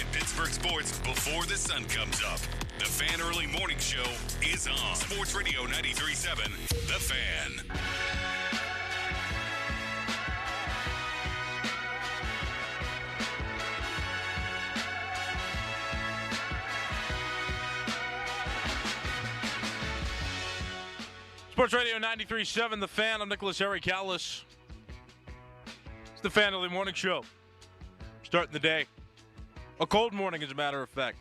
at Pittsburgh sports before the sun comes up. The Fan Early Morning Show is on Sports Radio 93.7, The Fan. Sports Radio 93.7, The Fan. I'm Nicholas Harry Callis. It's the Fan Early Morning Show. Starting the day. A cold morning, as a matter of fact.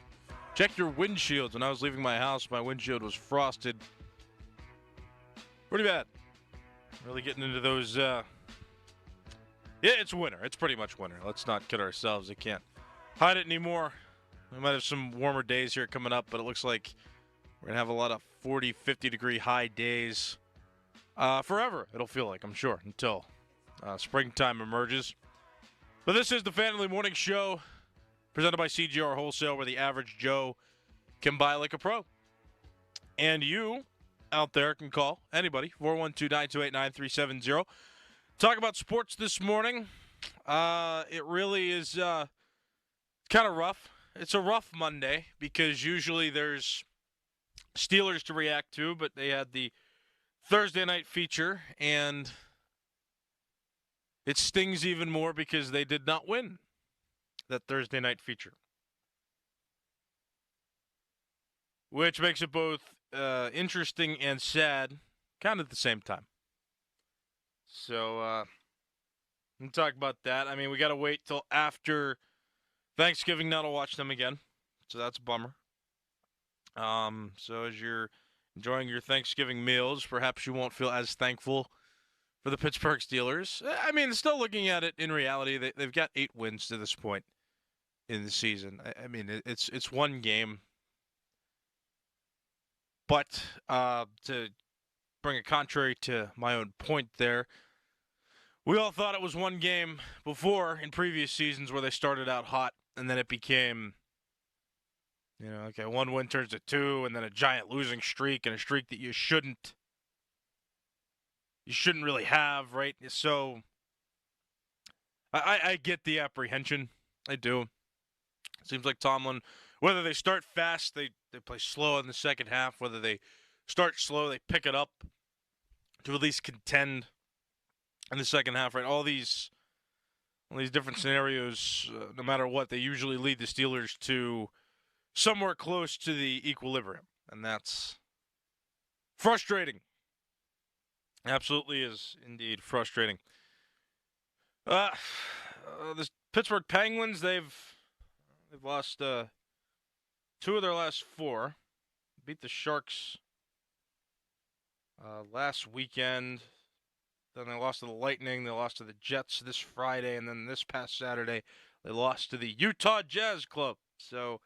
Check your windshields. When I was leaving my house, my windshield was frosted. Pretty bad. Really getting into those, Yeah, it's winter. It's pretty much winter. Let's not kid ourselves. They can't hide it anymore. We might have some warmer days here coming up, but it looks like we're going to have a lot of 40, 50-degree high days forever, it'll feel like, I'm sure, until springtime emerges. But this is the Fan Early Morning Show, presented by CGR Wholesale, where the average Joe can buy like a pro. And you out there can call anybody, 412-928-9370. Talk about sports this morning. It really is kind of rough. It's a rough Monday because usually there's Steelers to react to, but they had the Thursday night feature, and it stings even more because they did not win that Thursday night feature, which makes it both interesting and sad, kind of at the same time. So, we'll talk about that. I mean, we got to wait till after Thanksgiving now to watch them again, so that's a bummer. So as you're enjoying your Thanksgiving meals, perhaps you won't feel as thankful for the Pittsburgh Steelers. I mean, still looking at it in reality, they've got 8 wins to this point in the season. I mean, it's one game. But to bring a contrary to my own point there, we all thought it was one game before in previous seasons where they started out hot, and then it became, okay, 1 win turns to 2, and then a giant losing streak, and a streak that you shouldn't really have, right? So I get the apprehension. I do. It seems like Tomlin, whether they start fast, they play slow in the second half. Whether they start slow, they pick it up to at least contend in the second half, right? All these different scenarios, no matter what, they usually lead the Steelers to somewhere close to the equilibrium, and that's frustrating. Absolutely is indeed frustrating. The Pittsburgh Penguins, they've lost 2 of their last 4. Beat the Sharks last weekend. Then they lost to the Lightning. They lost to the Jets this Friday, and then this past Saturday they lost to the Utah Jazz Club. So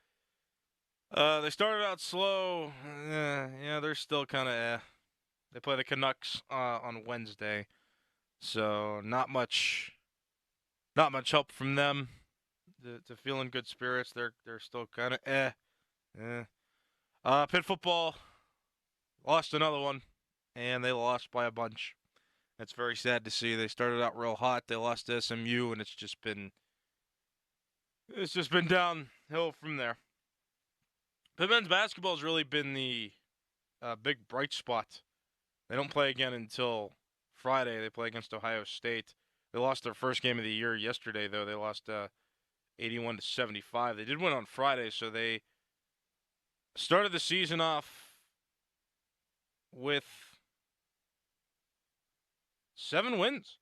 they started out slow. They're still kind of They play the Canucks on Wednesday, so not much help from them to feel in good spirits. They're still kind of Pitt football lost another one, and they lost by a bunch. It's very sad to see. They started out real hot. They lost to SMU, and it's just been downhill from there. Pitt men's basketball has really been the big bright spot. They don't play again until Friday. They play against Ohio State. They lost their first game of the year yesterday, though. They lost 81-75. They did win on Friday, so they started the season off with 7 wins.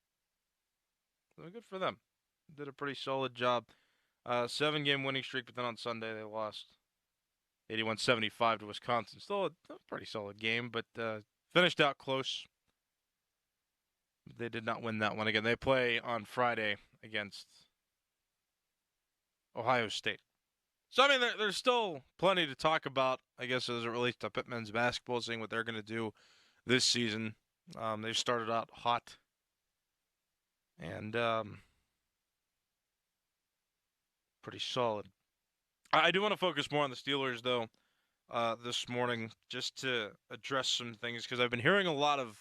So good for them. Did a pretty solid job. 7-game winning streak, but then on Sunday they lost 81-75 to Wisconsin. Still a pretty solid game, but finished out close. They did not win that one again. They play on Friday against Ohio State. So, I mean, there's still plenty to talk about, I guess, as it relates to Pitt men's basketball, seeing what they're going to do this season. They've started out hot. And pretty solid. I do want to focus more on the Steelers, though, this morning, just to address some things, because I've been hearing a lot of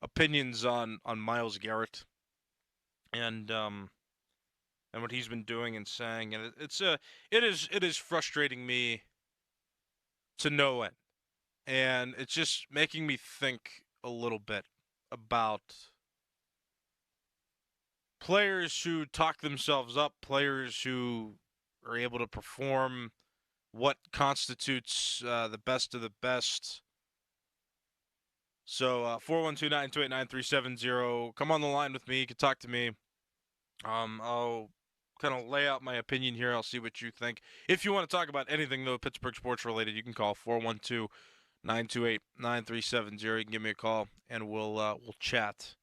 opinions on Myles Garrett. And and what he's been doing and saying, and it is frustrating me to no end, and it's just making me think a little bit about players who talk themselves up, players who are able to perform, what constitutes the best of the best. So 412-928-9370. Come on the line with me. You can talk to me. I'll kind of lay out my opinion here. I'll see what you think. If you want to talk about anything, though, Pittsburgh sports related, you can call 412-928-9370. You can give me a call, and we'll chat.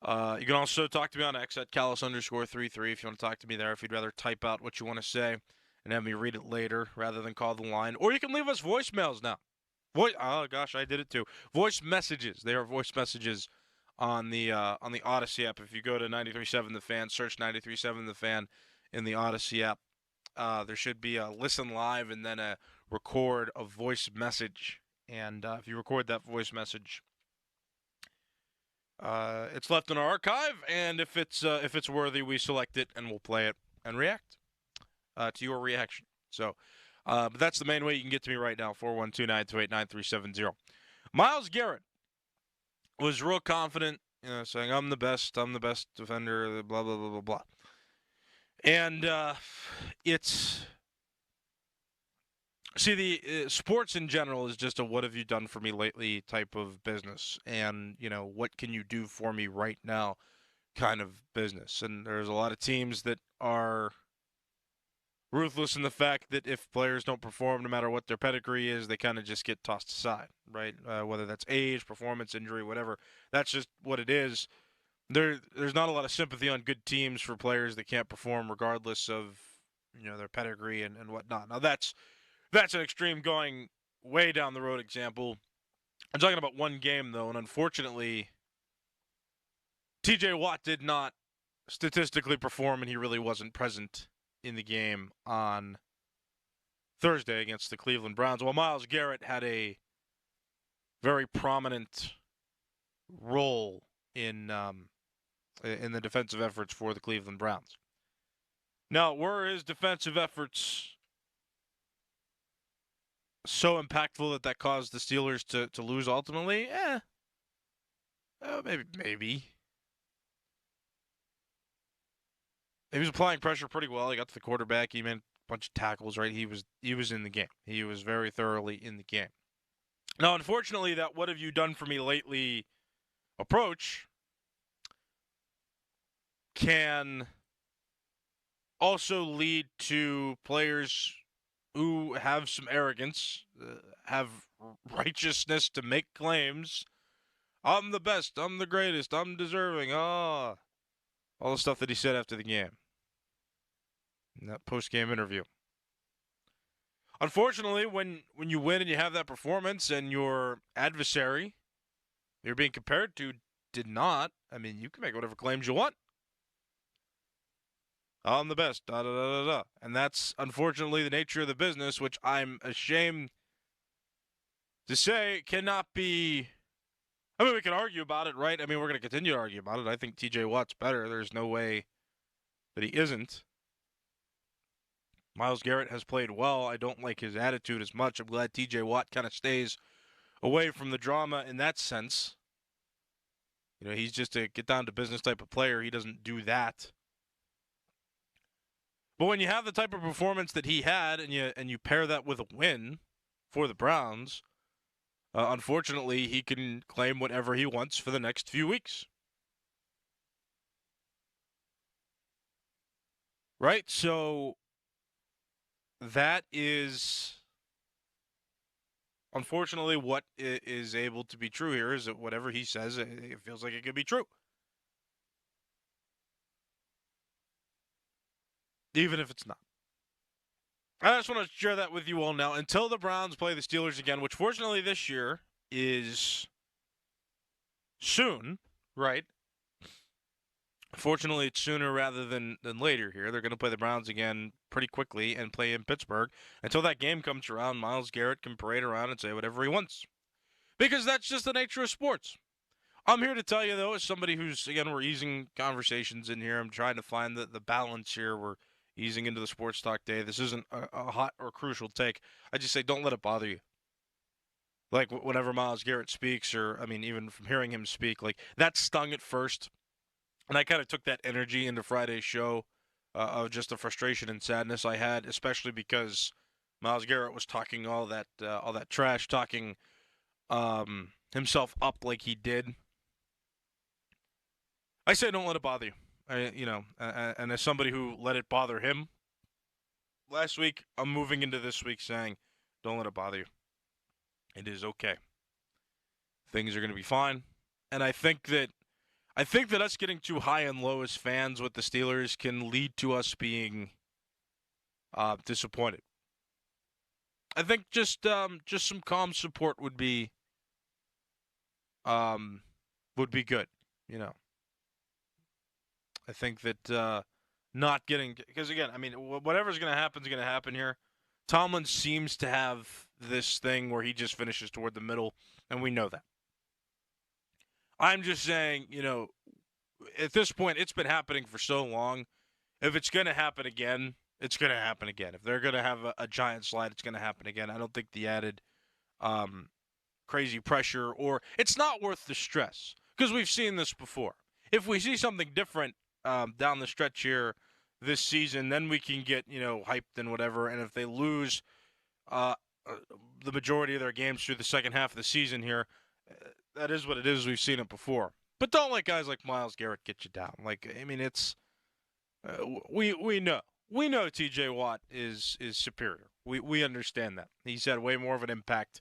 You can also talk to me on X at Callis_33 if you want to talk to me there. If you'd rather type out what you want to say and have me read it later rather than call the line. Or you can leave us voicemails now. Oh gosh, I did it too. Voice messages. They are voice messages on the Odyssey app. If you go to 93.7 The Fan, search 93.7 The Fan in the Odyssey app. There should be a listen live and then a record a voice message. And if you record that voice message, it's left in our archive. And if it's worthy, we select it and we'll play it and react to your reaction. So. But that's the main way you can get to me right now, 412-928-9370. Myles Garrett was real confident, saying, I'm the best defender, blah, blah, blah, blah, blah. And the sports in general is just a what have you done for me lately type of business. And, what can you do for me right now kind of business. And there's a lot of teams that are ruthless in the fact that if players don't perform, no matter what their pedigree is, they kind of just get tossed aside, right? Whether that's age, performance, injury, whatever. That's just what it is. There's not a lot of sympathy on good teams for players that can't perform regardless of, their pedigree and whatnot. Now, that's an extreme going way down the road example. I'm talking about one game, though, and unfortunately, TJ Watt did not statistically perform, and he really wasn't present in the game on Thursday against the Cleveland Browns. While Myles Garrett had a very prominent role in the defensive efforts for the Cleveland Browns. Now, were his defensive efforts so impactful that caused the Steelers to lose ultimately? Maybe. He was applying pressure pretty well. He got to the quarterback. He made a bunch of tackles, right? He was in the game. He was very thoroughly in the game. Now, unfortunately, that what have you done for me lately approach can also lead to players who have some arrogance, have righteousness to make claims. I'm the best. I'm the greatest. I'm deserving. All the stuff that he said after the game. In that post-game interview. Unfortunately, when you win and you have that performance and your adversary you're being compared to did not, you can make whatever claims you want. I'm the best, da da da da da. And that's unfortunately the nature of the business, which I'm ashamed to say cannot be. We can argue about it, right? We're going to continue to argue about it. I think TJ Watt's better. There's no way that he isn't. Myles Garrett has played well. I don't like his attitude as much. I'm glad TJ Watt kind of stays away from the drama in that sense. He's just a get-down-to-business type of player. He doesn't do that. But when you have the type of performance that he had and you pair that with a win for the Browns, unfortunately, he can claim whatever he wants for the next few weeks. Right? So that is, unfortunately, what is able to be true here is that whatever he says, it feels like it could be true. Even if it's not. I just want to share that with you all now. Until the Browns play the Steelers again, which fortunately this year is soon, right? Fortunately, it's sooner rather than later here. They're going to play the Browns again pretty quickly and play in Pittsburgh. Until that game comes around, Myles Garrett can parade around and say whatever he wants. Because that's just the nature of sports. I'm here to tell you, though, as somebody who's, again, we're easing conversations in here. I'm trying to find the balance here. We're easing into the sports talk day. This isn't a hot or crucial take. I just say don't let it bother you. Like, whenever Myles Garrett speaks, or, I mean, even from hearing him speak, like, that stung at first. And I kind of took that energy into Friday's show of just the frustration and sadness I had, especially because Myles Garrett was talking all that trash, talking himself up like he did. I say don't let it bother you. And as somebody who let it bother him last week, I'm moving into this week saying don't let it bother you. It is okay. Things are going to be fine. And I think that us getting too high and low as fans with the Steelers can lead to us being disappointed. I think just some calm support would be good. You know, I think that not getting, because again, I mean, whatever's going to happen is going to happen here. Tomlin seems to have this thing where he just finishes toward the middle, and we know that. I'm just saying, at this point, it's been happening for so long. If it's going to happen again, it's going to happen again. If they're going to have a giant slide, it's going to happen again. I don't think the added crazy pressure, or it's not worth the stress, because we've seen this before. If we see something different down the stretch here this season, then we can get, hyped and whatever. And if they lose the majority of their games through the second half of the season here, that is what it is. We've seen it before. But don't let guys like Myles Garrett get you down. Like, I mean, it's we know T.J. Watt is superior. We understand that. He's had way more of an impact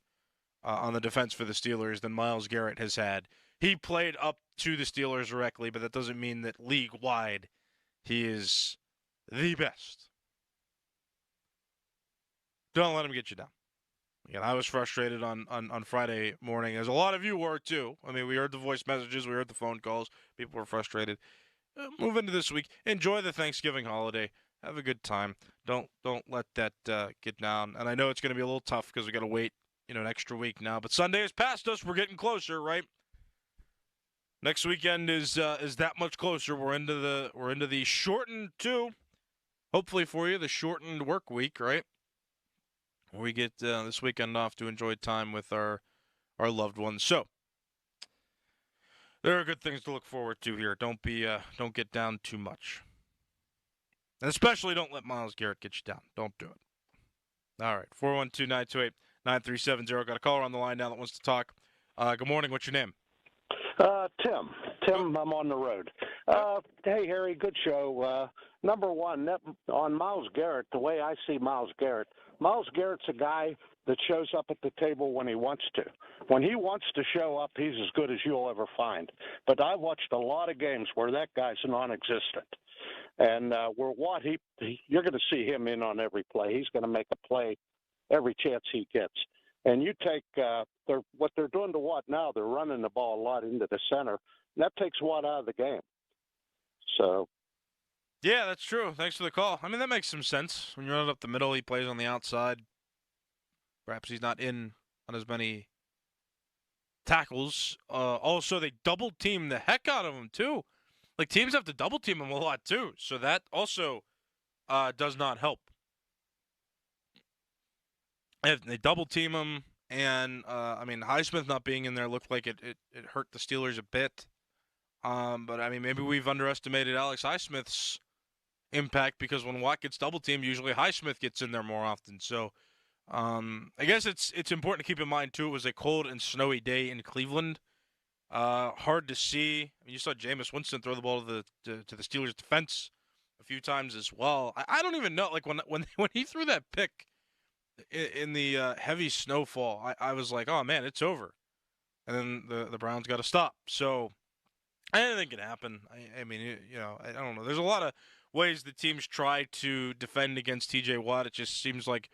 on the defense for the Steelers than Myles Garrett has had. He played up to the Steelers directly, but that doesn't mean that league-wide he is the best. Don't let him get you down. Again, I was frustrated on Friday morning, as a lot of you were too. I mean, we heard the voice messages, we heard the phone calls. People were frustrated. Move into this week. Enjoy the Thanksgiving holiday. Have a good time. Don't let that get down. And I know it's going to be a little tough because we got to wait, an extra week now. But Sunday is past us. We're getting closer, right? Next weekend is that much closer. We're into the shortened too. Hopefully for you, the shortened work week, right? We get this weekend off to enjoy time with our loved ones. So there are good things to look forward to here. Don't get down too much, and especially don't let Myles Garrett get you down. Don't do it. All right, 412-928-9370. Got a caller on the line now that wants to talk. Good morning. What's your name? Tim. Tim, I'm on the road. Hey, Harry, good show. Number one, on Myles Garrett, the way I see Myles Garrett's a guy that shows up at the table when he wants to. When he wants to show up, he's as good as you'll ever find. But I've watched a lot of games where that guy's non-existent. And you're going to see him in on every play. He's going to make a play every chance he gets. And you take what they're doing to Watt now, they're running the ball a lot into the center. And that takes Watt out of the game. So. Yeah, that's true. Thanks for the call. I mean, that makes some sense. When you run it up the middle, he plays on the outside. Perhaps he's not in on as many tackles. Also, they double-team the heck out of him, too. Like, teams have to double-team him a lot, too. So that also does not help. And they double-team him, and, Highsmith not being in there looked like it hurt the Steelers a bit. But, I mean, maybe we've underestimated Alex Highsmith's impact, because when Watt gets double-teamed, usually Highsmith gets in there more often. So I guess it's important to keep in mind, too, it was a cold and snowy day in Cleveland. Hard to see. I mean, you saw Jameis Winston throw the ball to the Steelers' defense a few times as well. I don't even know. Like, when he threw that pick in the heavy snowfall, I was like, oh, man, it's over. And then the Browns got to stop. So anything can happen. I mean, I don't know. There's a lot of ways the teams try to defend against T.J. Watt. It just seems like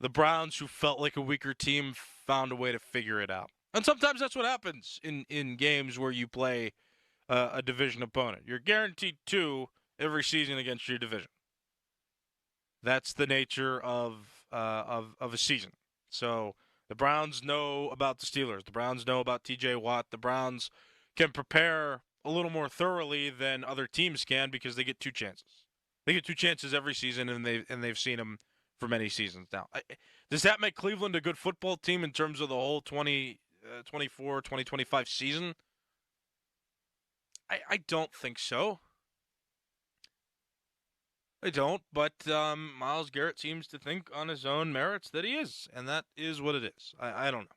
the Browns, who felt like a weaker team, found a way to figure it out. And sometimes that's what happens in games where you play a division opponent. You're guaranteed 2 every season against your division. That's the nature of a season. So the Browns know about the Steelers. The Browns know about T.J. Watt. The Browns can prepare a little more thoroughly than other teams can because they get 2 chances. They get 2 chances every season, and they've seen them for many seasons now. Does that make Cleveland a good football team in terms of the whole 2024, 2025 season? I don't think so. I don't, but Myles Garrett seems to think on his own merits that he is, and that is what it is. I don't know.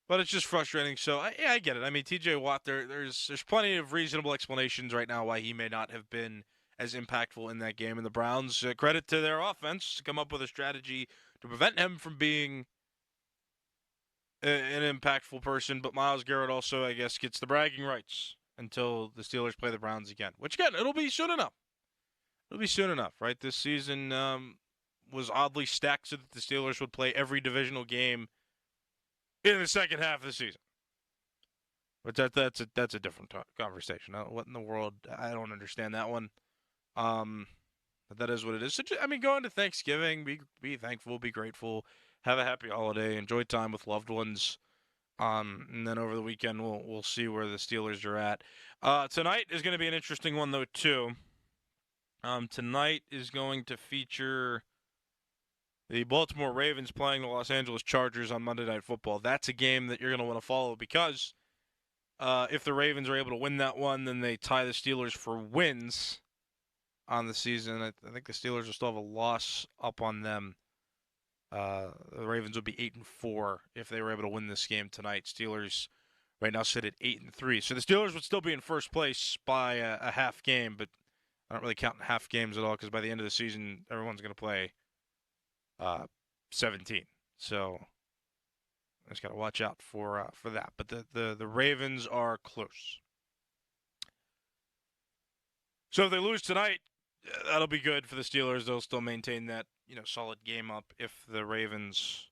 But it's just frustrating. So, I get it. I mean, TJ Watt, there's plenty of reasonable explanations right now why he may not have been as impactful in that game. And the Browns, credit to their offense, to come up with a strategy to prevent him from being an impactful person. But Myles Garrett also, I guess, gets the bragging rights until the Steelers play the Browns again. Which, again, it'll be soon enough. It'll be soon enough, right? This season was oddly stacked so that the Steelers would play every divisional game in the second half of the season. But that's a different conversation. What in the world? I don't understand that one. But that is what it is. So, I mean, go into Thanksgiving, be thankful, be grateful, have a happy holiday, enjoy time with loved ones. And then over the weekend, we'll see where the Steelers are at. Tonight is going to be an interesting one, though, too. Tonight is going to feature the Baltimore Ravens playing the Los Angeles Chargers on Monday Night Football. That's a game that you're going to want to follow because if the Ravens are able to win that one, then they tie the Steelers for wins on the season. I think the Steelers will still have a loss up on them. The Ravens would be 8-4 if they were able to win this game tonight. Steelers right now sit at 8-3. So the Steelers would still be in first place by a half game, but I don't really count half games at all because by the end of the season, everyone's going to play 17. So I just got to watch out for that. But the Ravens are close. So if they lose tonight, that'll be good for the Steelers. They'll still maintain that solid game up. If the Ravens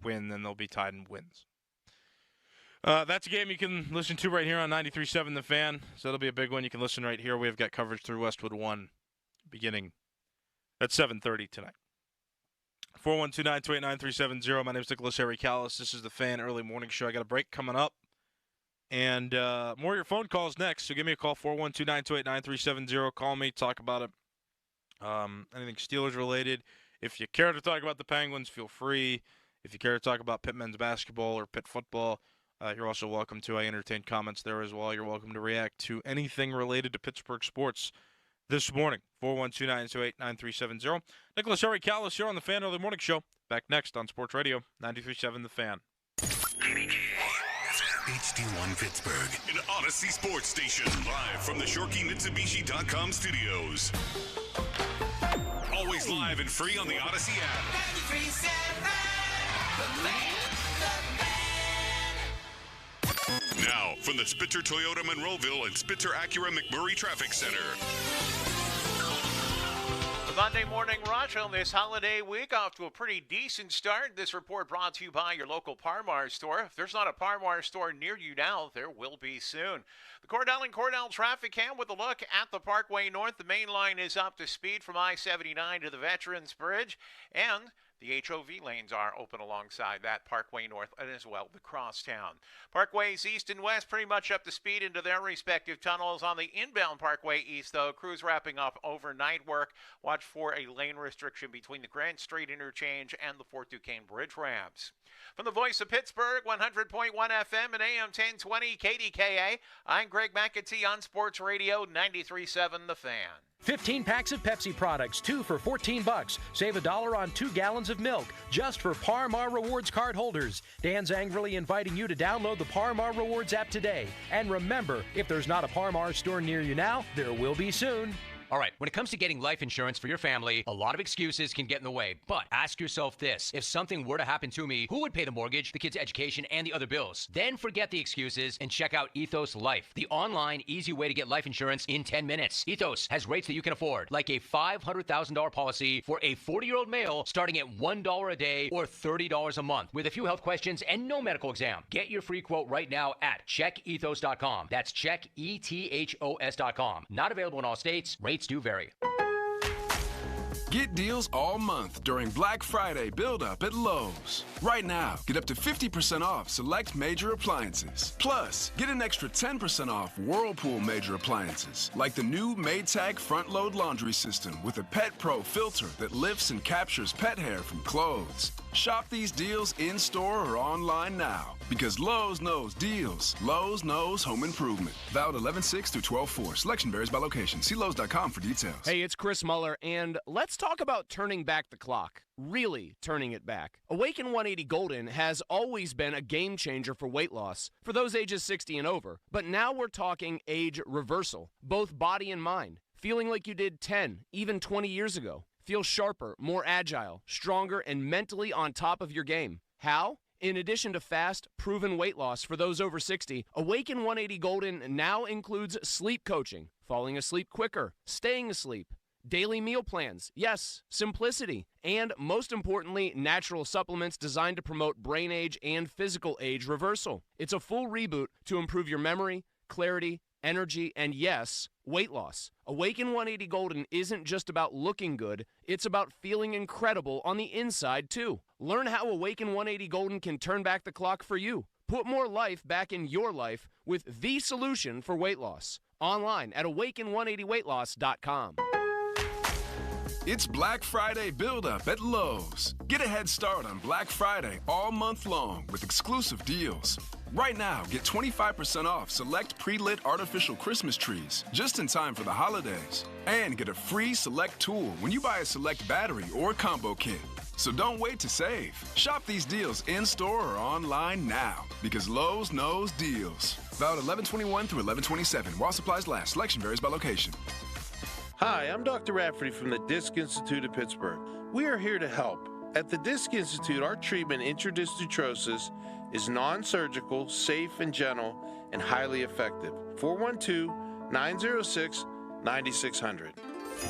win, then they'll be tied in wins. That's a game you can listen to right here on 93.7 The Fan. So it'll be a big one. You can listen right here. We've got coverage through Westwood 1 beginning at 7:30 tonight. 412-928-9370. My name is Nicholas Harry Callis. This is The Fan Early Morning Show. I got a break coming up. And more of your phone calls next. So give me a call, 412-928-9370. Call me, talk about it. Anything Steelers related. If you care to talk about the Penguins, feel free. If you care to talk about Pitt men's basketball or Pitt football, you're also welcome to. I entertain comments there as well. You're welcome to react to anything related to Pittsburgh sports this morning. 412-928-9370. Nicholas Harry Callis here on the Fan Early Morning Show. Back next on Sports Radio 93.7 The Fan. HD1 Pittsburgh, an Odyssey sports station, live from the ShorkeyMitsubishi.com studios. Always live and free on the Odyssey app. 93.7 The Fan. Now, from the Spitzer Toyota Monroeville and Spitzer Acura McMurray Traffic Center. The Monday morning rush on this holiday week off to a pretty decent start. This report brought to you by your local Par-Mar store. If there's not a Par-Mar store near you now, there will be soon. The Cordell and Cordell traffic cam with a look at the Parkway North. The main line is up to speed from I-79 to the Veterans Bridge, and the HOV lanes are open alongside that Parkway North and as well the Crosstown. Parkways East and West pretty much up to speed into their respective tunnels. On the inbound Parkway East, though, crews wrapping up overnight work. Watch for a lane restriction between the Grant Street interchange and the Fort Duquesne Bridge ramps. From the voice of Pittsburgh, 100.1 FM and AM 1020 KDKA, I'm Greg McAtee on Sports Radio 93.7 The Fan. 15 packs of Pepsi products, 2 for $14. Save $1 on 2 gallons of milk, just for Par-Mar Rewards card holders. Dan's angrily inviting you to download the Par-Mar Rewards app today. And remember, if there's not a Par-Mar store near you now, there will be soon. All right, when it comes to getting life insurance for your family, a lot of excuses can get in the way. But ask yourself this. If something were to happen to me, who would pay the mortgage, the kids' education, and the other bills? Then forget the excuses and check out Ethos Life, the online, easy way to get life insurance in 10 minutes. Ethos has rates that you can afford, like a $500,000 policy for a 40-year-old male starting at $1 a day or $30 a month, with a few health questions and no medical exam. Get your free quote right now at checkethos.com. That's checkethos.com. Not available in all states. Rates do vary. Get deals all month during Black Friday build-up at Lowe's. Right now, get up to 50% off select major appliances. Plus, get an extra 10% off Whirlpool major appliances, like the new Maytag front-load laundry system with a Pet Pro filter that lifts and captures pet hair from clothes. Shop these deals in-store or online now, because Lowe's knows deals. Lowe's knows home improvement. Valid 11/6 through 12/4. Selection varies by location. See Lowe's.com for details. Hey, it's Chris Muller, and let's talk about turning back the clock. Really turning it back. Awaken 180 Golden has always been a game changer for weight loss for those ages 60 and over. But now we're talking age reversal, both body and mind. Feeling like you did 10, even 20 years ago. Feel sharper, more agile, stronger, and mentally on top of your game. How? In addition to fast, proven weight loss for those over 60, Awaken 180 Golden now includes sleep coaching, falling asleep quicker, staying asleep, daily meal plans, yes, simplicity, and most importantly, natural supplements designed to promote brain age and physical age reversal. It's a full reboot to improve your memory, clarity, energy, and yes, weight loss. Awaken 180 Golden isn't just about looking good, it's about feeling incredible on the inside too. Learn how Awaken 180 Golden can turn back the clock for you. Put more life back in your life with the solution for weight loss. Online at awaken180weightloss.com. It's Black Friday build-up at Lowe's. Get a head start on Black Friday all month long with exclusive deals. Right now, get 25% off select pre-lit artificial Christmas trees just in time for the holidays. And get a free select tool when you buy a select battery or combo kit. So don't wait to save. Shop these deals in-store or online now, because Lowe's knows deals. Valid 11/21 through 11/27. While supplies last. Selection varies by location. Hi, I'm Dr. Rafferty from the Disc Institute of Pittsburgh. We are here to help. At the Disc Institute, our treatment, Intradisc Arthrosis, is non-surgical, safe and gentle, and highly effective. 412-906-9600.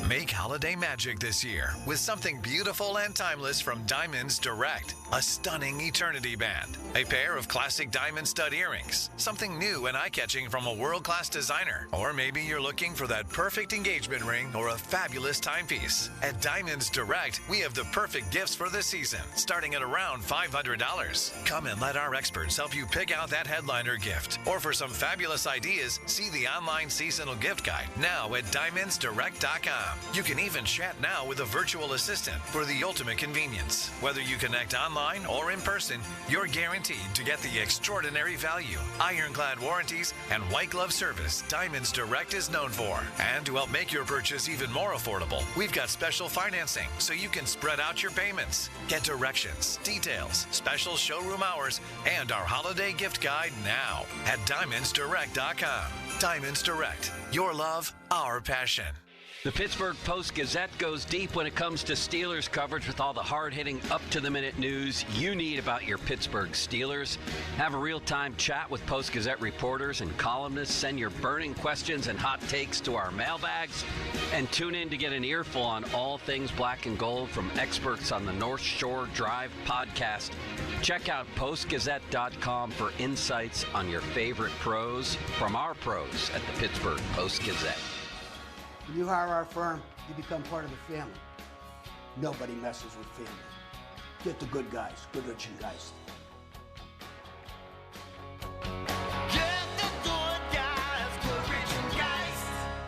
Make holiday magic this year with something beautiful and timeless from Diamonds Direct. A stunning eternity band, a pair of classic diamond stud earrings, something new and eye-catching from a world-class designer, or maybe you're looking for that perfect engagement ring or a fabulous timepiece. At Diamonds Direct, we have the perfect gifts for the season, starting at around $500. Come and let our experts help you pick out that headliner gift. Or for some fabulous ideas, see the online seasonal gift guide now at diamondsdirect.com. You can even chat now with a virtual assistant for the ultimate convenience. Whether you connect online or in person, you're guaranteed to get the extraordinary value, ironclad warranties, and white glove service Diamonds Direct is known for. And to help make your purchase even more affordable, we've got special financing so you can spread out your payments. Get directions, details, special showroom hours, and our holiday gift guide now at diamondsdirect.com. Diamonds Direct. Your love, our passion. The Pittsburgh Post-Gazette goes deep when it comes to Steelers coverage with all the hard-hitting, up-to-the-minute news you need about your Pittsburgh Steelers. Have a real-time chat with Post-Gazette reporters and columnists. Send your burning questions and hot takes to our mailbags. And tune in to get an earful on all things black and gold from experts on the North Shore Drive podcast. Check out postgazette.com for insights on your favorite pros from our pros at the Pittsburgh Post-Gazette. When you hire our firm, you become part of the family. Nobody messes with family. Get the good guys, good-looking guys.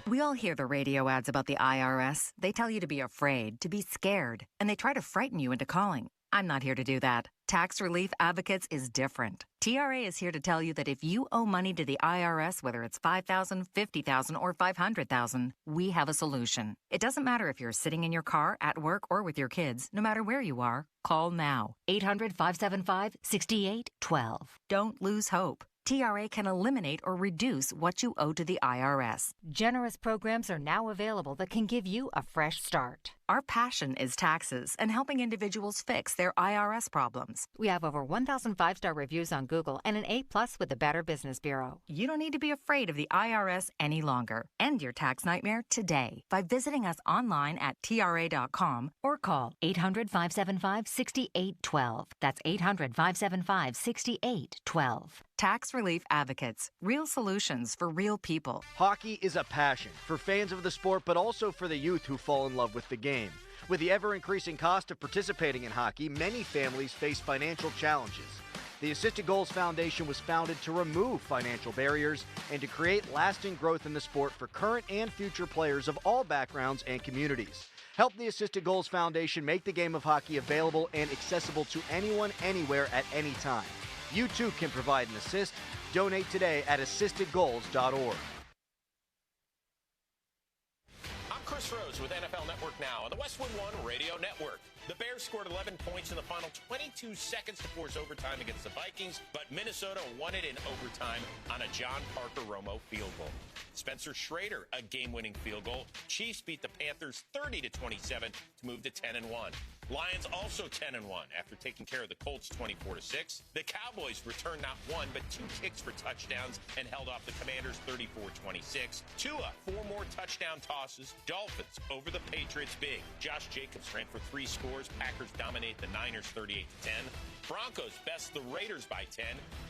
We all hear the radio ads about the IRS. They tell you to be afraid, to be scared, and they try to frighten you into calling. I'm not here to do that. Tax Relief Advocates is different. TRA is here to tell you that if you owe money to the IRS, whether it's $5,000, $50,000, or $500,000, we have a solution. It doesn't matter if you're sitting in your car, at work, or with your kids. No matter where you are, call now. 800-575-6812. Don't lose hope. TRA can eliminate or reduce what you owe to the IRS. Generous programs are now available that can give you a fresh start. Our passion is taxes and helping individuals fix their IRS problems. We have over 1,000 5-star reviews on Google and an A+ with the Better Business Bureau. You don't need to be afraid of the IRS any longer. End your tax nightmare today by visiting us online at TRA.com or call 800-575-6812. That's 800-575-6812. Tax Relief Advocates. Real solutions for real people. Hockey is a passion for fans of the sport, but also for the youth who fall in love with the game. With the ever-increasing cost of participating in hockey, many families face financial challenges. The Assisted Goals Foundation was founded to remove financial barriers and to create lasting growth in the sport for current and future players of all backgrounds and communities. Help the Assisted Goals Foundation make the game of hockey available and accessible to anyone, anywhere, at any time. You too can provide an assist. Donate today at assistedgoals.org. I'm Chris Rose with NFL Network Now on the Westwood One Radio Network. The Bears scored 11 points in the final 22 seconds to force overtime against the Vikings, but Minnesota won it in overtime on a John Parker Romo field goal. Spencer Schrader, a game-winning field goal. Chiefs beat the Panthers 30-27 to move to 10-1. Lions also 10-1 after taking care of the Colts 24-6. The Cowboys returned not one but two kicks for touchdowns and held off the Commanders 34-26. Tua, 4 more touchdown tosses. Dolphins over the Patriots big. Josh Jacobs ran for 3 scores. Packers dominate the Niners 38-10. Broncos best the Raiders by 10.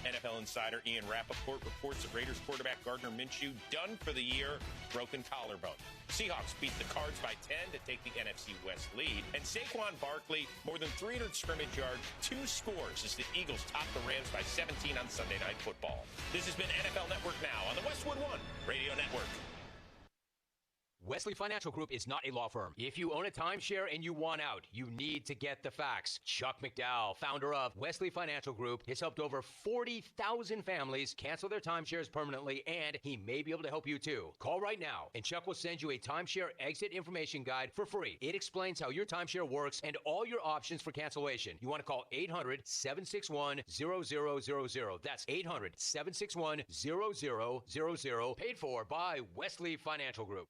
NFL insider Ian Rappaport reports that Raiders quarterback Gardner Minshew done for the year, broken collarbone. Seahawks beat the Cards by 10 to take the NFC West lead. And Saquon Barkley, more than 300 scrimmage yards, 2 scores as the Eagles top the Rams by 17 on Sunday Night Football. This has been NFL Network Now on the Westwood One Radio Network. Wesley Financial Group is not a law firm. If you own a timeshare and you want out, you need to get the facts. Chuck McDowell, founder of Wesley Financial Group, has helped over 40,000 families cancel their timeshares permanently, and he may be able to help you too. Call right now, and Chuck will send you a timeshare exit information guide for free. It explains how your timeshare works and all your options for cancellation. You want to call 800-761-0000. That's 800-761-0000. Paid for by Wesley Financial Group.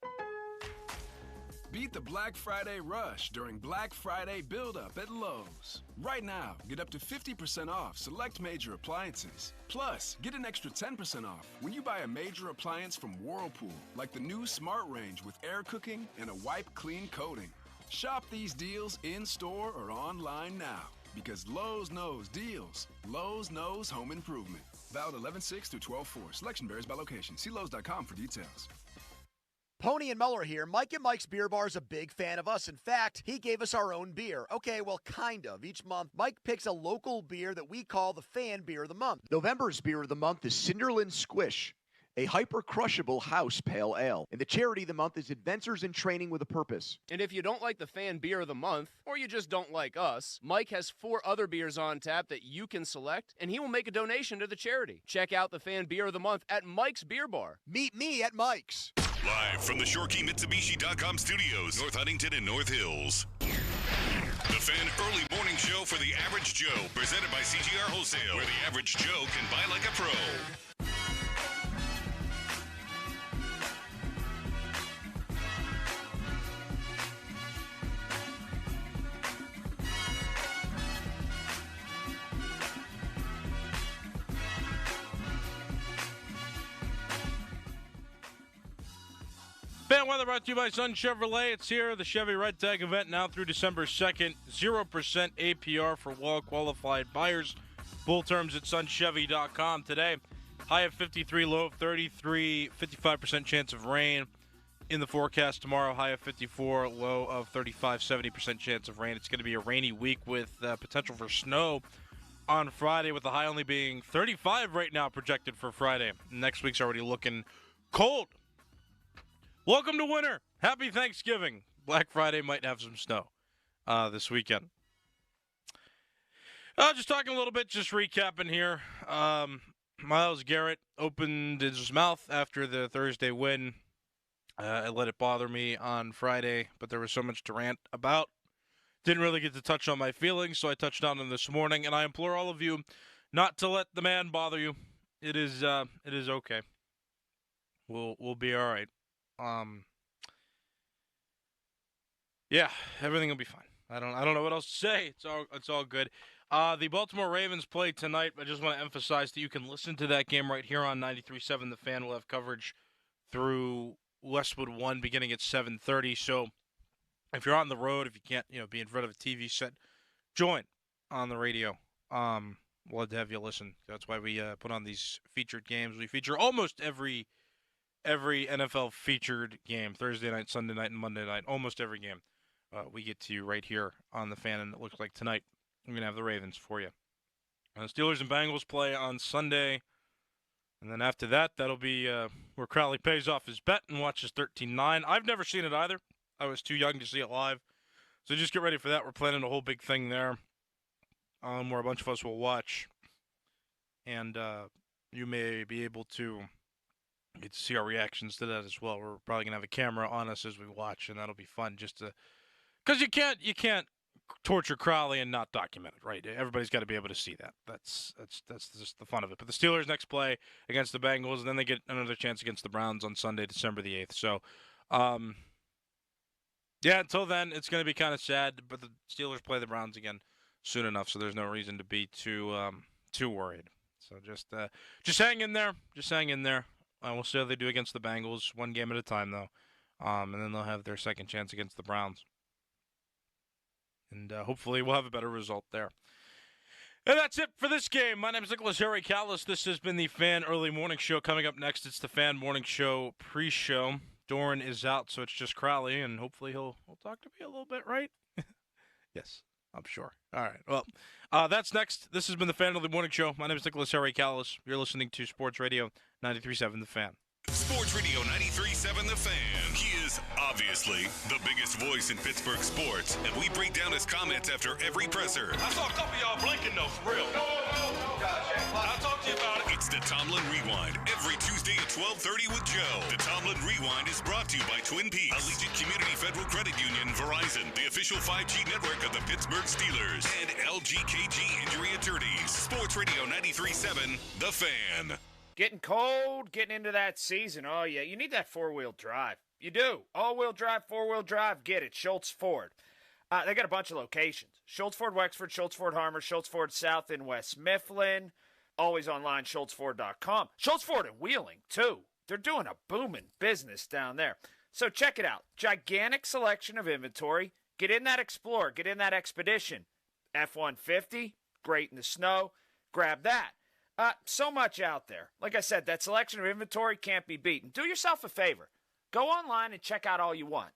Beat the Black Friday rush during Black Friday Build-Up at Lowe's. Right now, get up to 50% off select major appliances. Plus, get an extra 10% off when you buy a major appliance from Whirlpool, like the new Smart Range with air cooking and a wipe clean coating. Shop these deals in-store or online now, because Lowe's knows deals. Lowe's knows home improvement. Valid 11/6 through 12/4. Selection varies by location. See Lowe's.com for details. Pony and Muller here. Mike and Mike's Beer Bar is a big fan of us. In fact, he gave us our own beer. Okay, well, kind of. Each month, Mike picks a local beer that we call the Fan Beer of the Month. November's Beer of the Month is Cinderland Squish, a hyper-crushable house pale ale. And the charity of the month is Adventures in Training with a Purpose. And if you don't like the Fan Beer of the Month, or you just don't like us, Mike has 4 other beers on tap that you can select, and he will make a donation to the charity. Check out the Fan Beer of the Month at Mike's Beer Bar. Meet me at Mike's. Live from the ShoreKeyMitsubishi.com studios, North Huntington and North Hills. The Fan Early Morning Show for the Average Joe, presented by CGR Wholesale, where the average Joe can buy like a pro. Fan weather brought to you by Sun Chevrolet. It's here, the Chevy Red Tag event now through December 2nd. 0% APR for well-qualified buyers. Full terms at sunchevy.com today. High of 53, low of 33, 55% chance of rain. In the forecast tomorrow, high of 54, low of 35, 70% chance of rain. It's going to be a rainy week with potential for snow on Friday, with the high only being 35 right now projected for Friday. Next week's already looking cold. Welcome to winter. Happy Thanksgiving. Black Friday might have some snow this weekend. Just talking a little bit, just recapping here. Myles Garrett opened his mouth after the Thursday win. I let it bother me on Friday, but there was so much to rant about. Didn't really get to touch on my feelings, so I touched on them this morning. And I implore all of you not to let the man bother you. It is okay. We'll be all right. Yeah, everything will be fine. I don't know what else to say. It's all good. The Baltimore Ravens play tonight. I just want to emphasize that you can listen to that game right here on 93.7. The Fan will have coverage through Westwood One beginning at 7:30. So if you're on the road, if you can't, be in front of a TV set, join on the radio. We'll love to have you listen. That's why we put on these featured games. We feature almost every NFL featured game, Thursday night, Sunday night, and Monday night. Almost every game we get to you right here on the Fan, and it looks like tonight we're going to have the Ravens for you. Steelers and Bengals play on Sunday, and then after that, that'll be where Crowley pays off his bet and watches 13-9. I've never seen it either. I was too young to see it live. So just get ready for that. We're planning a whole big thing there where a bunch of us will watch. And you may be able to get to see our reactions to that as well. We're probably going to have a camera on us as we watch, and that'll be fun just to – because you can't torture Crowley and not document it, right? Everybody's got to be able to see that. That's just the fun of it. But the Steelers next play against the Bengals, and then they get another chance against the Browns on Sunday, December the 8th. So, yeah, until then, it's going to be kind of sad, but the Steelers play the Browns again soon enough, so there's no reason to be too worried. So just hang in there. Just hang in there. We'll see how they do against the Bengals, one game at a time, though. And then they'll have their second chance against the Browns. And hopefully we'll have a better result there. And that's it for this game. My name is Nicholas Harry Callis. This has been the Fan Early Morning Show. Coming up next, it's the Fan Morning Show pre-show. Doran is out, so it's just Crowley, and hopefully he'll talk to me a little bit, right? Yes, I'm sure. All right, well, that's next. This has been the Fan Early Morning Show. My name is Nicholas Harry Callis. You're listening to Sports Radio 93.7 The Fan. Sports Radio 93.7 The Fan. He is obviously the biggest voice in Pittsburgh sports, and we break down his comments after every presser. I saw a couple of y'all blinking, though, for real. No, I'll talk to you about it. It's the Tomlin Rewind, every Tuesday at 12:30 with Joe. The Tomlin Rewind is brought to you by Twin Peaks, Allegiant Community Federal Credit Union, Verizon, the official 5G network of the Pittsburgh Steelers, and LGKG Injury Attorneys. Sports Radio 93.7 The Fan. Getting cold, getting into that season. Oh, yeah, you need that four-wheel drive. You do. All-wheel drive, four-wheel drive, get it. Schultz Ford. They got a bunch of locations. Schultz Ford Wexford, Schultz Ford Harmer, Schultz Ford South in West Mifflin. Always online, schultzford.com. Schultz Ford in Wheeling, too. They're doing a booming business down there. So check it out. Gigantic selection of inventory. Get in that Explorer. Get in that Expedition. F-150, great in the snow. Grab that. So much out there. Like I said, that selection of inventory can't be beaten. Do yourself a favor. Go online and check out all you want.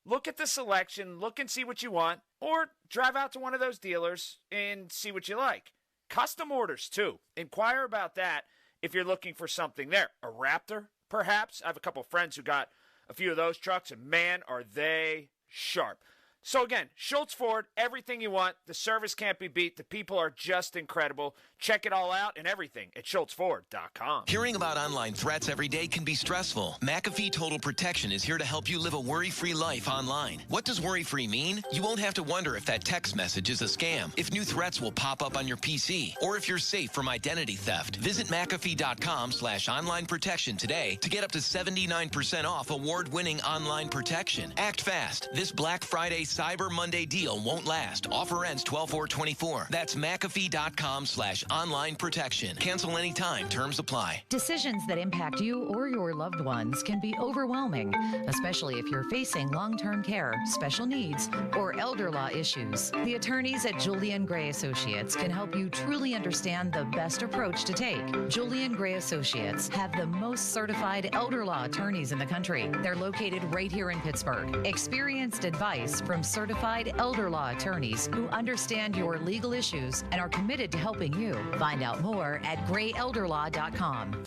Look at the selection, look and see what you want, or drive out to one of those dealers and see what you like. Custom orders, too. Inquire about that if you're looking for something there. A Raptor, perhaps? I have a couple friends who got a few of those trucks, and man, are they sharp. So again, Schultz Ford, everything you want. The service can't be beat. The people are just incredible. Check it all out and everything at schultzford.com. Hearing about online threats every day can be stressful. McAfee Total Protection is here to help you live a worry-free life online. What does worry-free mean? You won't have to wonder if that text message is a scam, if new threats will pop up on your PC, or if you're safe from identity theft. Visit McAfee.com/online protection today to get up to 79% off award-winning online protection. Act fast. This Black Friday Cyber Monday deal won't last. Offer ends 12/4/24. That's McAfee.com/online protection. Cancel anytime. Terms apply. Decisions that impact you or your loved ones can be overwhelming, especially if you're facing long-term care, special needs, or elder law issues. The attorneys at Julian Gray Associates can help you truly understand the best approach to take. Julian Gray Associates have the most certified elder law attorneys in the country. They're located right here in Pittsburgh. Experienced advice from certified elder law attorneys who understand your legal issues and are committed to helping you. Find out more at grayelderlaw.com.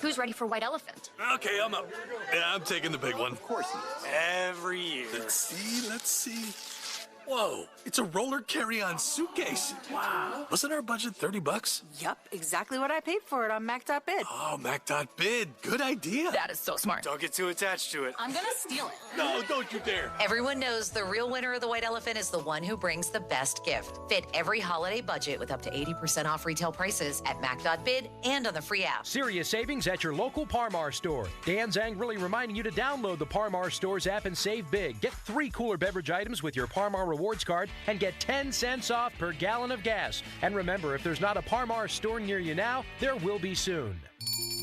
Who's ready for White Elephant? Okay, I'm up. Yeah, I'm taking the big one. Of course he is. Every year. Let's see. Whoa, it's a roller carry-on suitcase. Wow. Wasn't our budget $30? Yup, exactly what I paid for it on Mac.bid. Oh, Mac.bid. Good idea. That is so smart. Don't get too attached to it. I'm gonna steal it. No, don't you dare. Everyone knows the real winner of the White Elephant is the one who brings the best gift. Fit every holiday budget with up to 80% off retail prices at Mac.bid and on the free app. Serious savings at your local Parmar store. Dan's angrily reminding you to download the Parmar Stores app and save big. Get 3 cooler beverage items with your Parmar Rewards card and get 10 cents off per gallon of gas. And remember, if there's not a Parmar store near you now, there will be soon.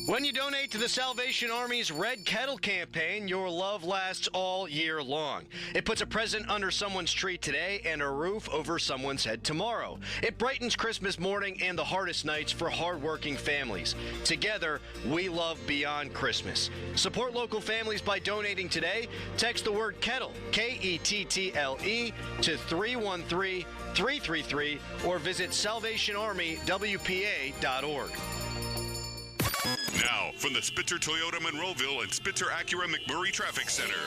When you donate to the Salvation Army's Red Kettle campaign, your love lasts all year long. It puts a present under someone's tree today and a roof over someone's head tomorrow. It brightens Christmas morning and the hardest nights for hardworking families. Together, we love beyond Christmas. Support local families by donating today. Text the word KETTLE, KETTLE, to 313-333 or visit SalvationArmyWPA.org. Now, from the Spitzer Toyota Monroeville and Spitzer Acura McMurray Traffic Center.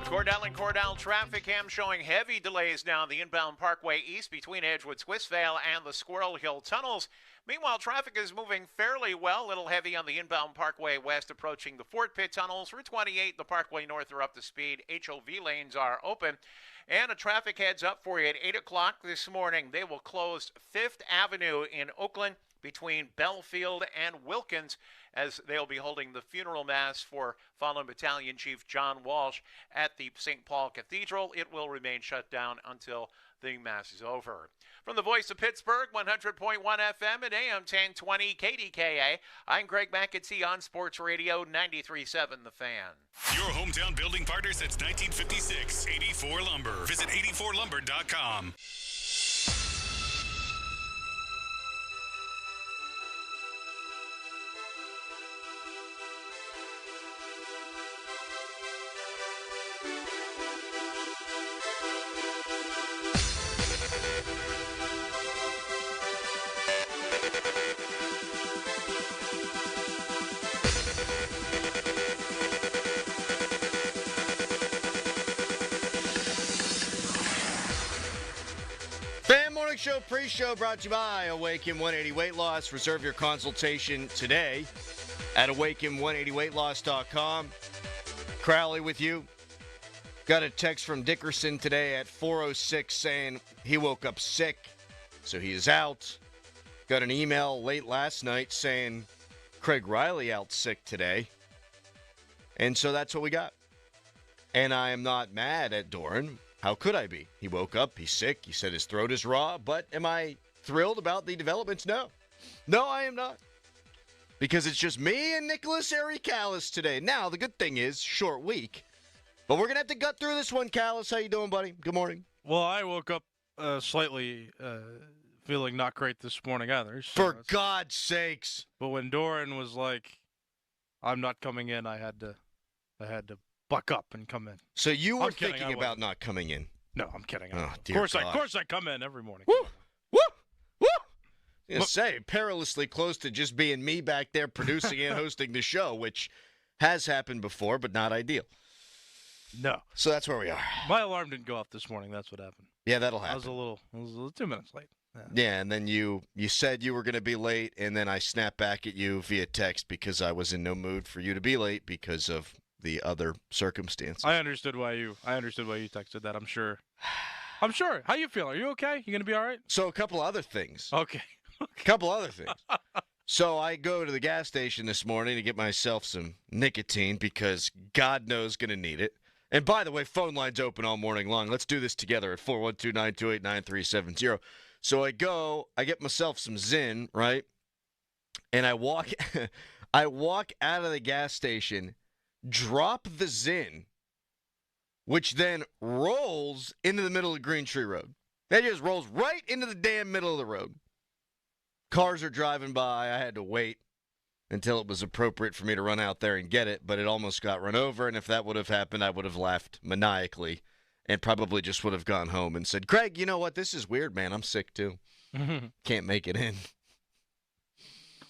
The Cordell and Cordell traffic cam showing heavy delays down the inbound Parkway East between Edgewood, Swissvale, and the Squirrel Hill tunnels. Meanwhile, traffic is moving fairly well. A little heavy on the inbound Parkway West approaching the Fort Pitt tunnels. Route 28, the Parkway North are up to speed. HOV lanes are open. And a traffic heads up for you at 8 o'clock this morning. They will close 5th Avenue in Oakland between Belfield and Wilkins as they'll be holding the funeral mass for fallen Battalion Chief John Walsh at the St. Paul Cathedral. It will remain shut down until the mass is over. From the voice of Pittsburgh, 100.1 FM and AM 1020 KDKA, I'm Greg McAtee on Sports Radio 93.7 The Fan. Your hometown building partner since 1956, 84 Lumber. Visit 84lumber.com. Show pre-show brought to you by Awaken 180 Weight Loss. Reserve your consultation today at awaken180weightloss.com. Crowley with you. Got a text from Dickerson today at 4:06 saying he woke up sick, so he is out. Got an email late last night saying Craig Riley out sick today. And so that's what we got. And I am not mad at Doran. How could I be? He woke up, he's sick, he said his throat is raw, but am I thrilled about the developments? No. No, I am not. Because it's just me and Nicholas Callis today. Now, the good thing is, short week. But we're going to have to gut through this one, Callis. How you doing, buddy? Good morning. Well, I woke up slightly feeling not great this morning either. So for God's sakes. But when Doran was like, I'm not coming in, I had to buck up and come in. So you were thinking about not coming in? No, I'm kidding. Oh, of course I come in every morning. Woo! Woo! Woo! I was say, perilously close to just being me back there producing and hosting the show, which has happened before, but not ideal. No. So that's where we are. My alarm didn't go off this morning. That's what happened. Yeah, that'll happen. I was a little 2 minutes late. Yeah, and then you said you were going to be late, and then I snapped back at you via text because I was in no mood for you to be late because of the other circumstances. I understood why you texted that. I'm sure. How you feeling? Are you okay? You gonna be all right? So a couple other things. Okay. Couple other things. So I go to the gas station this morning to get myself some nicotine because God knows gonna need it. And by the way, phone line's open all morning long. Let's do this together at 412-928-9370. So I get myself some Zyn, right? And I walk out of the gas station, drop the Zyn, which then rolls into the middle of Green Tree Road. That just rolls right into the damn middle of the road. Cars are driving by. I had to wait until it was appropriate for me to run out there and get it, but it almost got run over, and if that would have happened, I would have laughed maniacally and probably just would have gone home and said, Craig, you know what? This is weird, man. I'm sick, too. Can't make it in.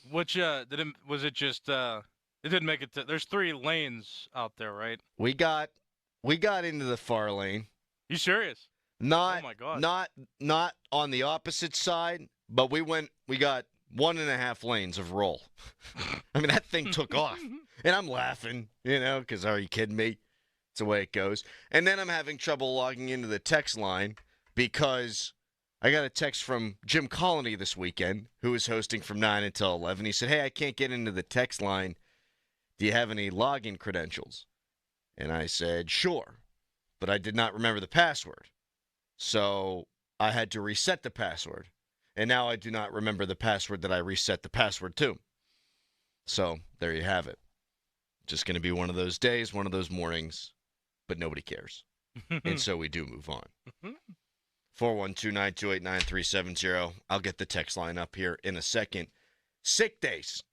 Which, was it just... It didn't make it to... There's 3 lanes out there, right? We got into the far lane. You serious? Not, oh, my God. Not on the opposite side, but we got 1.5 lanes of roll. I mean, that thing took off. And I'm laughing, because are you kidding me? It's the way it goes. And then I'm having trouble logging into the text line because I got a text from Jim Colony this weekend, who is hosting from 9 until 11. He said, hey, I can't get into the text line. Do you have any login credentials? And I said, sure. But I did not remember the password. So I had to reset the password. And now I do not remember the password that I reset the password to. So there you have it. Just going to be one of those days, one of those mornings, but nobody cares. And so we do move on. 412-928-9370. I'll get the text line up here in a second. Sick days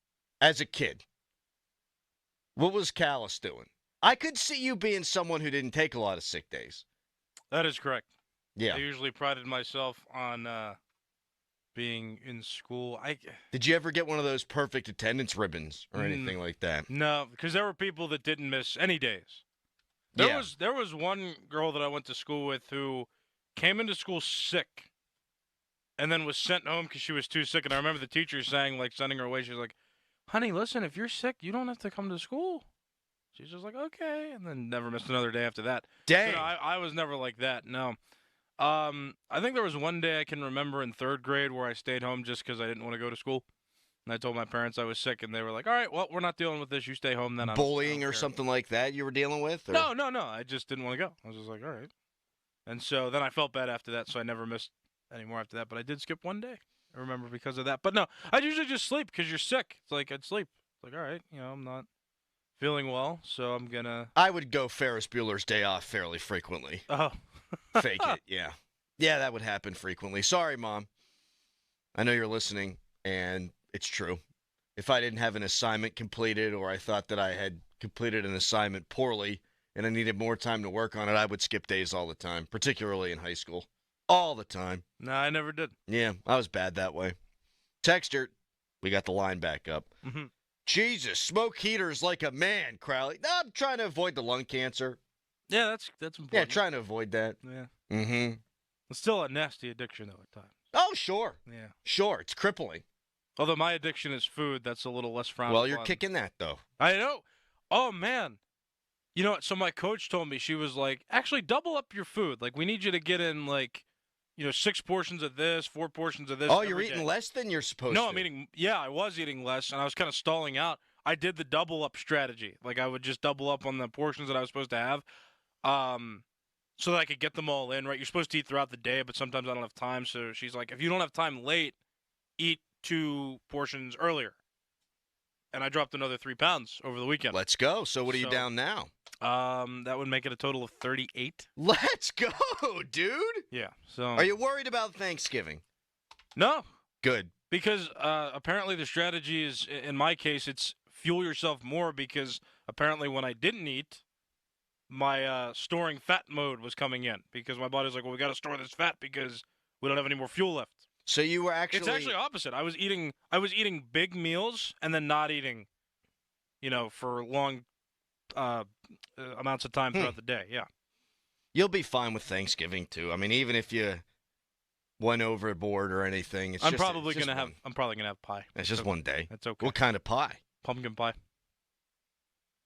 as a kid. What was Callis doing? I could see you being someone who didn't take a lot of sick days. That is correct. Yeah. I usually prided myself on being in school. Did you ever get one of those perfect attendance ribbons or anything like that? No, because there were people that didn't miss any days. There was one girl that I went to school with who came into school sick and then was sent home because she was too sick. And I remember the teacher saying, like, sending her away, she was like, honey, listen, if you're sick, you don't have to come to school. She's just like, okay, and then never missed another day after that. Dang. So, I was never like that, no. I think there was one day I can remember in third grade where I stayed home just because I didn't want to go to school. And I told my parents I was sick, and they were like, all right, well, we're not dealing with this. You stay home then. Bullying or something like that you were dealing with? Or? No. I just didn't want to go. I was just like, all right. And so then I felt bad after that, so I never missed any more after that. But I did skip one day, I remember, because of that. But no, I'd usually just sleep because you're sick. It's like I'd sleep. It's like, all right, I'm not feeling well, so I'm going to. I would go Ferris Bueller's Day Off fairly frequently. Oh. Fake it, yeah. Yeah, that would happen frequently. Sorry, Mom. I know you're listening, and it's true. If I didn't have an assignment completed or I thought that I had completed an assignment poorly and I needed more time to work on it, I would skip days all the time, particularly in high school. All the time. No, I never did. Yeah, I was bad that way. Texter, we got the line back up. Mm-hmm. Jesus, smoke heaters like a man, Crowley. No, I'm trying to avoid the lung cancer. Yeah, that's important. Yeah, trying to avoid that. Yeah. Mm-hmm. It's still a nasty addiction, though, at times. Oh, sure. Yeah. Sure, it's crippling. Although my addiction is food, that's a little less frowned Well, you're upon. kicking that, though. I know. Oh, man. You know, so my coach told me, she was like, actually, double up your food. Like, we need you to get in, 6 portions of this, 4 portions of this. Oh, you're eating less than you're supposed to. No, I was eating less, and I was kind of stalling out. I did the double up strategy. Like, I would just double up on the portions that I was supposed to have. So that I could get them all in, right? You're supposed to eat throughout the day, but sometimes I don't have time. So she's like, if you don't have time late, eat 2 portions earlier. And I dropped another 3 pounds over the weekend. Let's go. So what are you down now? That would make it a total of 38. Let's go, dude. Yeah. So are you worried about Thanksgiving? No. Good. Because apparently the strategy is, in my case, it's fuel yourself more, because apparently when I didn't eat, my storing fat mode was coming in, because my body's like, well, we got to store this fat because we don't have any more fuel left. So you were actually... It's actually opposite. I was eating big meals and then not eating, for long amounts of time throughout the day. Yeah. You'll be fine with Thanksgiving too. I mean, even if you went overboard or anything, I'm probably gonna have pie. It's just one day. That's okay. What kind of pie? Pumpkin pie.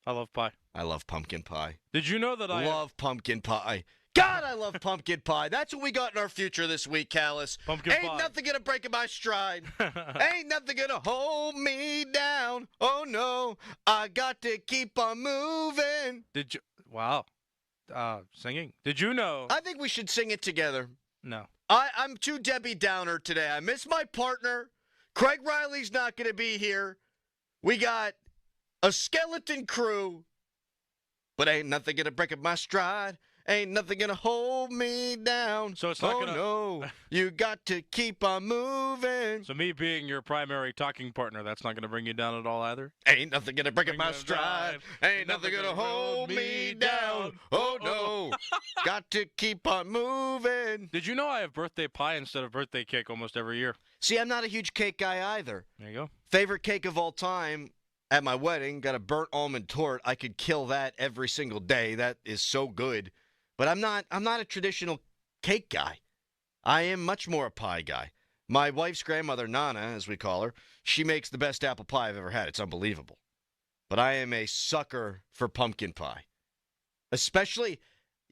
I love pie. I love pumpkin pie. Did you know that I love pumpkin pie? God, I love pumpkin pie. That's what we got in our future this week, Callis. Pumpkin Ain't pie. nothing gonna break my stride. Ain't nothing gonna hold me down. Oh no, I got to keep on moving. Did you? Wow. Singing. Did you know? I think we should sing it together. No. I'm too Debbie Downer today. I miss my partner. Craig Riley's not gonna be here. We got a skeleton crew. But ain't nothing gonna break up my stride. Ain't nothing gonna hold me down. So it's not gonna... no, you got to keep on moving. So me being your primary talking partner, that's not gonna bring you down at all either? Ain't nothing gonna break up my stride. Ain't nothing gonna hold me down. Oh, no. Got to keep on moving. Did you know I have birthday pie instead of birthday cake almost every year? See, I'm not a huge cake guy either. There you go. Favorite cake of all time at my wedding, got a burnt almond torte. I could kill that every single day. That is so good. But I'm not a traditional cake guy. I am much more a pie guy. My wife's grandmother, Nana, as we call her, she makes the best apple pie I've ever had. It's unbelievable. But I am a sucker for pumpkin pie. Especially,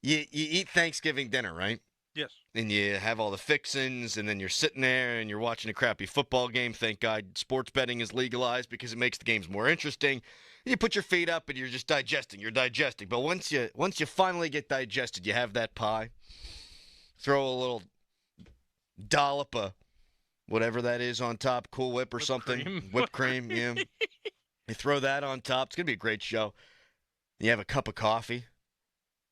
you eat Thanksgiving dinner, right? Yes. And you have all the fixins, and then you're sitting there and you're watching a crappy football game. Thank God sports betting is legalized because it makes the games more interesting. You put your feet up and you're just digesting. You're digesting. But once you finally get digested, you have that pie. Throw a little dollop of whatever that is on top, Cool Whip or something. Cream. Whipped cream, yeah. You throw that on top. It's going to be a great show. You have a cup of coffee.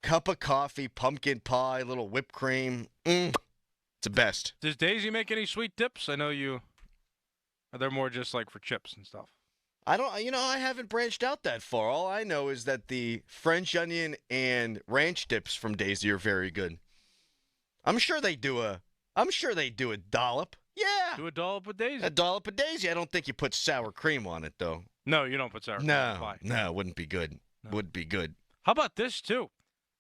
Pumpkin pie, little whipped cream. It's the best. Does Daisy make any sweet dips? I know you. Are they more just like for chips and stuff? I haven't branched out that far. All I know is that the French onion and ranch dips from Daisy are very good. I'm sure they do a dollop. Yeah. Do a dollop with Daisy. A dollop of Daisy. I don't think you put sour cream on it, though. No, you don't put sour cream on pie. No, it wouldn't be good. No. Would be good. How about this, too?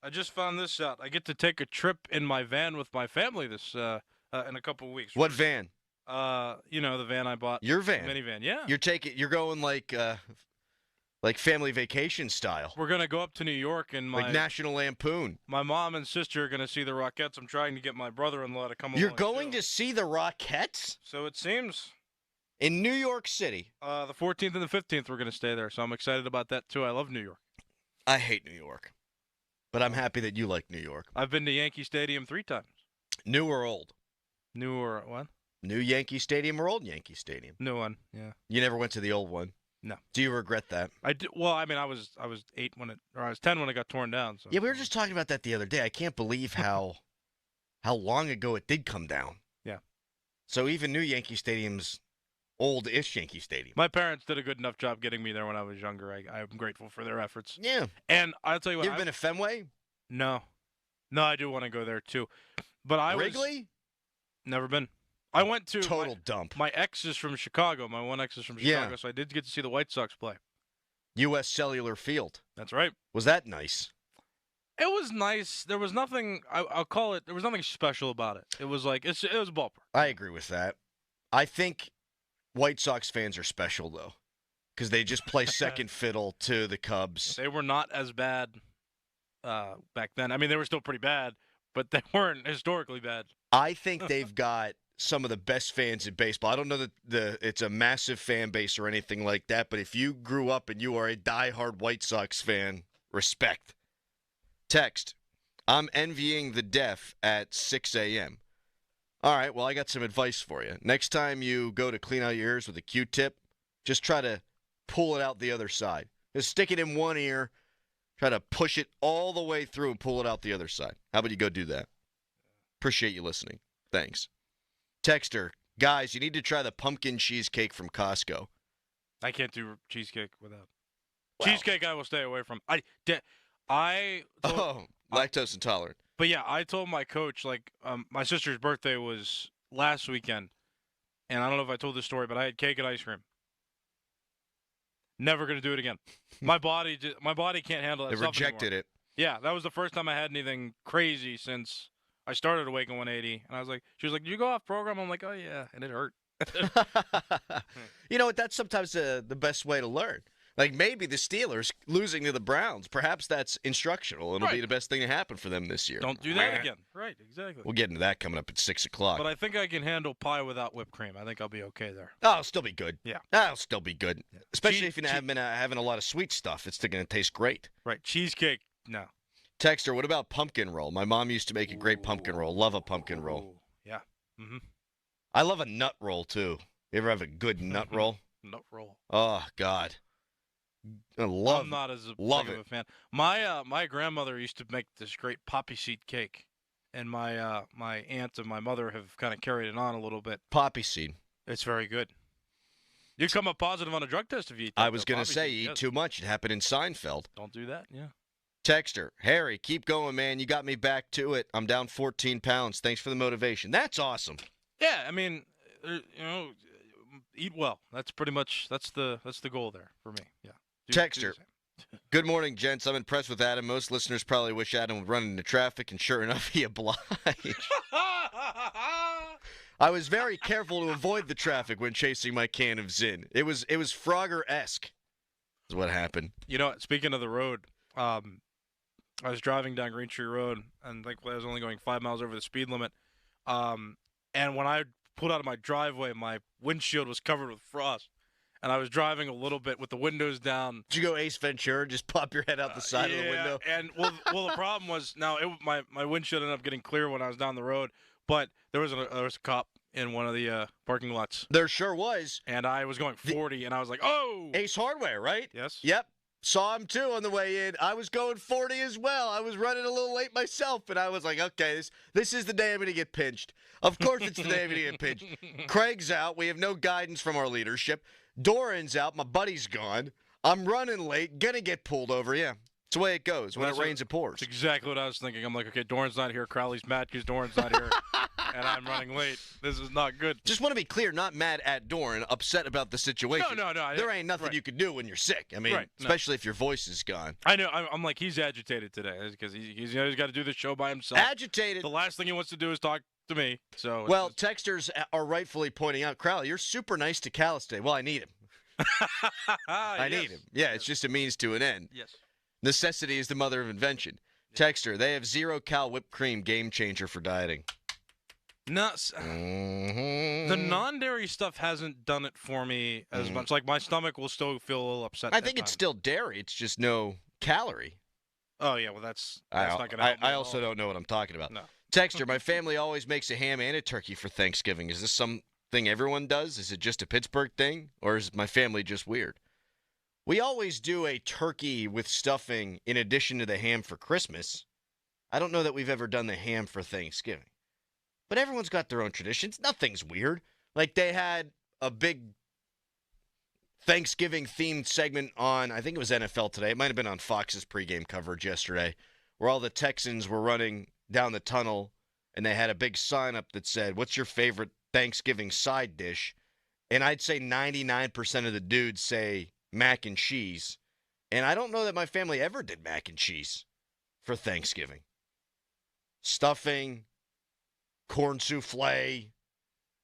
I just found this out. I get to take a trip in my van with my family this in a couple of weeks. What van? The van I bought. Your van? Minivan, yeah. You're going like family vacation style. We're going to go up to New York and like National Lampoon. My mom and sister are going to see the Rockettes. I'm trying to get my brother-in-law to come along. You're going to see the Rockettes? So it seems. In New York City. The 14th and the 15th, we're going to stay there. So I'm excited about that, too. I love New York. I hate New York. But I'm happy that you like New York. I've been to Yankee Stadium 3 times. New or old? New or what? New Yankee Stadium or old Yankee Stadium? New one, yeah. You never went to the old one? No. Do you regret that? I do. Well, I mean, I was 8 I was 10 when it got torn down. So. Yeah, we were just talking about that the other day. I can't believe how long ago it did come down. Yeah. So even new Yankee Stadium's old-ish Yankee Stadium. My parents did a good enough job getting me there when I was younger. I'm grateful for their efforts. Yeah. And I'll tell you what. You ever been to Fenway? No. No, I do want to go there, too. But Wrigley? Never been. I went to total dump. My ex is from Chicago. My one ex is from Chicago, so I did get to see the White Sox play. U.S. Cellular Field. That's right. Was that nice? It was nice. There was nothing. I'll call it. There was nothing special about it. It was like it was a ballpark. I agree with that. I think White Sox fans are special though, because they just play second fiddle to the Cubs. They were not as bad back then. I mean, they were still pretty bad, but they weren't historically bad. I think they've got some of the best fans in baseball. I don't know that it's a massive fan base or anything like that, but if you grew up and you are a diehard White Sox fan, respect. Text, I'm envying the deaf at 6 a.m. All right, well, I got some advice for you. Next time you go to clean out your ears with a Q-tip, just try to pull it out the other side. Just stick it in one ear, try to push it all the way through and pull it out the other side. How about you go do that? Appreciate you listening. Thanks. Texter, guys, you need to try the pumpkin cheesecake from Costco. I can't do cheesecake without. Cheesecake I will stay away from. Lactose intolerant. But yeah, I told my coach, my sister's birthday was last weekend, and I don't know if I told this story, but I had cake and ice cream. Never going to do it again. My body can't handle that It stuff rejected anymore. it. Yeah, that was the first time I had anything crazy since I started Awaken 180, and I was like, she was like, "Did you go off program?" I'm like, "Oh yeah," and it hurt. You know what? That's sometimes the best way to learn. Like maybe the Steelers losing to the Browns, perhaps that's instructional. It'll be the best thing to happen for them this year. Don't do that again. Right, exactly. We'll get into that coming up at 6 o'clock. But I think I can handle pie without whipped cream. I think I'll be okay there. Oh, it'll still be good. Yeah. That'll still be good. Especially if you're having a lot of sweet stuff. It's still going to taste great. Right. Cheesecake, no. Texter, what about pumpkin roll? My mom used to make a great pumpkin roll. Love a pumpkin roll. Yeah. Mm-hmm. I love a nut roll, too. You ever have a good nut roll? Nut roll. Oh, God. I'm not as big of a fan. My grandmother used to make this great poppy seed cake, and my aunt and my mother have kind of carried it on a little bit. Poppy seed. It's very good. You come up positive on a drug test if you eat that. I was going to say, you eat too much. It happened in Seinfeld. Don't do that, yeah. Texter, Harry, keep going, man. You got me back to it. I'm down 14 pounds. Thanks for the motivation. That's awesome. Yeah, I mean, eat well. That's pretty much that's the goal there for me. Yeah. Texter, good morning, gents. I'm impressed with Adam. Most listeners probably wish Adam would run into traffic, and sure enough, he obliged. I was very careful to avoid the traffic when chasing my can of Zin. It was Frogger-esque is what happened. You know, speaking of the road, I was driving down Green Tree Road, and I was only going 5 miles over the speed limit. And when I pulled out of my driveway, my windshield was covered with frost. And I was driving a little bit with the windows down. Did you go Ace Ventura, just pop your head out the side of the window? And the problem was my windshield ended up getting clear when I was down the road, but there was a cop in one of the parking lots. There sure was. And I was going 40, and I was like, oh! Ace Hardware, right? Yes. Yep. Saw him, too, on the way in. I was going 40 as well. I was running a little late myself, and I was like, okay, this is the day I'm going to get pinched. Of course it's the day I'm going to get pinched. Craig's out. We have no guidance from our leadership. Doran's out. My buddy's gone. I'm running late. Going to get pulled over. Yeah. It's the way it goes. When it rains, it pours. That's exactly what I was thinking. I'm like, okay, Doran's not here. Crowley's mad because Doran's not here. And I'm running late. This is not good. Just want to be clear, not mad at Doran, upset about the situation. No. There ain't nothing you can do when you're sick. I mean, especially if your voice is gone. I know. I'm like, he's agitated today because he's got to do the show by himself. Agitated. The last thing he wants to do is talk to me. So well, texters are rightfully pointing out, Crowley, you're super nice to Callis today. Well, I need him. I need him. Yeah, it's just a means to an end. Yes. Necessity is the mother of invention. Texter, they have 0-cal whipped cream, game changer for dieting. Nuts. The non-dairy stuff hasn't done it for me as much. Like, my stomach will still feel a little upset. I think it's still dairy. It's just no calorie. Oh, yeah. Well, that's not going to help me I also don't know what I'm talking about. No. Texter, my family always makes a ham and a turkey for Thanksgiving. Is this something everyone does? Is it just a Pittsburgh thing? Or is my family just weird? We always do a turkey with stuffing in addition to the ham for Christmas. I don't know that we've ever done the ham for Thanksgiving. But everyone's got their own traditions. Nothing's weird. Like they had a big Thanksgiving-themed segment on, I think it was NFL today. It might have been on Fox's pregame coverage yesterday, where all the Texans were running down the tunnel, and they had a big sign up that said, what's your favorite Thanksgiving side dish? And I'd say 99% of the dudes say mac and cheese. And I don't know that my family ever did mac and cheese for Thanksgiving. Stuffing, corn souffle,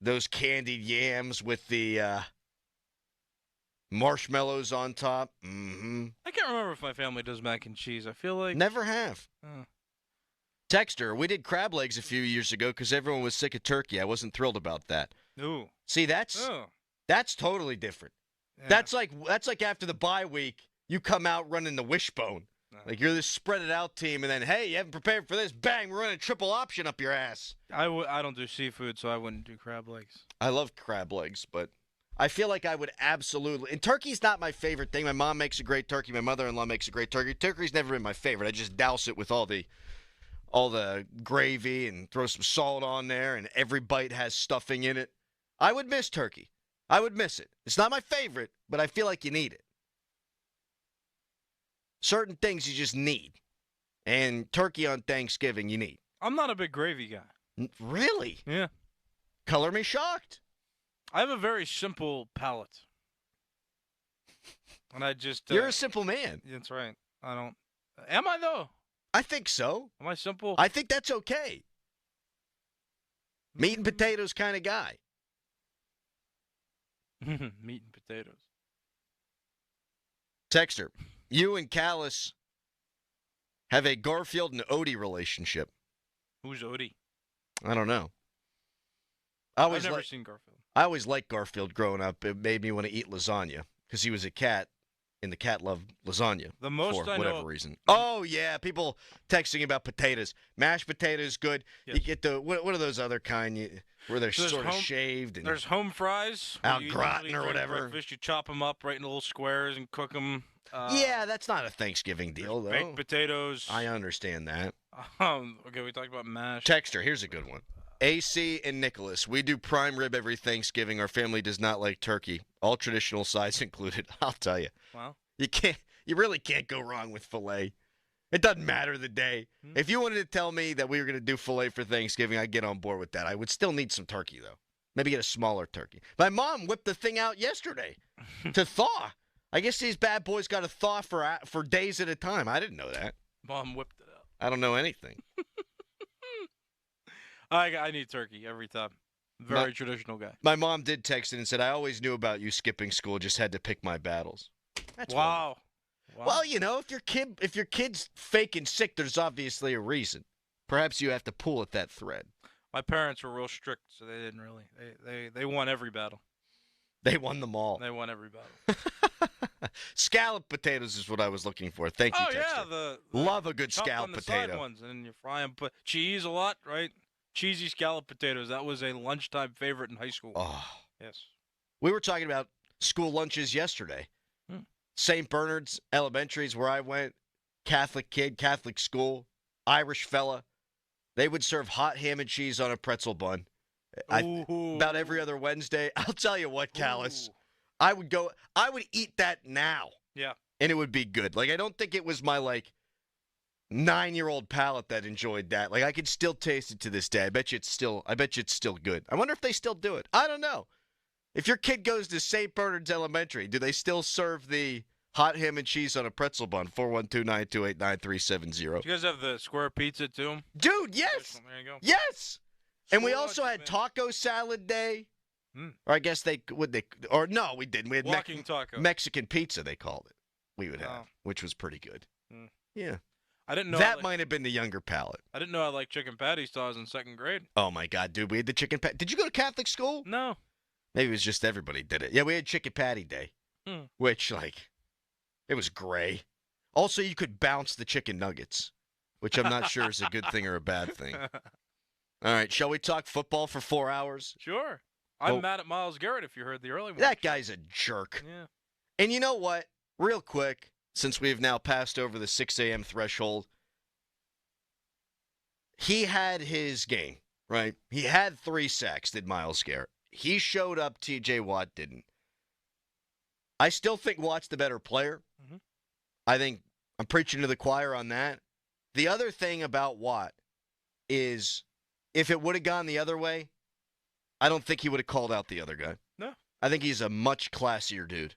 those candied yams with the marshmallows on top. Mm-hmm. I can't remember if my family does mac and cheese. I feel like... Never have. Texter, we did crab legs a few years ago because everyone was sick of turkey. I wasn't thrilled about that. Ooh. See, that's totally different. Yeah. That's like after the bye week, you come out running the wishbone. Like you're this spread it out team, and then, hey, you haven't prepared for this. Bang, we're running a triple option up your ass. I don't do seafood, so I wouldn't do crab legs. I love crab legs, but I feel like I would absolutely. And turkey's not my favorite thing. My mom makes a great turkey. My mother-in-law makes a great turkey. Turkey's never been my favorite. I just douse it with all the gravy and throw some salt on there, and every bite has stuffing in it. I would miss turkey. I would miss it. It's not my favorite, but I feel like you need it. Certain things you just need. And turkey on Thanksgiving you need. I'm not a big gravy guy. Really? Yeah. Color me shocked. I have a very simple palate. And I just... You're a simple man. That's right. I don't... Am I, though? I think so. Am I simple? I think that's okay. Meat and potatoes kind of guy. Meat and potatoes. Texter, you and Callis have a Garfield and Odie relationship. Who's Odie? I don't know. I've never seen Garfield. I always liked Garfield growing up. It made me want to eat lasagna because he was a cat, and the cat loved lasagna the most for I whatever know, reason. Oh, yeah. People texting about potatoes. Mashed potatoes, good. Yes. You get the, what are those other kind where they're sort of shaved? And there's home fries. Al gratin or whatever. Breakfast, you chop them up right in little squares and cook them. Yeah, that's not a Thanksgiving deal, though. Baked potatoes. I understand that. Okay, we talked about mashed. Texter, here's a good one. AC and Nicholas, we do prime rib every Thanksgiving. Our family does not like turkey. All traditional sides included. I'll tell you. Wow. You really can't go wrong with filet. It doesn't matter the day. If you wanted to tell me that we were going to do filet for Thanksgiving, I'd get on board with that. I would still need some turkey, though. Maybe get a smaller turkey. My mom whipped the thing out yesterday to thaw. I guess these bad boys got to thaw for days at a time. I didn't know that. Mom whipped it out. I don't know anything. I need turkey every time. Very traditional guy. My mom did text in and said, I always knew about you skipping school, just had to pick my battles. That's wow. Well, you know, if your kid's faking sick, there's obviously a reason. Perhaps you have to pull at that thread. My parents were real strict, so they didn't really. They won every battle. They won them all. They won every battle. Scallop potatoes is what I was looking for. Thank you, Texter. Yeah, love a good scallop on the potato. Side ones, and you fry them. Put cheese a lot, right? cheesy scallop potatoes. That was a lunchtime favorite in high school. Oh. Yes. We were talking about school lunches yesterday. St. Bernard's Elementary is where I went. Catholic kid, Catholic school, Irish fella. They would serve hot ham and cheese on a pretzel bun. About every other Wednesday. I'll tell you what, Callis. I would eat that now. Yeah. And it would be good. Like, I don't think it was my, 9-year-old palate that enjoyed that. Like, I could still taste it to this day. I bet you it's still good. I wonder if they still do it. I don't know. If your kid goes to St. Bernard's Elementary, do they still serve the hot ham and cheese on a pretzel bun? 412-928-9370. Do you guys have the square pizza, too? Dude, yes. There you go. Yes. And we also had taco salad day. Or I guess we didn't. We had walking taco. Mexican pizza, they called it. We would have, which was pretty good. Yeah. I didn't know that might have been the younger palate. I didn't know I liked chicken patties till I was in second grade. Oh my God, dude, we had the chicken patty. Did you go to Catholic school? No. Maybe it was just everybody did it. Yeah, we had chicken patty day, which it was gray. Also, you could bounce the chicken nuggets, which I'm not sure is a good thing or a bad thing. All right, shall we talk football for 4 hours? Sure. I'm mad at Myles Garrett, if you heard the early one. That guy's a jerk. Yeah. And you know what? Real quick, since we've now passed over the 6 a.m. threshold, he had his game, right? He had 3 sacks, did Myles Garrett. He showed up, T.J. Watt didn't. I still think Watt's the better player. I think I'm preaching to the choir on that. The other thing about Watt is if it would have gone the other way, I don't think he would have called out the other guy. No. I think he's a much classier dude.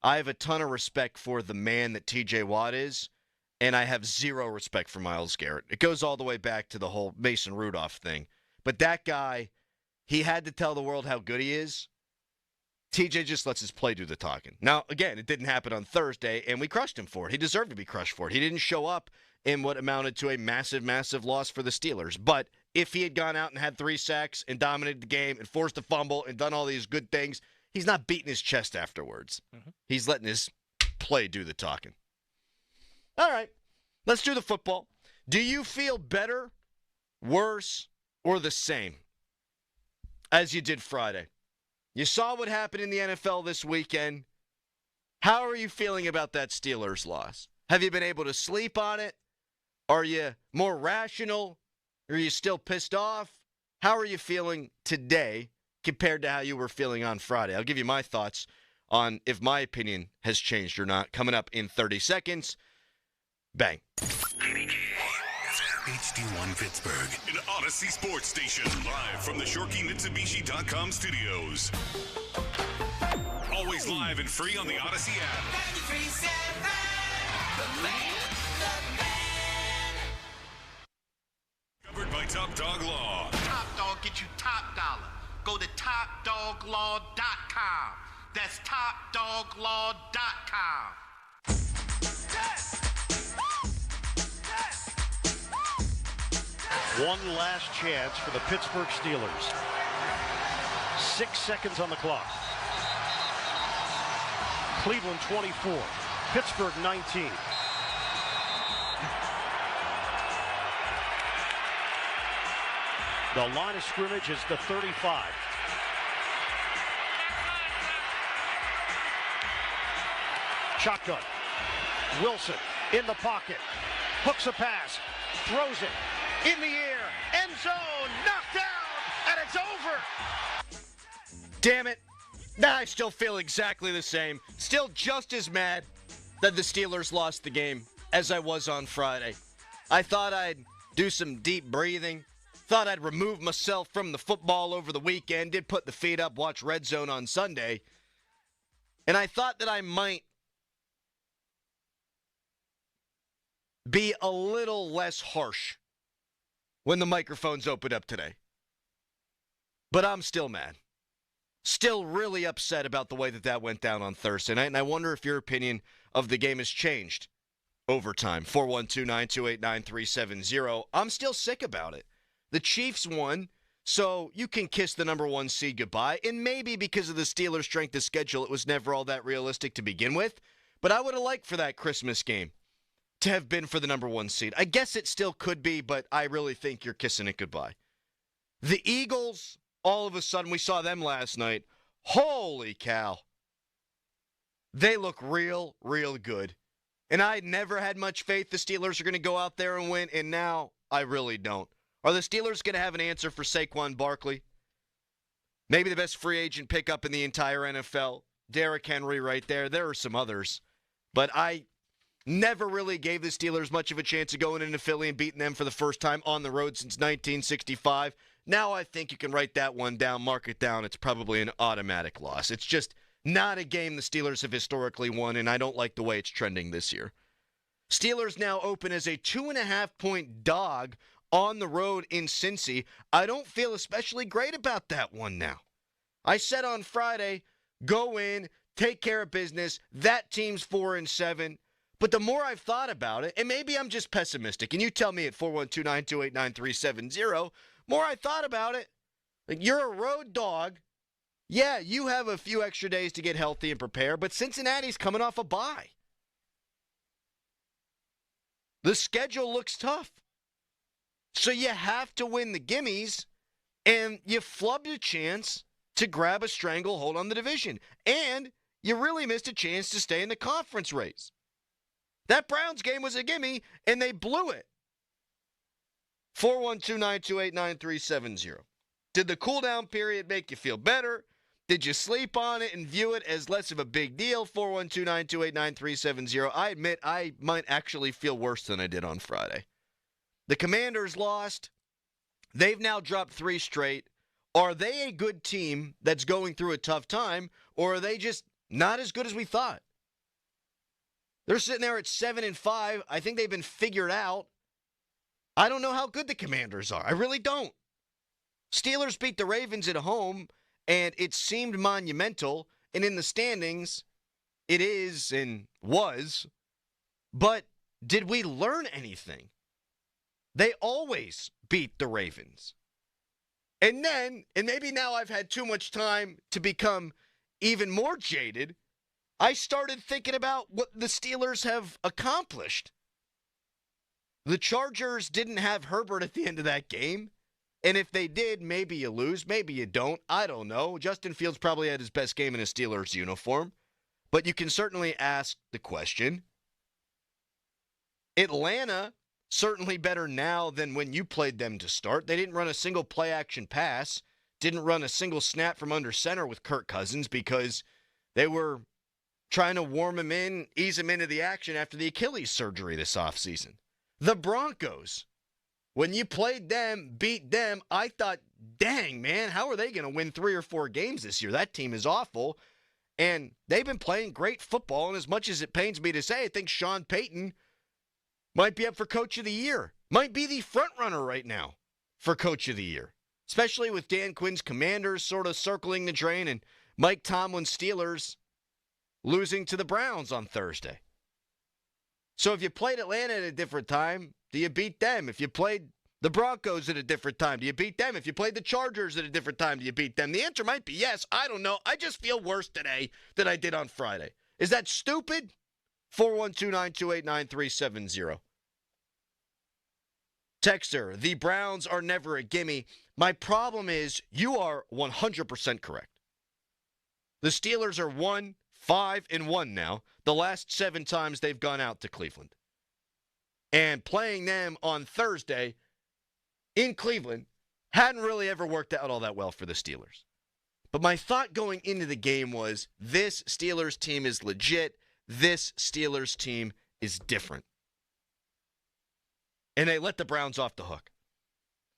I have a ton of respect for the man that T.J. Watt is, and I have zero respect for Myles Garrett. It goes all the way back to the whole Mason Rudolph thing. But that guy, he had to tell the world how good he is. TJ just lets his play do the talking. Now, again, it didn't happen on Thursday, and we crushed him for it. He deserved to be crushed for it. He didn't show up in what amounted to a massive, massive loss for the Steelers. But if he had gone out and had 3 sacks and dominated the game and forced a fumble and done all these good things, he's not beating his chest afterwards. He's letting his play do the talking. All right, let's do the football. Do you feel better, worse, or the same as you did Friday? You saw what happened in the NFL this weekend. How are you feeling about that Steelers loss? Have you been able to sleep on it? Are you more rational? Are you still pissed off? How are you feeling today compared to how you were feeling on Friday? I'll give you my thoughts on if my opinion has changed or not. Coming up in 30 seconds. Bang. HD1 Pittsburgh, an Odyssey sports station, live from the ShoreKeyMitsubishi.com studios. Always live and free on the Odyssey app. Covered by Top Dog Law. Top Dog get you top dollar. Go to TopDogLaw.com. That's TopDogLaw.com. One last chance for the Pittsburgh Steelers. 6 seconds on the clock. Cleveland 24, Pittsburgh 19. The line of scrimmage is the 35. Shotgun. Wilson in the pocket. Hooks a pass. Throws it. In the air. End zone. Knocked down. And it's over. Damn it. Nah, I still feel exactly the same. Still just as mad that the Steelers lost the game as I was on Friday. I thought I'd do some deep breathing. Thought I'd remove myself from the football over the weekend. Did put the feet up, watch Red Zone on Sunday. And I thought that I might be a little less harsh when the microphones opened up today. But I'm still mad. Still really upset about the way that went down on Thursday night, and I wonder if your opinion of the game has changed over time. 412-928-9370. I'm still sick about it. The Chiefs won, so you can kiss the number 1 seed goodbye, and maybe because of the Steelers' strength of schedule, it was never all that realistic to begin with, but I would have liked for that Christmas game to have been for the number 1 seed. I guess it still could be, but I really think you're kissing it goodbye. The Eagles, all of a sudden, we saw them last night. Holy cow. They look real, real good. And I never had much faith the Steelers are going to go out there and win, and now I really don't. Are the Steelers going to have an answer for Saquon Barkley? Maybe the best free agent pickup in the entire NFL. Derrick Henry right there. There are some others. But I never really gave the Steelers much of a chance of going into Philly and beating them for the first time on the road since 1965. Now I think you can write that one down, mark it down. It's probably an automatic loss. It's just not a game the Steelers have historically won, and I don't like the way it's trending this year. Steelers now open as a 2.5-point dog on the road in Cincy. I don't feel especially great about that one now. I said on Friday, go in, take care of business. That team's 4-7. But the more I've thought about it, and maybe I'm just pessimistic, and you tell me at 412-928-9370, more I thought about it, like you're a road dog. Yeah, you have a few extra days to get healthy and prepare, but Cincinnati's coming off a bye. The schedule looks tough. So you have to win the gimmies, and you flubbed a chance to grab a stranglehold on the division. And you really missed a chance to stay in the conference race. That Browns game was a gimme, and they blew it. 412-928-9370. Did the cool-down period make you feel better? Did you sleep on it and view it as less of a big deal? 412-928-9370. I admit I might actually feel worse than I did on Friday. The Commanders lost. They've now dropped 3 straight. Are they a good team that's going through a tough time, or are they just not as good as we thought? They're sitting there at 7-5. I think they've been figured out. I don't know how good the Commanders are. I really don't. Steelers beat the Ravens at home, and it seemed monumental. And in the standings, it is and was. But did we learn anything? They always beat the Ravens. And then, and maybe now I've had too much time to become even more jaded, I started thinking about what the Steelers have accomplished. The Chargers didn't have Herbert at the end of that game. And if they did, maybe you lose, maybe you don't. I don't know. Justin Fields probably had his best game in a Steelers uniform. But you can certainly ask the question. Atlanta, certainly better now than when you played them to start. They didn't run a single play-action pass, didn't run a single snap from under center with Kirk Cousins because they were trying to warm him in, ease him into the action after the Achilles surgery this offseason. The Broncos, when you played them, beat them, I thought, dang, man, how are they going to win 3 or 4 games this year? That team is awful. And they've been playing great football, and as much as it pains me to say, I think Sean Payton might be up for Coach of the Year. Might be the front runner right now for Coach of the Year. Especially with Dan Quinn's Commanders sort of circling the drain and Mike Tomlin's Steelers losing to the Browns on Thursday. So if you played Atlanta at a different time, do you beat them? If you played the Broncos at a different time, do you beat them? If you played the Chargers at a different time, do you beat them? The answer might be yes. I don't know. I just feel worse today than I did on Friday. Is that stupid? 412-928-9370. Texter, the Browns are never a gimme. My problem is you are 100% correct. The Steelers are 1-5-1 now. The last 7 times they've gone out to Cleveland. And playing them on Thursday in Cleveland hadn't really ever worked out all that well for the Steelers. But my thought going into the game was this Steelers team is legit. This Steelers team is different. And they let the Browns off the hook.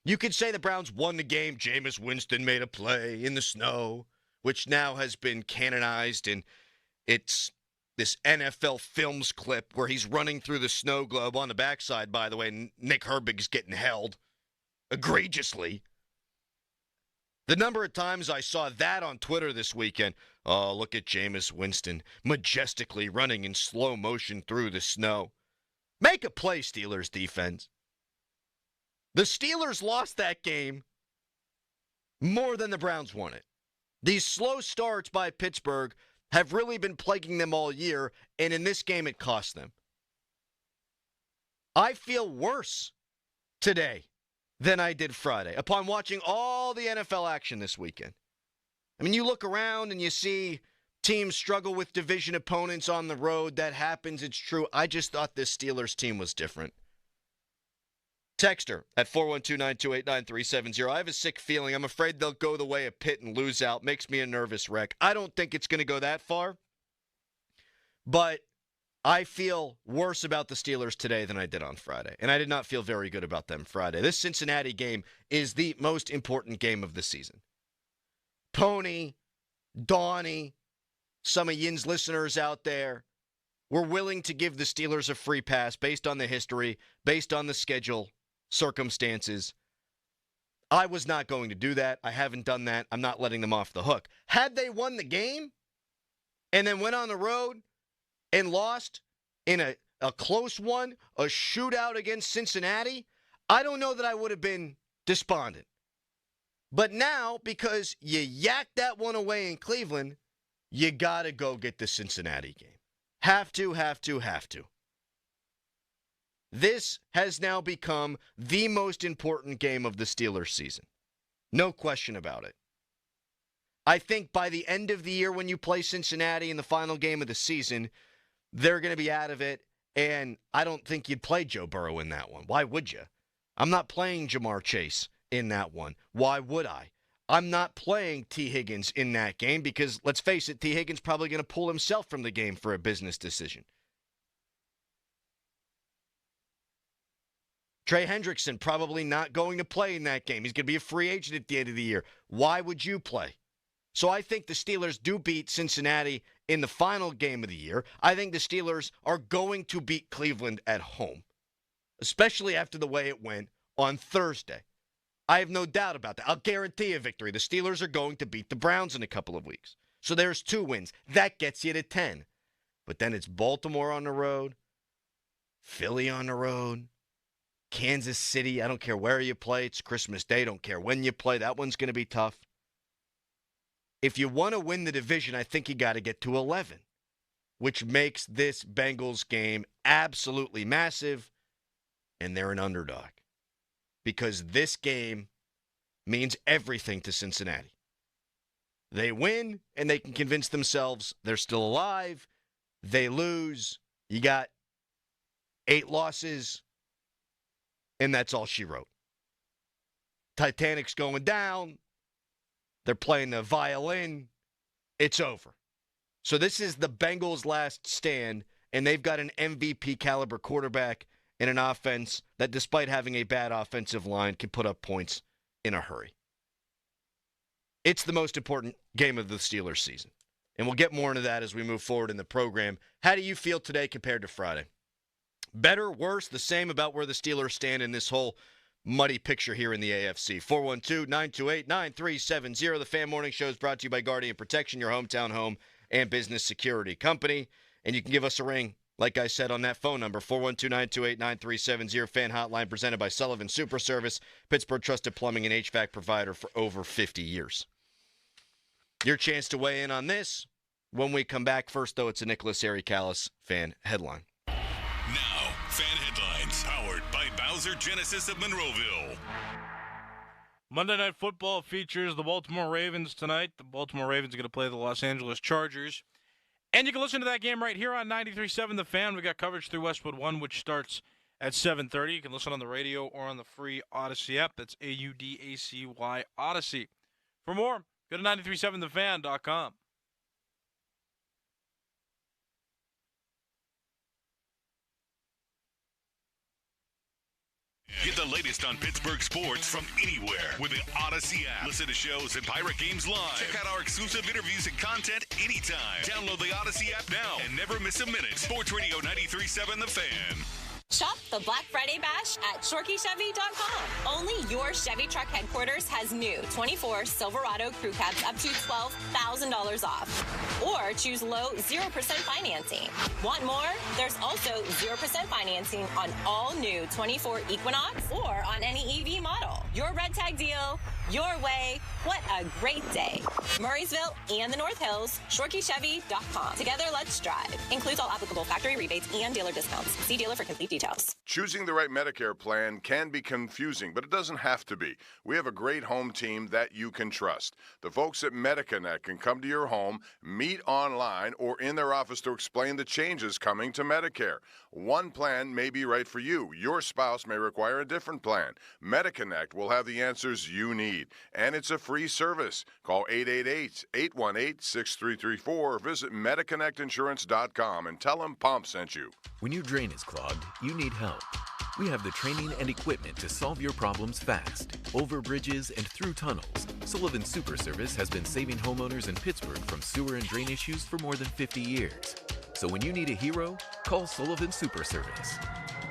You could say the Browns won the game. Jameis Winston made a play in the snow, which now has been canonized, and it's this NFL Films clip where he's running through the snow globe on the backside, by the way. Nick Herbig's getting held egregiously. The number of times I saw that on Twitter this weekend, oh, look at Jameis Winston majestically running in slow motion through the snow. Make a play, Steelers defense. The Steelers lost that game more than the Browns won it. These slow starts by Pittsburgh have really been plaguing them all year, and in this game it cost them. I feel worse today than I did Friday upon watching all the NFL action this weekend. I mean, you look around and you see teams struggle with division opponents on the road. That happens. It's true. I just thought this Steelers team was different. Texter at 412-928-9370. I have a sick feeling. I'm afraid they'll go the way of Pitt and lose out. Makes me a nervous wreck. I don't think it's going to go that far. But I feel worse about the Steelers today than I did on Friday. And I did not feel very good about them Friday. This Cincinnati game is the most important game of the season. Pony, Donnie, some of Yin's listeners out there were willing to give the Steelers a free pass based on the history, based on the schedule, circumstances. I was not going to do that. I haven't done that. I'm not letting them off the hook. Had they won the game and then went on the road and lost in a close one, a shootout against Cincinnati, I don't know that I would have been despondent. But now, because you yacked that one away in Cleveland, you got to go get the Cincinnati game. Have to. This has now become the most important game of the Steelers season. No question about it. I think by the end of the year when you play Cincinnati in the final game of the season, they're going to be out of it, and I don't think you'd play Joe Burrow in that one. Why would you? I'm not playing Jamar Chase in that one. Why would I? I'm not playing T. Higgins in that game because, let's face it, T. Higgins probably going to pull himself from the game for a business decision. Trey Hendrickson probably not going to play in that game. He's going to be a free agent at the end of the year. Why would you play? So I think the Steelers do beat Cincinnati in the final game of the year. I think the Steelers are going to beat Cleveland at home, especially after the way it went on Thursday. I have no doubt about that. I'll guarantee a victory. The Steelers are going to beat the Browns in a couple of weeks. So there's 2 wins. That gets you to 10. But then it's Baltimore on the road, Philly on the road, Kansas City. I don't care where you play. It's Christmas Day. Don't care when you play. That one's going to be tough. If you want to win the division, I think you got to get to 11, which makes this Bengals game absolutely massive, and they're an underdog. Because this game means everything to Cincinnati. They win, and they can convince themselves they're still alive. They lose. You got 8 losses, and that's all she wrote. Titanic's going down. They're playing the violin. It's over. So this is the Bengals' last stand, and they've got an MVP caliber quarterback in an offense that, despite having a bad offensive line, can put up points in a hurry. It's the most important game of the Steelers season. And we'll get more into that as we move forward in the program. How do you feel today compared to Friday? Better, worse, the same about where the Steelers stand in this whole muddy picture here in the AFC. 412-928-9370. The Fan Morning Show is brought to you by Guardian Protection, your hometown home and business security company. And you can give us a ring, like I said, on that phone number, 412-928-9370. Fan Hotline presented by Sullivan Super Service, Pittsburgh trusted plumbing and HVAC provider for over 50 years. Your chance to weigh in on this when we come back. First, though, it's a Nicholas Harry-Callis fan headline. Now, fan headlines powered by Bowser Genesis of Monroeville. Monday Night Football features the Baltimore Ravens tonight. The Baltimore Ravens are going to play the Los Angeles Chargers. And you can listen to that game right here on 93.7 The Fan. We got coverage through Westwood 1, which starts at 7:30. You can listen on the radio or on the free Odyssey app. That's AUDACY Odyssey. For more, go to 937thefan.com. Get the latest on Pittsburgh sports from anywhere with the Odyssey app. Listen to shows and Pirate Games live. Check out our exclusive interviews and content anytime. Download the Odyssey app now and never miss a minute. Sports Radio 93.7 The Fan. Shop the Black Friday Bash at ShorkeyChevy.com. Only your Chevy truck headquarters has new 24 Silverado crew cabs up to $12,000 off. Or choose low 0% financing. Want more? There's also 0% financing on all new 24 Equinox or on any EV model. Your red tag deal, your way. What a great day. Murraysville and the North Hills, ShorkeyChevy.com. Together, let's drive. Includes all applicable factory rebates and dealer discounts. See dealer for complete details. Choosing the right Medicare plan can be confusing, but it doesn't have to be. We have a great home team that you can trust. The folks at MediConnect can come to your home, meet online, or in their office to explain the changes coming to Medicare. One plan may be right for you. Your spouse may require a different plan. MediConnect will have the answers you need, and it's a free service. Call 888-818-6334 or visit MediConnectInsurance.com and tell them Pomp sent you. When your drain is clogged, you need help. We have the training and equipment to solve your problems fast, over bridges and through tunnels. Sullivan Super Service has been saving homeowners in Pittsburgh from sewer and drain issues for more than 50 years. So when you need a hero, call Sullivan Super Service.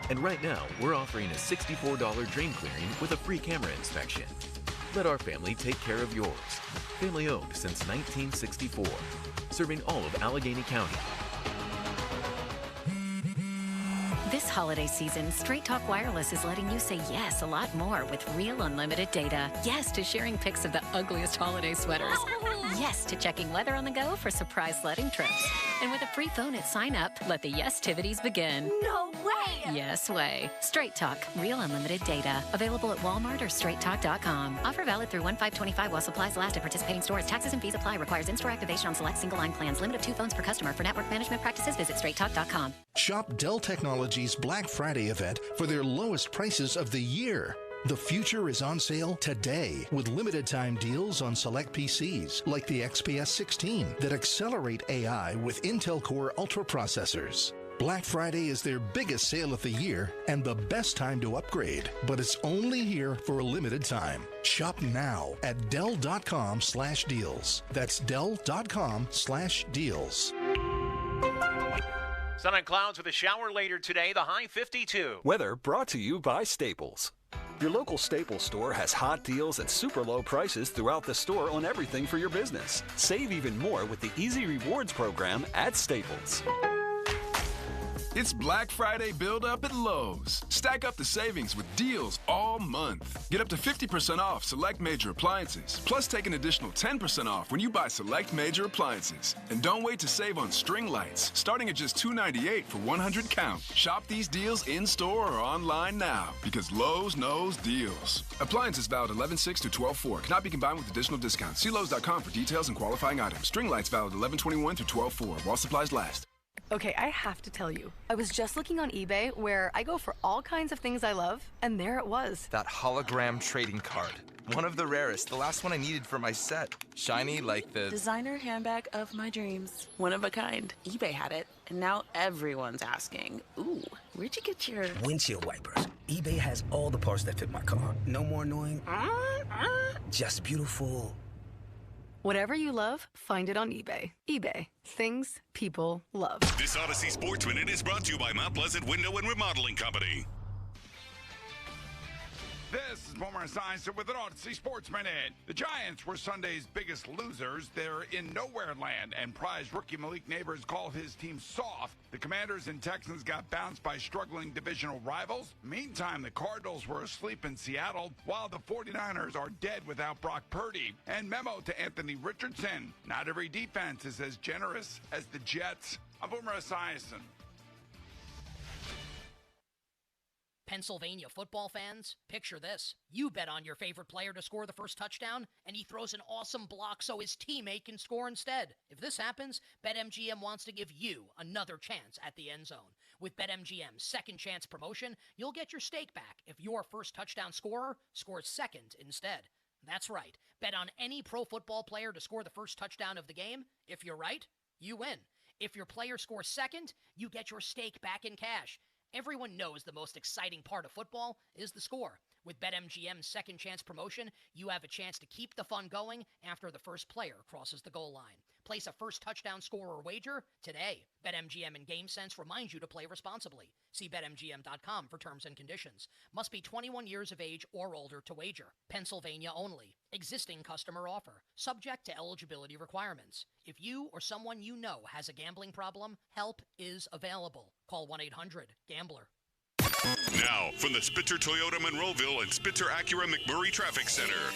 And right now, we're offering a $64 drain clearing with a free camera inspection. Let our family take care of yours. Family owned since 1964, serving all of Allegheny County. This holiday season, Straight Talk Wireless is letting you say yes a lot more with real unlimited data. Yes to sharing pics of the ugliest holiday sweaters. Yes to checking weather on the go for surprise sledding trips. And with a free phone at sign up, let the yes-tivities begin. No way! Yes way. Straight Talk, real unlimited data. Available at Walmart or straighttalk.com. Offer valid through 1/5/25 while supplies last at participating stores. Taxes and fees apply. Requires in-store activation on select single-line plans. Limit of 2 phones per customer. For network management practices, visit straighttalk.com. Shop Dell Technologies' Black Friday event for their lowest prices of the year. The future is on sale today with limited time deals on select PCs like the XPS 16 that accelerate AI with Intel Core Ultra processors. Black Friday is their biggest sale of the year and the best time to upgrade, but it's only here for a limited time. Shop now at Dell.com/deals. That's Dell.com/deals. Sun and clouds with a shower later today, the high 52. Weather brought to you by Staples. Your local Staples store has hot deals and super low prices throughout the store on everything for your business. Save even more with the Easy Rewards program at Staples. It's Black Friday build-up at Lowe's. Stack up the savings with deals all month. Get up to 50% off select major appliances, plus take an additional 10% off when you buy select major appliances. And don't wait to save on string lights, starting at just $2.98 for 100 count. Shop these deals in-store or online now, because Lowe's knows deals. Appliances valid 11/6 to 12/4. Cannot be combined with additional discounts. See Lowe's.com for details and qualifying items. String lights valid 11/21 through 12/4 while supplies last. Okay, I have to tell you. I was just looking on eBay where I go for all kinds of things I love, and there it was. That hologram trading card. One of the rarest. The last one I needed for my set. Shiny like the... Designer handbag of my dreams. One of a kind. eBay had it, and now everyone's asking, ooh, where'd you get your... Windshield wipers. eBay has all the parts that fit my car. No more annoying. Just beautiful. Whatever you love, find it on eBay. eBay. Things people love. This Odyssey Sports Minute is brought to you by Mount Pleasant Window and Remodeling Company. This is Boomer Esiason with an Odyssey Sports Minute. The Giants were Sunday's biggest losers. They're in nowhere land, and prize rookie Malik Neighbors called his team soft. The Commanders and Texans got bounced by struggling divisional rivals. Meantime, the Cardinals were asleep in Seattle, while the 49ers are dead without Brock Purdy. And memo to Anthony Richardson, not every defense is as generous as the Jets. I'm Boomer Esiason. Pennsylvania football fans, picture this. You bet on your favorite player to score the first touchdown, and he throws an awesome block so his teammate can score instead. If this happens, BetMGM wants to give you another chance at the end zone. With BetMGM's second chance promotion, you'll get your stake back if your first touchdown scorer scores second instead. That's right. Bet on any pro football player to score the first touchdown of the game. If you're right, you win. If your player scores second, you get your stake back in cash. Everyone knows the most exciting part of football is the score. With BetMGM's second chance promotion, you have a chance to keep the fun going after the first player crosses the goal line. Place a first touchdown scorer wager today. BetMGM and GameSense remind you to play responsibly. See BetMGM.com for terms and conditions. Must be 21 years of age or older to wager. Pennsylvania only. Existing customer offer. Subject to eligibility requirements. If you or someone you know has a gambling problem, help is available. Call 1-800-GAMBLER. Now, from the Spitzer Toyota Monroeville and Spitzer Acura McMurray Traffic Center.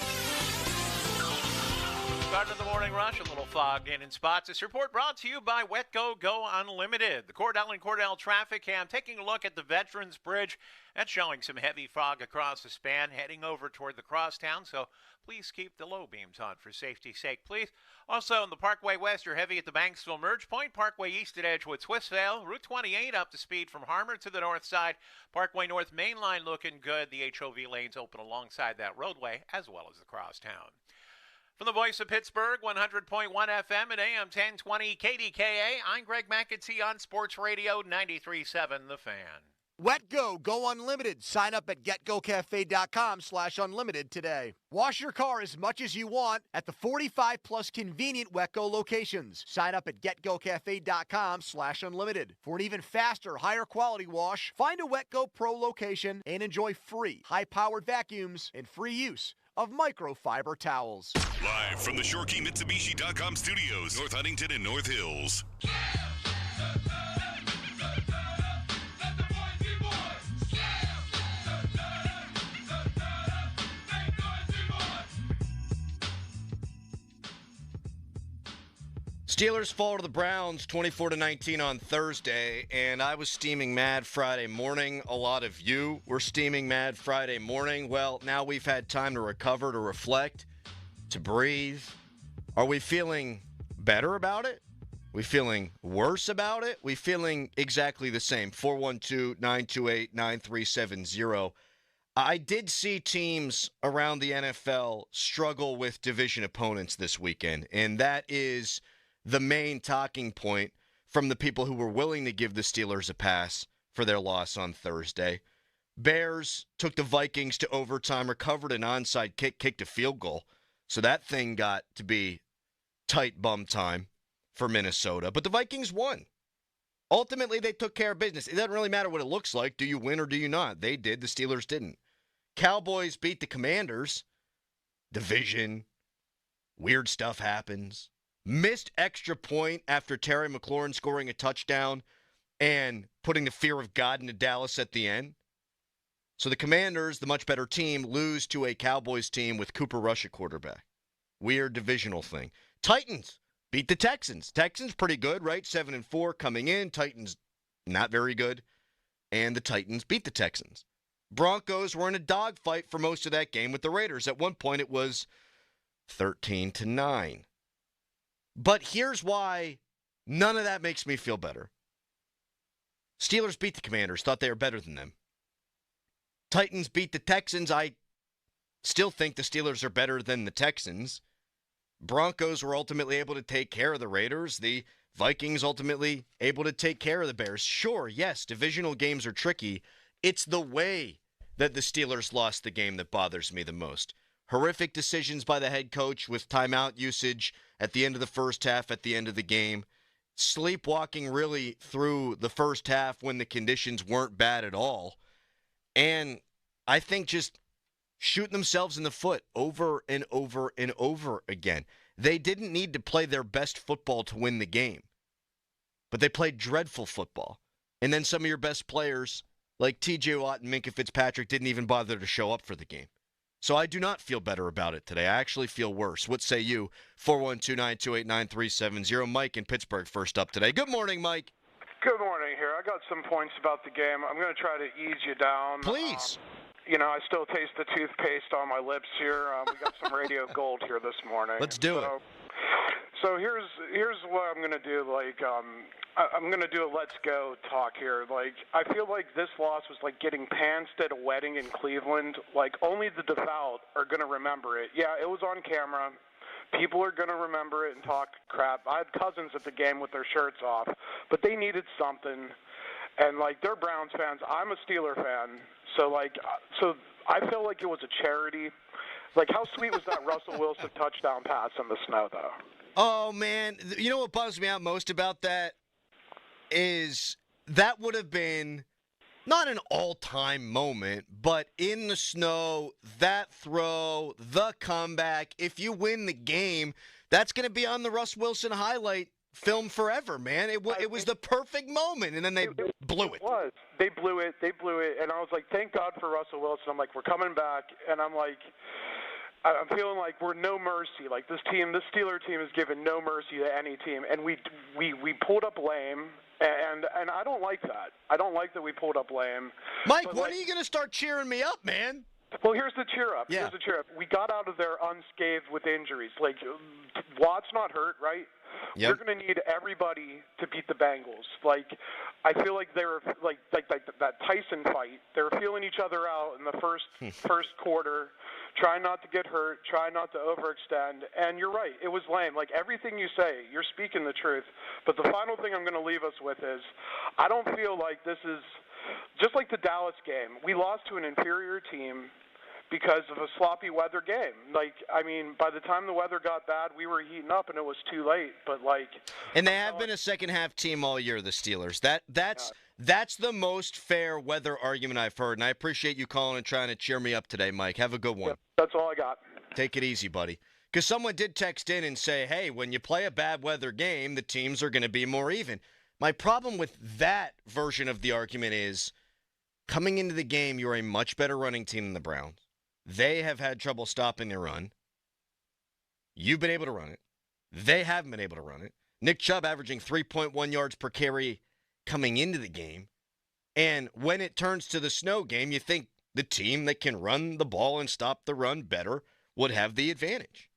Start of the morning rush, a little fogged in spots. This report brought to you by WetGo Go Unlimited. The Cordell and Cordell traffic cam taking a look at the Veterans Bridge. That's showing some heavy fog across the span, heading over toward the crosstown. So please keep the low beams on for safety's sake, please. Also, in the Parkway West, you're heavy at the Banksville Merge Point. Parkway East at Edgewood, Swissvale. Route 28 up to speed from Harmer to the north side. Parkway North Main Line looking good. The HOV lanes open alongside that roadway, as well as the crosstown. From the voice of Pittsburgh, 100.1 FM at AM 1020 KDKA, I'm Greg McAtee on Sports Radio 93.7 The Fan. WetGo Go Unlimited. Sign up at getgocafe.com/unlimited today. Wash your car as much as you want at the 45-plus convenient WetGo locations. Sign up at getgocafe.com/unlimited. For an even faster, higher quality wash, find a WetGo Pro location and enjoy free, high-powered vacuums and free use of microfiber towels. Live from the ShoreKeyMitsubishi.com studios, North Huntington and North Hills. Steelers fall to the Browns 24-19 on Thursday, and I was steaming mad Friday morning. A lot of you were steaming mad Friday morning. Well, now we've had time to recover, to reflect, to breathe. Are we feeling better about it? We feeling worse about it? We feeling exactly the same? 412-928-9370. I did see teams around the NFL struggle with division opponents this weekend, and that is the main talking point from the people who were willing to give the Steelers a pass for their loss on Thursday. Bears took the Vikings to overtime, recovered an onside kick, kicked a field goal. So that thing got to be tight bum time for Minnesota. But the Vikings won. Ultimately, they took care of business. It doesn't really matter what it looks like. Do you win or do you not? They did. The Steelers didn't. Cowboys beat the Commanders. Division. Weird stuff happens. Missed extra point after Terry McLaurin scoring a touchdown and putting the fear of God into Dallas at the end. So the Commanders, the much better team, lose to a Cowboys team with Cooper Rush at quarterback. Weird divisional thing. Titans beat the Texans. Texans pretty good, right? 7-4 coming in. Titans not very good. And the Titans beat the Texans. Broncos were in a dogfight for most of that game with the Raiders. At one point it was 13-9. But here's why none of that makes me feel better. Steelers beat the Commanders, thought they were better than them. Titans beat the Texans. I still think the Steelers are better than the Texans. Broncos were ultimately able to take care of the Raiders. The Vikings ultimately able to take care of the Bears. Sure, yes, divisional games are tricky. It's the way that the Steelers lost the game that bothers me the most. Horrific decisions by the head coach with timeout usage at the end of the first half, at the end of the game. Sleepwalking really through the first half when the conditions weren't bad at all. And I think just shooting themselves in the foot over and over and over again. They didn't need to play their best football to win the game. But they played dreadful football. And then some of your best players, like T.J. Watt and Minkah Fitzpatrick, didn't even bother to show up for the game. So I do not feel better about it today. I actually feel worse. What say you? 412-928-9370. Mike in Pittsburgh first up today. Good morning, Mike. Good morning here. I got some points about the game. I'm going to try to ease you down. Please. I still taste the toothpaste on my lips here. We got some radio gold here this morning. Let's do it. So here's what I'm going to do. I'm going to do a let's go talk here. I feel like this loss was like getting pantsed at a wedding in Cleveland. Only the devout are going to remember it. Yeah, it was on camera. People are going to remember it and talk crap. I had cousins at the game with their shirts off, but they needed something. And, they're Browns fans. I'm a Steeler fan. So I feel like it was a charity. How sweet was that Russell Wilson touchdown pass in the snow, though? Oh, man. You know what bugs me out most about that is that would have been not an all-time moment, but in the snow, that throw, the comeback, if you win the game, that's going to be on the Russ Wilson highlight film forever, man. It was the perfect moment, and then they blew it. It was. They blew it, and I was like, thank God for Russell Wilson. I'm like, we're coming back, and I'm like, I'm feeling like we're no mercy. Like this Steeler team is given no mercy to any team, and we pulled up lame, and I don't like that. I don't like that we pulled up lame. Mike, when are you going to start cheering me up, man? Well, here's the cheer up. Yeah. Here's the cheer up. We got out of there unscathed with injuries. Like Watt's not hurt, right? Yep. We're going to need everybody to beat the Bengals. Like, I feel like they were like that Tyson fight. They were feeling each other out in the first quarter, trying not to get hurt, trying not to overextend. And you're right, it was lame. Like everything you say, you're speaking the truth. But the final thing I'm going to leave us with is, I don't feel like this is just like the Dallas game. We lost to an inferior team because of a sloppy weather game. Like, I mean, by the time the weather got bad, we were heating up and it was too late. But like, and they have been a second half team all year, the Steelers. That's the most fair weather argument I've heard, and I appreciate you calling and trying to cheer me up today, Mike. Have a good one. Yep, that's all I got. Take it easy, buddy. Because someone did text in and say, hey, when you play a bad weather game, the teams are going to be more even. My problem with that version of the argument is, coming into the game, you're a much better running team than the Browns. They have had trouble stopping their run. You've been able to run it. They haven't been able to run it. Nick Chubb averaging 3.1 yards per carry coming into the game. And when it turns to the snow game, you think the team that can run the ball and stop the run better would have the advantage.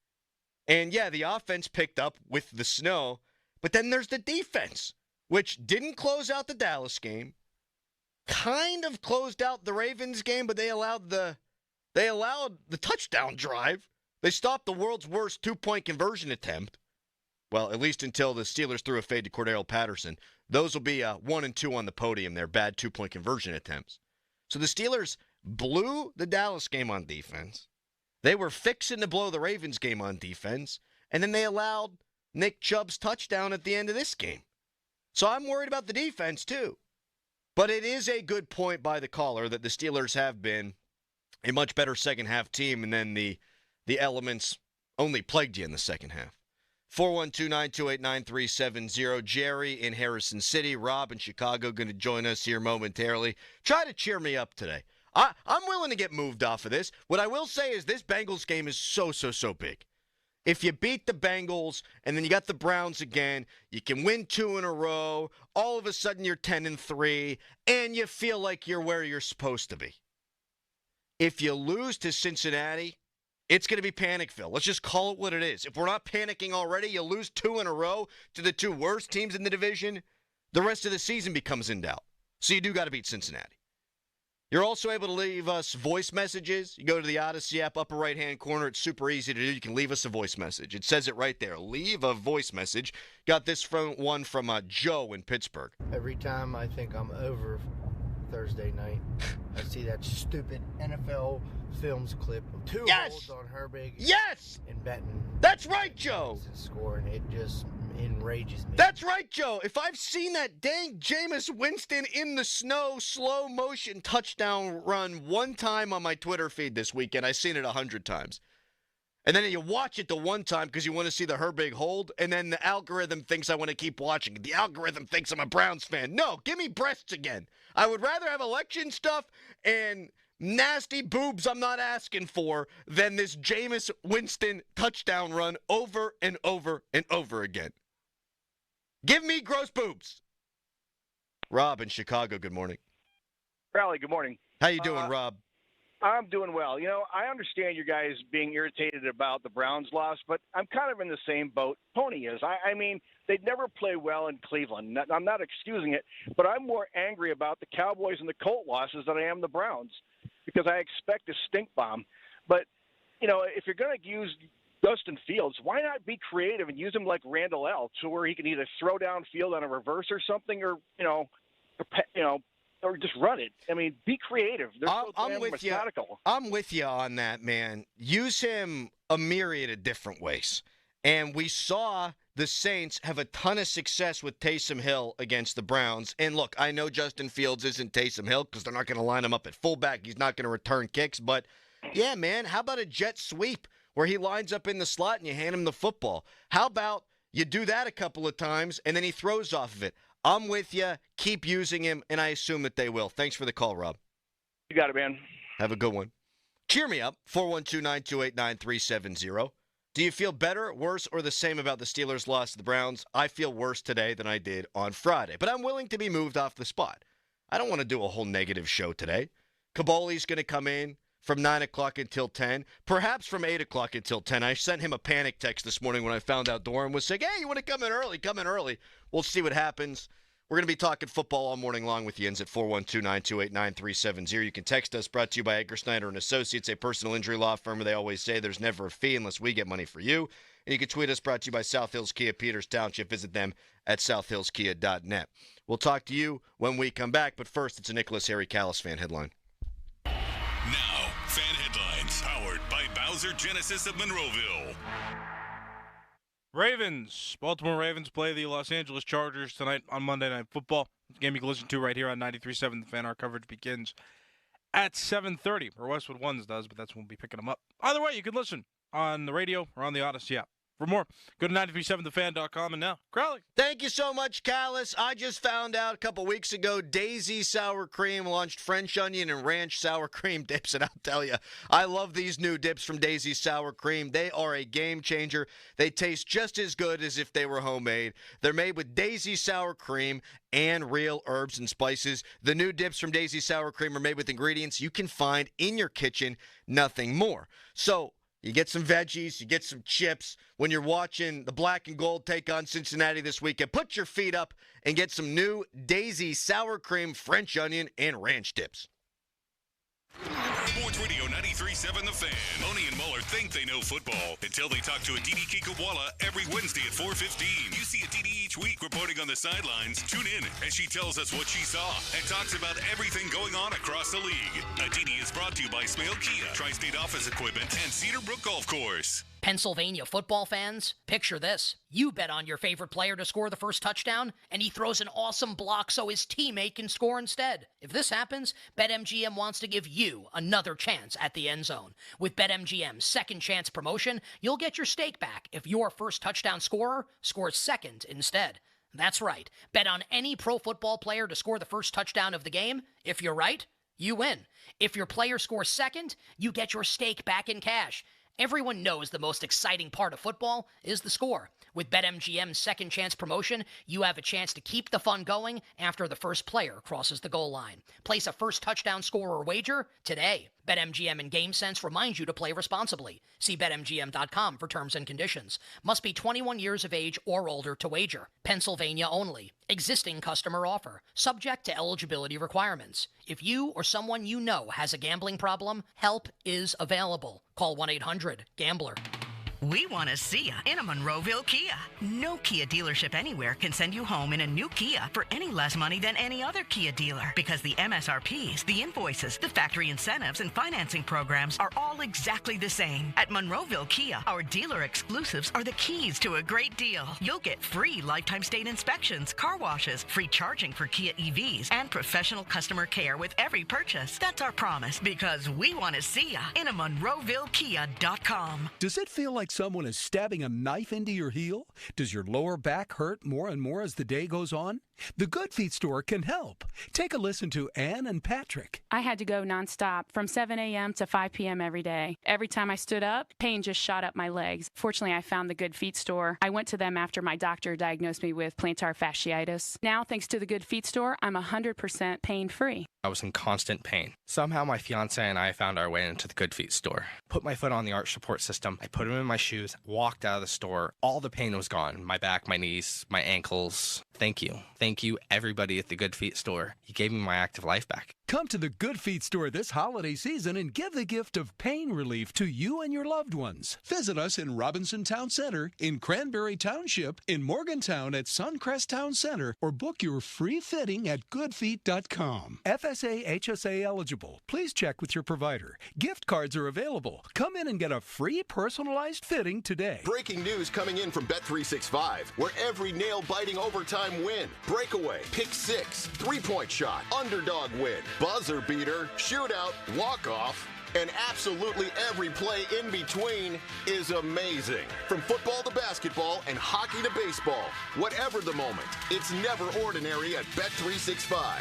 And yeah, the offense picked up with the snow, but then there's the defense, which didn't close out the Dallas game, kind of closed out the Ravens game, but they allowed the touchdown drive. They stopped the world's worst two-point conversion attempt. Well, at least until the Steelers threw a fade to Cordero Patterson. Those will be 1 and 2 on the podium, their bad two-point conversion attempts. So the Steelers blew the Dallas game on defense. They were fixing to blow the Ravens game on defense. And then they allowed Nick Chubb's touchdown at the end of this game. So I'm worried about the defense, too. But it is a good point by the caller that the Steelers have been a much better second-half team, and then the elements only plagued you in the second half. 412-928-9370. Jerry in Harrison City. Rob in Chicago going to join us here momentarily. Try to cheer me up today. I'm willing to get moved off of this. What I will say is this Bengals game is so big. If you beat the Bengals and then you got the Browns again, you can win 2 in a row. All of a sudden you're 10-3, and you feel like you're where you're supposed to be. If you lose to Cincinnati, it's going to be Panicville. Let's just call it what it is. If we're not panicking already, you lose 2 in a row to the 2 worst teams in the division, the rest of the season becomes in doubt. So you do got to beat Cincinnati. You're also able to leave us voice messages. You go to the Odyssey app, upper right-hand corner. It's super easy to do. You can leave us a voice message. It says it right there. Leave a voice message. Got this one from Joe in Pittsburgh. Every time I think I'm over Thursday night, I see that stupid NFL Films clip of 2 holds on Herbig. Yes! And Benton. That's right, Joe. Scoring, it just enrages me. That's right, Joe. If I've seen that dang Jameis Winston in the snow slow motion touchdown run one time on my Twitter feed this weekend, I've seen it 100 times. And then you watch it the one time because you want to see the Herbig hold, and then the algorithm thinks I want to keep watching it. The algorithm thinks I'm a Browns fan. No, give me breasts again. I would rather have election stuff and nasty boobs I'm not asking for than this Jameis Winston touchdown run over and over and over again. Give me gross boobs. Rob in Chicago, good morning. Rally, good morning. How you doing, Rob? I'm doing well. You know, I understand you guys being irritated about the Browns loss, but I'm kind of in the same boat Tony is. I mean, they'd never play well in Cleveland. I'm not excusing it, but I'm more angry about the Cowboys and the Colt losses than I am the Browns because I expect a stink bomb. But, you know, if you're going to use Justin Fields, why not be creative and use him like Randall L. to where he can either throw downfield on a reverse or something or just run it. I mean, be creative. I'm with you. I'm with you on that, man. Use him a myriad of different ways. And we saw the Saints have a ton of success with Taysom Hill against the Browns. And look, I know Justin Fields isn't Taysom Hill because they're not going to line him up at fullback. He's not going to return kicks. But, yeah, man, how about a jet sweep where he lines up in the slot and you hand him the football? How about you do that a couple of times and then he throws off of it? I'm with you. Keep using him, and I assume that they will. Thanks for the call, Rob. You got it, man. Have a good one. Cheer me up, 412-928-9370. Do you feel better, worse, or the same about the Steelers' loss to the Browns? I feel worse today than I did on Friday, but I'm willing to be moved off the spot. I don't want to do a whole negative show today. Caboli's going to come in from 9 o'clock until 10, perhaps from 8 o'clock until 10. I sent him a panic text this morning when I found out Doran was saying, hey, you want to come in early? Come in early. We'll see what happens. We're going to be talking football all morning long with Yins at 412-928-9370. You can text us, brought to you by Edgar Snyder & Associates, a personal injury law firm where they always say there's never a fee unless we get money for you. And you can tweet us, brought to you by South Hills Kia, Peters Township. Visit them at southhillskia.net. We'll talk to you when we come back, but first, it's a Nicholas Harry Callis fan headline. Now, fan headlines, powered by Bowser Genesis of Monroeville. Baltimore Ravens play the Los Angeles Chargers tonight on Monday Night Football. It's a game you can listen to right here on 93.7 The Fan. Our coverage begins at 7:30, or Westwood Ones does, but that's when we'll be picking them up. Either way, you can listen on the radio or on the Odyssey app. For more, go to 937thefan.com, and now, Crowley. Thank you so much, Callis. I just found out a couple weeks ago Daisy Sour Cream launched French onion and ranch sour cream dips, and I'll tell you, I love these new dips from Daisy Sour Cream. They are a game changer. They taste just as good as if they were homemade. They're made with Daisy Sour Cream and real herbs and spices. The new dips from Daisy Sour Cream are made with ingredients you can find in your kitchen, nothing more. So, you get some veggies, you get some chips. When you're watching the Black and Gold take on Cincinnati this weekend, put your feet up and get some new Daisy Sour Cream, French Onion, and Ranch dips. Sports Radio 93.7 The Fan. Moni and Muller think they know football until they talk to Aditi Kikawala every Wednesday at 4:15. You see Aditi each week reporting on the sidelines. Tune in as she tells us what she saw and talks about everything going on across the league. Aditi is brought to you by Smale Kia, Tri-State Office Equipment, and Cedar Brook Golf Course. Pennsylvania football fans, picture this. You bet on your favorite player to score the first touchdown, and he throws an awesome block so his teammate can score instead. If this happens, BetMGM wants to give you another chance at the end zone. With BetMGM's second chance promotion, you'll get your stake back if your first touchdown scorer scores second instead. That's right. Bet on any pro football player to score the first touchdown of the game. If you're right, you win. If your player scores second, you get your stake back in cash. Everyone knows the most exciting part of football is the score. With BetMGM's second chance promotion, you have a chance to keep the fun going after the first player crosses the goal line. Place a first touchdown scorer wager today. BetMGM and GameSense remind you to play responsibly. See BetMGM.com for terms and conditions. Must be 21 years of age or older to wager. Pennsylvania only. Existing customer offer. Subject to eligibility requirements. If you or someone you know has a gambling problem, help is available. Call 1-800-GAMBLER. We want to see you in a Monroeville Kia. No Kia dealership anywhere can send you home in a new Kia for any less money than any other Kia dealer, because the MSRPs, the invoices, the factory incentives, and financing programs are all exactly the same. At Monroeville Kia, our dealer exclusives are the keys to a great deal. You'll get free lifetime state inspections, car washes, free charging for Kia EVs, and professional customer care with every purchase. That's our promise, because we want to see you in a MonroevilleKia.com. Does it feel like someone is stabbing a knife into your heel? Does your lower back hurt more and more as the day goes on? The Good Feet store can help. Take a listen to Ann and Patrick. I had to go nonstop from 7 a.m. to 5 p.m. every day. Every time I stood up, pain just shot up my legs. Fortunately, I found the Good Feet store. I went to them after my doctor diagnosed me with plantar fasciitis. Now, thanks to the Good Feet store, I'm 100% pain-free. I was in constant pain. Somehow my fiance and I found our way into the Good Feet store. Put my foot on the arch support system. I put them in my shoes, walked out of the store. All the pain was gone. My back, my knees, my ankles. Thank you. Thank you, everybody at the Good Feet store. You gave me my active life back. Come to the Good Feet store this holiday season and give the gift of pain relief to you and your loved ones. Visit us in Robinson Town Center, in Cranberry Township, in Morgantown at Suncrest Town Center, or book your free fitting at goodfeet.com. FSA HSA eligible. Please check with your provider. Gift cards are available. Come in and get a free personalized fitting today. Breaking news coming in from Bet365, where every nail-biting overtime win, breakaway, pick six, three-point shot, underdog win, buzzer beater, shootout, walk-off, and absolutely every play in between is amazing. From football to basketball and hockey to baseball, whatever the moment, it's never ordinary at Bet365.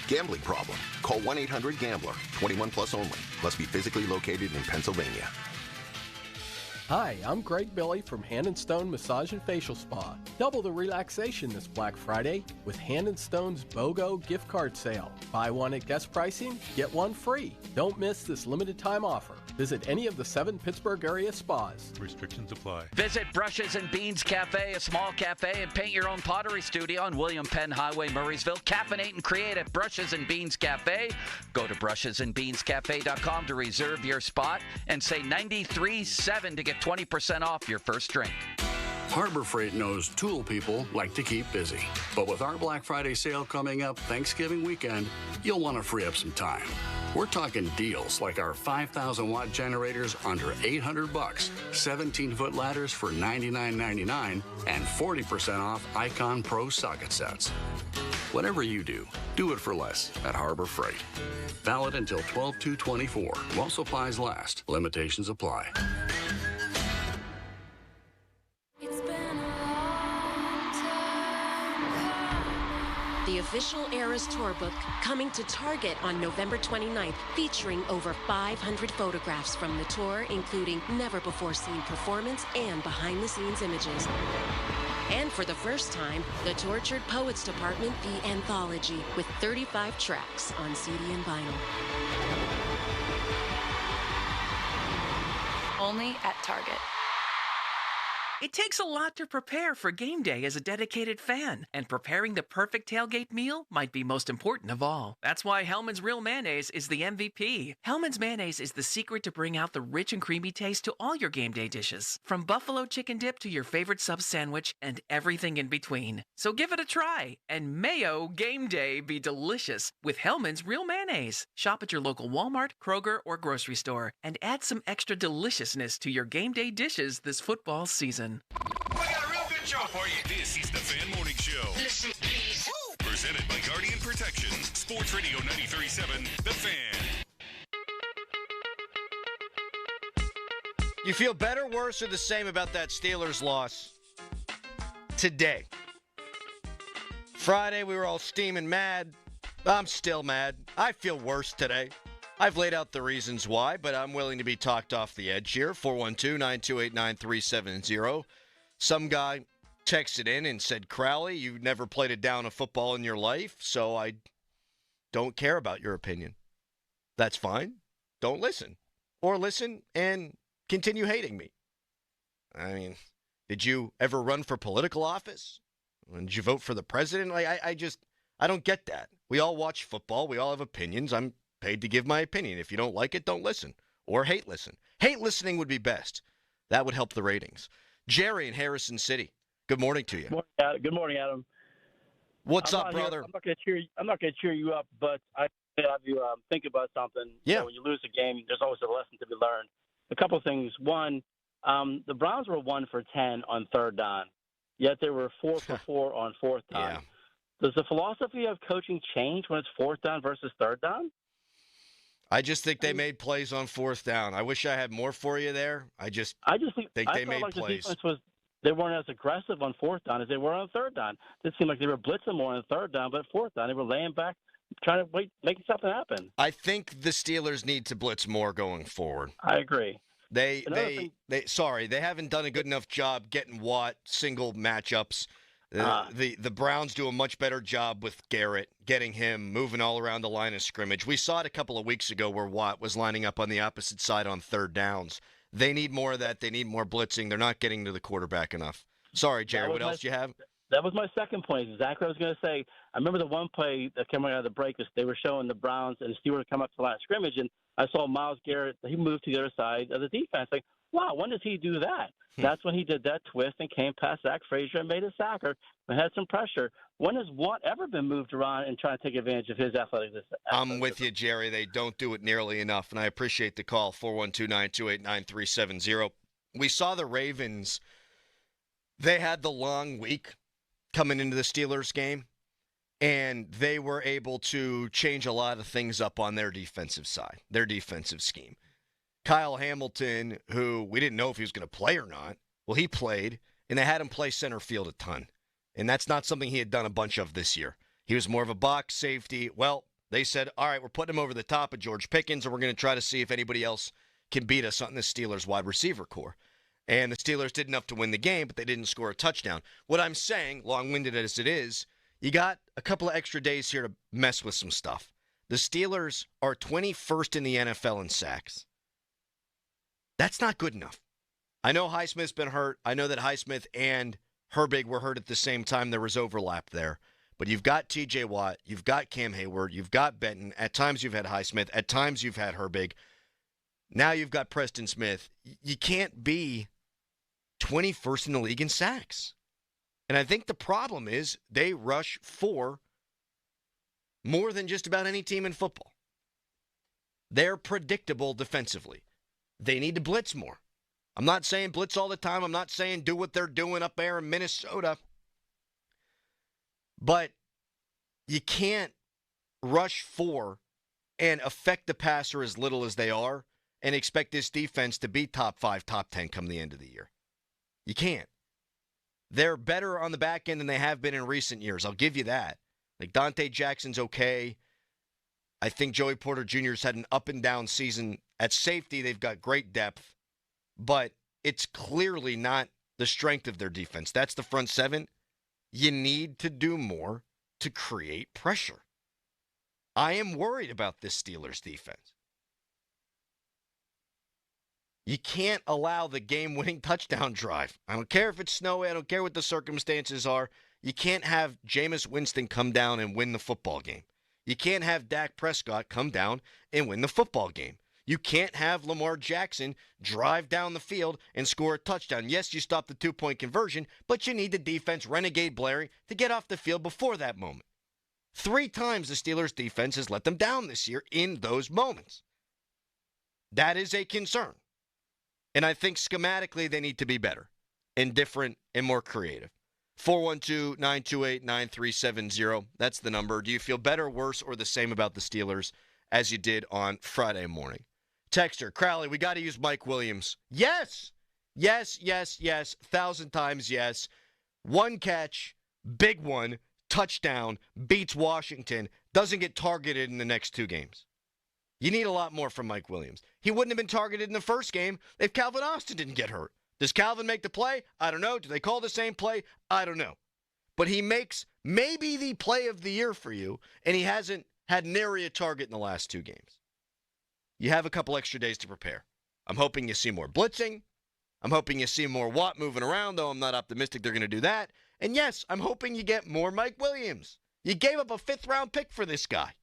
Gambling problem? Call 1-800-GAMBLER. 21 plus only. Must be physically located in Pennsylvania. Hi, I'm Greg Billy from Hand & Stone Massage and Facial Spa. Double the relaxation this Black Friday with Hand & Stone's BOGO gift card sale. Buy one at guest pricing, get one free. Don't miss this limited time offer. Visit any of the 7 Pittsburgh area spas. Restrictions apply. Visit Brushes and Beans Cafe, a small cafe and paint your own pottery studio on William Penn Highway, Murraysville. Caffeinate and create at Brushes and Beans Cafe. Go to brushesandbeanscafe.com to reserve your spot and say 93.7 to get 20% off your first drink. Harbor Freight knows tool people like to keep busy. But with our Black Friday sale coming up Thanksgiving weekend, you'll want to free up some time. We're talking deals like our 5,000-watt generators under $800, 17-foot ladders for $99.99, and 40% off Icon Pro socket sets. Whatever you do it for less at Harbor Freight. Valid until 12/2/24 while supplies last. Limitations apply. The official Eras Tour book coming to Target on November 29th, featuring over 500 photographs from the tour, including never-before-seen performance and behind-the-scenes images. And for the first time, the Tortured Poets Department, the Anthology, with 35 tracks on CD and vinyl. Only at Target. It takes a lot to prepare for game day as a dedicated fan, and preparing the perfect tailgate meal might be most important of all. That's why Hellman's Real Mayonnaise is the MVP. Hellman's Mayonnaise is the secret to bring out the rich and creamy taste to all your game day dishes, from buffalo chicken dip to your favorite sub sandwich and everything in between. So give it a try, and mayo game day be delicious with Hellman's Real Mayonnaise. Shop at your local Walmart, Kroger, or grocery store, and add some extra deliciousness to your game day dishes this football season. We got a real good show for you. This is the Fan Morning Show. Listen, please. Presented by Guardian Protection. Sports Radio 93.7, The Fan. You feel better, worse, or the same about that Steelers loss today? Friday, we were all steaming mad. I'm still mad. I feel worse today. I've laid out the reasons why, but I'm willing to be talked off the edge here. 412-928-9370. Some guy texted in and said, Crowley, you've never played a down of football in your life, so I don't care about your opinion. That's fine. Don't listen. Or listen and continue hating me. I mean, did you ever run for political office? Did you vote for the president? I don't get that. We all watch football. We all have opinions. I'm paid to give my opinion. If you don't like it, don't listen. Or hate listen. Hate listening would be best. That would help the ratings. Jerry in Harrison City. Good morning to you. Good morning, Adam. What's up, brother? I'm not going to cheer you up, but I have you think about something. Yeah. You know, when you lose a game, there's always a lesson to be learned. A couple of things. One, the Browns were 1 for 10 on third down, yet they were 4 for 4 on fourth down. Yeah. Does the philosophy of coaching change when it's fourth down versus third down? I just think they made plays on fourth down. I wish I had more for you there. I just think they made like plays. The defense they weren't as aggressive on fourth down as they were on third down. It seemed like they were blitzing more on third down, but fourth down they were laying back, trying to making something happen. I think the Steelers need to blitz more going forward. I agree. They haven't done a good enough job getting Watt single matchups. The Browns do a much better job with Garrett, getting him moving all around the line of scrimmage. We saw it a couple of weeks ago where Watt was lining up on the opposite side on third downs. They need more of that. They need more blitzing. They're not getting to the quarterback enough. Sorry, Jerry, what else do you have? That was my second point. Exactly what I was going to say. I remember the one play that came out of the break. They were showing the Browns and the Steelers come up to the line of scrimmage, and I saw Myles Garrett. He moved to the other side of the defense. Like, wow, when does he do that? That's when he did that twist and came past Zach Frazier and made a sacker and had some pressure. When has Watt ever been moved around and trying to take advantage of his athleticism? I'm with you, Jerry. They don't do it nearly enough, and I appreciate the call, 412-928-9370. We saw the Ravens. They had the long week coming into the Steelers game, and they were able to change a lot of things up on their defensive side, their defensive scheme. Kyle Hamilton, who we didn't know if he was going to play or not, well, he played, and they had him play center field a ton. And that's not something he had done a bunch of this year. He was more of a box safety. Well, They said, all right, we're putting him over the top of George Pickens, and we're going to try to see if anybody else can beat us on the Steelers wide receiver core. And the Steelers did enough to win the game, but they didn't score a touchdown. What I'm saying, long-winded as it is, you got a couple of extra days here to mess with some stuff. The Steelers are 21st in the NFL in sacks. That's not good enough. I know Highsmith's been hurt. I know that Highsmith and Herbig were hurt at the same time. There was overlap there. But you've got T.J. Watt. You've got Cam Hayward. You've got Benton. At times you've had Highsmith. At times you've had Herbig. Now you've got Preston Smith. You can't be 21st in the league in sacks. And I think the problem is they rush for more than just about any team in football. They're predictable defensively. They need to blitz more. I'm not saying blitz all the time. I'm not saying do what they're doing up there in Minnesota. But you can't rush for and affect the passer as little as they are and expect this defense to be top 5, top 10 come the end of the year. You can't. They're better on the back end than they have been in recent years. I'll give you that. Like, Dante Jackson's okay. I think Joey Porter Jr.'s had an up and down season. At safety, they've got great depth, but it's clearly not the strength of their defense. That's the front seven. You need to do more to create pressure. I am worried about this Steelers defense. You can't allow the game-winning touchdown drive. I don't care if it's snowy. I don't care what the circumstances are. You can't have Jameis Winston come down and win the football game. You can't have Dak Prescott come down and win the football game. You can't have Lamar Jackson drive down the field and score a touchdown. Yes, you stop the 2-point conversion, but you need the defense, renegade blaring, to get off the field before that moment. 3 times the Steelers' defense has let them down this year in those moments. That is a concern. And I think schematically they need to be better and different and more creative. 412-928-9370. That's the number. Do you feel better, worse, or the same about the Steelers as you did on Friday morning? Texter, Crowley, we got to use Mike Williams. Yes. Yes, yes, yes. 1,000 times yes. 1 catch, big one, touchdown, beats Washington, doesn't get targeted in the next 2 games. You need a lot more from Mike Williams. He wouldn't have been targeted in the first game if Calvin Austin didn't get hurt. Does Calvin make the play? I don't know. Do they call the same play? I don't know. But he makes maybe the play of the year for you, and he hasn't had nary a target in the last 2 games. You have a couple extra days to prepare. I'm hoping you see more blitzing. I'm hoping you see more Watt moving around, though I'm not optimistic they're going to do that. And yes, I'm hoping you get more Mike Williams. You gave up a 5th-round pick for this guy.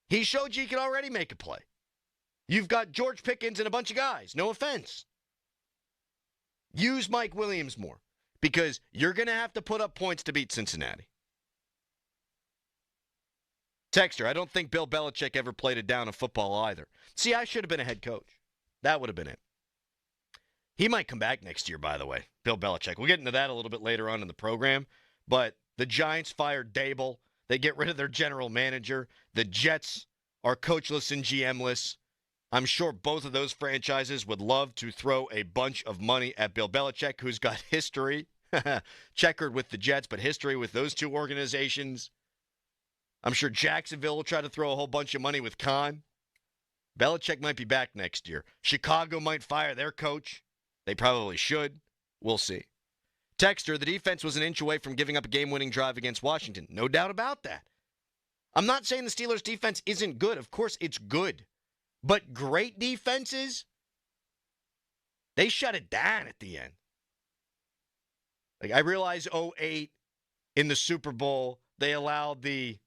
He showed you can already make a play. You've got George Pickens and a bunch of guys. No offense. Use Mike Williams more because you're going to have to put up points to beat Cincinnati. Texter, I don't think Bill Belichick ever played it down in football either. See, I should have been a head coach. That would have been it. He might come back next year, by the way, Bill Belichick. We'll get into that a little bit later on in the program. But the Giants fired Dable. They get rid of their general manager. The Jets are coachless and GM-less. I'm sure both of those franchises would love to throw a bunch of money at Bill Belichick, who's got history, checkered with the Jets, but history with those 2 organizations. I'm sure Jacksonville will try to throw a whole bunch of money with Khan. Belichick might be back next year. Chicago might fire their coach. They probably should. We'll see. Texter, the defense was an inch away from giving up a game-winning drive against Washington. No doubt about that. I'm not saying the Steelers' defense isn't good. Of course, it's good. But great defenses, they shut it down at the end. Like, I realize 2008 in the Super Bowl, they allowed the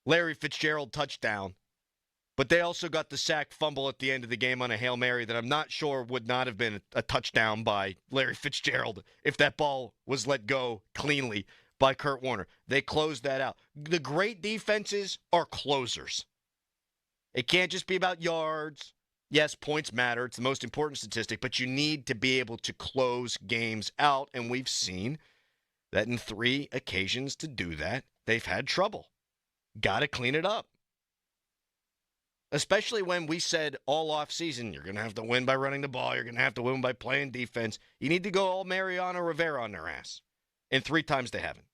Larry Fitzgerald touchdown. But they also got the sack fumble at the end of the game on a Hail Mary that I'm not sure would not have been a touchdown by Larry Fitzgerald if that ball was let go cleanly by Kurt Warner. They closed that out. The great defenses are closers. It can't just be about yards. Yes, points matter. It's the most important statistic, but you need to be able to close games out, and we've seen that in 3 occasions to do that, they've had trouble. Got to clean it up. Especially when we said all offseason, you're going to have to win by running the ball. You're going to have to win by playing defense. You need to go all Mariano Rivera on their ass. And 3 times they haven't.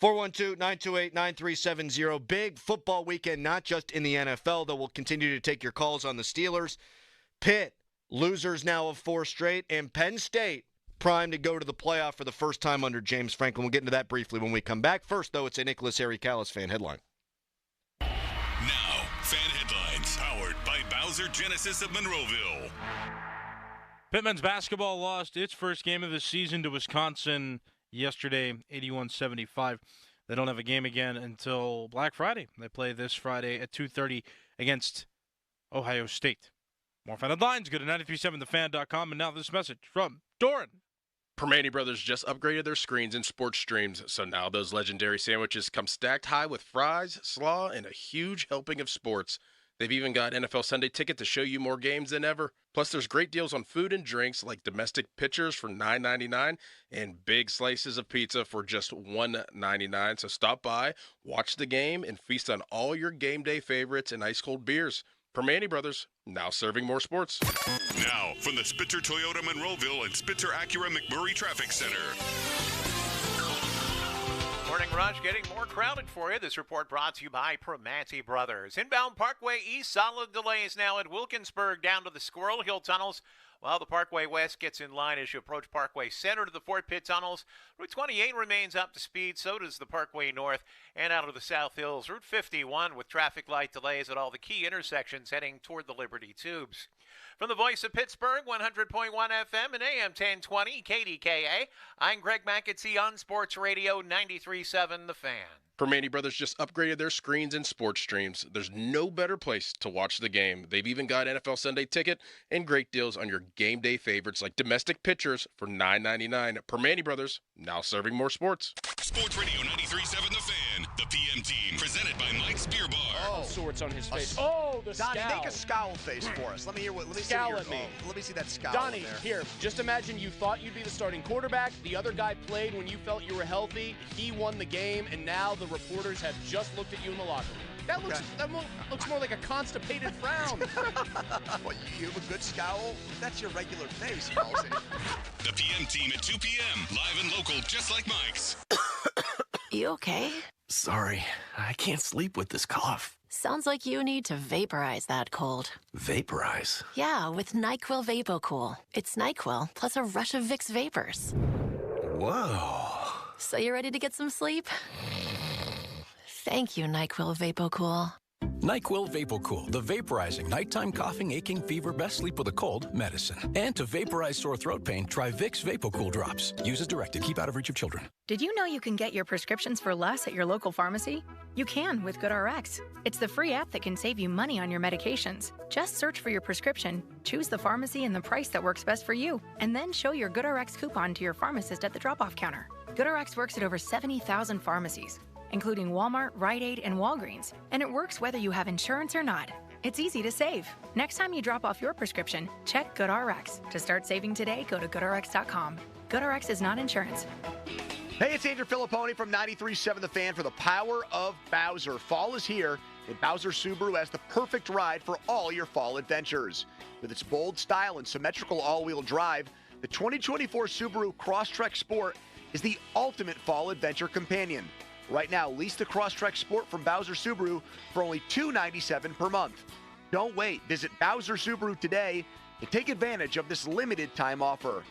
412-928-9370. Big football weekend, not just in the NFL, though we'll continue to take your calls on the Steelers. Pitt, losers now of 4 straight, and Penn State, primed to go to the playoff for the first time under James Franklin. We'll get into that briefly when we come back. First, though, it's a Nicholas Harry Callis fan headline. Now, fan headlines, powered by Bowser Genesis of Monroeville. Pitt men's basketball lost its first game of the season to Wisconsin yesterday, 81-75. They don't have a game again until Black Friday. They play this Friday at 2:30 against Ohio State. More fan headlines, go to 937thefan.com. And now this message from Doran. Permane Brothers just upgraded their screens and sports streams, so now those legendary sandwiches come stacked high with fries, slaw, and a huge helping of sports. They've even got NFL Sunday Ticket to show you more games than ever. Plus, there's great deals on food and drinks like domestic pitchers for $9.99 and big slices of pizza for just $1.99. So stop by, watch the game, and feast on all your game day favorites and ice-cold beers. Permane Brothers, now serving more sports. Now, from the Spitzer Toyota Monroeville and Spitzer Acura McMurray Traffic Center. Morning Rush getting more crowded for you. This report brought to you by Permane Brothers. Inbound Parkway East, solid delays now at Wilkinsburg down to the Squirrel Hill tunnels. While the Parkway West gets in line as you approach Parkway Center to the Fort Pitt tunnels. Route 28 remains up to speed, so does the Parkway North and out of the South Hills. Route 51 with traffic light delays at all the key intersections heading toward the Liberty Tubes. From the voice of Pittsburgh, 100.1 FM and AM 1020, KDKA, I'm Greg McAtee on Sports Radio 93.7 The Fan. Permane Brothers just upgraded their screens and sports streams. There's no better place to watch the game. They've even got NFL Sunday Ticket and great deals on your game day favorites like domestic pitchers for $9.99. Permane Brothers, now serving more sports. Sports Radio 93.7 The Fan, the PM team, presented by Mike's Beer Bar. Oh, sorts on his face. Oh, the Donnie, scowl. make a scowl face for us. Let me hear what. Let me Scowl see your, at me. Let me see that scowl. Donnie, there. here, just imagine you thought you'd be the starting quarterback. The other guy played when you felt you were healthy. He won the game, and now the reporters have just looked at you in the locker room. That looks more like a constipated frown. What, you have a good scowl? That's your regular face, Halsey. The PM team at 2 p.m., live and local, just like Mike's. You okay? Sorry, I can't sleep with this cough. Sounds like you need to vaporize that cold. Vaporize? Yeah, with NyQuil VapoCool. It's NyQuil plus a rush of Vicks vapors. Whoa. So you ready to get some sleep? Thank you, NyQuil VapoCool. NyQuil VapoCool, the vaporizing nighttime coughing, aching, fever, best sleep with a cold medicine. And to vaporize sore throat pain, try Vicks VapoCool drops. Use as directed. Keep out of reach of children. Did you know you can get your prescriptions for less at your local pharmacy? You can with GoodRx. It's the free app that can save you money on your medications. Just search for your prescription, choose the pharmacy and the price that works best for you, and then show your GoodRx coupon to your pharmacist at the drop-off counter. GoodRx works at over 70,000 pharmacies, including Walmart, Rite Aid, and Walgreens. And it works whether you have insurance or not. It's easy to save. Next time you drop off your prescription, check GoodRx. To start saving today, go to GoodRx.com. GoodRx is not insurance. Hey, it's Andrew Filipponi from 93.7 The Fan for the power of Bowser. Fall is here, and Bowser Subaru has the perfect ride for all your fall adventures. With its bold style and symmetrical all-wheel drive, the 2024 Subaru Crosstrek Sport is the ultimate fall adventure companion. Right now, lease the Crosstrek Sport from Bowser Subaru for only $297 per month. Don't wait. Visit Bowser Subaru today and take advantage of this limited time offer.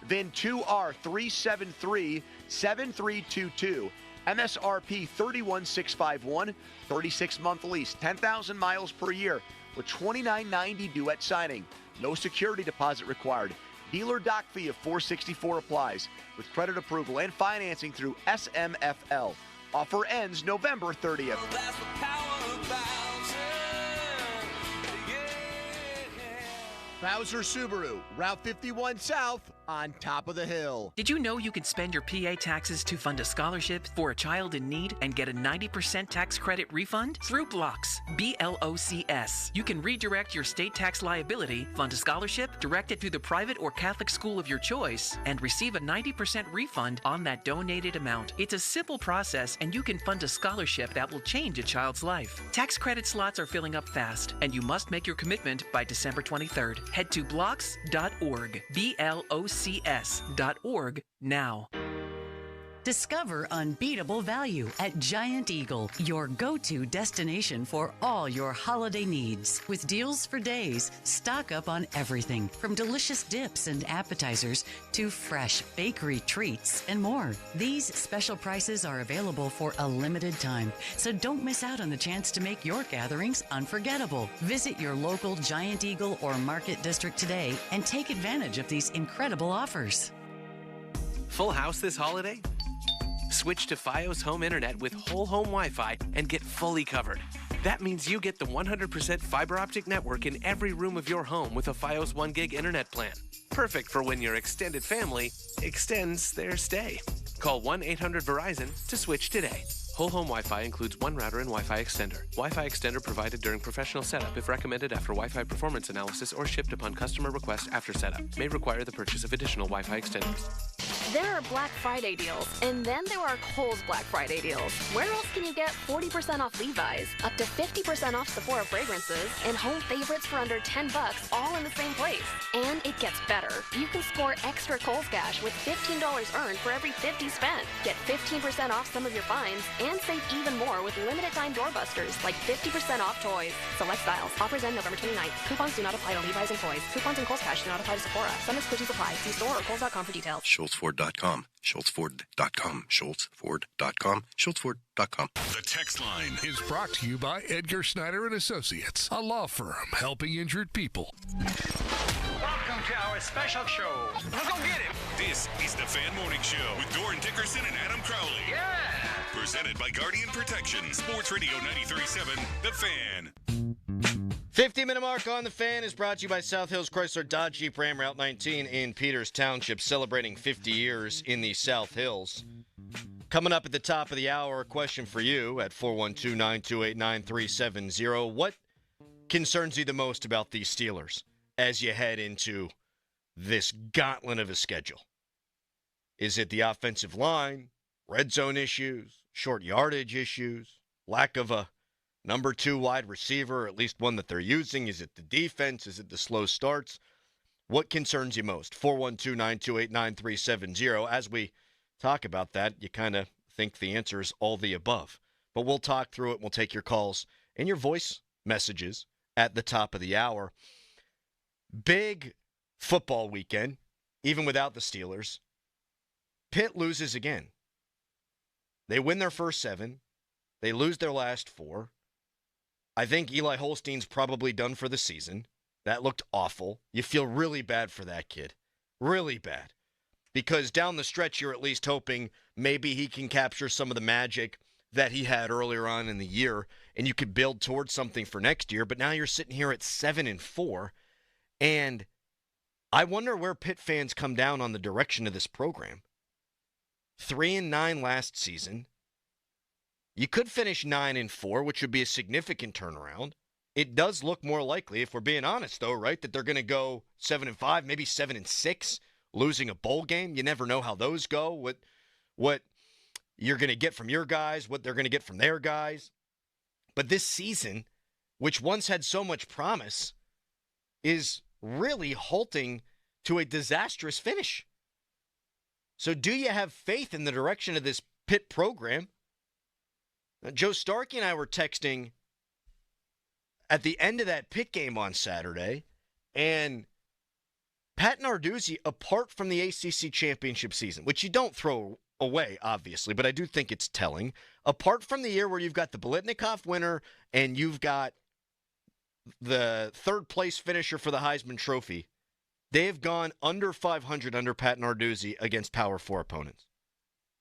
VIN 2R3737322. MSRP 31651. 36-month lease. 10,000 miles per year with $29.90 due at signing. No security deposit required. Dealer doc fee of $464 applies with credit approval and financing through SMFL. Offer ends November 30th. Bowser Subaru, Route 51 South, on top of the hill. Did you know you can spend your PA taxes to fund a scholarship for a child in need and get a 90% tax credit refund? Through Blocks, BLOCS. You can redirect your state tax liability, fund a scholarship, direct it to the private or Catholic school of your choice, and receive a 90% refund on that donated amount. It's a simple process, and you can fund a scholarship that will change a child's life. Tax credit slots are filling up fast, and you must make your commitment by December 23rd. Head to blocks.org, BLOCS.org now. Discover unbeatable value at Giant Eagle, your go-to destination for all your holiday needs. With deals for days, stock up on everything from delicious dips and appetizers to fresh bakery treats and more. These special prices are available for a limited time, so don't miss out on the chance to make your gatherings unforgettable. Visit your local Giant Eagle or Market District today and take advantage of these incredible offers. Full house this holiday? Switch to Fios Home Internet with whole home Wi-Fi and get fully covered. That means you get the 100% fiber optic network in every room of your home with a Fios 1 gig internet plan. Perfect for when your extended family extends their stay. Call 1-800-VERIZON to switch today. Whole home Wi-Fi includes one router and Wi-Fi extender. Wi-Fi extender provided during professional setup if recommended after Wi-Fi performance analysis or shipped upon customer request after setup. May require the purchase of additional Wi-Fi extenders. There are Black Friday deals, and then there are Kohl's Black Friday deals. Where else can you get 40% off Levi's, up to 50% off Sephora fragrances, and home favorites for under $10, all in the same place? And it gets better. You can score extra Kohl's cash with $15 earned for every $50 spent. Get 15% off some of your finds, and save even more with limited time doorbusters, like 50% off toys. Select styles. Offers end November 29th. Coupons do not apply to Levi's and toys. Coupons and Kohl's cash do not apply to Sephora. Some exclusions apply. See store or Kohl's.com for details. SchultzFord.com. SchultzFord.com. SchultzFord.com. SchultzFord.com. The text line is brought to you by Edgar Snyder and Associates, a law firm helping injured people. Welcome to our special show. Let's go get him. This is the Fan Morning Show with Doran Dickerson and Adam Crowley. Yeah. Presented by Guardian Protection. Sports Radio 93.7, The Fan. 50-minute mark on The Fan is brought to you by South Hills Chrysler Dodge Jeep Ram Route 19 in Peters Township, celebrating 50 years in the South Hills. Coming up at the top of the hour, a question for you at 412-928-9370. What concerns you the most about these Steelers as you head into this gauntlet of a schedule? Is it the offensive line, red zone issues, short yardage issues, lack of a number 2 wide receiver, or at least one that they're using? Is it the defense? Is it the slow starts? What concerns you most? 412-928-9370. As we talk about that, you kind of think the answer is all the above. But we'll talk through it. We'll take your calls and your voice messages at the top of the hour. Big football weekend, even without the Steelers. Pitt loses again. They win their first 7. They lose their last 4. I think Eli Holstein's probably done for the season. That looked awful. You feel really bad for that kid. Really bad. Because down the stretch, you're at least hoping maybe he can capture some of the magic that he had earlier on in the year, and you could build towards something for next year. But now you're sitting here at 7-4, and I wonder where Pitt fans come down on the direction of this program. 3-9 last season. You could finish 9-4, which would be a significant turnaround. It does look more likely, if we're being honest, though, right, that they're going to go 7-5, maybe 7-6, losing a bowl game. You never know how those go, what you're going to get from your guys, what they're going to get from their guys. But this season, which once had so much promise, is really halting to a disastrous finish. So do you have faith in the direction of this Pitt program? Joe Starkey and I were texting at the end of that Pitt game on Saturday, and Pat Narduzzi, apart from the ACC championship season, which you don't throw away, obviously, but I do think it's telling, apart from the year where you've got the Biletnikoff winner and you've got the third-place finisher for the Heisman Trophy, they have gone under 500 under Pat Narduzzi against Power 4 opponents.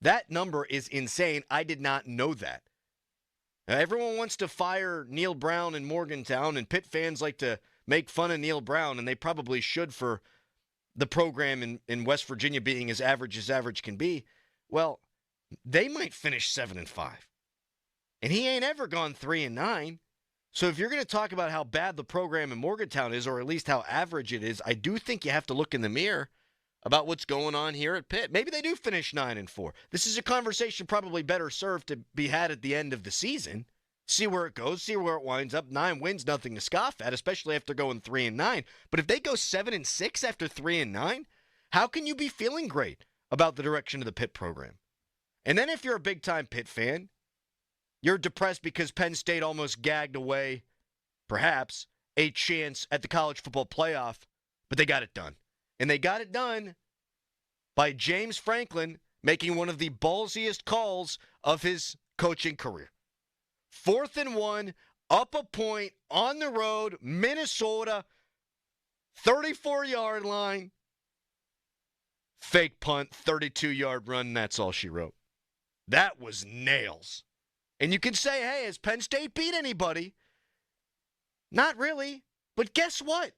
That number is insane. I did not know that. Now, everyone wants to fire Neil Brown in Morgantown, and Pitt fans like to make fun of Neil Brown, and they probably should for the program in West Virginia being as average can be. Well, they might finish 7-5. And he ain't ever gone 3-9. So if you're going to talk about how bad the program in Morgantown is, or at least how average it is, I do think you have to look in the mirror about what's going on here at Pitt. Maybe they do finish 9-4. This is a conversation probably better served to be had at the end of the season. See where it goes, see where it winds up. 9 wins, nothing to scoff at, especially after going 3-9. But if they go 7-6 after 3-9, how can you be feeling great about the direction of the Pitt program? And then if you're a big-time Pitt fan, you're depressed because Penn State almost gagged away, perhaps, a chance at the college football playoff, but they got it done. And they got it done by James Franklin making one of the ballsiest calls of his coaching career. 4th and 1, up a point, on the road, Minnesota, 34-yard line. Fake punt, 32-yard run, that's all she wrote. That was nails. And you can say, hey, has Penn State beat anybody? Not really. But guess what?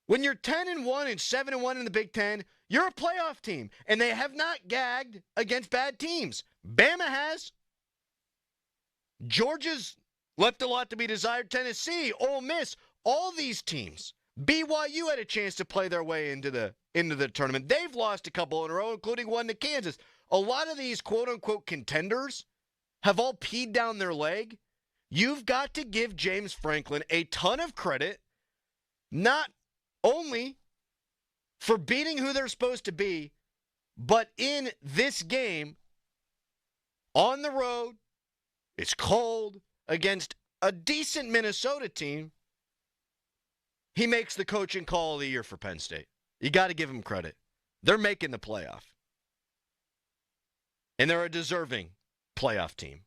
When you're 10-1 and 7-1 in the Big Ten, you're a playoff team. And they have not gagged against bad teams. Bama has. Georgia's left a lot to be desired. Tennessee, Ole Miss, all these teams. BYU had a chance to play their way into the tournament. They've lost a couple in a row, including one to Kansas. A lot of these quote-unquote contenders have all peed down their leg. You've got to give James Franklin a ton of credit, not only for beating who they're supposed to be, but in this game, on the road, it's cold, against a decent Minnesota team, he makes the coaching call of the year for Penn State. You got to give him credit. They're making the playoff. And they're a deserving playoff team.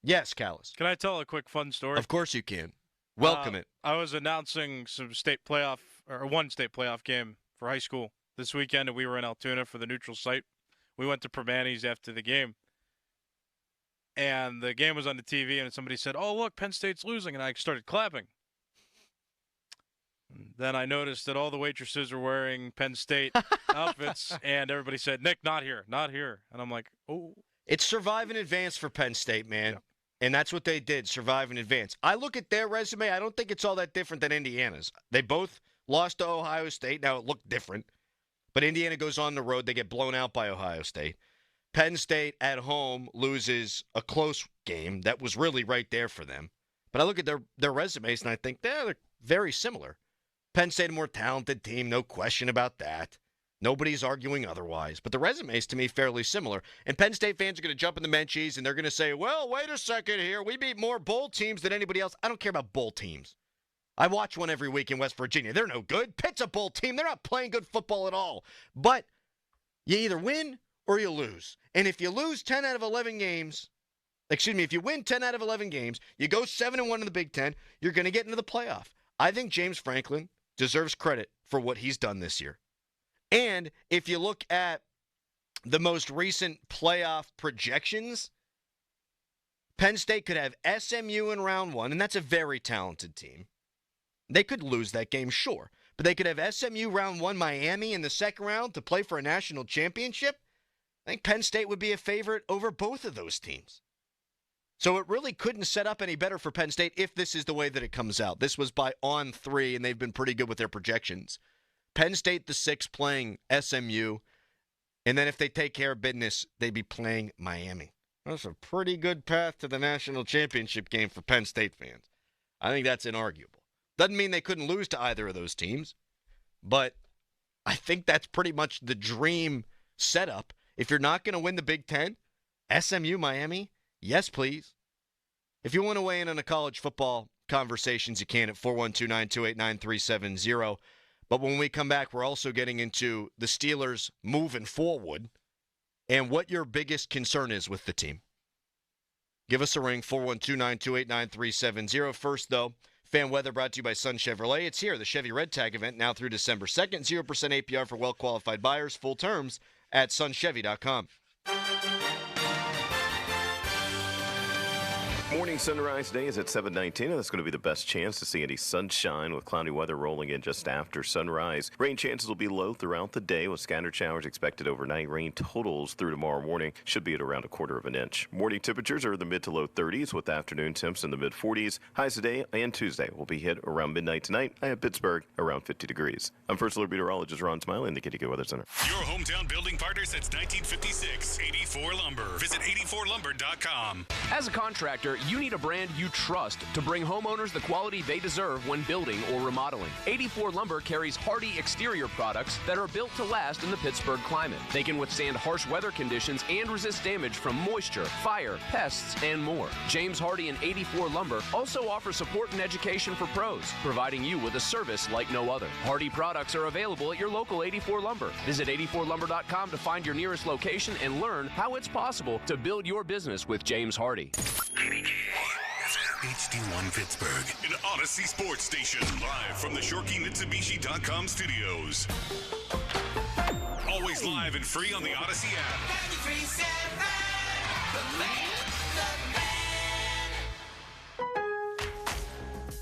Yes, Callis. Can I tell a quick fun story? Of course you can. Welcome it. I was announcing one state playoff game for high school this weekend, and we were in Altoona for the neutral site. We went to Permanis after the game. And the game was on the TV, and somebody said, "Oh, look, Penn State's losing," and I started clapping. Then I noticed that all the waitresses were wearing Penn State outfits, and everybody said, "Nick, not here, not here." And I'm like, oh. It's survive in advance for Penn State, man. Yeah. And that's what they did, survive in advance. I look at their resume, I don't think it's all that different than Indiana's. They both lost to Ohio State. Now, it looked different. But Indiana goes on the road. They get blown out by Ohio State. Penn State at home loses a close game that was really right there for them. But I look at their resumes, and I think they're very similar. Penn State, a more talented team, no question about that. Nobody's arguing otherwise. But the resumes, to me, fairly similar. And Penn State fans are going to jump in the Menchies, and they're going to say, well, wait a second here. We beat more bowl teams than anybody else. I don't care about bowl teams. I watch one every week in West Virginia. They're no good. Pitt's a bowl team. They're not playing good football at all. But you either win or you lose. And if you lose 10 out of 11 games, if you win 10 out of 11 games, you go 7-1 in the Big Ten, you're going to get into the playoff. I think James Franklin deserves credit for what he's done this year. And if you look at the most recent playoff projections, Penn State could have SMU in round one, and that's a very talented team. They could lose that game, sure. But they could have SMU round one, Miami in the second round to play for a national championship. I think Penn State would be a favorite over both of those teams. So it really couldn't set up any better for Penn State if this is the way that it comes out. This was by on 3, and they've been pretty good with their projections. Penn State, the 6, playing SMU. And then if they take care of business, they'd be playing Miami. That's a pretty good path to the national championship game for Penn State fans. I think that's inarguable. Doesn't mean they couldn't lose to either of those teams. But I think that's pretty much the dream setup. If you're not going to win the Big Ten, SMU, Miami, yes, please. If you want to weigh in on the college football conversations, you can at 412-928-9370. But when we come back, we're also getting into the Steelers moving forward and what your biggest concern is with the team. Give us a ring, 412-928-9370. First, though, fan weather brought to you by Sun Chevrolet. It's here, the Chevy Red Tag event, now through December 2nd. 0% APR for well-qualified buyers. Full terms at sunchevy.com. Morning sunrise today is at 7:19, and that's going to be the best chance to see any sunshine with cloudy weather rolling in just after sunrise. Rain chances will be low throughout the day with scattered showers expected overnight. Rain totals through tomorrow morning should be at around 1/4 of an inch. Morning temperatures are in the mid to low 30s with afternoon temps in the mid 40s. Highs today and Tuesday will be hit around midnight tonight. I have Pittsburgh around 50 degrees. I'm First Alert Meteorologist Ron Smiley in the Kitty Weather Center. Your hometown building partner since 1956, 84 Lumber. Visit 84lumber.com. As a contractor, you need a brand you trust to bring homeowners the quality they deserve when building or remodeling. 84 Lumber carries hardy exterior products that are built to last in the Pittsburgh climate. They can withstand harsh weather conditions and resist damage from moisture, fire, pests, and more. James Hardy and 84 Lumber also offer support and education for pros, providing you with a service like no other. Hardy products are available at your local 84 Lumber. Visit 84lumber.com to find your nearest location and learn how it's possible to build your business with James Hardy. HD1 Pittsburgh, an Odyssey Sports Station, live from the ShorkeyMitsubishi.com studios. Always live and free on the Odyssey app.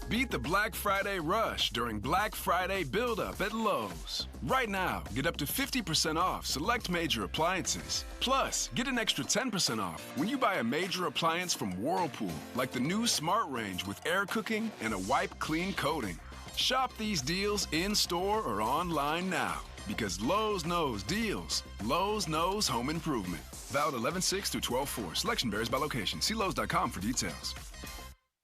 Beat the Black Friday rush during Black Friday build-up at Lowe's. Right now, get up to 50% off select major appliances. Plus, get an extra 10% off when you buy a major appliance from Whirlpool, like the new Smart Range with air cooking and a wipe clean coating. Shop these deals in-store or online now, because Lowe's knows deals. Lowe's knows home improvement. Valid 11/6 through 12/4. Selection varies by location. See Lowe's.com for details.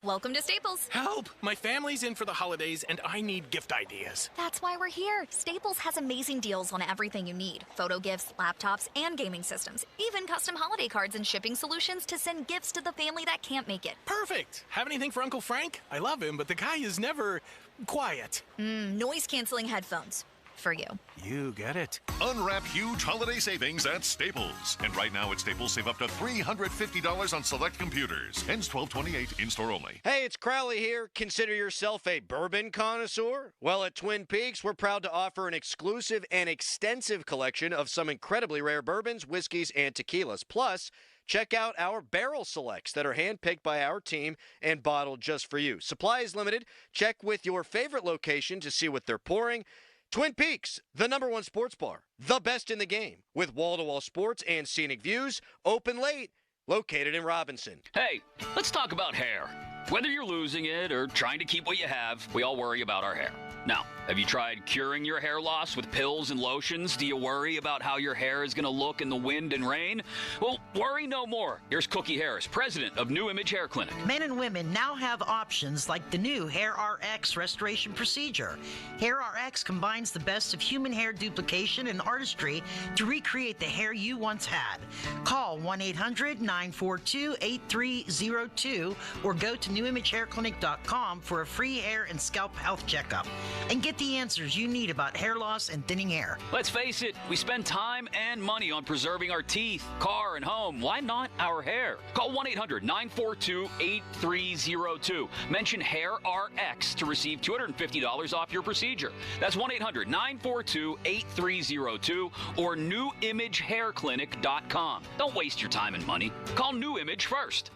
Welcome to Staples. Help! My family's in for the holidays and I need gift ideas. That's why we're here. Staples has amazing deals on everything you need. Photo gifts, laptops, and gaming systems. Even custom holiday cards and shipping solutions to send gifts to the family that can't make it. Perfect! Have anything for Uncle Frank? I love him, but the guy is never quiet. Noise-canceling headphones. For you. You get it. Unwrap huge holiday savings at Staples. And right now at Staples, save up to $350 on select computers. Ends 12/28, in-store only. Hey, it's Crowley here. Consider yourself a bourbon connoisseur? Well, at Twin Peaks, we're proud to offer an exclusive and extensive collection of some incredibly rare bourbons, whiskeys, and tequilas. Plus, check out our barrel selects that are handpicked by our team and bottled just for you. Supply is limited. Check with your favorite location to see what they're pouring. Twin Peaks, the #1 sports bar, the best in the game, with wall-to-wall sports and scenic views, open late, located in Robinson. Hey, let's talk about hair. Whether you're losing it or trying to keep what you have, we all worry about our hair. Now, have you tried curing your hair loss with pills and lotions? Do you worry about how your hair is going to look in the wind and rain? Well, worry no more. Here's Cookie Harris, president of New Image Hair Clinic. Men and women now have options like the new Hair RX restoration procedure. Hair RX combines the best of human hair duplication and artistry to recreate the hair you once had. Call 1-800-942-8302 or go to newimagehairclinic.com for a free hair and scalp health checkup. And get the answers you need about hair loss and thinning hair. Let's face it, we spend time and money on preserving our teeth, car, and home. Why not our hair? Call 1-800-942-8302. Mention Hair RX to receive $250 off your procedure. That's 1-800-942-8302 or newimagehairclinic.com. Don't waste your time and money. Call New Image first.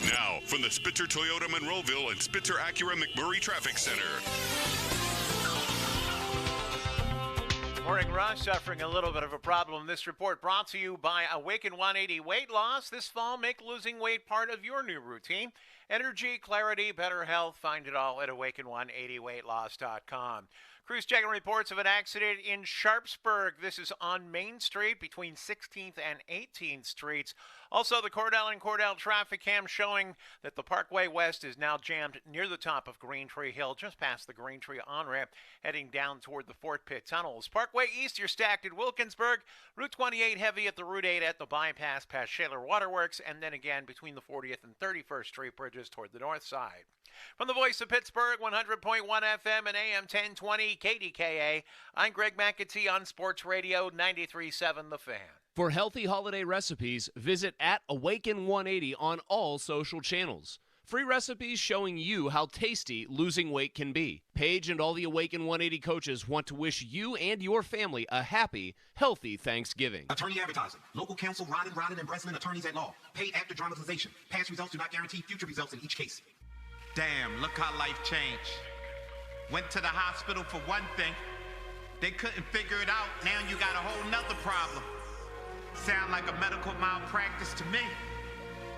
Now, from the Spitzer Toyota Monroeville and Spitzer Acura McMurray Traffic Center. Morning, Russ. Suffering a little bit of a problem. This report brought to you by Awaken 180 Weight Loss. This fall, make losing weight part of your new routine. Energy, clarity, better health. Find it all at awaken180weightloss.com. Crews checking reports of an accident in Sharpsburg. This is on Main Street between 16th and 18th Streets. Also, the Cordell and Cordell traffic cam showing that the Parkway West is now jammed near the top of Green Tree Hill, just past the Green Tree on-ramp, heading down toward the Fort Pitt tunnels. Parkway East, you're stacked at Wilkinsburg. Route 28 heavy at the Route 8 at the bypass past Shaler Waterworks, and then again between the 40th and 31st Street bridges toward the north side. From the voice of Pittsburgh, 100.1 FM and AM 1020 KDKA, I'm Greg McAtee on Sports Radio 93.7 The Fan. For healthy holiday recipes, visit @Awaken180 on all social channels. Free recipes showing you how tasty losing weight can be. Paige and all the Awaken 180 coaches want to wish you and your family a happy, healthy Thanksgiving. Attorney advertising. Local counsel, Rodden and Breslin, attorneys at law. Paid after dramatization. Past results do not guarantee future results in each case. Damn, look how life changed. Went to the hospital for one thing. They couldn't figure it out. Now you got a whole nother problem. Sound like a medical malpractice to me.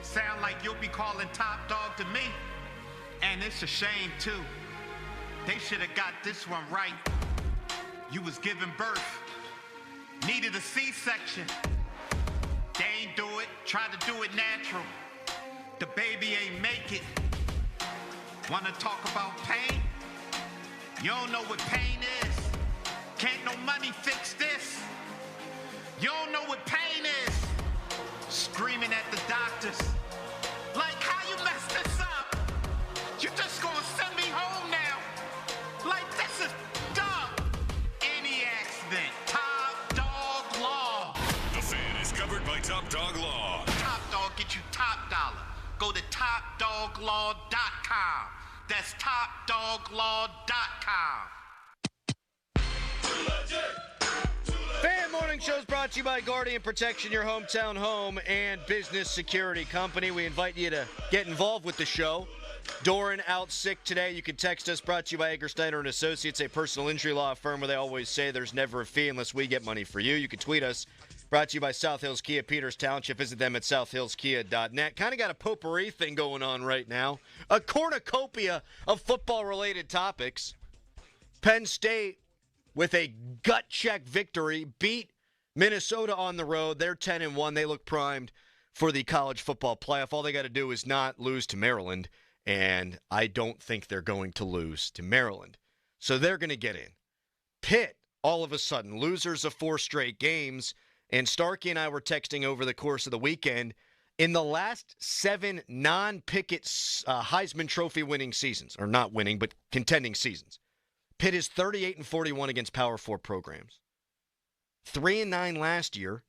Sound like you'll be calling top dog to me. And it's a shame too. They should have got this one right. You was giving birth. Needed a C-section. They ain't do it. Tried to do it natural. The baby ain't make it. Wanna talk about pain? You don't know what pain is. Can't no money fix this. You don't know what pain is. Screaming at the doctors. Like, how you messed this up? You just gonna send me home now? Like, this is dumb. Any accident. Top Dog Law. The Fan is covered by Top Dog Law. Top Dog get you top dollar. Go to topdoglaw.com. That's topdoglaw.com. Fan Morning Show is brought to you by Guardian Protection, your hometown home and business security company. We invite you to get involved with the show. Doran out sick today. You can text us. Brought to you by Edgar Snyder and Associates, a personal injury law firm where they always say there's never a fee unless we get money for you. You can tweet us. Brought to you by South Hills Kia, Peters Township. Visit them at southhillskia.net. Kind of got a potpourri thing going on right now. A cornucopia of football-related topics. Penn State, with a gut-check victory, beat Minnesota on the road. They're 10-1. They look primed for the college football playoff. All they got to do is not lose to Maryland, and I don't think they're going to lose to Maryland. So they're going to get in. Pitt, all of a sudden, losers of 4 straight games. And Starkey and I were texting over the course of the weekend. In the last 7 non-Pickett Heisman Trophy winning seasons, or not winning, but contending seasons, Pitt is 38-41 against Power 4 programs. 3-9 last year.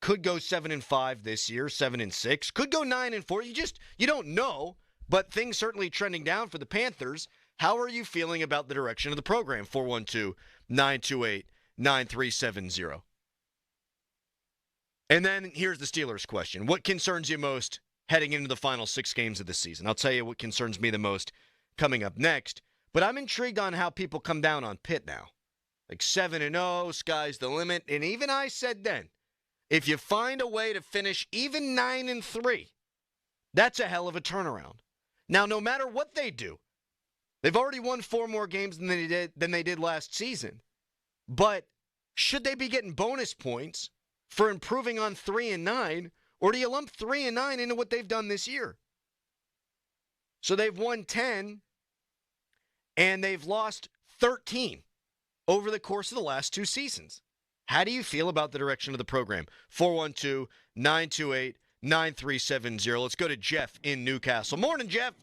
Could go 7-5 this year, 7-6. Could go 9-4. You don't know, but things certainly trending down for the Panthers. How are you feeling about the direction of the program? 412-928-9370. And then here's the Steelers question. What concerns you most heading into the final 6 games of the season? I'll tell you what concerns me the most coming up next. But I'm intrigued on how people come down on Pitt now. Like 7-0, sky's the limit. And even I said then, if you find a way to finish even 9-3, that's a hell of a turnaround. Now, no matter what they do, they've already won 4 more games than they did last season. But should they be getting bonus points for improving on 3-9, or do you lump 3-9 into what they've done this year? So they've won 10, and they've lost 13 over the course of the last 2 seasons. How do you feel about the direction of the program? 412-928-9370. Let's go to Jeff in Newcastle. Morning, Jeff.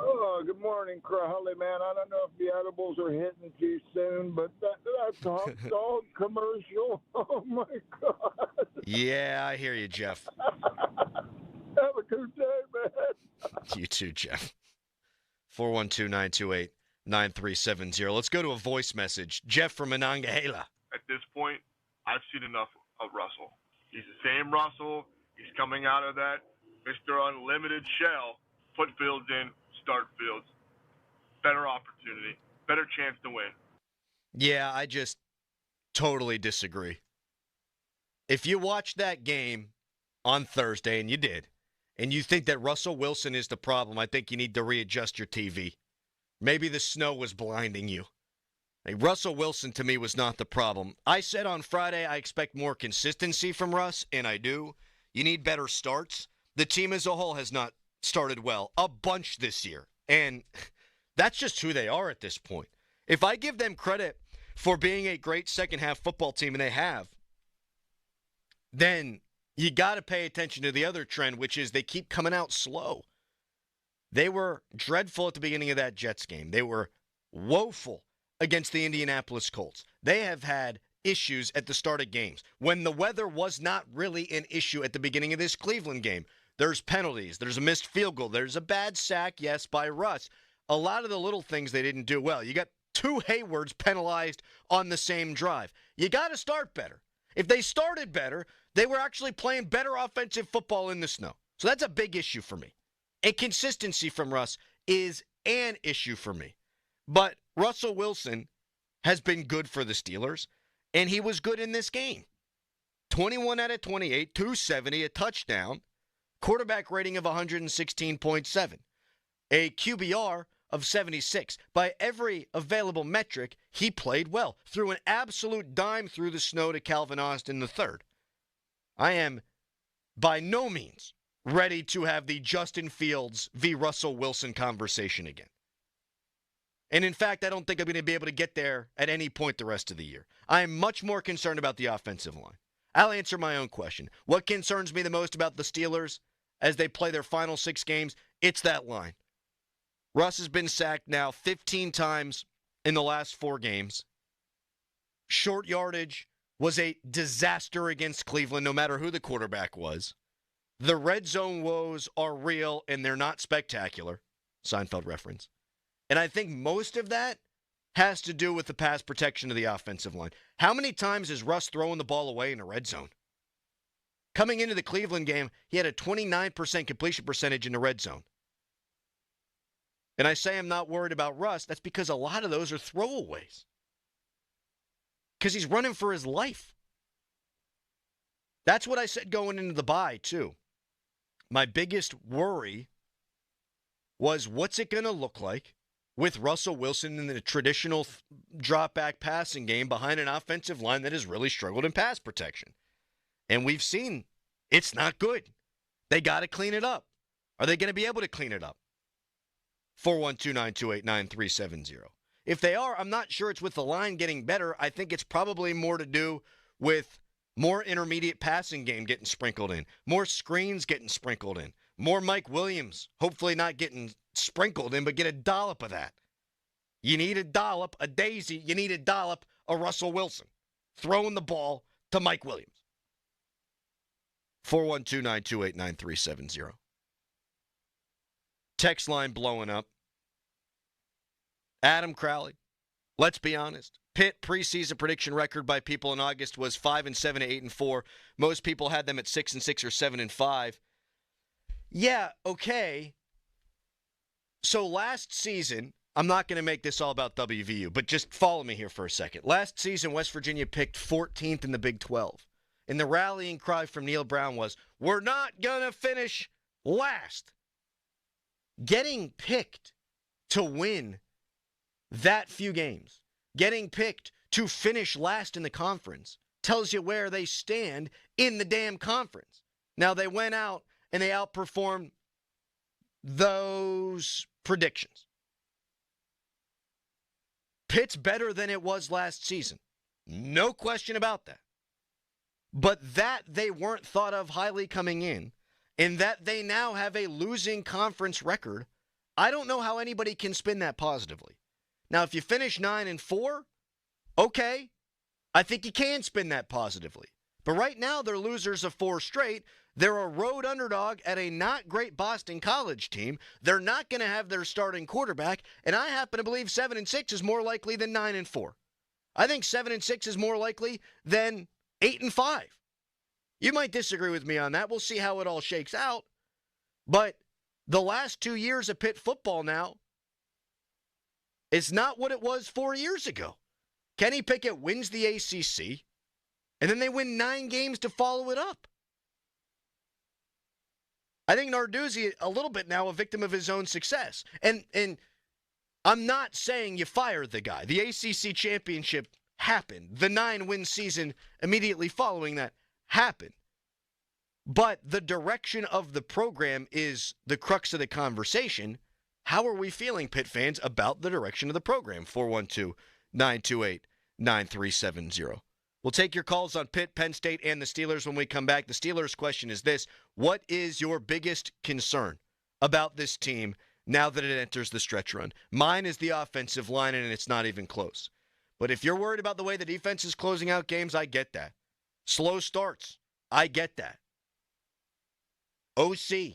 Oh, good morning, Crowley, man. I don't know if the edibles are hitting too soon, but that hot dog commercial, oh, my God. Yeah, I hear you, Jeff. Have a good day, man. You too, Jeff. 412-928-9370. Let's go to a voice message. Jeff from Monongahela. At this point, I've seen enough of Russell. He's the same Russell. He's coming out of that Mr. Unlimited shell. Put Fields in, start Fields. Better opportunity, better chance to win. Yeah, I just totally disagree. If you watched that game on Thursday, and you did, and you think that Russell Wilson is the problem, I think you need to readjust your TV. Maybe the snow was blinding you. Like, Russell Wilson, to me, was not the problem. I said on Friday I expect more consistency from Russ, and I do. You need better starts. The team as a whole has not started well a bunch this year, and that's just who they are at this point. If I give them credit for being a great second-half football team, and they have, then you got to pay attention to the other trend, which is they keep coming out slow. They were dreadful at the beginning of that Jets game. They were woeful against the Indianapolis Colts. They have had issues at the start of games. When the weather was not really an issue at the beginning of this Cleveland game, there's penalties, there's a missed field goal, there's a bad sack, yes, by Russ. A lot of the little things they didn't do well. You got 2 Haywards penalized on the same drive. You got to start better. If they started better, they were actually playing better offensive football in the snow. So that's a big issue for me. And consistency from Russ is an issue for me. But Russell Wilson has been good for the Steelers, and he was good in this game. 21 out of 28, 270, a touchdown, quarterback rating of 116.7, a QBR of 76. By every available metric, he played well. Threw an absolute dime through the snow to Calvin Austin III. I am by no means ready to have the Justin Fields v. Russell Wilson conversation again. And in fact, I don't think I'm going to be able to get there at any point the rest of the year. I am much more concerned about the offensive line. I'll answer my own question. What concerns me the most about the Steelers as they play their final 6 games? It's that line. Russ has been sacked now 15 times in the last 4 games. Short yardage was a disaster against Cleveland, no matter who the quarterback was. The red zone woes are real, and they're not spectacular. Seinfeld reference. And I think most of that has to do with the pass protection of the offensive line. How many times is Russ throwing the ball away in a red zone? Coming into the Cleveland game, he had a 29% completion percentage in the red zone. And I say I'm not worried about Russ. That's because a lot of those are throwaways. Because he's running for his life. That's what I said going into the bye, too. My biggest worry was what's it going to look like with Russell Wilson in the traditional drop-back passing game behind an offensive line that has really struggled in pass protection. And we've seen it's not good. They got to clean it up. Are they going to be able to clean it up? 412-928-9370. If they are, I'm not sure it's with the line getting better. I think it's probably more to do with more intermediate passing game getting sprinkled in, more screens getting sprinkled in, more Mike Williams, hopefully not getting sprinkled in, but get a dollop of that. You need a dollop, a daisy. You need a dollop, a Russell Wilson. Throwing the ball to Mike Williams. 412-928-9370. Text line blowing up. Adam Crowley, let's be honest. Pitt preseason prediction record by people in August was 5-7 to 8-4. Most people had them at 6-6 or 7-5. Yeah, okay. So last season, I'm not going to make this all about WVU, but just follow me here for a second. Last season, West Virginia picked 14th in the Big 12. And the rallying cry from Neil Brown was, we're not going to finish last. Getting picked to win that few games, getting picked to finish last in the conference, tells you where they stand in the damn conference. Now, they went out and they outperformed those predictions. Pitt's better than it was last season. No question about that. But that they weren't thought of highly coming in, and that they now have a losing conference record, I don't know how anybody can spin that positively. Now, if you finish 9-4, okay, I think you can spin that positively. But right now, they're losers of 4 straight. They're a road underdog at a not great Boston College team. They're not going to have their starting quarterback, and I happen to believe 7-6 is more likely than 9-4. I think 7-6 is more likely than 8-5. You might disagree with me on that. We'll see how it all shakes out. But the last 2 years of Pitt football now is not what it was 4 years ago. Kenny Pickett wins the ACC, and then they win 9 games to follow it up. I think Narduzzi, a little bit now, a victim of his own success. And I'm not saying you fired the guy. The ACC championship happened. The 9-win season immediately following that happened. But the direction of the program is the crux of the conversation. How are we feeling, Pitt fans, about the direction of the program? 412-928-9370. We'll take your calls on Pitt, Penn State, and the Steelers when we come back. The Steelers' question is this: what is your biggest concern about this team now that it enters the stretch run? Mine is the offensive line, and it's not even close. But if you're worried about the way the defense is closing out games, I get that. Slow starts, I get that. OC,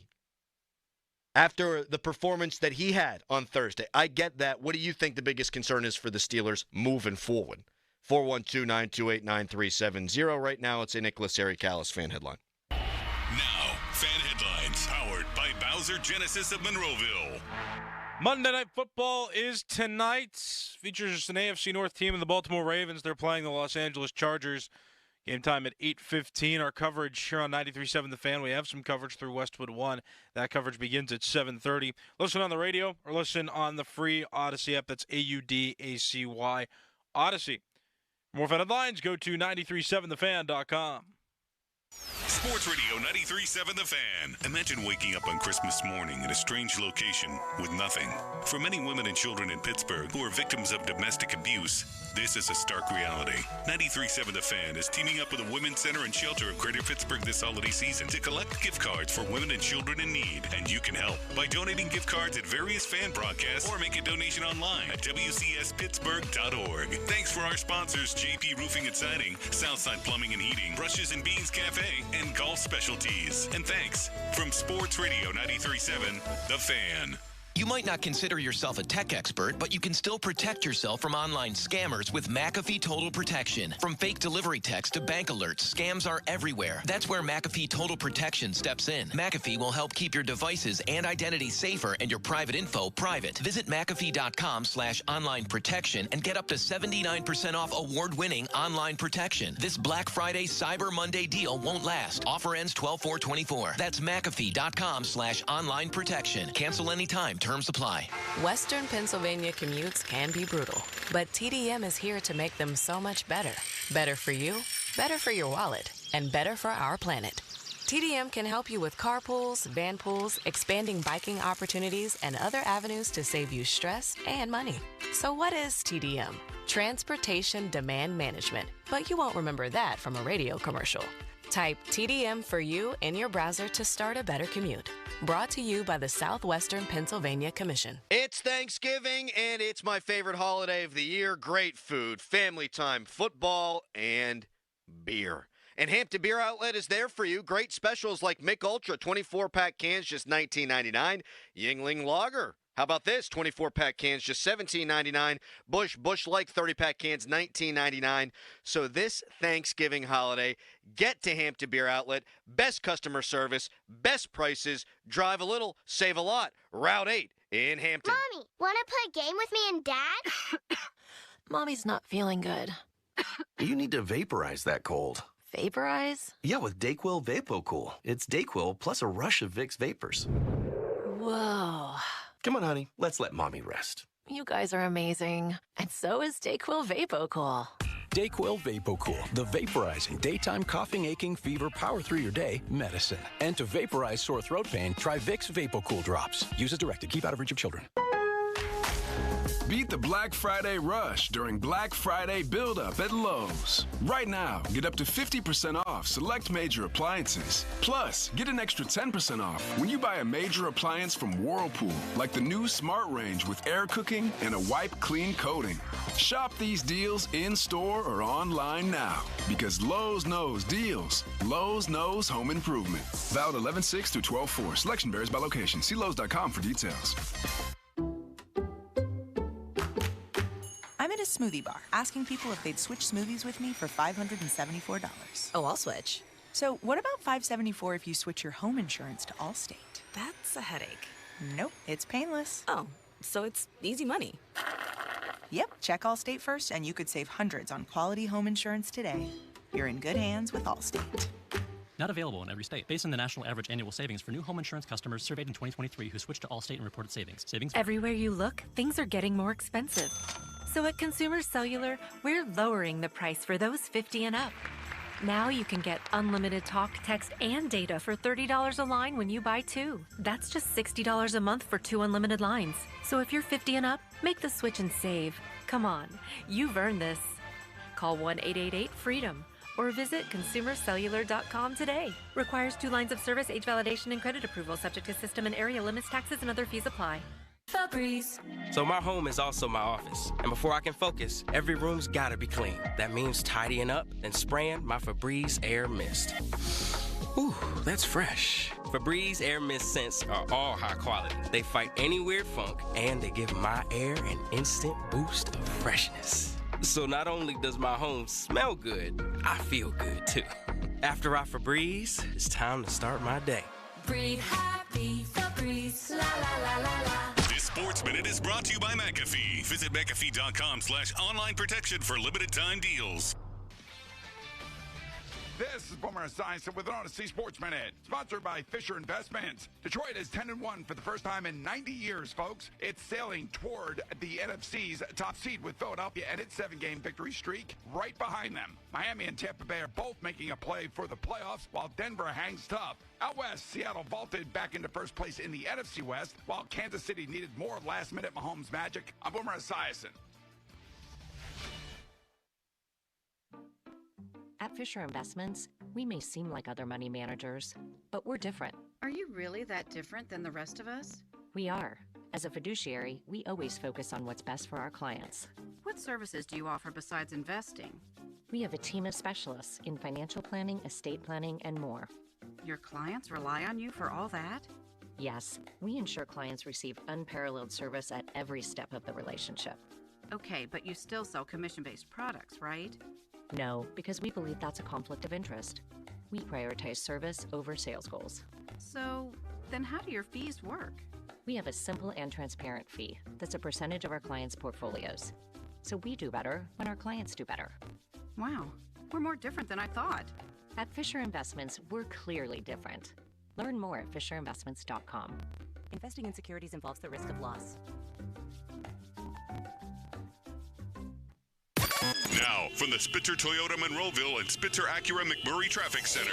after the performance that he had on Thursday, I get that. What do you think the biggest concern is for the Steelers moving forward? 412-928-9370. Right now, it's a Nicholas Harry-Callis fan headline. Now, fan headlines powered by Bowser Genesis of Monroeville. Monday Night Football is tonight. Features an AFC North team and the Baltimore Ravens. They're playing the Los Angeles Chargers. Game time at 8:15. Our coverage here on 93.7 The Fan. We have some coverage through Westwood 1. That coverage begins at 7:30. Listen on the radio or listen on the free Odyssey app. That's AUDACY. Odyssey. For more fan headlines, go to 937thefan.com. Sports Radio 93.7 The Fan. Imagine waking up on Christmas morning in a strange location with nothing. For many women and children in Pittsburgh who are victims of domestic abuse, this is a stark reality. 93.7 The Fan is teaming up with a women's center and shelter of Greater Pittsburgh this holiday season to collect gift cards for women and children in need. And you can help by donating gift cards at various fan broadcasts or make a donation online at WCSPittsburgh.org. Thanks for our sponsors, JP Roofing and Siding, Southside Plumbing and Heating, Brushes and Beans Cafe, and Golf Specialties. And thanks from Sports Radio 93.7 The Fan. You might not consider yourself a tech expert, but you can still protect yourself from online scammers with McAfee Total Protection. From fake delivery texts to bank alerts, scams are everywhere. That's where McAfee Total Protection steps in. McAfee will help keep your devices and identity safer and your private info private. Visit McAfee.com/online protection and get up to 79% off award-winning online protection. This Black Friday Cyber Monday deal won't last. Offer ends 12/4/24. That's McAfee.com/online protection. Cancel anytime. Terms apply. Western Pennsylvania commutes can be brutal, but TDM is here to make them so much better. Better for you, better for your wallet, and better for our planet. TDM can help you with carpools, van pools, expanding biking opportunities, and other avenues to save you stress and money. So what is TDM? Transportation Demand Management, but you won't remember that from a radio commercial. Type TDM for you in your browser to start a better commute. Brought to you by the Southwestern Pennsylvania Commission. It's Thanksgiving, and it's my favorite holiday of the year. Great food, family time, football, and beer. And Hampton Beer Outlet is there for you. Great specials like Mick Ultra, 24-pack cans, just $19.99. Yingling Lager. How about this? 24-pack cans, just $17.99. Busch Light 30-pack cans, $19.99. So this Thanksgiving holiday, get to Hampton Beer Outlet. Best customer service, best prices. Drive a little, save a lot. Route 8 in Hampton. Mommy, want to play a game with me and Dad? Mommy's not feeling good. You need to vaporize that cold. Vaporize? Yeah, with Dayquil VapoCool. It's Dayquil plus a rush of Vicks vapors. Whoa. Come on, honey. Let's let Mommy rest. You guys are amazing. And so is Dayquil VapoCool. Dayquil VapoCool, the vaporizing daytime coughing, aching, fever, power through your day medicine. And to vaporize sore throat pain, try Vicks VapoCool drops. Use as directed. Keep out of reach of children. Beat the Black Friday rush during Black Friday build-up at Lowe's. Right now, get up to 50% off select major appliances. Plus, get an extra 10% off when you buy a major appliance from Whirlpool, like the new Smart Range with air cooking and a wipe clean coating. Shop these deals in-store or online now, because Lowe's knows deals. Lowe's knows home improvement. Valid 11/6 through 12/4. Selection varies by location. See Lowe's.com for details. I'm at a smoothie bar asking people if they'd switch smoothies with me for $574. Oh, I'll switch. So what about $574 if you switch your home insurance to Allstate? That's a headache. Nope, it's painless. Oh, so it's easy money. Yep, check Allstate first and you could save hundreds on quality home insurance today. You're in good hands with Allstate. Not available in every state. Based on the national average annual savings for new home insurance customers surveyed in 2023 who switched to Allstate and reported savings. Everywhere you look, things are getting more expensive. So at Consumer Cellular, we're lowering the price for those 50 and up. Now you can get unlimited talk, text, and data for $30 a line when you buy two. That's just $60 a month for 2 unlimited lines. So if you're 50 and up, make the switch and save. Come on, you've earned this. Call 1-888-FREEDOM or visit consumercellular.com today. Requires 2 lines of service, age validation, and credit approval, subject to system and area limits, taxes, and other fees apply. Febreze. So my home is also my office. And before I can focus, every room's gotta be clean. That means tidying up and spraying my Febreze Air Mist. Ooh, that's fresh. Febreze Air Mist scents are all high quality. They fight any weird funk, and they give my air an instant boost of freshness. So not only does my home smell good, I feel good too. After I Febreze, it's time to start my day. Breathe happy, Febreze, la la la la la. This Sports Minute is brought to you by McAfee. Visit McAfee.com/online protection for limited time deals. This is Boomer Esiason with an Odyssey Sports Minute, sponsored by Fisher Investments. Detroit is 10-1 for the first time in 90 years, folks. It's sailing toward the NFC's top seed with Philadelphia and its 7-game victory streak right behind them. Miami and Tampa Bay are both making a play for the playoffs, while Denver hangs tough. Out west, Seattle vaulted back into first place in the NFC West, while Kansas City needed more last-minute Mahomes magic. I'm Boomer Esiason. At Fisher Investments, we may seem like other money managers, but we're different. Are you really that different than the rest of us? We are. As a fiduciary, we always focus on what's best for our clients. What services do you offer besides investing? We have a team of specialists in financial planning, estate planning, and more. Your clients rely on you for all that? Yes, we ensure clients receive unparalleled service at every step of the relationship. Okay, but you still sell commission-based products, right? No, because we believe that's a conflict of interest. We prioritize service over sales goals. So, then how do your fees work? We have a simple and transparent fee that's a percentage of our clients' portfolios. So we do better when our clients do better. Wow, we're more different than I thought. At Fisher Investments, we're clearly different. Learn more at fisherinvestments.com. Investing in securities involves the risk of loss. Now, from the Spitzer Toyota Monroeville and Spitzer Acura McMurray Traffic Center.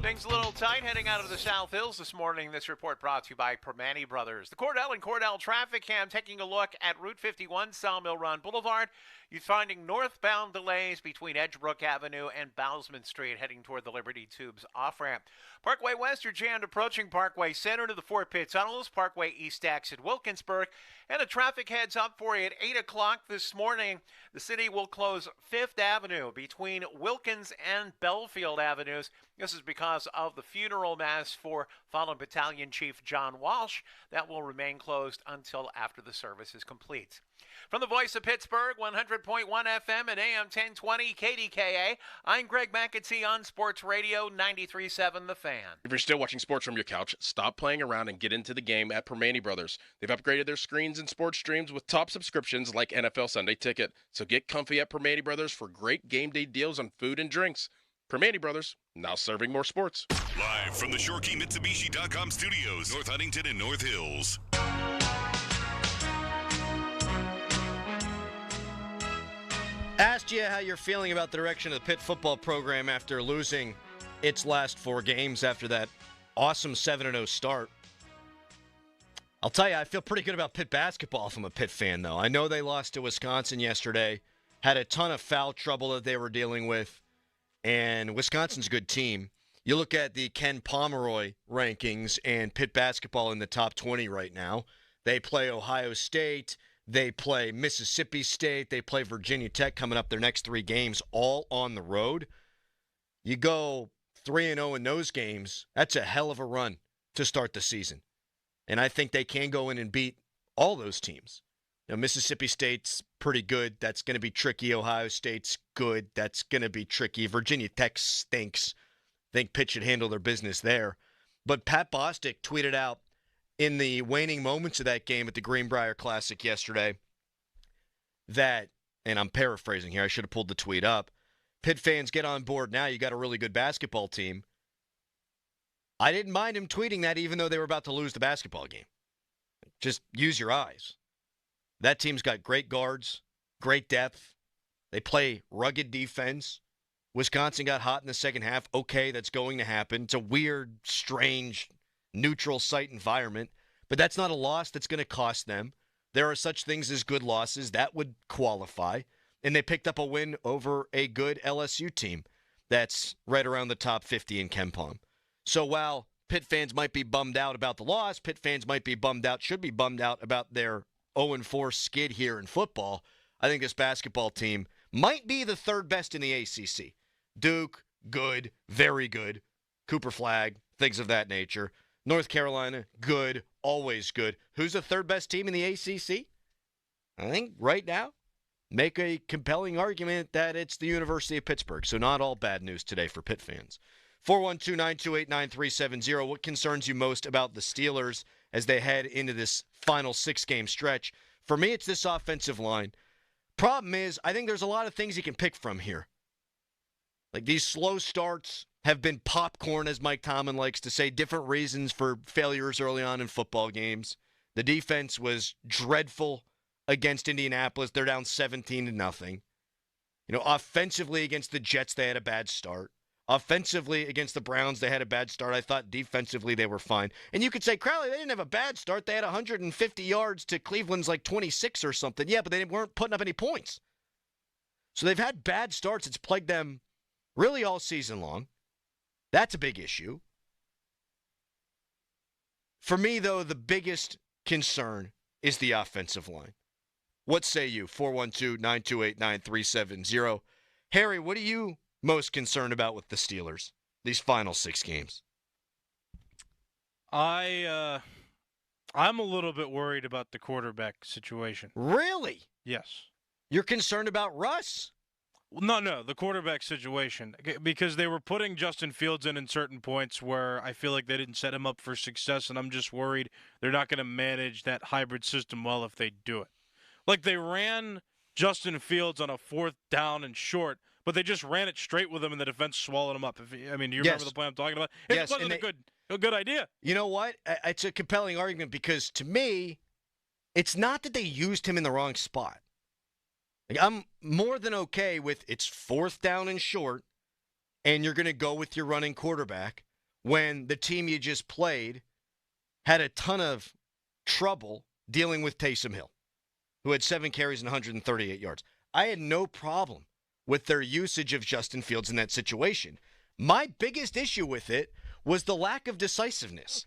Things a little tight heading out of the South Hills this morning. This report brought to you by Permane Brothers. The Cordell and Cordell traffic cam taking a look at Route 51 Sawmill Run Boulevard. You're finding northbound delays between Edgebrook Avenue and Bousman Street heading toward the Liberty Tubes off-ramp. Parkway West, you're jammed approaching Parkway Center to the Fort Pitt Tunnels. Parkway East exit Wilkinsburg. And a traffic heads up for you at 8 o'clock this morning. The city will close 5th Avenue between Wilkins and Belfield Avenues. This is because of the funeral mass for fallen Battalion Chief John Walsh. That will remain closed until after the service is complete. From the voice of Pittsburgh, 100.1 FM and AM 1020 KDKA, I'm Greg McAtee on Sports Radio 93.7 The Fan. If you're still watching sports from your couch, stop playing around and get into the game at Permane Brothers. They've upgraded their screens and sports streams with top subscriptions like NFL Sunday Ticket. So get comfy at Permane Brothers for great game day deals on food and drinks. Permane Brothers, now serving more sports. Live from the ShoreKeyMitsubishi.com studios, North Huntington and North Hills. Asked you how you're feeling about the direction of the Pitt football program after losing its last 4 games after that awesome 7-0 start. I'll tell you, I feel pretty good about Pitt basketball if I'm a Pitt fan, though. I know they lost to Wisconsin yesterday, had a ton of foul trouble that they were dealing with, and Wisconsin's a good team. You look at the Ken Pomeroy rankings, and Pitt basketball in the top 20 right now. They play Ohio State. They play Mississippi State. They play Virginia Tech coming up their next 3 games, all on the road. You go 3-0 in those games, that's a hell of a run to start the season. And I think they can go in and beat all those teams. Now, Mississippi State's pretty good. That's going to be tricky. Ohio State's good. That's going to be tricky. Virginia Tech stinks. I think Pitt should handle their business there. But Pat Bostic tweeted out in the waning moments of that game at the Greenbrier Classic yesterday that, and I'm paraphrasing here, I should have pulled the tweet up, Pitt fans, get on board now. You got a really good basketball team. I didn't mind him tweeting that even though they were about to lose the basketball game. Just use your eyes. That team's got great guards, great depth. They play rugged defense. Wisconsin got hot in the second half. Okay, that's going to happen. It's a weird, strange, neutral site environment, but that's not a loss that's going to cost them. There are such things as good losses that would qualify, and they picked up a win over a good LSU team that's right around the top 50 in KenPom. So while Pitt fans might be bummed out about the loss, Pitt fans might be bummed out, should be bummed out about their 0-4 skid here in football. I think this basketball team might be the 3rd best in the ACC. Duke, good, very good. Cooper Flagg, things of that nature. North Carolina, good, always good. Who's the 3rd best team in the ACC? I think right now, make a compelling argument that it's the University of Pittsburgh. So not all bad news today for Pitt fans. 412-928-9370. What concerns you most about the Steelers as they head into this final 6-game stretch? For me, it's this offensive line. problem is, I think there's a lot of things you can pick from here. Like these slow starts have been popcorn, as Mike Tomlin likes to say, different reasons for failures early on in football games. The defense was dreadful against Indianapolis. They're down 17-0. Offensively against the Jets, they had a bad start. Offensively against the Browns, they had a bad start. I thought defensively they were fine. And you could say, Crowley, they didn't have a bad start. They had 150 yards to Cleveland's 26 or something. Yeah, but they weren't putting up any points. So they've had bad starts. It's plagued them really all season long. That's a big issue. For me, though, the biggest concern is the offensive line. What say you? 412-928-9370. Harry, what are you most concerned about with the Steelers these final 6 games? I'm a little bit worried about the quarterback situation. Really? Yes. You're concerned about Russ? No, the quarterback situation. Because they were putting Justin Fields in certain points where I feel like they didn't set him up for success, and I'm just worried they're not going to manage that hybrid system well if they do it. Like they ran Justin Fields on a 4th down and short, but they just ran it straight with him, and the defense swallowed him up. Do you remember the play I'm talking about? It wasn't a good idea. You know what? It's a compelling argument because, to me, it's not that they used him in the wrong spot. I'm more than okay with it's 4th down and short, and you're going to go with your running quarterback when the team you just played had a ton of trouble dealing with Taysom Hill, who had 7 carries and 138 yards. I had no problem with their usage of Justin Fields in that situation. My biggest issue with it was the lack of decisiveness.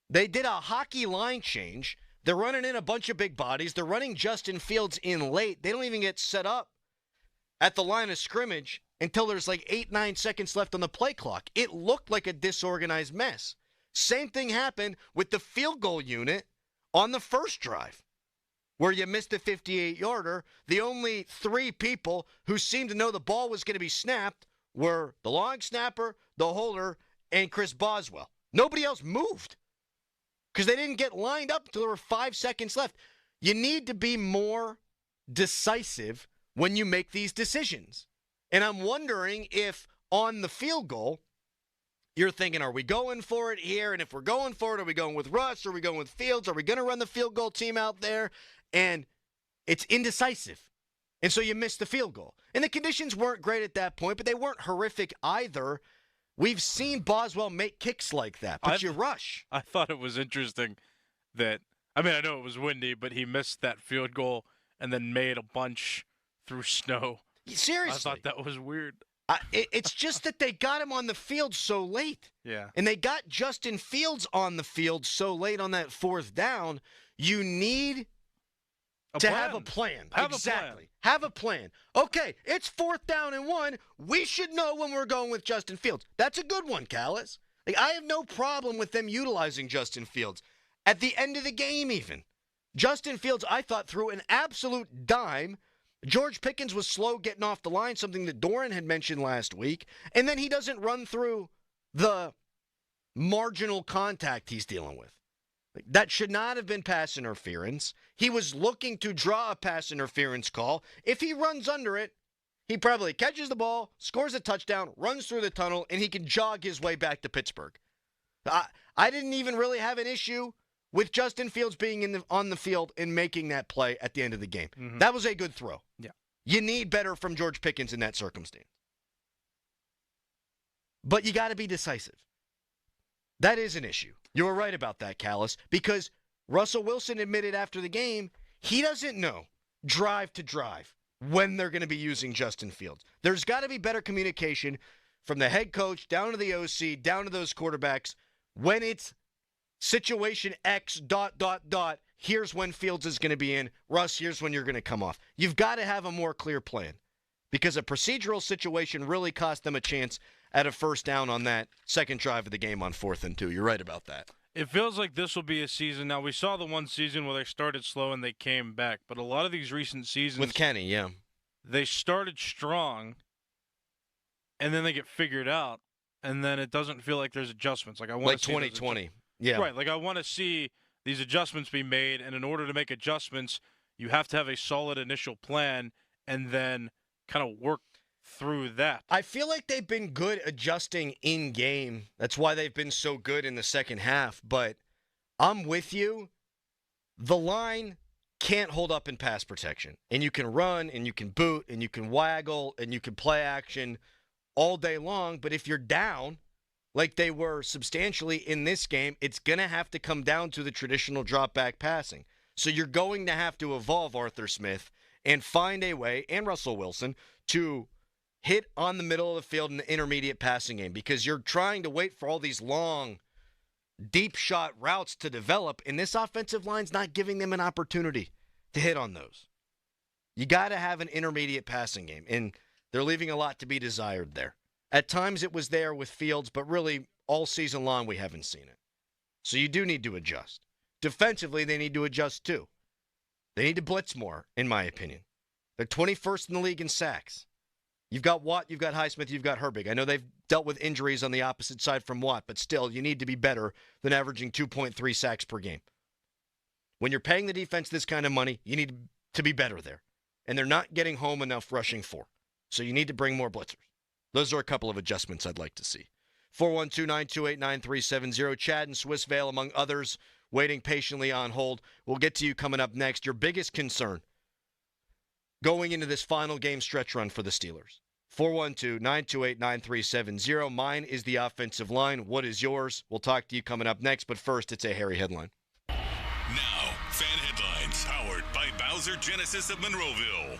They did a hockey line change. They're running in a bunch of big bodies. They're running Justin Fields in late. They don't even get set up at the line of scrimmage until there's 8-9 seconds left on the play clock. It looked like a disorganized mess. Same thing happened with the field goal unit on the first drive, where you missed a 58-yarder. The only 3 people who seemed to know the ball was going to be snapped were the long snapper, the holder, and Chris Boswell. Nobody else moved because they didn't get lined up until there were 5 seconds left. You need to be more decisive when you make these decisions. And I'm wondering if on the field goal, you're thinking, are we going for it here? And if we're going for it, are we going with Russ? Are we going with Fields? Are we going to run the field goal team out there? And it's indecisive. And so you miss the field goal. And the conditions weren't great at that point, but they weren't horrific either. We've seen Boswell make kicks like that, but you rush. I thought it was interesting that, I know it was windy, but he missed that field goal and then made a bunch through snow. Seriously. I thought that was weird. It's just that they got him on the field so late. Yeah. And they got Justin Fields on the field so late on that 4th down. You need to have a plan. Exactly. Have a plan. Okay, it's 4th down and 1. We should know when we're going with Justin Fields. That's a good one, Callis. I have no problem with them utilizing Justin Fields. At the end of the game, even. Justin Fields, I thought, threw an absolute dime. George Pickens was slow getting off the line, something that Doran had mentioned last week. And then he doesn't run through the marginal contact he's dealing with. That should not have been pass interference. He was looking to draw a pass interference call. If he runs under it, he probably catches the ball, scores a touchdown, runs through the tunnel, and he can jog his way back to Pittsburgh. I didn't even really have an issue with Justin Fields being on the field and making that play at the end of the game. Mm-hmm. That was a good throw. Yeah. You need better from George Pickens in that circumstance. But you got to be decisive. That is an issue. You were right about that, Callis, because Russell Wilson admitted after the game he doesn't know drive to drive when they're going to be using Justin Fields. There's got to be better communication from the head coach down to the OC, down to those quarterbacks. When it's situation X ... here's when Fields is going to be in. Russ, here's when you're going to come off. You've got to have a more clear plan because a procedural situation really cost them a chance at a 1st down on that second drive of the game on 4th and 2. You're right about that. It feels like this will be a season. Now, we saw the one season where they started slow and they came back, but a lot of these recent seasons with Kenny, yeah, they started strong and then they get figured out, and then it doesn't feel like there's adjustments. I want like 2020. Yeah. Right. I want to see these adjustments be made, and in order to make adjustments, You have to have a solid initial plan and then kind of work through that. I feel like they've been good adjusting in game. That's why they've been so good in the second half. But I'm with you. The line can't hold up in pass protection. And you can run, and you can boot, and you can waggle, and you can play action all day long. But if you're down, like they were substantially in this game, it's going to have to come down to the traditional drop-back passing. So you're going to have to evolve Arthur Smith and find a way, and Russell Wilson, to hit on the middle of the field in the intermediate passing game, because you're trying to wait for all these long, deep shot routes to develop, and this offensive line's not giving them an opportunity to hit on those. You got to have an intermediate passing game, and they're leaving a lot to be desired there. At times it was there with Fields, but really all season long we haven't seen it. So you do need to adjust. Defensively, they need to adjust too. They need to blitz more, in my opinion. They're 21st in the league in sacks. You've got Watt, you've got Highsmith, you've got Herbig. I know they've dealt with injuries on the opposite side from Watt, but still, you need to be better than averaging 2.3 sacks per game. When you're paying the defense this kind of money, you need to be better there. And they're not getting home enough rushing for. So you need to bring more blitzers. Those are a couple of adjustments I'd like to see. 412-928-9370. Chad and Swissvale, among others, waiting patiently on hold. We'll get to you coming up next. Your biggest concern going into this final game stretch run for the Steelers. 412-928-9370. Mine is the offensive line. What is yours? We'll talk to you coming up next, but first, it's a Harry headline. Now, fan headlines powered by Bowser Genesis of Monroeville.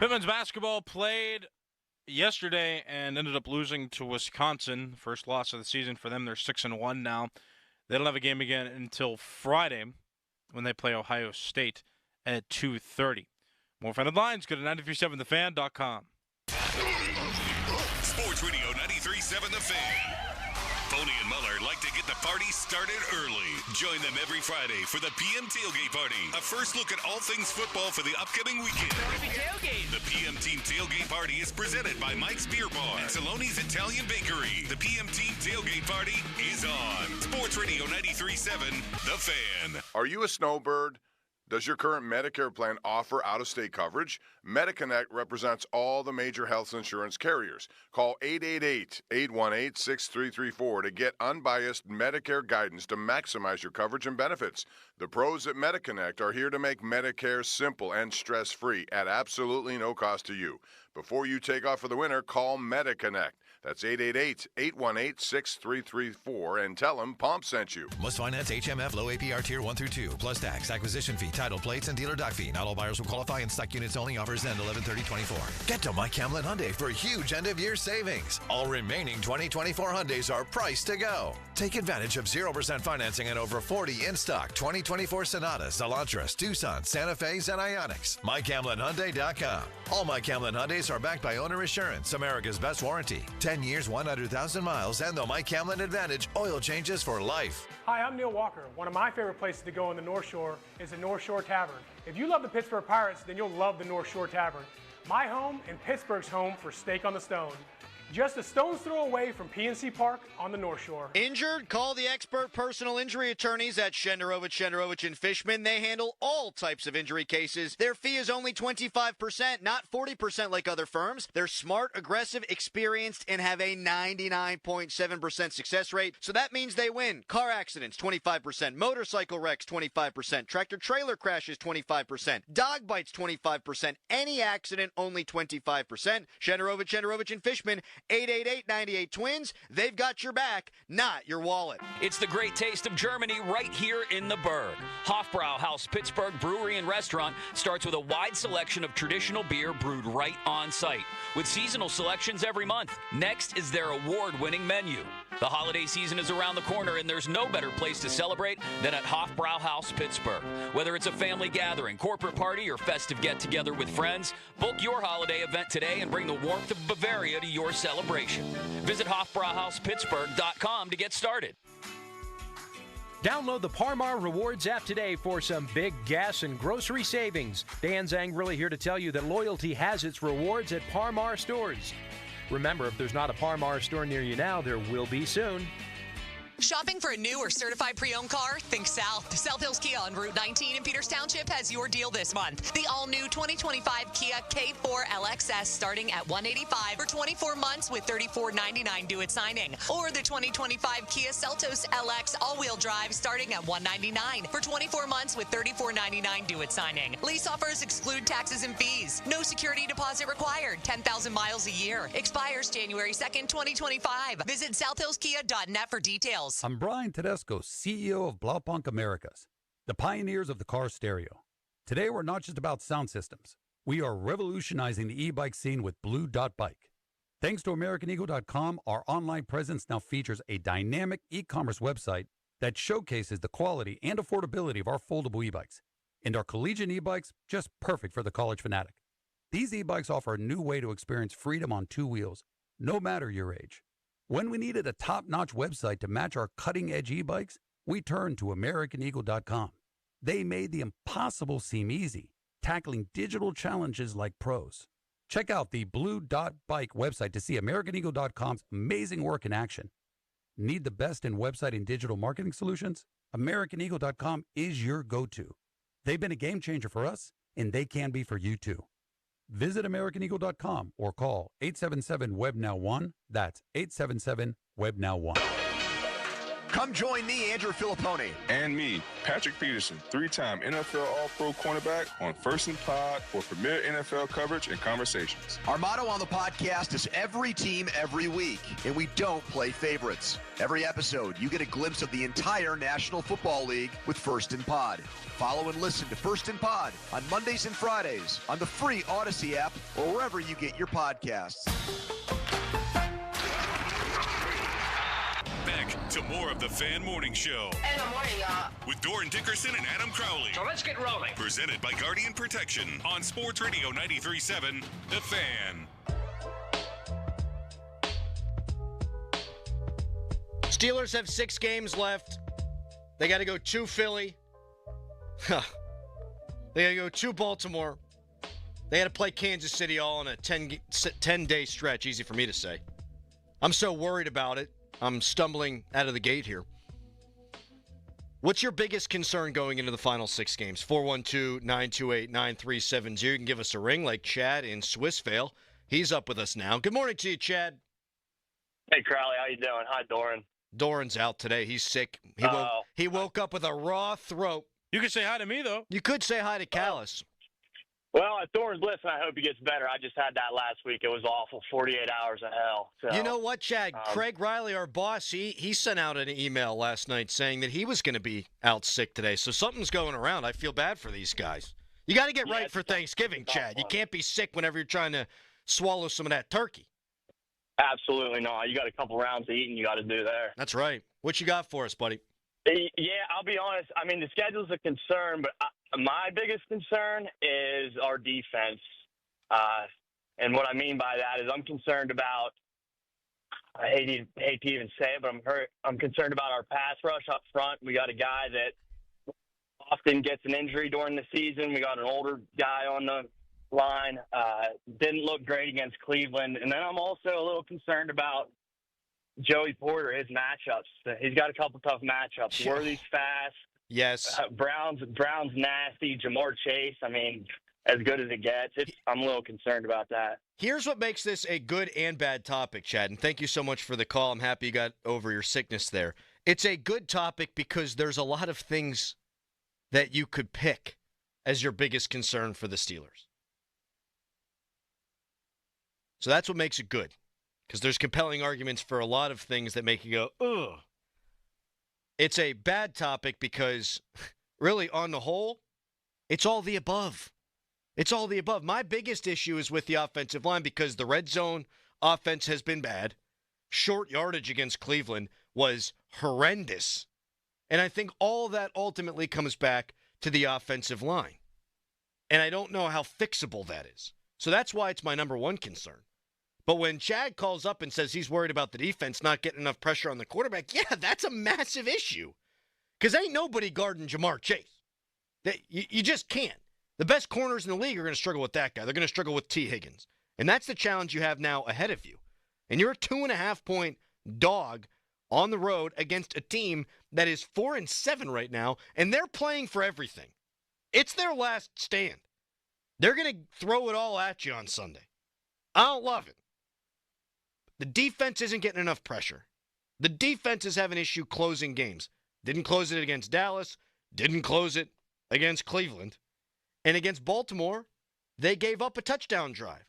Pittman's basketball played yesterday and ended up losing to Wisconsin. First loss of the season for them. They're 6-1 now. They don't have a game again until Friday when they play Ohio State at 2:30. More fan headlines, go to 937thefan.com. Sports Radio 93.7 The Fan. Boney and Muller like to get the party started early. Join them every Friday for the PM Tailgate Party. A first look at all things football for the upcoming weekend. The PM Team Tailgate Party is presented by Mike's Beer Bar and Saloni's Italian Bakery. The PM Team Tailgate Party is on. Sports Radio 93.7 The Fan. Are you a snowbird? Does your current Medicare plan offer out-of-state coverage? MediConnect represents all the major health insurance carriers. Call 888-818-6334 to get unbiased Medicare guidance to maximize your coverage and benefits. The pros at MediConnect are here to make Medicare simple and stress-free at absolutely no cost to you. Before you take off for the winter, call MediConnect. That's 888-818-6334 and tell them Pomp sent you. Must finance HMF low APR tier 1 through 2 plus tax, acquisition fee, title plates, and dealer doc fee. Not all buyers will qualify, and stock units only. Offers end 11/30/24. Get to Mike Hamlin Hyundai for huge end-of-year savings. All remaining 2024 Hyundais are priced to go. Take advantage of 0% financing and over 40 in-stock 2024 Sonatas, Elantras, Tucson, Santa Fe's, and Ioniqs. MikeHamlinHyundai.com. All Mike Hamlin Hyundais are backed by Owner Assurance, America's best warranty. 10 years, 100,000 miles, and the Mike Hamlin Advantage oil changes for life. Hi, I'm Neil Walker. One of my favorite places to go on the North Shore is the North Shore Tavern. If you love the Pittsburgh Pirates, then you'll love the North Shore Tavern. My home and Pittsburgh's home for Steak on the Stone. Just a stone's throw away from PNC Park on the North Shore. Injured? Call the expert personal injury attorneys at Shenderovich and Fishman. They handle all types of injury cases. Their fee is only 25%, not 40% like other firms. They're smart, aggressive, experienced, and have a 99.7% success rate. So that means they win. Car accidents, 25%. Motorcycle wrecks, 25%. Tractor-trailer crashes, 25%. Dog bites, 25%. Any accident, only 25%. Shenderovich and Fishman. 888-98-TWINS. They've got your back, not your wallet. It's the great taste of Germany right here in the Berg. Hofbrauhaus Pittsburgh Brewery and Restaurant starts with a wide selection of traditional beer brewed right on site, with seasonal selections every month. Next is their award-winning menu. The holiday season is around the corner, and there's no better place to celebrate than at Hofbrauhaus Pittsburgh. Whether it's a family gathering, corporate party, or festive get-together with friends, book your holiday event today and bring the warmth of Bavaria to your celebration. Visit HofbrauhausPittsburgh.com to get started. Download the Parmar Rewards app today for some big gas and grocery savings. Dan Zangrili here to tell you that loyalty has its rewards at Parmar stores. Remember, if there's not a Parmar store near you now, there will be soon. Shopping for a new or certified pre-owned car? Think South. South Hills Kia on Route 19 in Peters Township has your deal this month. The all-new 2025 Kia K4 LXS starting at $185 for 24 months with $34.99 due at signing. Or the 2025 Kia Seltos LX all-wheel drive starting at $199 for 24 months with $34.99 due at signing. Lease offers exclude taxes and fees. No security deposit required. 10,000 miles a year. Expires January 2nd, 2025. Visit southhillskia.net for details. I'm Brian Tedesco, CEO of Blaupunkt Americas, the pioneers of the car stereo. Today, we're not just about sound systems. We are revolutionizing the e-bike scene with Blue Dot Bike. Thanks to AmericanEagle.com, our online presence now features a dynamic e-commerce website that showcases the quality and affordability of our foldable e-bikes. And our collegiate e-bikes, just perfect for the college fanatic. These e-bikes offer a new way to experience freedom on two wheels, no matter your age. When we needed a top-notch website to match our cutting-edge e-bikes, we turned to AmericanEagle.com. They made the impossible seem easy, tackling digital challenges like pros. Check out the Blue Dot Bike website to see AmericanEagle.com's amazing work in action. Need the best in website and digital marketing solutions? AmericanEagle.com is your go-to. They've been a game changer for us, and they can be for you too. Visit AmericanEagle.com or call 877-WEB-NOW-1. That's 877-WEB-NOW-1. Come join me, Andrew Filippone. And me, Patrick Peterson, 3-time NFL All-Pro cornerback on First and Pod for premier NFL coverage and conversations. Our motto on the podcast is every team, every week, and we don't play favorites. Every episode, you get a glimpse of the entire National Football League with First and Pod. Follow and listen to First and Pod on Mondays and Fridays on the free Odyssey app or wherever you get your podcasts. Back to more of the Fan Morning Show. And good morning, y'all. With Doran Dickerson and Adam Crowley. So let's get rolling. Presented by Guardian Protection on Sports Radio 93.7, The Fan. Steelers have 6 games left. They got to go to Philly. They got to go to Baltimore. They had to play Kansas City all in a 10-day stretch. Easy for me to say. I'm so worried about it. I'm stumbling out of the gate here. What's your biggest concern going into the final 6 games? 412-928-9370. You can give us a ring like Chad in Swissvale. He's up with us now. Good morning to you, Chad. Hey, Crowley. How you doing? Hi, Doran. Doran's out today. He's sick. He woke up with a raw throat. You could say hi to me, though. You could say hi to Callis. Well, at Doran's listen, I hope he gets better. I just had that last week. It was awful. 48 hours of hell. So, you know what, Chad? Craig Riley, our boss, he sent out an email last night saying that he was going to be out sick today. So something's going around. I feel bad for these guys. You got to get right for Thanksgiving, Chad. You can't be sick whenever you're trying to swallow some of that turkey. Absolutely not. You got a couple rounds to eat, and you got to do there. That's right. What you got for us, buddy? Yeah, I'll be honest. I mean, the schedule's a concern, but my biggest concern is our defense. And what I mean by that is I'm concerned about, I hate to even say it, but I'm concerned about our pass rush up front. We got a guy that often gets an injury during the season. We got an older guy on the line. Didn't look great against Cleveland. And then I'm also a little concerned about Joey Porter, his matchups. He's got a couple tough matchups. Worthy's fast. Yes. Brown's nasty. Jamar Chase, I mean, as good as it gets. I'm a little concerned about that. Here's what makes this a good and bad topic, Chad, and thank you so much for the call. I'm happy you got over your sickness there. It's a good topic because there's a lot of things that you could pick as your biggest concern for the Steelers. So that's what makes it good. Because there's compelling arguments for a lot of things that make you go, ugh. It's a bad topic because, really, on the whole, it's all the above. It's all the above. My biggest issue is with the offensive line because the red zone offense has been bad. Short yardage against Cleveland was horrendous. And I think all of that ultimately comes back to the offensive line. And I don't know how fixable that is. So that's why it's my number one concern. But when Chad calls up and says he's worried about the defense not getting enough pressure on the quarterback, yeah, that's a massive issue. Because ain't nobody guarding Jamar Chase. You just can't. The best corners in the league are going to struggle with that guy. They're going to struggle with T. Higgins. And that's the challenge you have now ahead of you. And you're a 2.5-point dog on the road against a team that is 4-7 right now, and they're playing for everything. It's their last stand. They're going to throw it all at you on Sunday. I don't love it. The defense isn't getting enough pressure. The defense is having an issue closing games. Didn't close it against Dallas. Didn't close it against Cleveland. And against Baltimore, they gave up a touchdown drive.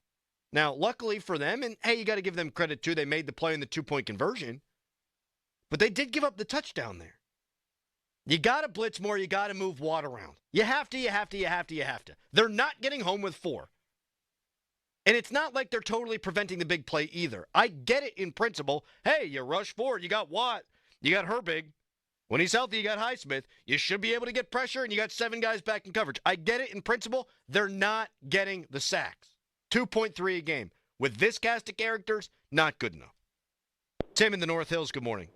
Now, luckily for them, and hey, you got to give them credit too, they made the play in the 2-point conversion. But they did give up the touchdown there. You got to blitz more. You got to move Watt around. You have to. They're not getting home with 4. And it's not like they're totally preventing the big play either. I get it in principle. Hey, you rush forward. You got Watt. You got Herbig. When he's healthy, you got Highsmith. You should be able to get pressure, and you got 7 guys back in coverage. I get it in principle. They're not getting the sacks. 2.3 a game. With this cast of characters, not good enough. Tim in the North Hills, good morning.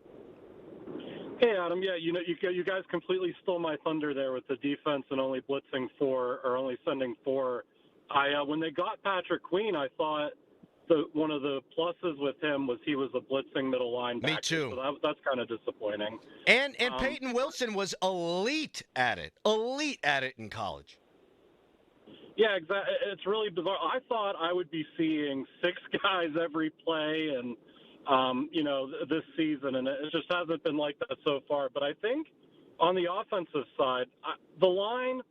Hey, Adam. Yeah, you guys completely stole my thunder there with the defense and only blitzing 4 or only sending 4. When they got Patrick Queen, I thought one of the pluses with him was he was a blitzing middle linebacker. Me too. So that's kind of disappointing. And Peyton Wilson was elite at it in college. Yeah, exactly. It's really bizarre. I thought I would be seeing 6 guys every play and this season, and it just hasn't been like that so far. But I think on the offensive side, the line,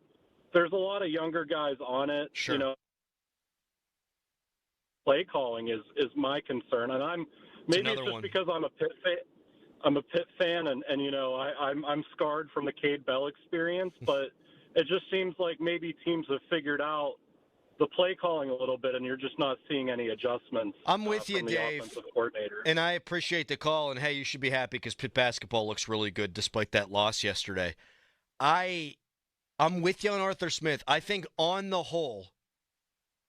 there's a lot of younger guys on it. Sure. Play calling is my concern, and it's just because I'm a Pitt fan, and I'm scarred from the Cade Bell experience, but it just seems like maybe teams have figured out the play calling a little bit, and you're just not seeing any adjustments. I'm with you, from the Dave. offensive coordinator. And I appreciate the call. And hey, you should be happy because Pitt basketball looks really good despite that loss yesterday. I'm with you on Arthur Smith. I think on the whole,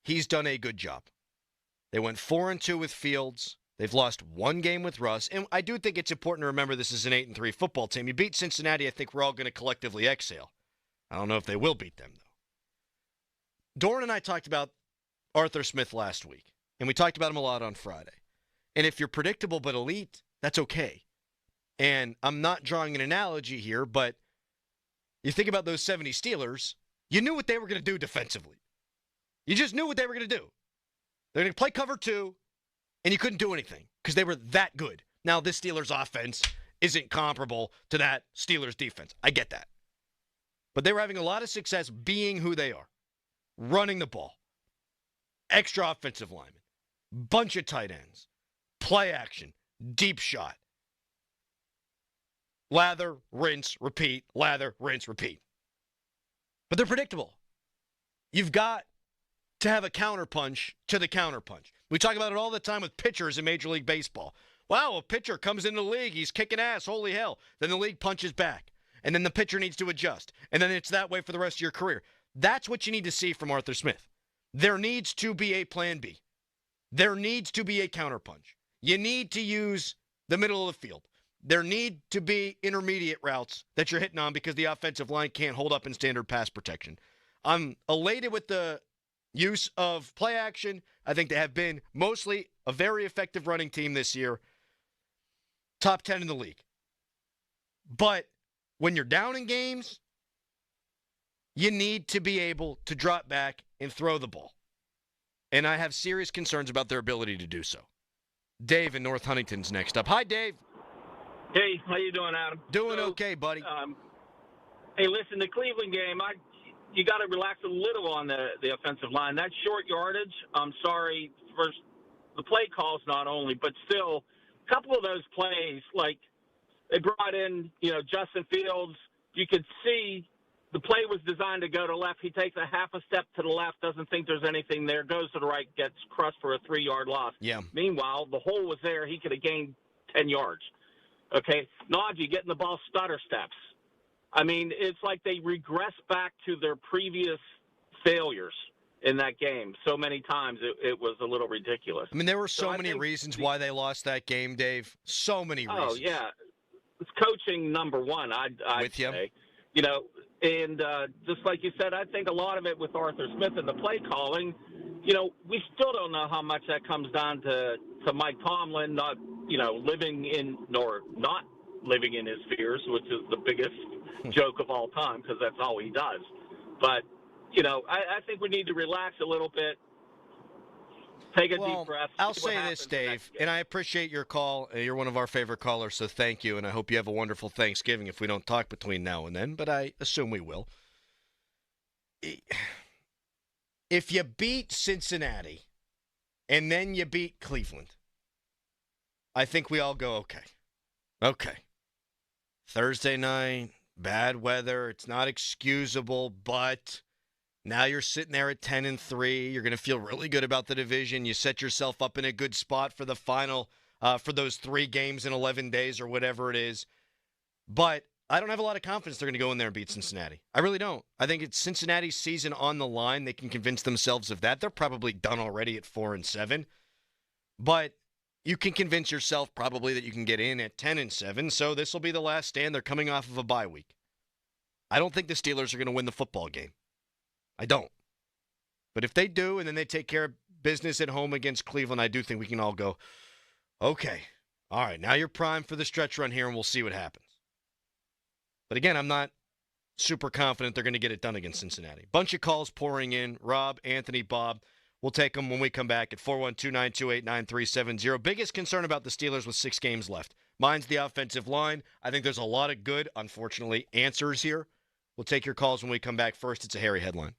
he's done a good job. They went 4-2 with Fields. They've lost 1 game with Russ. And I do think it's important to remember this is an 8-3 football team. You beat Cincinnati, I think we're all going to collectively exhale. I don't know if they will beat them, though. Doran and I talked about Arthur Smith last week, and we talked about him a lot on Friday. And if you're predictable but elite, that's okay. And I'm not drawing an analogy here, but you think about those 70 Steelers, you knew what they were going to do defensively. You just knew what they were going to do. They're going to play cover 2, and you couldn't do anything because they were that good. Now, this Steelers offense isn't comparable to that Steelers defense. I get that. But they were having a lot of success being who they are. Running the ball. Extra offensive linemen. Bunch of tight ends. Play action. Deep shot. Lather, rinse, repeat. Lather, rinse, repeat. But they're predictable. You've got to have a counterpunch to the counterpunch. We talk about it all the time with pitchers in Major League Baseball. Wow, a pitcher comes into the league. He's kicking ass. Holy hell. Then the league punches back. And then the pitcher needs to adjust. And then it's that way for the rest of your career. That's what you need to see from Arthur Smith. There needs to be a plan B. There needs to be a counterpunch. You need to use the middle of the field. There need to be intermediate routes that you're hitting on because the offensive line can't hold up in standard pass protection. I'm elated with the use of play action. I think they have been mostly a very effective running team this year. Top 10 in the league. But when you're down in games, you need to be able to drop back and throw the ball. And I have serious concerns about their ability to do so. Dave in North Huntington's next up. Hi, Dave. Hey, how you doing, Adam? Doing okay, buddy. Hey, listen, the Cleveland game, you got to relax a little on the offensive line. That short yardage, I'm sorry, first the play calls not only, but still a couple of those plays, like they brought in, Justin Fields. You could see the play was designed to go to left. He takes a half a step to the left, doesn't think there's anything there, goes to the right, gets crushed for a 3-yard loss. Yeah. Meanwhile, the hole was there. He could have gained 10 yards. Okay, Najee getting the ball stutter steps. I mean, it's like they regress back to their previous failures in that game so many times. It was a little ridiculous. I mean, there were so many reasons why they lost that game, Dave. So many reasons. Oh, yeah. It's coaching number one, I'd say. And just like you said, I think a lot of it with Arthur Smith and the play calling, we still don't know how much that comes down to Mike Tomlin not living in or not living in his fears, which is the biggest joke of all time because that's all he does. But, I think we need to relax a little bit. Take a deep breath. I'll say this, Dave, and I appreciate your call. You're one of our favorite callers, so thank you, and I hope you have a wonderful Thanksgiving if we don't talk between now and then, but I assume we will. If you beat Cincinnati and then you beat Cleveland, I think we all go, okay. Thursday night, bad weather, it's not excusable, but now you're sitting there at 10-3. You're going to feel really good about the division. You set yourself up in a good spot for the final, for those 3 games in 11 days or whatever it is. But I don't have a lot of confidence they're going to go in there and beat Cincinnati. I really don't. I think it's Cincinnati's season on the line. They can convince themselves of that. They're probably done already at 4-7. But you can convince yourself probably that you can get in at 10-7. So this will be the last stand. They're coming off of a bye week. I don't think the Steelers are going to win the football game. I don't. But if they do, and then they take care of business at home against Cleveland, I do think we can all go, okay, all right, now you're primed for the stretch run here, and we'll see what happens. But again, I'm not super confident they're going to get it done against Cincinnati. Bunch of calls pouring in. Rob, Anthony, Bob. We'll take them when we come back at 412-928-9370. Biggest concern about the Steelers with 6 games left. Mine's the offensive line. I think there's a lot of good, unfortunately, answers here. We'll take your calls when we come back. First, it's a hairy headline.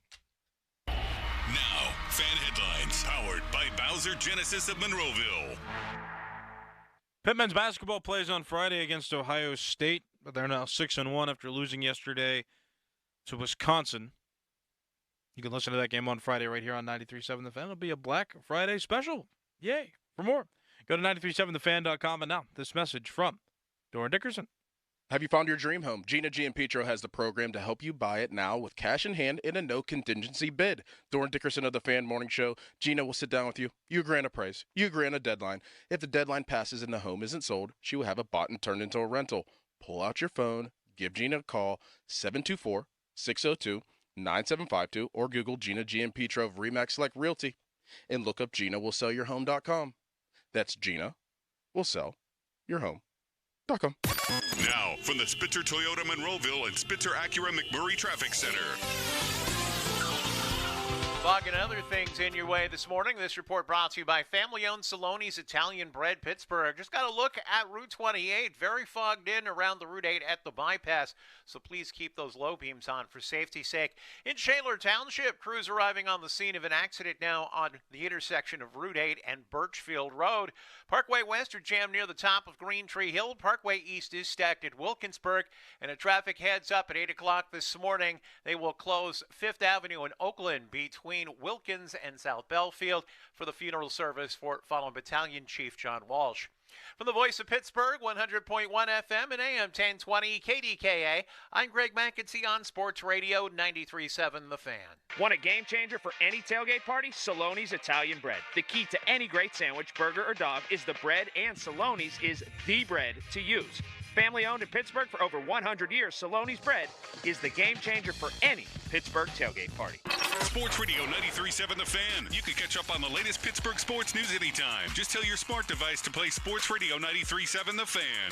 Now, fan headlines powered by Bowser Genesis of Monroeville. Pitt men's basketball plays on Friday against Ohio State, but they're now 6-1 after losing yesterday to Wisconsin. You can listen to that game on Friday right here on 93.7 The Fan. It'll be a Black Friday special. Yay. For more, go to 937thefan.com. And now, this message from Doran Dickerson. Have you found your dream home? Gina Giampetro has the program to help you buy it now with cash in hand in a no-contingency bid. Doran Dickerson of the Fan Morning Show. Gina will sit down with you. You grant a price. You grant a deadline. If the deadline passes and the home isn't sold, she will have it bought and turned into a rental. Pull out your phone. Give Gina a call, 724-602-9752, or Google Gina Giampetro of RE/MAX Select Realty and look up GinaWillSellYourHome.com. That's Gina will sell your home.com. Now, from the Spitzer Toyota Monroeville and Spitzer Acura McMurray Traffic Center. Fog and other things in your way this morning. This report brought to you by family-owned Sully's Italian Bread, Pittsburgh. Just got a look at Route 28. Very fogged in around the Route 8 at the bypass, so please keep those low beams on for safety's sake. In Shaler Township, crews arriving on the scene of an accident now on the intersection of Route 8 and Birchfield Road. Parkway West are jammed near the top of Green Tree Hill. Parkway East is stacked at Wilkinsburg. And a traffic heads up at 8 o'clock this morning. They will close 5th Avenue in Oakland between Wilkins and South Belfield for the funeral service for fallen Battalion Chief John Walsh. From the voice of Pittsburgh, 100.1 FM and AM 1020 KDKA, I'm Greg McEntee on Sports Radio 93.7 The Fan. Want a game changer for any tailgate party? Sully's Italian Bread. The key to any great sandwich, burger, or dog is the bread, and Sully's is the bread to use. Family owned in Pittsburgh for over 100 years, Sully's Bread is the game changer for any Pittsburgh tailgate party. Sports Radio 93.7 The Fan. You can catch up on the latest Pittsburgh sports news anytime. Just tell your smart device to play Sports Radio 93.7 The Fan.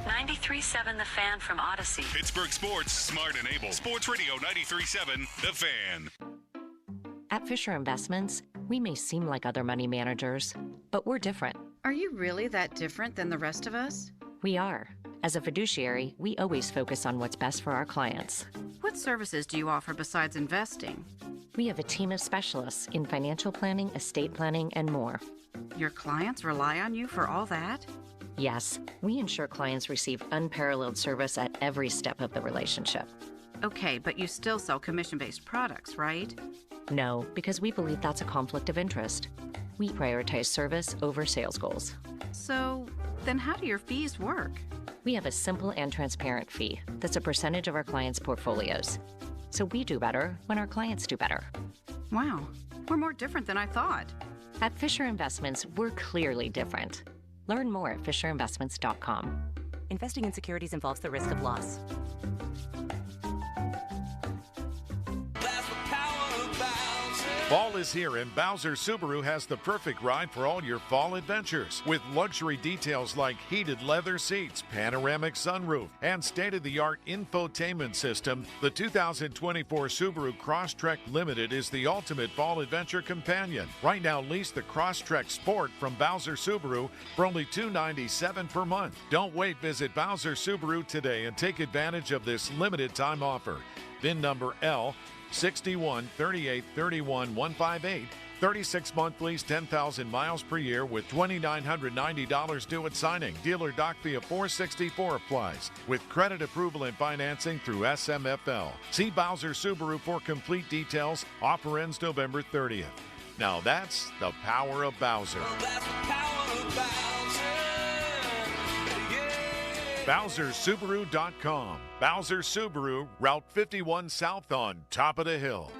93.7 The Fan from Odyssey. Pittsburgh sports, smart and able. Sports Radio 93.7 The Fan. At Fisher Investments, we may seem like other money managers, but we're different. Are you really that different than the rest of us? We are. As a fiduciary, we always focus on what's best for our clients. What services do you offer besides investing? We have a team of specialists in financial planning, estate planning, and more. Your clients rely on you for all that? Yes, we ensure clients receive unparalleled service at every step of the relationship. Okay, but you still sell commission-based products, right? No, because we believe that's a conflict of interest. We prioritize service over sales goals. So, then how do your fees work? We have a simple and transparent fee that's a percentage of our clients' portfolios. So we do better when our clients do better. Wow, we're more different than I thought. At Fisher Investments, we're clearly different. Learn more at FisherInvestments.com. Investing in securities involves the risk of loss. That's the power of Bowser. Fall is here, and Bowser Subaru has the perfect ride for all your fall adventures. With luxury details like heated leather seats, panoramic sunroof, and state-of-the-art infotainment system, the 2024 Subaru Crosstrek Limited is the ultimate fall adventure companion. Right now, lease the Crosstrek Sport from Bowser Subaru for only $297 per month. Don't wait. Visit Bowser Subaru today and take advantage of this limited time offer. VIN number L613831-158. 36-month lease, 10,000 miles per year with $2,990 due at signing. Dealer doc fee of $464 applies with credit approval and financing through SMFL. See Bowser Subaru for complete details. Offer ends November 30th. Now that's the power of Bowser. BowserSubaru.com. Bowser Subaru, Route 51 South on top of the hill.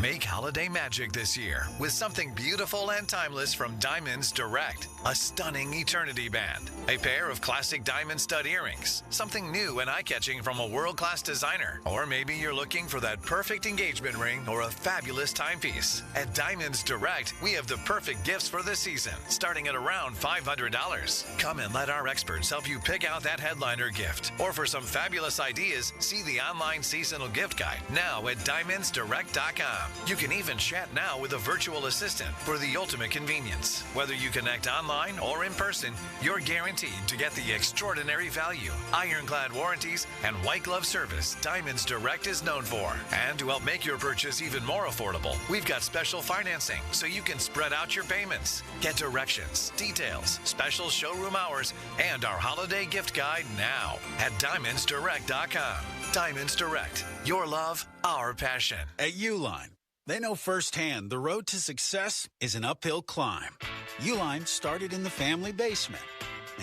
Make holiday magic this year with something beautiful and timeless from Diamonds Direct. A stunning eternity band, a pair of classic diamond stud earrings, something new and eye-catching from a world-class designer, or maybe you're looking for that perfect engagement ring or a fabulous timepiece. At Diamonds Direct, we have the perfect gifts for the season, starting at around $500. Come and let our experts help you pick out that headliner gift. Or for some fabulous ideas, see the online seasonal gift guide now at DiamondsDirect.com. You can even chat now with a virtual assistant for the ultimate convenience. Whether you connect online or in person, you're guaranteed to get the extraordinary value, ironclad warranties, and white glove service Diamonds Direct is known for. And to help make your purchase even more affordable, we've got special financing so you can spread out your payments. Get directions, details, special showroom hours, and our holiday gift guide now at DiamondsDirect.com. Diamonds Direct. Your love, our passion. At Uline, they know firsthand the road to success is an uphill climb. Uline started in the family basement,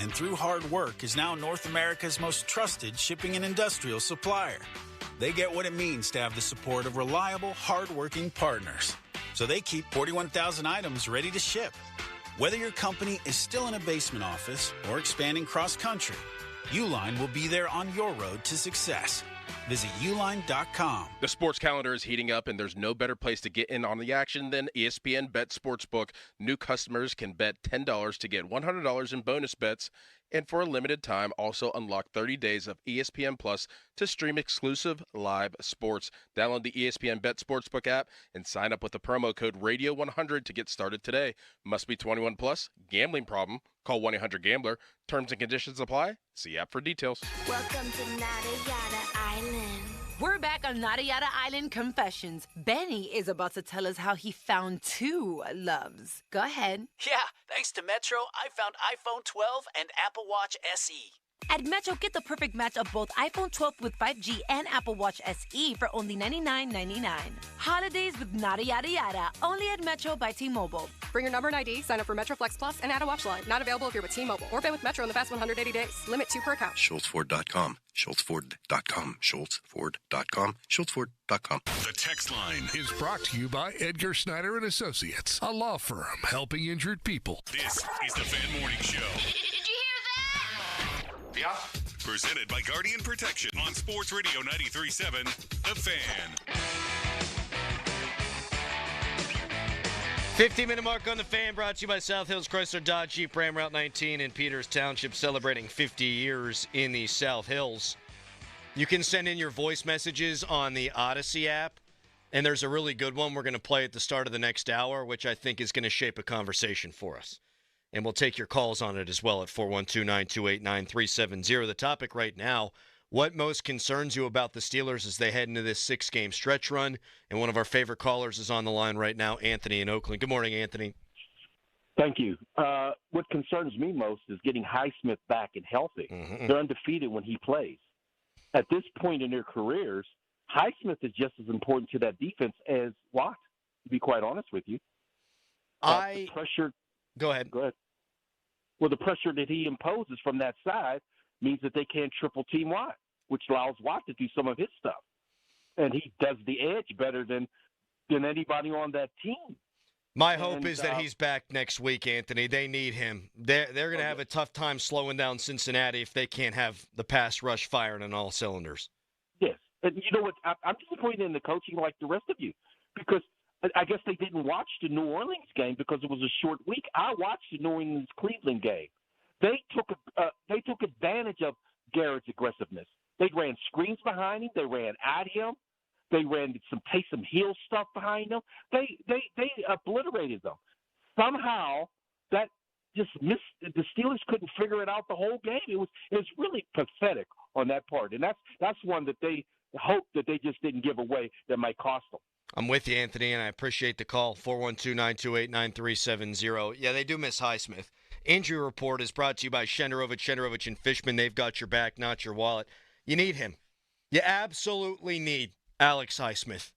and through hard work is now North America's most trusted shipping and industrial supplier. They get what it means to have the support of reliable, hard-working partners. So they keep 41,000 items ready to ship. Whether your company is still in a basement office or expanding cross-country, Uline will be there on your road to success. Visit uline.com. The sports calendar is heating up, and there's no better place to get in on the action than ESPN Bet Sportsbook. New customers can bet $10 to get $100 in bonus bets, and for a limited time, also unlock 30 days of ESPN Plus to stream exclusive live sports. Download the ESPN Bet Sportsbook app and sign up with the promo code Radio100 to get started today. Must be 21 plus. Gambling problem? Call 1-800-GAMBLER. Terms and conditions apply. See app for details. Welcome to Nada Yada Island. We're back on Nada Yada Island Confessions. Benny is about to tell us how he found two loves. Go ahead. Yeah, thanks to Metro, I found iPhone 12 and Apple Watch SE. At Metro, get the perfect match of both iPhone 12 with 5G and Apple Watch SE for only $99.99. Holidays with Nada Yada Yada, only at Metro by T-Mobile. Bring your number and ID, sign up for Metro Flex Plus, and add a watch line. Not available if you're with T-Mobile or been with Metro in the past 180 days. Limit 2 per account. SchultzFord.com. SchultzFord.com. SchultzFord.com. SchultzFord.com. The text line is brought to you by Edgar Snyder and Associates, a law firm helping injured people. This is the Fan Morning Show. Yeah. Presented by Guardian Protection on Sports Radio 93.7, The Fan. 15-minute mark on The Fan, brought to you by South Hills Chrysler Dodge Jeep Ram Route 19 in Peters Township, celebrating 50 years in the South Hills. You can send in your voice messages on the Odyssey app, and there's a really good one we're going to play at the start of the next hour, which I think is going to shape a conversation for us. And we'll take your calls on it as well at 412-928-9370. The topic right now, what most concerns you about the Steelers as they head into this 6-game stretch run? And one of our favorite callers is on the line right now, Anthony in Oakland. Good morning, Anthony. Thank you. What concerns me most is getting Highsmith back and healthy. Mm-hmm. They're undefeated when he plays. At this point in their careers, Highsmith is just as important to that defense as Watt, to be quite honest with you. The pressure. Go ahead. Well, the pressure that he imposes from that side means that they can't triple team Watt, which allows Watt to do some of his stuff. And he does the edge better than anybody on that team. My hope is that he's back next week, Anthony. They need him. They're going to have a tough time slowing down Cincinnati if they can't have the pass rush firing on all cylinders. Yes. And you know what? I'm disappointed in the coaching like the rest of you because I guess they didn't watch the New Orleans game because it was a short week. I watched the New Orleans-Cleveland game. They took advantage of Garrett's aggressiveness. They ran screens behind him. They ran at him. They ran some Taysom Hill stuff behind them. They obliterated them. Somehow that just missed. The Steelers couldn't figure it out the whole game. It was really pathetic on that part, and that's one that they hope that they just didn't give away that might cost them. I'm with you, Anthony, and I appreciate the call. 412-928-9370. Yeah, they do miss Highsmith. Injury report is brought to you by Shenderovich and Fishman. They've got your back, not your wallet. You need him. You absolutely need Alex Highsmith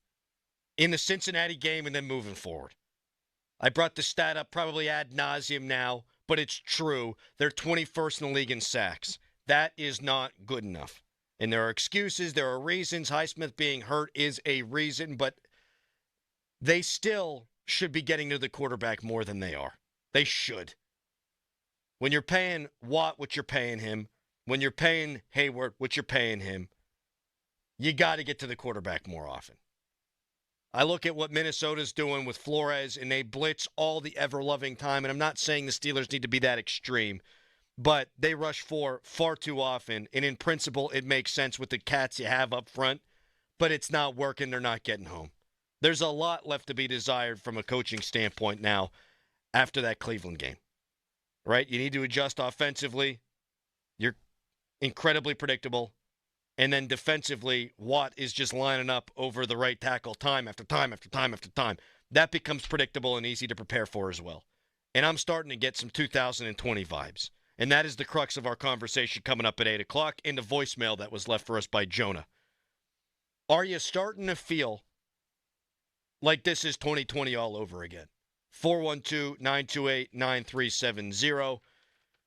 in the Cincinnati game and then moving forward. I brought the stat up probably ad nauseum now, but it's true. They're 21st in the league in sacks. That is not good enough. And there are excuses. There are reasons. Highsmith being hurt is a reason, but they still should be getting to the quarterback more than they are. They should. When you're paying Watt what you're paying him, when you're paying Hayward what you're paying him, you got to get to the quarterback more often. I look at what Minnesota's doing with Flores, and they blitz all the ever-loving time, and I'm not saying the Steelers need to be that extreme, but they rush far too often, and in principle it makes sense with the cats you have up front, but it's not working. They're not getting home. There's a lot left to be desired from a coaching standpoint now after that Cleveland game. Right? You need to adjust offensively. You're incredibly predictable. And then defensively, Watt is just lining up over the right tackle time after time after time after time. That becomes predictable and easy to prepare for as well. And I'm starting to get some 2020 vibes. And that is the crux of our conversation coming up at 8 o'clock in the voicemail that was left for us by Jonah. Are you starting to feel like this is 2020 all over again? 412-928-9370.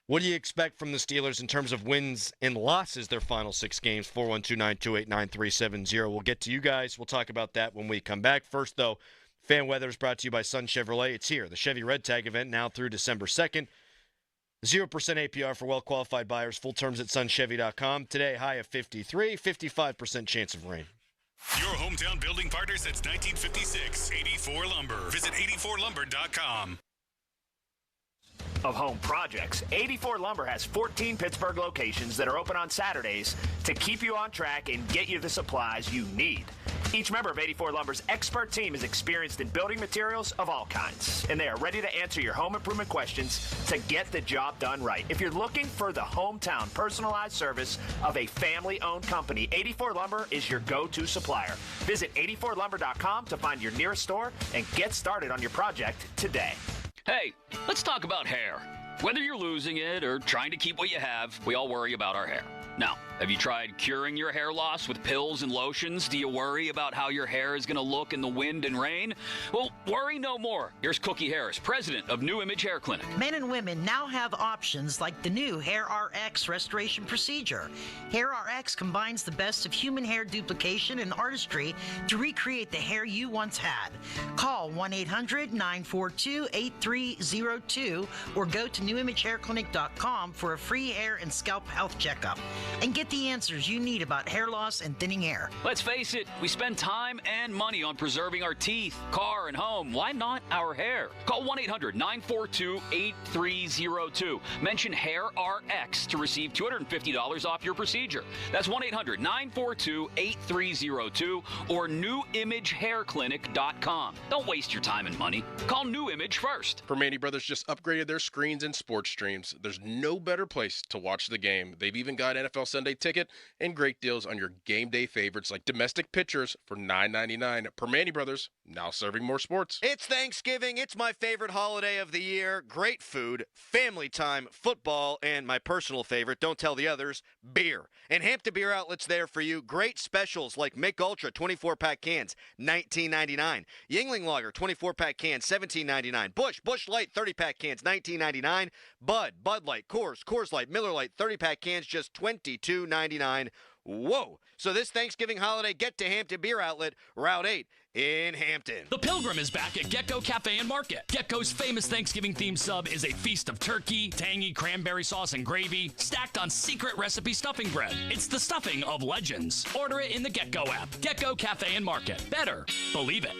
What do you expect from the Steelers in terms of wins and losses their final 6 games? 412-928-9370. We'll get to you guys. We'll talk about that when we come back. First, though, fan weather is brought to you by Sun Chevrolet. It's here. The Chevy Red Tag event now through December 2nd. 0% APR for well-qualified buyers. Full terms at sunchevy.com. Today, high of 53, 55% chance of rain. Your hometown building partner since 1956. 84 Lumber. Visit 84lumber.com. Of home projects, 84 Lumber has 14 Pittsburgh locations that are open on Saturdays to keep you on track and get you the supplies you need. Each member of 84 Lumber's expert team is experienced in building materials of all kinds, and they are ready to answer your home improvement questions to get the job done right. If you're looking for the hometown personalized service of a family-owned company, 84 Lumber is your go-to supplier. Visit 84lumber.com to find your nearest store and get started on your project today. Hey, let's talk about hair. Whether you're losing it or trying to keep what you have, we all worry about our hair. Now, have you tried curing your hair loss with pills and lotions? Do you worry about how your hair is going to look in the wind and rain? Well, worry no more. Here's Cookie Harris, president of New Image Hair Clinic. Men and women now have options like the new Hair RX restoration procedure. Hair RX combines the best of human hair duplication and artistry to recreate the hair you once had. Call 1-800-942-8302 or go to newimagehairclinic.com for a free hair and scalp health checkup and get the answers you need about hair loss and thinning hair. Let's face it, we spend time and money on preserving our teeth, car, and home. Why not our hair? Call 1-800-942-8302. Mention Hair RX to receive $250 off your procedure. That's 1-800-942-8302 or newimagehairclinic.com. Don't waste your time and money. Call New Image first. Permane Brothers just upgraded their screens and sports streams. There's no better place to watch the game. They've even got NFL Sunday Ticket and great deals on your game day favorites like domestic pitchers for $9.99. Permane Brothers, now serving more sports. It's Thanksgiving. It's my favorite holiday of the year. Great food, family time, football, and my personal favorite, don't tell the others, beer. And Hampton Beer Outlet's there for you. Great specials like Mick Ultra 24-pack cans, $19.99. Yingling Lager 24-pack cans, $17.99. Busch Light 30-pack cans, $19.99. Bud Light, Coors Light, Miller Light 30-pack cans, just $22.99. Whoa. So this Thanksgiving holiday, get to Hampton Beer Outlet, Route 8 in Hampton. The Pilgrim is back at Gecko Cafe and Market. Gecko's famous Thanksgiving-themed sub is a feast of turkey, tangy cranberry sauce and gravy, stacked on secret recipe stuffing bread. It's the stuffing of legends. Order it in the Gecko app. Gecko Cafe and Market. Better. Believe it.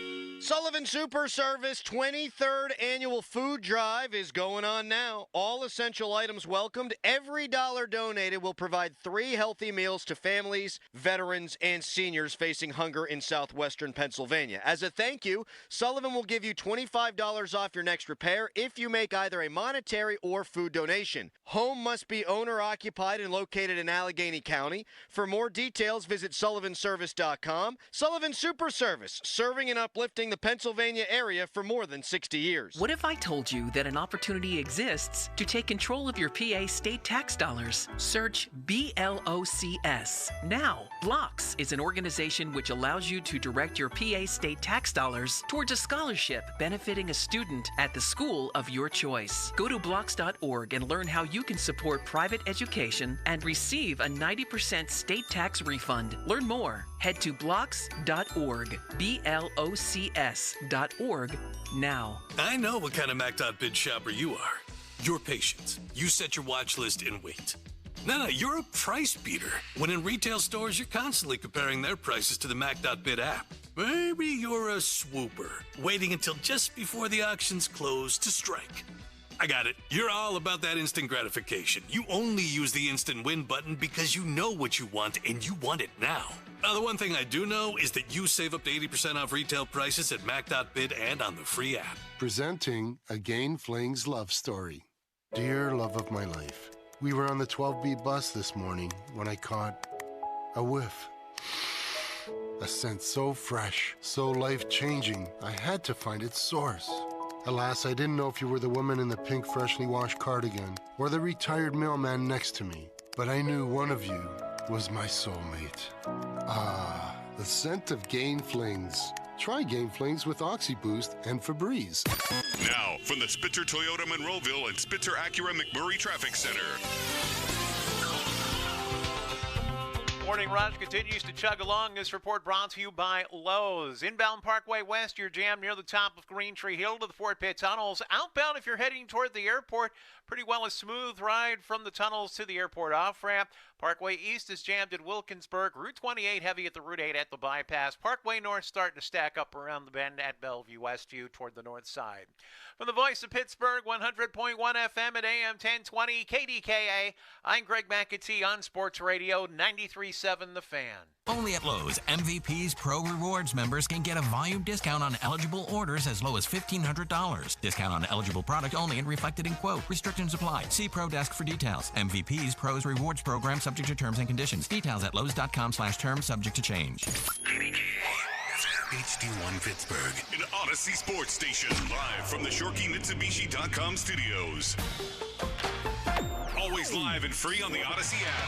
Sullivan Super Service 23rd Annual Food Drive is going on now. All essential items welcomed. Every dollar donated will provide 3 healthy meals to families, veterans, and seniors facing hunger in southwestern Pennsylvania. As a thank you, Sullivan will give you $25 off your next repair if you make either a monetary or food donation. Home must be owner-occupied and located in Allegheny County. For more details, visit sullivanservice.com. Sullivan Super Service, serving and uplifting the Pennsylvania area for more than 60 years. What if I told you that an opportunity exists to take control of your PA state tax dollars? Search BLOCS. Now, Blocks is an organization which allows you to direct your PA state tax dollars towards a scholarship benefiting a student at the school of your choice. Go to blocks.org and learn how you can support private education and receive a 90% state tax refund. Learn more. Head to blocks.org, BLOCS.org now. I know what kind of Mac.bid shopper you are. You're patient. You set your watch list and wait. No, you're a price beater. When in retail stores, you're constantly comparing their prices to the Mac.bid app. Maybe you're a swooper, waiting until just before the auctions close to strike. I got it. You're all about that instant gratification. You only use the instant win button because you know what you want and you want it now. Now, the one thing I do know is that you save up to 80% off retail prices at Mac.bid and on the free app. Presenting a Gain Flings love story. Dear love of my life, we were on the 12B bus this morning when I caught a whiff. A scent so fresh, so life-changing, I had to find its source. Alas, I didn't know if you were the woman in the pink freshly washed cardigan or the retired mailman next to me, but I knew one of you was my soulmate. Ah, the scent of Gain Flings. Try Gain Flings with OxyBoost and Febreze. Now, from the Spitzer Toyota Monroeville and Spitzer Acura McMurray Traffic Center. Morning Rush continues to chug along. This report brought to you by Lowe's. Inbound Parkway West, you're jammed near the top of Green Tree Hill to the Fort Pitt tunnels. Outbound, if you're heading toward the airport, pretty well a smooth ride from the tunnels to the airport off-ramp. Parkway East is jammed at Wilkinsburg. Route 28 heavy at the Route 8 at the bypass. Parkway North starting to stack up around the bend at Bellevue Westview toward the north side. From the voice of Pittsburgh, 100.1 FM at AM 1020, KDKA, I'm Greg McAtee on Sports Radio 93.7 The Fan. Only at Lowe's, MVP's Pro Rewards members can get a volume discount on eligible orders as low as $1,500. Discount on eligible product only and reflected in quote. Restrictions apply. See Pro Desk for details. MVP's Pros Rewards program subject to terms and conditions. Details at lowes.com/terms subject to change. HD1 Pittsburgh, an Odyssey Sports Station, live from the ShorkeyMitsubishi.com studios. Always live and free on the Odyssey app.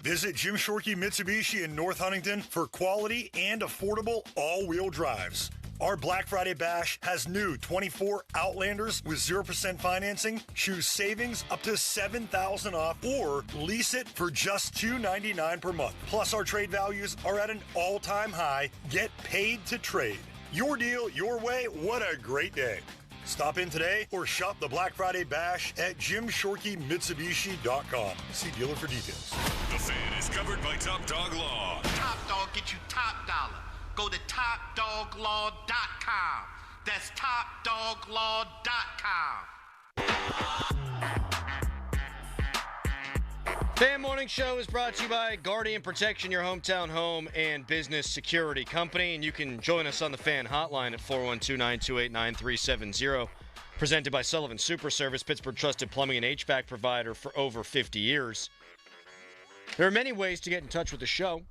Visit Jim Shorkey Mitsubishi in North Huntington for quality and affordable all-wheel drives. Our Black Friday Bash has new 24 Outlanders with 0% financing. Choose savings up to $7,000 off or lease it for just $299 per month. Plus, our trade values are at an all-time high. Get paid to trade. Your deal, your way. What a great day. Stop in today or shop the Black Friday Bash at JimShorkeyMitsubishi.com. See dealer for details. The Fan is covered by Top Dog Law. Top Dog get you top dollar. Go to TopDogLaw.com. That's TopDogLaw.com. Fan Morning Show is brought to you by Guardian Protection, your hometown home and business security company. And you can join us on the Fan Hotline at 412-928-9370. Presented by Sullivan Super Service, Pittsburgh trusted plumbing and HVAC provider for over 50 years. There are many ways to get in touch with the show.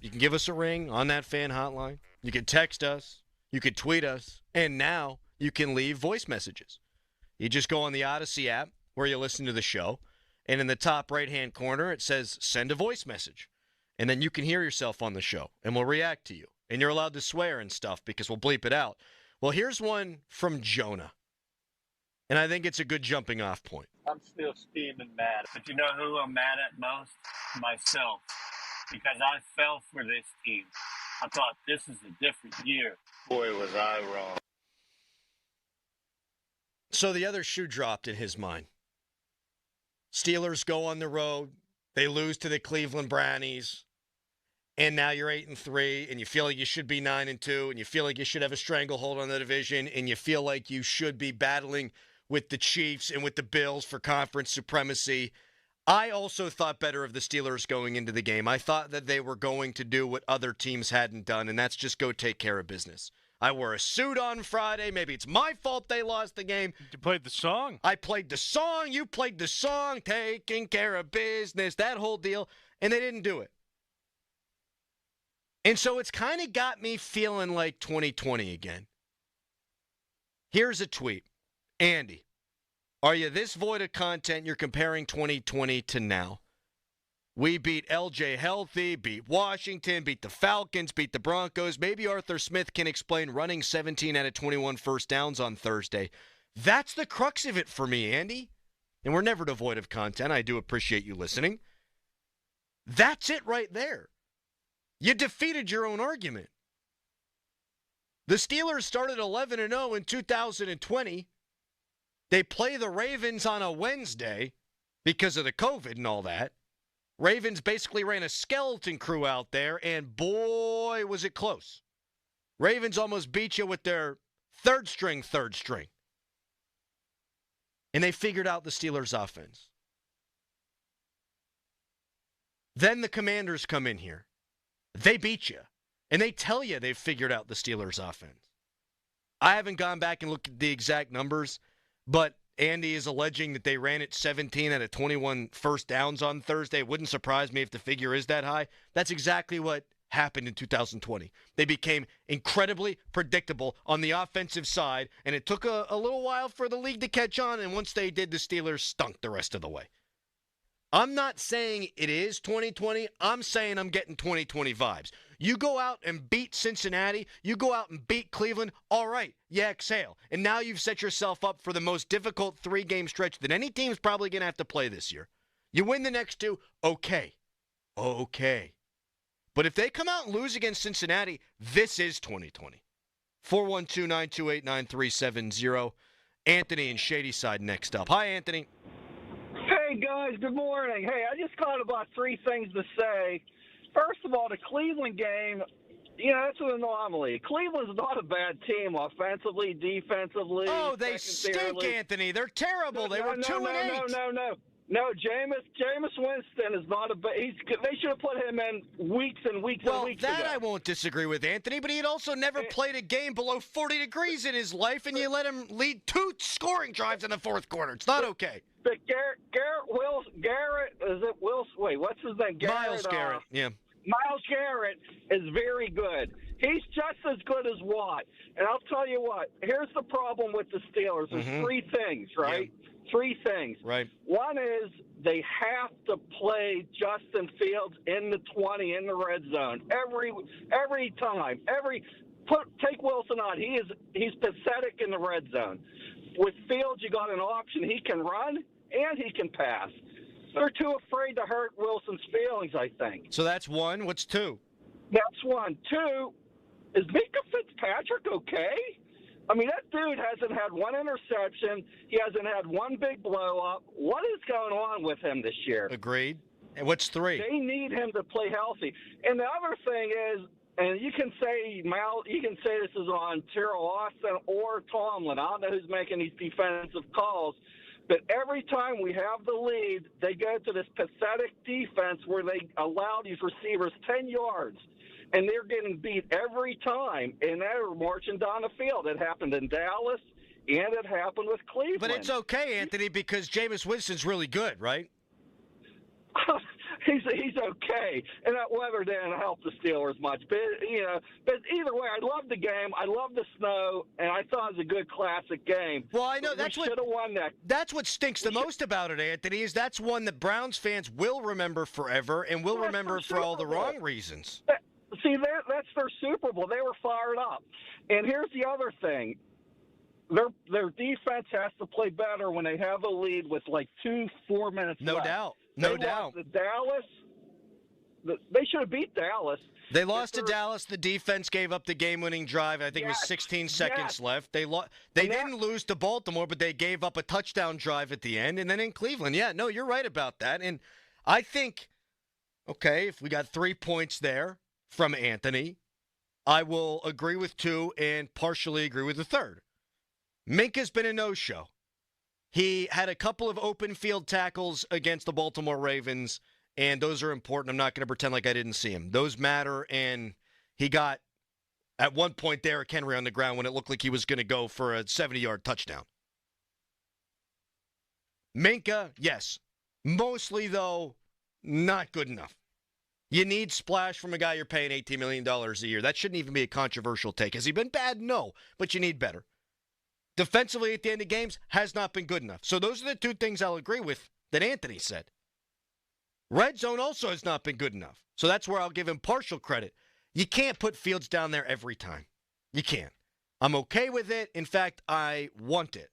You can give us a ring on that Fan Hotline. You can text us. You can tweet us. And now you can leave voice messages. You just go on the Odyssey app where you listen to the show. And in the top right-hand corner, it says send a voice message. And then you can hear yourself on the show. And we'll react to you. And you're allowed to swear and stuff because we'll bleep it out. Well, here's one from Jonah. And I think it's a good jumping off point. I'm still steaming mad. But you know who I'm mad at most? Myself. Because I fell for this team. I thought this is a different year. Boy, was I wrong. So the other shoe dropped in his mind. Steelers go on the road. They lose to the Cleveland Brownies. and now you're 8-3, and you feel like you should be 9-2, and you feel like you should have a stranglehold on the division, and you feel like you should be battling with the Chiefs and with the Bills for conference supremacy. I also thought better of the Steelers going into the game. I thought that they were going to do what other teams hadn't done, and that's just go take care of business. I wore a suit on Friday. Maybe it's my fault they lost the game. You played the song. I played the song. You played the song. Taking care of business. That whole deal. And they didn't do it. And so it's kind of got me feeling like 2020 again. Here's a tweet. Andy, are you this void of content you're comparing 2020 to now? We beat LJ Healthy, beat Washington, beat the Falcons, beat the Broncos. Maybe Arthur Smith can explain running 17 out of 21 first downs on Thursday. That's the crux of it for me, Andy. And we're never devoid of content. I do appreciate you listening. That's it right there. You defeated your own argument. The Steelers started 11-0 in 2020. They play the Ravens on a Wednesday because of the COVID and all that. Ravens basically ran a skeleton crew out there, and boy, was it close. Ravens almost beat you with their third string. And they figured out the Steelers' offense. Then the Commanders come in here. They beat you, and they tell you they've figured out the Steelers' offense. I haven't gone back and looked at the exact numbers, but Andy is alleging that they ran it 17 out of 21 first downs on Thursday. It wouldn't surprise me if the figure is that high. That's exactly what happened in 2020. They became incredibly predictable on the offensive side, and it took a little while for the league to catch on, and once they did, the Steelers stunk the rest of the way. I'm not saying it is 2020. I'm saying I'm getting 2020 vibes. You go out and beat Cincinnati. You go out and beat Cleveland. All right, you exhale. And now you've set yourself up for the most difficult three-game stretch that any team's probably going to have to play this year. You win the next two, okay. But if they come out and lose against Cincinnati, this is 2020. 412-928-9370. Anthony in Shadyside next up. Hi, Anthony. Hey, guys, good morning. Hey, I just got about three things to say. First of all, the Cleveland game, that's an anomaly. Cleveland's not a bad team offensively, defensively. Oh, they stink, Anthony. They're terrible. They were 2-8. No, Jameis Winston is not they should have put him in weeks and weeks and weeks ago. Well, that I won't disagree with, Anthony, but he had also never played a game below 40 degrees in his life, and you let him lead 2 scoring drives in the fourth quarter. It's not okay. But Garrett, is it Wilson? Wait, what's his name? Miles Garrett, yeah. Miles Garrett is very good. He's just as good as Watt. And I'll tell you what, here's the problem with the Steelers. There's three things, right? Yeah. Three things. Right. One is they have to play Justin Fields in the 20 in the red zone every time. Take Wilson on. He's pathetic in the red zone. With Fields, you got an option. He can run and he can pass. They're too afraid to hurt Wilson's feelings, I think. So that's one. What's two? That's one. Two, is Minka Fitzpatrick okay? I mean, that dude hasn't had one interception. He hasn't had one big blow-up. What is going on with him this year? Agreed. And what's three? They need him to play healthy. And the other thing is, and you can say this is on Terrell Austin or Tomlin. I don't know who's making these defensive calls. But every time we have the lead, they go to this pathetic defense where they allow these receivers 10 yards. And they're getting beat every time, and they're marching down the field. It happened in Dallas, and it happened with Cleveland. But it's okay, Anthony, because Jameis Winston's really good, right? He's okay, and that weather didn't help the Steelers much. But either way, I love the game. I love the snow, and I thought it was a good classic game. Well, I know we should have won that. That's what stinks the most about it, Anthony. Is that's one that Browns fans will remember forever, and will remember for all the wrong reasons. See, that's their Super Bowl. They were fired up. And here's the other thing. Their defense has to play better when they have a lead with like 4 minutes left. No doubt. Dallas. They should have beat Dallas. They lost to Dallas. The defense gave up the game-winning drive. I think it was 16 seconds left. They didn't lose to Baltimore, but they gave up a touchdown drive at the end. And then in Cleveland, you're right about that. And I think, okay, if we got 3 points there, from Anthony. I will agree with 2 and partially agree with the third. Minka's been a no-show. He had a couple of open field tackles against the Baltimore Ravens, and those are important. I'm not going to pretend like I didn't see him. Those matter, and he got, at one point, Derrick Henry on the ground when it looked like he was going to go for a 70-yard touchdown. Minka, yes. Mostly, though, not good enough. You need splash from a guy you're paying $18 million a year. That shouldn't even be a controversial take. Has he been bad? No, but you need better. Defensively at the end of games has not been good enough. So those are the 2 things I'll agree with that Anthony said. Red zone also has not been good enough. So that's where I'll give him partial credit. You can't put Fields down there every time. You can't. I'm okay with it. In fact, I want it.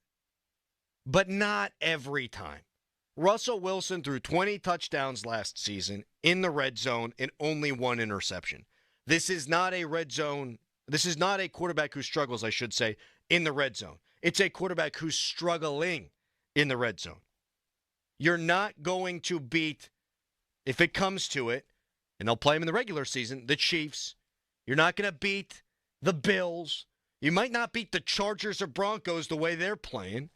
But not every time. Russell Wilson threw 20 touchdowns last season in the red zone and only 1 interception. This is not a red zone. This is not a quarterback who struggles, I should say, in the red zone. It's a quarterback who's struggling in the red zone. You're not going to beat, if it comes to it, and they'll play him in the regular season, the Chiefs. You're not going to beat the Bills. You might not beat the Chargers or Broncos the way they're playing.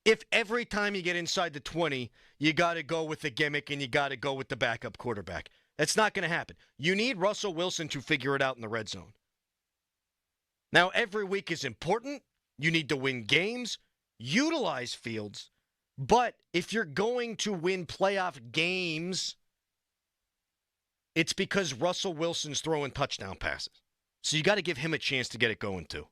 If every time you get inside the 20, you got to go with the gimmick and you got to go with the backup quarterback. That's not going to happen. You need Russell Wilson to figure it out in the red zone. Now, every week is important. You need to win games, utilize Fields. But if you're going to win playoff games, it's because Russell Wilson's throwing touchdown passes. So you got to give him a chance to get it going too.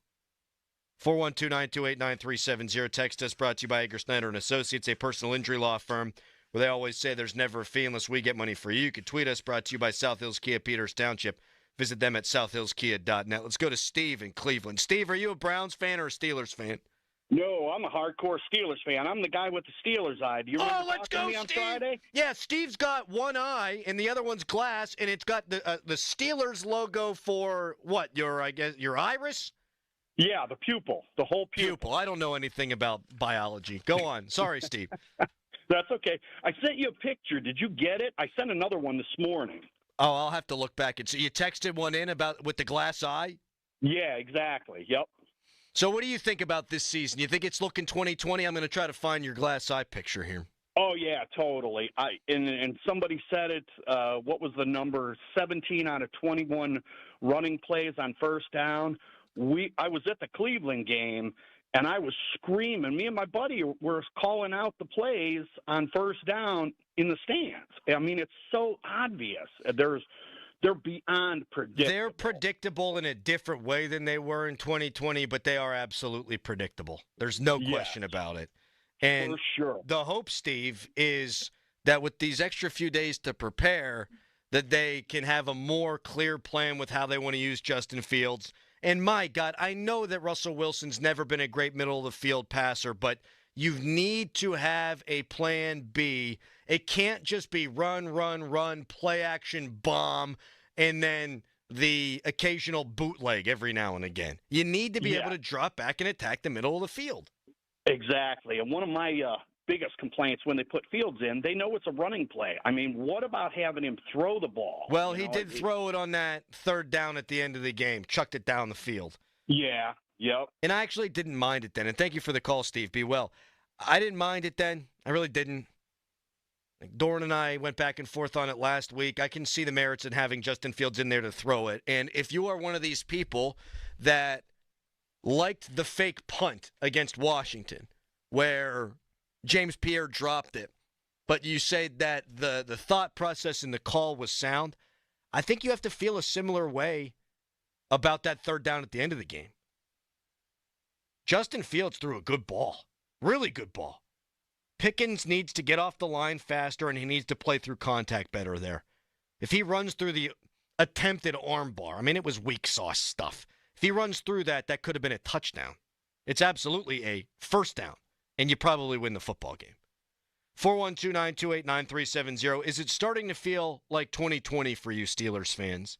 412-928-9370. Text us brought to you by Edgar Snyder & Associates, a personal injury law firm where they always say there's never a fee unless we get money for you. You can tweet us, brought to you by South Hills Kia, Peters Township. Visit them at southhillskia.net. Let's go to Steve in Cleveland. Steve, are you a Browns fan or a Steelers fan? No, I'm a hardcore Steelers fan. I'm the guy with the Steelers eye. Do you remember let's talking go, to me on Steve. Friday? Yeah, Steve's got one eye and the other one's glass, and it's got the Steelers logo for what? Your iris? Yeah, the pupil, the whole pupil. I don't know anything about biology. Go on. Sorry, Steve. That's okay. I sent you a picture. Did you get it? I sent another one this morning. Oh, I'll have to look back and see. You texted one in about with the glass eye? Yeah, exactly. Yep. So what do you think about this season? You think it's looking 2020? I'm going to try to find your glass eye picture here. Oh, yeah, totally. And somebody said it, what was the number? 17 out of 21 running plays on first down. I was at the Cleveland game, and I was screaming. Me and my buddy were calling out the plays on first down in the stands. I mean, it's so obvious. They're beyond predictable. They're predictable in a different way than they were in 2020, but they are absolutely predictable. There's no question about it. And for sure. The hope, Steve, is that with these extra few days to prepare, that they can have a more clear plan with how they want to use Justin Fields. And my God, I know that Russell Wilson's never been a great middle-of-the-field passer, but you need to have a plan B. It can't just be run, play-action bomb, and then the occasional bootleg every now and again. You need to be able to drop back and attack the middle of the field. Exactly. And one of my biggest complaints when they put Fields in, they know it's a running play. I mean, what about having him throw the ball? Well, he did throw it on that third down at the end of the game, chucked it down the field. Yeah, yep. And I actually didn't mind it then. And thank you for the call, Steve. Be well. I didn't mind it then. I really didn't. Doran and I went back and forth on it last week. I can see the merits in having Justin Fields in there to throw it. And if you are one of these people that liked the fake punt against Washington, where James Pierre dropped it, but you say that the thought process in the call was sound, I think you have to feel a similar way about that third down at the end of the game. Justin Fields threw a good ball, really good ball. Pickens needs to get off the line faster, and he needs to play through contact better there. If he runs through the attempted arm bar, I mean, it was weak sauce stuff. If he runs through that, that could have been a touchdown. It's absolutely a first down, and you probably win the football game. 412-928-9370. Is it starting to feel like 2020 for you Steelers fans?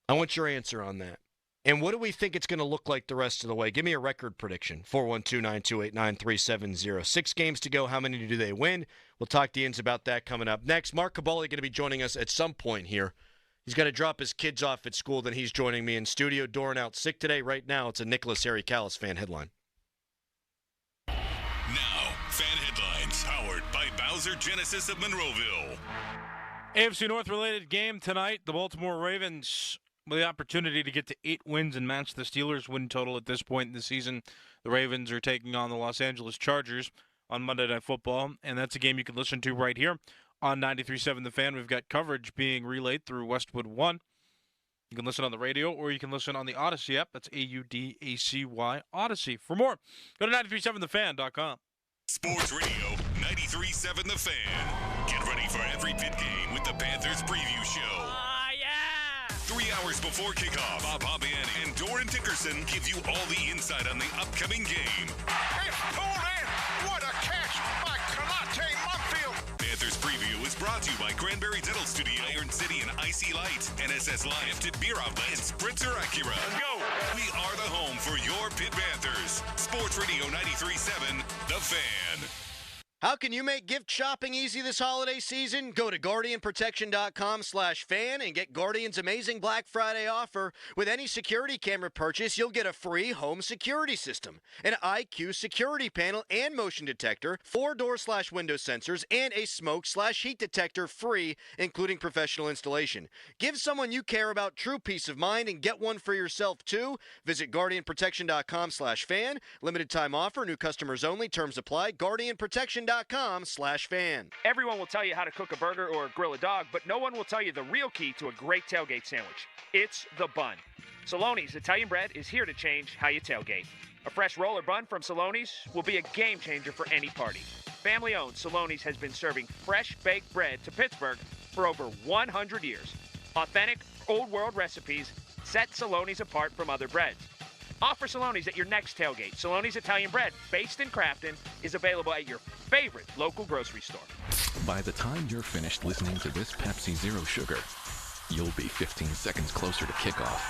I want your answer on that. And what do we think it's going to look like the rest of the way? Give me a record prediction. 412-928-9370. 6 games to go. How many do they win? We'll talk to Ian's about that coming up next. Mark Cabali going to be joining us at some point here He's got to drop his kids off at school, then he's joining me in studio. Doran out sick today. Right now, it's a Nicholas Harry Callis fan headline. Now, fan headlines powered by Bowser Genesis of Monroeville. AFC North-related game tonight. The Baltimore Ravens with the opportunity to get to 8 wins and match the Steelers' win total at this point in the season. The Ravens are taking on the Los Angeles Chargers on Monday Night Football, and that's a game you can listen to right here on 93.7 The Fan. We've got coverage being relayed through Westwood One. You can listen on the radio, or you can listen on the Odyssey app. That's AUDACY, Odyssey. For more, go to 937thefan.com. Sports Radio 93.7 The Fan. Get ready for every Pitt game with the Panthers preview show. 3 hours before kickoff, Bob Hobian and Doran Dickerson give you all the insight on the upcoming game. It's pulled in. What a catch by Kalate Mumfield. Panthers preview is brought to you by Cranberry Dental Studio, Iron City and Icy Light, NSS Live, Pitt Beer Outlet, and Spritzer Acura. Go! We are the home for your Pitt Panthers. Sports Radio 93.7 The Fan. How can you make gift shopping easy this holiday season? Go to GuardianProtection.com/fan and get Guardian's amazing Black Friday offer. With any security camera purchase, you'll get a free home security system, an IQ security panel and motion detector, 4 door/window sensors, and a smoke/heat detector free, including professional installation. Give someone you care about true peace of mind and get one for yourself too. Visit GuardianProtection.com/fan. Limited time offer, new customers only. Terms apply. GuardianProtection.com/fan. Everyone will tell you how to cook a burger or grill a dog, but no one will tell you the real key to a great tailgate sandwich. It's the bun. Sully's Italian bread is here to change how you tailgate. A fresh roller bun from Sully's will be a game changer for any party. Family-owned, Sully's has been serving fresh baked bread to Pittsburgh for over 100 years. Authentic, old-world recipes set Sully's apart from other breads. Offer Sully's at your next tailgate. Sully's Italian bread, based in Crafton, is available at your favorite local grocery store. By the time you're finished listening to this Pepsi Zero Sugar, you'll be 15 seconds closer to kickoff.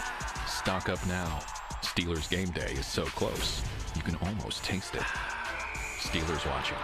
Stock up now. Steelers game day is so close, you can almost taste it. Steelers watching.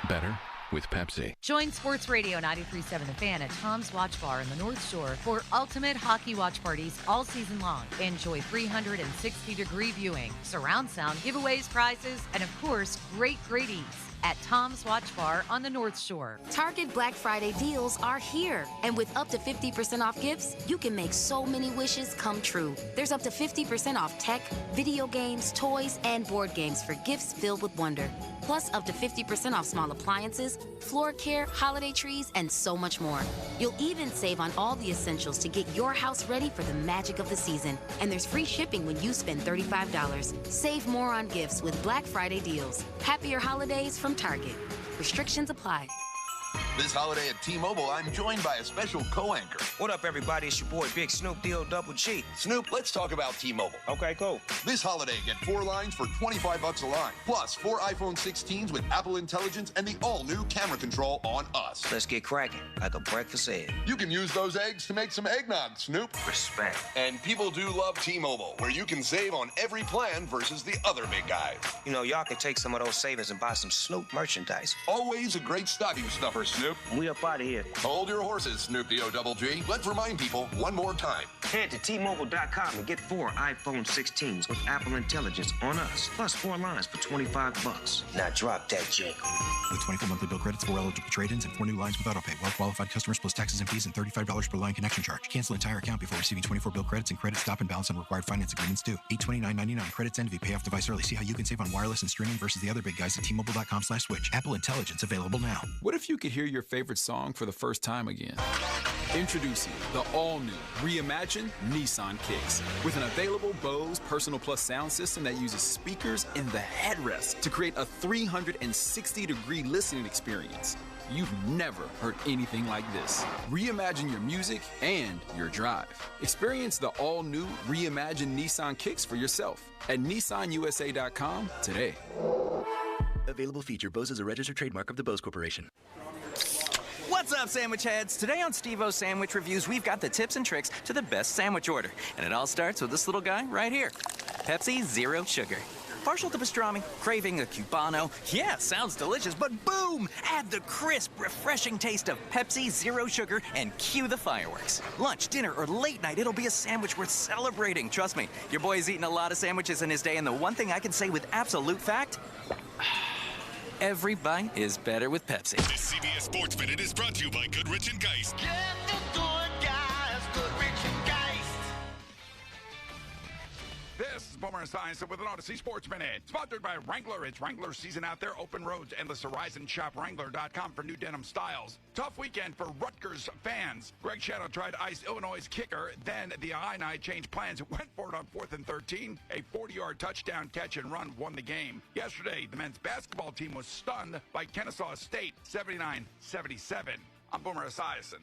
Better with Pepsi. Join Sports Radio 93.7 The Fan at Tom's Watch Bar in the North Shore for ultimate hockey watch parties all season long. Enjoy 360-degree viewing, surround sound, giveaways, prizes, and of course, great eats at Tom's Watch Bar on the North Shore. Target Black Friday deals are here. And with up to 50% off gifts, you can make so many wishes come true. There's up to 50% off tech, video games, toys, and board games for gifts filled with wonder. Plus up to 50% off small appliances, floor care, holiday trees, and so much more. You'll even save on all the essentials to get your house ready for the magic of the season. And there's free shipping when you spend $35. Save more on gifts with Black Friday deals. Happier holidays from Target. Restrictions apply. This holiday at T-Mobile, I'm joined by a special co-anchor. What up, everybody? It's your boy, Big Snoop D-O-double-G. Snoop, let's talk about T-Mobile. Okay, cool. This holiday, get 4 lines for $25 a line, plus 4 iPhone 16s with Apple Intelligence and the all-new camera control on us. Let's get cracking, like a breakfast egg. You can use those eggs to make some eggnog, Snoop. Respect. And people do love T-Mobile, where you can save on every plan versus the other big guys. You know, y'all can take some of those savings and buy some Snoop merchandise. Always a great stocking stuffer, Snoop. We up out of here. Hold your horses, Snoop D-O-double-G. Let's remind people one more time. Head to T-Mobile.com and get 4 iPhone 16s with Apple Intelligence on us, plus 4 lines for $25. Now drop that jank. With 24 monthly bill credits, 4 eligible trade-ins, and 4 new lines with AutoPay. Well-qualified customers plus taxes and fees and $35 per line connection charge. Cancel entire account before receiving 24 bill credits and credit stop and balance on required finance agreements due. $829.99 credits end if you pay off device early. See how you can save on wireless and streaming versus the other big guys at T-Mobile.com/switch. Apple Intelligence available now. What if you could hear your favorite song for the first time again? Introducing the all-new, reimagined Nissan Kicks. With an available Bose Personal Plus sound system that uses speakers in the headrest to create a 360-degree listening experience. You've never heard anything like this. Reimagine your music and your drive. Experience the all-new, reimagined Nissan Kicks for yourself at NissanUSA.com today. Available feature. Bose is a registered trademark of the Bose Corporation. What's up, sandwich heads? Today on Steve-O's Sandwich Reviews, we've got the tips and tricks to the best sandwich order. And it all starts with this little guy right here. Pepsi Zero Sugar. Partial to pastrami, craving a cubano. Yeah, sounds delicious, but boom! Add the crisp, refreshing taste of Pepsi Zero Sugar and cue the fireworks. Lunch, dinner, or late night, it'll be a sandwich worth celebrating. Trust me, your boy's eaten a lot of sandwiches in his day, and the one thing I can say with absolute fact, every bite is better with Pepsi. This CBS Sports Minute is brought to you by Goodrich and Geist. Get the good guys, Goodrich and Geist. This is Boomer Esiason with an Odyssey Sports Minute. Sponsored by Wrangler. It's Wrangler season out there. Open roads, endless horizon. Shop Wrangler.com for new denim styles. Tough weekend for Rutgers fans. Greg Shadow tried to ice Illinois' kicker. Then the Illini changed plans and went for it on 4th and 13. A 40-yard touchdown catch and run won the game. Yesterday, the men's basketball team was stunned by Kennesaw State, 79-77. I'm Boomer Esiason.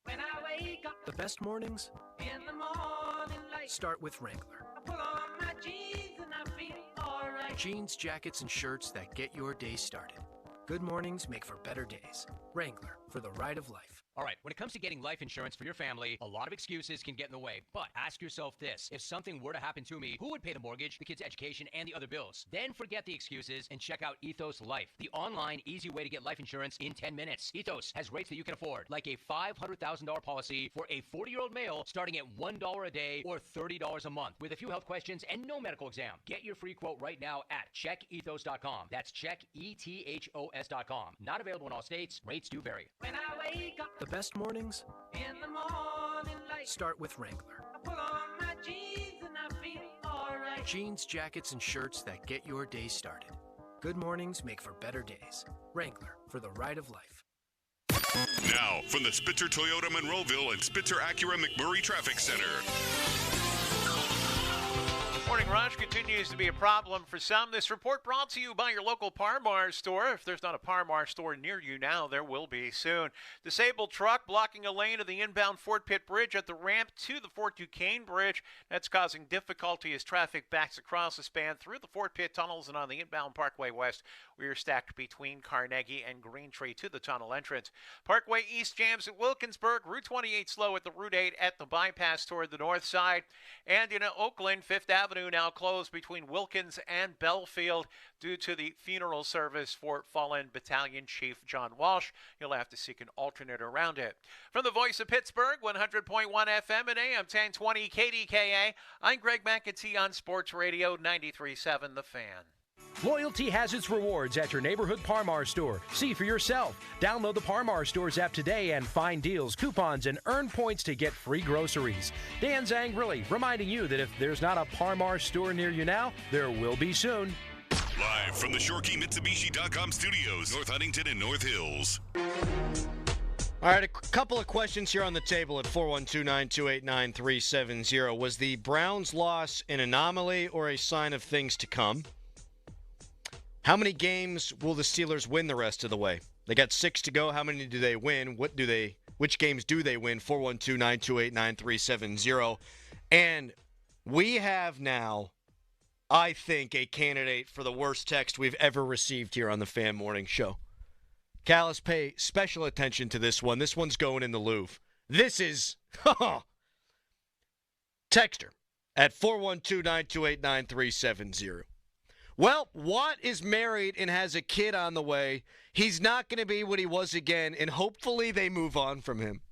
When I wake up, the best mornings in the morning light start with Wrangler. I pull on my jeans and I feel alright. Jeans, jackets, and shirts that get your day started. Good mornings make for better days. Wrangler, for the ride of life. All right, when it comes to getting life insurance for your family, a lot of excuses can get in the way. But ask yourself this. If something were to happen to me, who would pay the mortgage, the kids' education, and the other bills? Then forget the excuses and check out Ethos Life, the online, easy way to get life insurance in 10 minutes. Ethos has rates that you can afford, like a $500,000 policy for a 40-year-old male starting at $1 a day or $30 a month with a few health questions and no medical exam. Get your free quote right now at checkethos.com. That's checkethos.com. Not available in all states. Rates do vary. When I wake up, the best mornings in the morning light start with Wrangler. I pull on my jeans and I feel alright. Jeans, jackets, and shirts that get your day started. Good mornings make for better days. Wrangler, for the ride of life. Now, from the Spitzer Toyota Monroeville and Spitzer Acura McMurray Traffic Center. Morning rush continues to be a problem for some. This report brought to you by your local Par-Mar store. If there's not a Par-Mar store near you now, there will be soon. Disabled truck blocking a lane of the inbound Fort Pitt Bridge at the ramp to the Fort Duquesne Bridge. That's causing difficulty as traffic backs across the span through the Fort Pitt tunnels and on the inbound Parkway West. We are stacked between Carnegie and Greentree to the tunnel entrance. Parkway East jams at Wilkinsburg. Route 28 slow at the Route 8 at the bypass toward the north side. And in Oakland, 5th Avenue now closed between Wilkins and Belfield due to the funeral service for fallen Battalion Chief John Walsh. You'll have to seek an alternate around it. From the voice of Pittsburgh, 100.1 FM and AM 1020 KDKA, I'm Greg McAtee on Sports Radio 93.7 The Fan. Loyalty has its rewards at your neighborhood Par-Mar store. See for yourself. Download the Par-Mar stores app today and find deals, coupons, and earn points to get free groceries. Dan Zangrilli reminding you that if there's not a Par-Mar store near you now, there will be soon. Live from the ShoreKeyMitsubishi.com studios, North Huntington and North Hills. All right, a couple of questions here on the table at 412-928-9370. Was the Browns' loss an anomaly or a sign of things to come? How many games will the Steelers win the rest of the way? They got 6 to go. How many do they win? Which games do they win? 412-928-9370. And we have now, I think, a candidate for the worst text we've ever received here on the Fan Morning Show. Callis, pay special attention to this one. This one's going in the Louvre. This is Texter at 412-928-9370. Well, Watt is married and has a kid on the way. He's not going to be what he was again, and hopefully they move on from him.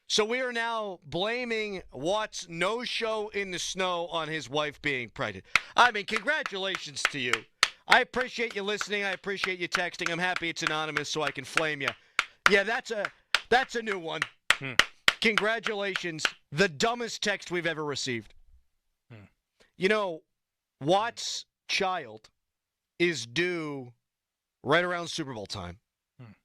So we are now blaming Watt's no-show in the snow on his wife being pregnant. I mean, congratulations to you. I appreciate you listening. I appreciate you texting. I'm happy it's anonymous so I can flame you. Yeah, that's a new one. Congratulations. The dumbest text we've ever received. You know, Watt's child is due right around Super Bowl time.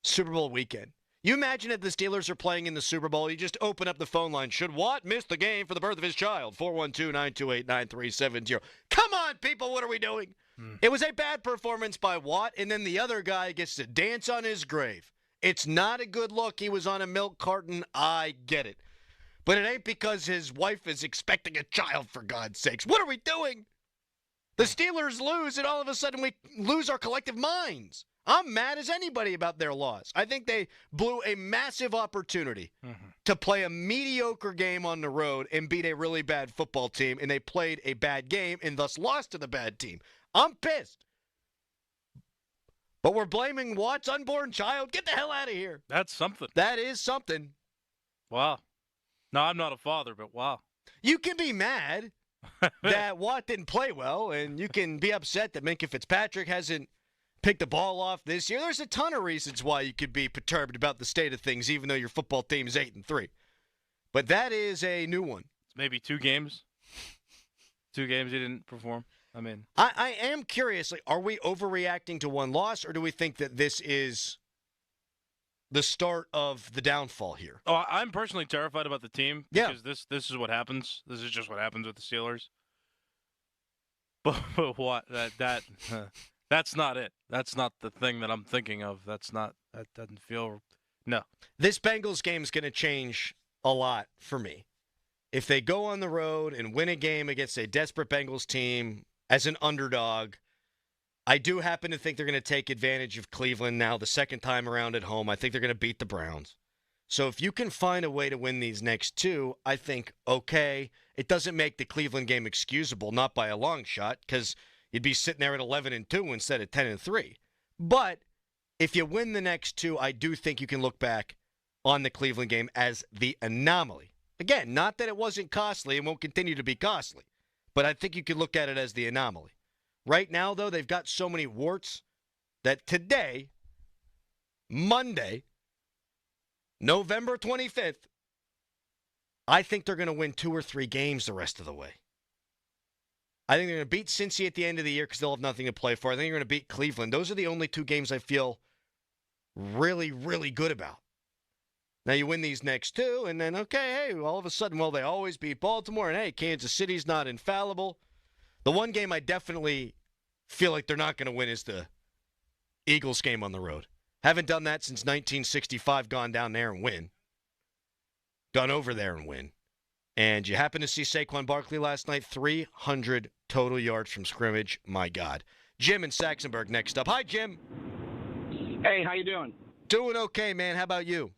Super Bowl weekend. You imagine if the Steelers are playing in the Super Bowl, you just open up the phone line. Should Watt miss the game for the birth of his child? 412-928-9370. Come on, people, what are we doing? It was a bad performance by Watt, and then the other guy gets to dance on his grave. It's not a good look. He was on a milk carton. I get it. But it ain't because his wife is expecting a child, for God's sakes. What are we doing? The Steelers lose, and all of a sudden we lose our collective minds. I'm mad as anybody about their loss. I think they blew a massive opportunity to play a mediocre game on the road and beat a really bad football team, and they played a bad game and thus lost to the bad team. I'm pissed. But we're blaming Watt's unborn child. Get the hell out of here. That's something. That is something. Wow. No, I'm not a father, but wow. You can be mad that Watt didn't play well, and you can be upset that Minkah Fitzpatrick hasn't picked the ball off this year. There's a ton of reasons why you could be perturbed about the state of things, even though your football team is 8-3. But that is a new one. It's maybe 2 games. 2 games he didn't perform. I mean, I am curious. Like, are we overreacting to one loss, or do we think that this is the start of the downfall here? Oh, I'm personally terrified about the team because this is what happens. This is just what happens with the Steelers. But what that's not it. That's not the thing that I'm thinking of. That doesn't feel no. This Bengals game is going to change a lot for me. If they go on the road and win a game against a desperate Bengals team as an underdog, I do happen to think they're going to take advantage of Cleveland now the second time around at home. I think they're going to beat the Browns. So if you can find a way to win these next 2, I think, okay, it doesn't make the Cleveland game excusable, not by a long shot, because you'd be sitting there at 11-2 instead of 10-3. But if you win the next 2, I do think you can look back on the Cleveland game as the anomaly. Again, not that it wasn't costly and won't continue to be costly, but I think you could look at it as the anomaly. Right now, though, they've got so many warts that today, Monday, November 25th, I think they're going to win 2 or 3 games the rest of the way. I think they're going to beat Cincy at the end of the year because they'll have nothing to play for. I think they're going to beat Cleveland. Those are the only 2 games I feel really, really good about. Now you win these next 2, and then, okay, hey, all of a sudden, well, they always beat Baltimore, and hey, Kansas City's not infallible. The one game I definitely feel like they're not going to win is the Eagles game on the road. Haven't done that since 1965, gone down there and win. Gone over there and win. And you happen to see Saquon Barkley last night, 300 total yards from scrimmage. My God. Jim in Saxonburg next up. Hi, Jim. Hey, how you doing? Doing okay, man. How about you?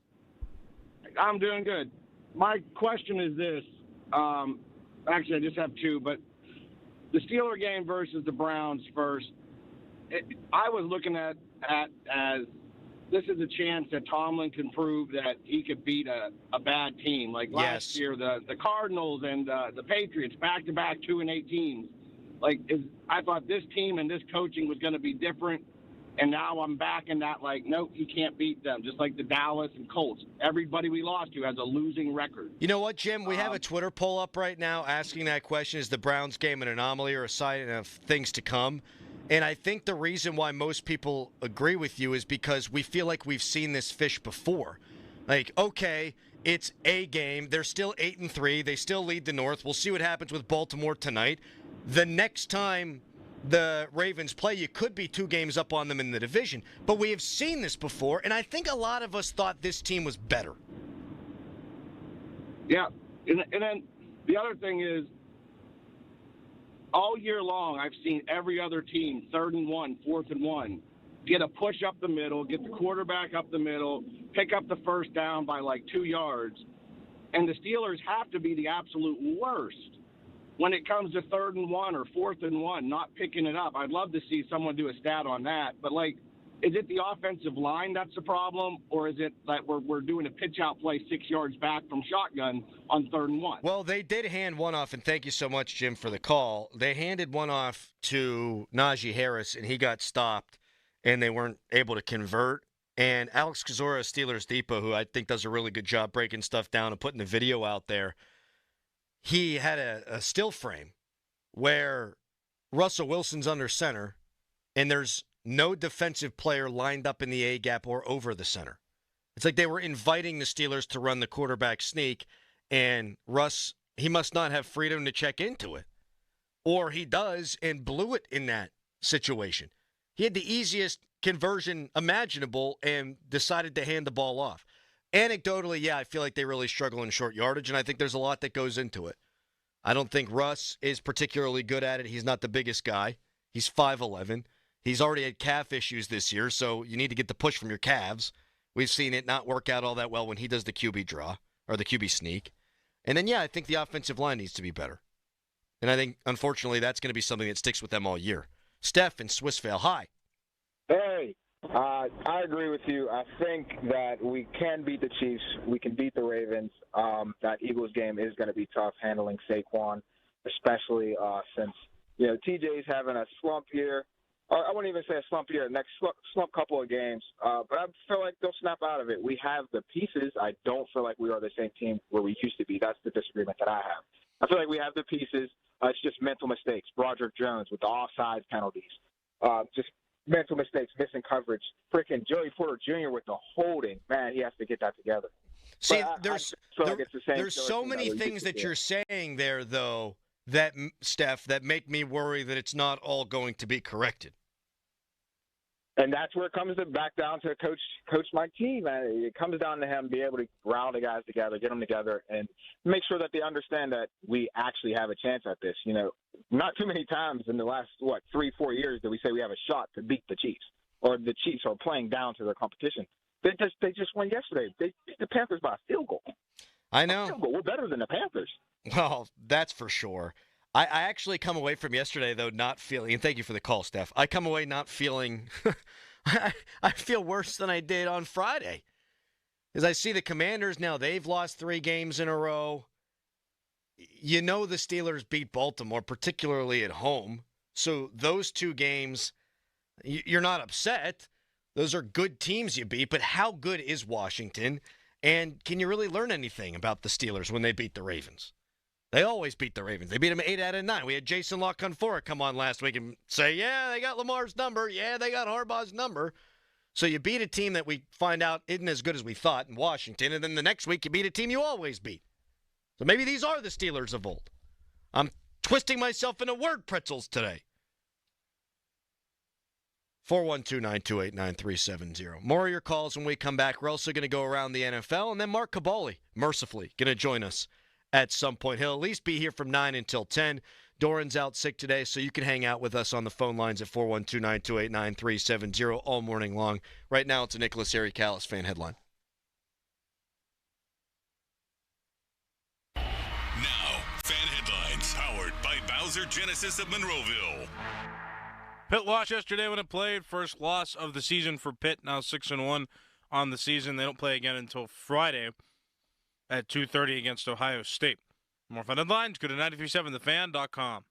I'm doing good. My question is this. Actually, I just have 2, but the Steeler game versus the Browns first, I was looking at as this is a chance that Tomlin can prove that he could beat a bad team. Like last year, the Cardinals and the Patriots, back-to-back 2-8 teams. I thought this team and this coaching was going to be different. And now I'm back in that, nope, he can't beat them, just like the Dallas and Colts. Everybody we lost to has a losing record. You know what, Jim? We have a Twitter poll up right now asking that question, is the Browns game an anomaly or a sign of things to come? And I think the reason why most people agree with you is because we feel like we've seen this fish before. Okay, it's a game. They're still 8-3. They still lead the North. We'll see what happens with Baltimore tonight. The next time the Ravens play, you could be 2 games up on them in the division. But we have seen this before, and I think a lot of us thought this team was better. Yeah, and then the other thing is, all year long, I've seen every other team, 3rd and 1, 4th and 1, get a push up the middle, get the quarterback up the middle, pick up the first down by 2 yards. And the Steelers have to be the absolute worst when it comes to 3rd and 1 or 4th and 1, not picking it up. I'd love to see someone do a stat on that. But, is it the offensive line that's the problem, or is it that we're doing a pitch-out play 6 yards back from shotgun on 3rd and 1? Well, they did hand one off, and thank you so much, Jim, for the call. They handed one off to Najee Harris, and he got stopped, and they weren't able to convert. And Alex Kozora, Steelers Depot, who I think does a really good job breaking stuff down and putting the video out there, he had a still frame where Russell Wilson's under center, and there's no defensive player lined up in the A-gap or over the center. It's like they were inviting the Steelers to run the quarterback sneak, and Russ, he must not have freedom to check into it. Or he does and blew it in that situation. He had the easiest conversion imaginable and decided to hand the ball off. Anecdotally, yeah, I feel like they really struggle in short yardage, and I think there's a lot that goes into it. I don't think Russ is particularly good at it. He's not the biggest guy. He's 5'11". He's already had calf issues this year, so you need to get the push from your calves. We've seen it not work out all that well when he does the QB draw or the QB sneak. And then, I think the offensive line needs to be better. And I think, unfortunately, that's going to be something that sticks with them all year. Steph in Swissvale, hi. Hey, I agree with you. I think that we can beat the Chiefs. We can beat the Ravens. That Eagles game is going to be tough handling Saquon, especially since, TJ's having a slump year. Or I wouldn't even say a slump year, next slump couple of games. But I feel like they'll snap out of it. We have the pieces. I don't feel like we are the same team where we used to be. That's the disagreement that I have. I feel like we have the pieces. It's just mental mistakes. Broderick Jones with the offside penalties. Just mental mistakes, missing coverage. Freaking Joey Porter Jr. with the holding. Man, he has to get that together. See, there's so many things that you're saying there, though, that, Steph, that make me worry that it's not all going to be corrected. And that's where it comes back down to Coach Mike T, man. It comes down to him being able to rally the guys together, get them together, and make sure that they understand that we actually have a chance at this. Not too many times in the last, 3-4 years did we say we have a shot to beat the Chiefs, or the Chiefs are playing down to their competition. They just won yesterday. They beat the Panthers by a field goal. I know. A field goal. We're better than the Panthers. Well, that's for sure. I actually come away from yesterday, though, not feeling, and thank you for the call, Steph. I come away not feeling, I feel worse than I did on Friday. As I see the Commanders now, they've lost 3 games in a row. The Steelers beat Baltimore, particularly at home. So those 2 games, you're not upset. Those are good teams you beat, but how good is Washington? And can you really learn anything about the Steelers when they beat the Ravens? They always beat the Ravens. They beat them 8 out of 9. We had Jason LaConfora come on last week and say, yeah, they got Lamar's number. Yeah, they got Harbaugh's number. So you beat a team that we find out isn't as good as we thought in Washington, and then the next week you beat a team you always beat. So maybe these are the Steelers of old. I'm twisting myself into word pretzels today. 412-928-9370. More of your calls when we come back. We're also going to go around the NFL, and then Mark Caboli, mercifully, going to join us at some point. He'll at least be here from 9 until 10. Doran's out sick today, so you can hang out with us on the phone lines at 412-928-9370 all morning long. Right now, it's a Nicholas Harry-Callis fan headline. Now, fan headlines powered by Bowser Genesis of Monroeville. Pitt lost yesterday when it played. First loss of the season for Pitt, now 6-1 on the season. They don't play again until Friday at 2:30 against Ohio State. More fun headlines, go to 937thefan.com.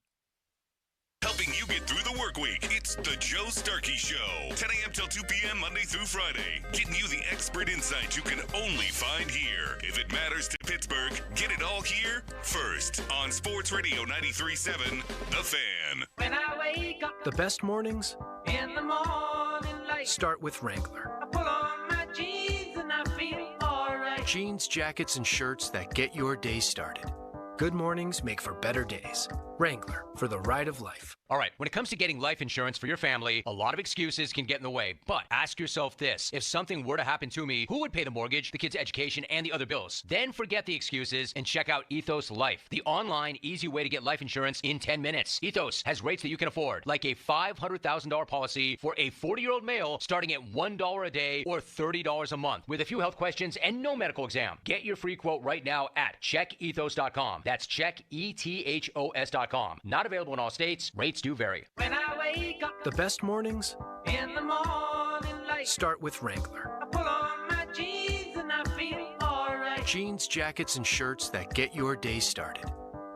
Helping you get through the work week, it's the Joe Starkey Show. 10 a.m. till 2 p.m. Monday through Friday. Getting you the expert insight you can only find here. If it matters to Pittsburgh, get it all here first on Sports Radio 93.7, The Fan. When I wake up, the best mornings in the morning light start with Wrangler. I pull on my jeans and I feel all right. Jeans, jackets, and shirts that get your day started. Good mornings make for better days. Wrangler, for the ride of life. All right, when it comes to getting life insurance for your family, a lot of excuses can get in the way. But ask yourself this. If something were to happen to me, who would pay the mortgage, the kids' education, and the other bills? Then forget the excuses and check out Ethos Life, the online, easy way to get life insurance in 10 minutes. Ethos has rates that you can afford, like a $500,000 policy for a 40-year-old male starting at $1 a day or $30 a month with a few health questions and no medical exam. Get your free quote right now at checkethos.com. That's checkethos.com. Not available in all states. Rates do vary. When I wake up, the best mornings in the morning light start with Wrangler. I pull on my jeans and I feel all right. Jeans, jackets, and shirts that get your day started.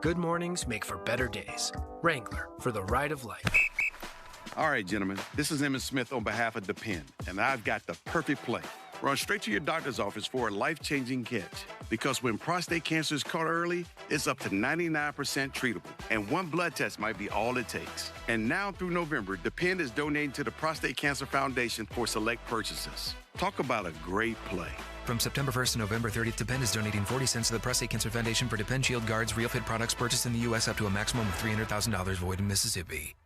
Good mornings make for better days. Wrangler, for the ride of life. All right, gentlemen, this is Emmitt Smith on behalf of the Penn, and I've got the perfect play. Run straight to your doctor's office for a life-changing catch. Because when prostate cancer is caught early, it's up to 99% treatable. And one blood test might be all it takes. And now through November, the Penn is donating to the Prostate Cancer Foundation for select purchases. Talk about a great play. From September 1st to November 30th, Depend is donating 40 cents to the Prostate Cancer Foundation for Depend Shield Guards Real Fit products purchased in the U.S. up to a maximum of $300,000 void in Mississippi.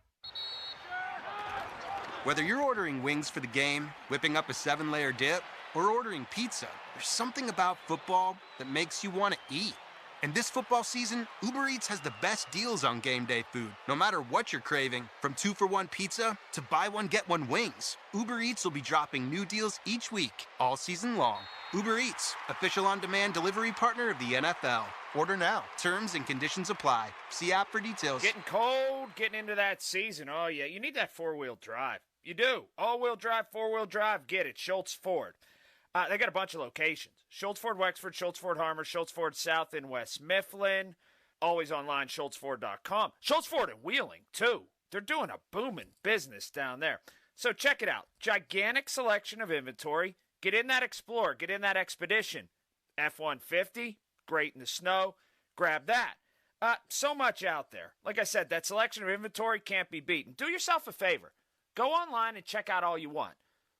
Whether you're ordering wings for the game, whipping up a 7-layer dip, or ordering pizza, there's something about football that makes you want to eat. And this football season, Uber Eats has the best deals on game day food. No matter what you're craving, from 2-for-1 pizza to buy one, get one wings, Uber Eats will be dropping new deals each week, all season long. Uber Eats, official on-demand delivery partner of the NFL. Order now. Terms and conditions apply. See app for details. Getting cold, getting into that season. Oh, yeah, you need that four-wheel drive. You do. All-wheel drive, four-wheel drive, get it. Schultz Ford. They got a bunch of locations. Schultz Ford Wexford, Schultz Ford Harmer, Schultz Ford South and West Mifflin. Always online, schultzford.com. Schultz Ford in Wheeling, too. They're doing a booming business down there. So check it out. Gigantic selection of inventory. Get in that Explorer. Get in that Expedition. F-150, great in the snow. Grab that. So much out there. Like I said, that selection of inventory can't be beaten. Do yourself a favor. Go online and check out all you want.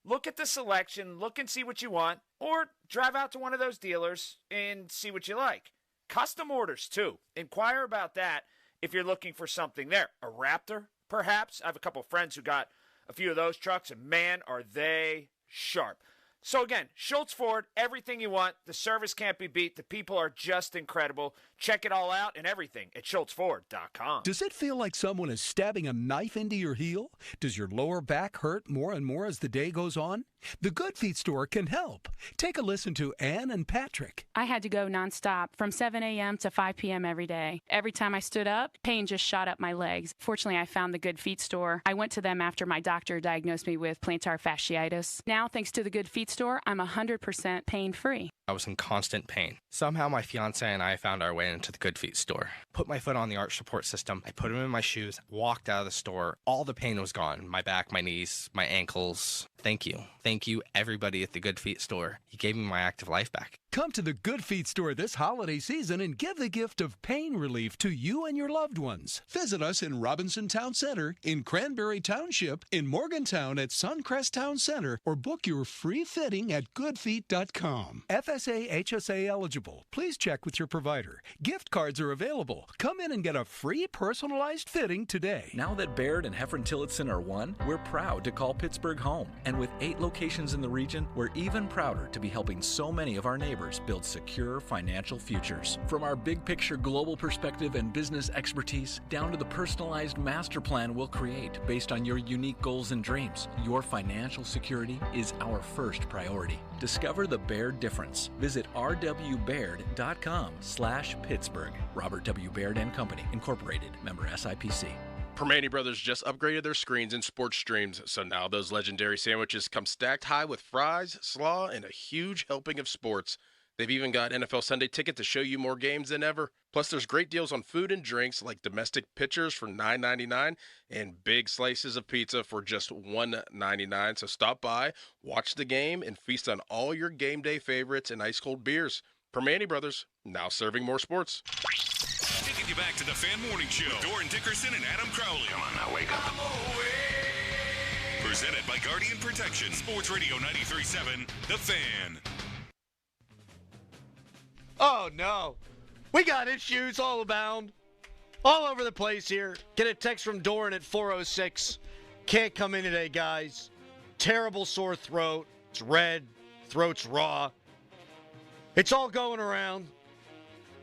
Look at the selection, look and see what you want, or drive out to one of those dealers and see what you like. Custom orders, too. Inquire about that if you're looking for something there. A Raptor, perhaps? I have a couple of friends who got a few of those trucks, and man, are they sharp. So again, Schultz Ford, everything you want. The service can't be beat. The people are just incredible. Check it all out and everything at schultzford.com. Does it feel like someone is stabbing a knife into your heel? Does your lower back hurt more and more as the day goes on? The Good Feet store can help. Take a listen to Ann and Patrick. I had to go nonstop from 7 a.m. to 5 p.m. every day. Every time I stood up, pain just shot up my legs. Fortunately, I found the Good Feet store. I went to them after my doctor diagnosed me with plantar fasciitis. Now, thanks to the Good Feet store, I'm 100% pain-free. I was in constant pain. Somehow my fiance and I found our way into the Good Feet store. Put my foot on the arch support system. I put them in my shoes, walked out of the store. All the pain was gone. My back, my knees, my ankles. Thank you. Thank you, everybody at the Good Feet store. You gave me my active life back. Come to the Good Feet store this holiday season and give the gift of pain relief to you and your loved ones. Visit us in Robinson Town Center, in Cranberry Township, in Morgantown at Suncrest Town Center, or book your free fitting at goodfeet.com. FSA HSA eligible. Please check with your provider. Gift cards are available. Come in and get a free personalized fitting today. Now that Baird and Heffron-Tillotson are one, we're proud to call Pittsburgh home. And with 8 locations in the region, we're even prouder to be helping so many of our neighbors build secure financial futures. From our big picture global perspective and business expertise, down to the personalized master plan we'll create based on your unique goals and dreams, your financial security is our first priority. Discover the Baird difference. Visit rwbaird.com/Pittsburgh. Robert W. Baird & Company, Incorporated, member SIPC. Permane Brothers just upgraded their screens and sports streams, so now those legendary sandwiches come stacked high with fries, slaw, and a huge helping of sports. They've even got NFL Sunday Ticket to show you more games than ever. Plus, there's great deals on food and drinks like domestic pitchers for $9.99 and big slices of pizza for just $1.99. So stop by, watch the game, and feast on all your game day favorites and ice-cold beers. Permane Brothers, now serving more sports. Taking you back to the Fan Morning Show. Doran Dickerson and Adam Crowley. Come on now, wake up. Presented by Guardian Protection. Sports Radio 93.7, The Fan. Oh, no. We got issues all abound. All over the place here. Get a text from Doran at 406. Can't come in today, guys. Terrible sore throat. It's red. Throat's raw. It's all going around.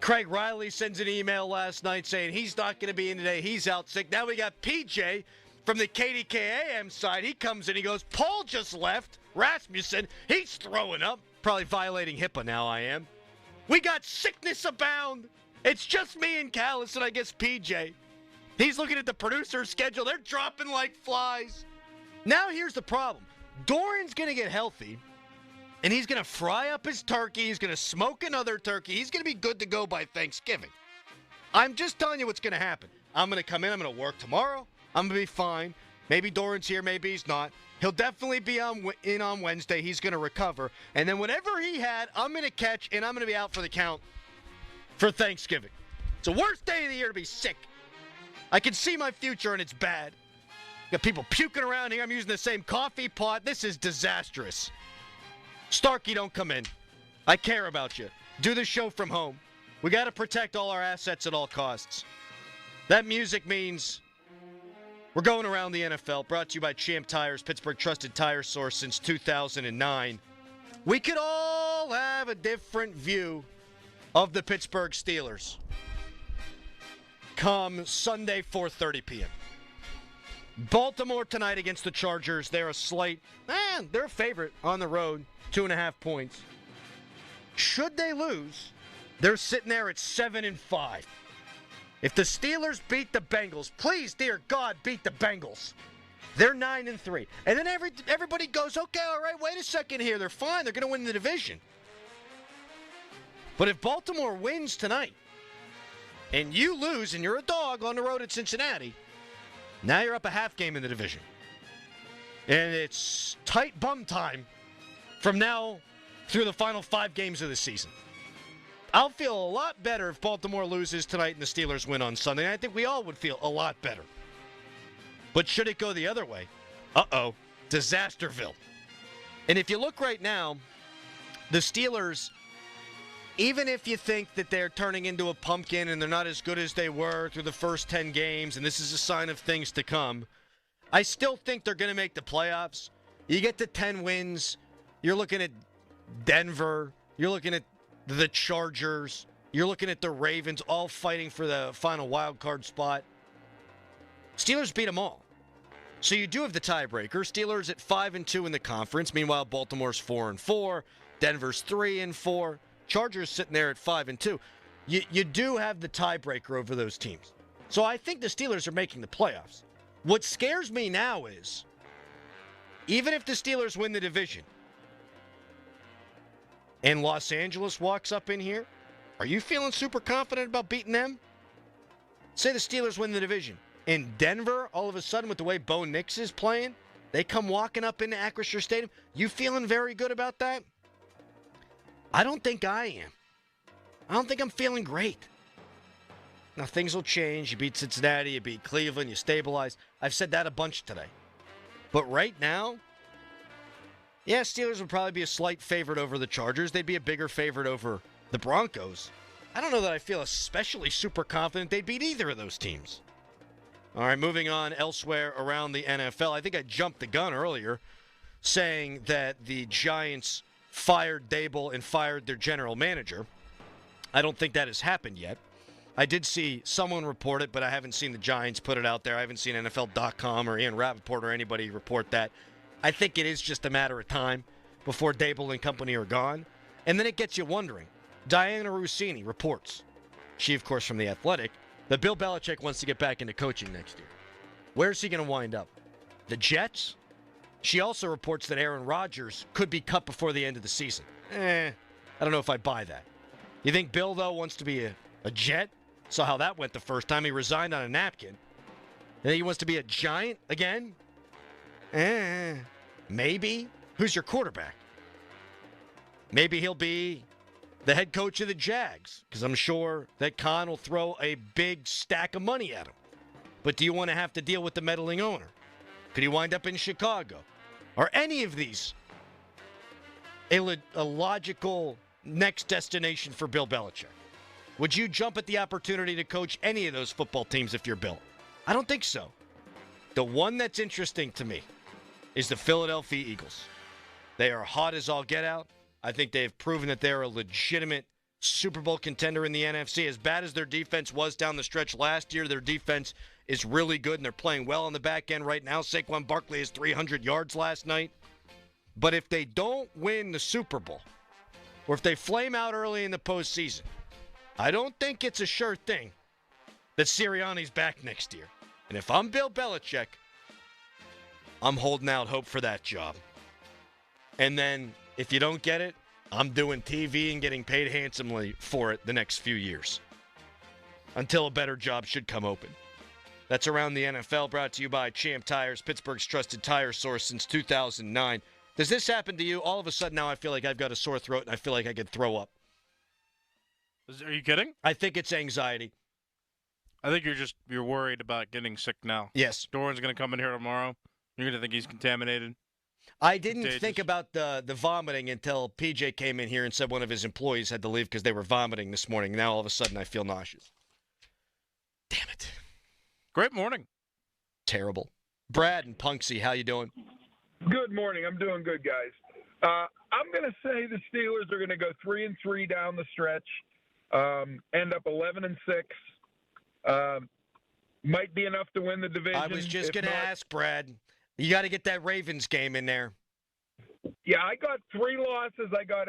Craig Riley sends an email last night saying he's not going to be in today. He's out sick. Now we got PJ from the KDKAM side. He comes in. He goes, Paul just left. Rasmussen, he's throwing up. Probably violating HIPAA now, I am. We got sickness abound. It's just me and Callis and I guess PJ. He's looking at the producer's schedule. They're dropping like flies. Now here's the problem. Doran's going to get healthy, and he's going to fry up his turkey. He's going to smoke another turkey. He's going to be good to go by Thanksgiving. I'm just telling you what's going to happen. I'm going to come in. I'm going to work tomorrow. I'm going to be fine. Maybe Doran's here. Maybe he's not. He'll definitely be in on Wednesday. He's going to recover. And then whatever he had, I'm going to catch, and I'm going to be out for the count for Thanksgiving. It's the worst day of the year to be sick. I can see my future, and it's bad. Got people puking around here. I'm using the same coffee pot. This is disastrous. Starkey, don't come in. I care about you. Do the show from home. We got to protect all our assets at all costs. That music means we're going around the NFL, brought to you by Champ Tires, Pittsburgh trusted tire source since 2009. We could all have a different view of the Pittsburgh Steelers come Sunday, 4:30 p.m. Baltimore tonight against the Chargers. They're they're a favorite on the road, 2.5 points. Should they lose, they're sitting there at 7-5. If the Steelers beat the Bengals, please, dear God, beat the Bengals. They're 9-3. And then everybody goes, okay, all right, wait a second here. They're fine. They're going to win the division. But if Baltimore wins tonight and you lose and you're a dog on the road at Cincinnati, now you're up a half game in the division. And it's tight bum time from now through the final 5 games of the season. I'll feel a lot better if Baltimore loses tonight and the Steelers win on Sunday. I think we all would feel a lot better. But should it go the other way? Uh-oh, Disasterville. And if you look right now, the Steelers, even if you think that they're turning into a pumpkin and they're not as good as they were through the first 10 games, and this is a sign of things to come, I still think they're going to make the playoffs. You get to 10 wins, you're looking at Denver, you're looking at the Chargers, you're looking at the Ravens all fighting for the final wild card spot. Steelers beat them all. So you do have the tiebreaker. Steelers at 5-2 in the conference. Meanwhile, Baltimore's 4-4. Denver's 3-4. Chargers sitting there at 5-2. You do have the tiebreaker over those teams. So I think the Steelers are making the playoffs. What scares me now is, even if the Steelers win the division and Los Angeles walks up in here, are you feeling super confident about beating them? Say the Steelers win the division. In Denver, all of a sudden, with the way Bo Nix is playing, they come walking up into Acrisure Stadium. You feeling very good about that? I don't think I am. I don't think I'm feeling great. Now, things will change. You beat Cincinnati, you beat Cleveland, you stabilize. I've said that a bunch today. But right now, yeah, Steelers would probably be a slight favorite over the Chargers. They'd be a bigger favorite over the Broncos. I don't know that I feel especially super confident they'd beat either of those teams. All right, moving on elsewhere around the NFL. I think I jumped the gun earlier saying that the Giants fired Dable and fired their general manager. I don't think that has happened yet. I did see someone report it, but I haven't seen the Giants put it out there. I haven't seen NFL.com or Ian Rappaport or anybody report that. I think it is just a matter of time before Dable and company are gone. And then it gets you wondering. Diana Rossini reports, she, of course, from The Athletic, that Bill Belichick wants to get back into coaching next year. Where's he going to wind up? The Jets? She also reports that Aaron Rodgers could be cut before the end of the season. I don't know if I buy that. You think Bill, though, wants to be a Jet? Saw how that went the first time. He resigned on a napkin. And he wants to be a Giant again? Maybe. Who's your quarterback? Maybe he'll be the head coach of the Jags, because I'm sure that Khan will throw a big stack of money at him. But do you want to have to deal with the meddling owner? Could he wind up in Chicago? Are any of these a logical next destination for Bill Belichick? Would you jump at the opportunity to coach any of those football teams if you're Bill? I don't think so. The one that's interesting to me is the Philadelphia Eagles. They are hot as all get out. I think they've proven that they're a legitimate Super Bowl contender in the NFC. As bad as their defense was down the stretch last year, their defense is really good, and they're playing well on the back end right now. Saquon Barkley has 300 yards last night. But if they don't win the Super Bowl, or if they flame out early in the postseason, I don't think it's a sure thing that Sirianni's back next year. And if I'm Bill Belichick, I'm holding out hope for that job. And then if you don't get it, I'm doing TV and getting paid handsomely for it the next few years until a better job should come open. That's Around the NFL, brought to you by Champ Tires, Pittsburgh's trusted tire source since 2009. Does this happen to you? All of a sudden now I feel like I've got a sore throat and I feel like I could throw up. Are you kidding? I think it's anxiety. I think you're worried about getting sick now. Yes. Doran's going to come in here tomorrow. You're going to think he's contaminated. I didn't think about the vomiting until PJ came in here and said one of his employees had to leave because they were vomiting this morning. Now all of a sudden I feel nauseous. Damn it. Great morning. Terrible. Brad and Punksy, how you doing? Good morning. I'm doing good, guys. I'm going to say the Steelers are going to go 3-3 down the stretch. end up 11-6. Might be enough to win the division. I was just going to ask, Brad. You got to get that Ravens game in there. Yeah, I got 3 losses. I got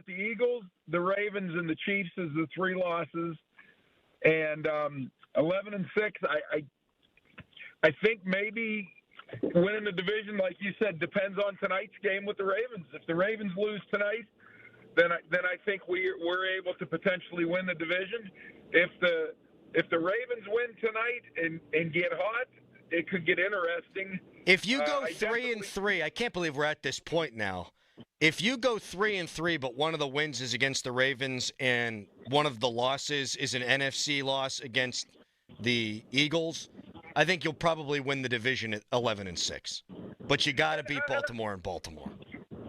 the Eagles, the Ravens, and the Chiefs as the 3 losses. And 11-6. I think maybe winning the division, like you said, depends on tonight's game with the Ravens. If the Ravens lose tonight, then I think we're able to potentially win the division. If the Ravens win tonight and get hot, it could get interesting. If you go 3-3, I can't believe we're at this point now. If you go 3-3, but one of the wins is against the Ravens and one of the losses is an NFC loss against the Eagles, I think you'll probably win the division at 11-6. But you got to beat Baltimore and Baltimore.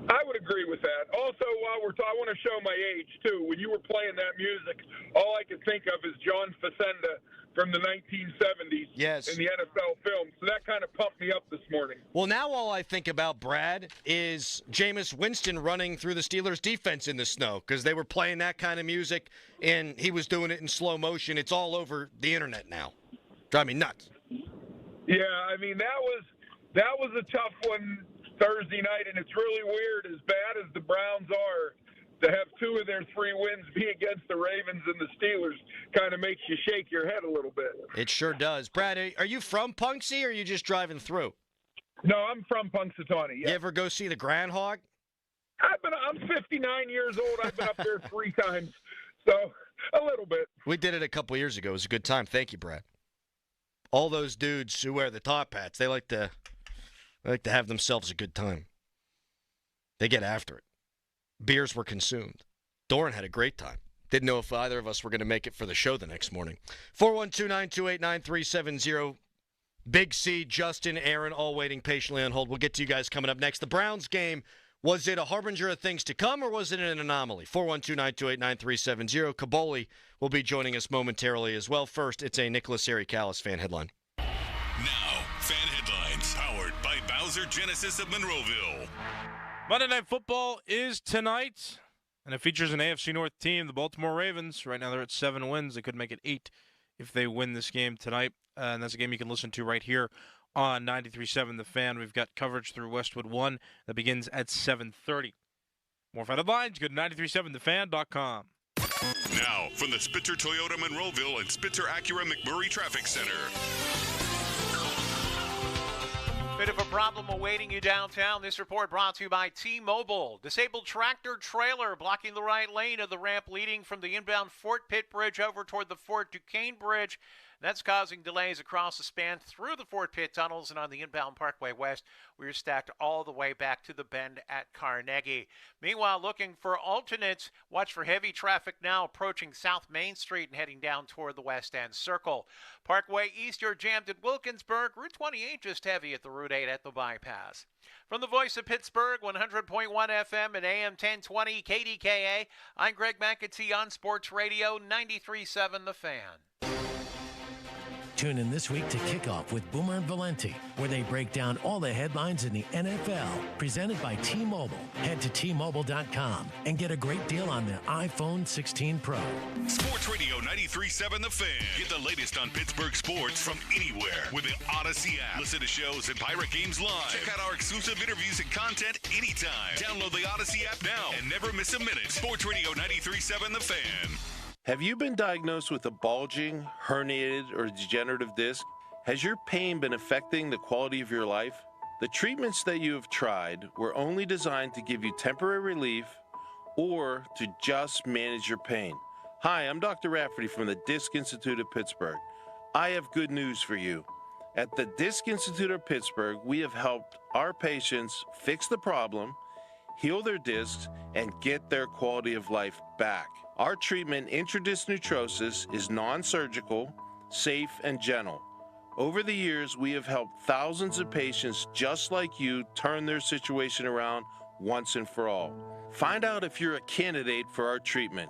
I would agree with that. Also, while we're talking, I want to show my age, too. When you were playing that music, all I could think of is John Facenda from the 1970s in the NFL film. So that kind of pumped me up this morning. Well, now all I think about, Brad, is Jameis Winston running through the Steelers' defense in the snow because they were playing that kind of music, and he was doing it in slow motion. It's all over the internet now. Drive me nuts. Yeah, I mean, that was a tough one Thursday night, and it's really weird, as bad as the Browns are, to have 2 of their 3 wins be against the Ravens and the Steelers kind of makes you shake your head a little bit. It sure does. Brad, are you from Punxsutawney, or are you just driving through? No, I'm from Punxsutawney, yeah. You ever go see the Groundhog? I'm 59 years old. I've been up there 3 times, so a little bit. We did it a couple years ago. It was a good time. Thank you, Brad. All those dudes who wear the top hats, they like to have themselves a good time. They get after it. Beers were consumed. Doran had a great time. Didn't know if either of us were going to make it for the show the next morning. 412-928-9370. Big C, Justin, Aaron, all waiting patiently on hold. We'll get to you guys coming up next. The Browns game, was it a harbinger of things to come, or was it an anomaly? 412-928-9370. Kaboli will be joining us momentarily as well. First, it's a Nicholas Callis fan headline. Now, fan headlines, powered by Bowser Genesis of Monroeville. Monday Night Football is tonight, and it features an AFC North team, the Baltimore Ravens. Right now they're at 7 wins. They could make it 8 if they win this game tonight. And that's a game you can listen to right here on 93.7 The Fan. We've got coverage through Westwood 1 that begins at 7:30. More fan headlines, go to 937thefan.com. Now, from the Spitzer Toyota Monroeville and Spitzer Acura McMurray Traffic Center. Bit of a problem awaiting you downtown. This report brought to you by T-Mobile. Disabled tractor trailer blocking the right lane of the ramp leading from the inbound Fort Pitt Bridge over toward the Fort Duquesne Bridge. That's causing delays across the span through the Fort Pitt tunnels and on the inbound Parkway West, where you're stacked all the way back to the bend at Carnegie. Meanwhile, looking for alternates, watch for heavy traffic now approaching South Main Street and heading down toward the West End Circle. Parkway East, you're jammed at Wilkinsburg. Route 28 just heavy at the Route 8 at the bypass. From the voice of Pittsburgh, 100.1 FM and AM 1020 KDKA, I'm Greg McAtee on Sports Radio 93.7 The Fan. Tune in this week to Kickoff with Boomer and Valenti, where they break down all the headlines in the NFL, presented by T-Mobile. Head to T-Mobile.com and get a great deal on the iPhone 16 Pro. Sports Radio 93.7 The Fan. Get the latest on Pittsburgh sports from anywhere with the Odyssey app. Listen to shows and Pirate Games live. Check out our exclusive interviews and content anytime. Download the Odyssey app now and never miss a minute. Sports Radio 93.7 The Fan. Have you been diagnosed with a bulging, herniated, or degenerative disc? Has your pain been affecting the quality of your life? The treatments that you have tried were only designed to give you temporary relief or to just manage your pain. Hi, I'm Dr. Rafferty from the Disc Institute of Pittsburgh. I have good news for you. At the Disc Institute of Pittsburgh, we have helped our patients fix the problem, heal their discs, and get their quality of life back. Our treatment, intradisc nutrosis, is non-surgical, safe, and gentle. Over the years, we have helped thousands of patients just like you turn their situation around once and for all. Find out if you're a candidate for our treatment.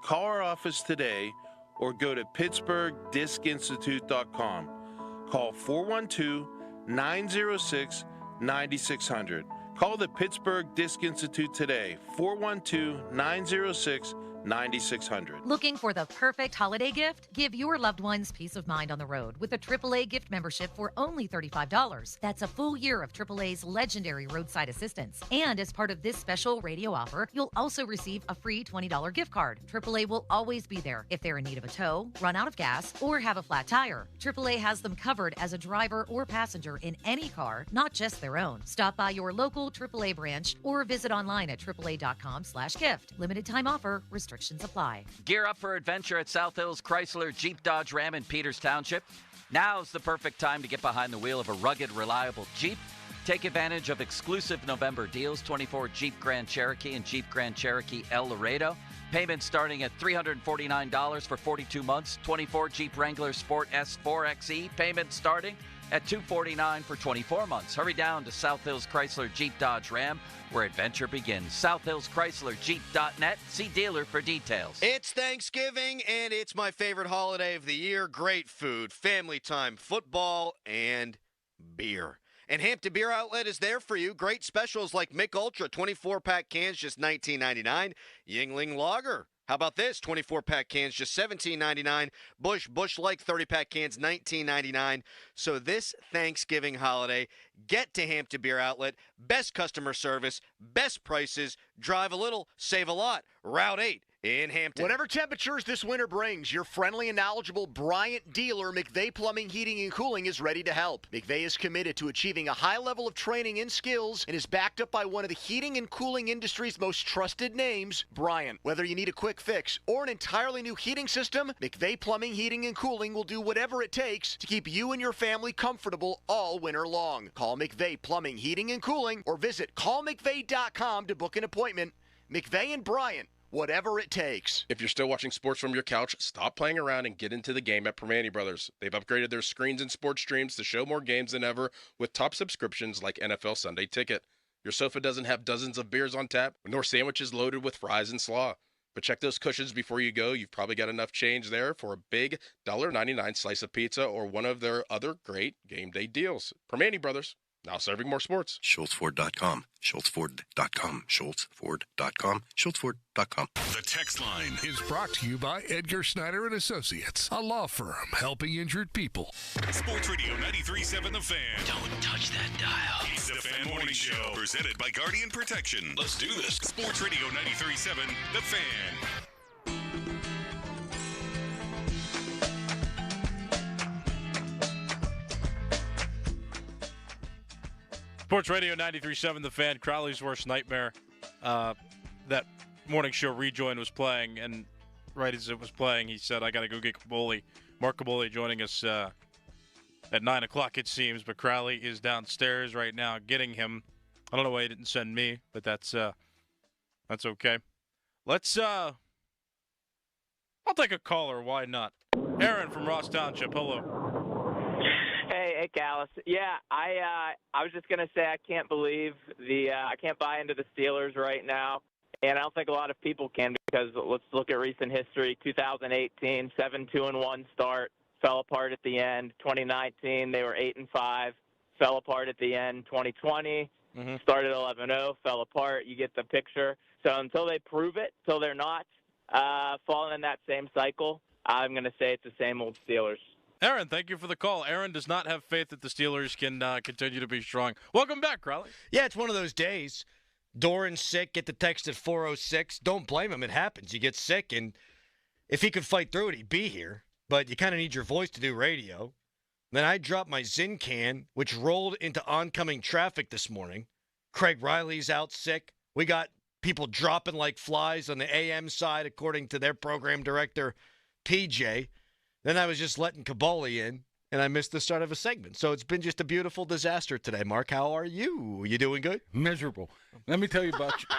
Call our office today or go to pittsburghdiscinstitute.com. Call 412-906-9600. Call the Pittsburgh Disc Institute today, 412-906-9600. 9600. Looking for the perfect holiday gift? Give your loved ones peace of mind on the road with a AAA gift membership for only $35. That's a full year of AAA's legendary roadside assistance. And as part of this special radio offer, you'll also receive a free $20 gift card. AAA will always be there if they're in need of a tow, run out of gas, or have a flat tire. AAA has them covered as a driver or passenger in any car, not just their own. Stop by your local AAA branch or visit online at AAA.com/gift. Limited time offer. Restrictions apply. Gear up for adventure at South Hills Chrysler Jeep Dodge Ram in Peters Township. Now's the perfect time to get behind the wheel of a rugged, reliable Jeep. Take advantage of exclusive November deals, 24 Jeep Grand Cherokee and Jeep Grand Cherokee El Laredo. Payments starting at $349 for 42 months. 24 Jeep Wrangler Sport S4XE. Payments starting at $249 for 24 months. Hurry down to South Hills Chrysler Jeep Dodge Ram, where adventure begins. South Hills Chrysler Jeep.net. See dealer for details. It's Thanksgiving, and it's my favorite holiday of the year. Great food, family time, football, and beer. And Hampton Beer Outlet is there for you. Great specials like Mick Ultra, 24-pack cans, just $19.99. Yingling Lager. How about this? 24-pack cans, just $17.99. Busch Light 30-pack cans, $19.99. So this Thanksgiving holiday, get to Hampton Beer Outlet. Best customer service, best prices. Drive a little, save a lot. Route 8 in Hampton. Whatever temperatures this winter brings, your friendly and knowledgeable Bryant dealer, McVeigh Plumbing, Heating, and Cooling, is ready to help. McVeigh is committed to achieving a high level of training and skills and is backed up by one of the heating and cooling industry's most trusted names, Bryant. Whether you need a quick fix or an entirely new heating system, McVeigh Plumbing, Heating, and Cooling will do whatever it takes to keep you and your family comfortable all winter long. Call McVeigh Plumbing, Heating, and Cooling or visit callmcveigh.com to book an appointment. McVeigh and Bryant. Whatever it takes. If you're still watching sports from your couch, stop playing around and get into the game at Permane Brothers. They've upgraded their screens and sports streams to show more games than ever with top subscriptions like NFL Sunday Ticket. Your sofa doesn't have dozens of beers on tap, nor sandwiches loaded with fries and slaw. But check those cushions before you go. You've probably got enough change there for a big $1.99 slice of pizza or one of their other great game day deals. Permane Brothers, now serving more sports. SchultzFord.com. SchultzFord.com. SchultzFord.com. SchultzFord.com. The text line is brought to you by Edgar Snyder and Associates, a law firm helping injured people. Sports Radio 93.7 The Fan. Don't touch that dial. It's the Fan Morning Show, presented by Guardian Protection. Let's do this. Sports Radio 93.7 The Fan. Sports Radio 93.7 The Fan, Crowley's worst nightmare. That morning show rejoin was playing, and right as it was playing, he said, I got to go get Caboli. Mark Caboli joining us at 9 o'clock, it seems, but Crowley is downstairs right now getting him. I don't know why he didn't send me, but that's okay. Let's, I'll take a caller, why not? Aaron from Ross Township, hello. Hey, Callis. Yeah, I was just gonna say I can't believe I can't buy into the Steelers right now, and I don't think a lot of people can because let's look at recent history. 2018, 7-2-1 start, fell apart at the end. 2019, they were 8-5, fell apart at the end. 2020, started 11-0, fell apart. You get the picture. So until they prove it, till they're not falling in that same cycle, I'm gonna say it's the same old Steelers. Aaron, thank you for the call. Aaron does not have faith that the Steelers can continue to be strong. Welcome back, Crowley. Yeah, it's one of those days. Doran's sick. Get the text at 406. Don't blame him. It happens. You get sick, and if he could fight through it, he'd be here. But you kind of need your voice to do radio. Then I dropped my Zyn can, which rolled into oncoming traffic this morning. Craig Riley's out sick. We got people dropping like flies on the AM side, according to their program director, PJ. Then I was just letting Caboli in, and I missed the start of a segment. So it's been just a beautiful disaster today. Mark, how are you? You doing good? Miserable. Let me tell you about you.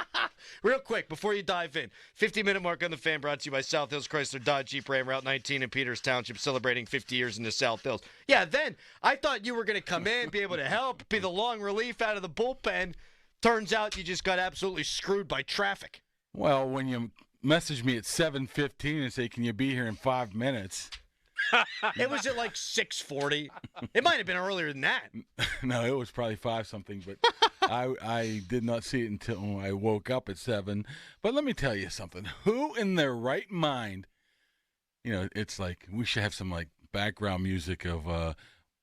Real quick, before you dive in, 50-minute mark on the Fan brought to you by South Hills Chrysler Dodge Jeep Ram, Route 19 in Peters Township, celebrating 50 years in the South Hills. Yeah, then I thought you were going to come in, be able to help, be the long relief out of the bullpen. Turns out you just got absolutely screwed by traffic. Well, when you message me at 7:15 and say, can you be here in 5 minutes? It was at like 6:40. It might have been earlier than that. No, it was probably 5 something, but I did not see it until I woke up at 7. But let me tell you something. Who in their right mind, it's like we should have some like background music of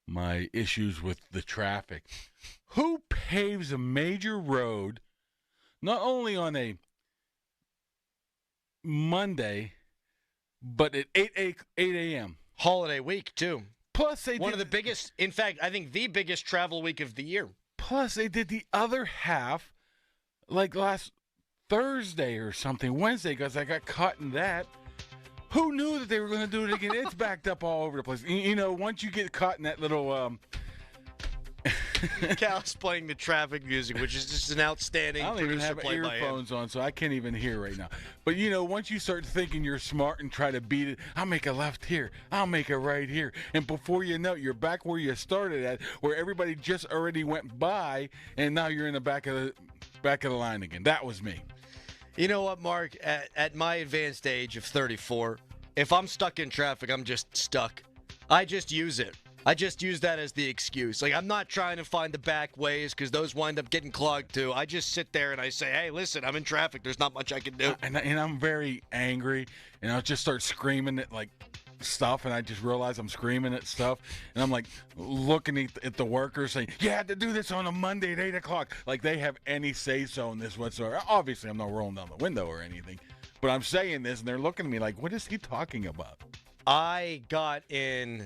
my issues with the traffic. Who paves a major road not only on a Monday, but at 8 a.m.? Holiday week, too. Plus, one of the biggest, in fact, I think the biggest travel week of the year. Plus, they did the other half like last Thursday or something, Wednesday, because I got caught in that. Who knew that they were going to do it again? It's backed up all over the place. Once you get caught in that little Cal's playing the traffic music, which is just an outstanding I don't even have earphones on, so I can't even hear right now. But, once you start thinking you're smart and try to beat it, I'll make a left here, I'll make a right here. And before you know it, you're back where you started at, where everybody just already went by, and now you're in the back of the line again. That was me. You know what, Mark? At my advanced age of 34, if I'm stuck in traffic, I'm just stuck. I just use it. I just use that as the excuse. Like, I'm not trying to find the back ways because those wind up getting clogged too. I just sit there and I say, hey, listen, I'm in traffic. There's not much I can do. And I'm very angry, and I'll just start screaming at, like, stuff, and I just realize I'm screaming at stuff, and I'm, like, looking at the workers saying, you had to do this on a Monday at 8 o'clock. Like, they have any say-so in this whatsoever. Obviously, I'm not rolling down the window or anything, but I'm saying this, and they're looking at me like, what is he talking about? I got in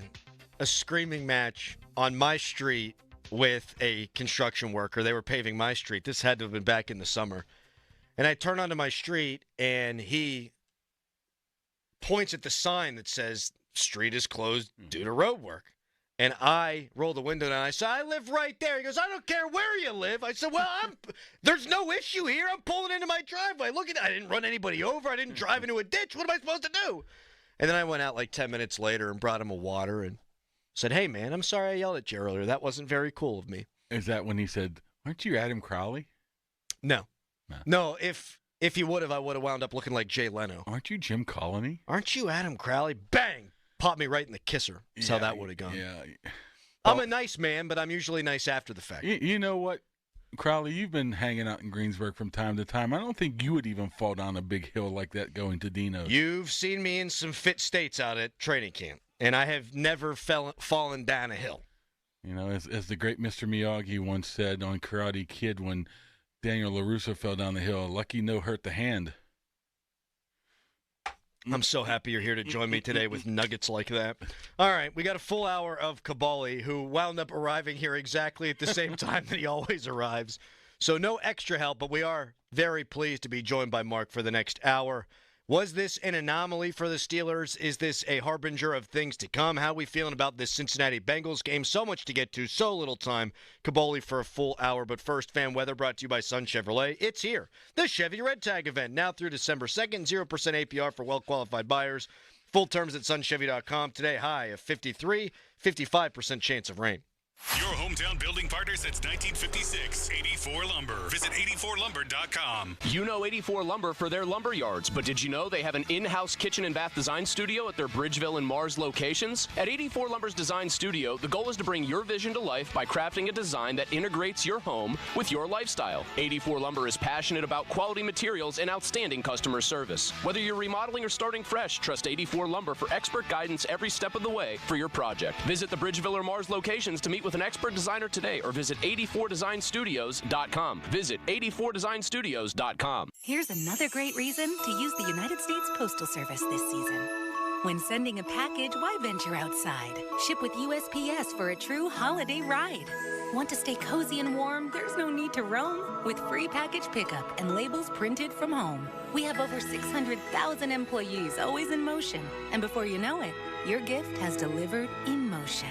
a screaming match on my street with a construction worker. They were paving my street. This had to have been back in the summer. And I turn onto my street, and he points at the sign that says, street is closed due to road work. And I roll the window down. I said, I live right there. He goes, I don't care where you live. I said, well, there's no issue here. I'm pulling into my driveway. Look at that. I didn't run anybody over. I didn't drive into a ditch. What am I supposed to do? And then I went out like 10 minutes later and brought him a water and said, hey, man, I'm sorry I yelled at you earlier. That wasn't very cool of me. Is that when he said, aren't you Adam Crowley? No. No, if he would have, I would have wound up looking like Jay Leno. Aren't you Jim Colony? Aren't you Adam Crowley? Bang! Popped me right in the kisser. That's how that would have gone. Yeah. I'm a nice man, but I'm usually nice after the fact. You know what, Crowley, you've been hanging out in Greensburg from time to time. I don't think you would even fall down a big hill like that going to Dino's. You've seen me in some fit states out at training camp, and I have never fallen down a hill. As the great Mr. Miyagi once said on Karate Kid when Daniel LaRusso fell down the hill, lucky no hurt the hand. I'm so happy you're here to join me today with nuggets like that. All right, we got a full hour of Kabali, who wound up arriving here exactly at the same time that he always arrives. So no extra help, but we are very pleased to be joined by Mark for the next hour. Was this an anomaly for the Steelers? Is this a harbinger of things to come? How are we feeling about this Cincinnati Bengals game? So much to get to, so little time. Kabali for a full hour. But first, fan weather brought to you by Sun Chevrolet. It's here. The Chevy Red Tag event now through December 2nd. 0% APR for well-qualified buyers. Full terms at sunchevy.com. Today, high of 53, 55% chance of rain. Your hometown building partner since 1956. 84 Lumber. Visit 84lumber.com. You know 84 Lumber for their lumber yards, but did you know they have an in-house kitchen and bath design studio at their Bridgeville and Mars locations? At 84 Lumber's design studio, the goal is to bring your vision to life by crafting a design that integrates your home with your lifestyle. 84 Lumber is passionate about quality materials and outstanding customer service. Whether you're remodeling or starting fresh, trust 84 Lumber for expert guidance every step of the way for your project. Visit the Bridgeville or Mars locations to meet with an expert designer today or visit 84designstudios.com. Visit 84designstudios.com. Here's another great reason to use the United States Postal Service this season. When sending a package, why venture outside? Ship with USPS for a true holiday ride. Want to stay cozy and warm? There's no need to roam. With free package pickup and labels printed from home. We have over 600,000 employees always in motion. And before you know it, your gift has delivered emotion.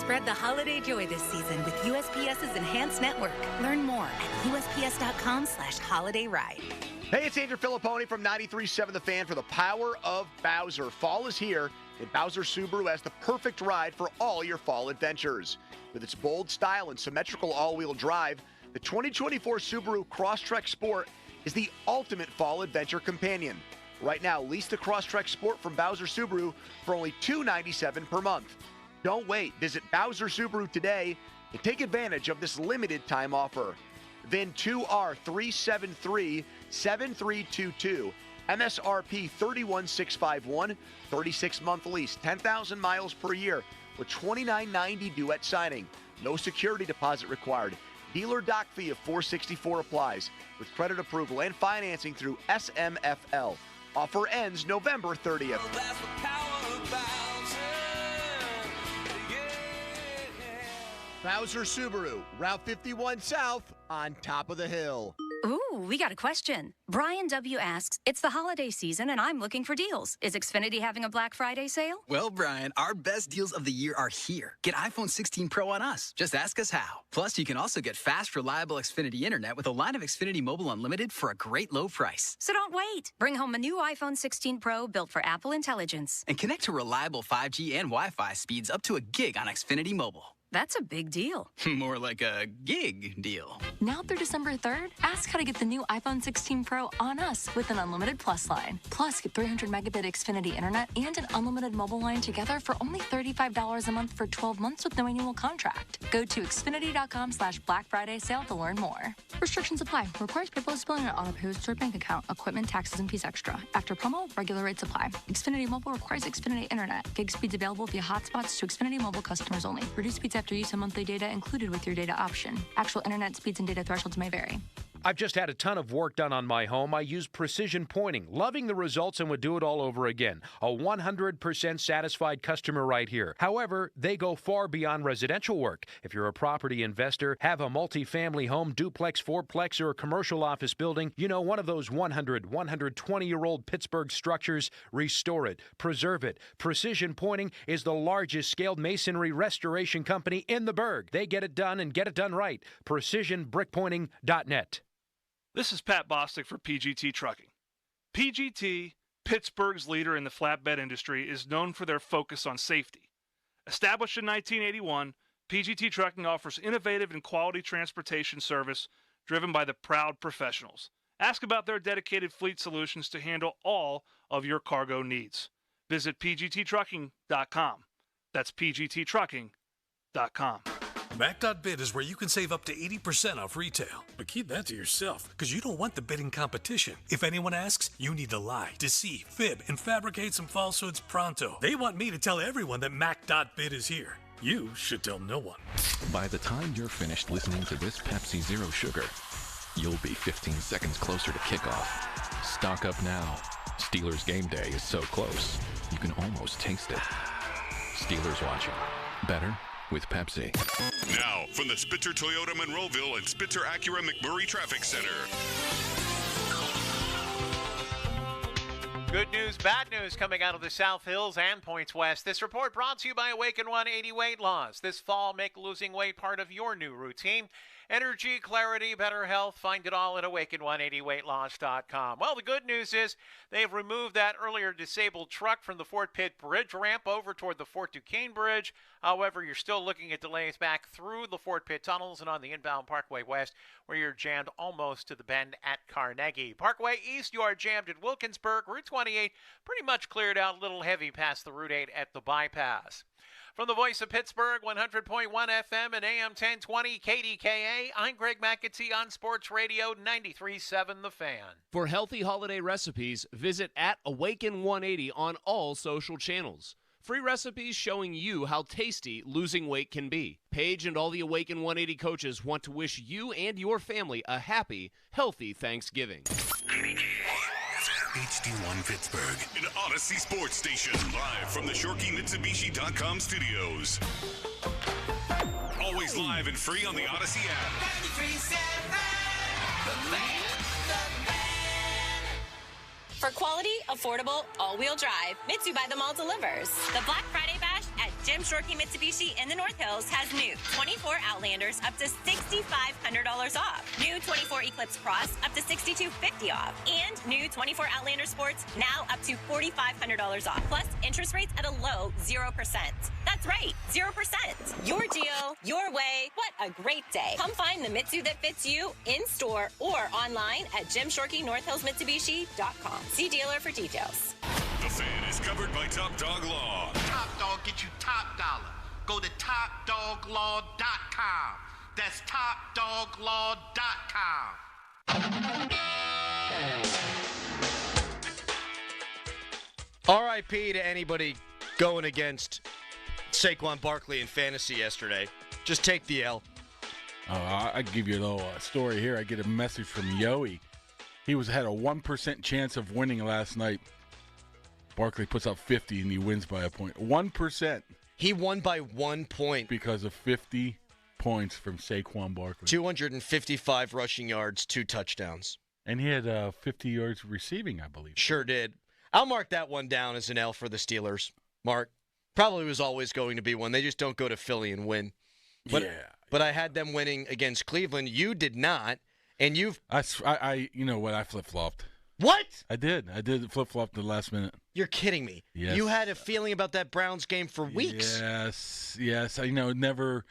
Spread the holiday joy this season with USPS's Enhanced Network. Learn more at USPS.com/holidayride. Hey, it's Andrew Filipponi from 93.7 The Fan for the power of Bowser. Fall is here, and Bowser Subaru has the perfect ride for all your fall adventures. With its bold style and symmetrical all-wheel drive, the 2024 Subaru Crosstrek Sport is the ultimate fall adventure companion. Right now, lease the Crosstrek Sport from Bowser Subaru for only $297 per month. Don't wait. Visit Bowser Subaru today and take advantage of this limited time offer. VIN 2R3737322. MSRP 31651, 36-month lease, 10,000 miles per year with $29.90 due at signing. No security deposit required. Dealer doc fee of $464 applies with credit approval and financing through SMFL. Offer ends November 30th. Bowser Subaru, Route 51 South, on top of the hill. Ooh, we got a question. Brian W. asks, it's the holiday season and I'm looking for deals. Is Xfinity having a Black Friday sale? Well, Brian, our best deals of the year are here. Get iPhone 16 Pro on us. Just ask us how. Plus, you can also get fast, reliable Xfinity internet with a line of Xfinity Mobile Unlimited for a great low price. So don't wait. Bring home a new iPhone 16 Pro built for Apple Intelligence. And connect to reliable 5G and Wi-Fi speeds up to a gig on Xfinity Mobile. That's a big deal. More like a gig deal. Now through December 3rd, ask how to get the new iPhone 16 Pro on us with an unlimited Plus line. Plus, get 300 megabit Xfinity internet and an unlimited mobile line together for only $35 a month for 12 months with no annual contract. Go to Xfinity.com/Black Friday sale to learn more. Restrictions apply. Requires paperless billing and auto-pay with stored bank account. Equipment, taxes, and fees extra. After promo, regular rates apply. Xfinity Mobile requires Xfinity internet. Gig speeds available via hotspots to Xfinity Mobile customers only. Reduced speeds after use of monthly data included with your data option. Actual internet speeds and data thresholds may vary. I've just had a ton of work done on my home. I use precision pointing, loving the results, and would do it all over again. A 100% satisfied customer right here. However, they go far beyond residential work. If you're a property investor, have a multifamily home, duplex, fourplex, or a commercial office building, you know, one of those 120-year-old Pittsburgh structures, restore it, preserve it. Precision Pointing is the largest scaled masonry restoration company in the Burgh. They get it done and get it done right. PrecisionBrickPointing.net. This is Pat Bostic for PGT Trucking. PGT, Pittsburgh's leader in the flatbed industry, is known for their focus on safety. Established in 1981, PGT Trucking offers innovative and quality transportation service driven by the proud professionals. Ask about their dedicated fleet solutions to handle all of your cargo needs. Visit pgttrucking.com. That's pgttrucking.com. Mac.bid is where you can save up to 80% off retail. But keep that to yourself, because you don't want the bidding competition. If anyone asks, you need to lie, deceive, fib, and fabricate some falsehoods pronto. They want me to tell everyone that Mac.bid is here. You should tell no one. By the time you're finished listening to this Pepsi Zero Sugar, you'll be 15 seconds closer to kickoff. Stock up now. Steelers game day is so close, you can almost taste it. Steelers watching. Better with Pepsi. Now, from the Spitzer Toyota Monroeville and Spitzer Acura McMurray Traffic Center. Good news, bad news coming out of the South Hills and Points West. This report brought to you by Awaken 180 Weight Loss. This fall, make losing weight part of your new routine. Energy, clarity, better health. Find it all at awaken180weightloss.com. Well, the good news is they've removed that earlier disabled truck from the Fort Pitt Bridge ramp over toward the Fort Duquesne Bridge. However, you're still looking at delays back through the Fort Pitt tunnels and on the inbound Parkway West, where you're jammed almost to the bend at Carnegie. Parkway East, you are jammed at Wilkinsburg. Route 28, pretty much cleared out, a little heavy past the Route 8 at the bypass. From the voice of Pittsburgh, 100.1 FM and AM 1020 KDKA, I'm Greg McAtee on Sports Radio 93.7 The Fan. For healthy holiday recipes, visit @Awaken180 on all social channels. Free recipes showing you how tasty losing weight can be. Paige and all the Awaken 180 coaches want to wish you and your family a happy, healthy Thanksgiving. HD1 Pittsburgh, an Odyssey Sports Station, live from the ShorkeyMitsubishi.com studios. Always live and free on the Odyssey app. For quality, affordable, all-wheel drive, Mitsu by the Mall delivers. The Black Friday Bash at Jim Shorkey Mitsubishi in the North Hills has new 24 Outlanders up to $6,500 off. New 24 Eclipse Cross up to $6,250 off. And new 24 Outlander Sports now up to $4,500 off. Plus, interest rates at a low 0%. That's right, 0%. Your deal, your way. What a great day. Come find the Mitsu that fits you in-store or online at JimShorkeyNorthHillsMitsubishi.com. See dealer for details. The Fan is covered by Top Dog Law. Top Dog get you top dollar. Go to TopDogLaw.com. That's TopDogLaw.com. R.I.P. to anybody going against Saquon Barkley in fantasy yesterday. Just take the L. I give you a little story here. I get a message from Yoey. He had a 1% chance of winning last night. Barkley puts up 50 and he wins by a point. 1%. He won by 1 point. Because of 50 points from Saquon Barkley. 255 rushing yards, 2 touchdowns. And he had 50 yards receiving, I believe. Sure did. I'll mark that one down as an L for the Steelers. Mark. Probably was always going to be one. They just don't go to Philly and win. But I had them winning against Cleveland. You did not. And you've... You know what? I flip-flopped. What? I did flip-flop the last minute. You're kidding me. Yes. You had a feeling about that Browns game for weeks. Yes. I never...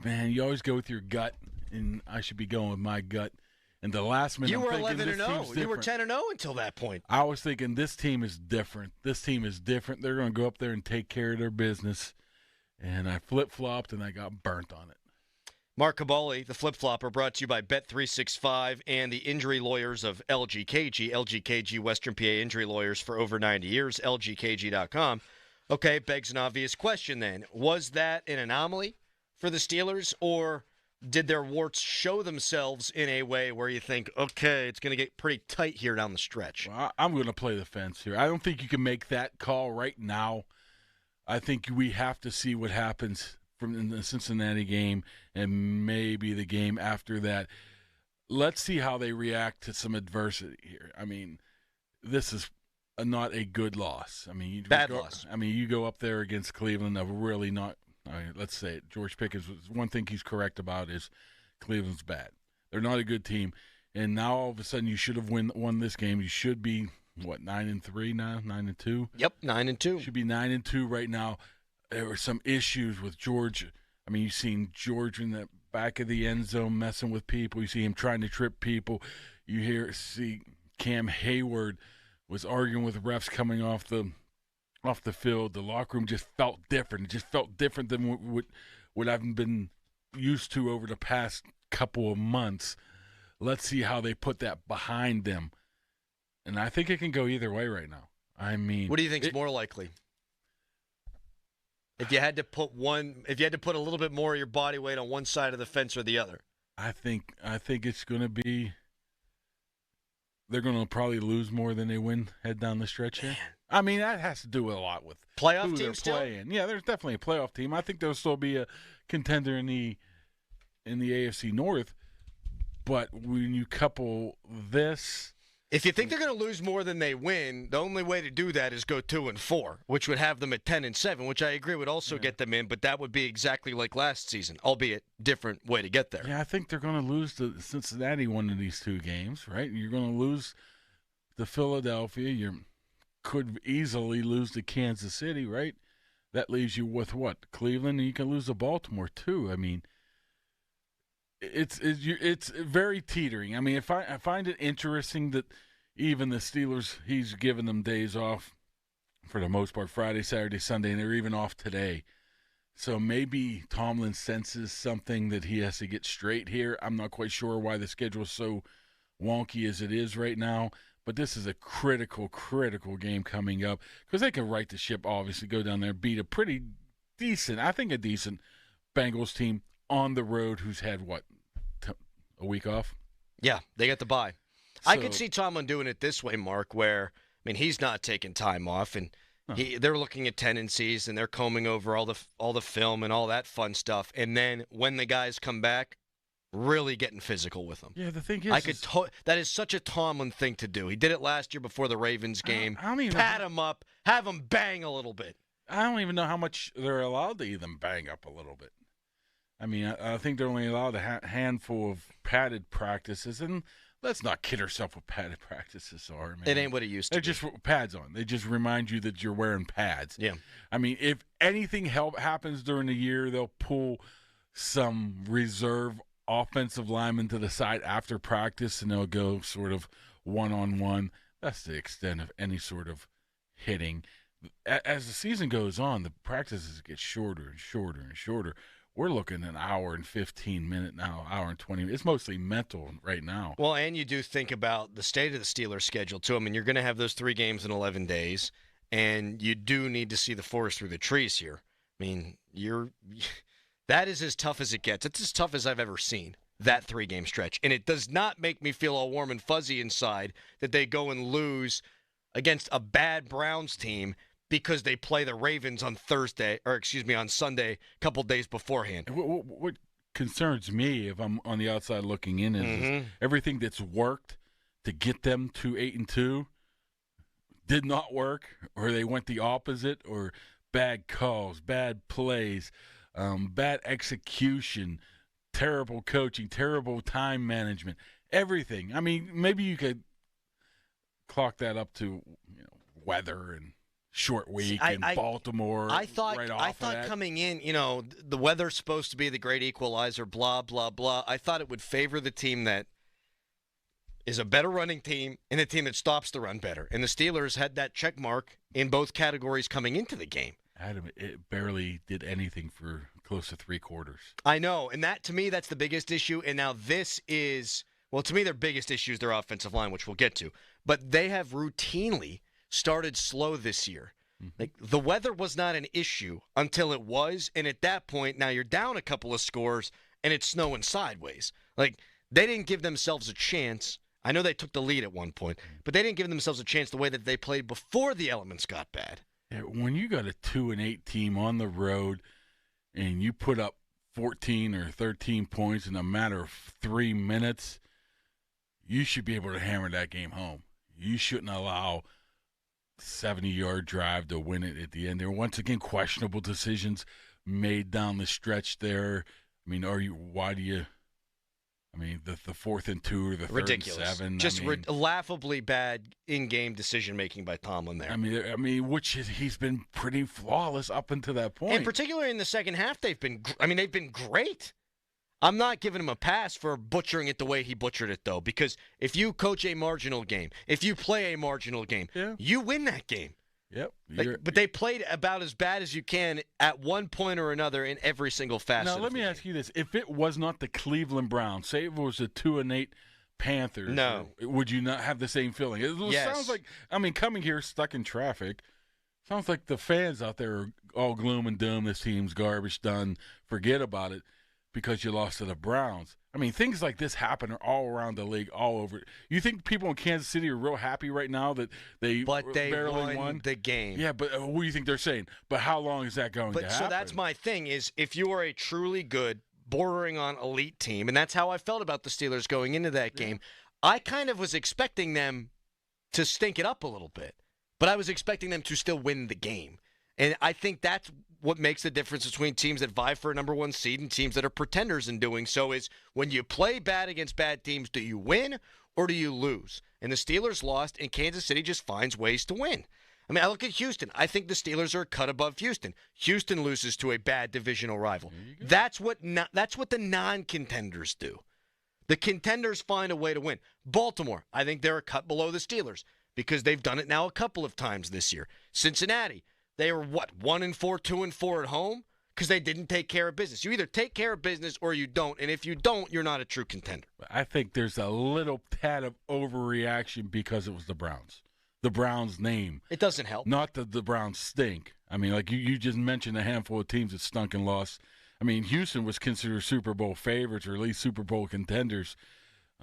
Man, you always go with your gut, and I should be going with my gut. And the last minute, you were 11-0. You were 10-0 until that point. I was thinking this team is different. They're going to go up there and take care of their business. And I flip-flopped, and I got burnt on it. Mark Cabali, the flip-flopper, brought to you by Bet365 and the injury lawyers of LGKG. LGKG, Western PA injury lawyers for over 90 years. LGKG.com. Okay, begs an obvious question then. Was that an anomaly for the Steelers, or did their warts show themselves in a way where you think, okay, it's going to get pretty tight here down the stretch? Well, I'm going to play the fence here. I don't think you can make that call right now. I think we have to see what happens from the Cincinnati game and maybe the game after that. Let's see how they react to some adversity here. I mean, this is not a good loss. I mean, bad loss. I mean, you go up there against Cleveland, really not. I mean, let's say it. George Pickens, one thing he's correct about is Cleveland's bad. They're not a good team, and now all of a sudden you should have won this game. You should be 9-3 now, 9-2. Yep, 9-2. Should be 9-2 right now. There were some issues with George. I mean, you've seen George in the back of the end zone messing with people. You see him trying to trip people. You see Cam Hayward was arguing with refs coming off the field. The locker room just felt different. It just felt different than what I've been used to over the past couple of months. Let's see how they put that behind them. And I think it can go either way right now. I mean, what do you think is more likely? If you had to put a little bit more of your body weight on one side of the fence or the other, I think it's going to be. They're going to probably lose more than they win head down the stretch here. I mean, that has to do a lot with playoff who teams they're playing. Yeah, there's definitely a playoff team. I think there'll still be a contender in the AFC North. But when you couple this, if you think they're going to lose more than they win, the only way to do that is go 2-4, which would have them at 10-7, which I agree would also get them in. But that would be exactly like last season, albeit different way to get there. Yeah, I think they're going to lose to Cincinnati one of these two games, right? You're going to lose to Philadelphia. You could easily lose to Kansas City, right? That leaves you with what? Cleveland, and you can lose to Baltimore too. I mean, it's very teetering. I mean, I find it interesting that even the Steelers, he's given them days off for the most part, Friday, Saturday, Sunday, and they're even off today. So maybe Tomlin senses something that he has to get straight here. I'm not quite sure why the schedule is so wonky as it is right now, but this is a critical game coming up because they can right the ship, obviously, go down there and beat a pretty decent, I think a decent Bengals team on the road who's had, a week off? Yeah, they get the bye. So, I could see Tomlin doing it this way, Mark, where, I mean, he's not taking time off, and they're looking at tendencies, and they're combing over all the film and all that fun stuff, and then when the guys come back, really getting physical with them. Yeah, the thing is, that is such a Tomlin thing to do. He did it last year before the Ravens game. I don't even pat him up, have him bang a little bit. I don't even know how much they're allowed to even bang up a little bit. I mean, I think they're only allowed a handful of padded practices, and let's not kid ourselves what padded practices are, man. It ain't what it used to be. They're just pads on. They just remind you that you're wearing pads. Yeah. I mean, if anything happens during the year, they'll pull some reserve offensive linemen to the side after practice, and they'll go sort of one-on-one. That's the extent of any sort of hitting. As the season goes on, the practices get shorter and shorter and shorter. we're looking at an hour and 15 minute now, hour and 20. It's mostly mental right now. Well, and you do think about the state of the Steelers' schedule, too. I mean, you're going to have those 3 games in 11 days, and you do need to see the forest through the trees here. I mean, that is as tough as it gets. It's as tough as I've ever seen, that 3-game stretch. And it does not make me feel all warm and fuzzy inside that they go and lose against a bad Browns team because they play the Ravens on Sunday, a couple days beforehand. What concerns me, if I'm on the outside looking in, is everything that's worked to get them to 8-2 did not work, or they went the opposite, or bad calls, bad plays, bad execution, terrible coaching, terrible time management, everything. I mean, maybe you could clock that up to weather and short week in Baltimore. I thought coming in, the weather's supposed to be the great equalizer, blah, blah, blah. I thought it would favor the team that is a better running team and a team that stops the run better. And the Steelers had that check mark in both categories coming into the game. Adam, it barely did anything for close to 3 quarters. I know, and that, to me, that's the biggest issue. And now this is, well, to me, their biggest issue is their offensive line, which we'll get to. But they have routinely started slow this year. Like, the weather was not an issue until it was, and at that point, now you're down a couple of scores, and it's snowing sideways. Like, they didn't give themselves a chance. I know they took the lead at one point, but they didn't give themselves a chance the way that they played before the elements got bad. Yeah, when you got a 2-8 team on the road and you put up 14 or 13 points in a matter of 3 minutes, you should be able to hammer that game home. You shouldn't allow 70-yard drive to win it at the end. There were once again questionable decisions made down the stretch there. I mean, the 4th and 2 or the 3rd and 7. Just laughably bad in-game decision-making by Tomlin there. I mean, he's been pretty flawless up until that point. And particularly in the second half, they've been great. I'm not giving him a pass for butchering it the way he butchered it, though, because if you coach a marginal game, if you play a marginal game, you win that game. Yep. But they played about as bad as you can at one point or another in every single facet. Now, let me ask you this. If it was not the Cleveland Browns, say it was the 2-8 Panthers, would you not have the same feeling? It sounds like, coming here stuck in traffic, sounds like the fans out there are all gloom and doom. This team's garbage, done, forget about it, because you lost to the Browns. I mean, things like this happen all around the league, all over. You think people in Kansas City are real happy right now that they barely won the game? Yeah, but what do you think they're saying? But how long is that going to happen? So that's my thing is, if you are a truly good, bordering on elite team, and that's how I felt about the Steelers going into that game, I kind of was expecting them to stink it up a little bit, but I was expecting them to still win the game. And I think that's what makes the difference between teams that vie for a number 1 seed and teams that are pretenders in doing so is when you play bad against bad teams, do you win or do you lose? And the Steelers lost, and Kansas City just finds ways to win. I mean, I look at Houston. I think the Steelers are a cut above Houston. Houston loses to a bad divisional rival. That's what the non-contenders do. The contenders find a way to win. Baltimore, I think they're a cut below the Steelers because they've done it now a couple of times this year. Cincinnati, they were, 1-4, 2-4 at home? Because they didn't take care of business. You either take care of business or you don't, and if you don't, you're not a true contender. I think there's a little tad of overreaction because it was the Browns. The Browns' name. It doesn't help. Not that the Browns stink. I mean, like you just mentioned a handful of teams that stunk and lost. I mean, Houston was considered Super Bowl favorites or at least Super Bowl contenders,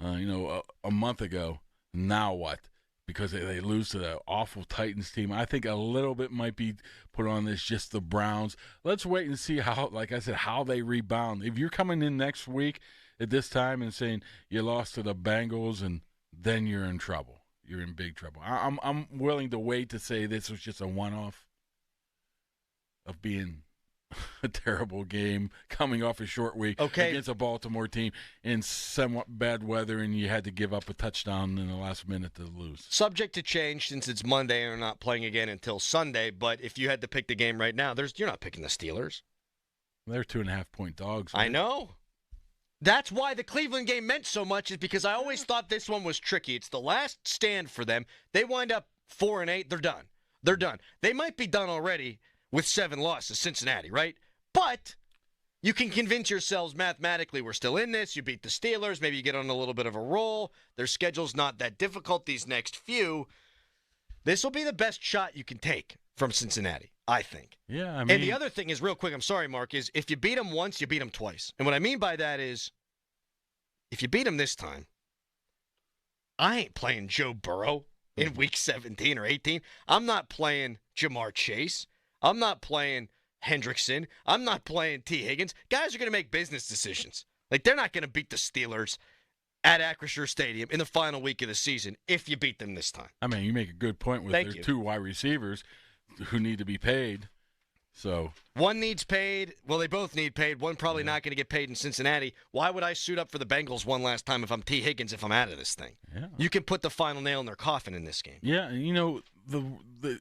a month ago. Now what? Because they lose to the awful Titans team. I think a little bit might be put on this, just the Browns. Let's wait and see how, like I said, how they rebound. If you're coming in next week at this time and saying you lost to the Bengals, and then you're in trouble. You're in big trouble. I'm willing to wait to say this was just a one-off of being a terrible game coming off a short week against a Baltimore team in somewhat bad weather, and you had to give up a touchdown in the last minute to lose. Subject to change since it's Monday and they're not playing again until Sunday, but if you had to pick the game right now, you're not picking the Steelers. They're 2.5-point dogs. Right? I know. That's why the Cleveland game meant so much, is because I always thought this one was tricky. It's the last stand for them. They wind up 4-8. They're done. They're done. They might be done already with 7 losses, Cincinnati, right? But You can convince yourselves mathematically we're still in this. You beat the Steelers. Maybe you get on a little bit of a roll. Their schedule's not that difficult these next few. This will be the best shot you can take from Cincinnati, I think. Yeah, I mean. And the other thing is, real quick, I'm sorry, Mark, is if you beat them once, you beat them twice. And what I mean by that is, if you beat them this time, I ain't playing Joe Burrow in week 17 or 18. I'm not playing Jamar Chase. I'm not playing Hendrickson. I'm not playing T. Higgins. Guys are going to make business decisions. Like, they're not going to beat the Steelers at Acrisure Stadium in the final week of the season if you beat them this time. I mean, you make a good point with their two wide receivers who need to be paid. So one needs paid. Well, they both need paid. One probably not going to get paid in Cincinnati. Why would I suit up for the Bengals one last time if I'm T. Higgins if I'm out of this thing? Yeah. You can put the final nail in their coffin in this game. Yeah, the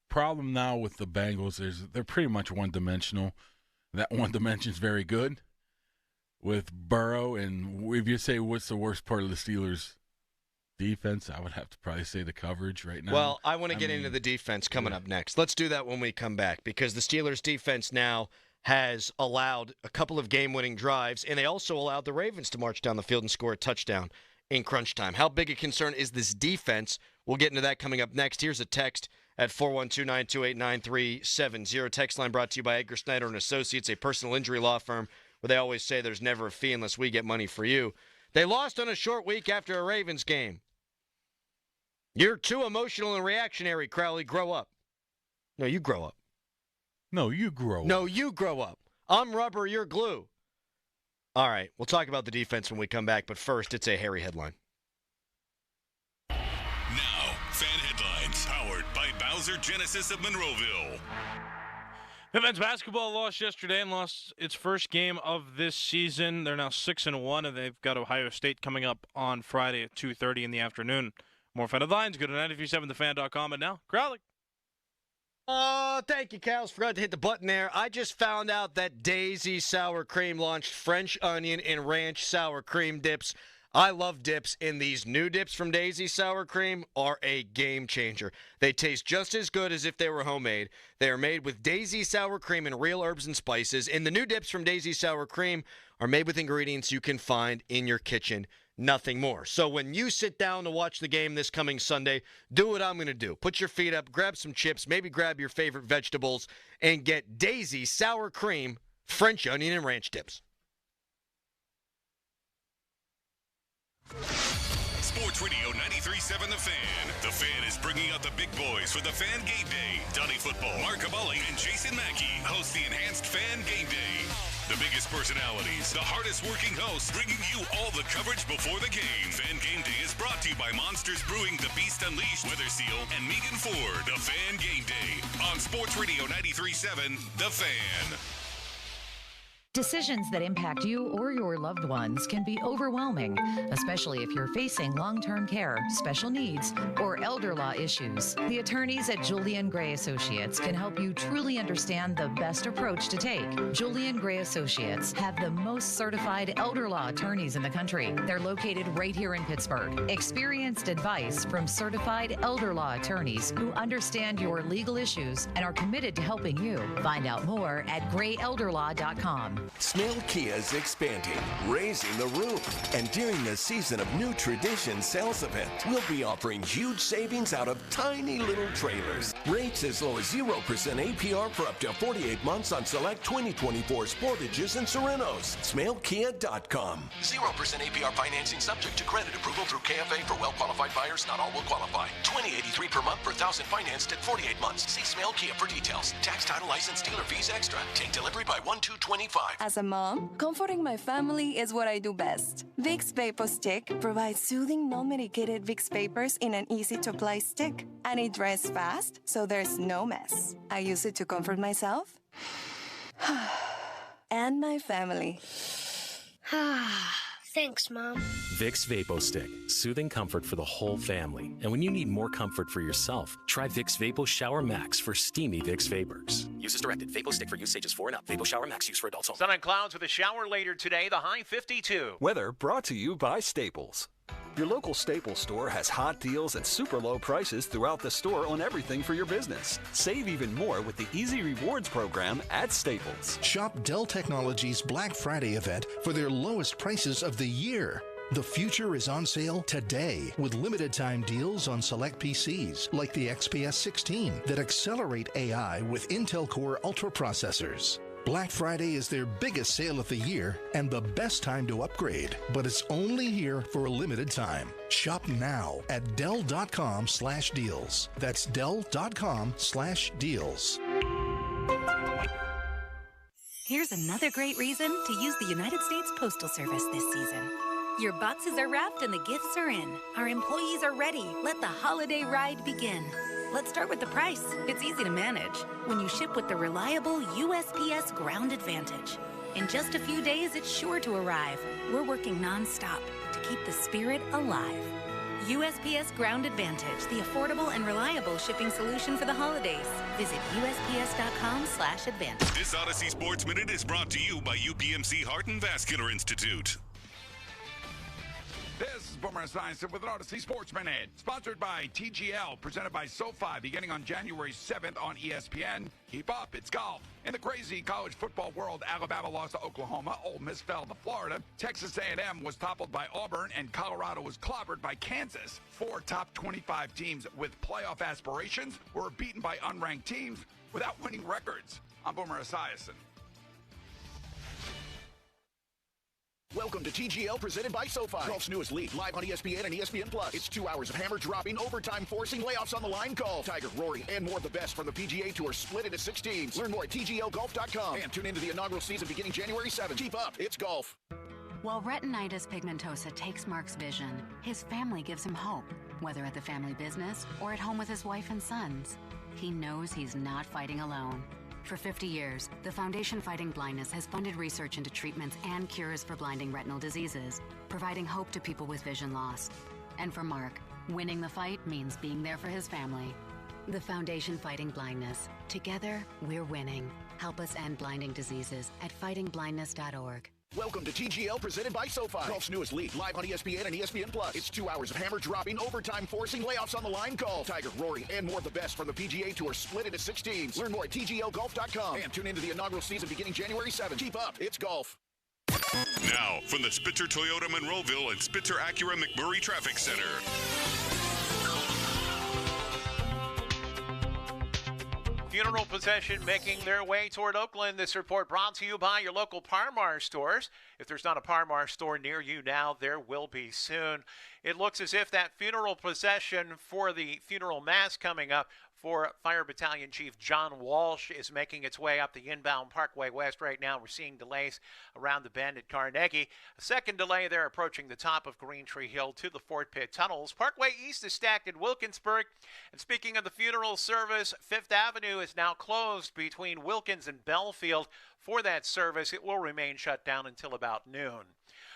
problem now with the Bengals is they're pretty much one-dimensional. That one dimension is very good with Burrow. And if you say what's the worst part of the Steelers' defense, I would have to probably say the coverage right now. Well, I want to get into the defense coming up next. Let's do that when we come back because the Steelers' defense now has allowed a couple of game-winning drives, and they also allowed the Ravens to march down the field and score a touchdown in crunch time. How big a concern is this defense? We'll get into that coming up next. Here's a text at 412-928-9370. Text line brought to you by Edgar Snyder & Associates, a personal injury law firm where they always say there's never a fee unless we get money for you. They lost on a short week after a Ravens game. You're too emotional and reactionary, Crowley. Grow up. No, you grow up. No, you grow up. No, you grow up. I'm rubber, you're glue. All right, we'll talk about the defense when we come back, but first, it's a hairy headline. Now, fan headlines, powered by Bowser Genesis of Monroeville. Pitt men's basketball lost yesterday and lost its first game of this season. They're now 6-1, and they've got Ohio State coming up on Friday at 2:30 in the afternoon. More fan headlines, go to 937thefan.com. And now, Crowley. Oh, thank you, Cal. Forgot to hit the button there. I just found out that Daisy Sour Cream launched French onion and ranch sour cream dips. I love dips, and these new dips from Daisy Sour Cream are a game changer. They taste just as good as if they were homemade. They are made with Daisy Sour Cream and real herbs and spices, and the new dips from Daisy Sour Cream are made with ingredients you can find in your kitchen. Nothing more. So when you sit down to watch the game this coming Sunday, do what I'm going to do. Put your feet up, grab some chips, maybe grab your favorite vegetables, and get Daisy Sour Cream, French onion, and ranch dips. Sports Radio 93.7 The Fan. The Fan is bringing out the big boys for the Fan Game Day. Donnie Football, Mark Cavalli, and Jason Mackey host the Enhanced Fan Game Day. The biggest personalities, the hardest working hosts, bringing you all the coverage before the game. Fan Game Day is brought to you by Monsters Brewing, The Beast Unleashed, Weather Seal, and Megan Ford. The Fan Game Day on Sports Radio 93.7 The Fan. Decisions that impact you or your loved ones can be overwhelming, especially if you're facing long-term care, special needs, or elder law issues. The attorneys at Julian Gray Associates can help you truly understand the best approach to take. Julian Gray Associates have the most certified elder law attorneys in the country. They're located right here in Pittsburgh. Experienced advice from certified elder law attorneys who understand your legal issues and are committed to helping you. Find out more at grayelderlaw.com. Smell Kia is expanding, raising the roof, and during the Season of New Tradition sales event, we'll be offering huge savings out of tiny little trailers. Rates as low as 0% APR for up to 48 months on select 2024 Sportages and Serenos. SmellKia.com. 0% APR financing subject to credit approval through KFA for well-qualified buyers. Not all will qualify. $20.83 per month per thousand financed at 48 months. See Smell Kia for details. Tax, title, license, dealer fees extra. Take delivery by 1/2/25. As a mom, comforting my family is what I do best. Vicks Vapor Stick provides soothing, non-medicated Vicks Vapors in an easy-to-apply stick. And it dries fast, so there's no mess. I use it to comfort myself and my family. Thanks, Mom. Vicks VapoStick, soothing comfort for the whole family. And when you need more comfort for yourself, try Vicks Vapo Shower Max for steamy Vicks Vapors. Use as directed. VapoStick for use ages 4 and up. Vapo Shower Max use for adults only. Sun and clouds with a shower later today. The high 52. Weather brought to you by Staples. Your local Staples store has hot deals and super low prices throughout the store on everything for your business. Save even more with the Easy Rewards program at Staples. Shop Dell Technologies Black Friday event for their lowest prices of the year. The future is on sale today with limited time deals on select PCs like the XPS 16 that accelerate AI with Intel Core Ultra processors. Black Friday is their biggest sale of the year and the best time to upgrade, but it's only here for a limited time. Shop now at Dell.com/deals. That's Dell.com/deals. Here's another great reason to use the United States Postal Service this season. Your boxes are wrapped and the gifts are in. Our employees are ready. Let the holiday ride begin. Let's start with the price. It's easy to manage when you ship with the reliable USPS Ground Advantage. In just a few days, it's sure to arrive. We're working nonstop to keep the spirit alive. USPS Ground Advantage, the affordable and reliable shipping solution for the holidays. Visit USPS.com/advantage. This Odyssey Sports Minute is brought to you by UPMC Heart and Vascular Institute. This is Boomer Esiason with an Odyssey Sports Minute, sponsored by TGL, presented by SoFi, beginning on January 7th on ESPN. Keep up, it's golf. In the crazy college football world, Alabama lost to Oklahoma, Ole Miss fell to Florida, Texas A&M was toppled by Auburn, and Colorado was clobbered by Kansas. 4 top 25 teams with playoff aspirations were beaten by unranked teams without winning records. I'm Boomer Esiason. Welcome to TGL, presented by SoFi. Golf's newest league, live on ESPN and ESPN+. It's 2 hours of hammer-dropping, overtime forcing, layoffs on the line golf. Tiger, Rory, and more of the best from the PGA Tour split into 6 teams. Learn more at TGLGolf.com. And tune into the inaugural season beginning January 7th. Keep up, it's golf. While retinitis pigmentosa takes Mark's vision, his family gives him hope, whether at the family business or at home with his wife and sons. He knows he's not fighting alone. For 50 years, the Foundation Fighting Blindness has funded research into treatments and cures for blinding retinal diseases, providing hope to people with vision loss. And for Mark, winning the fight means being there for his family. The Foundation Fighting Blindness. Together, we're winning. Help us end blinding diseases at fightingblindness.org. Welcome to TGL, presented by SoFi. Golf's newest league, live on ESPN and ESPN+. It's 2 hours of hammer-dropping, overtime forcing, layoffs on the line golf. Tiger, Rory, and more of the best from the PGA Tour split into 6 teams. Learn more at TGLGolf.com. And tune into the inaugural season beginning January 7th. Keep up, it's golf. Now, from the Spitzer Toyota Monroeville and Spitzer Acura McMurray Traffic Center. Funeral procession making their way toward Oakland. This report brought to you by your local Par-Mar stores. If there's not a Par-Mar store near you now, there will be soon. It looks as if that funeral procession for the funeral mass coming up for Fire Battalion Chief John Walsh is making its way up the inbound Parkway West right now. We're seeing delays around the bend at Carnegie. A second delay there approaching the top of Green Tree Hill to the Fort Pitt tunnels. Parkway East is stacked at Wilkinsburg. And speaking of the funeral service, Fifth Avenue is now closed between Wilkins and Belfield for that service. It will remain shut down until about noon.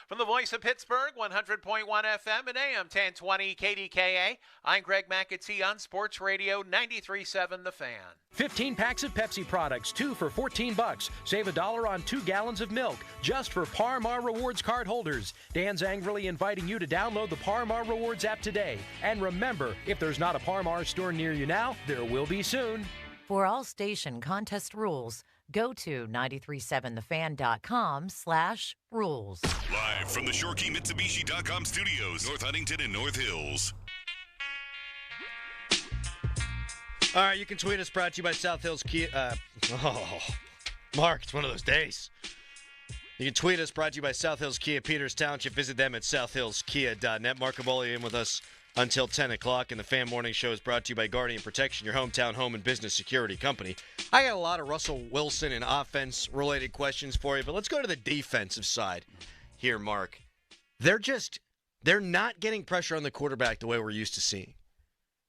From the voice of Pittsburgh, 100.1 FM and AM 1020 KDKA, I'm Greg McAtee on Sports Radio 93.7 The Fan. 15 packs of Pepsi products, 2 for $14. Save $1 on 2 gallons of milk, just for Par-Mar Rewards card holders. Dan's angrily inviting you to download the Par-Mar Rewards app today. And remember, if there's not a Par-Mar store near you now, there will be soon. For all station contest rules, go to 937thefan.com/rules. Live from the ShoreKeyMitsubishi.com studios, North Huntington and North Hills. All right, you can tweet us, brought to you by South Hills Kia. Mark, it's one of those days. You can tweet us, brought to you by South Hills Kia, Peters Township. Visit them at southhillskia.net. Mark Caboli in with us until 10 o'clock, and the Fan Morning Show is brought to you by Guardian Protection, your hometown home and business security company. I got a lot of Russell Wilson and offense-related questions for you, but let's go to the defensive side here, Mark. They're not getting pressure on the quarterback the way we're used to seeing.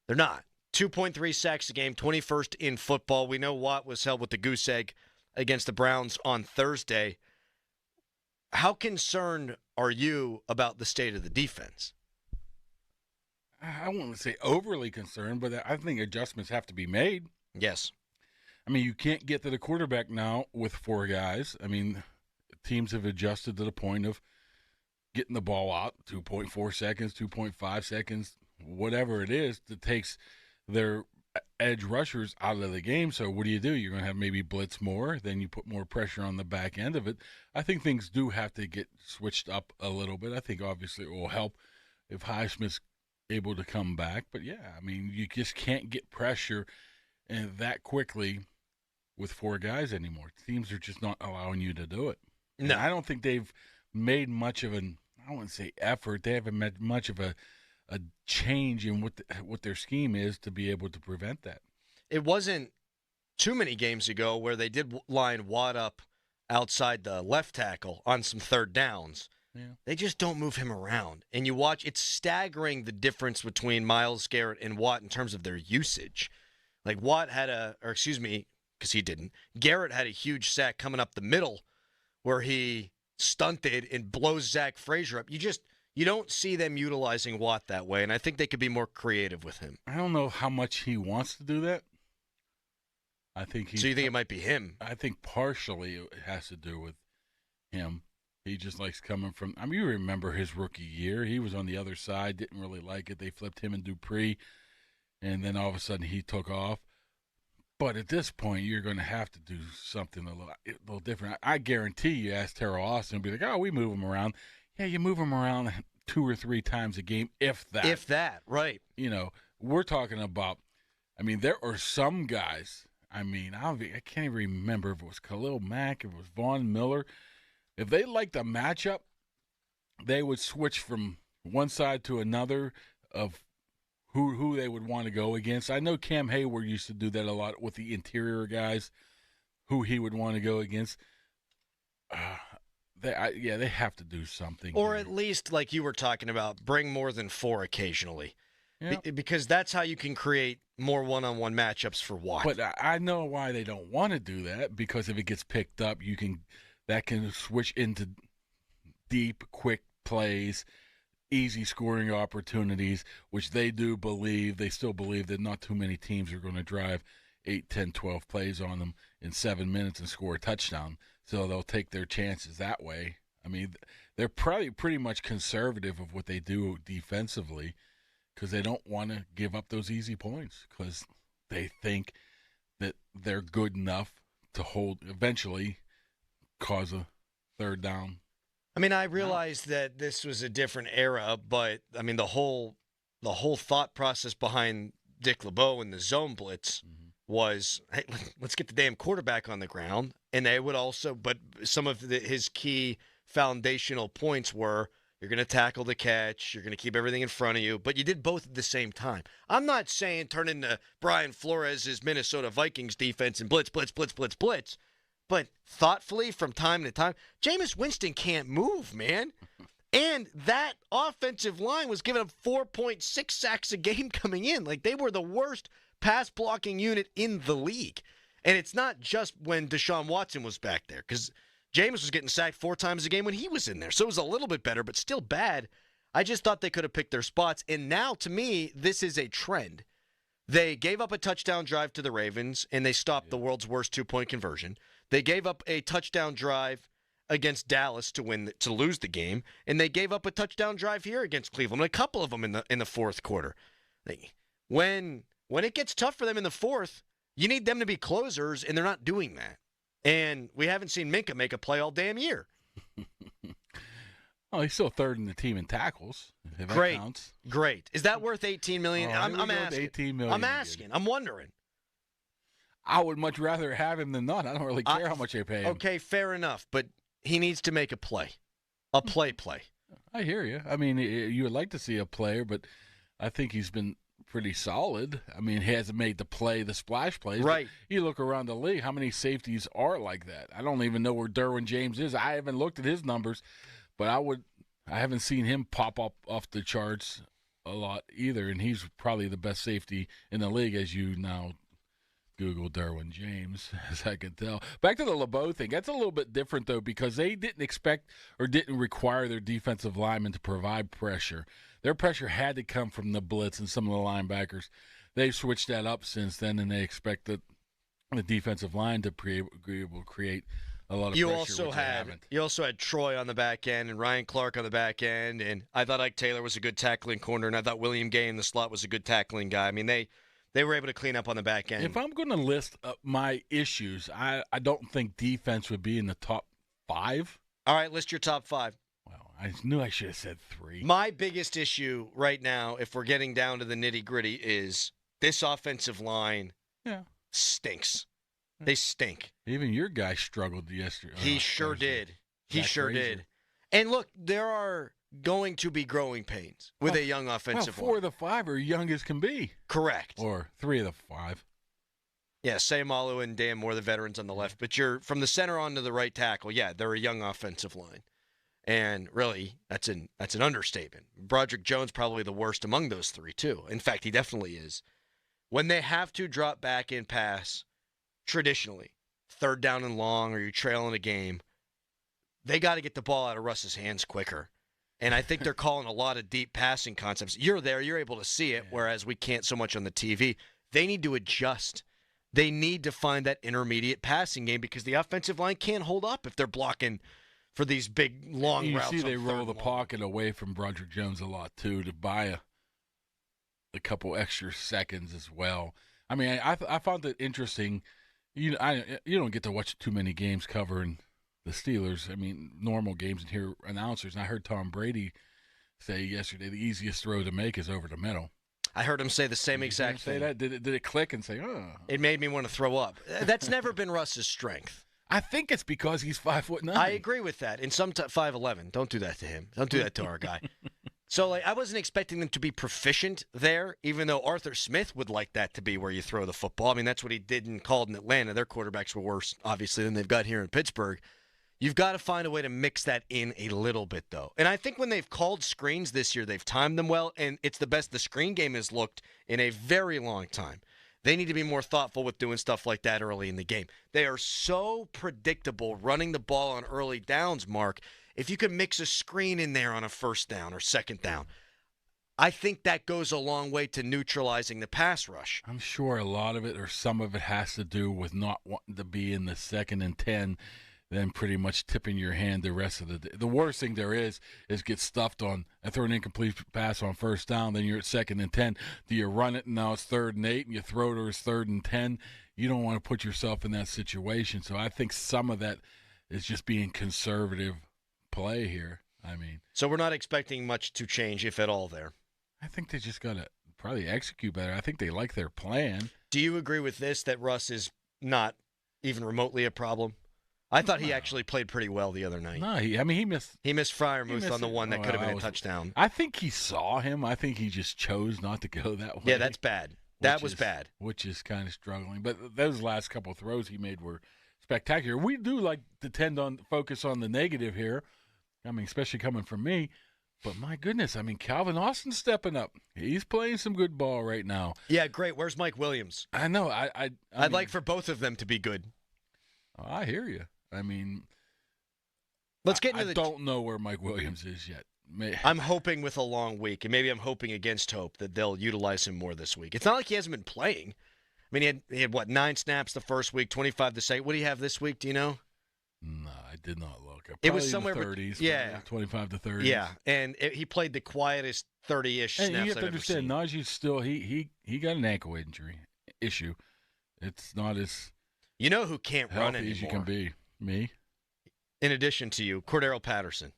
They're not. 2.3 sacks a game, 21st in football. We know Watt was held with the goose egg against the Browns on Thursday. How concerned are you about the state of the defense? I wouldn't say overly concerned, but I think adjustments have to be made. Yes. I mean, you can't get to the quarterback now with 4 guys. I mean, teams have adjusted to the point of getting the ball out 2.4 seconds, 2.5 seconds, whatever it is that takes their edge rushers out of the game. So what do? You're going to have maybe blitz more, then you put more pressure on the back end of it. I think things do have to get switched up a little bit. I think obviously it will help if Highsmith's able to come back. But, yeah, I mean, you just can't get pressure and that quickly with 4 guys anymore. Teams are just not allowing you to do it. No. And I don't think they've made much of an, I wouldn't say effort, they haven't made much of a change in what their scheme is to be able to prevent that. It wasn't too many games ago where they did line Watt up outside the left tackle on some third downs. Yeah. They just don't move him around. And you watch, it's staggering the difference between Myles Garrett and Watt in terms of their usage. Like Watt had because he didn't. Garrett had a huge sack coming up the middle where he stunted and blows Zach Frazier up. You don't see them utilizing Watt that way, and I think they could be more creative with him. I don't know how much he wants to do that. So you think it might be him? I think partially it has to do with him. He just likes coming from – I mean, you remember his rookie year. He was on the other side, didn't really like it. They flipped him and Dupree, and then all of a sudden he took off. But at this point, you're going to have to do something a little different. I guarantee you ask Terrell Austin and be like, oh, we move him around. Yeah, you move him around 2 or 3 times a game, if that. If that, right. You know, we're talking about, I mean, there are some guys, I mean, I can't even remember if it was Khalil Mack, if it was Von Miller. If they liked a matchup, they would switch from one side to another of who they would want to go against. I know Cam Hayward used to do that a lot with the interior guys, who he would want to go against. They have to do something. Or at least, like you were talking about, bring more than 4 occasionally. Yep. Because that's how you can create more one-on-one matchups for Watt. But I know why they don't want to do that, because if it gets picked up, that can switch into deep, quick plays, easy scoring opportunities, which they still believe that not too many teams are going to drive 8, 10, 12 plays on them in 7 minutes and score a touchdown. So they'll take their chances that way. I mean, they're probably pretty much conservative of what they do defensively because they don't want to give up those easy points because they think that they're good enough to eventually cause a third down. I mean, I realized that this was a different era, but I mean, the whole thought process behind Dick LeBeau and the zone blitz was, hey, let's get the damn quarterback on the ground. And they would also, but some of his key foundational points were, you're going to tackle the catch, you're going to keep everything in front of you, but you did both at the same time. I'm not saying turn into Brian Flores' Minnesota Vikings defense and blitz, but thoughtfully from time to time. Jameis Winston can't move, man. And that offensive line was giving up 4.6 sacks a game coming in. Like, they were the worst pass blocking unit in the league. And it's not just when Deshaun Watson was back there, because Jameis was getting sacked 4 times a game when he was in there. So it was a little bit better, but still bad. I just thought they could have picked their spots. And now, to me, this is a trend. They gave up a touchdown drive to the Ravens, and they stopped the world's worst 2-point conversion. They gave up a touchdown drive against Dallas to lose the game, and they gave up a touchdown drive here against Cleveland. A couple of them in the fourth quarter. When it gets tough for them in the fourth, you need them to be closers, and they're not doing that. And we haven't seen Minka make a play all damn year. Oh, he's still third in the team in tackles. If that Great, counts. great. Is that worth $18 million? I'm asking. 18 million. I'm asking. I'm wondering. I would much rather have him than not. I don't really care how much they pay him. Okay, fair enough, but he needs to make a play. A play. I hear you. I mean, you would like to see a player, but I think he's been pretty solid. I mean, he hasn't made the splash plays. Right. You look around the league, how many safeties are like that? I don't even know where Derwin James is. I haven't looked at his numbers, but I haven't seen him pop up off the charts a lot either, and he's probably the best safety in the league, as you now Google Derwin James, as I can tell. Back to the LeBeau thing. That's a little bit different, though, because they didn't expect or didn't require their defensive linemen to provide pressure. Their pressure had to come from the blitz and some of the linebackers. They've switched that up since then, and they expect the defensive line to be able to create a lot of You pressure. also had Troy on the back end and Ryan Clark on the back end, and I thought Ike Taylor was a good tackling corner, and I thought William Gay in the slot was a good tackling guy. I mean, they were able to clean up on the back end. If I'm going to list my issues, I don't think defense would be in the top 5. All right, list your top 5. Well, I knew I should have said 3. My biggest issue right now, if we're getting down to the nitty-gritty, is this offensive line stinks. They stink. Even your guy struggled yesterday. He sure did. He sure Frazier. did. And look, there are going to be growing pains with a young offensive line. 4 of the 5 are young as can be. Correct. Or 3 of the 5. Yeah, Sayamalu and Dan Moore, the veterans on the left. But you're from the center onto the right tackle. Yeah, they're a young offensive line. And really, that's an understatement. Broderick Jones probably the worst among those 3, too. In fact, he definitely is. When they have to drop back and pass, traditionally, 3rd down and long, or you're trailing a game, they got to get the ball out of Russ's hands quicker. And I think they're calling a lot of deep passing concepts. You're there, you're able to see it, whereas we can't so much on the TV. They need to adjust. They need to find that intermediate passing game because the offensive line can't hold up if they're blocking for these big, long routes. You see they roll the pocket away from Broderick Jones a lot, too, to buy a couple extra seconds as well. I mean, I found it interesting. You don't get to watch too many games covering the Steelers. I mean, normal games and hear announcers. And I heard Tom Brady say yesterday the easiest throw to make is over the middle. I heard him say the same exact thing. Say that? Did it click and say, oh? It made me want to throw up. That's never been Russ's strength. I think it's because he's 5'9". I agree with that. And some 5'11". Don't do that to him. Don't do that to our guy. So, I wasn't expecting them to be proficient there, even though Arthur Smith would like that to be where you throw the football. I mean, that's what he did and called in Atlanta. Their quarterbacks were worse, obviously, than they've got here in Pittsburgh. You've got to find a way to mix that in a little bit, though. And I think when they've called screens this year, they've timed them well, and it's the best the screen game has looked in a very long time. They need to be more thoughtful with doing stuff like that early in the game. They are so predictable running the ball on early downs, Mark. If you can mix a screen in there on a 1st down or 2nd down, I think that goes a long way to neutralizing the pass rush. I'm sure a lot of it or some of it has to do with not wanting to be in the 2nd and 10, then pretty much tipping your hand the rest of the day. The worst thing there is get stuffed on and throw an incomplete pass on 1st down, then you're at 2nd and 10. Do you run it and now it's 3rd and 8 and you throw it or it's 3rd and 10? You don't want to put yourself in that situation. So I think some of that is just being conservative play here. I mean, so we're not expecting much to change, if at all, there. I think they just got to probably execute better. I think they like their plan. Do you agree with this, that Russ is not even remotely a problem? I thought he actually played pretty well the other night. No, he missed. He missed Freiermuth on the one that could have been a touchdown. I think he saw him. I think he just chose not to go that way. Yeah, that's bad. That was bad. Which is kind of struggling. But those last couple of throws he made were spectacular. We do like to focus on the negative here. I mean, especially coming from me. But my goodness, I mean, Calvin Austin's stepping up. He's playing some good ball right now. Yeah, great. Where's Mike Williams? I know. I'd like for both of them to be good. Oh, I hear you. I mean, let's get into I don't know where Mike Williams is yet. I'm hoping with a long week, and maybe I'm hoping against hope that they'll utilize him more this week. It's not like he hasn't been playing. I mean, he had 9 snaps the first week, 25 the second. What do you have this week? Do you know? No, I did not look. Probably it was somewhere in the 30s. Yeah, 25 to 30s. Yeah, and he played the quietest 30-ish snaps I've ever seen. You have to understand, Najee's still he got an ankle injury issue. It's not as you know who can't run anymore as you can be. Me. In addition to you, Cordero Patterson.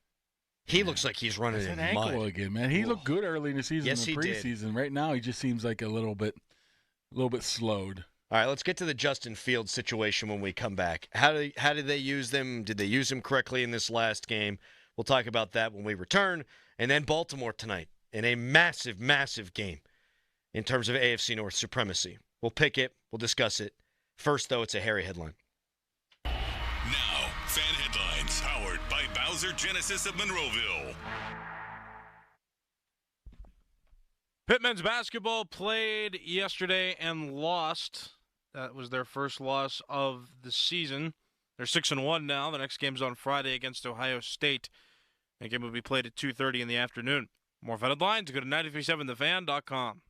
He looks like he's running in ankle mud again, man. He looked good early in the season. Yes, in the preseason. Did. Right now, he just seems like a little bit slowed. All right, let's get to the Justin Fields situation when we come back. How did they use them? Did they use him correctly in this last game? We'll talk about that when we return. And then Baltimore tonight in a massive, massive game in terms of AFC North supremacy. We'll pick it. We'll discuss it. First, though, it's a hairy headline. Now, fan headlines powered by Bowser Genesis of Monroeville. Pitt men's basketball played yesterday and lost. That was their first loss of the season. They're 6-1 now. The next game's on Friday against Ohio State. The game will be played at 2:30 in the afternoon. More fan headlines, go to 937thefan.com.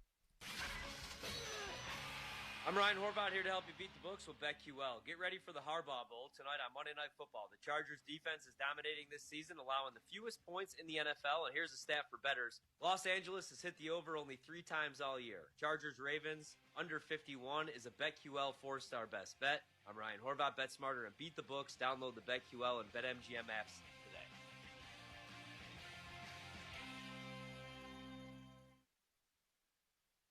I'm Ryan Horvath here to help you beat the books with BetQL. Get ready for the Harbaugh Bowl tonight on Monday Night Football. The Chargers defense is dominating this season, allowing the fewest points in the NFL. And here's a stat for bettors. Los Angeles has hit the over only 3 times all year. Chargers-Ravens under 51 is a BetQL 4-star best bet. I'm Ryan Horvath. Bet smarter and beat the books. Download the BetQL and BetMGM apps today.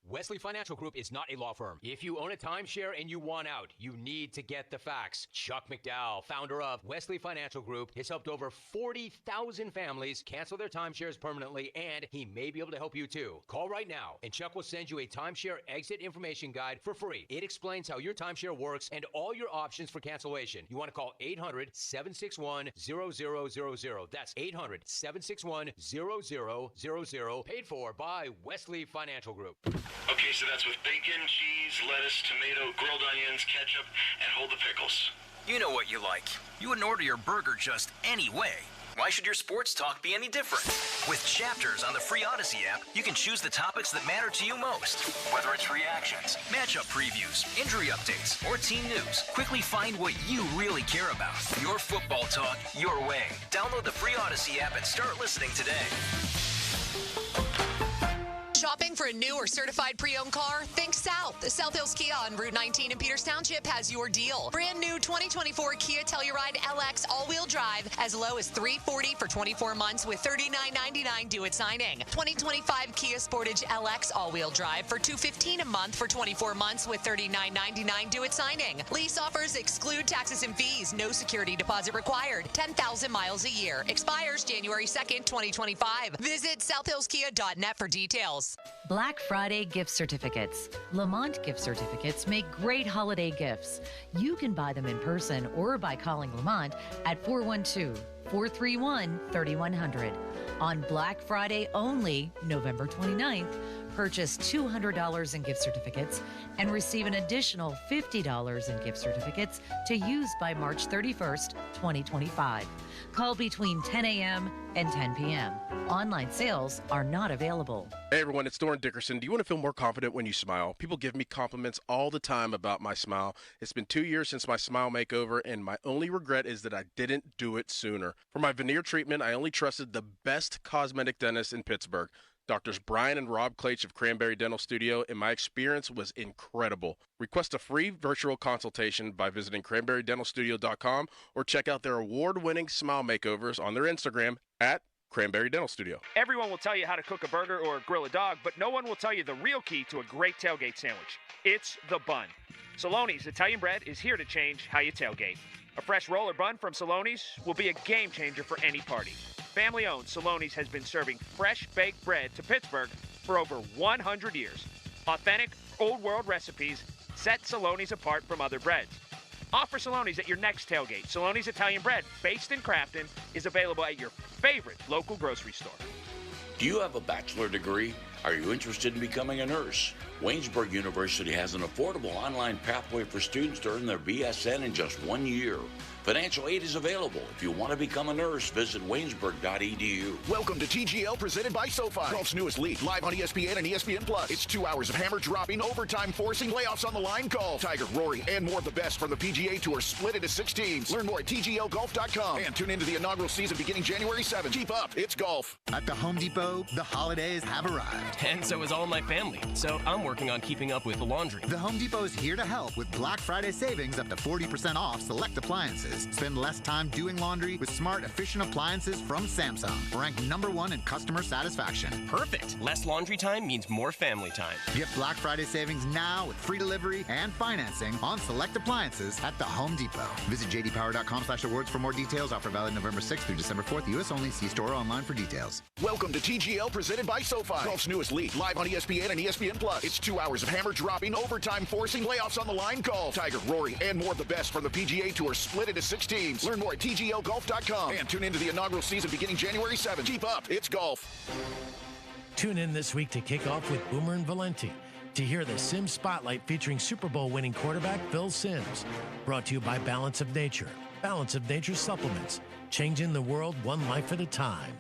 Wesley Financial Group is not a law firm. If you own a timeshare and you want out, you need to get the facts. Chuck McDowell, founder of Wesley Financial Group, has helped over 40,000 families cancel their timeshares permanently, and he may be able to help you too. Call right now, and Chuck will send you a timeshare exit information guide for free. It explains how your timeshare works and all your options for cancellation. You want to call 800-761-0000. That's 800-761-0000. Paid for by Wesley Financial Group. Okay, so that's with bacon, cheese, lettuce, tomato, grilled onions, ketchup, and hold the pickles. You know what you like. You wouldn't order your burger just any way. Why should your sports talk be any different? With Chapters on the free Odyssey app, you can choose the topics that matter to you most. Whether it's reactions, matchup previews, injury updates, or team news, quickly find what you really care about. Your football talk, your way. Download the free Odyssey app and start listening today. Shopping for a new or certified pre-owned car? Think South. The South Hills Kia on Route 19 in Peters Township has your deal. Brand new 2024 Kia Telluride LX all-wheel drive as low as $340 for 24 months with $39.99 due at signing. 2025 Kia Sportage LX all-wheel drive for $215 a month for 24 months with $39.99 due at signing. Lease offers exclude taxes and fees. No security deposit required. 10,000 miles a year. Expires January 2nd, 2025. Visit southhillskia.net for details. Black Friday gift certificates. Lamont gift certificates make great holiday gifts. You can buy them in person or by calling Lamont at 412-431-3100. On Black Friday only, November 29th, purchase $200 in gift certificates and receive an additional $50 in gift certificates to use by March 31st, 2025. Call between 10 a.m. and 10 p.m. Online sales are not available. Hey everyone, it's Doran Dickerson. Do you want to feel more confident when you smile? People give me compliments all the time about my smile. It's been 2 years since my smile makeover, and my only regret is that I didn't do it sooner. For my veneer treatment, I only trusted the best cosmetic dentist in Pittsburgh. Doctors Brian and Rob Klaich of Cranberry Dental Studio, and my experience was incredible. Request a free virtual consultation by visiting cranberrydentalstudio.com or check out their award-winning smile makeovers on their Instagram at Cranberry Dental Studio. Everyone will tell you how to cook a burger or grill a dog, but no one will tell you the real key to a great tailgate sandwich. It's the bun. Saloni's Italian bread is here to change how you tailgate. A fresh roller bun from Saloni's will be a game changer for any party. Family-owned Saloni's has been serving fresh baked bread to Pittsburgh for over 100 years. Authentic, old-world recipes set Saloni's apart from other breads. Offer Saloni's at your next tailgate. Saloni's Italian bread, based in Crafton, is available at your favorite local grocery store. Do you have a bachelor degree? Are you interested in becoming a nurse? Waynesburg University has an affordable online pathway for students to earn their BSN in just 1 year. Financial aid is available. If you want to become a nurse, visit waynesburg.edu. Welcome to TGL, presented by SoFi. Golf's newest league, live on ESPN and ESPN+. It's 2 hours of hammer dropping, overtime forcing, layoffs on the line. Golf, Tiger, Rory, and more of the best from the PGA Tour split into 6 teams. Learn more at TGLGolf.com and tune into the inaugural season beginning January 7th. Keep up, it's golf. At the Home Depot, the holidays have arrived. And so is all my family. So I'm working on keeping up with the laundry. The Home Depot is here to help with Black Friday savings up to 40% off select appliances. Spend less time doing laundry with smart, efficient appliances from Samsung. Ranked #1 in customer satisfaction. Perfect. Less laundry time means more family time. Get Black Friday savings now with free delivery and financing on select appliances at the Home Depot. Visit jdpower.com/awards for more details. Offer valid November 6th through December 4th. U.S. only. See store or online for details. Welcome to TGL, presented by SoFi. Golf's newest league, live on ESPN and ESPN+. It's 2 hours of hammer dropping, overtime forcing, layoffs on the line. Golf, Tiger, Rory, and more of the best from the PGA Tour split into 6 teams. Learn more at TGLGolf.com and tune into the inaugural season beginning January 7th. Keep up, it's golf. Tune in this week to kick off with Boomer and Valenti to hear the Sims Spotlight featuring Super Bowl winning quarterback Phil Simms. Brought to you by Balance of Nature. Balance of Nature supplements, changing the world one life at a time.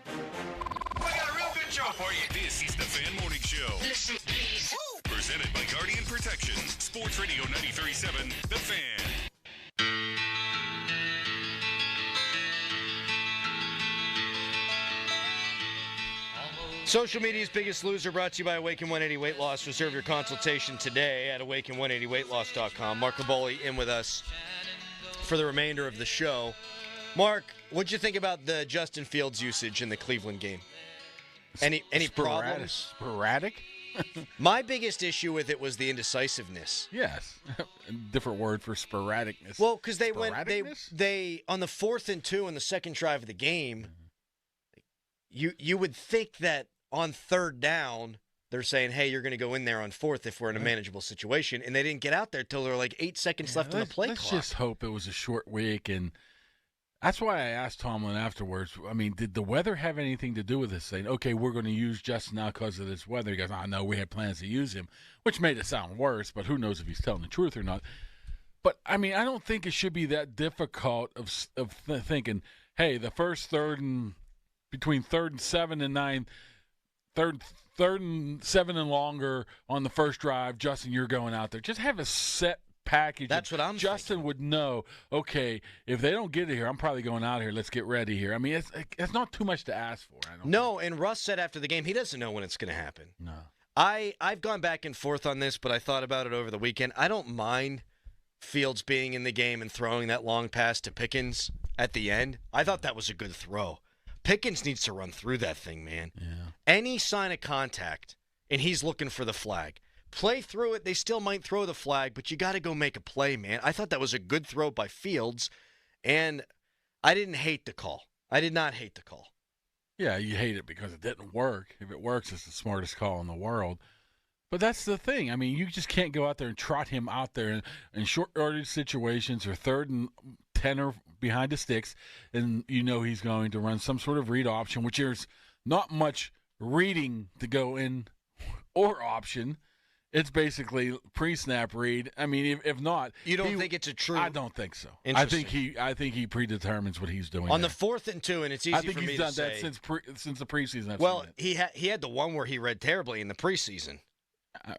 We got a real good show for you. This is the Fan Morning Show. Listen, please. Presented by Guardian Protection. Sports Radio 93.7, The Fan. Social media's biggest loser brought to you by Awaken 180 Weight Loss. Reserve your consultation today at awaken180weightloss.com. Mark Caboli in with us for the remainder of the show. Mark, what'd you think about the Justin Fields usage in the Cleveland game? Any problems? Sporadic? My biggest issue with it was the indecisiveness. Yes. Different word for sporadicness. Well, because they went they on the 4th and 2 in the second drive of the game, you would think that on 3rd down, they're saying, hey, you're going to go in there on 4th if we're in a manageable situation. And they didn't get out there till there were like 8 seconds left on the play clock. Let's just hope it was a short week. And that's why I asked Tomlin afterwards, I mean, did the weather have anything to do with this? Saying, okay, we're going to use Justin now because of this weather. He goes, oh, no, we had plans to use him, which made it sound worse. But who knows if he's telling the truth or not. But, I mean, I don't think it should be that difficult of thinking, hey, the first between 3rd and 7 and 9, third and 7 and longer on the first drive, Justin, you're going out there. Just have a set package. That's what I'm Justin thinking. would know, okay, if they don't get it here, I'm probably going out here. Let's get ready here. I mean, it's not too much to ask for. No, and Russ said after the game he doesn't know when it's going to happen. No. I've gone back and forth on this, but I thought about it over the weekend. I don't mind Fields being in the game and throwing that long pass to Pickens at the end. I thought that was a good throw. Pickens needs to run through that thing, man. Yeah. Any sign of contact, and he's looking for the flag. Play through it. They still might throw the flag, but you got to go make a play, man. I thought that was a good throw by Fields, and I didn't hate the call. I did not hate the call. Yeah, you hate it because it didn't work. If it works, it's the smartest call in the world. But that's the thing. I mean, you just can't go out there and trot him out there in short yardage situations or 3rd and 10 or behind the sticks, and you know he's going to run some sort of read option, which there's not much reading to go in or option. It's basically pre-snap read. I mean, if not, you don't think it's a true? I don't think so. I think he predetermines what he's doing on there. the 4th and 2, and it's easy for me to say. I think he's done that since the preseason. Well, he had the one where he read terribly in the preseason.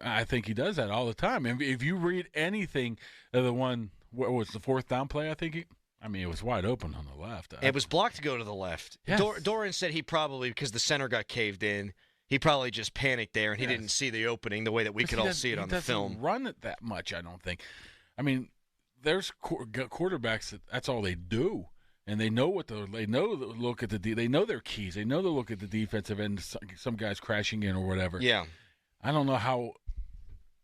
I think he does that all the time. If you read anything of the one, what was the 4th down play? I think it was wide open on the left. It was blocked to go to the left. Yes. Doran said he probably, because the center got caved in, he probably just panicked there, and he didn't see the opening the way that we could all see it on the film. He doesn't run it that much, I don't think. I mean, there's quarterbacks that's all they do, and they know they know to look at they know their keys. They know to look at the defensive end. Some guys crashing in or whatever. Yeah, I don't know how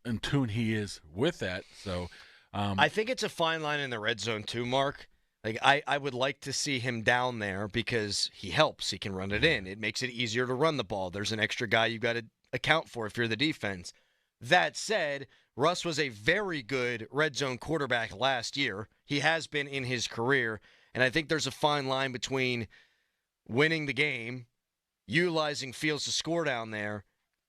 in tune he is with that. So I think it's a fine line in the red zone too, Mark. Like I would like to see him down there because he helps. He can run it in. It makes it easier to run the ball. There's an extra guy you've got to account for if you're the defense. That said, Russ was a very good red zone quarterback last year. He has been in his career, and I think there's a fine line between winning the game, utilizing Fields to score down there,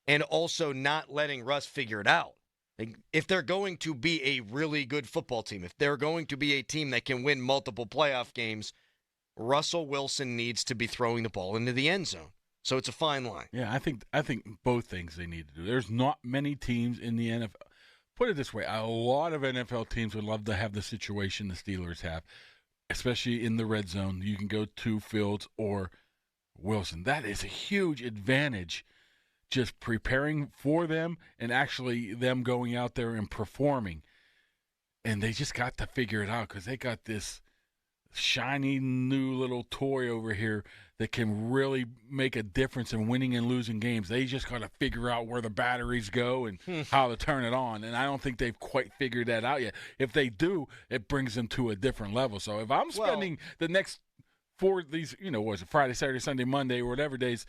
and also not letting Russ figure it out. Like, if they're going to be a really good football team, if they're going to be a team that can win multiple playoff games, Russell Wilson needs to be throwing the ball into the end zone. So it's a fine line. Yeah, I think both things they need to do. There's not many teams in the NFL. Put it this way, a lot of NFL teams would love to have the situation the Steelers have, especially in the red zone. You can go to Fields or Wilson. That is a huge advantage, just preparing for them and actually them going out there and performing. And they just got to figure it out because they got this shiny new little toy over here that can really make a difference in winning and losing games. They just got to figure out where the batteries go and how to turn it on. And I don't think they've quite figured that out yet. If they do, it brings them to a different level. So if I'm spending the next 4 these, was it Friday, Saturday, Sunday, Monday, or whatever days,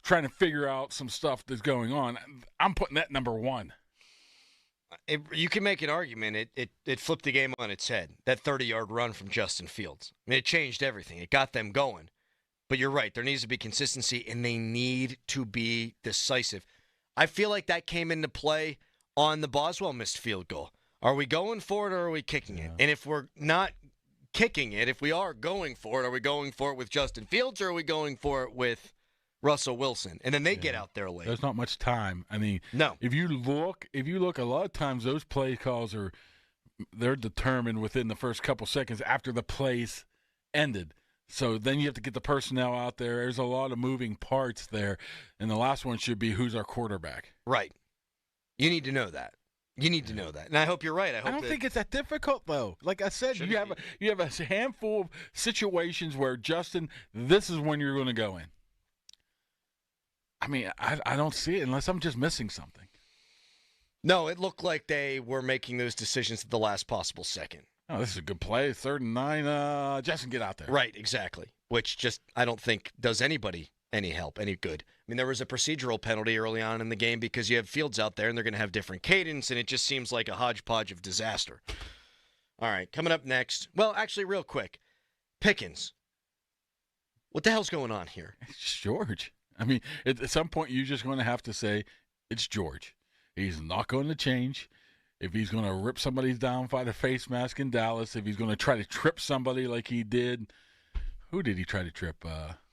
trying to figure out some stuff that's going on, I'm putting that number 1. You can make an argument. It flipped the game on its head. That 30-yard run from Justin Fields. I mean, it changed everything. It got them going. But you're right. There needs to be consistency, and they need to be decisive. I feel like that came into play on the Boswell missed field goal. Are we going for it or are we kicking it? And if we're not kicking it, if we are going for it, are we going for it with Justin Fields or are we going for it with Russell Wilson, and then they get out there late. There's not much time. I mean, no. If you look, a lot of times those play calls they're determined within the first couple seconds after the plays ended. So then you have to get the personnel out there. There's a lot of moving parts there, and the last one should be who's our quarterback. Right. You need to know that. And I hope you're right. I don't think it's that difficult, though. Like I said, you have a handful of situations where, Justin, this is when you're going to go in. I mean, I don't see it unless I'm just missing something. No, it looked like they were making those decisions at the last possible second. Oh, this is a good play. 3rd and 9. Justin, get out there. Right, exactly. Which just, I don't think, does anybody any help, any good. I mean, there was a procedural penalty early on in the game because you have Fields out there, and they're going to have different cadence, and it just seems like a hodgepodge of disaster. All right, coming up next. Well, actually, real quick. Pickens. What the hell's going on here? It's George. I mean, at some point, you're just going to have to say, it's George. He's not going to change. If he's going to rip somebody's down by the face mask in Dallas, if he's going to try to trip somebody like he did. Who did he try to trip?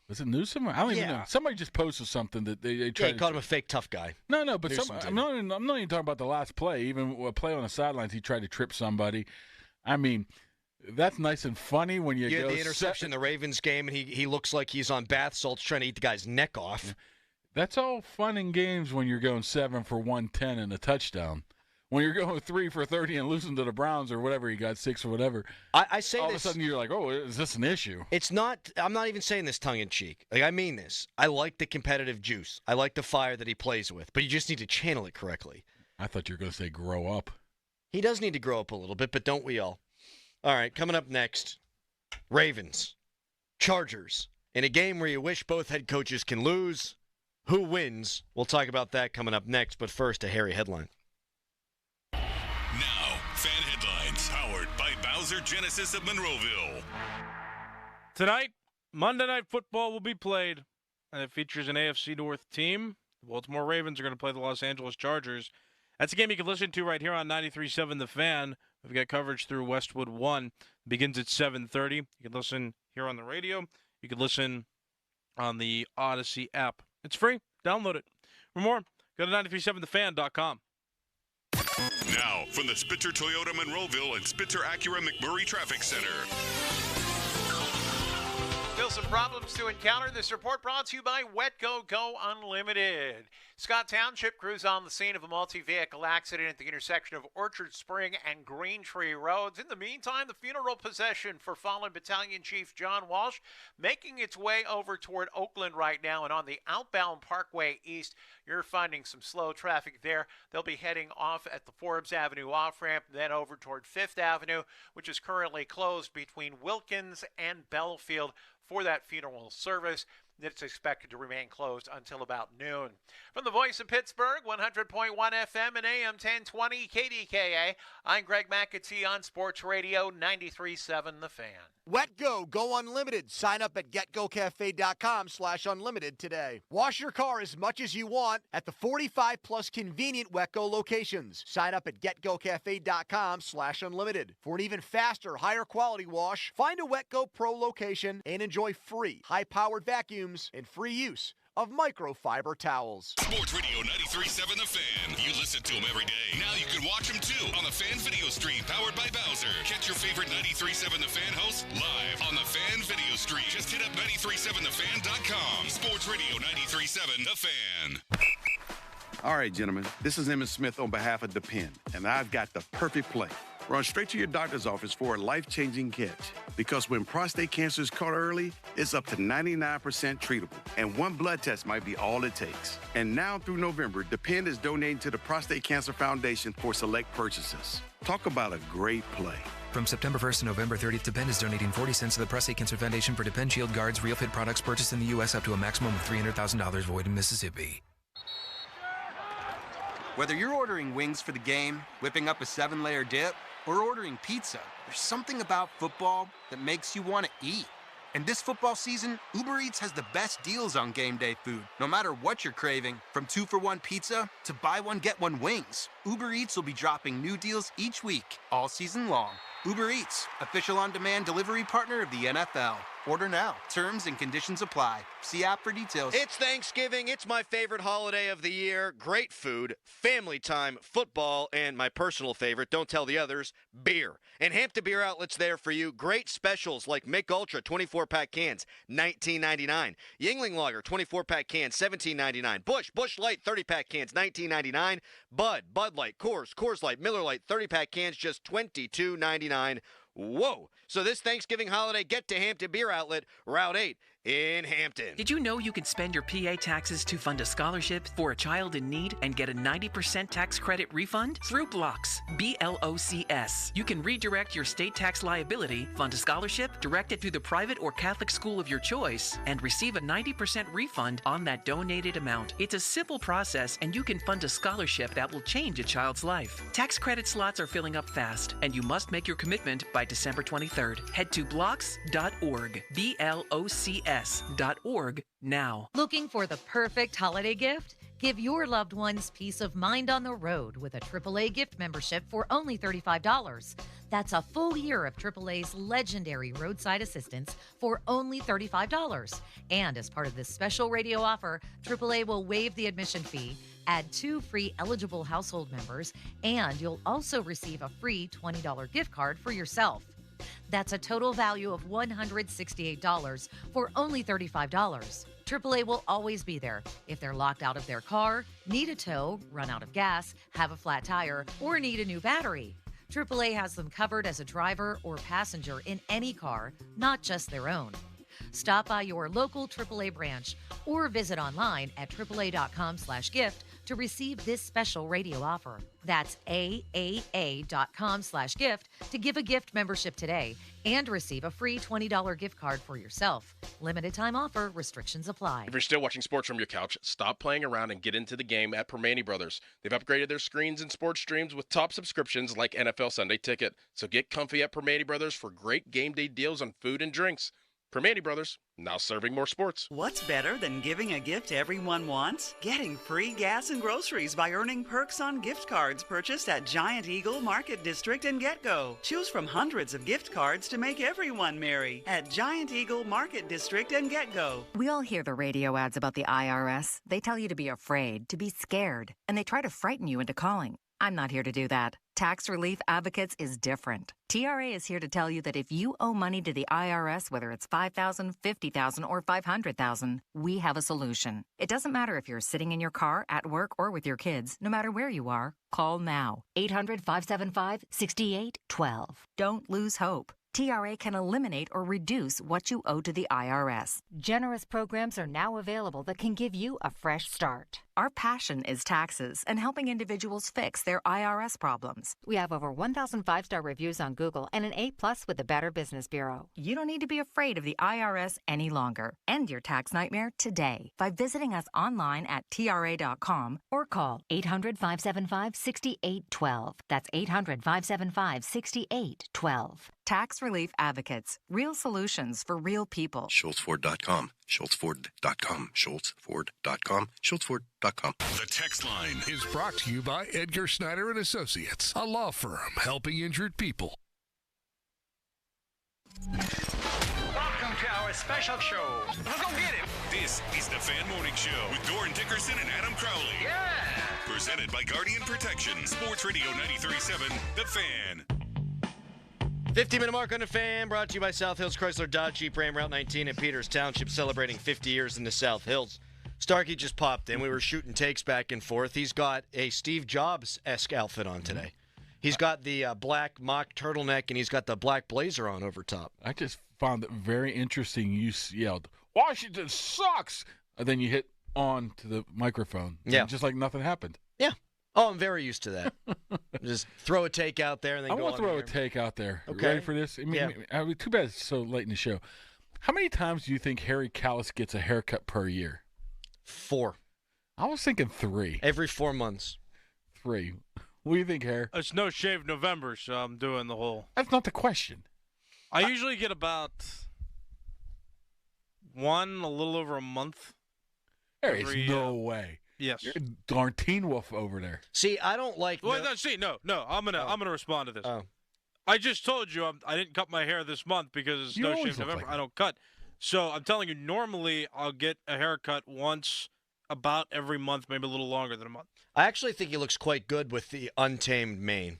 Was it Newsom? I don't even know. Somebody just posted something that they tried he called him a fake tough guy. No, but I'm not even talking about the last play. Even a play on the sidelines, he tried to trip somebody. I mean, that's nice and funny when you go. The interception in the Ravens game, and he looks like he's on bath salts trying to eat the guy's neck off. Yeah. That's all fun and games when you're going 7 for 110 and a touchdown. When you're going 3 for 30 and losing to the Browns or whatever, you got 6 or whatever. I say all this, of a sudden you're like, oh, is this an issue? It's not. I'm not even saying this tongue in cheek. Like, I mean this. I like the competitive juice. I like the fire that he plays with, but you just need to channel it correctly. I thought you were going to say grow up. He does need to grow up a little bit, but don't we all? All right, coming up next, Ravens, Chargers. In a game where you wish both head coaches can lose, who wins? We'll talk about that coming up next, but first, a hairy headline. Now, fan headlines powered by Bowser Genesis of Monroeville. Tonight, Monday Night Football will be played, and it features an AFC North team. The Baltimore Ravens are going to play the Los Angeles Chargers. That's a game you can listen to right here on 93.7 The Fan. We've got coverage through Westwood 1. It begins at 7:30. You can listen here on the radio. You can listen on the Odyssey app. It's free. Download it. For more, go to 937thefan.com. Now, from the Spitzer Toyota Monroeville and Spitzer Acura McMurray Traffic Center. Still some problems to encounter. This report brought to you by Wetco Go Unlimited. Scott Township crews on the scene of a multi-vehicle accident at the intersection of Orchard Spring and Green Tree Roads. In the meantime, the funeral procession for fallen Battalion Chief John Walsh making its way over toward Oakland right now. And on the outbound Parkway East, you're finding some slow traffic there. They'll be heading off at the Forbes Avenue off-ramp, then over toward 5th Avenue, which is currently closed between Wilkins and Belfield for that funeral service. It's expected to remain closed until about noon. From the voice of Pittsburgh, 100.1 FM and AM 1020 KDKA, I'm Greg McAtee on Sports Radio 93.7 The Fan. Wetco Go Unlimited. Sign up at getgocafe.com/unlimited today. Wash your car as much as you want at the 45-plus convenient Wetco locations. Sign up at getgocafe.com/unlimited. For an even faster, higher quality wash, find a Wetco Pro location and enjoy free, high-powered vacuums and free use of microfiber towels. Sports Radio 93.7 The Fan. You listen to them every day. Now you can watch them too on the Fan Video Stream powered by Bowser. Catch your favorite 93.7 The Fan hosts live on the Fan Video Stream. Just hit up 937thefan.com. Sports Radio 93.7 The Fan. All right, gentlemen. This is Emmett Smith on behalf of Depend, and I've got the perfect play. Run straight to your doctor's office for a life-changing catch. Because when prostate cancer is caught early, it's up to 99% treatable. And one blood test might be all it takes. And now through November, Depend is donating to the Prostate Cancer Foundation for select purchases. Talk about a great play. From September 1st to November 30th, Depend is donating 40 cents to the Prostate Cancer Foundation for Depend Shield Guards, Real Fit products purchased in the U.S. up to a maximum of $300,000 void in Mississippi. Whether you're ordering wings for the game, whipping up a 7-layer dip, or ordering pizza, there's something about football that makes you want to eat. And this football season, Uber Eats has the best deals on game day food. No matter what you're craving, from 2-for-1 pizza to buy one, get one wings, Uber Eats will be dropping new deals each week, all season long. Uber Eats, official on-demand delivery partner of the NFL. Order now. Terms and conditions apply. See app for details. It's Thanksgiving. It's my favorite holiday of the year. Great food, family time, football, and my personal favorite, don't tell the others, beer. And Hampton Beer Outlet's there for you. Great specials like Mick Ultra 24-pack cans, $19.99. Yingling Lager 24-pack cans, $17.99. Busch Light 30-pack cans, $19.99. Bud Light, Coors Light, Miller Lite 30-pack cans, just $22.99. Whoa! So this Thanksgiving holiday, get to Hampton Beer Outlet, Route 8 in Hampton. Did you know you can spend your PA taxes to fund a scholarship for a child in need and get a 90% tax credit refund? Through Blocks, BLOCS. You can redirect your state tax liability, fund a scholarship, direct it to the private or Catholic school of your choice, and receive a 90% refund on that donated amount. It's a simple process, and you can fund a scholarship that will change a child's life. Tax credit slots are filling up fast, and you must make your commitment by December 23rd. Head to blocks.org, BLOCS.org now. Looking for the perfect holiday gift? Give your loved ones peace of mind on the road with a AAA gift membership for only $35. That's a full year of AAA's legendary roadside assistance for only $35. And as part of this special radio offer, AAA will waive the admission fee, add 2 free eligible household members, and you'll also receive a free $20 gift card for yourself. That's a total value of $168 for only $35. AAA will always be there if they're locked out of their car, need a tow, run out of gas, have a flat tire, or need a new battery. AAA has them covered as a driver or passenger in any car, not just their own. Stop by your local AAA branch or visit online at AAA.com/gift to receive this special radio offer. That's AAA.com/gift to give a gift membership today and receive a free $20 gift card for yourself. Limited time offer, restrictions apply. If you're still watching sports from your couch, stop playing around and get into the game at Permane Brothers. They've upgraded their screens and sports streams with top subscriptions like NFL Sunday Ticket. So get comfy at Permane Brothers for great game day deals on food and drinks. Permane Brothers, now serving more sports. What's better than giving a gift everyone wants? Getting free gas and groceries by earning perks on gift cards purchased at Giant Eagle Market District and GetGo. Choose from hundreds of gift cards to make everyone merry at Giant Eagle Market District and GetGo. We all hear the radio ads about the IRS. They tell you to be afraid, to be scared, and they try to frighten you into calling. I'm not here to do that. Tax Relief Advocates is different. TRA is here to tell you that if you owe money to the IRS, whether it's $5,000, $50,000, or $500,000, we have a solution. It doesn't matter if you're sitting in your car, at work, or with your kids. No matter where you are, call now. 800-575-6812. Don't lose hope. TRA can eliminate or reduce what you owe to the IRS. Generous programs are now available that can give you a fresh start. Our passion is taxes and helping individuals fix their IRS problems. We have over 1,000 5-star reviews on Google and an A+ with the Better Business Bureau. You don't need to be afraid of the IRS any longer. End your tax nightmare today by visiting us online at TRA.com or call 800-575-6812. That's 800-575-6812. Tax Relief Advocates. Real solutions for real people. SchultzFord.com. SchultzFord.com. SchultzFord.com. SchultzFord.com. The text line is brought to you by Edgar Snyder and Associates, a law firm helping injured people. Welcome to our special show. Let's go get it. This is the Fan Morning Show with Doran Dickerson and Adam Crowley. Yeah. Presented by Guardian Protection. Sports Radio 93.7, The Fan. 50-minute mark on the Fan, brought to you by South Hills Chrysler Dodge Jeep Ram Route 19 in Peters Township, celebrating 50 years in the South Hills. Starkey just popped in. We were shooting takes back and forth. He's got a Steve Jobs-esque outfit on today. He's got the black mock turtleneck, and he's got the black blazer on over top. I just found it very interesting. You yelled, "Washington sucks!" And then you hit on to the microphone. Yeah. Just like nothing happened. Yeah. Oh, I'm very used to that. Just throw a take out there and then I go want on to throw here. a take out there. Okay. Ready for this? Yeah. Too bad it's so late in the show. How many times do you think Harry Callis gets a haircut per year? 4. I was thinking 3. Every 4 months. 3. What do you think, Harry? It's no shave November, so I'm doing the whole. That's not the question. I usually get about one, a little over a month. There is no way. Yes. You're a darn teen wolf over there. See, I don't like. Well, no. I'm gonna respond to this. I just told you I didn't cut my hair this month because it's You no always shave look November. like I don't cut. So I'm telling you, normally I'll get a haircut once about every month, maybe a little longer than a month. I actually think he looks quite good with the untamed mane.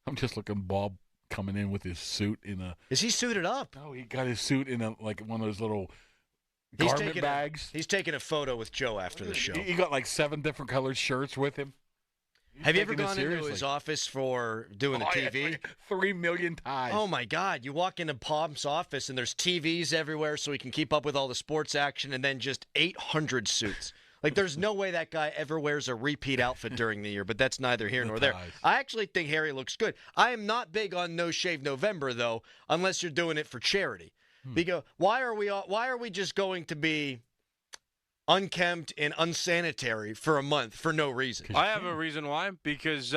I'm just looking Bob coming in with his suit in a. Is he suited up? No, he got his suit in one of those little He's garment bags. He's taking a photo with Joe after the show. He got like 7 different colored shirts with him. Have you ever gone into his office for doing the TV? Yeah, like 3 million times. Oh, my God. You walk into Pom's office, and there's TVs everywhere so he can keep up with all the sports action, and then just 800 suits. Like, there's no way that guy ever wears a repeat outfit during the year, but that's neither here nor there. I actually think Harry looks good. I am not big on No Shave November, though, unless you're doing it for charity. Because why are we just going to be unkempt and unsanitary for a month for no reason? I have a reason why. Because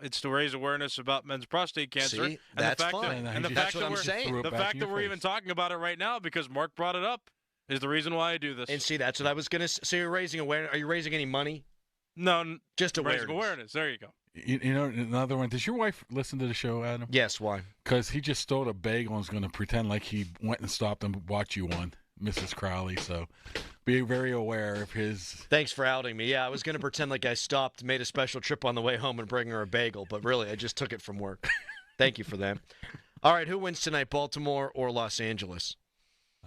it's to raise awareness about men's prostate cancer. See, that's fine. That's what I'm saying. The fact that we're even talking about it right now because Mark brought it up is the reason why I do this. And see, that's what I was going to say. So you're raising awareness. Are you raising any money? No. Just awareness. Raising awareness. There you go. You know, another one. Does your wife listen to the show, Adam? Yes, why? Because he just stole a bagel and is going to pretend like he went and stopped and bought you one, Mrs. Crowley. So be very aware of his. Thanks for outing me. Yeah, I was going to pretend like I stopped, made a special trip on the way home, and bring her a bagel. But really, I just took it from work. Thank you for that. All right, who wins tonight, Baltimore or Los Angeles?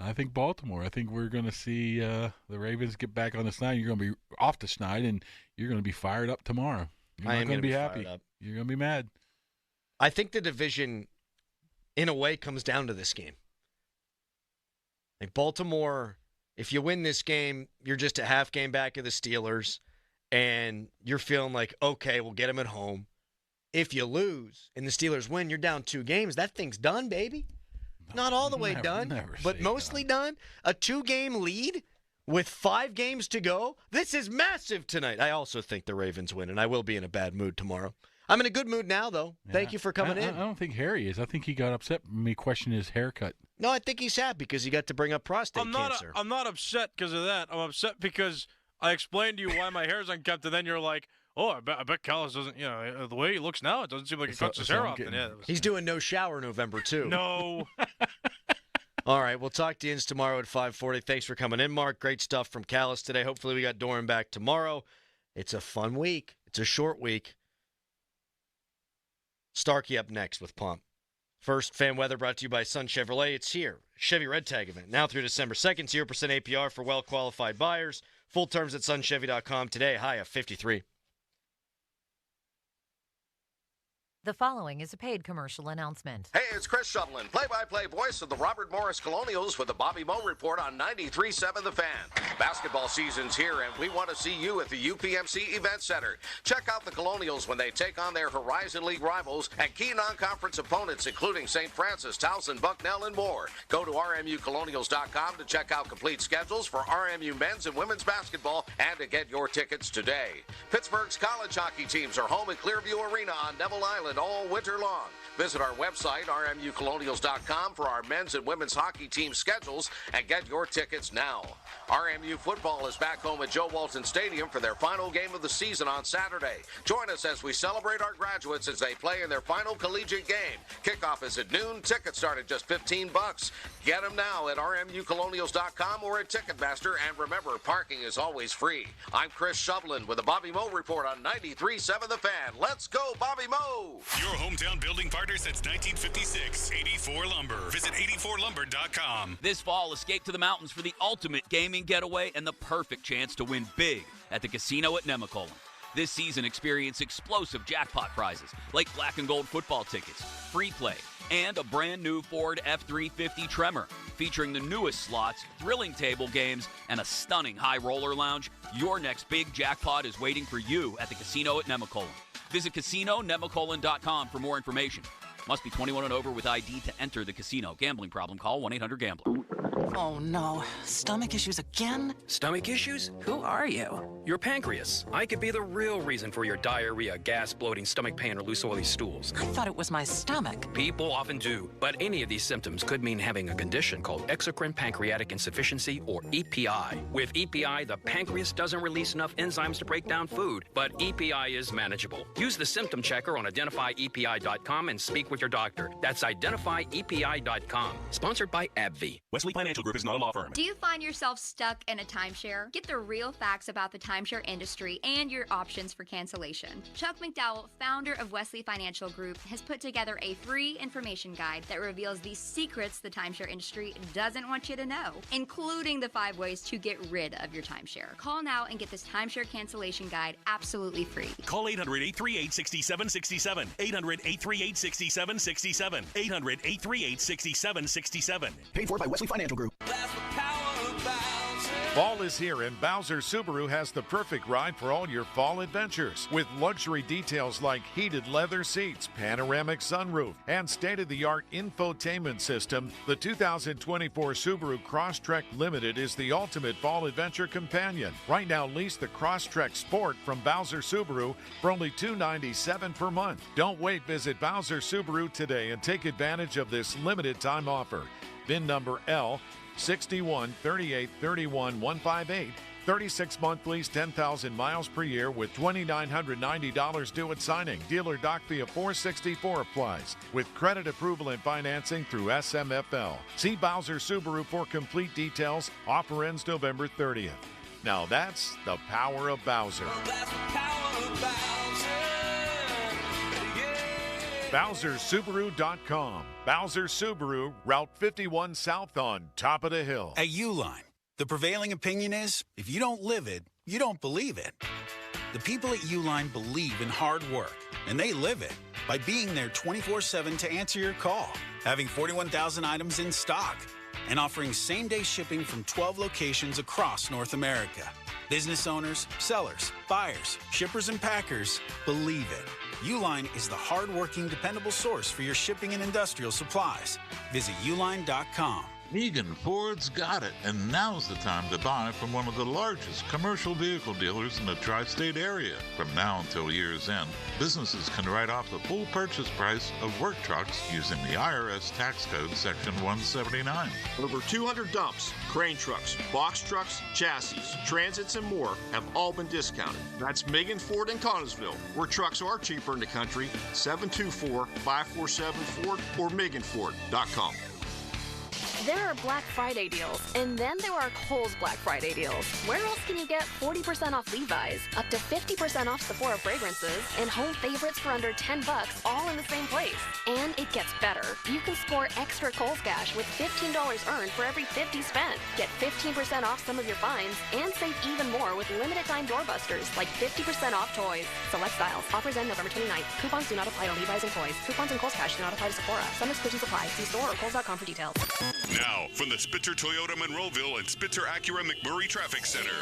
I think Baltimore. I think we're going to see the Ravens get back on the schneid. You're going to be off the schneid, and you're going to be fired up tomorrow. You're not going to be happy. You're going to be mad. I think the division, in a way, comes down to this game. Like Baltimore, if you win this game, you're just a half game back of the Steelers, and you're feeling like, okay, we'll get them at home. If you lose and the Steelers win, you're down 2 games. That thing's done, baby. Not all the way done, but mostly done. A 2-game lead with 5 games to go. This is massive tonight. I also think the Ravens win, and I will be in a bad mood tomorrow. I'm in a good mood now, though. Yeah. Thank you for coming in. I don't think Harry is. I think he got upset when me questioned his haircut. No, I think he's happy because he got to bring up prostate cancer. I'm not upset because of that. I'm upset because I explained to you why my hair's unkempt, and then you're like, oh, I bet Callis doesn't, the way he looks now, it doesn't seem like he cuts his hair off. He's doing no shower November, too. No. All right, we'll talk to you tomorrow at 5:40. Thanks for coming in, Mark. Great stuff from Callis today. Hopefully we got Doran back tomorrow. It's a fun week. It's a short week. Starkey up next with Pomp. First, fan weather brought to you by Sun Chevrolet. It's here. Chevy Red Tag event. Now through December 2nd, 0% APR for well-qualified buyers. Full terms at sunchevy.com today. High of 53. The following is a paid commercial announcement. Hey, it's Chris Sutherland, play-by-play voice of the Robert Morris Colonials with the Bobby Moe Report on 93.7 The Fan. Basketball season's here, and we want to see you at the UPMC Event Center. Check out the Colonials when they take on their Horizon League rivals and key non-conference opponents, including St. Francis, Towson, Bucknell, and more. Go to rmucolonials.com to check out complete schedules for RMU men's and women's basketball and to get your tickets today. Pittsburgh's college hockey teams are home in Clearview Arena on Neville Island all winter long. Visit our website, rmucolonials.com, for our men's and women's hockey team schedules and get your tickets now. RMU football is back home at Joe Walton Stadium for their final game of the season on Saturday. Join us as we celebrate our graduates as they play in their final collegiate game. Kickoff is at noon. Tickets start at just $15. Get them now at rmucolonials.com or at Ticketmaster. And remember, parking is always free. I'm Chris Sutherland with the Bobby Moe Report on 93.7 The Fan. Let's go, Bobby Moe! Your hometown building partner since 1956. 84 Lumber. Visit 84lumber.com. This fall, escape to the mountains for the ultimate gaming getaway and the perfect chance to win big at the casino at Nemacolin. This season, experience explosive jackpot prizes like black and gold football tickets, free play, and a brand new Ford F-350 Tremor. Featuring the newest slots, thrilling table games, and a stunning high roller lounge, your next big jackpot is waiting for you at the casino at Nemacolin. Visit CasinoNemacolin.com for more information. Must be 21 and over with ID to enter the casino. Gambling problem? Call 1-800-GAMBLER. Oh no, stomach issues again? Stomach issues? Who are you? Your pancreas. I could be the real reason for your diarrhea, gas, bloating, stomach pain, or loose oily stools. I thought it was my stomach. People often do, but any of these symptoms could mean having a condition called exocrine pancreatic insufficiency, or EPI. With EPI, the pancreas doesn't release enough enzymes to break down food, but EPI is manageable. Use the symptom checker on identifyepi.com and speak with your doctor. That's identifyepi.com. Sponsored by AbbVie. Wesley Financial Group is not a law firm. Do you find yourself stuck in a timeshare? Get the real facts about the timeshare industry and your options for cancellation. Chuck McDowell, founder of Wesley Financial Group, has put together a free information guide that reveals the secrets the timeshare industry doesn't want you to know, including the 5 ways to get rid of your timeshare. Call now and get this timeshare cancellation guide absolutely free. Call 800-838-6767. 800-838-6767. 800-838-6767. Paid for by Wesley Financial Group. Fall is here, and Bowser Subaru has the perfect ride for all your fall adventures. With luxury details like heated leather seats, panoramic sunroof, and state-of-the-art infotainment system, the 2024 Subaru Crosstrek Limited is the ultimate fall adventure companion. Right now, lease the Crosstrek Sport from Bowser Subaru for only $297 per month. Don't wait. Visit Bowser Subaru today and take advantage of this limited time offer. VIN number L 61 38 31 158. 36-month lease, 10,000 miles per year with $2,990 due at signing. Dealer doc fee of $464 applies with credit approval and financing through SMFL. See Bowser Subaru for complete details. Offer ends November 30th. Now that's the power of Bowser. BowserSubaru.com. Bowser Subaru, Route 51 South on top of the hill. At Uline, the prevailing opinion is, if you don't live it, you don't believe it. The people at Uline believe in hard work, and they live it by being there 24/7 to answer your call, having 41,000 items in stock, and offering same-day shipping from 12 locations across North America. Business owners, sellers, buyers, shippers, and packers believe it. Uline is the hard-working, dependable source for your shipping and industrial supplies. Visit uline.com. Megan Ford's got it, and now's the time to buy from one of the largest commercial vehicle dealers in the tri-state area. From now until year's end, businesses can write off the full purchase price of work trucks using the IRS tax code section 179. Over 200 dumps, crane trucks, box trucks, chassis, transits, and more have all been discounted. That's Megan Ford in Connellsville, where trucks are cheaper in the country. 724-547-FORD or meganford.com. There are Black Friday deals, and then there are Kohl's Black Friday deals. Where else can you get 40% off Levi's, up to 50% off Sephora fragrances, and home favorites for under $10, all in the same place? And it gets better. You can score extra Kohl's cash with $15 earned for every $50 spent. Get 15% off some of your finds, and save even more with limited time doorbusters, like 50% off toys. Select styles. Offers end November 29th. Coupons do not apply to Levi's and toys. Coupons and Kohl's cash do not apply to Sephora. Some exclusions apply. See store or Kohl's.com for details. Now, from the Spitzer Toyota Monroeville and Spitzer Acura McMurray Traffic Center.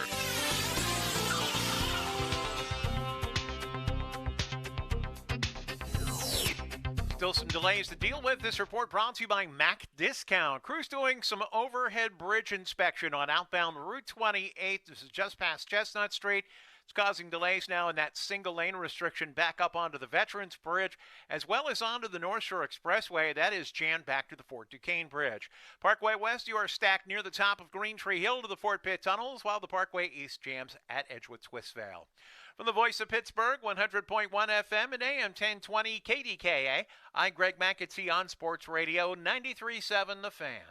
Still some delays to deal with. This report brought to you by Mac Discount. Crews doing some overhead bridge inspection on outbound Route 28. This is just past Chestnut Street. It's causing delays now in that single lane restriction back up onto the Veterans Bridge as well as onto the North Shore Expressway. That is jammed back to the Fort Duquesne Bridge. Parkway West, you are stacked near the top of Green Tree Hill to the Fort Pitt Tunnels, while the Parkway East jams at Edgewood Swissvale. From the voice of Pittsburgh, 100.1 FM and AM 1020 KDKA, I'm Greg McAtee on Sports Radio 93.7 The Fan.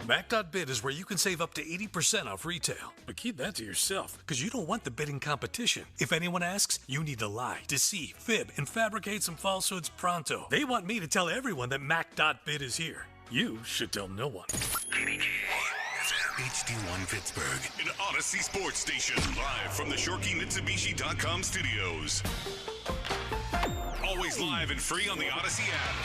Mac.bid is where you can save up to 80% off retail. But keep that to yourself, because you don't want the bidding competition. If anyone asks, you need to lie, deceive, fib, and fabricate some falsehoods pronto. They want me to tell everyone that Mac.bid is here. You should tell no one. HD1 Pittsburgh, an Odyssey Sports Station, live from the ShorkeyMitsubishi.com studios. Always live and free on the Odyssey app.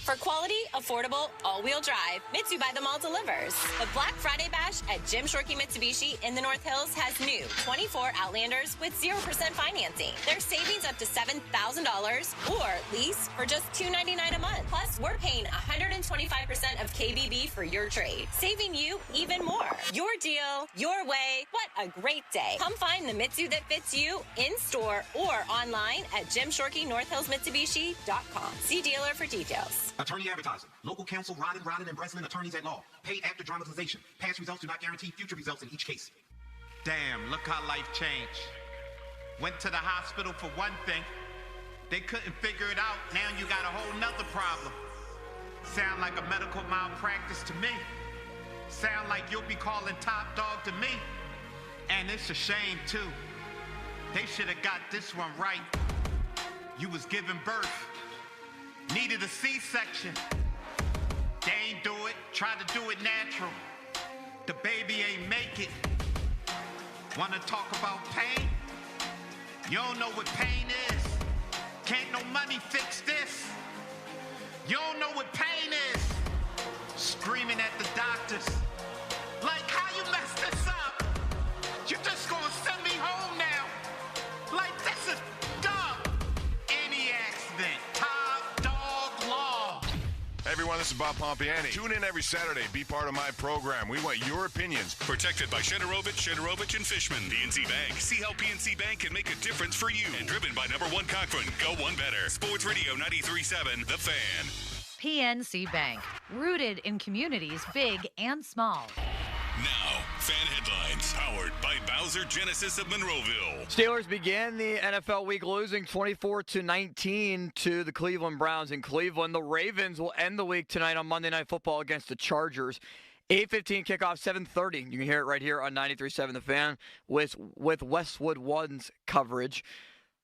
For quality, affordable, all-wheel drive, Mitsu by the Mall delivers. The Black Friday Bash at Jim Shorkey Mitsubishi in the North Hills has new 24 Outlanders with 0% financing. There's savings up to $7,000 or lease for just $299 a month. Plus, we're paying 125% of KBB for your trade, saving you even more. Your deal, your way. What a great day. Come find the Mitsu that fits you in-store or online at JimShorkeyNorthHillsMitsubishi.com. See dealer for details. Attorney advertising. Local counsel Rodden and Breslin attorneys at law. Paid after dramatization. Past results do not guarantee future results in each case. Damn, look how life changed. Went to the hospital for one thing, They couldn't figure it out. Now you got a whole nother problem. Sound like a medical malpractice to me. Sound like you'll be calling top dog to me. And it's a shame too. They should have got this one right. You was giving birth. Needed a C-section. They ain't do it. Tried to do it natural. The baby ain't make it. Wanna talk about pain? You don't know what pain is. Can't no money fix this. You don't know what pain is. Screaming at the doctors. Like, how you messed this up? You just gonna send me home now? Like, this is dumb. Any accident. Top dog law. Hey everyone, this is Bob Pompiani. Tune in every Saturday. Be part of my program. We want your opinions. Protected by Shederovich, and Fishman. PNC Bank. See how PNC Bank can make a difference for you. And driven by number 1 Cochran. Go one better. Sports Radio 93.7, The Fan. PNC Bank. Rooted in communities big and small. Now, fan headlines powered by Bowser Genesis of Monroeville. Steelers began the NFL week losing 24-19 to the Cleveland Browns in Cleveland. The Ravens will end the week tonight on Monday Night Football against the Chargers. 8:15 kickoff, 7:30. You can hear it right here on 93.7 The Fan with Westwood One's coverage.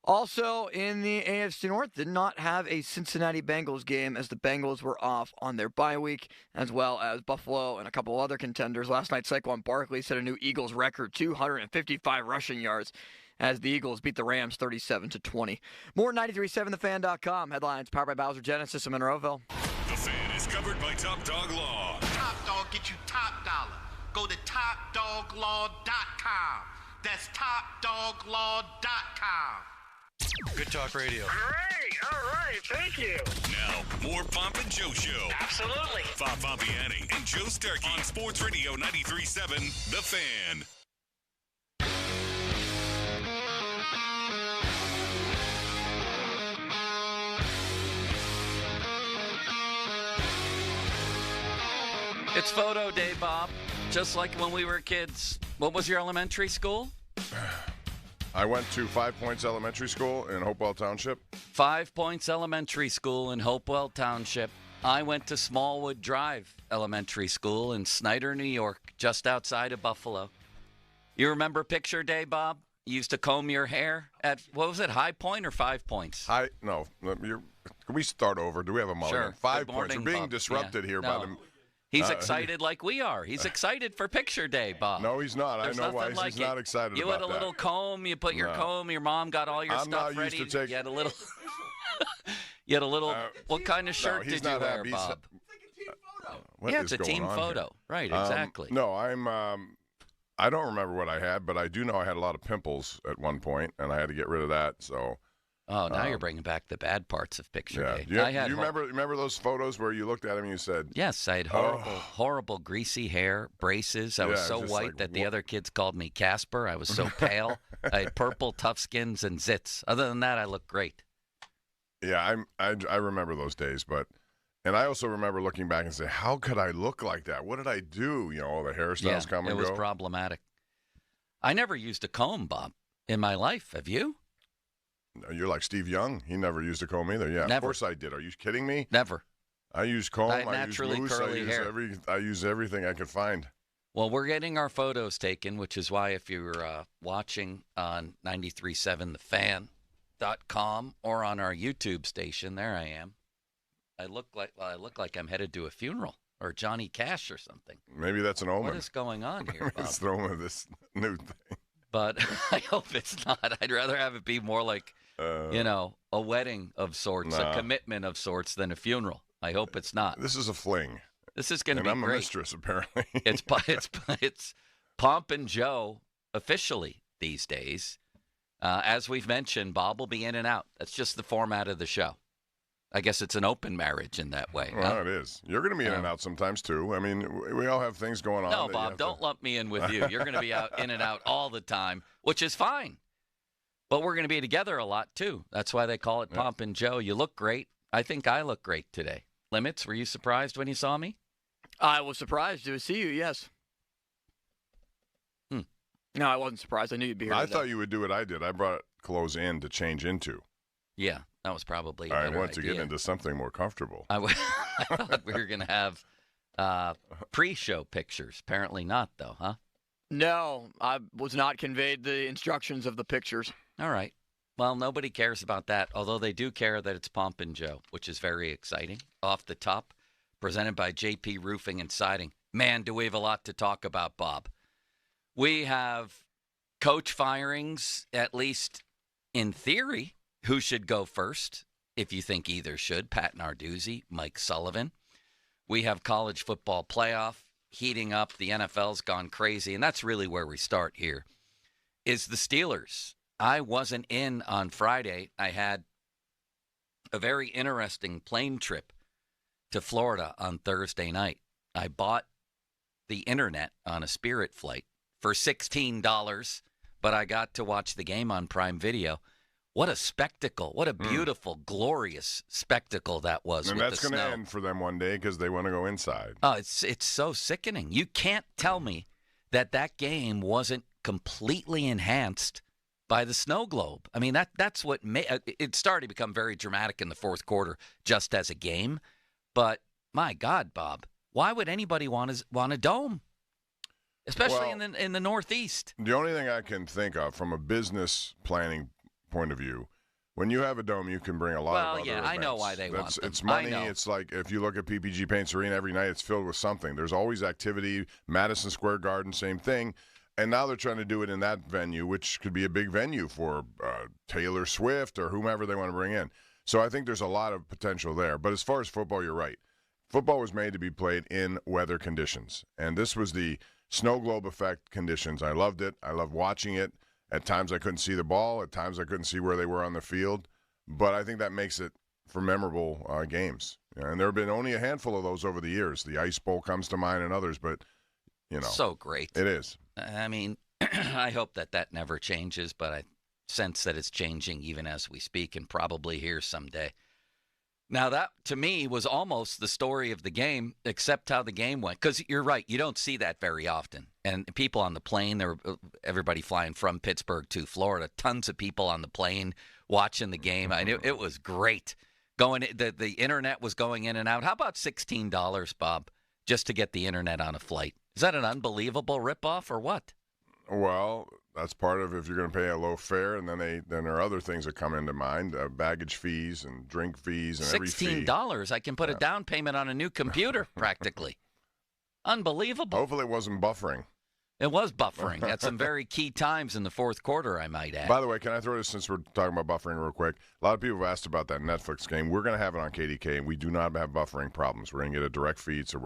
Also in the AFC North, did not have a Cincinnati Bengals game as the Bengals were off on their bye week, as well as Buffalo and a couple other contenders. Last night, Saquon Barkley set a new Eagles record, 255 rushing yards, as the Eagles beat the Rams 37-20. More 93.7thefan.com. Headlines powered by Bowser Genesis in Monroeville. The Fan is covered by Top Dog Law. Top Dog get you top dollar. Go to topdoglaw.com. That's topdoglaw.com. Good talk radio. Great. All right. Thank you. Now, more Pomp and Joe Show. Absolutely. Bob Pompiani and Joe Starkey on Sports Radio 93.7, The Fan. It's photo day, Bob. Just like when we were kids. What was your elementary school? I went to 5 Points Elementary School in Hopewell Township. 5 Points Elementary School in Hopewell Township. I went to Smallwood Drive Elementary School in Snyder, New York, just outside of Buffalo. You remember picture day, Bob? You used to comb your hair at, what was it, High Point or 5 Points? No. Can we start over? Do we have a mulligan? Sure. 5 Points. We're being Bob. disrupted here by the... He's excited like we are. He's excited for picture day, Bob. No, he's not. There's I know why nothing he's like not excited you about had a that. little comb. You put your comb. Your mom got all your I'm stuff not ready. used to take- You had a little. You had a little. What kind of shirt he's did you not wear, happy. Bob? What Yeah, is it's a going team on photo. here? Right, exactly. No, I don't remember what I had, but I do know I had a lot of pimples at one point, and I had to get rid of that. So. Oh, now you're bringing back the bad parts of picture day. You remember those photos where you looked at him and you said, Yes, I had horrible greasy hair, braces. I was so white that the other kids called me Casper. I was so pale. I had purple, tough skins, and zits. Other than that, I looked great. Yeah, I remember those days, and I also remember looking back and saying, how could I look like that? What did I do? You know, all the hairstyles come and go. It was problematic. I never used a comb, Bob, in my life. Have you? No, you're like Steve Young. He never used a comb either. Yeah, Never. Of course I did. Are you kidding me? Never. I use comb. I had I naturally use mousse. curly hair. I use everything I could find. Well, we're getting our photos taken, which is why if you're watching on 93.7thefan.com or on our YouTube station, there I am. I look like I'm headed to a funeral or Johnny Cash or something. Maybe that's an omen. What is going on here, Bob? It's the omen of this new thing. But I hope it's not. I'd rather have it be more like, a wedding of sorts, a commitment of sorts than a funeral. I hope it's not. This is a fling. This is going to be I'm great. a mistress, apparently. It's Pomp and Joe officially these days. As we've mentioned, Bob will be in and out. That's just the format of the show. I guess it's an open marriage in that way. Well, it is. You're going to be in and out sometimes, too. I mean, we all have things going on. No, Bob, don't lump me in with you. You're going to be out in and out all the time, which is fine. But we're going to be together a lot, too. That's why they call it Pomp and Joe. You look great. I think I look great today. Limits, were you surprised when you saw me? I was surprised to see you, yes. No, I wasn't surprised. I knew you'd be here I today. thought you would do what I did. I brought clothes in to change into. Yeah. That was probably a I better want to idea. get into something more comfortable. I thought we were going to have pre-show pictures. Apparently not, though, huh? No, I was not conveyed the instructions of the pictures. All right. Well, nobody cares about that, although they do care that it's Pomp and Joe, which is very exciting. Off the top, presented by JP Roofing and Siding. Man, do we have a lot to talk about, Bob. We have coach firings, at least in theory. Who should go first, if you think either should? Pat Narduzzi, Mike Sullivan. We have college football playoff heating up. The NFL's gone crazy, and that's really where we start here, is the Steelers. I wasn't in on Friday. I had a very interesting plane trip to Florida on Thursday night. I bought the internet on a Spirit flight for $16, but I got to watch the game on Prime Video. What a spectacle. What a beautiful, glorious spectacle that was. And with that's the going to snow. end for them one day because they want to go inside. Oh, it's so sickening. You can't tell me that game wasn't completely enhanced by the snow globe. I mean, that's what it started to become very dramatic in the fourth quarter just as a game. But my God, Bob, why would anybody want a dome? Especially in the Northeast. The only thing I can think of from a business planning point of view, when you have a dome, you can bring a lot of other events. I know why they want them. It's money. I know. It's like if you look at PPG Paints Arena every night, it's filled with something. There's always activity. Madison Square Garden, same thing. And now they're trying to do it in that venue, which could be a big venue for Taylor Swift or whomever they want to bring in. So I think there's a lot of potential there. But as far as football, you're right. Football was made to be played in weather conditions. And this was the snow globe effect conditions. I loved it. I loved watching it. At times I couldn't see the ball. At times I couldn't see where they were on the field. But I think that makes it for memorable games. And there have been only a handful of those over the years. The Ice Bowl comes to mind and others, but, So great. It is. I mean, I hope that never changes, but I sense that it's changing even as we speak and probably here someday. Now, that, to me, was almost the story of the game, except how the game went. Because you're right, you don't see that very often. And people on the plane, everybody flying from Pittsburgh to Florida, tons of people on the plane watching the game. I knew it was great. The internet was going in and out. How about $16, Bob, just to get the internet on a flight? Is that an unbelievable ripoff or what? Well, that's part of if you're going to pay a low fare, and then there are other things that come into mind, baggage fees and drink fees and every fee. $16, I can put a down payment on a new computer practically. Unbelievable. Hopefully it wasn't buffering. It was buffering at some very key times in the fourth quarter, I might add. By the way, can I throw this, since we're talking about buffering real quick? A lot of people have asked about that Netflix game. We're going to have it on KDK, and we do not have buffering problems. We're going to get a direct feed, so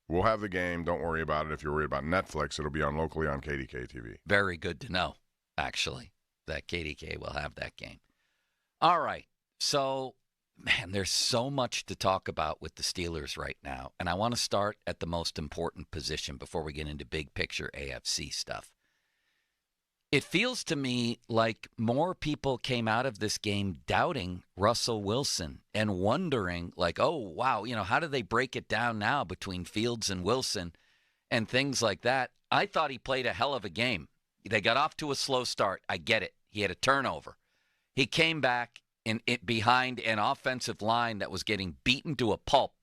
we'll have the game. Don't worry about it. If you're worried about Netflix, it'll be on locally on KDK TV. Very good to know, actually, that KDK will have that game. All right. So, man, there's so much to talk about with the Steelers right now. And I want to start at the most important position before we get into big picture AFC stuff. It feels to me like more people came out of this game doubting Russell Wilson and wondering, like, oh, wow, how do they break it down now between Fields and Wilson and things like that? I thought he played a hell of a game. They got off to a slow start. I get it. He had a turnover. He came back behind an offensive line that was getting beaten to a pulp.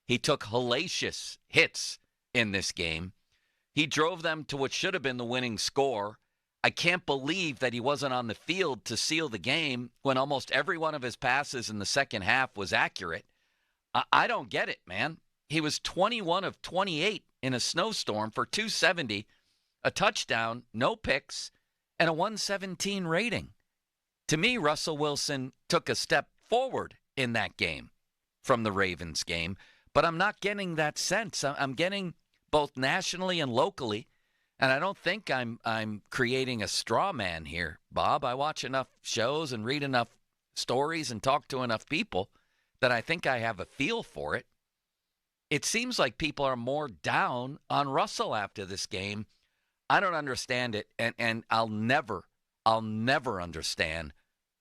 He took hellacious hits in this game. He drove them to what should have been the winning score. I can't believe that he wasn't on the field to seal the game when almost every one of his passes in the second half was accurate. I don't get it, man. He was 21 of 28 in a snowstorm for 270, a touchdown, no picks, and a 117 rating. To me, Russell Wilson took a step forward in that game from the Ravens game, but I'm not getting that sense. I'm getting both nationally and locally, and I don't think I'm creating a straw man here, Bob. I watch enough shows and read enough stories and talk to enough people that I think I have a feel for it. It seems like people are more down on Russell after this game. I don't understand it, and I'll never understand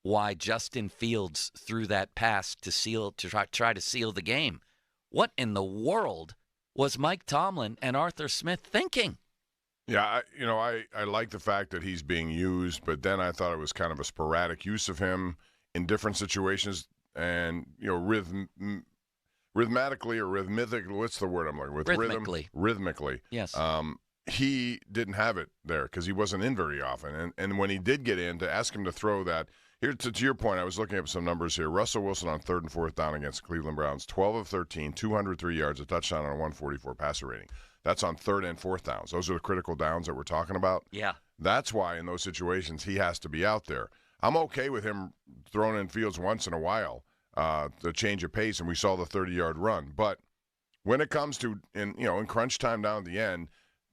why Justin Fields threw that pass to try to seal the game. What in the world was Mike Tomlin and Arthur Smith thinking? Yeah, I like the fact that he's being used, but then I thought it was kind of a sporadic use of him in different situations, and rhythmically or rhythmic. What's the word I'm looking with? Rhythmically. Yes. He didn't have it there because he wasn't in very often, and when he did get in, to ask him to throw that. Here, to your point, I was looking up some numbers here. Russell Wilson on 3rd and 4th down against the Cleveland Browns, 12 of 13, 203 yards, a touchdown, and a 144 passer rating. That's on 3rd and 4th downs. Those are the critical downs that we're talking about. Yeah. That's why in those situations he has to be out there. I'm okay with him throwing in Fields once in a while to change of pace, and we saw the 30-yard run. But when it comes to in crunch time down at the end,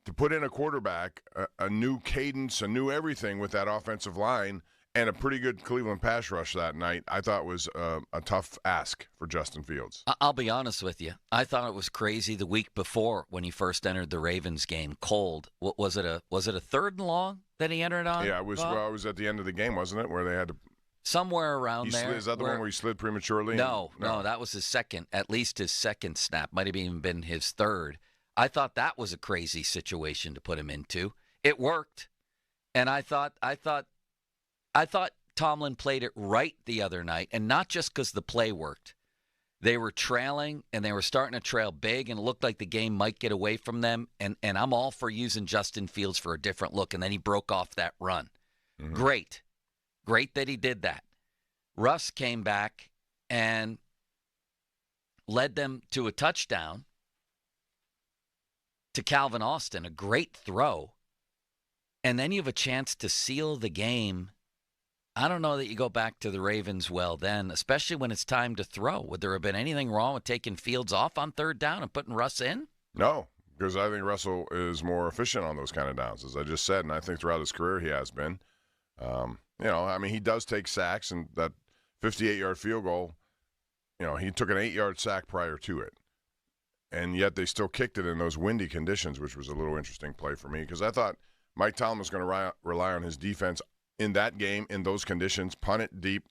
to put in a quarterback, a new cadence, a new everything with that offensive line, and a pretty good Cleveland pass rush that night, I thought was a tough ask for Justin Fields. I'll be honest with you. I thought it was crazy the week before when he first entered the Ravens game cold. What was it a 3rd and long that he entered on? Yeah, it was at the end of the game, wasn't it, where they had to somewhere around there. Is that the one where he slid prematurely? No, that was his second, at least his second snap. Might have even been his third. I thought that was a crazy situation to put him into. It worked. And I thought Tomlin played it right the other night, and not just because the play worked. They were trailing, and they were starting to trail big, and it looked like the game might get away from them, and I'm all for using Justin Fields for a different look, and then he broke off that run. Mm-hmm. Great that he did that. Russ came back and led them to a touchdown to Calvin Austin, a great throw, and then you have a chance to seal the game. I don't know that you go back to the Ravens well then, especially when it's time to throw. Would there have been anything wrong with taking Fields off on 3rd down and putting Russ in? No, because I think Russell is more efficient on those kind of downs, as I just said, and I think throughout his career he has been. He does take sacks, and that 58-yard field goal, he took an 8-yard sack prior to it. And yet they still kicked it in those windy conditions, which was a little interesting play for me, because I thought Mike Tomlin was going to rely on his defense in that game, in those conditions, punt it deep,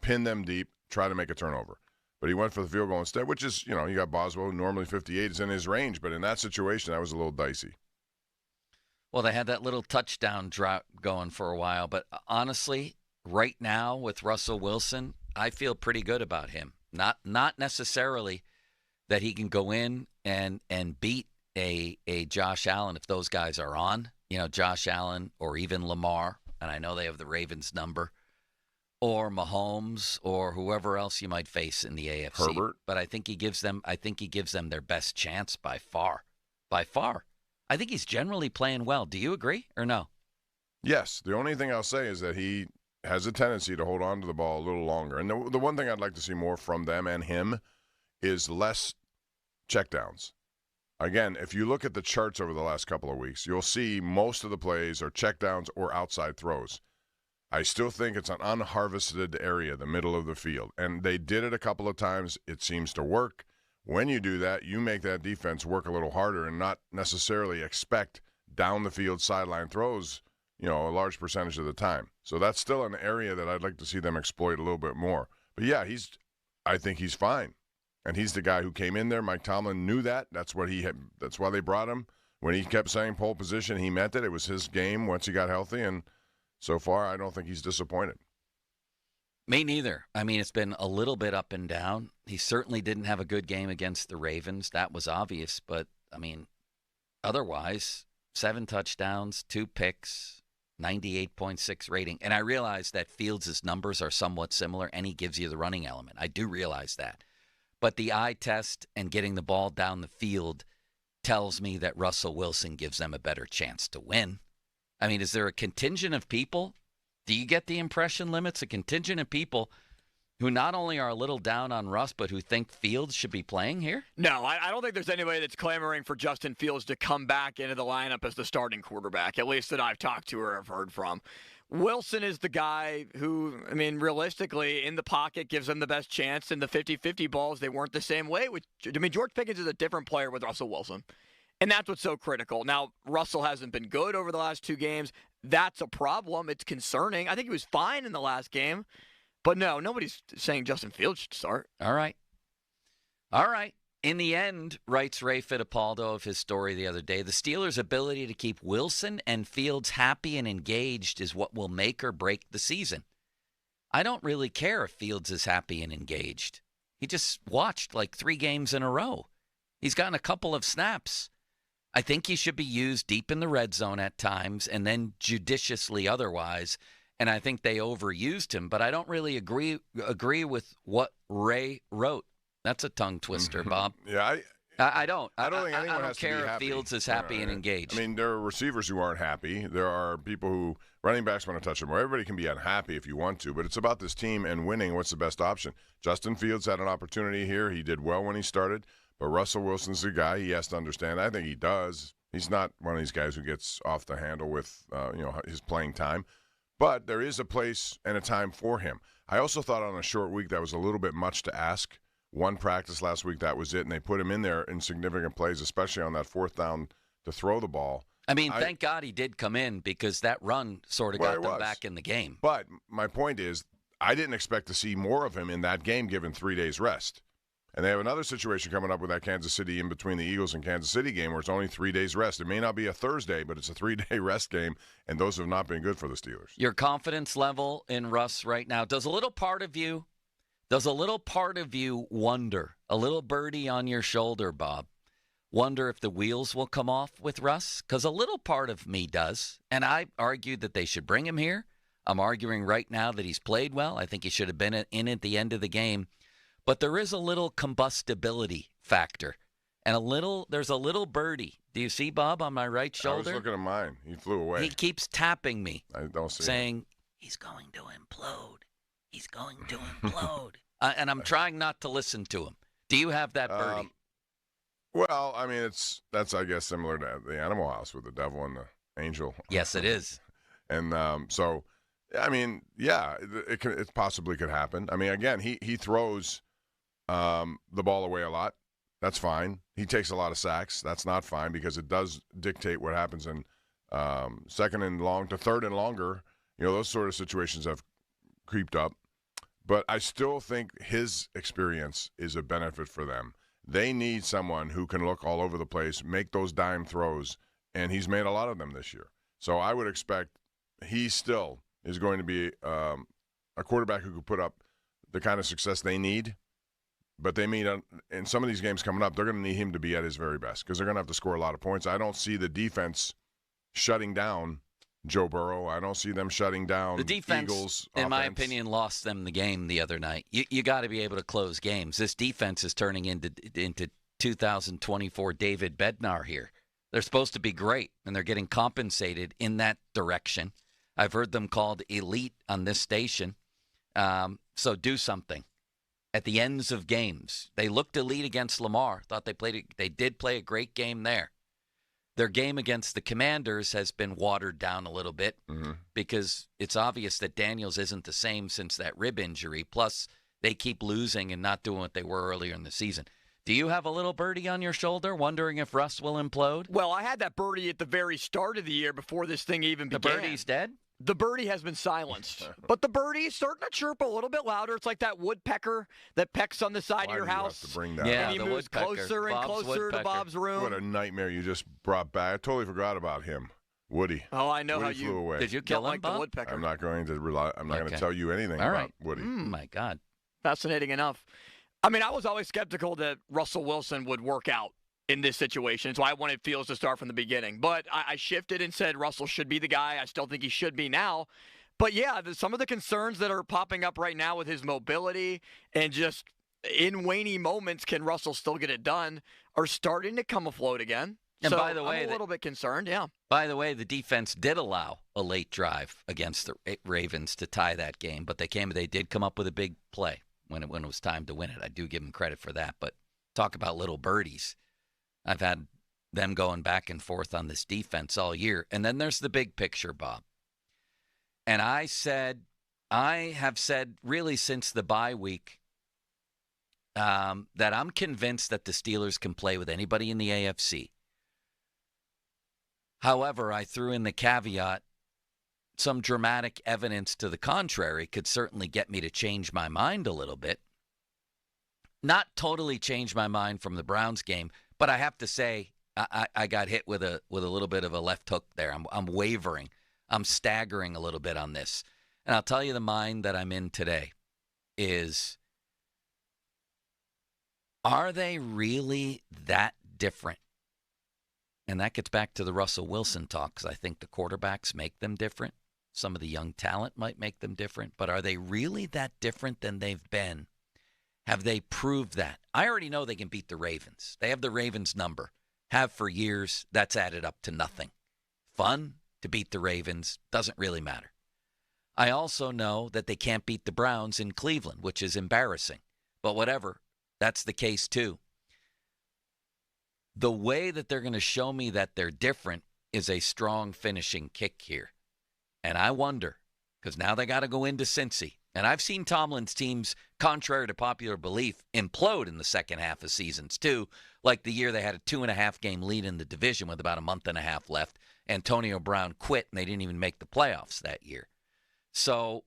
pin them deep, try to make a turnover. But he went for the field goal instead, which is, you got Boswell, who normally 58 is in his range, but in that situation, that was a little dicey. Well, they had that little touchdown drought going for a while, but honestly, right now with Russell Wilson, I feel pretty good about him. Not necessarily that he can go in and beat a Josh Allen if those guys are on, Josh Allen or even Lamar, and I know they have the Ravens number, or Mahomes or whoever else you might face in the AFC. Herbert. But I think he gives them their best chance by far. By far. I think he's generally playing well. Do you agree or no? Yes. The only thing I'll say is that he has a tendency to hold on to the ball a little longer. And the one thing I'd like to see more from them and him is less checkdowns. Again, if you look at the charts over the last couple of weeks, you'll see most of the plays are checkdowns or outside throws. I still think it's an unharvested area, the middle of the field. And they did it a couple of times. It seems to work. When you do that, you make that defense work a little harder and not necessarily expect down the field sideline throws, a large percentage of the time. So that's still an area that I'd like to see them exploit a little bit more. But yeah, I think he's fine. And he's the guy who came in there. Mike Tomlin knew that. That's why they brought him. When he kept saying pole position, he meant it. It was his game once he got healthy. And so far, I don't think he's disappointed. Me neither. I mean, it's been a little bit up and down. He certainly didn't have a good game against the Ravens. That was obvious. But, otherwise, 7 touchdowns, 2 picks, 98.6 rating. And I realize that Fields' numbers are somewhat similar, and he gives you the running element. I do realize that. But the eye test and getting the ball down the field tells me that Russell Wilson gives them a better chance to win. Is there a contingent of people? Do you get the impression, Limits? A contingent of people who not only are a little down on Russ, but who think Fields should be playing here? No, I don't think there's anybody that's clamoring for Justin Fields to come back into the lineup as the starting quarterback, at least that I've talked to or have heard from. Wilson is the guy who, realistically, in the pocket gives them the best chance. In the 50-50 balls, they weren't the same way. George Pickens is a different player with Russell Wilson. And that's what's so critical. Now, Russell hasn't been good over the last 2 games. That's a problem. It's concerning. I think he was fine in the last game. But no, nobody's saying Justin Fields should start. All right. In the end, writes Ray Fittipaldo of his story the other day, the Steelers' ability to keep Wilson and Fields happy and engaged is what will make or break the season. I don't really care if Fields is happy and engaged. He just watched like 3 games in a row. He's gotten a couple of snaps. I think he should be used deep in the red zone at times and then judiciously otherwise. And I think they overused him, but I don't really agree with what Ray wrote. That's a tongue twister, Bob. Yeah, I don't. I don't think anyone has care to be if happy. Fields is happy and engaged. I mean, there are receivers who aren't happy. There are people who running backs want to touch them more. Everybody can be unhappy if you want to, but it's about this team and winning. What's the best option? Justin Fields had an opportunity here. He did well when he started, but Russell Wilson's the guy. He has to understand. I think he does. He's not one of these guys who gets off the handle with his playing time, but there is a place and a time for him. I also thought on a short week that was a little bit much to ask. One practice last week, that was it, and they put him in there in significant plays, especially on that 4th down to throw the ball. I mean, thank God he did come in because that run sort of got them back in the game. But my point is, I didn't expect to see more of him in that game given 3 days rest. And they have another situation coming up with that Kansas City in between the Eagles and Kansas City game where it's only 3 days rest. It may not be a Thursday, but it's a 3-day rest game, and those have not been good for the Steelers. Your confidence level in Russ right now, does a little part of you wonder, a little birdie on your shoulder, Bob, wonder if the wheels will come off with Russ? Because a little part of me does, and I argued that they should bring him here. I'm arguing right now that he's played well. I think he should have been in at the end of the game. But there is a little combustibility factor, and there's a little birdie. Do you see, Bob, on my right shoulder? I was looking at mine. He flew away. He keeps tapping me. I don't see saying, he's going to implode. He's going to implode. And I'm trying not to listen to him. Do you have that birdie? Well, I mean, that's I guess similar to the Animal House with the devil and the angel. Yes, it is. And so, I mean, yeah, it possibly could happen. I mean, again, he throws the ball away a lot. That's fine. He takes a lot of sacks. That's not fine because it does dictate what happens in 2nd and long to 3rd and longer. Those sort of situations have creeped up. But I still think his experience is a benefit for them. They need someone who can look all over the place, make those dime throws, and he's made a lot of them this year. So I would expect he still is going to be a quarterback who could put up the kind of success they need. But they mean in some of these games coming up, they're going to need him to be at his very best because they're going to have to score a lot of points. I don't see the defense shutting down Joe Burrow. I don't see them shutting down the defense, Eagles' in my offense. opinion, lost them the game the other night. You got to be able to close games. This defense is turning into 2024 David Bednar here. They're supposed to be great, and they're getting compensated in that direction. I've heard them called elite on this station. So do something. At the ends of games, they looked elite against Lamar. Thought they did play a great game there. Their game against the Commanders has been watered down a little bit because it's obvious that Daniels isn't the same since that rib injury. Plus, they keep losing and not doing what they were earlier in the season. Do you have a little birdie on your shoulder wondering if Russ will implode? Well, I had that birdie at the very start of the year before this thing even began. The birdie's dead? The birdie has been silenced. But the birdie is starting to chirp a little bit louder. It's like that woodpecker that pecks on the side of your house. Have to bring that Yeah, up? And he the moves woodpecker. closer and Bob's closer woodpecker. to Bob's room. What a nightmare you just brought back. I totally forgot about him. Woody. Oh, I know Woody how flew you away. Did you kill don't him, like the Bob? woodpecker. I'm not going to tell you anything All about right. Woody. Oh, my God. Fascinating enough. I mean, I was always skeptical that Russell Wilson would work out in this situation. So I wanted Fields to start from the beginning. But I shifted and said Russell should be the guy. I still think he should be now. But, yeah, some of the concerns that are popping up right now with his mobility and just in waning moments, can Russell still get it done, are starting to come afloat again. And so by the way, I'm a little bit concerned, yeah. By the way, the defense did allow a late drive against the Ravens to tie that game, but they did come up with a big play when it was time to win it. I do give them credit for that. But talk about little birdies. I've had them going back and forth on this defense all year. And then there's the big picture, Bob. And I have said really since the bye week that I'm convinced that the Steelers can play with anybody in the AFC. However, I threw in the caveat, some dramatic evidence to the contrary could certainly get me to change my mind a little bit. Not totally change my mind from the Browns game, but I have to say I got hit with a little bit of a left hook there. I'm wavering. I'm staggering a little bit on this. And I'll tell you the mind that I'm in today is, are they really that different? And that gets back to the Russell Wilson talk, because I think the quarterbacks make them different. Some of the young talent might make them different. But are they really that different than they've been? Have they proved that? I already know they can beat the Ravens. They have the Ravens number. Have for years. That's added up to nothing. Fun to beat the Ravens. Doesn't really matter. I also know that they can't beat the Browns in Cleveland, which is embarrassing. But whatever. That's the case too. The way that they're going to show me that they're different is a strong finishing kick here. And I wonder, because now they got to go into Cincy. And I've seen Tomlin's teams, contrary to popular belief, implode in the second half of seasons too, like the year they had a 2.5-game lead in the division with about a month and a half left. Antonio Brown quit, and they didn't even make the playoffs that year. So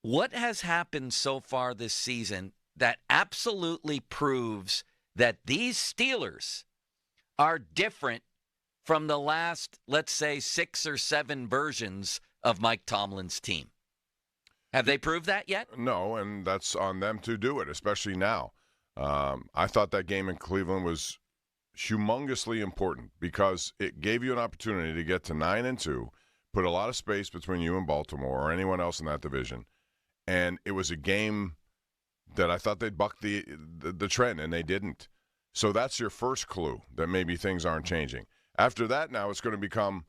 what has happened so far this season that absolutely proves that these Steelers are different from the last, let's say, 6 or 7 versions of Mike Tomlin's team? Have they proved that yet? No, and that's on them to do it, especially now. I thought that game in Cleveland was humongously important because it gave you an opportunity to get to 9-2, put a lot of space between you and Baltimore or anyone else in that division, and it was a game that I thought they'd buck the trend, and they didn't. So that's your first clue that maybe things aren't changing. After that, now it's going to become,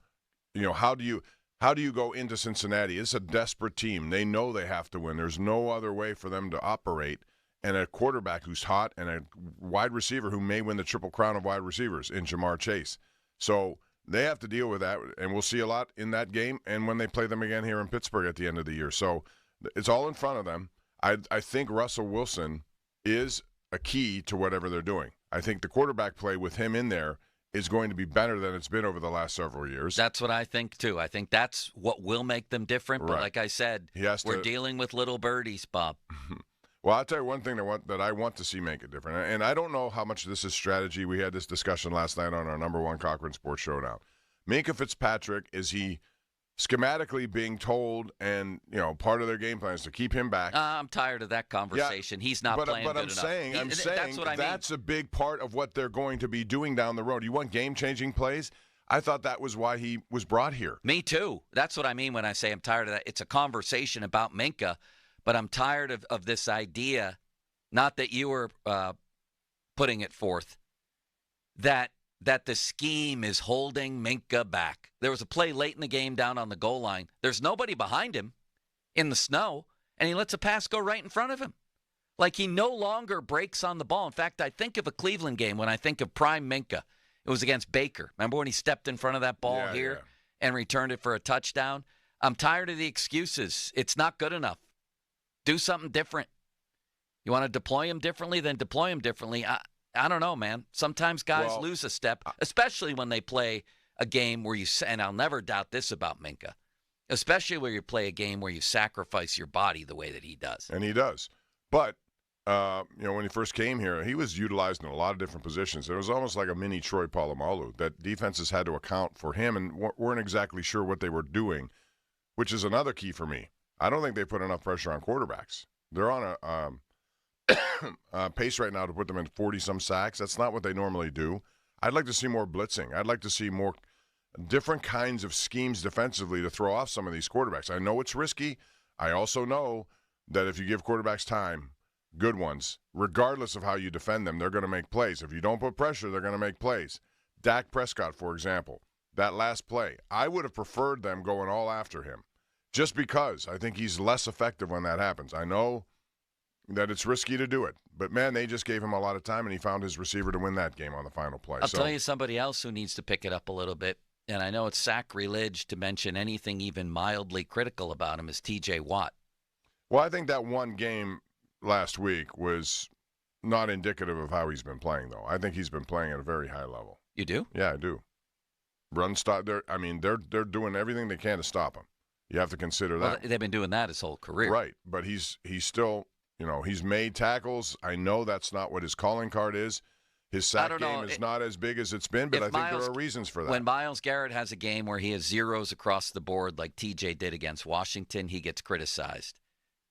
how do you go into Cincinnati? It's a desperate team. They know they have to win. There's no other way for them to operate. And a quarterback who's hot and a wide receiver who may win the Triple Crown of wide receivers in Jamar Chase. So they have to deal with that, and we'll see a lot in that game and when they play them again here in Pittsburgh at the end of the year. So it's all in front of them. I think Russell Wilson is a key to whatever they're doing. I think the quarterback play with him in there is going to be better than it's been over the last several years. That's what I think, too. I think that's what will make them different. But like I said, we're dealing with little birdies, Bob. Well, I'll tell you one thing that I want to see make it different. And I don't know how much this is strategy. We had this discussion last night on our number one Cochran Sports Showdown. Minkah Fitzpatrick, is he schematically being told, and part of their game plan is to keep him back? I'm tired of that conversation. He's not playing good enough. I'm saying that's what I mean. That's a big part of what they're going to be doing down the road. You want game-changing plays? I thought that was why he was brought here. Me too. That's what I mean when I say I'm tired of that. It's a conversation about Minkah, but I'm tired of this idea, not that you were putting it forth, that the scheme is holding Minkah back. There was a play late in the game down on the goal line. There's nobody behind him in the snow, and he lets a pass go right in front of him. Like he no longer breaks on the ball. In fact, I think of a Cleveland game when I think of prime Minkah. It was against Baker. Remember when he stepped in front of that ball and returned it for a touchdown? I'm tired of the excuses. It's not good enough. Do something different. You want to deploy him differently? Then deploy him differently. I don't know, man. Sometimes guys lose a step, especially when they play a game where and I'll never doubt this about Minkah, especially where you play a game where you sacrifice your body the way that he does. And he does. But, when he first came here, he was utilized in a lot of different positions. It was almost like a mini Troy Polamalu, that defenses had to account for him and weren't exactly sure what they were doing, which is another key for me. I don't think they put enough pressure on quarterbacks. They're on a pace right now to put them in 40-some sacks. That's not what they normally do. I'd like to see more blitzing. I'd like to see more different kinds of schemes defensively to throw off some of these quarterbacks. I know it's risky. I also know that if you give quarterbacks time, good ones, regardless of how you defend them, they're going to make plays. If you don't put pressure, they're going to make plays. Dak Prescott, for example, that last play, I would have preferred them going all after him just because I think he's less effective when that happens. I know that it's risky to do it. But, man, they just gave him a lot of time, and he found his receiver to win that game on the final play. I'll tell you somebody else who needs to pick it up a little bit, and I know it's sacrilege to mention anything even mildly critical about him, is T.J. Watt. Well, I think that one game last week was not indicative of how he's been playing, though. I think he's been playing at a very high level. You do? Yeah, I do. Run stop. They're doing everything they can to stop him. You have to consider that. Well, they've been doing that his whole career. Right, but he's still – he's made tackles. I know that's not what his calling card is. His sack game is not as big as it's been, but I think there are reasons for that. When Myles Garrett has a game where he has zeros across the board like TJ did against Washington, he gets criticized.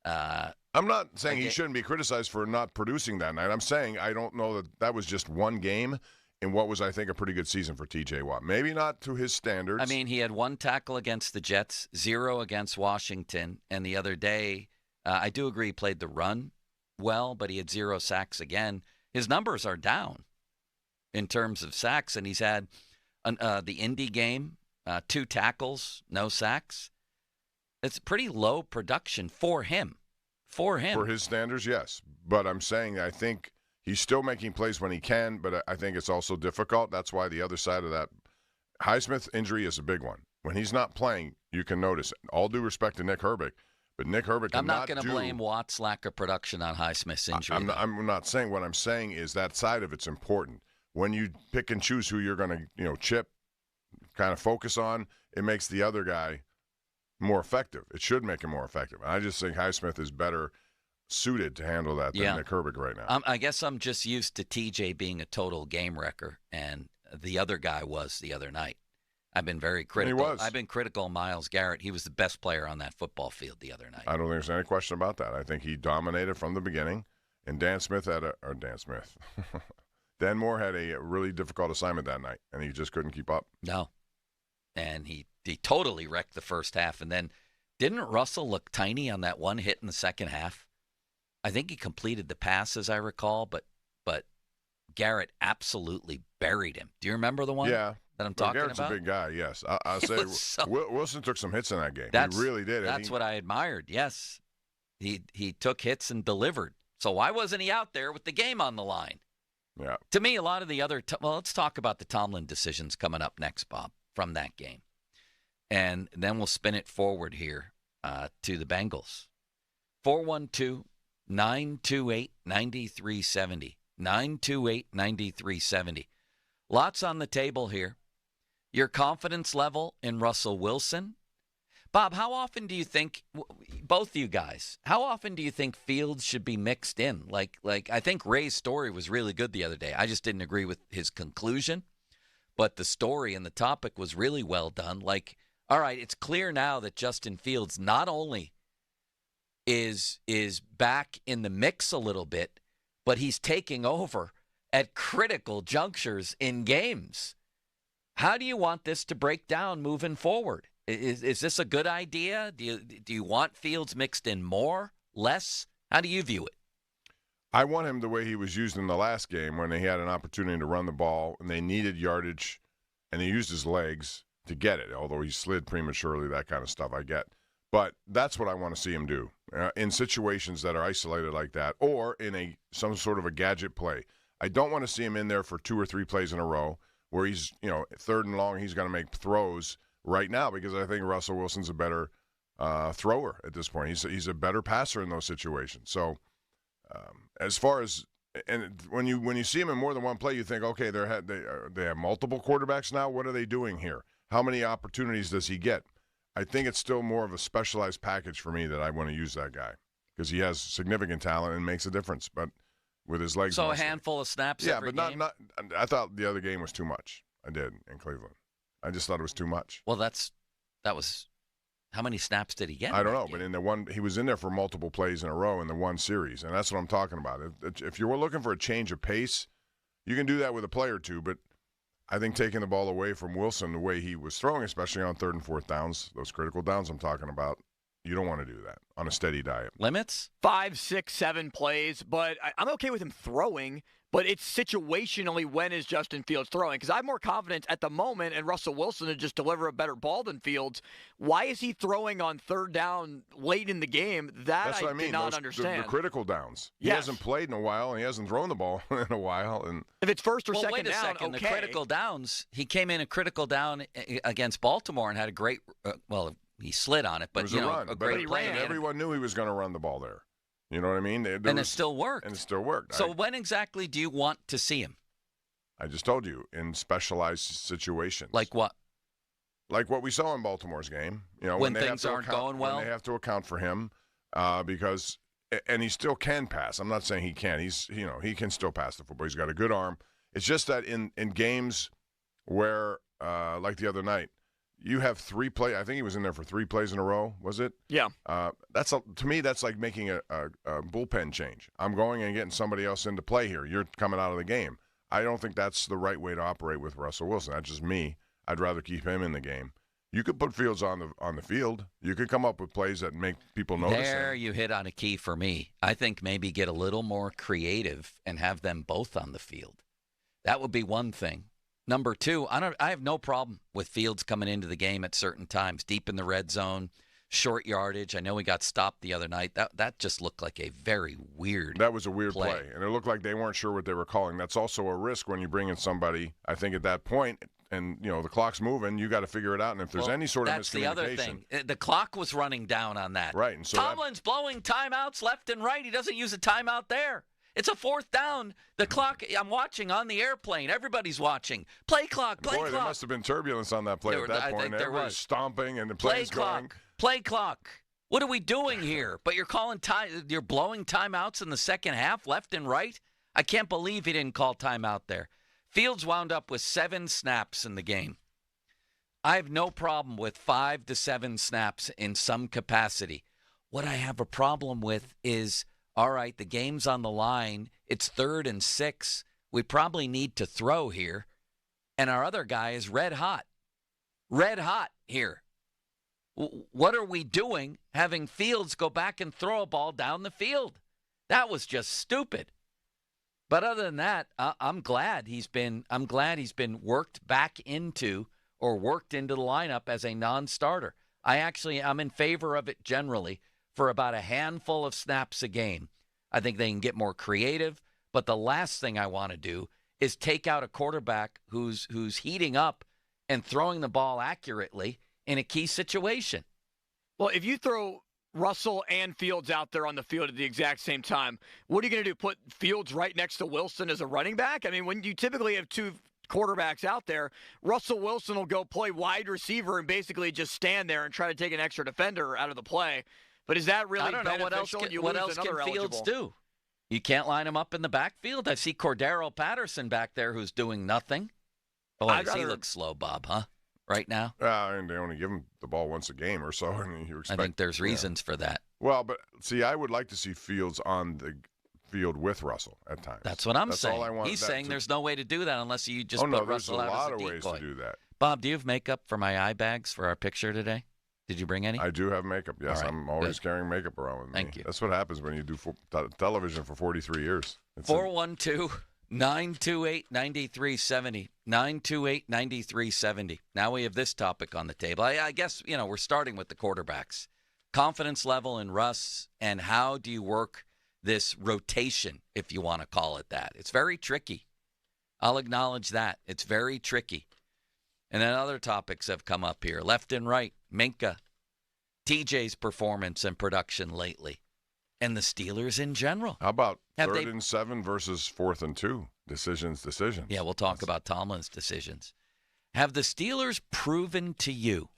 I'm not saying he shouldn't be criticized for not producing that night. I'm saying I don't know that was just one game in what was, I think, a pretty good season for TJ Watt. Maybe not to his standards. I mean, he had 1 tackle against the Jets, 0 against Washington, and the other day, I do agree he played the run well, but he had 0 sacks again. His numbers are down in terms of sacks, and he's had the Indy game, 2 tackles, no sacks. It's pretty low production for him. For his standards, yes. But I'm saying I think he's still making plays when he can, but I think it's also difficult. That's why the other side of that Highsmith injury is a big one. When he's not playing, you can notice it. All due respect to Nick Herbig, but Nick Herbig I'm not going to blame Watt's lack of production on Highsmith's injury. I'm not saying. What I'm saying is that side of it's important. When you pick and choose who you're going to, chip, kind of focus on, it makes the other guy more effective. It should make him more effective. And I just think Highsmith is better suited to handle that than Nick Herbig right now. I guess I'm just used to TJ being a total game wrecker, and the other guy was the other night. I've been very critical. He was. I've been critical of Myles Garrett. He was the best player on that football field the other night. I don't think there's any question about that. I think he dominated from the beginning, and Dan Moore had a really difficult assignment that night, and he just couldn't keep up. No. And he totally wrecked the first half. And then didn't Russell look tiny on that one hit in the second half? I think he completed the pass, as I recall, but Garrett absolutely buried him. Do you remember the one that I'm talking Garrett's about? Garrett's a big guy, yes. I'll say Wilson took some hits in that game. He really did. That's what I admired, yes. He took hits and delivered. So why wasn't he out there with the game on the line? Yeah. To me, a lot of the other let's talk about the Tomlin decisions coming up next, Bob, from that game. And then we'll spin it forward here to the Bengals. 412-928-9370. 928-9370. Lots on the table here. Your confidence level in Russell Wilson. Bob, how often do you think, both you guys, how often do you think Fields should be mixed in? Like I think Ray's story was really good the other day. I just didn't agree with his conclusion. But the story and the topic was really well done. Like, all right, it's clear now that Justin Fields not only is back in the mix a little bit, but he's taking over at critical junctures in games. How do you want this to break down moving forward? Is this a good idea? Do you want Fields mixed in more, less? How do you view it? I want him the way he was used in the last game when they had an opportunity to run the ball and they needed yardage, and he used his legs to get it, although he slid prematurely, that kind of stuff I get. But that's what I want to see him do in situations that are isolated like that, or in some sort of a gadget play. I don't want to see him in there for 2 or 3 plays in a row where he's, third and long, he's going to make throws right now, because I think Russell Wilson's a better thrower at this point. He's a better passer in those situations. So as far as, and when you see him in more than one play, you think, okay, they have multiple quarterbacks now. What are they doing here? How many opportunities does he get? I think it's still more of a specialized package for me that I want to use that guy, because he has significant talent and makes a difference, but with his legs. So mostly. A handful of snaps every but game? not. I thought the other game was too much. I did in Cleveland. I just thought it was too much. Well, that was how many snaps did he get? I don't know, but in the one, he was in there for multiple plays in a row in the one series, and that's what I'm talking about. If you're looking for a change of pace, you can do that with a play or two, but I think taking the ball away from Wilson the way he was throwing, especially on 3rd and 4th downs, those critical downs I'm talking about, you don't want to do that on a steady diet. Limits? 5, 6, 7 plays, but I'm okay with him throwing. But it's situationally, when is Justin Fields throwing? Because I have more confidence at the moment in Russell Wilson to just deliver a better ball than Fields. Why is he throwing on 3rd down late in the game? That's what I mean. Did not understand. The critical downs. He hasn't played in a while, and he hasn't thrown the ball in a while. And if it's first or second wait a down, second. okay. The critical downs, he came in a critical down against Baltimore and had a great he slid on it, but it was a run. A great play. Everyone knew he was going to run the ball there. You know what I mean? And it still worked. And it still worked. So when exactly do you want to see him? I just told you, in specialized situations. Like what? Like what we saw in Baltimore's game. When things aren't going well? When they have to account for him because – and he still can pass. I'm not saying he can't. He can still pass the football. He's got a good arm. It's just that in games where, like the other night, you have 3 plays. I think he was in there for 3 plays in a row, was it? Yeah. To me, that's like making a bullpen change. I'm going and getting somebody else into play here. You're coming out of the game. I don't think that's the right way to operate with Russell Wilson. That's just me. I'd rather keep him in the game. You could put Fields on the field. You could come up with plays that make people notice There him. you hit on a key for me. I think maybe get a little more creative and have them both on the field. That would be one thing. Number 2, I have no problem with Fields coming into the game at certain times, deep in the red zone, short yardage. I know he got stopped the other night. That just looked like a very weird That was a weird play, and it looked like they weren't sure what they were calling. That's also a risk when you bring in somebody, I think, at that point, and, the clock's moving, you got to figure it out. And if there's any sort of miscommunication. That's the other thing. The clock was running down on that. Right. And so Tomlin's blowing timeouts left and right. He doesn't use a timeout there. It's a 4th down. The clock, I'm watching on the airplane. Everybody's watching. Play clock, play clock. There must have been turbulence on that play at that point. Everybody's stomping and the play's going. Play clock. What are we doing here? But you're you're blowing timeouts in the second half, left and right? I can't believe he didn't call timeout there. Fields wound up with 7 snaps in the game. I have no problem with 5 to 7 snaps in some capacity. What I have a problem with is, all right, the game's on the line. It's 3rd and 6. We probably need to throw here. And our other guy is red hot. Red hot here. What are we doing having Fields go back and throw a ball down the field? That was just stupid. But other than that, I'm glad he's been worked back into or worked into the lineup as a non-starter. I'm in favor of it generally for about a handful of snaps a game. I think they can get more creative, but the last thing I want to do is take out a quarterback who's heating up and throwing the ball accurately in a key situation. Well, if you throw Russell and Fields out there on the field at the exact same time, what are you going to do, put Fields right next to Wilson as a running back? I mean, when you typically have 2 quarterbacks out there, Russell Wilson will go play wide receiver and basically just stand there and try to take an extra defender out of the play. But is that really beneficial? I don't know what else can Fields do. You can't line him up in the backfield. I see Cordero Patterson back there who's doing nothing. Boy, does he look slow, Bob, huh? Right now? And they only give him the ball once a game or so. I think there's reasons for that. Well, but see, I would like to see Fields on the field with Russell at times. That's what I'm saying. All I want. He's saying there's no way to do that unless you just put Russell out as a decoy. There's a lot of ways to do that. Bob, do you have makeup for my eye bags for our picture today? Did you bring any? I do have makeup, yes. Right, I'm always carrying makeup around with me. Thank you. That's what happens when you do television for 43 years. 412-928-9370. 928-9370. Now we have this topic on the table. I guess, we're starting with the quarterbacks. Confidence level in Russ, and how do you work this rotation, if you want to call it that? It's very tricky. I'll acknowledge that. It's very tricky. And then other topics have come up here. Left and right, Minka, TJ's performance and production lately, and the Steelers in general. How about 3rd and 7 versus 4th and 2? Decisions. Yeah, we'll talk about Tomlin's decisions. Have the Steelers proven to you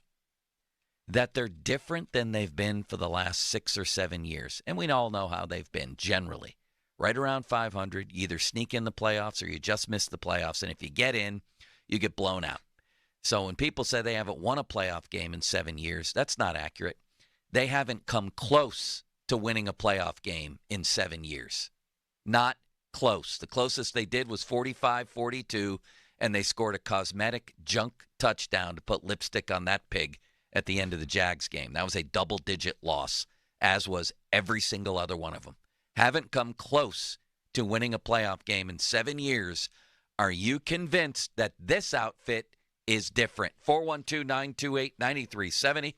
that they're different than they've been for the last 6 or 7 years? And we all know how they've been generally. Right around 500, you either sneak in the playoffs or you just miss the playoffs. And if you get in, you get blown out. So when people say they haven't won a playoff game in 7 years, that's not accurate. They haven't come close to winning a playoff game in 7 years. Not close. The closest they did was 45-42, and they scored a cosmetic junk touchdown to put lipstick on that pig at the end of the Jags game. That was a double-digit loss, as was every single other one of them. Haven't come close to winning a playoff game in 7 years. Are you convinced that this outfit is different? 412-928-9370.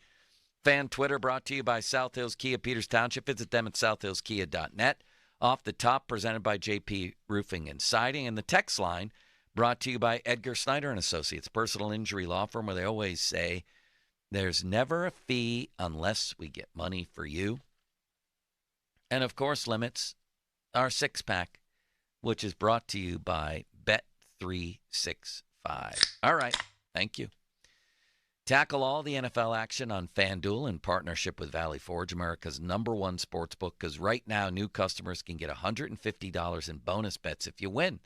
Fan Twitter brought to you by South Hills Kia Peters Township. Visit them at southhillskia.net. Off the Top, presented by JP Roofing and Siding. And the text line brought to you by Edgar Snyder and Associates, personal injury law firm, where they always say, there's never a fee unless we get money for you. And, of course, limits our six-pack, which is brought to you by Bet365. All right. Thank you. Tackle all the NFL action on FanDuel in partnership with Valley Forge, America's #1 sportsbook, because right now new customers can get $150 in bonus bets if you win.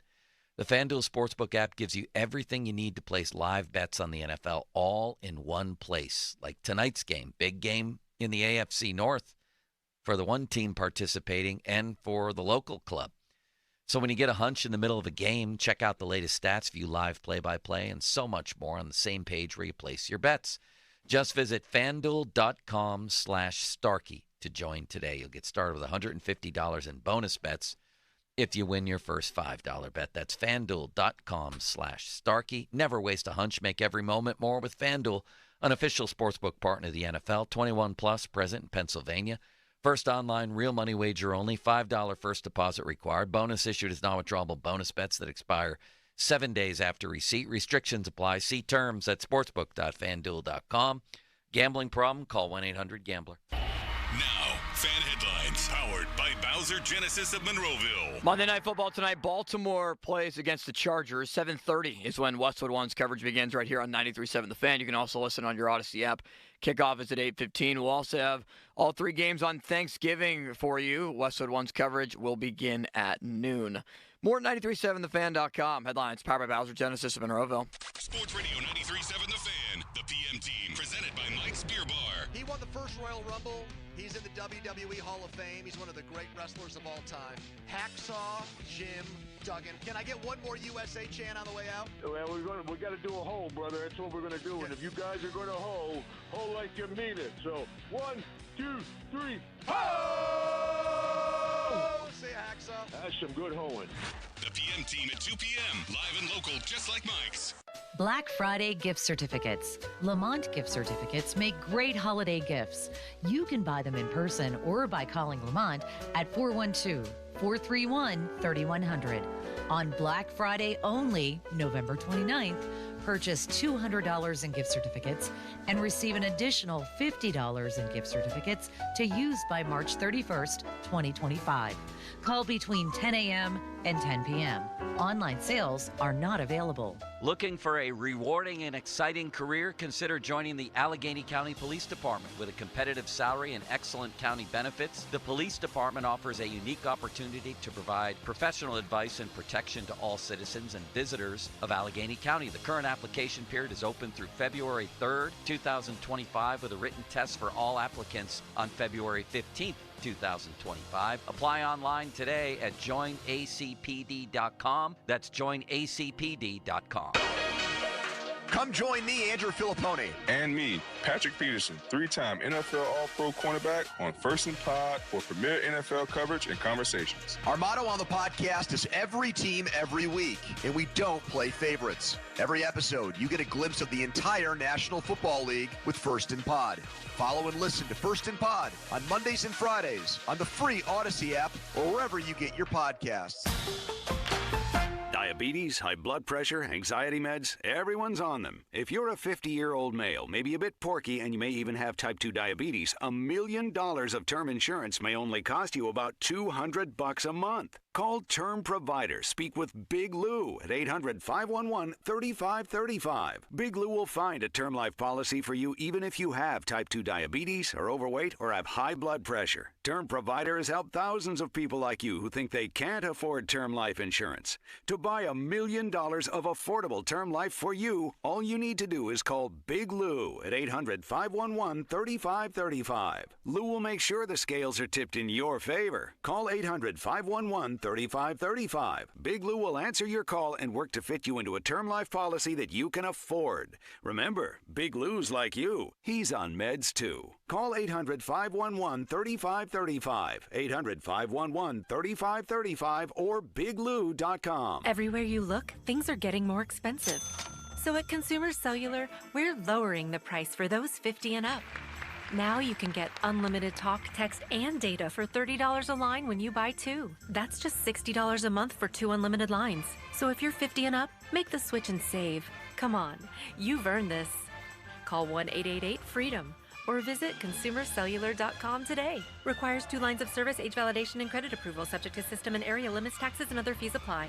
The FanDuel Sportsbook app gives you everything you need to place live bets on the NFL all in one place. Like tonight's game, big game in the AFC North for the one team participating and for the local club. So when you get a hunch in the middle of a game, check out the latest stats, view live play-by-play, and so much more on the same page where you place your bets. Just visit FanDuel.com/Starkey to join today. You'll get started with $150 in bonus bets if you win your first $5 bet. That's FanDuel.com/Starkey. Never waste a hunch. Make every moment more with FanDuel, an official sportsbook partner of the NFL. 21 plus, present in Pennsylvania. First online real money wager only. $5 first deposit required. Bonus issued as non-withdrawable bonus bets that expire 7 days after receipt. Restrictions apply. See terms at sportsbook.fanduel.com. Gambling problem? Call 1-800-GAMBLER. Now, fan headlines powered by Bowser Genesis of Monroeville. Monday Night Football tonight. Baltimore plays against the Chargers. 7:30 is when Westwood One's coverage begins right here on 93.7 The Fan. You can also listen on your Odyssey app. Kickoff is at 8:15. We'll also have all three games on Thanksgiving for you. Westwood One's coverage will begin at noon. More at 937thefan.com. Headlines powered by Bowser Genesis of Monroeville. Sports Radio 93.7 The Fan. The PM team presented by Mike's Beer Bar. He won the first Royal Rumble. He's in the WWE Hall of Fame. He's one of the great wrestlers of all time. Hacksaw Jim Duggan. Can I get one more USA chant on the way out? Well, we got to do a ho, brother. That's what we're going to do. Yeah. And if you guys are going to ho like you mean it. So 1, 2, 3, ho! Say hacksaw. That's some good hoeing. The PM team at 2 p.m. Live and local, just like Mike's. Black Friday gift certificates. Lamont gift certificates make great holiday gifts. You can buy them in person or by calling Lamont at 412-431-3100. On Black Friday only, November 29th, purchase $200 in gift certificates and receive an additional $50 in gift certificates to use by March 31st, 2025. Call between 10 a.m. and 10 p.m. Online sales are not available. Looking for a rewarding and exciting career? Consider joining the Allegheny County Police Department. With a competitive salary and excellent county benefits, the police department offers a unique opportunity to provide professional advice and protection to all citizens and visitors of Allegheny County. The current application period is open through February 3rd, 2025, with a written test for all applicants on February 15th, 2025. Apply online today at joinacpd.com. That's joinacpd.com. Come join me, Andrew Filippone. And me, Patrick Peterson, 3-time NFL All-Pro cornerback on First and Pod for premier NFL coverage and conversations. Our motto on the podcast is every team, every week, and we don't play favorites. Every episode, you get a glimpse of the entire National Football League with First and Pod. Follow and listen to First and Pod on Mondays and Fridays on the free Odyssey app or wherever you get your podcasts. Diabetes, high blood pressure, anxiety meds, everyone's on them. If you're a 50-year-old male, maybe a bit porky, and you may even have type 2 diabetes, $1 million of term insurance may only cost you about $200 a month. Call Term Provider. Speak with Big Lou at 800-511-3535. Big Lou will find a term life policy for you even if you have type 2 diabetes, are overweight, or have high blood pressure. Term Provider has helped thousands of people like you who think they can't afford term life insurance. To buy $1 million of affordable term life for you, all you need to do is call Big Lou at 800-511-3535. Lou will make sure the scales are tipped in your favor. Call 800-511-3535. Big Lou will answer your call and work to fit you into a term life policy that you can afford. Remember, Big Lou's like you. He's on meds too. Call 800-511-3535, 800-511-3535, or biglou.com. Everywhere you look, things are getting more expensive. So at Consumer Cellular, we're lowering the price for those 50 and up. Now you can get unlimited talk, text, and data for $30 a line when you buy 2. That's just $60 a month for 2 unlimited lines. So if you're 50 and up, make the switch and save. Come on, you've earned this. Call 1-888-FREEDOM or visit consumercellular.com today. Requires 2 lines of service, age validation, and credit approval, subject to system and area limits, taxes, and other fees apply.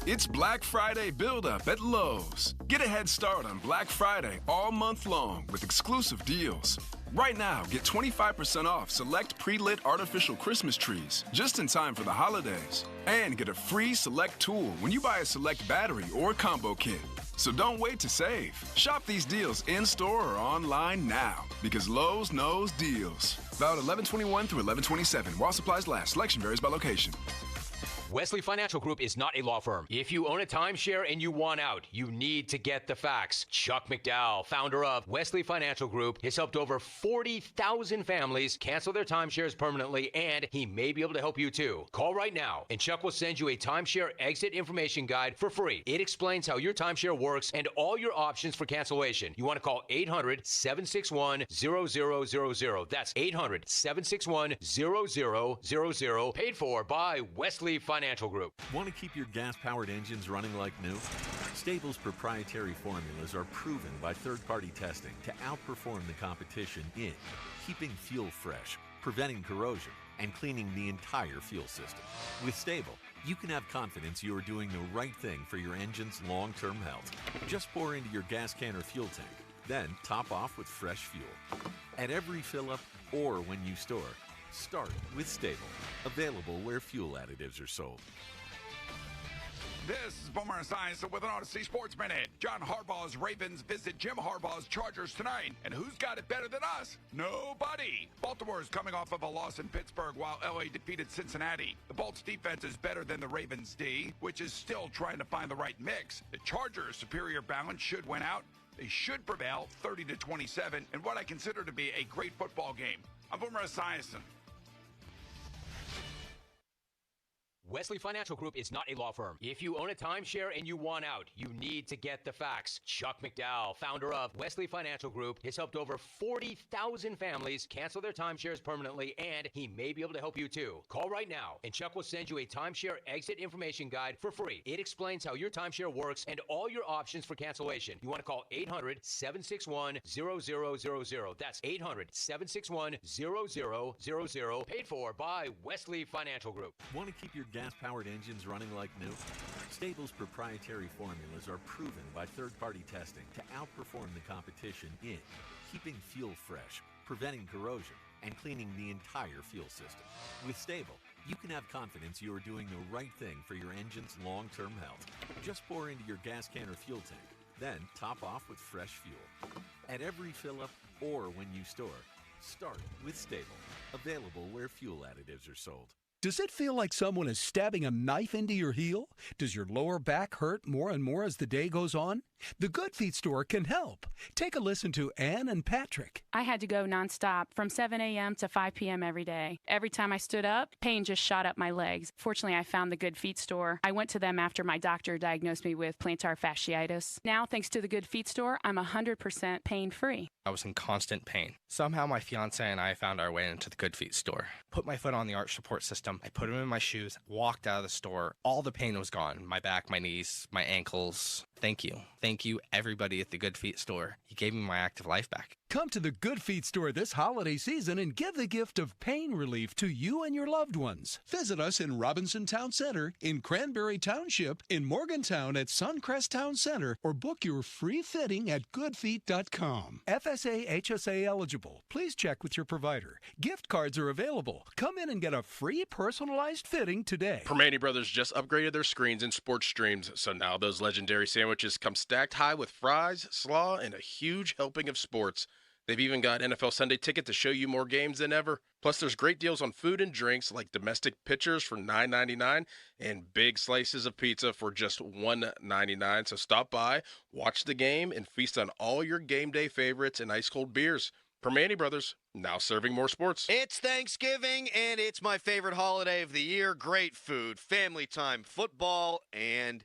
It's Black Friday build-up at Lowe's. Get a head start on Black Friday all month long with exclusive deals. Right now, get 25% off select pre-lit artificial Christmas trees just in time for the holidays. And get a free select tool when you buy a select battery or combo kit. So don't wait to save. Shop these deals in-store or online now because Lowe's knows deals. Valid 11/21 through 11/27 while supplies last. Selection varies by location. Wesley Financial Group is not a law firm. If you own a timeshare and you want out, you need to get the facts. Chuck McDowell, founder of Wesley Financial Group, has helped over 40,000 families cancel their timeshares permanently, and he may be able to help you too. Call right now, and Chuck will send you a timeshare exit information guide for free. It explains how your timeshare works and all your options for cancellation. You want to call 800-761-0000. That's 800-761-0000. Paid for by Wesley Financial Group. Want to keep your gas-powered engines running like new? Stable's proprietary formulas are proven by third-party testing to outperform the competition in keeping fuel fresh, preventing corrosion, and cleaning the entire fuel system. With Stable, you can have confidence you are doing the right thing for your engine's long-term health. Just pour into your gas can or fuel tank, then top off with fresh fuel. At every fill-up or when you store, start with Stable. Available where fuel additives are sold. This is Boomer and Science with an Odyssey Sports Minute. John Harbaugh's Ravens visit Jim Harbaugh's Chargers tonight. And who's got it better than us? Nobody. Baltimore is coming off of a loss in Pittsburgh while LA defeated Cincinnati. The Bolts defense is better than the Ravens D, which is still trying to find the right mix. The Chargers' superior balance should win out. They should prevail 30-27 in what I consider to be a great football game. I'm Boomer Esiason. Wesley Financial Group is not a law firm. If you own a timeshare and you want out, you need to get the facts. Chuck McDowell, founder of Wesley Financial Group, has helped over 40,000 families cancel their timeshares permanently, and he may be able to help you too. Call right now, and Chuck will send you a timeshare exit information guide for free. It explains how your timeshare works and all your options for cancellation. You want to call 800-761-0000. That's 800-761-0000. Paid for by Wesley Financial Group. Want to keep your gas-powered engines running like new? Stable's proprietary formulas are proven by third-party testing to outperform the competition in keeping fuel fresh, preventing corrosion, and cleaning the entire fuel system. With Stable, you can have confidence you are doing the right thing for your engine's long-term health. Just pour into your gas can or fuel tank, then top off with fresh fuel. At every fill-up or when you store, start with Stable. Available where fuel additives are sold. Does it feel like someone is stabbing a knife into your heel? Does your lower back hurt more and more as the day goes on? The Good Feet store can help. Take a listen to Ann and Patrick. I had to go nonstop from 7 a.m. to 5 p.m. every day. Every time I stood up, pain just shot up my legs. Fortunately, I found the Good Feet store. I went to them after my doctor diagnosed me with plantar fasciitis. Now, thanks to the Good Feet store, I'm 100% pain-free. I was in constant pain. Somehow my fiance and I found our way into the Good Feet store. Put my foot on the arch support system. I put them in my shoes, walked out of the store. All the pain was gone. My back, my knees, my ankles. Thank you. Thank you, everybody at the Good Feet store. You gave me my active life back. Come to the Good Feet store this holiday season and give the gift of pain relief to you and your loved ones. Visit us in Robinson Town Center, in Cranberry Township, in Morgantown at Suncrest Town Center, or book your free fitting at goodfeet.com. FSA HSA eligible. Please check with your provider. Gift cards are available. Come in and get a free personalized fitting today. Permane Brothers just upgraded their screens and sports streams, so now those legendary sandwiches come stacked high with fries, slaw, and a huge helping of sports. They've even got NFL Sunday Ticket to show you more games than ever. Plus, there's great deals on food and drinks like domestic pitchers for $9.99 and big slices of pizza for just $1.99. So stop by, watch the game, and feast on all your game day favorites and ice-cold beers. Permane Brothers, now serving more sports. It's Thanksgiving, and it's my favorite holiday of the year. Great food, family time, football, and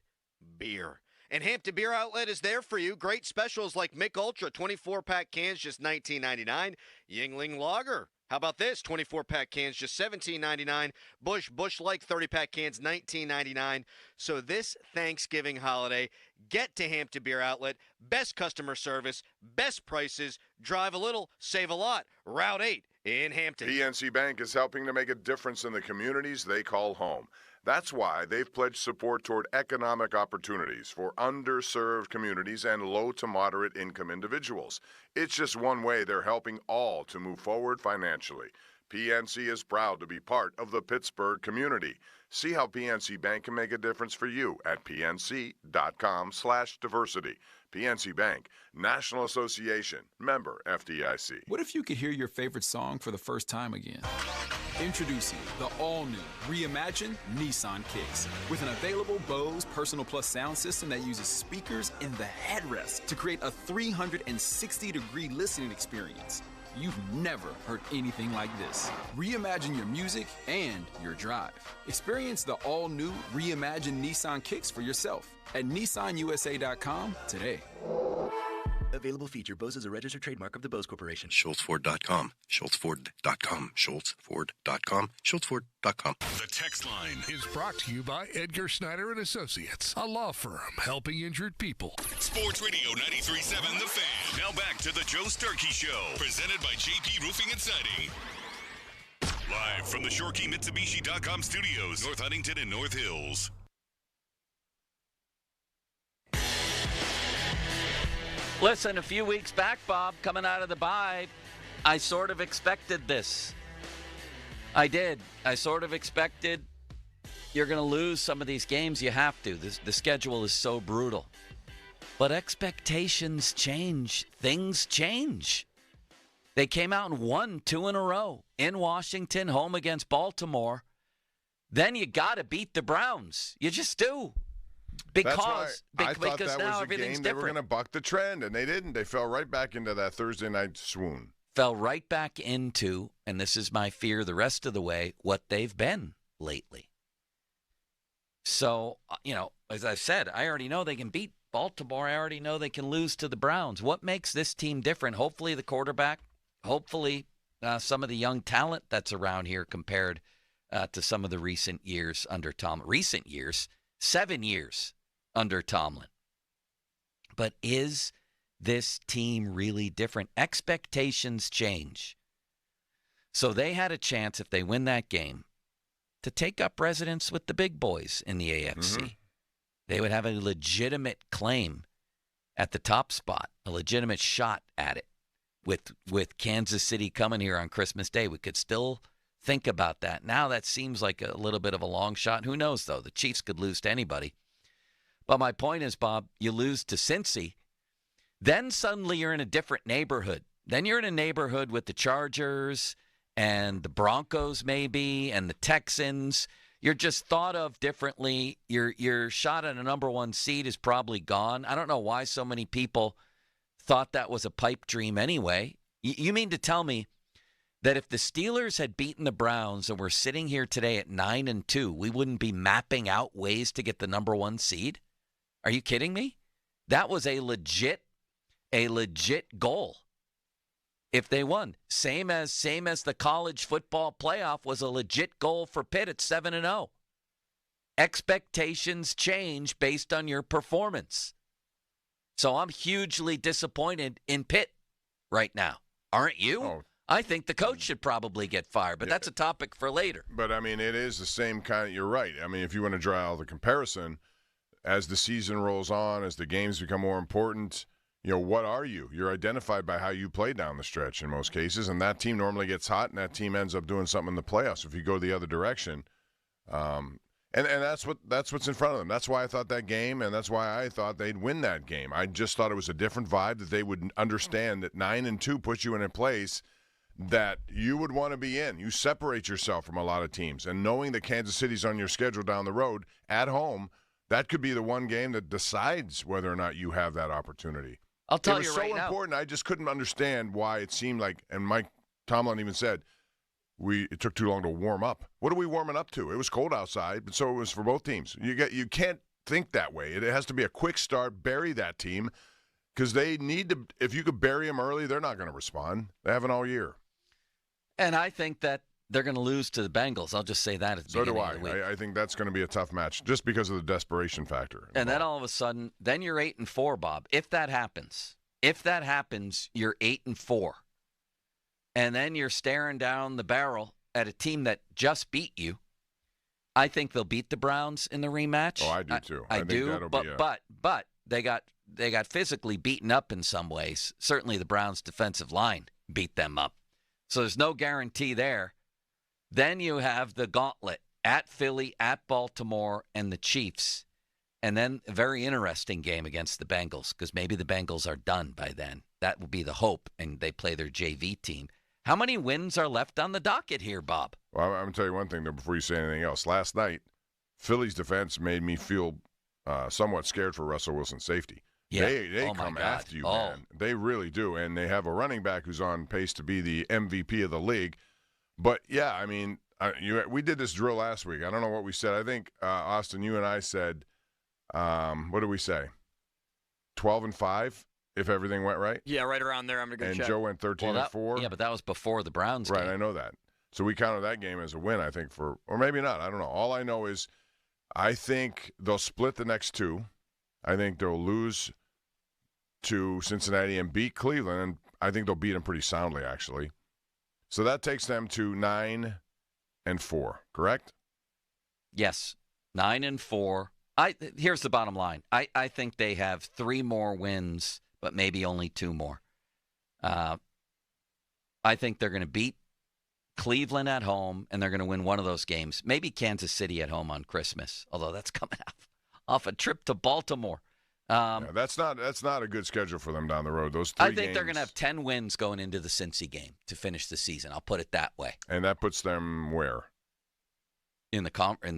beer. And Hampton Beer Outlet is there for you. Great specials like Mick Ultra, 24-pack cans, just $19.99. Yingling Lager. How about this? 24-pack cans, just $17.99. Busch Light, 30-pack cans, $19.99. So this Thanksgiving holiday, get to Hampton Beer Outlet. Best customer service, best prices. Drive a little, save a lot. Route 8 in Hampton. PNC Bank is helping to make a difference in the communities they call home. That's why they've pledged support toward economic opportunities for underserved communities and low to moderate income individuals. It's just one way they're helping all to move forward financially. PNC is proud to be part of the Pittsburgh community. See how PNC Bank can make a difference for you at pnc.com/diversity. PNC Bank, National Association, member FDIC. What if you could hear your favorite song for the first time again? Introducing the all-new, reimagined Nissan Kicks. With an available Bose Personal Plus sound system that uses speakers in the headrest to create a 360-degree listening experience. You've never heard anything like this. Reimagine your music and your drive. Experience the all-new reimagined Nissan Kicks for yourself at nissanusa.com today. Available feature. Bose is a registered trademark of the Bose Corporation. SchultzFord.com. SchultzFord.com. SchultzFord.com. SchultzFord.com. The text line is brought to you by Edgar Snyder and Associates, a law firm helping injured people. Sports Radio 93.7 The Fan. Now back to the Joe Sturkey Show, presented by JP Roofing and Siding. Live from the ShoreKeyMitsubishi.com studios, North Huntington and North Hills. Listen, a few weeks back, Bob, coming out of the bye, I sort of expected this. I did. I sort of expected you're going to lose some of these games. You have to. The schedule is so brutal. But expectations change. Things change. They came out and won 2 in a row in Washington, home against Baltimore. Then you got to beat the Browns. You just do. Because I thought because that now was a everything's game they were different. going to buck the trend, and they didn't. They fell right back into that Thursday night swoon. Fell right back into, and this is my fear the rest of the way, what they've been lately. So, as I've said, I already know they can beat Baltimore. I already know they can lose to the Browns. What makes this team different? Hopefully the quarterback. Hopefully some of the young talent that's around here compared to some of the recent years under Tomlin. 7 years under Tomlin. But is this team really different? Expectations change. So they had a chance, if they win that game, to take up residence with the big boys in the AFC. Mm-hmm. They would have a legitimate claim at the top spot, a legitimate shot at it. With Kansas City coming here on Christmas Day, we could still think about that. Now that seems like a little bit of a long shot. Who knows, though? The Chiefs could lose to anybody. But my point is, Bob, you lose to Cincy, then suddenly you're in a different neighborhood. Then you're in a neighborhood with the Chargers and the Broncos maybe and the Texans. You're just thought of differently. Your shot at a number 1 seed is probably gone. I don't know why so many people thought that was a pipe dream anyway. You mean to tell me that if the Steelers had beaten the Browns and we're sitting here today at 9-2, we wouldn't be mapping out ways to get the number 1 seed? Are you kidding me? That was a legit goal. If they won, same as the college football playoff was a legit goal for Pitt at 7-0. Expectations change based on your performance. So I'm hugely disappointed in Pitt right now. Aren't you? Oh. I think the coach should probably get fired, but that's a topic for later. But, I mean, it is the same kind of – you're right. I mean, if you want to draw the comparison, as the season rolls on, as the games become more important, what are you? You're identified by how you play down the stretch in most cases, and that team normally gets hot, and that team ends up doing something in the playoffs if you go the other direction. And that's what's in front of them. That's why I thought that game, and that's why I thought they'd win that game. I just thought it was a different vibe, that they would understand that 9-2 puts you in a place that you would want to be in. You separate yourself from a lot of teams. And knowing that Kansas City's on your schedule down the road at home, that could be the one game that decides whether or not you have that opportunity. I'll tell you right now. It was so important. I just couldn't understand why it seemed like, and Mike Tomlin even said, it took too long to warm up. What are we warming up to? It was cold outside, but so it was for both teams. You can't think that way. It has to be a quick start, bury that team, because they need to. If you could bury them early, they're not going to respond. They haven't all year. And I think that they're going to lose to the Bengals. I'll just say that at the beginning of the week. I think that's going to be a tough match just because of the desperation factor. And then all of a sudden, then you're 8-4, Bob. If that happens, you're 8-4. and then you're staring down the barrel at a team that just beat you. I think they'll beat the Browns in the rematch. Oh, I do too. I think do, that'll but they got physically beaten up in some ways. Certainly the Browns' defensive line beat them up. So there's no guarantee there. Then you have the gauntlet at Philly, at Baltimore, and the Chiefs. And then a very interesting game against the Bengals, because maybe the Bengals are done by then. That will be the hope, and they play their JV team. How many wins are left on the docket here, Bob? Well, I'm going to tell you one thing, though, before you say anything else. Last night, Philly's defense made me feel somewhat scared for Russell Wilson's safety. Yeah. They come after you, man. They really do. And they have a running back who's on pace to be the MVP of the league. But, yeah, I mean, we did this drill last week. I don't know what we said. I think, Austin, you and I said, what did we say? 12-5 if everything went right? Yeah, right around there. I'm going to go check. And Joe went 13-4. Yeah, but that was before the Browns game. Right, I know that. So we counted that game as a win, I think, or maybe not. I don't know. All I know is I think they'll split the next two. I think they'll lose to Cincinnati and beat Cleveland, and I think they'll beat them pretty soundly, actually. So that takes them to 9-4, correct? Yes, 9-4. Here's the bottom line. I think they have 3 more wins, but maybe only 2 more. I think they're going to beat Cleveland at home, and they're going to win one of those games. Maybe Kansas City at home on Christmas, although that's coming off a trip to Baltimore. That's not a good schedule for them down the road. Those 3 I think games, they're going to have 10 wins going into the Cincy game to finish the season. I'll put it that way. And that puts them where? In the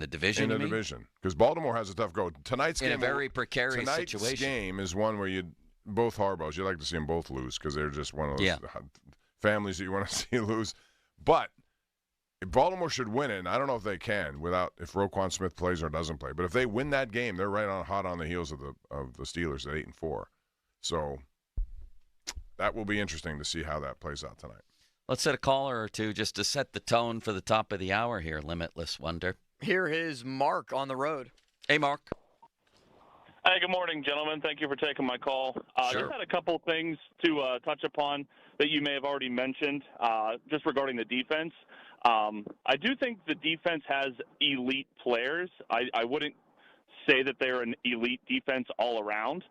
division. In the division, because Baltimore has a tough go. Tonight's game in a very precarious situation. Tonight's game is one where both Harbaughs, you like to see them both lose because they're just one of those families that you want to see lose. But Baltimore should win it, and I don't know if they can if Roquan Smith plays or doesn't play. But if they win that game, they're hot on the heels of the Steelers at 8-4. So that will be interesting to see how that plays out tonight. Let's set a caller or two just to set the tone for the top of the hour here, Limitless Wonder. Here is Mark on the road. Hey, Mark. Hey, good morning, gentlemen. Thank you for taking my call. Sure. Just had a couple things to touch upon that you may have already mentioned, just regarding the defense. I do think the defense has elite players. I wouldn't say that they're an elite defense all around.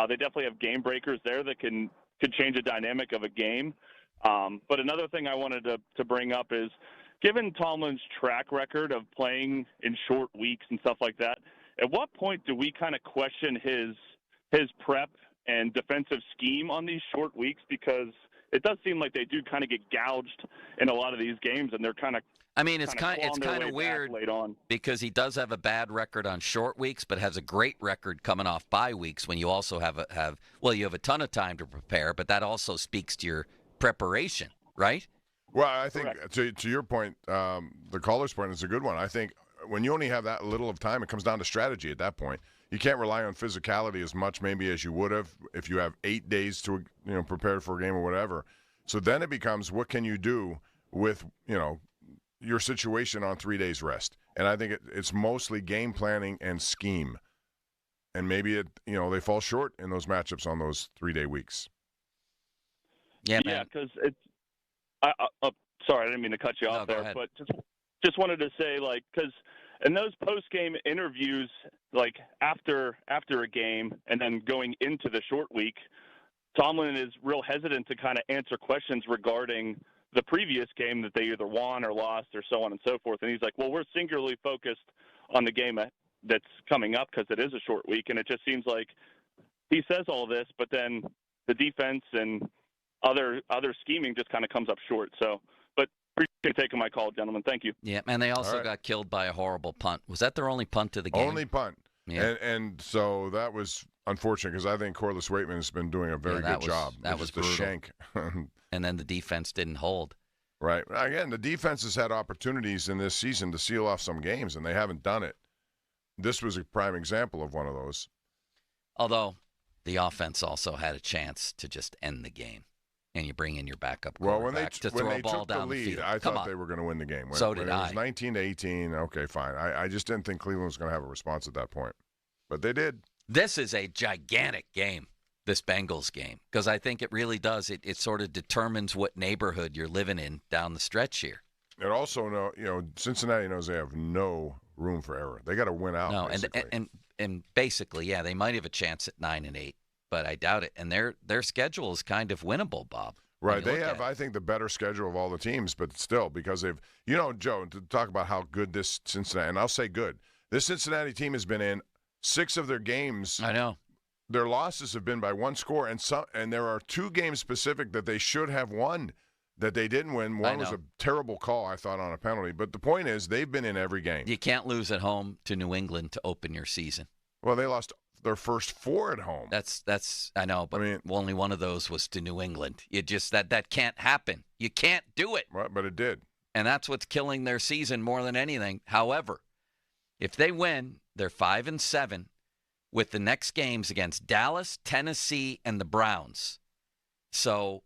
They definitely have game breakers there that could change the dynamic of a game. But another thing I wanted to bring up is, given Tomlin's track record of playing in short weeks and stuff like that, at what point do we kind of question his prep and defensive scheme on these short weeks? Because it does seem like they do kind of get gouged in a lot of these games, and they're kind of. I mean, it's kind of weird because he does have a bad record on short weeks, but has a great record coming off bye weeks when you also have a ton of time to prepare, but that also speaks to your preparation, right? Well, I think to your point, the caller's point is a good one. I think when you only have that little of time, it comes down to strategy at that point. You can't rely on physicality as much maybe as you would have if you have 8 days to prepare for a game or whatever. So then it becomes, what can you do with your situation on 3 days rest? And I think it's mostly game planning and scheme. And maybe they fall short in those matchups on those 3-day weeks. Yeah, because it's. Sorry, I didn't mean to cut you off there, but just wanted to say, because in those post-game interviews, after a game and then going into the short week, Tomlin is real hesitant to kind of answer questions regarding the previous game that they either won or lost or so on and so forth. And he's like, well, we're singularly focused on the game that's coming up because it is a short week. And it just seems like he says all this, but then the defense and other scheming just kind of comes up short. So, but appreciate taking my call, gentlemen. Thank you. Yeah, and they also got killed by a horrible punt. Was that their only punt of the game? Only punt. Yeah. And so that was unfortunate because I think Corliss Waitman has been doing a very good job. That was the shank. And then the defense didn't hold. Right. Again, the defense has had opportunities in this season to seal off some games, and they haven't done it. This was a prime example of one of those. Although the offense also had a chance to just end the game. And you bring in your backup quarterback to throw a ball down the field. I thought they were going to win the game. So did I. It was 19-18. Okay, fine. I just didn't think Cleveland was going to have a response at that point. But they did. This is a gigantic game. this Bengals game, because I think it really does. It sort of determines what neighborhood you're living in down the stretch here. It also, Cincinnati knows they have no room for error. They got to win out. No, basically. and basically, yeah, they might have a chance at 9-8, but I doubt it. And their schedule is kind of winnable, Bob. Right. They have, I think, the better schedule of all the teams, but still, because they've, Joe, to talk about how good this Cincinnati, and I'll say good, this Cincinnati team has been in 6 of their games. I know. Their losses have been by 1 score, and there are 2 games specific that they should have won that they didn't win. One was a terrible call, I thought, on a penalty. But the point is, they've been in every game. You can't lose at home to New England to open your season. Well, they lost their first 4 at home. That's I know, but only one of those was to New England. You just that can't happen. You can't do it. Right, but it did. And that's what's killing their season more than anything. However, if they win, they're 5-7 with the next games against Dallas, Tennessee, and the Browns. So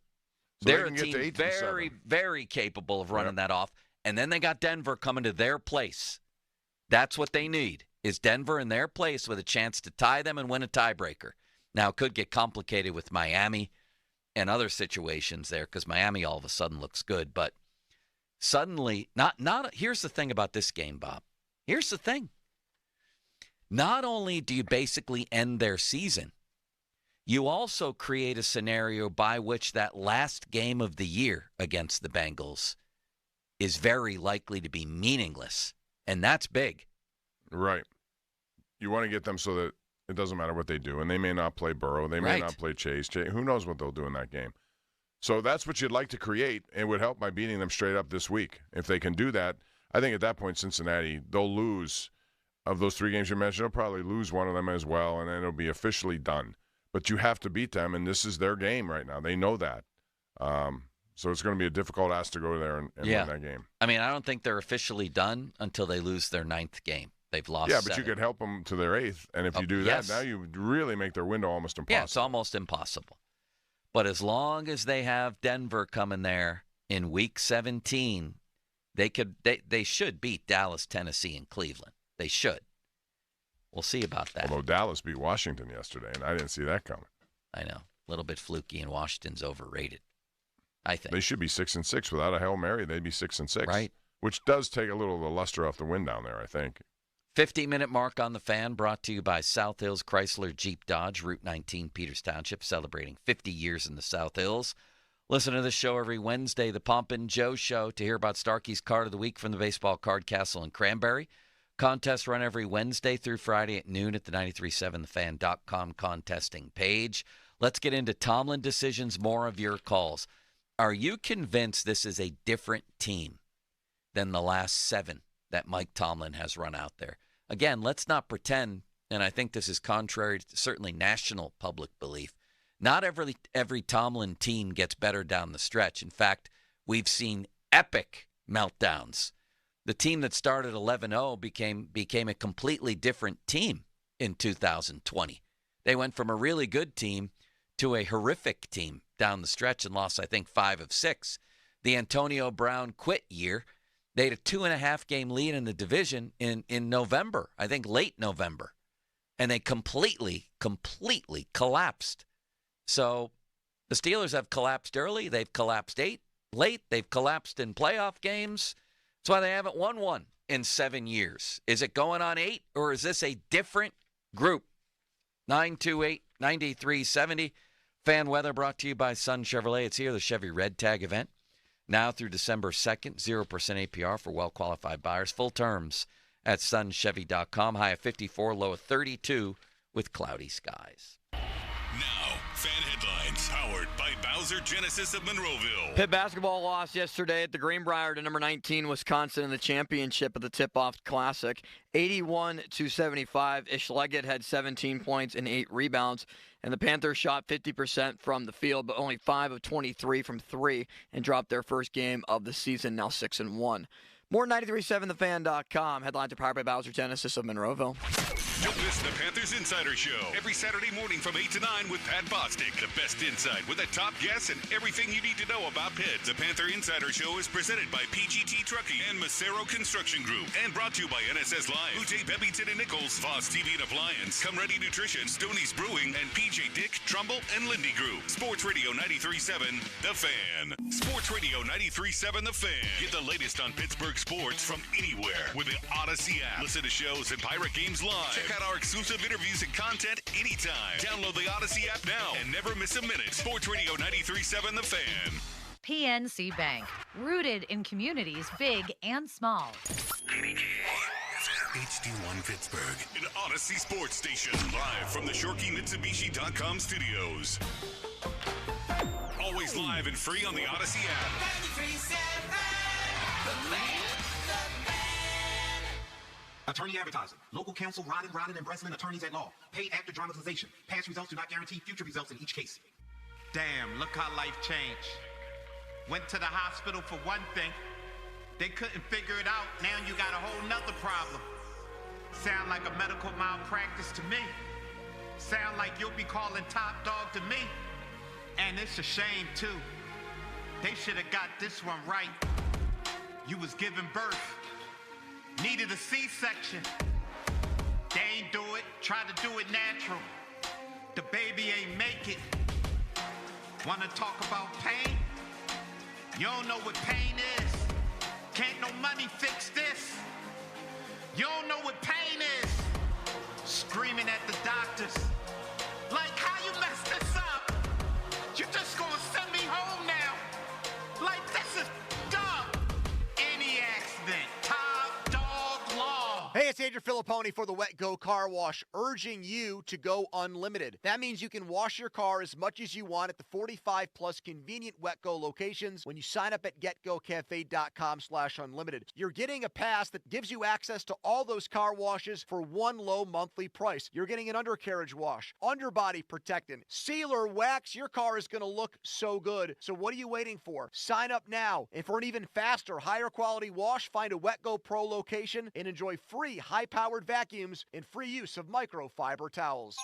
they're a team very, very capable of running that off. And then they got Denver coming to their place. That's what they need, is Denver in their place with a chance to tie them and win a tiebreaker. Now, it could get complicated with Miami and other situations there because Miami all of a sudden looks good. But suddenly, here's the thing about this game, Bob. Here's the thing. Not only do you basically end their season, you also create a scenario by which that last game of the year against the Bengals is very likely to be meaningless, and that's big. Right. You want to get them so that it doesn't matter what they do, and they may not play Burrow. They may not play Chase. Who knows what they'll do in that game? So that's what you'd like to create. It would help by beating them straight up this week. If they can do that, I think at that point, Cincinnati, they'll lose. Of those 3 games you mentioned, they'll probably lose one of them as well, and then it'll be officially done. But you have to beat them, and this is their game right now. They know that. So it's going to be a difficult ask to go there and win that game. I mean, I don't think they're officially done until they lose their 9th game. They've lost 7. But you could help them to their 8th, and if you do that, now you really make their window almost impossible. Yeah, it's almost impossible. But as long as they have Denver coming there in Week 17, they should beat Dallas, Tennessee, and Cleveland. They should. We'll see about that. Although Dallas beat Washington yesterday, and I didn't see that coming. I know. A little bit fluky, and Washington's overrated, I think. They should be 6-6. Without a Hail Mary, they'd be 6-6. Right. Which does take a little of the luster off the wind down there, I think. 50-minute mark on the Fan, brought to you by South Hills Chrysler Jeep Dodge, Route 19, Peters Township, celebrating 50 years in the South Hills. Listen to this show every Wednesday, the Pompin' Joe Show, to hear about Starkey's Card of the Week from the Baseball Card Castle in Cranberry. Contests run every Wednesday through Friday at noon at the 937thefan.com contesting page. Let's get into Tomlin decisions, more of your calls. Are you convinced this is a different team than the last 7 that Mike Tomlin has run out there? Again, let's not pretend, and I think this is contrary to certainly national public belief, not every Tomlin team gets better down the stretch. In fact, we've seen epic meltdowns. The team that started 11-0 became a completely different team in 2020. They went from a really good team to a horrific team down the stretch and lost, I think, 5 of 6. The Antonio Brown quit year, they had a 2.5-game lead in the division in November, I think late November, and they completely collapsed. So the Steelers have collapsed early. They've collapsed late. They've collapsed in playoff games. That's why they haven't won one in 7 years. Is it going on 8, or is this a different group? 928-9370. Fan weather brought to you by Sun Chevrolet. It's here, the Chevy Red Tag event. Now through December 2nd, 0% APR for well-qualified buyers. Full terms at sunchevy.com. High of 54, low of 32 with cloudy skies. Now, fan headlines powered by Bowser Genesis of Monroeville. Pitt basketball lost yesterday at the Greenbrier to number 19 Wisconsin in the championship of the Tip-Off Classic. 81-75. Ish Leggett had 17 points and 8 rebounds. And the Panthers shot 50% from the field, but only 5 of 23 from 3 and dropped their first game of the season, now 6-1. More 93.7thefan.com. Headlines are powered by Bowser Genesis of Monroeville. Don't miss the Panthers Insider Show every Saturday morning from 8 to 9 with Pat Bostic. The best insight with the top guests and everything you need to know about Pitt. The Panther Insider Show is presented by PGT Trucking and Macero Construction Group and brought to you by NSS Live, Ute Bebington and Nichols, Voss TV and Appliance, Come Ready Nutrition, Stoney's Brewing, and PJ Dick, Trumbull, and Lindy Group. Sports Radio 93.7 The Fan. Sports Radio 93.7 The Fan. Get the latest on Pittsburgh sports from anywhere with the Odyssey app. Listen to shows and Pirate Games live. Check out our exclusive interviews and content anytime. Download the Odyssey app now and never miss a minute. Sports Radio 93.7 The Fan. PNC Bank, rooted in communities big and small. HD1 Pittsburgh, an Odyssey sports station, live from the ShorkeyMitsubishi.com studios. Always live and free on the Odyssey app. Attorney advertising. Local counsel, Rodden, and Breslin attorneys at law. Paid after dramatization. Past results do not guarantee future results in each case. Damn, look how life changed. Went to the hospital for one thing. They couldn't figure it out. Now you got a whole nother problem. Sound like a medical malpractice to me. Sound like you'll be calling top dog to me. And it's a shame too. They should have got this one right. You was giving birth. Needed a C-section. They ain't do it. Tried to do it natural. The baby ain't make it. Wanna talk about pain? You don't know what pain is. Can't no money fix this. You don't know what pain is. Screaming at the doctors. Like, how you messed this up? You just gonna send me home now? Like, this is dumb. Any accident. Top dog law. Hey, it's Andrew Filipponi for the Wet Go Car Wash, urging you to go unlimited. That means you can wash your car as much as you want at the 45-plus convenient Wet Go locations when you sign up at getgocafe.com/unlimited. You're getting a pass that gives you access to all those car washes for one low monthly price. You're getting an undercarriage wash, underbody protectant, sealer wax. Your car is going to look so good. So what are you waiting for? Sign up now. And for an even faster, higher quality wash, find a Wet Go Pro location and enjoy free high-powered vacuums and free use of microfiber towels.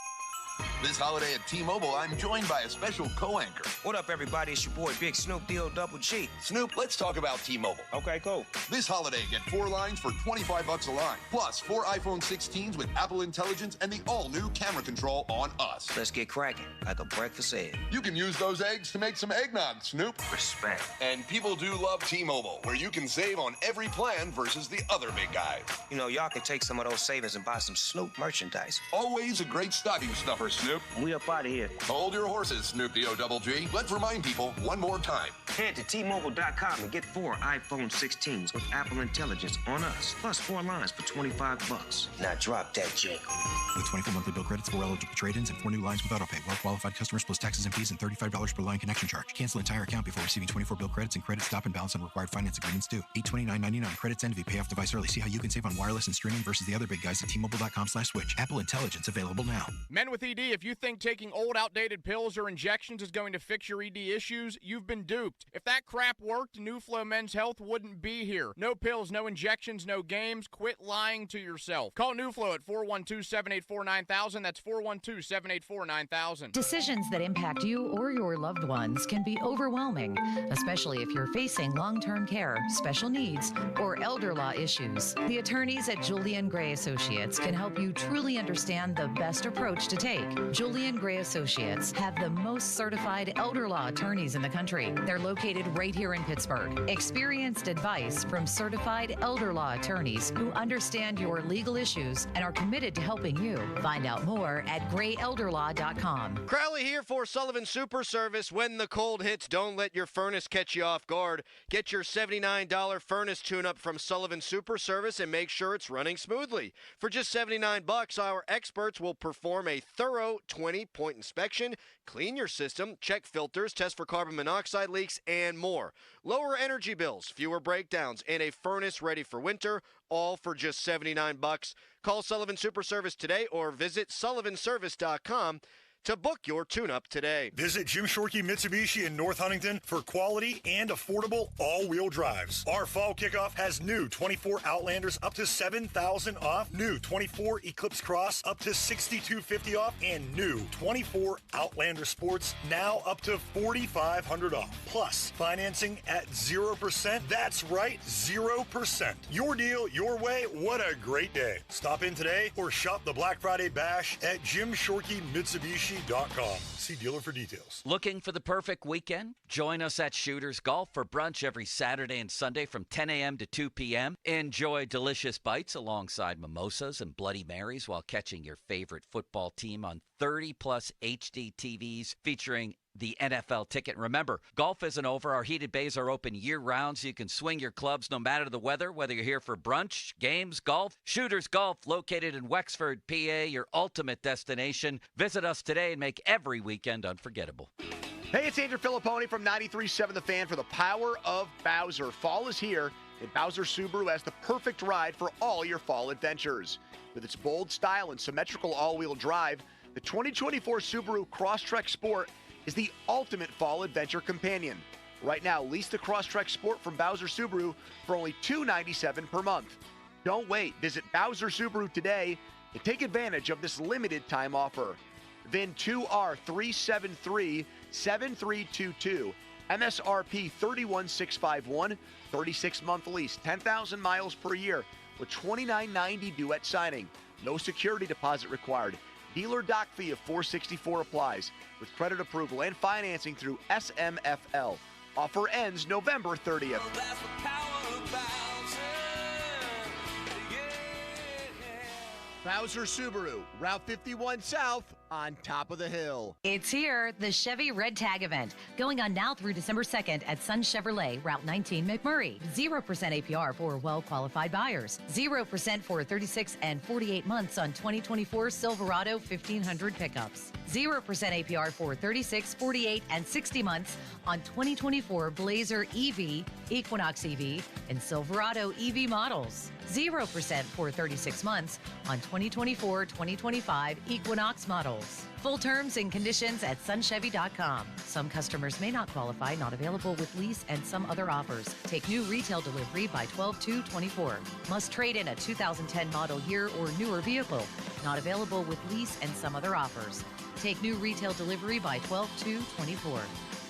This holiday at T-Mobile, I'm joined by a special co-anchor. What up, everybody? It's your boy, Big Snoop D-O-double-G. Snoop, let's talk about T-Mobile. Okay, cool. This holiday, get 4 lines for $25 a line, plus 4 iPhone 16s with Apple Intelligence and the all-new camera control on us. Let's get cracking, like a breakfast egg. You can use those eggs to make some eggnog, Snoop. Respect. And people do love T-Mobile, where you can save on every plan versus the other big guys. You know, y'all can take some of those savings and buy some Snoop merchandise. Always a great stocking stuffer, Snoop. We up out of here. Hold your horses, Snoop D-O-double-G. Let's remind people one more time. Head to T-Mobile.com and get 4 iPhone 16s with Apple Intelligence on us, plus 4 lines for $25. Now drop that jingle. With 24 monthly bill credits, 4 eligible trade-ins, and 4 new lines with autopay. Well-qualified customers plus taxes and fees and $35 per line connection charge. Cancel entire account before receiving 24 bill credits and credit stop and balance on required finance agreements due. $829.99 credits end if you pay off device early. See how you can save on wireless and streaming versus the other big guys at T-Mobile.com/switch. Apple Intelligence available now. Men with ED, if you think taking old outdated pills or injections is going to fix your ED issues, you've been duped. If that crap worked, New Flow Men's Health wouldn't be here. No pills, no injections, no games. Quit lying to yourself. Call New Flow at 412-784-9000. That's 412-784-9000. Decisions that impact you or your loved ones can be overwhelming, especially if you're facing long-term care, special needs, or elder law issues. The attorneys at Julian Gray Associates can help you truly understand the best approach to take. Julian Gray Associates have the most certified elder law attorneys in the country. They're located right here in Pittsburgh. Experienced advice from certified elder law attorneys who understand your legal issues and are committed to helping you. Find out more at grayelderlaw.com. Crowley here for Sullivan Super Service. When the cold hits, don't let your furnace catch you off guard. Get your $79 furnace tune-up from Sullivan Super Service and make sure it's running smoothly. For just $79, our experts will perform a thorough 20-point inspection, clean your system, check filters, test for carbon monoxide leaks, and more. Lower energy bills, fewer breakdowns, and a furnace ready for winter, all for just $79. Call Sullivan Super Service today or visit sullivanservice.com. to book your tune-up today. Visit Jim Shorkey Mitsubishi in North Huntington for quality and affordable all-wheel drives. Our fall kickoff has new 24 Outlanders up to $7,000 off, new 24 Eclipse Cross up to $6,250 off, and new 24 Outlander Sports now up to $4,500 off. Plus, financing at 0%. That's right, 0%. Your deal, your way. What a great day. Stop in today or shop the Black Friday Bash at JimShorkeyMitsubishi.com. See dealer for details. Looking for the perfect weekend? Join us at Shooters Golf for brunch every Saturday and Sunday from 10 a.m. to 2 p.m. Enjoy delicious bites alongside mimosas and Bloody Marys while catching your favorite football team on 30-plus HD TVs featuring the NFL ticket. Remember, golf isn't over. Our heated bays are open year-round, so you can swing your clubs no matter the weather, whether you're here for brunch, games, golf. Shooters Golf, located in Wexford, PA, your ultimate destination. Visit us today and make every weekend unforgettable. Hey, it's Andrew Filipponi from 93.7 The Fan for the power of Bowser. Fall is here, and Bowser Subaru has the perfect ride for all your fall adventures. With its bold style and symmetrical all-wheel drive, the 2024 Subaru Crosstrek Sport is the ultimate fall adventure companion. Right now, lease the Crosstrek Sport from Bowser Subaru for only $297 per month. Don't wait. Visit Bowser Subaru today and take advantage of this limited time offer. VIN 2R3737322. MSRP 31651. 36-month lease. 10,000 miles per year with $29.90 due at signing. No security deposit required. Dealer dock fee of $464 applies with credit approval and financing through SMFL. Offer ends November 30th. Bowser Subaru, Route 51 South, on top of the hill. It's here, the Chevy Red Tag event, going on now through December 2nd at Sun Chevrolet, Route 19 McMurray. 0% APR for well-qualified buyers. 0% for 36 and 48 months on 2024 Silverado 1500 pickups. 0% APR for 36, 48, and 60 months on 2024 Blazer EV, Equinox EV, and Silverado EV models. 0% for 36 months on 2024, 2025 Equinox models. Full terms and conditions at sunchevy.com. Some customers may not qualify, not available with lease and some other offers. Take new retail delivery by 12/2/24. Must trade in a 2010 model year or newer vehicle. Not available with lease and some other offers. Take new retail delivery by 12/2/24.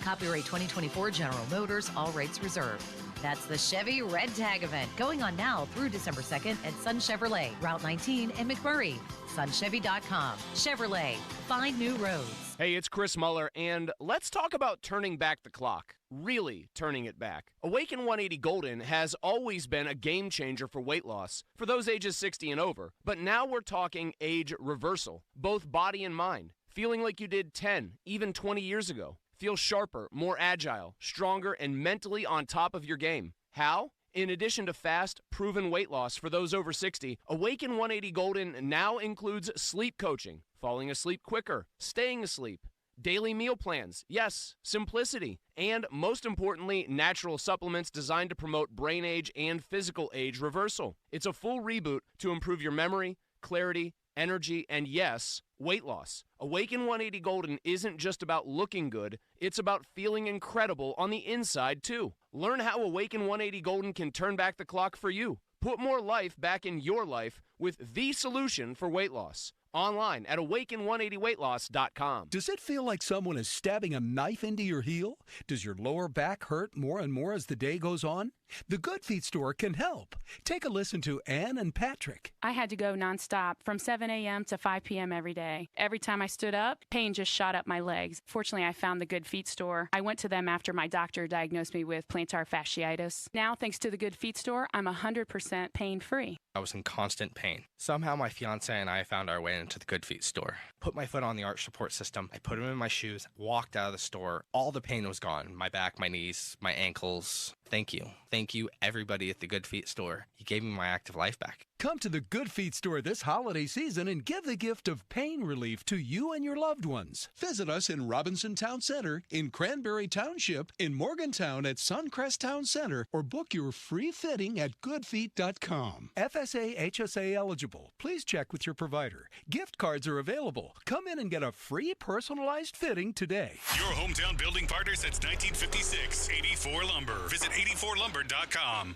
Copyright 2024 General Motors, all rates reserved. That's the Chevy Red Tag event going on now through December 2nd at Sun Chevrolet, Route 19 in McMurray. Sunchevy.com. Chevrolet. Find new roads. Hey, it's Chris Muller, and let's talk about turning back the clock. Really turning it back. Awaken 180 Golden has always been a game changer for weight loss for those ages 60 and over. But now we're talking age reversal, both body and mind. Feeling like you did 10, even 20 years ago. Feel sharper, more agile, stronger, and mentally on top of your game. How? In addition to fast, proven weight loss for those over 60, Awaken 180 Golden now includes sleep coaching, falling asleep quicker, staying asleep, daily meal plans, yes, simplicity, and most importantly, natural supplements designed to promote brain age and physical age reversal. It's a full reboot to improve your memory, clarity, energy, and yes, weight loss. Awaken 180 Golden isn't just about looking good, it's about feeling incredible on the inside too. Learn how Awaken 180 Golden can turn back the clock for you. Put more life back in your life with the solution for weight loss. Online at awaken180weightloss.com. Does it feel like someone is stabbing a knife into your heel? Does your lower back hurt more and more as the day goes on? The Good Feet store can help. Take a listen to Ann and Patrick. I had to go nonstop from 7 a.m. to 5 p.m. every day. Every time I stood up, pain just shot up my legs. Fortunately, I found the Good Feet store. I went to them after my doctor diagnosed me with plantar fasciitis. Now, thanks to the Good Feet store, I'm 100% pain-free. I was in constant pain. Somehow my fiance and I found our way into the Good Feet store. Put my foot on the arch support system. I put them in my shoes, walked out of the store. All the pain was gone. My back, my knees, my ankles. Thank you. Thank you, everybody at the Good Feet store. You gave me my active life back. Come to the Good Feet store this holiday season and give the gift of pain relief to you and your loved ones. Visit us in Robinson Town Center, in Cranberry Township, in Morgantown at Suncrest Town Center, or book your free fitting at goodfeet.com. FSA HSA eligible. Please check with your provider. Gift cards are available. Come in and get a free personalized fitting today. Your hometown building partner since 1956, 84 Lumber. Visit 84lumber.com.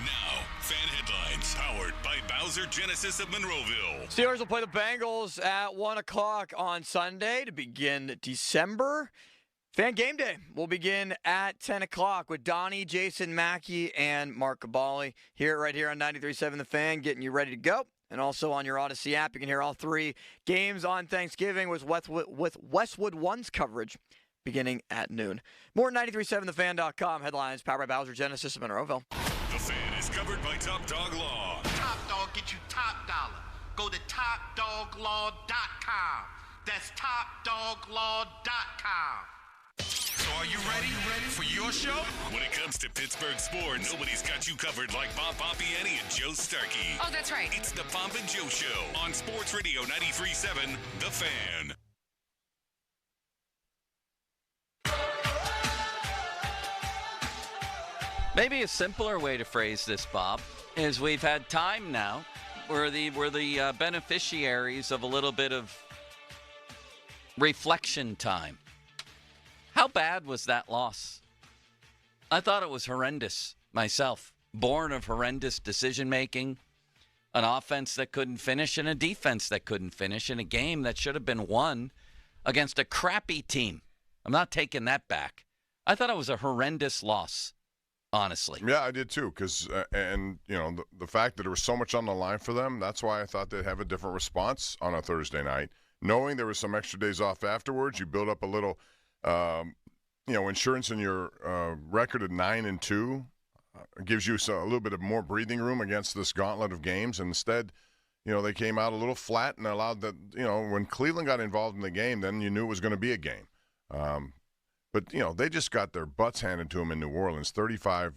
Now, fan headlines powered by Bowser Genesis of Monroeville. Steelers will play the Bengals at 1 o'clock on Sunday to begin December. Fan Game Day will begin at 10 o'clock with Donnie, Jason Mackey, and Mark Cabali right here on 93.7 The Fan, getting you ready to go. And also on your Odyssey app, you can hear all 3 games on Thanksgiving with Westwood One's coverage beginning at noon. More 93.7thefan.com. Headlines powered by Bowser Genesis of Monroeville. The Fan is covered by Top Dog Law. Top Dog get you top dollar. Go to topdoglaw.com. That's topdoglaw.com. So are you ready for your show? When it comes to Pittsburgh sports, nobody's got you covered like Bob Pompiani and Joe Starkey. Oh, that's right. It's the Pomp and Joe Show on Sports Radio 93.7 The Fan. Maybe a simpler way to phrase this, Bob, is we've had time now. We're the beneficiaries of a little bit of reflection time. How bad was that loss? I thought it was horrendous myself. Born of horrendous decision-making, an offense that couldn't finish, and a defense that couldn't finish, in a game that should have been won against a crappy team. I'm not taking that back. I thought it was a horrendous loss. Honestly. Yeah, I did too, because, and, you know, the fact that there was so much on the line for them, that's why I thought they'd have a different response on a Thursday night. Knowing there was some extra days off afterwards, you build up a little, insurance in your record of 9-2. Gives you a little bit of more breathing room against this gauntlet of games. And instead, they came out a little flat and allowed that, when Cleveland got involved in the game, then you knew it was going to be a game. But, they just got their butts handed to them in New Orleans, 35-14.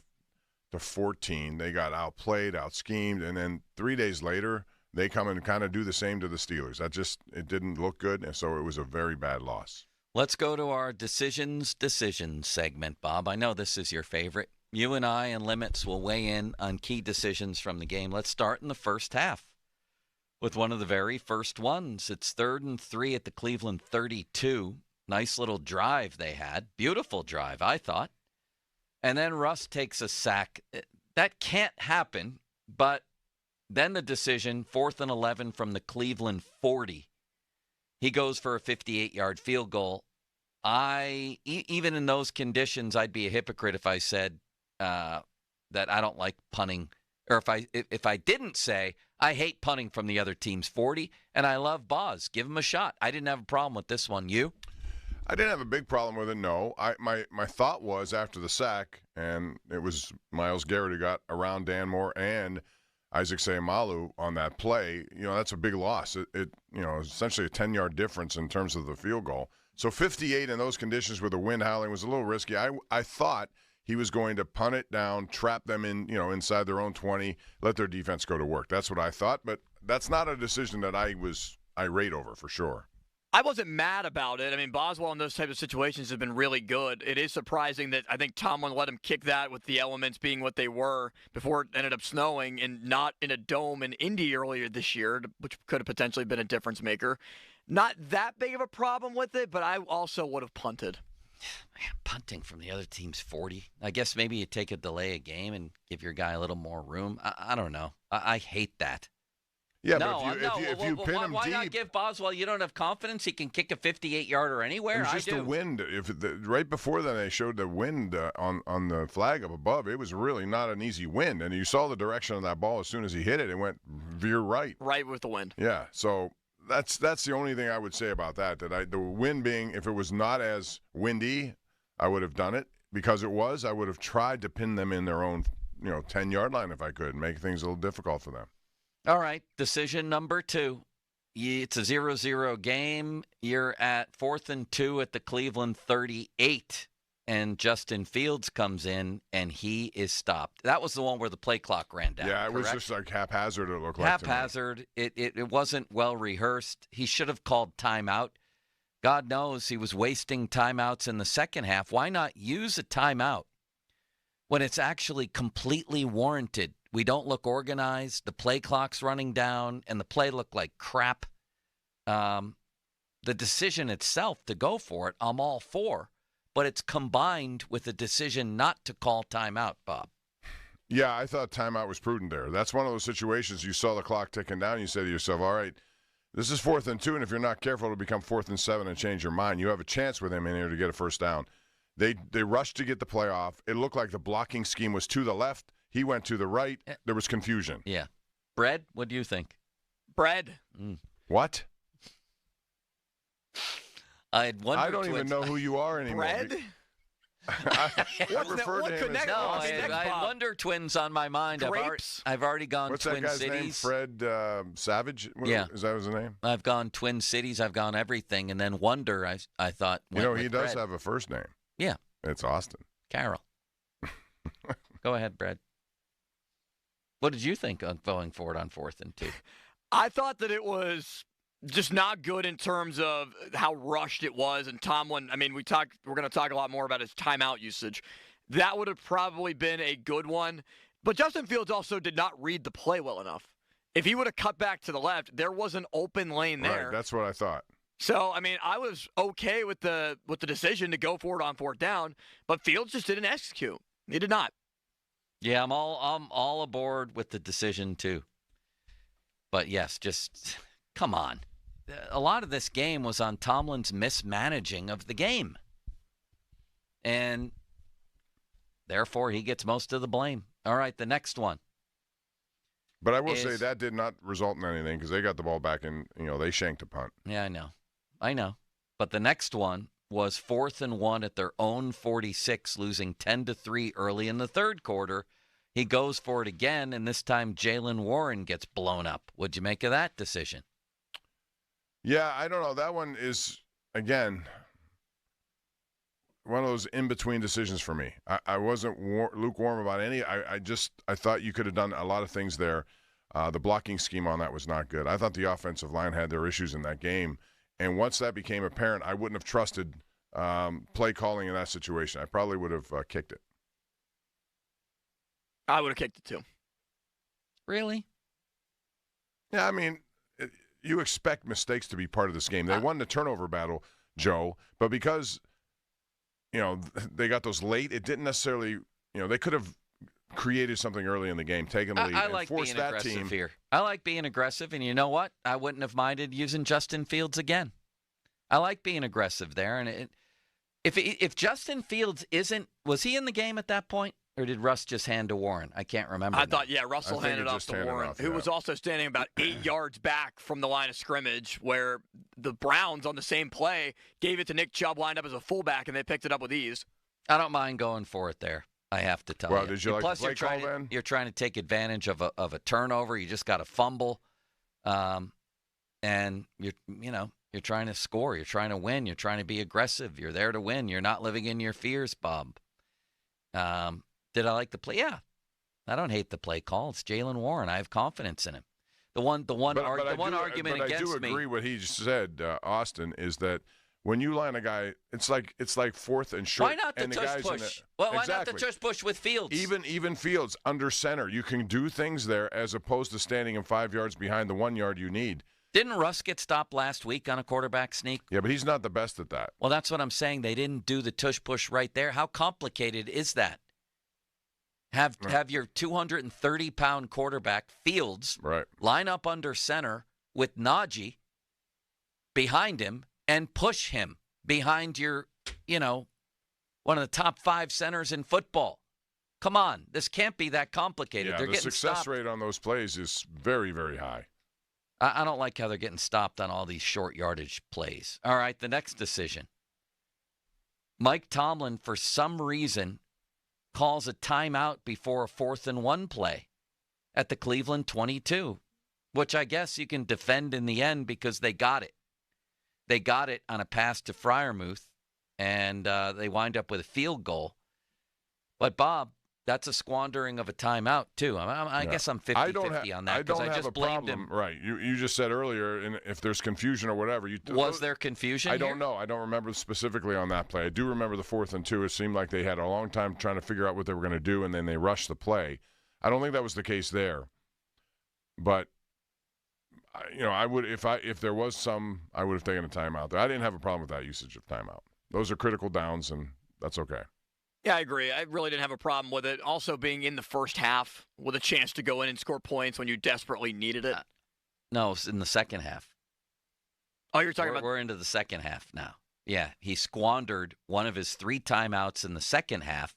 They got outplayed, out-schemed, and then 3 days later, they come and kind of do the same to the Steelers. It didn't look good, and so it was a very bad loss. Let's go to our decisions segment, Bob. I know this is your favorite. You and I and Limits will weigh in on key decisions from the game. Let's start in the first half with one of the very first ones. It's 3rd and 3 at the Cleveland 32. Nice little drive they had. Beautiful drive, I thought. And then Russ takes a sack. That can't happen, but then the decision, 4th and 11 from the Cleveland 40. He goes for a 58-yard field goal. Even in those conditions, I'd be a hypocrite if I said that I don't like punting, or if I didn't say I hate punting from the other team's 40, and I love Boz. Give him a shot. I didn't have a problem with this one. You? I didn't have a big problem with it, no. My thought was after the sack, and it was Myles Garrett who got around Dan Moore and Isaac Seumalo on that play. That's a big loss. It essentially a 10-yard difference in terms of the field goal. So 58 in those conditions with the wind howling was a little risky. I thought he was going to punt it down, trap them in, inside their own 20, let their defense go to work. That's what I thought, but that's not a decision that I was irate over for sure. I wasn't mad about it. I mean, Boswell in those type of situations have been really good. It is surprising that I think Tomlin let him kick that with the elements being what they were before it ended up snowing and not in a dome in Indy earlier this year, which could have potentially been a difference maker. Not that big of a problem with it, but I also would have punted. Man, punting from the other team's 40. I guess maybe you take a delay a game and give your guy a little more room. I don't know. I hate that. Yeah, but if you pin him why deep, not give Boswell? You don't have confidence he can kick a 58-yarder anywhere. It was just the wind. Right before then, they showed the wind on the flag up above. It was really not an easy wind, and you saw the direction of that ball as soon as he hit it. It went veer right. Right with the wind. Yeah, so that's the only thing I would say about that. The wind being, if it was not as windy, I would have done it. Because it was, I would have tried to pin them in their own 10-yard line if I could, and make things a little difficult for them. All right, decision number 2. It's a 0-0 game. You're at 4th and 2 at the Cleveland 38. and Justin Fields comes in, and he is stopped. That was the one where the play clock ran down. Yeah, it was correct? just like haphazard, it looked like. Haphazard. It wasn't well rehearsed. He should have called timeout. God knows he was wasting timeouts in the second half. Why not use a timeout when it's actually completely warranted? We don't look organized. The play clock's running down, and the play looked like crap. The decision itself to go for it, I'm all for, but it's combined with the decision not to call timeout, Bob. Yeah, I thought timeout was prudent there. That's one of those situations you saw the clock ticking down. You say to yourself, all right, this is 4th and 2, and if you're not careful, it'll become 4th and 7 and change your mind. You have a chance with him in here to get a first down. They rushed to get the play off. It looked like the blocking scheme was to the left. He went to the right. There was confusion. Yeah. Brad, what do you think? Brad. What? I don't even know who you are anymore. Brad? I refer to him as I Wonder Twins on my mind. I've already gone What's Twin that guy's Cities. name? Fred Savage? Yeah. Is that his name? I've gone Twin Cities. I've gone everything. And then Wonder, I thought. He does have a first name. Yeah. It's Austin. Carroll. Go ahead, Brad. What did you think of going forward on 4th and 2? I thought that it was just not good in terms of how rushed it was. And Tomlin, I mean, we're going to talk a lot more about his timeout usage. That would have probably been a good one. But Justin Fields also did not read the play well enough. If he would have cut back to the left, there was an open lane there. Right, that's what I thought. So, I mean, I was okay with the decision to go forward on 4th down, but Fields just didn't execute. He did not. Yeah, I'm all aboard with the decision too. But yes, just come on. A lot of this game was on Tomlin's mismanaging of the game. And therefore he gets most of the blame. All right, the next one. But I will say that did not result in anything because they got the ball back and, they shanked a punt. Yeah, I know. But the next one was 4th and 1 at their own 46, losing 10-3 early in the third quarter. He goes for it again, and this time Jaylen Warren gets blown up. What'd you make of that decision? Yeah, I don't know. That one is, again, one of those in-between decisions for me. I wasn't lukewarm about any. I thought you could have done a lot of things there. The blocking scheme on that was not good. I thought the offensive line had their issues in that game. And once that became apparent, I wouldn't have trusted play calling in that situation. I probably would have kicked it. I would have kicked it too. Really? Yeah, I mean, you expect mistakes to be part of this game. They won the turnover battle, Joe, but because, they got those late, it didn't necessarily, they could have created something early in the game, taken the lead, I like and forced being that aggressive team. here. I like being aggressive, and you know what? I wouldn't have minded using Justin Fields again. I like being aggressive there, and if Justin Fields was he in the game at that point, or did Russ just hand to Warren? I can't remember. I thought, Russell handed off to Warren, who was also standing about 8 yards back from the line of scrimmage, where the Browns on the same play gave it to Nick Chubb, lined up as a fullback, and they picked it up with ease. I don't mind going for it there. I have to tell you. Well, did you like Plus, the play call then? You're trying to take advantage of a turnover. You just got to fumble, and you're trying to score. You're trying to win. You're trying to be aggressive. You're there to win. You're not living in your fears, Bob. Did I like the play? Yeah, I don't hate the play call. It's Jaylen Warren. I have confidence in him. The one argument against me. I do agree what he just said, Austin, is that when you line a guy, it's like 4th and short. Why not the tush push? Why not the tush push with Fields? Even Fields under center, you can do things there as opposed to standing in 5 yards behind the 1 yard you need. Didn't Russ get stopped last week on a quarterback sneak? Yeah, but he's not the best at that. Well, that's what I'm saying. They didn't do the tush push right there. How complicated is that? Have your 230-pound quarterback, Fields, line up under center with Najee behind him and push him behind your, one of the top 5 centers in football. Come on. This can't be that complicated. Yeah, They're the getting success stopped. rate on those plays is very, very high. I don't like how they're getting stopped on all these short yardage plays. All right, the next decision. Mike Tomlin, for some reason, calls a timeout before a 4th and 1 play at the Cleveland 22, which I guess you can defend in the end because they got it. They got it on a pass to Freiermuth, and they wind up with a field goal. But, Bob, that's a squandering of a timeout, too. I guess I'm 50-50 on that because I just blamed him. Right. You just said earlier, if there's confusion or whatever. Was there confusion I don't know. I don't remember specifically on that play. I do remember the 4th and 2. It seemed like they had a long time trying to figure out what they were going to do, and then they rushed the play. I don't think that was the case there. But, I would if there was some, I would have taken a timeout there. I didn't have a problem with that usage of timeout. Those are critical downs, and that's okay. Yeah, I agree. I really didn't have a problem with it. Also being in the first half with a chance to go in and score points when you desperately needed it. No, it's in the second half. Oh, you're talking about... We're into the second half now. Yeah, he squandered one of his 3 timeouts in the second half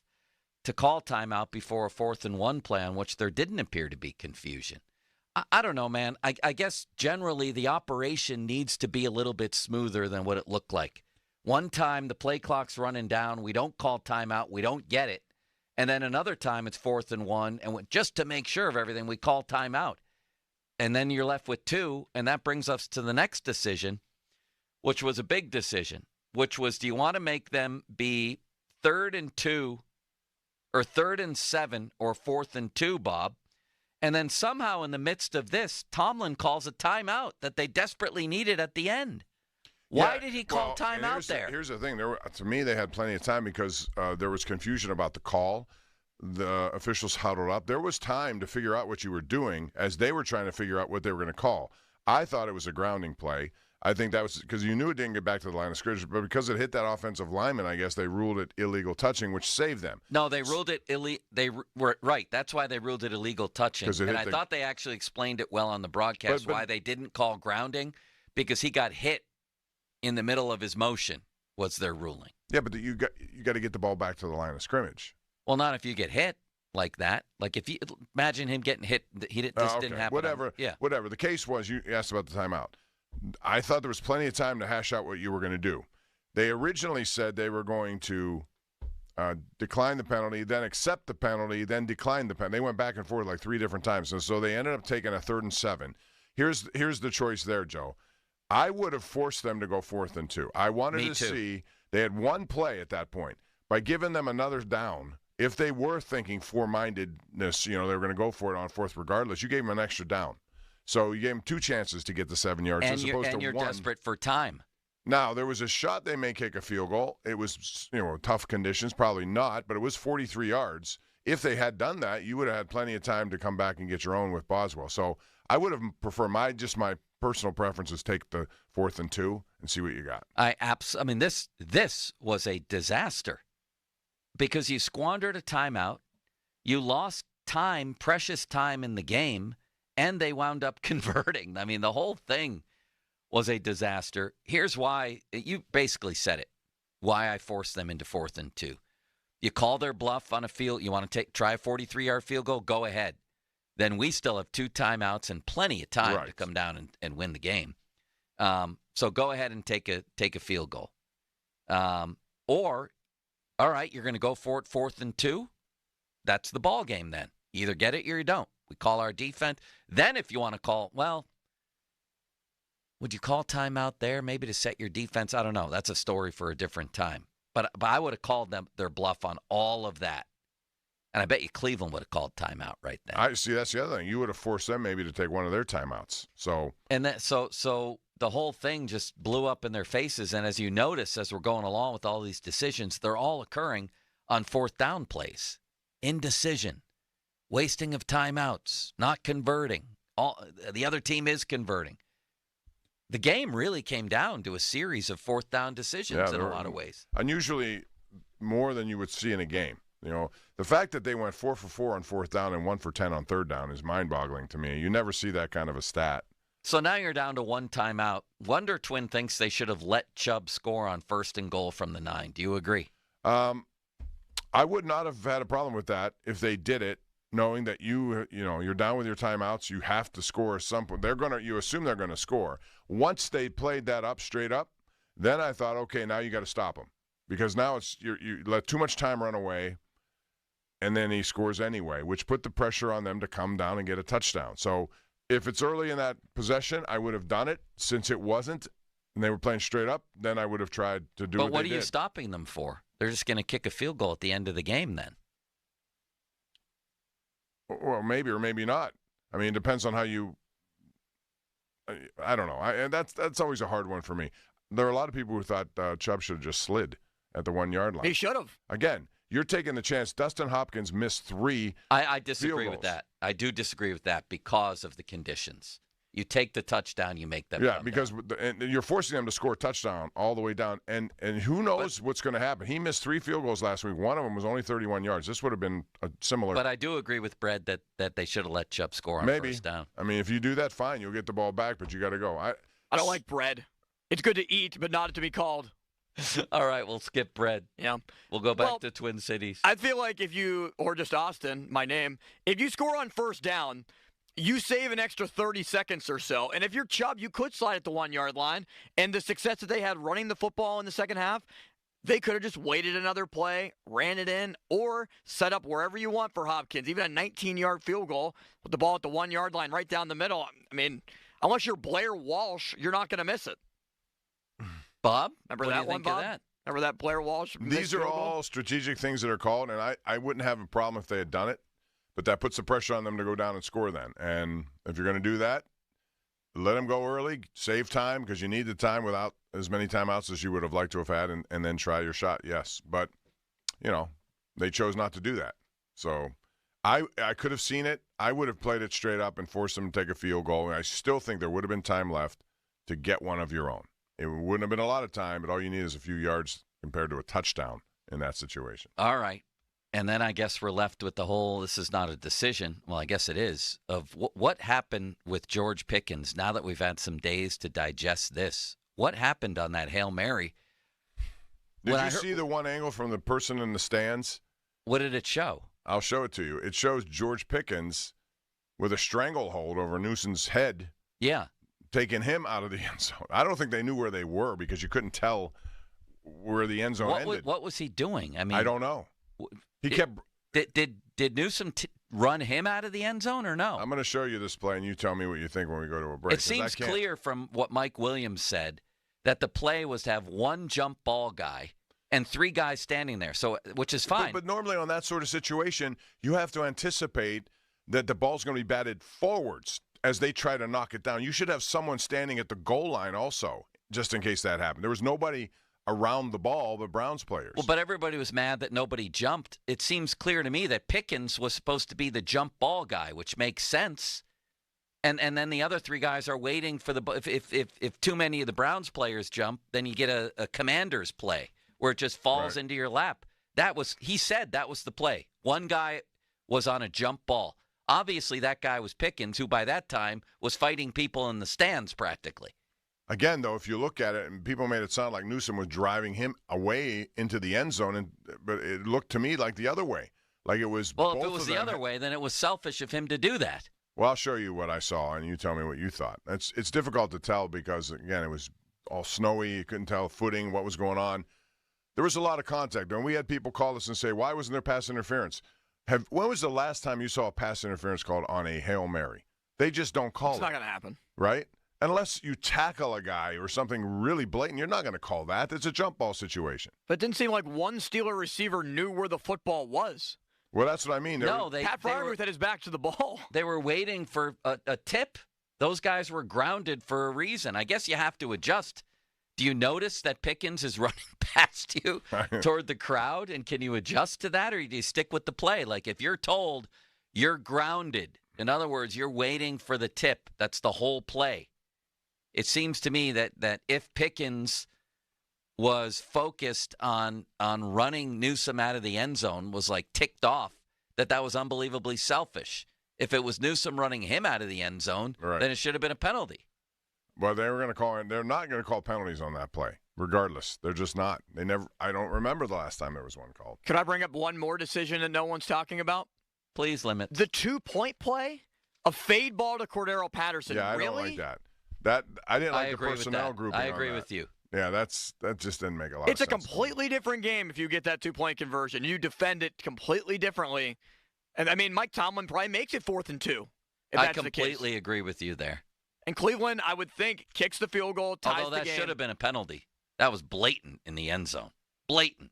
to call timeout before a 4th and 1 play on which there didn't appear to be confusion. I don't know, man. I guess generally the operation needs to be a little bit smoother than what it looked like. One time the play clock's running down, we don't call timeout, we don't get it. And then another time it's 4th and 1, and just to make sure of everything, we call timeout. And then you're left with 2, and that brings us to the next decision, which was a big decision, which was, do you want to make them be 3rd and 2 or 3rd and 7 or 4th and 2, Bob? And then somehow in the midst of this, Tomlin calls a timeout that they desperately needed at the end. Why did he call timeout there? Here's the thing. To me, they had plenty of time because there was confusion about the call. The officials huddled up. There was time to figure out what you were doing as they were trying to figure out what they were going to call. I thought it was a grounding play. I think that was because you knew it didn't get back to the line of scrimmage, but because it hit that offensive lineman, I guess they ruled it illegal touching, which saved them. No, they ruled it illegal. They were right. That's why they ruled it illegal touching. And I thought they actually explained it well on the broadcast why they didn't call grounding, because he got hit in the middle of his motion was their ruling. Yeah, but you got to get the ball back to the line of scrimmage. Well, not if you get hit like that. Like if you imagine him getting hit, didn't happen. Whatever. The case was, you asked about the timeout. I thought there was plenty of time to hash out what you were going to do. They originally said they were going to decline the penalty, then accept the penalty, then decline the penalty. They went back and forth like 3 different times, and so they ended up taking a 3rd and 7. Here's the choice there, Joe. I would have forced them to go 4th and 2. I wanted to see they had one play at that point. By giving them another down, if they were thinking four-mindedness, they were going to go for it on 4th regardless, you gave them an extra down. So you gave them 2 chances to get the 7 yards as opposed to 1. And you're desperate for time. Now, there was a shot they may kick a field goal. It was, tough conditions, probably not, but it was 43 yards. If they had done that, you would have had plenty of time to come back and get your own with Boswell. So I would have preferred my personal preference is take the 4th and 2 and see what you got. I mean, this was a disaster because you squandered a timeout, you lost time, precious time in the game, and they wound up converting. I mean, the whole thing was a disaster. Here's why. You basically said it, why I forced them into 4th and 2. You call their bluff on a field. You want to try a 43-yard field goal? Go ahead. Then we still have 2 timeouts and plenty of time to come down and win the game. So go ahead and take a field goal. Or, all right, you're going to go for it 4th and 2. That's the ball game then. You either get it or you don't. We call our defense. Then if you want to call, would you call timeout there maybe to set your defense? I don't know. That's a story for a different time. But I would have called them their bluff on all of that. And I bet you Cleveland would have called timeout right then. I see. That's the other thing. You would have forced them maybe to take one of their timeouts. So the whole thing just blew up in their faces. And as you notice, as we're going along with all these decisions, they're all occurring on 4th down plays. Indecision, wasting of timeouts, not converting. The other team is converting. The game really came down to a series of 4th down decisions in a lot of ways. Unusually more than you would see in a game. The fact that they went 4 for 4 on 4th down and 1 for 10 on 3rd down is mind-boggling to me. You never see that kind of a stat. So now you're down to 1 timeout. Wonder Twin thinks they should have let Chubb score on 1st and goal from the 9. Do you agree? I would not have had a problem with that if they did it, knowing that you're down with your timeouts. You have to score at some point. You assume they're going to score. Once they played that up straight up, then I thought, okay, now you got to stop them because now you let too much time run away. And then he scores anyway, which put the pressure on them to come down and get a touchdown. So if it's early in that possession, I would have done it. Since it wasn't, and they were playing straight up, then I would have tried to do what they did. But what are you stopping them for? They're just going to kick a field goal at the end of the game then. Well, maybe or maybe not. I mean, it depends on how you – I don't know. That's always a hard one for me. There are a lot of people who thought Chubb should have just slid at the 1 yard line. He should have. Again, you're taking the chance. Dustin Hopkins missed 3 I disagree field with goals. that. I do disagree with that because of the conditions. You take the touchdown, you make them. Yeah, because and you're forcing them to score a touchdown all the way down. And who knows what's going to happen. He missed 3 field goals last week. One of them was only 31 yards. This would have been a similar. But I do agree with Brad that they should have let Chubb score on maybe first down. I mean, if you do that, fine. You'll get the ball back, but you got to go. I don't like bread. It's good to eat, but not to be called. All right, we'll skip bread. Yeah. We'll go back to Twin Cities. I feel like or just Austin, my name, if you score on first down, you save an extra 30 seconds or so. And if you're Chubb, you could slide at the 1 yard line. And the success that they had running the football in the second half, they could have just waited another play, ran it in, or set up wherever you want for Hopkins. Even a 19-yard field goal with the ball at the 1 yard line right down the middle. I mean, unless you're Blair Walsh, you're not going to miss it. Bob? Remember what that do you one, think Bob? of that? Remember that Blair Walsh? These are all strategic things that are called, and I wouldn't have a problem if they had done it, but that puts the pressure on them to go down and score then. And if you're going to do that, let them go early, save time, because you need the time without as many timeouts as you would have liked to have had, and then try your shot, yes. But, they chose not to do that. So I could have seen it. I would have played it straight up and forced them to take a field goal, and I still think there would have been time left to get one of your own. It wouldn't have been a lot of time, but all you need is a few yards compared to a touchdown in that situation. All right. And then I guess we're left with the whole, this is not a decision, well, I guess it is, of what happened with George Pickens now that we've had some days to digest this. What happened on that Hail Mary? Did you see the one angle from the person in the stands? What did it show? I'll show it to you. It shows George Pickens with a stranglehold over Newsom's head. Yeah. Taking him out of the end zone. I don't think they knew where they were because you couldn't tell where the end zone ended. What was he doing? I mean, I don't know. He kept. Did Newsom run him out of the end zone or no? I'm going to show you this play, and you tell me what you think when we go to a break. It seems clear from what Mike Williams said that the play was to have one jump ball guy and 3 guys standing there, which is fine. But normally on that sort of situation, you have to anticipate that the ball's going to be batted forwards as they try to knock it down. You should have someone standing at the goal line also, just in case that happened. There was nobody around the ball, the Browns players. Well, but everybody was mad that nobody jumped. It seems clear to me that Pickens was supposed to be the jump ball guy, which makes sense. And then the other 3 guys are waiting for the – if too many of the Browns players jump, then you get a commander's play where it just falls into your lap. He said that was the play. One guy was on a jump ball. Obviously, that guy was Pickens, who by that time was fighting people in the stands practically. Again, though, if you look at it, and people made it sound like Newsom was driving him away into the end zone, but it looked to me like the other way. Like it was Well, both if it was of the them. other way, then it was selfish of him to do that. Well, I'll show you what I saw, and you tell me what you thought. It's difficult to tell because, again, it was all snowy. You couldn't tell footing, what was going on. There was a lot of contact, and we had people call us and say, why wasn't there pass interference? When was the last time you saw a pass interference called on a Hail Mary? They just don't call it. It's not going to happen. Right? Unless you tackle a guy or something really blatant, you're not going to call that. It's a jump ball situation. But it didn't seem like one Steeler receiver knew where the football was. Well, that's what I mean. Pat Fryermuth had his back to the ball. They were waiting for a tip. Those guys were grounded for a reason. I guess you have to adjust. Do you notice that Pickens is running past you toward the crowd? And can you adjust to that, or do you stick with the play? Like if you're told you're grounded, in other words, you're waiting for the tip. That's the whole play. It seems to me that if Pickens was focused on running Newsom out of the end zone, was like ticked off, that was unbelievably selfish. If it was Newsom running him out of the end zone, then it should have been a penalty. Well, they were going to call it. They're not going to call penalties on that play, regardless. They're just not. They never. I don't remember the last time there was one called. Could I bring up one more decision that no one's talking about? Please limit. The 2-point play, a fade ball to Cordero Patterson. Yeah, I really? don't like that. That I didn't like the personnel group. I agree with you. Yeah, that just didn't make a lot It's of a sense. completely different game if you get that 2-point conversion. You defend it completely differently. And, I mean, Mike Tomlin probably makes it 4th and 2. If I that's completely the case. agree with you there. And Cleveland, I would think, kicks the field goal, ties Although that the game. should have been a penalty. That was blatant in the end zone. Blatant.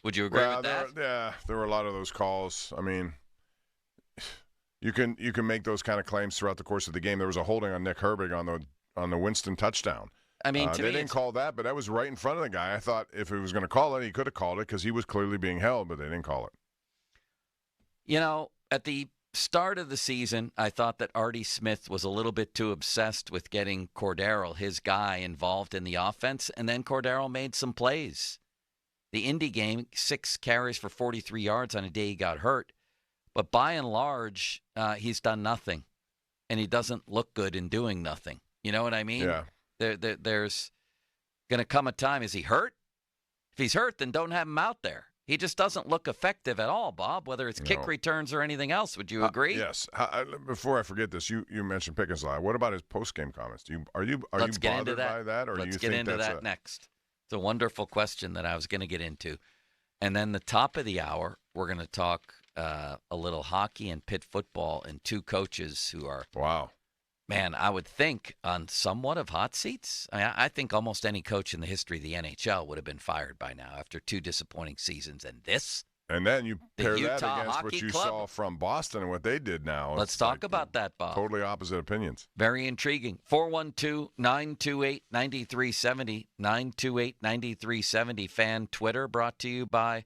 Would you agree with that? There were a lot of those calls. I mean, you can make those kind of claims throughout the course of the game. There was a holding on Nick Herbig on the Winston touchdown. I mean, they didn't call that, but that was right in front of the guy. I thought if he was going to call it, he could have called it because he was clearly being held, but they didn't call it. You know, at the start of the season, I thought that Artie Smith was a little bit too obsessed with getting Cordero, his guy, involved in the offense, and then Cordero made some plays. The Indy game, 6 carries for 43 yards on a day he got hurt. But by and large, he's done nothing, and he doesn't look good in doing nothing. You know what I mean? Yeah. There's going to come a time. Is he hurt? If he's hurt, then don't have him out there. He just doesn't look effective at all, Bob, whether it's kick returns or anything else. Would you agree? Yes. Before I forget this, you mentioned Pickens live. What about his post-game comments? Are you Let's get bothered into that. by that? Or Let's do you get think into that's that next. It's a wonderful question that I was going to get into. And then the top of the hour, we're going to talk a little hockey and Pitt football and 2 coaches who are, man, I would think on somewhat of hot seats. I think almost any coach in the history of the NHL would have been fired by now after 2 disappointing seasons. And this? And then you pair that Utah against what Hockey you Club. saw from Boston and what they did now. Let's talk about that, Bob. Totally opposite opinions. Very intriguing. 412-928-9370, 928-9370. Fan Twitter brought to you by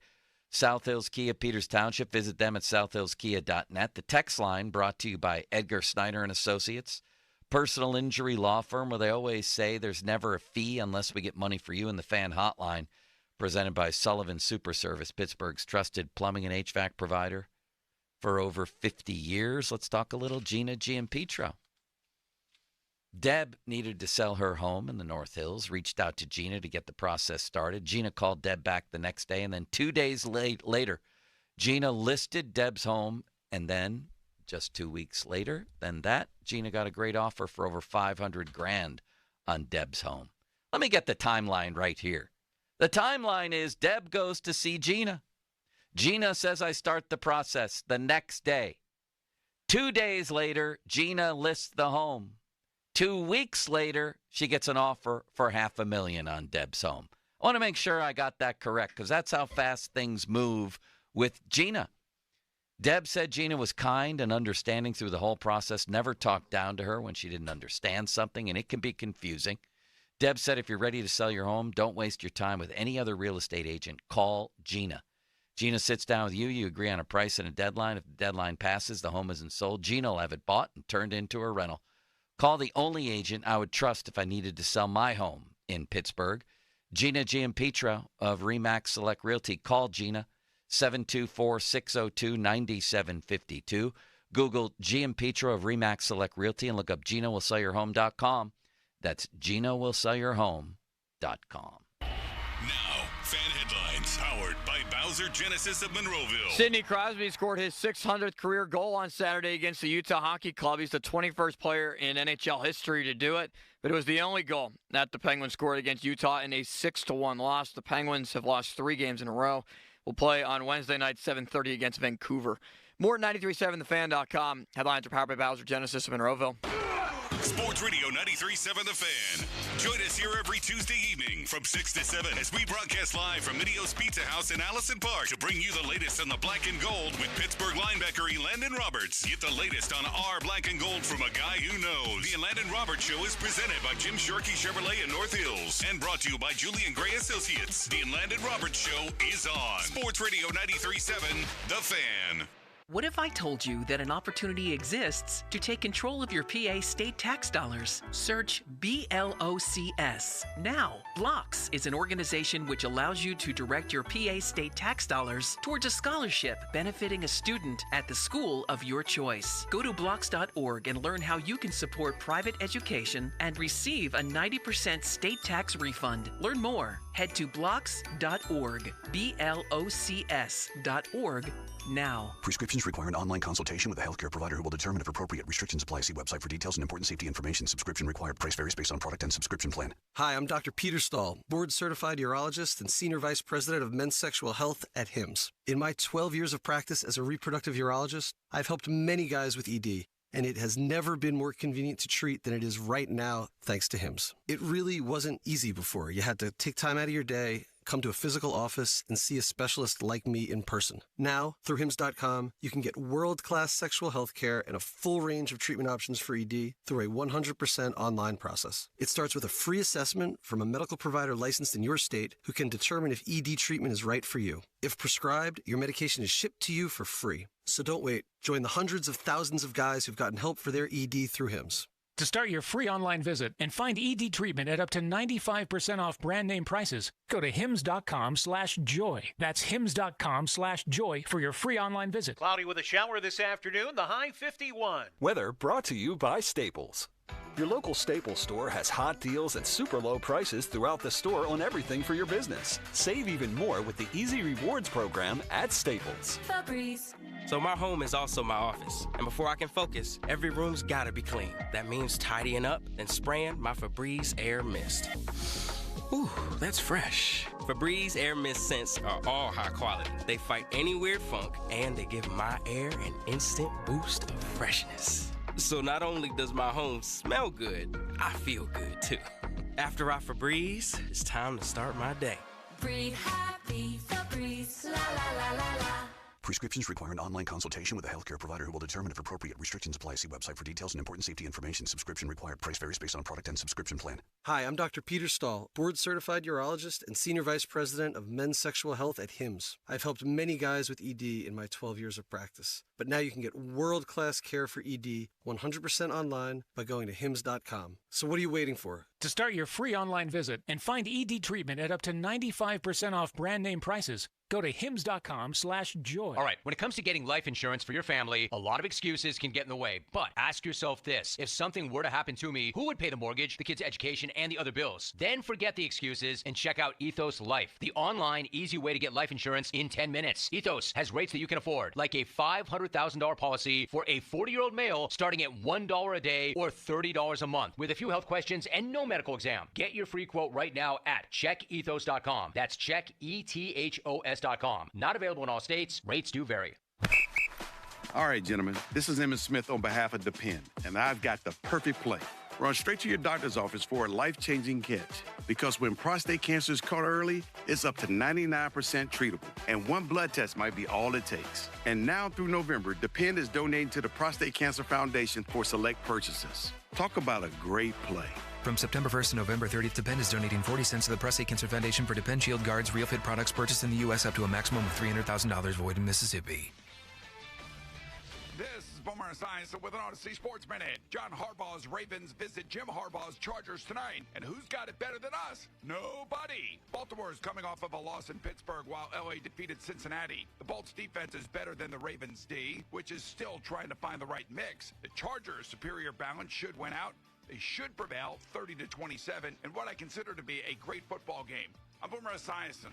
South Hills Kia, Peters Township. Visit them at southhillskia.net. The text line brought to you by Edgar Snyder and Associates, personal injury law firm where they always say there's never a fee unless we get money for you. In the fan hotline, presented by Sullivan Super Service, Pittsburgh's trusted plumbing and HVAC provider for over 50 years. Let's talk a little Gina Giampetro. Deb needed to sell her home in the North Hills, reached out to Gina to get the process started. Gina called Deb back the next day, and then 2 days later, Gina listed Deb's home, and then just 2 weeks later than that, Gina got a great offer for over $500,000 on Deb's home. Let me get the timeline right here. The timeline is Deb goes to see Gina. Gina says, I start the process the next day. 2 days later, Gina lists the home. 2 weeks later, she gets an offer for $500,000 on Deb's home. I want to make sure I got that correct because that's how fast things move with Gina. Deb said Gina was kind and understanding through the whole process, never talked down to her when she didn't understand something, and it can be confusing. Deb said if you're ready to sell your home, don't waste your time with any other real estate agent. Call Gina. Gina sits down with you. You agree on a price and a deadline. If the deadline passes, the home isn't sold. Gina will have it bought and turned into a rental. Call the only agent I would trust if I needed to sell my home in Pittsburgh. Gina Giampetro of RE/MAX Select Realty. Call Gina, 724-602-9752. Google Giampetro of RE/MAX Select Realty and look up GinaWillSellYourHome.com. That's GinaWillSellYourHome.com. Now, fan headlines powered by Bowser Genesis of Monroeville. Sidney Crosby scored his 600th career goal on Saturday against the Utah Hockey Club. He's the 21st player in NHL history to do it, but it was the only goal that the Penguins scored against Utah in a 6-1 loss. The Penguins have lost 3 games in a row. We'll play on Wednesday night, 7:30 against Vancouver. More at 937thefan.com. Headlines are powered by Bowser Genesis of Monroeville. Sports Radio 93.7 The Fan. Join us here every Tuesday evening from 6 to 7 as we broadcast live from Midio's Pizza House in Allison Park to bring you the latest on the black and gold with Pittsburgh linebacker Elandon Roberts. Get the latest on our black and gold from a guy who knows. The Elandon Roberts Show is presented by Jim Shorkey Chevrolet in North Hills and brought to you by Julian Gray Associates. The Elandon Roberts Show is on. Sports Radio 93.7 The Fan. What if I told you that an opportunity exists to take control of your PA state tax dollars? Search BLOCS. Now, Blocks is an organization which allows you to direct your PA state tax dollars towards a scholarship benefiting a student at the school of your choice. Go to blocks.org and learn how you can support private education and receive a 90% state tax refund. Learn more. Head to blocks.org, BLOCS.org now. Prescriptions require an online consultation with a healthcare provider who will determine if appropriate restrictions apply. See website for details and important safety information. Subscription required. Price varies based on product and subscription plan. Hi, I'm Dr. Peter Stahl, board-certified urologist and senior vice president of men's sexual health at HIMSS. In my 12 years of practice as a reproductive urologist, I've helped many guys with ED. and it has never been more convenient to treat than it is right now, thanks to Hims. It really wasn't easy before. You had to take time out of your day, come to a physical office, and see a specialist like me in person. Now, through Hims.com, you can get world-class sexual health care and a full range of treatment options for ED through a 100% online process. It starts with a free assessment from a medical provider licensed in your state who can determine if ED treatment is right for you. If prescribed, your medication is shipped to you for free. So don't wait. Join the hundreds of thousands of guys who've gotten help for their ED through Hims. To start your free online visit and find ED treatment at up to 95% off brand name prices, go to hims.com/joy. That's hims.com/joy for your free online visit. Cloudy with a shower this afternoon, the high 51. Weather brought to you by Staples. Your local Staples store has hot deals and super low prices throughout the store on everything for your business. Save even more with the Easy Rewards program at Staples. Febreze. So my home is also my office. And before I can focus, every room's gotta be clean. That means tidying up and spraying my Febreze Air Mist. Ooh, that's fresh. Febreze Air Mist scents are all high quality. They fight any weird funk, and they give my air an instant boost of freshness. So not only does my home smell good, I feel good too. After I Febreze, it's time to start my day. Breathe happy, Febreze, la la la la la. Prescriptions require an online consultation with a healthcare provider who will determine if appropriate. Restrictions apply. See website for details and important safety information. Subscription required. Price varies based on product and subscription plan. Hi, I'm Dr. Peter Stahl, board-certified urologist and senior vice president of men's sexual health at Hims. I've helped many guys with ED in my 12 years of practice. But now you can get world-class care for ED 100% online by going to hims.com. So what are you waiting for? To start your free online visit and find ED treatment at up to 95% off brand name prices, go to hims.com/joy. All right, when it comes to getting life insurance for your family, a lot of excuses can get in the way. But ask yourself this: if something were to happen to me, who would pay the mortgage, the kids' education, and the other bills? Then forget the excuses and check out Ethos Life, the online, easy way to get life insurance in 10 minutes. Ethos has rates that you can afford, like a $500,000 policy for a 40-year-old male starting at $1 a day or $30 a month, with a few health questions and no medical exam. Get your free quote right now at checkethos.com. That's checkethos.com. Not available in all states. Rates do vary. All right, gentlemen, this is Emmett Smith on behalf of Depend, and I've got the perfect play. Run straight to your doctor's office for a life-changing catch. Because when prostate cancer is caught early, it's up to 99% treatable, and one blood test might be all it takes. And now through November, Depend is donating to the Prostate Cancer Foundation for select purchases. Talk about a great play. From September 1st to November 30th, Depend is donating 40 cents to the Prostate Cancer Foundation for Depend Shield Guards Real Fit products purchased in the U.S. up to a maximum of $300,000 void in Mississippi. This is Boomer Science with an Odyssey Sports Minute. John Harbaugh's Ravens visit Jim Harbaugh's Chargers tonight. And who's got it better than us? Nobody. Baltimore is coming off of a loss in Pittsburgh while LA defeated Cincinnati. The Bolts defense is better than the Ravens D, which is still trying to find the right mix. The Chargers' superior balance should win out. They should prevail 30-27 in what I consider to be a great football game. I'm Boomer Esiason.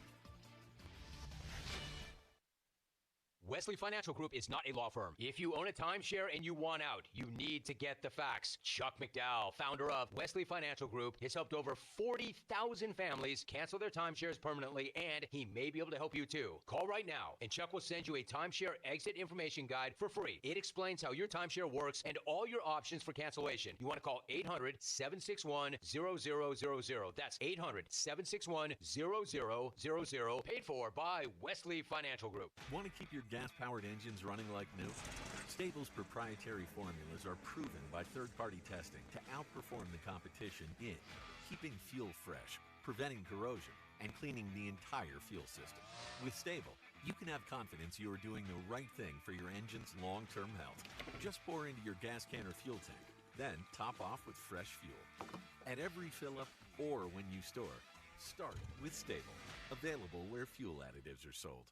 Wesley Financial Group is not a law firm. If you own a timeshare and you want out, you need to get the facts. Chuck McDowell, founder of Wesley Financial Group, has helped over 40,000 families cancel their timeshares permanently, and he may be able to help you too. Call right now, and Chuck will send you a timeshare exit information guide for free. It explains how your timeshare works and all your options for cancellation. You want to call 800-761-0000. That's 800-761-0000. Paid for by Wesley Financial Group. Want to keep your gas-powered engines running like new? Stable's proprietary formulas are proven by third-party testing to outperform the competition in keeping fuel fresh, preventing corrosion, and cleaning the entire fuel system. With Stable, you can have confidence you are doing the right thing for your engine's long-term health. Just pour into your gas can or fuel tank, then top off with fresh fuel. At every fill-up or when you store, start with Stable. Available where fuel additives are sold.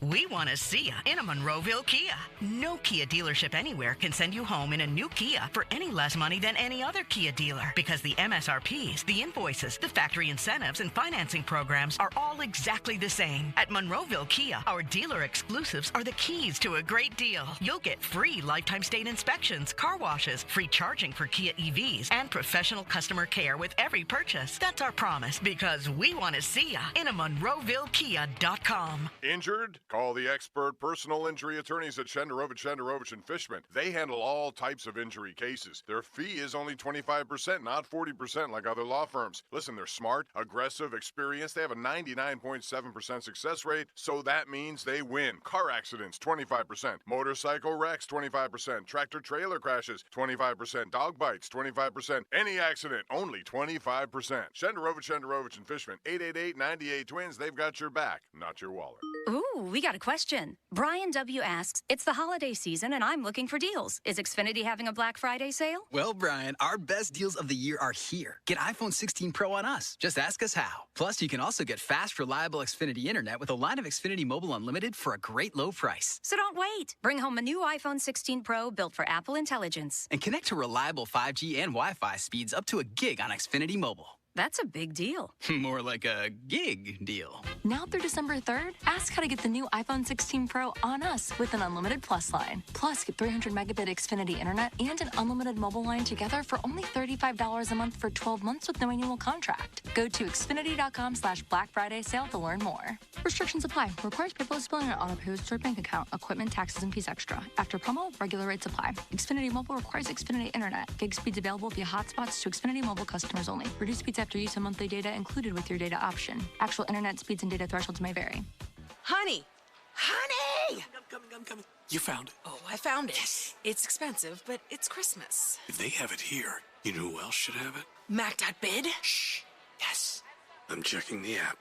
We want to see you in a Monroeville Kia. No Kia dealership anywhere can send you home in a new Kia for any less money than any other Kia dealer, because the MSRPs, the invoices, the factory incentives, and financing programs are all exactly the same. At Monroeville Kia, our dealer exclusives are the keys to a great deal. You'll get free lifetime state inspections, car washes, free charging for Kia EVs, and professional customer care with every purchase. That's our promise, because we want to see you in a MonroevilleKia.com. Injured? Call the expert personal injury attorneys at Shenderovich and Fishman. They handle all types of injury cases. Their fee is only 25%, not 40% like other law firms. Listen, they're smart, aggressive, experienced. They have a 99.7% success rate, so that means they win. Car accidents, 25%. Motorcycle wrecks, 25%. Tractor-trailer crashes, 25%. Dog bites, 25%. Any accident, only 25%. Shenderovich and Fishman, 888-98-TWINS. They've got your back, not your wallet. Ooh, we got a question. Brian W. asks, it's the holiday season and I'm looking for deals. Is Xfinity having a Black Friday sale? Well, Brian, our best deals of the year are here. Get iPhone 16 Pro on us. Just ask us how. Plus, you can also get fast, reliable Xfinity internet with a line of Xfinity Mobile Unlimited for a great low price. So don't wait. Bring home a new iPhone 16 Pro built for Apple Intelligence. And connect to reliable 5G and Wi-Fi speeds up to a gig on Xfinity Mobile. That's a big deal. More like a gig deal. Now through December 3rd, ask how to get the new iPhone 16 Pro on us with an unlimited Plus line. Plus, get 300 megabit Xfinity internet and an unlimited mobile line together for only $35 a month for 12 months with no annual contract. Go to Xfinity.com/Black Friday sale to learn more. Restrictions apply. Requires paperless billing and auto pay with stored bank account, equipment, taxes, and fees extra. After promo, regular rates apply. Xfinity Mobile requires Xfinity internet. Gig speeds available via hotspots to Xfinity Mobile customers only. Reduced speeds after use of monthly data included with your data option. Actual internet speeds and data thresholds may vary. Honey! Honey! I'm coming. You found it. Oh, I found it. Yes. It's expensive, but it's Christmas. If they have it here, you know who else should have it? Mac.bid? Shh. Yes. I'm checking the app.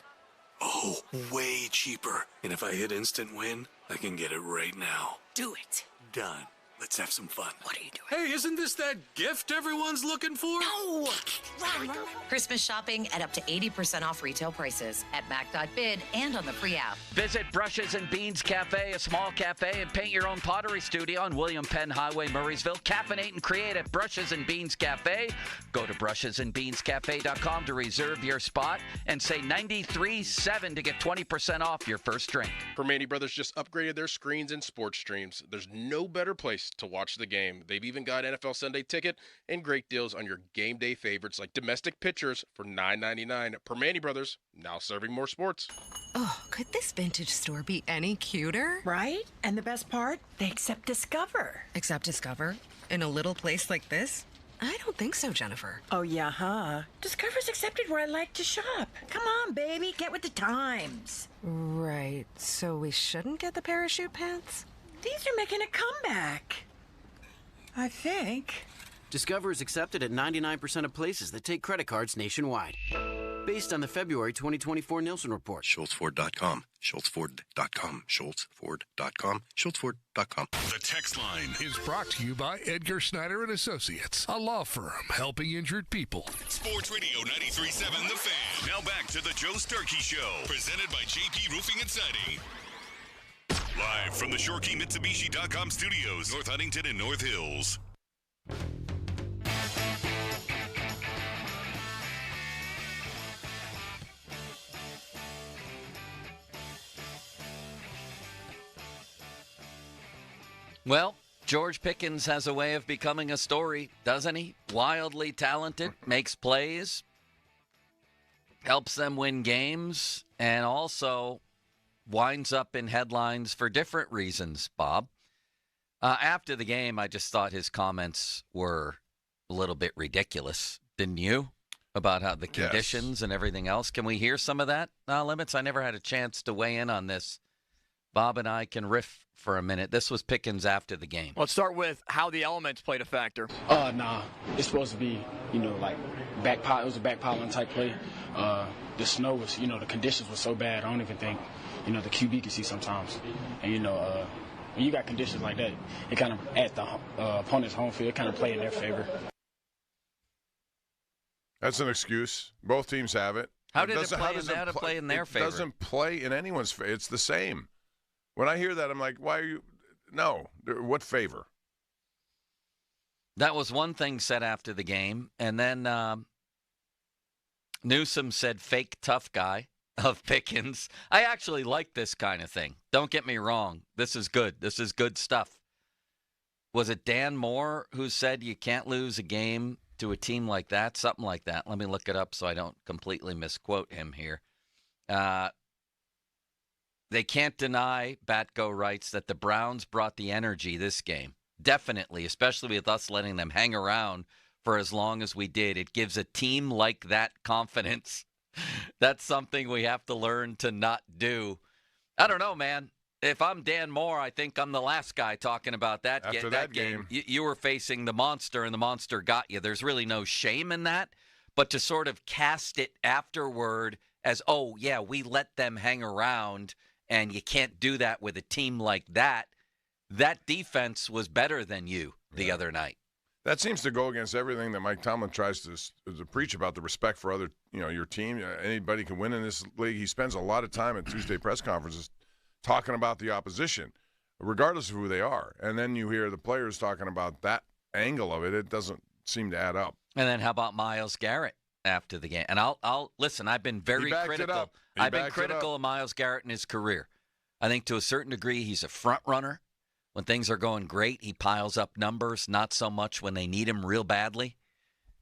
Oh, way cheaper. And if I hit instant win, I can get it right now. Do it. Done. Let's have some fun. What are you doing? Hey, isn't this that gift everyone's looking for? No! Run. Christmas shopping at up to 80% off retail prices at Mac.bid and on the free app. Visit Brushes and Beans Cafe, a small cafe and paint your own pottery studio on William Penn Highway, Murraysville. Caffeinate and create at Brushes and Beans Cafe. Go to brushesandbeanscafe.com to reserve your spot and say 93.7 to get 20% off your first drink. Permane Brothers just upgraded their screens and sports streams. There's no better place to watch the game. They've even got NFL Sunday Ticket and great deals on your game day favorites like domestic pitchers for $9.99. Permane Brothers, now serving more sports. Oh, could this vintage store be any cuter? Right? And the best part? They accept Discover. Accept Discover? In a little place like this? I don't think so, Jennifer. Oh, yeah, huh? Discover's accepted where I like to shop. Come on, baby, get with the times. Right, so we shouldn't get the parachute pants? These are making a comeback. I think. Discover is accepted at 99% of places that take credit cards nationwide. Based on the February 2024 Nielsen report. SchultzFord.com. SchultzFord.com. SchultzFord.com. SchultzFord.com. The text line is brought to you by Edgar Snyder and Associates, a law firm helping injured people. Sports Radio 93.7 The Fan. Now back to the Joe Sturkey Show, presented by JP Roofing and Siding. Live from the ShoreKeyMitsubishi.com studios, North Huntington and North Hills. Well, George Pickens has a way of becoming a story, doesn't he? Wildly talented, makes plays, helps them win games, and also winds up in headlines for different reasons, Bob. After the game, I just thought his comments were a little bit ridiculous, didn't you? About how the conditions and everything else. Can we hear some of that, Limits? I never had a chance to weigh in on this. Bob and I can riff for a minute. This was Pickens after the game. Let's start with how the elements played a factor. Nah. It's supposed to be, like backpile. It was a backpiling type play. The snow was, the conditions were so bad. I don't even think, the QB can see sometimes. And, when you got conditions like that, it kind of, at the opponent's home field, it kind of play in their favor. That's an excuse. Both teams have it. How did it play in their favor? It doesn't play in anyone's favor. It's the same. When I hear that, I'm like, why are you – no. What favor? That was one thing said after the game. And then Newsom said fake tough guy of Pickens. I actually like this kind of thing. Don't get me wrong. This is good. This is good stuff. Was it Dan Moore who said you can't lose a game to a team like that? Something like that. Let me look it up so I don't completely misquote him here. they can't deny, Batko writes, that the Browns brought the energy this game. Definitely, especially with us letting them hang around for as long as we did. It gives a team like that confidence. That's something we have to learn to not do. I don't know, man. If I'm Dan Moore, I think I'm the last guy talking about that. After that game. You were facing the monster, and the monster got you. There's really no shame in that. But to sort of cast it afterward as, oh, yeah, we let them hang around, and you can't do that with a team like that. That defense was better than you the other night. That seems to go against everything that Mike Tomlin tries to preach about, the respect for other, your team. Anybody can win in this league. He spends a lot of time at Tuesday press conferences talking about the opposition, regardless of who they are. And then you hear the players talking about that angle of it. It doesn't seem to add up. And then how about Myles Garrett after the game? And I'll listen, I've been very critical. I've been critical of Myles Garrett in his career. I think to a certain degree he's a front runner. When things are going great, he piles up numbers, not so much when they need him real badly.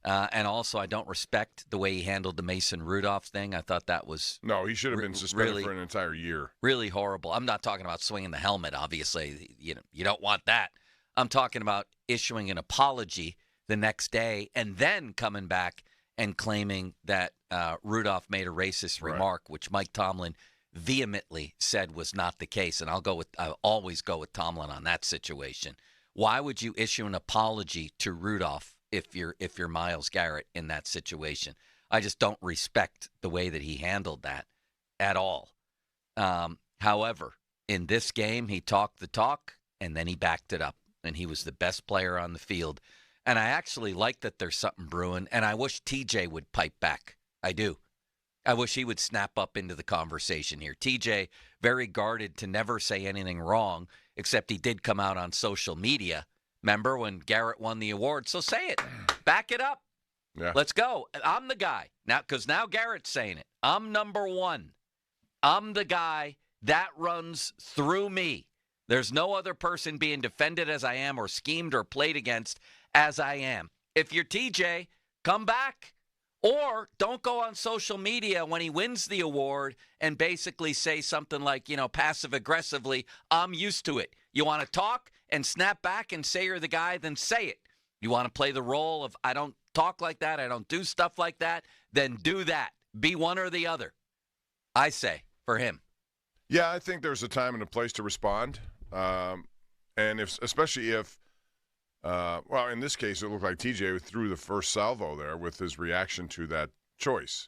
And also, I don't respect the way he handled the Mason Rudolph thing. I thought that was no, he should have been suspended for an entire year. Really horrible. I'm not talking about swinging the helmet, obviously. You don't want that. I'm talking about issuing an apology the next day and then coming back and claiming that Rudolph made a racist remark, which Mike Tomlin vehemently said was not the case. And I'll always go with Tomlin on that situation. Why would you issue an apology to Rudolph if you're Myles Garrett in that situation? I just don't respect the way that he handled that at all. However, in this game, he talked the talk and then he backed it up, and he was the best player on the field. And I actually like that there's something brewing, and I wish TJ would pipe back. I do. I wish he would snap up into the conversation here. TJ, very guarded to never say anything wrong, except he did come out on social media. Remember when Garrett won the award? So say it. Back it up. Yeah. Let's go. I'm the guy. Because now Garrett's saying it. I'm number one. I'm the guy. That runs through me. There's no other person being defended as I am or schemed or played against as I am. If you're TJ, come back. Or don't go on social media when he wins the award and basically say something like, passive-aggressively, I'm used to it. You want to talk and snap back and say you're the guy, then say it. You want to play the role of I don't talk like that, I don't do stuff like that, then do that. Be one or the other, I say, for him. Yeah, I think there's a time and a place to respond. And especially if in this case, it looked like TJ threw the first salvo there with his reaction to that choice.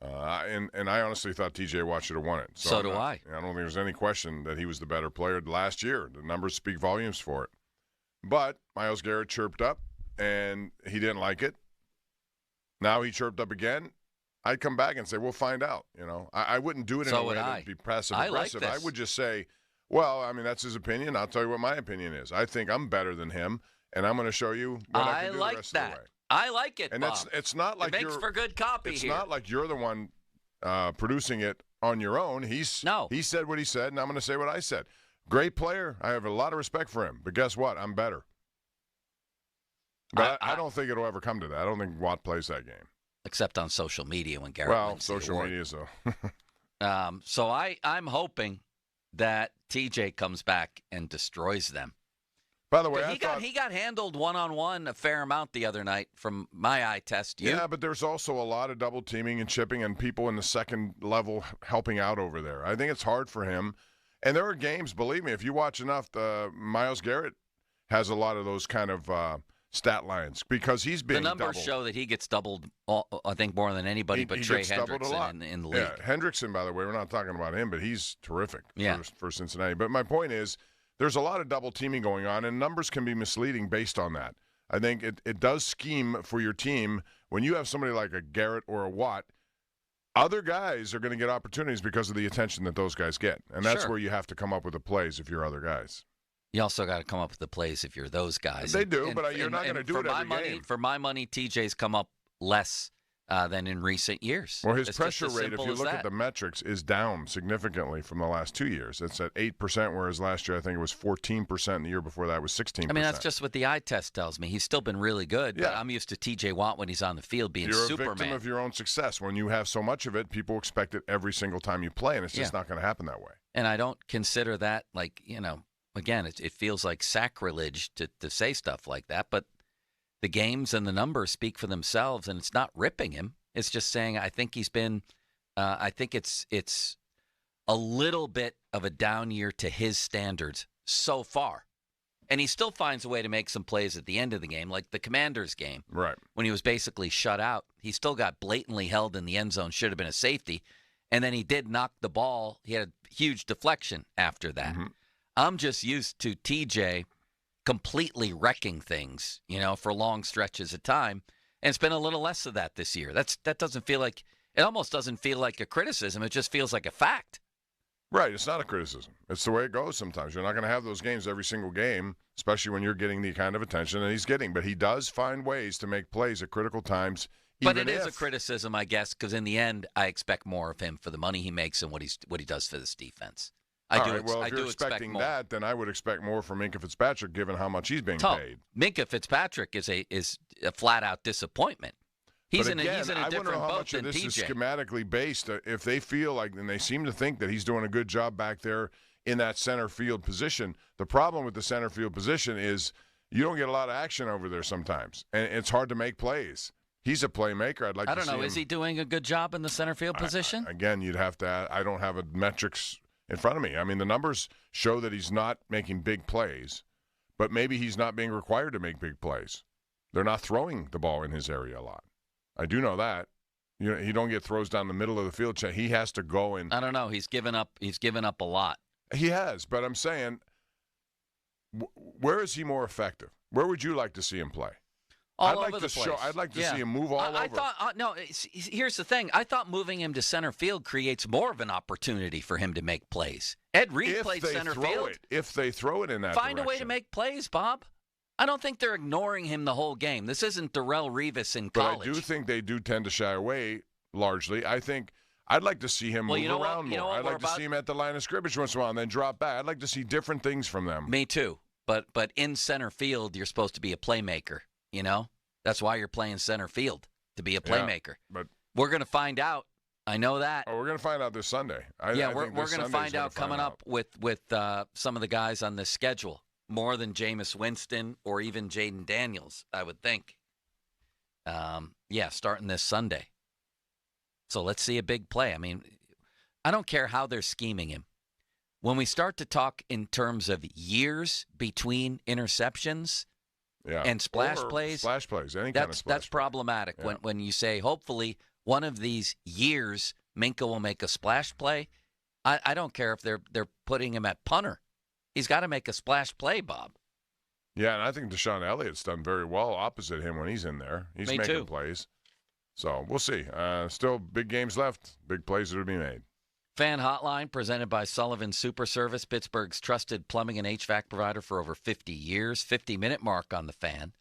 And I honestly thought TJ Watt should have won it. So do I. I don't think there's any question that he was the better player last year. The numbers speak volumes for it. But Myles Garrett chirped up, and he didn't like it. Now he chirped up again. I'd come back and say, we'll find out. I wouldn't do it in a way that would be passive-aggressive. Like I would just say, that's his opinion. I'll tell you what my opinion is. I think I'm better than him. And I'm going to show you what I can do the rest of the way. I like it, and Bob. it's not like it makes for good copy. It's not like you're the one producing it on your own. He said what he said, and I'm going to say what I said. Great player. I have a lot of respect for him. But guess what? I'm better. But I don't think it'll ever come to that. I don't think Watt plays that game. Except on social media when Garrett wins social media, so. So I'm hoping that TJ comes back and destroys them. By the way, he got handled one-on-one a fair amount the other night from my eye test. Yeah, but there's also a lot of double teaming and chipping and people in the second level helping out over there. I think it's hard for him. And there are games, believe me, if you watch enough, Myles Garrett has a lot of those kind of stat lines because he's being doubled. The numbers show that he gets doubled, I think, more than anybody but Trey Hendrickson in the league. Yeah, Hendrickson, by the way, we're not talking about him, but he's terrific for Cincinnati. But my point is, there's a lot of double teaming going on, and numbers can be misleading based on that. I think it does scheme for your team. When you have somebody like a Garrett or a Watt, other guys are going to get opportunities because of the attention that those guys get. And that's where you have to come up with the plays if you're other guys. You also got to come up with the plays if you're those guys. They do, but you're not going to do it every game. For my money, TJ's come up less than in recent years. Well, his It's pressure just as rate, if simple you as look that. at the metrics, is down significantly from the last 2 years. It's at 8%, whereas last year I think it was 14%, and the year before that was 16%. I mean, that's just what the eye test tells me. He's still been really good, but Yeah. I'm used to T.J. Watt when he's on the field being You're Superman. a victim of your own success. When you have so much of it, people expect it every single time you play, and it's just not going to happen that way. And I don't consider that again, it feels like sacrilege to say stuff like that, but the games and the numbers speak for themselves, and it's not ripping him. It's just saying I think he's been I think it's a little bit of a down year to his standards so far. And he still finds a way to make some plays at the end of the game, like the Commanders game. Right. When he was basically shut out, he still got blatantly held in the end zone, should have been a safety. And then he did knock the ball. He had a huge deflection after that. Mm-hmm. I'm just used to TJ completely wrecking things, for long stretches of time. And it's been a little less of that this year. That doesn't feel like – it almost doesn't feel like a criticism. It just feels like a fact. Right. It's not a criticism. It's the way it goes sometimes. You're not going to have those games every single game, especially when you're getting the kind of attention that he's getting. But he does find ways to make plays at critical times. But it is a criticism, I guess, because in the end, I expect more of him for the money he makes and what he does for this defense. If you're expecting that, then I would expect more from Minkah Fitzpatrick, given how much he's being paid. Minkah Fitzpatrick is a flat-out disappointment. He's in a different boat how much than of this is TJ. schematically based. If they feel like, and they seem to think that he's doing a good job back there in that center field position. The problem with the center field position is you don't get a lot of action over there sometimes, and it's hard to make plays. He's a playmaker. I don't know. Is he doing a good job in the center field position? Again, you'd have to. I don't have metrics in front of me. I mean, the numbers show that he's not making big plays, but maybe he's not being required to make big plays. They're not throwing the ball in his area a lot. I do know that. He don't get throws down the middle of the field. He has to go in. I don't know. He's given up a lot. He has, but I'm saying, where is he more effective? Where would you like to see him play? I'd like to see him move all over. I thought here's the thing. I thought moving him to center field creates more of an opportunity for him to make plays. Ed Reed played center field. If they throw it in that Find a way to make plays, Bob. I don't think they're ignoring him the whole game. This isn't Darrelle Revis in college. But I do think they do tend to shy away largely. I think I'd like to see him move around more. I'd like to see him at the line of scrimmage once in a while and then drop back. I'd like to see different things from them. Me too. But in center field, you're supposed to be a playmaker. That's why you're playing center field, to be a playmaker. Yeah, but we're going to find out. I know that. Oh, we're going to find out this Sunday. We're going to find out coming up with some of the guys on this schedule. More than Jameis Winston or even Jaden Daniels, I would think. Starting this Sunday. So let's see a big play. I mean, I don't care how they're scheming him. When we start to talk in terms of years between interceptions and splash plays, any kind of splash that's problematic. Yeah. When you say, hopefully, one of these years, Minkah will make a splash play, I don't care if they're putting him at punter. He's got to make a splash play, Bob. Yeah, and I think Deshaun Elliott's done very well opposite him when he's in there. He's making plays. So we'll see. Still big games left, big plays that are being made. Fan Hotline presented by Sullivan Super Service, Pittsburgh's trusted plumbing and HVAC provider for over 50 years. 50-minute mark on the Fan.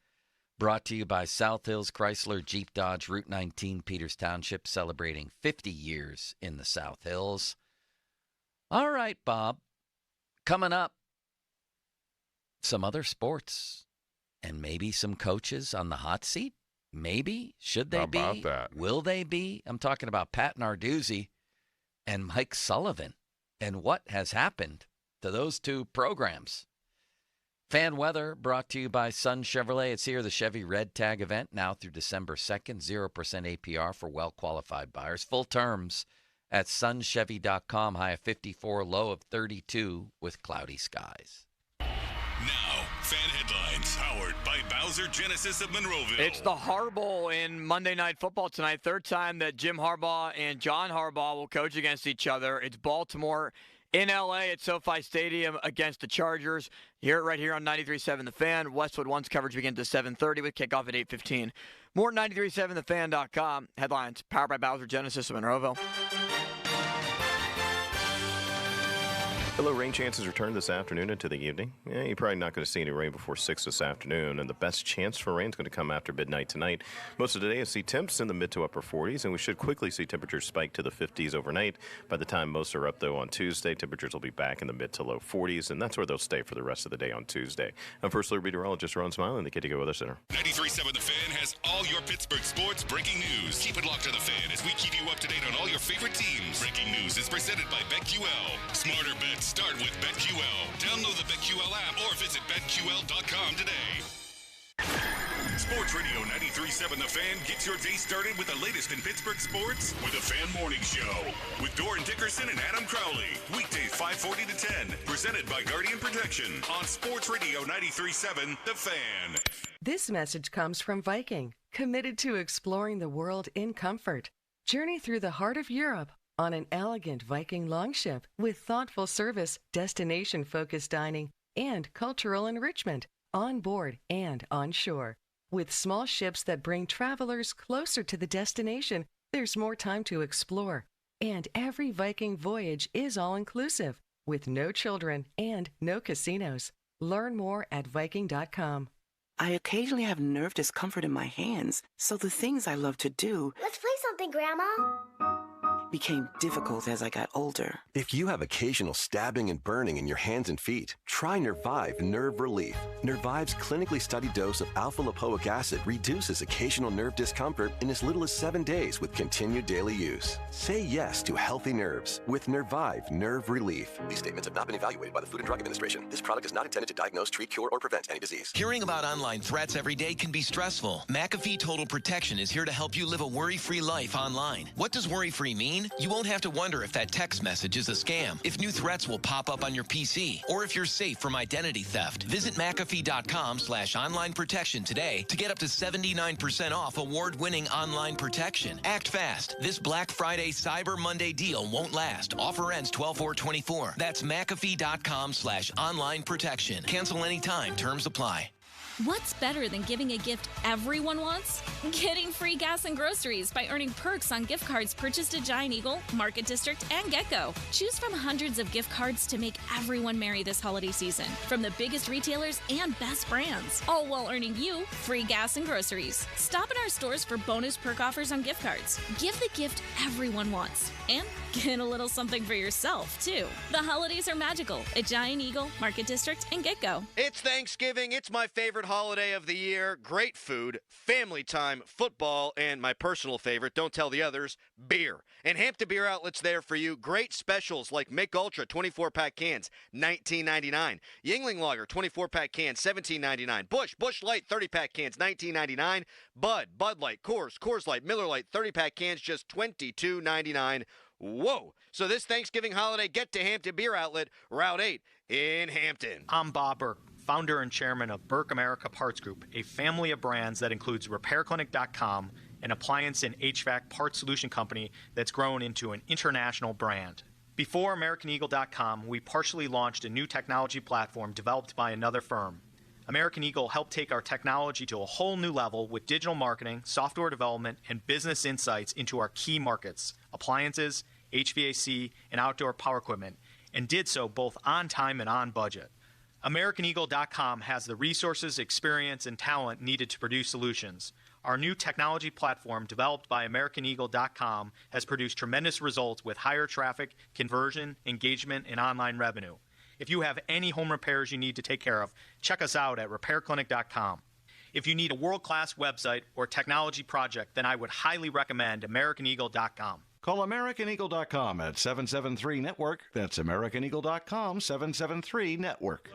Brought to you by South Hills Chrysler Jeep Dodge Route 19 Peters Township, celebrating 50 years in the South Hills. All right, Bob. Coming up, some other sports and maybe some coaches on the hot seat. Maybe. Should they be? How about that? Will they be? I'm talking about Pat Narduzzi and Mike Sullivan and what has happened to those two programs. Fan weather brought to you by Sun Chevrolet. It's here, the Chevy Red Tag event, now through December 2nd. 0% APR for well-qualified buyers. Full terms at sunchevy.com. High of 54, low of 32 with cloudy skies. Now, fan headlines powered by Bowser Genesis of Monroeville. It's the Harbaugh in Monday Night Football tonight. Third time that Jim Harbaugh and John Harbaugh will coach against each other. It's Baltimore in L.A. at SoFi Stadium against the Chargers. You hear it right here on 93.7 The Fan. Westwood One's coverage begins at 7:30 with kickoff at 8:15. More at 937thefan.com. Headlines powered by Bowser Genesis of Monroeville. The low rain chances return this afternoon into the evening. You're probably not going to see any rain before 6 this afternoon, and the best chance for rain is going to come after midnight tonight. Most of today, you'll see temps in the mid to upper 40s, and we should quickly see temperatures spike to the 50s overnight. By the time most are up, though, on Tuesday, temperatures will be back in the mid to low 40s, and that's where they'll stay for the rest of the day on Tuesday. I'm First Alert Meteorologist Ron Smiley in the KTGO Weather Center. 93.7 The Fan has all your Pittsburgh sports breaking news. Keep it locked to The Fan as we keep you up to date on all your favorite teams. Breaking news is presented by BetQL. Smarter bets start with BetQL. Download the BetQL app or visit BetQL.com today. Sports Radio 93.7 The Fan gets your day started with the latest in Pittsburgh sports with The Fan Morning Show with Doran Dickerson and Adam Crowley. Weekdays 5:40 to 10. Presented by Guardian Protection on Sports Radio 93.7 The Fan. This message comes from Viking, committed to exploring the world in comfort. Journey through the heart of Europe on an elegant Viking longship with thoughtful service, destination-focused dining, and cultural enrichment on board and on shore. With small ships that bring travelers closer to the destination, there's more time to explore. And every Viking voyage is all-inclusive, with no children and no casinos. Learn more at Viking.com. I occasionally have nerve discomfort in my hands, so the things I love to do... Let's play something, Grandma. ...became difficult as I got older. If you have occasional stabbing and burning in your hands and feet, try Nervive Nerve Relief. Nervive's clinically studied dose of alpha-lipoic acid reduces occasional nerve discomfort in as little as 7 days with continued daily use. Say yes to healthy nerves with Nervive Nerve Relief. These statements have not been evaluated by the Food and Drug Administration. This product is not intended to diagnose, treat, cure, or prevent any disease. Hearing about online threats every day can be stressful. McAfee Total Protection is here to help you live a worry-free life online. What does worry-free mean? You won't have to wonder if that text message is a scam, if new threats will pop up on your PC, or if you're safe from identity theft. Visit McAfee.com/online protection today to get up to 79% off award-winning online protection. Act fast. This Black Friday Cyber Monday deal won't last. Offer ends 12/4/24. That's McAfee.com/online protection. Cancel anytime. Terms apply. What's better than giving a gift everyone wants? Getting free gas and groceries by earning perks on gift cards purchased at Giant Eagle, Market District, and Get-Go. Choose from hundreds of gift cards to make everyone merry this holiday season, from the biggest retailers and best brands, all while earning you free gas and groceries. Stop in our stores for bonus perk offers on gift cards. Give the gift everyone wants, and get a little something for yourself, too. The holidays are magical at Giant Eagle, Market District, and Get-Go. It's Thanksgiving. It's my favorite holiday of the year. Great food, family time, football, and my personal favorite, don't tell the others, beer. And Hampton Beer Outlet's there for you. Great specials like Mick Ultra 24-pack cans, $19.99. Yuengling Lager 24-pack cans, $17.99. Busch Light 30-pack cans, $19.99. Bud Light, Coors Light, Miller Light 30-pack cans, just $22.99. Whoa. So this Thanksgiving holiday, get to Hampton Beer Outlet, Route 8 in Hampton. I'm Bob Burke, founder and chairman of Burke America Parts Group, a family of brands that includes RepairClinic.com, an appliance and HVAC parts solution company that's grown into an international brand. Before AmericanEagle.com, we partially launched a new technology platform developed by another firm. American Eagle helped take our technology to a whole new level with digital marketing, software development, and business insights into our key markets, appliances, HVAC, and outdoor power equipment, and did so both on time and on budget. AmericanEagle.com has the resources, experience, and talent needed to produce solutions. Our new technology platform, developed by AmericanEagle.com, has produced tremendous results with higher traffic, conversion, engagement, and online revenue. If you have any home repairs you need to take care of, check us out at RepairClinic.com. If you need a world-class website or technology project, then I would highly recommend AmericanEagle.com. Call AmericanEagle.com at 773-NETWORK. That's AmericanEagle.com, 773-NETWORK.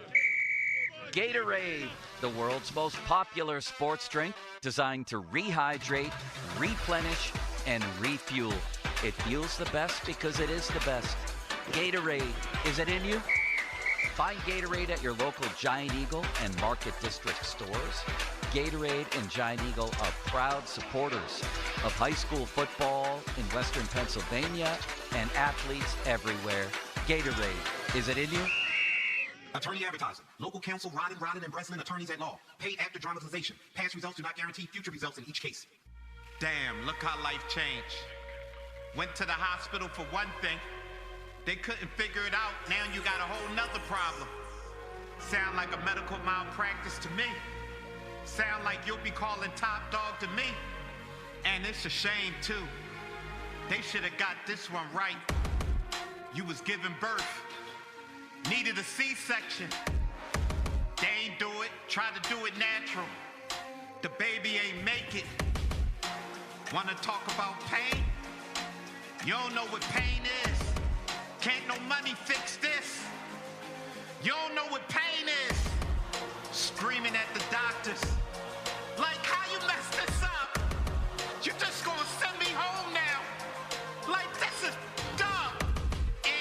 Gatorade, the world's most popular sports drink, designed to rehydrate, replenish, and refuel. It feels the best because it is the best. Gatorade, is it in you? Find Gatorade at your local Giant Eagle and Market District stores. Gatorade and Giant Eagle are proud supporters of high school football in Western Pennsylvania and athletes everywhere. Gatorade, is it in you? Attorney advertising. Local counsel Rodden and Breslin, attorneys at law. Paid after dramatization. Past results do not guarantee future results in each case. Damn, look how life changed. Went to the hospital for one thing, They couldn't figure it out. Now you got a whole nother problem. Sound like a medical malpractice to me. Sound like you'll be calling top dog to me. And it's a shame too. They should have got this one right. You was giving birth. Needed a C-section. They ain't do it. Try to do it natural. The baby ain't make it. Wanna talk about pain? You don't know what pain is. Can't no money fix this. You don't know what pain is. Screaming at the doctors. Like, how you messed this up? You just gonna send me home now? Like, this is dumb.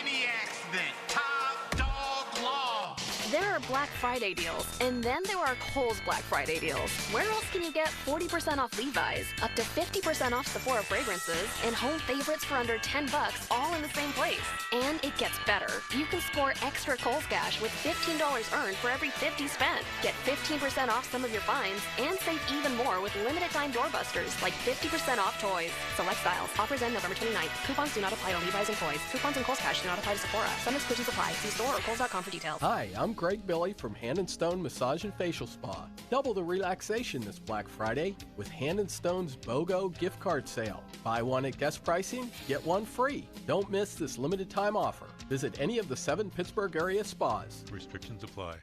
Any accident. Top dog law. There are Black Friday deals, and then there are Kohl's Black Friday deals. Where else can you get 40% off Levi's, up to 50% off Sephora fragrances, and home favorites for under $10 all in the same place? And it gets better. You can score extra Kohl's cash with $15 earned for every $50 spent. Get 15% off some of your finds, and save even more with limited time doorbusters, like 50% off toys. Select styles. Offers end November 29th. Coupons do not apply to Levi's and toys. Coupons and Kohl's cash do not apply to Sephora. Some exclusions apply. See store or Kohl's.com for details. Hi, I'm Greg Billy from Hand & Stone Massage and Facial Spa. Double the relaxation this Black Friday with Hand & Stone's BOGO gift card sale. Buy one at guest pricing, get one free. Don't miss this limited time offer. Visit any of the 7 Pittsburgh area spas. Restrictions apply.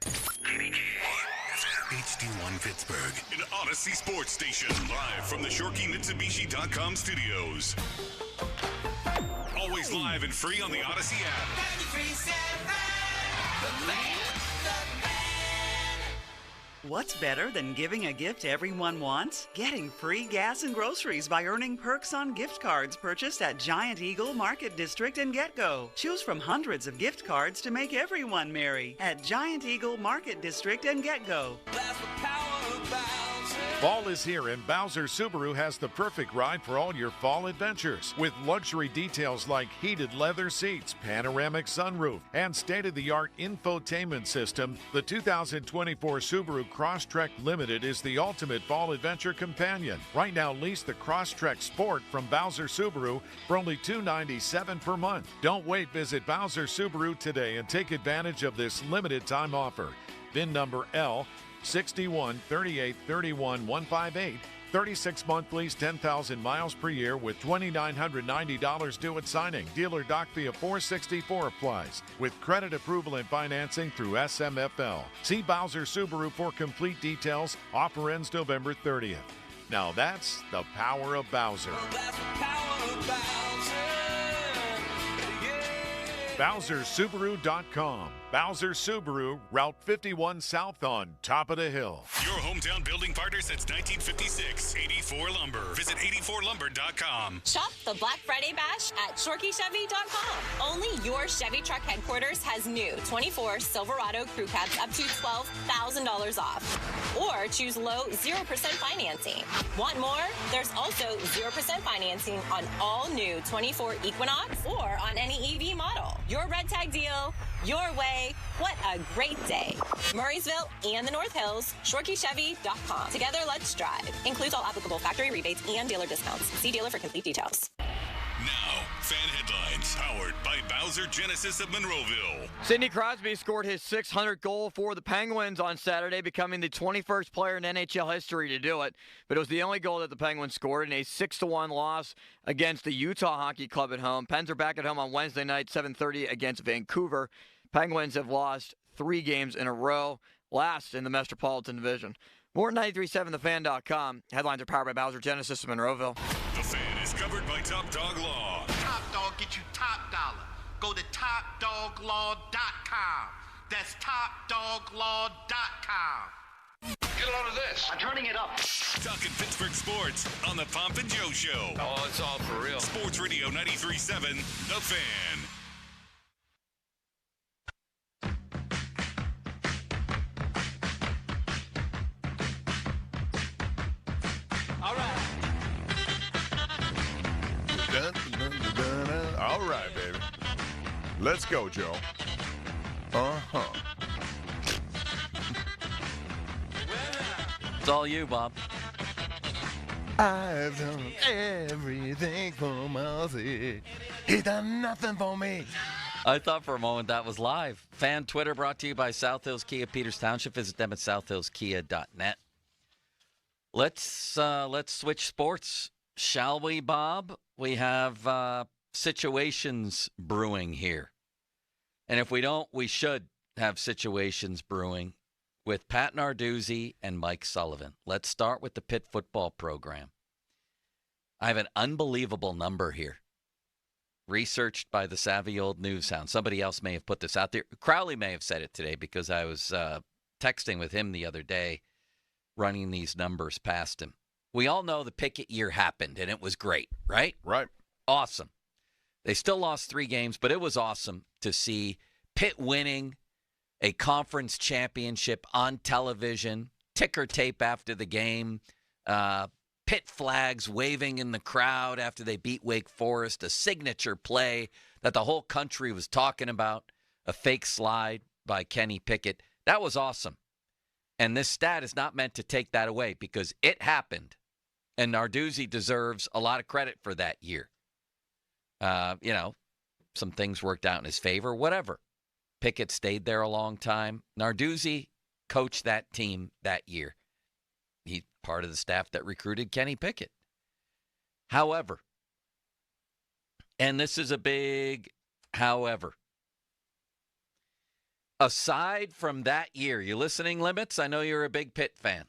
HD1 Pittsburgh, an Odyssey Sports Station, live from the ShoreKeyMitsubishi.com studios. Always live and free on the Odyssey app. What's better than giving a gift everyone wants? Getting free gas and groceries by earning perks on gift cards purchased at Giant Eagle Market District and GetGo. Choose from hundreds of gift cards to make everyone merry at Giant Eagle Market District and GetGo. Fall is here, and Bowser Subaru has the perfect ride for all your fall adventures. With luxury details like heated leather seats, panoramic sunroof, and state-of-the-art infotainment system, the 2024 Subaru Crosstrek Limited is the ultimate fall adventure companion. Right now, lease the Crosstrek Sport from Bowser Subaru for only $297 per month. Don't wait. Visit Bowser Subaru today and take advantage of this limited time offer. VIN number L 61 38 31 158. 36-month lease, 10,000 miles per year with $2,990 due at signing. Dealer doc fee of $464 applies with credit approval and financing through SMFL. See Bowser Subaru for complete details. Offer ends November 30th. Now that's the power of Bowser. BowserSubaru.com. Bowser Subaru, Route 51 South on top of the hill. Your hometown building partner since 1956. 84 Lumber. Visit 84lumber.com. Shop the Black Friday Bash at ShorkeyChevy.com. Only your Chevy truck headquarters has new 24 Silverado crew cabs up to $12,000 off. Or choose low 0% financing. Want more? There's also 0% financing on all new 24 Equinox or on any EV model. Your red tag deal, your way. What a great day. Murraysville and the North Hills, ShorkeyChevy.com. Together, let's drive. Includes all applicable factory rebates and dealer discounts. See dealer for complete details. Now, fan headlines powered by Bowser Genesis of Monroeville. Sidney Crosby scored his 600th goal for the Penguins on Saturday, becoming the 21st player in NHL history to do it. But it was the only goal that the Penguins scored in a 6-1 loss against the Utah Hockey Club at home. Pens are back at home on Wednesday night, 7:30 against Vancouver. Penguins have lost 3 games in a row, last in the Metropolitan Division. More at 937thefan.com. Headlines are powered by Bowser Genesis of Monroeville. The Fan is covered by Top Dog Law. Top Dog get you top dollar. Go to TopDogLaw.com. That's TopDogLaw.com. Get a load of this. I'm turning it up. Talking Pittsburgh sports on the Pomp and Joe Show. Oh, it's all for real. Sports Radio 93.7, The Fan. All right. All right, baby. Let's go, Joe. Uh-huh. It's all you, Bob. I've done everything for Mousy. He's done nothing for me. I thought for a moment that was live. Fan Twitter brought to you by South Hills Kia, Peters Township. Visit them at southhillskia.net. Let's switch sports, shall we, Bob? We have situations brewing here. And if we don't, we should have situations brewing with Pat Narduzzi and Mike Sullivan. Let's start with the Pitt football program. I have an unbelievable number here, researched by the savvy old news hound. Somebody else may have put this out there. Crowley may have said it today because I was texting with him the other day, running these numbers past him. We all know the Pickett year happened, and it was great, right? Right. Awesome. They still lost 3 games, but it was awesome to see Pitt winning a conference championship on television, ticker tape after the game, Pitt flags waving in the crowd after they beat Wake Forest, a signature play that the whole country was talking about, a fake slide by Kenny Pickett. That was awesome. And this stat is not meant to take that away because it happened. And Narduzzi deserves a lot of credit for that year. Some things worked out in his favor, whatever. Pickett stayed there a long time. Narduzzi coached that team that year. He's part of the staff that recruited Kenny Pickett. However, and this is a big however, aside from that year, you listening, Limits? I know you're a big Pitt fan.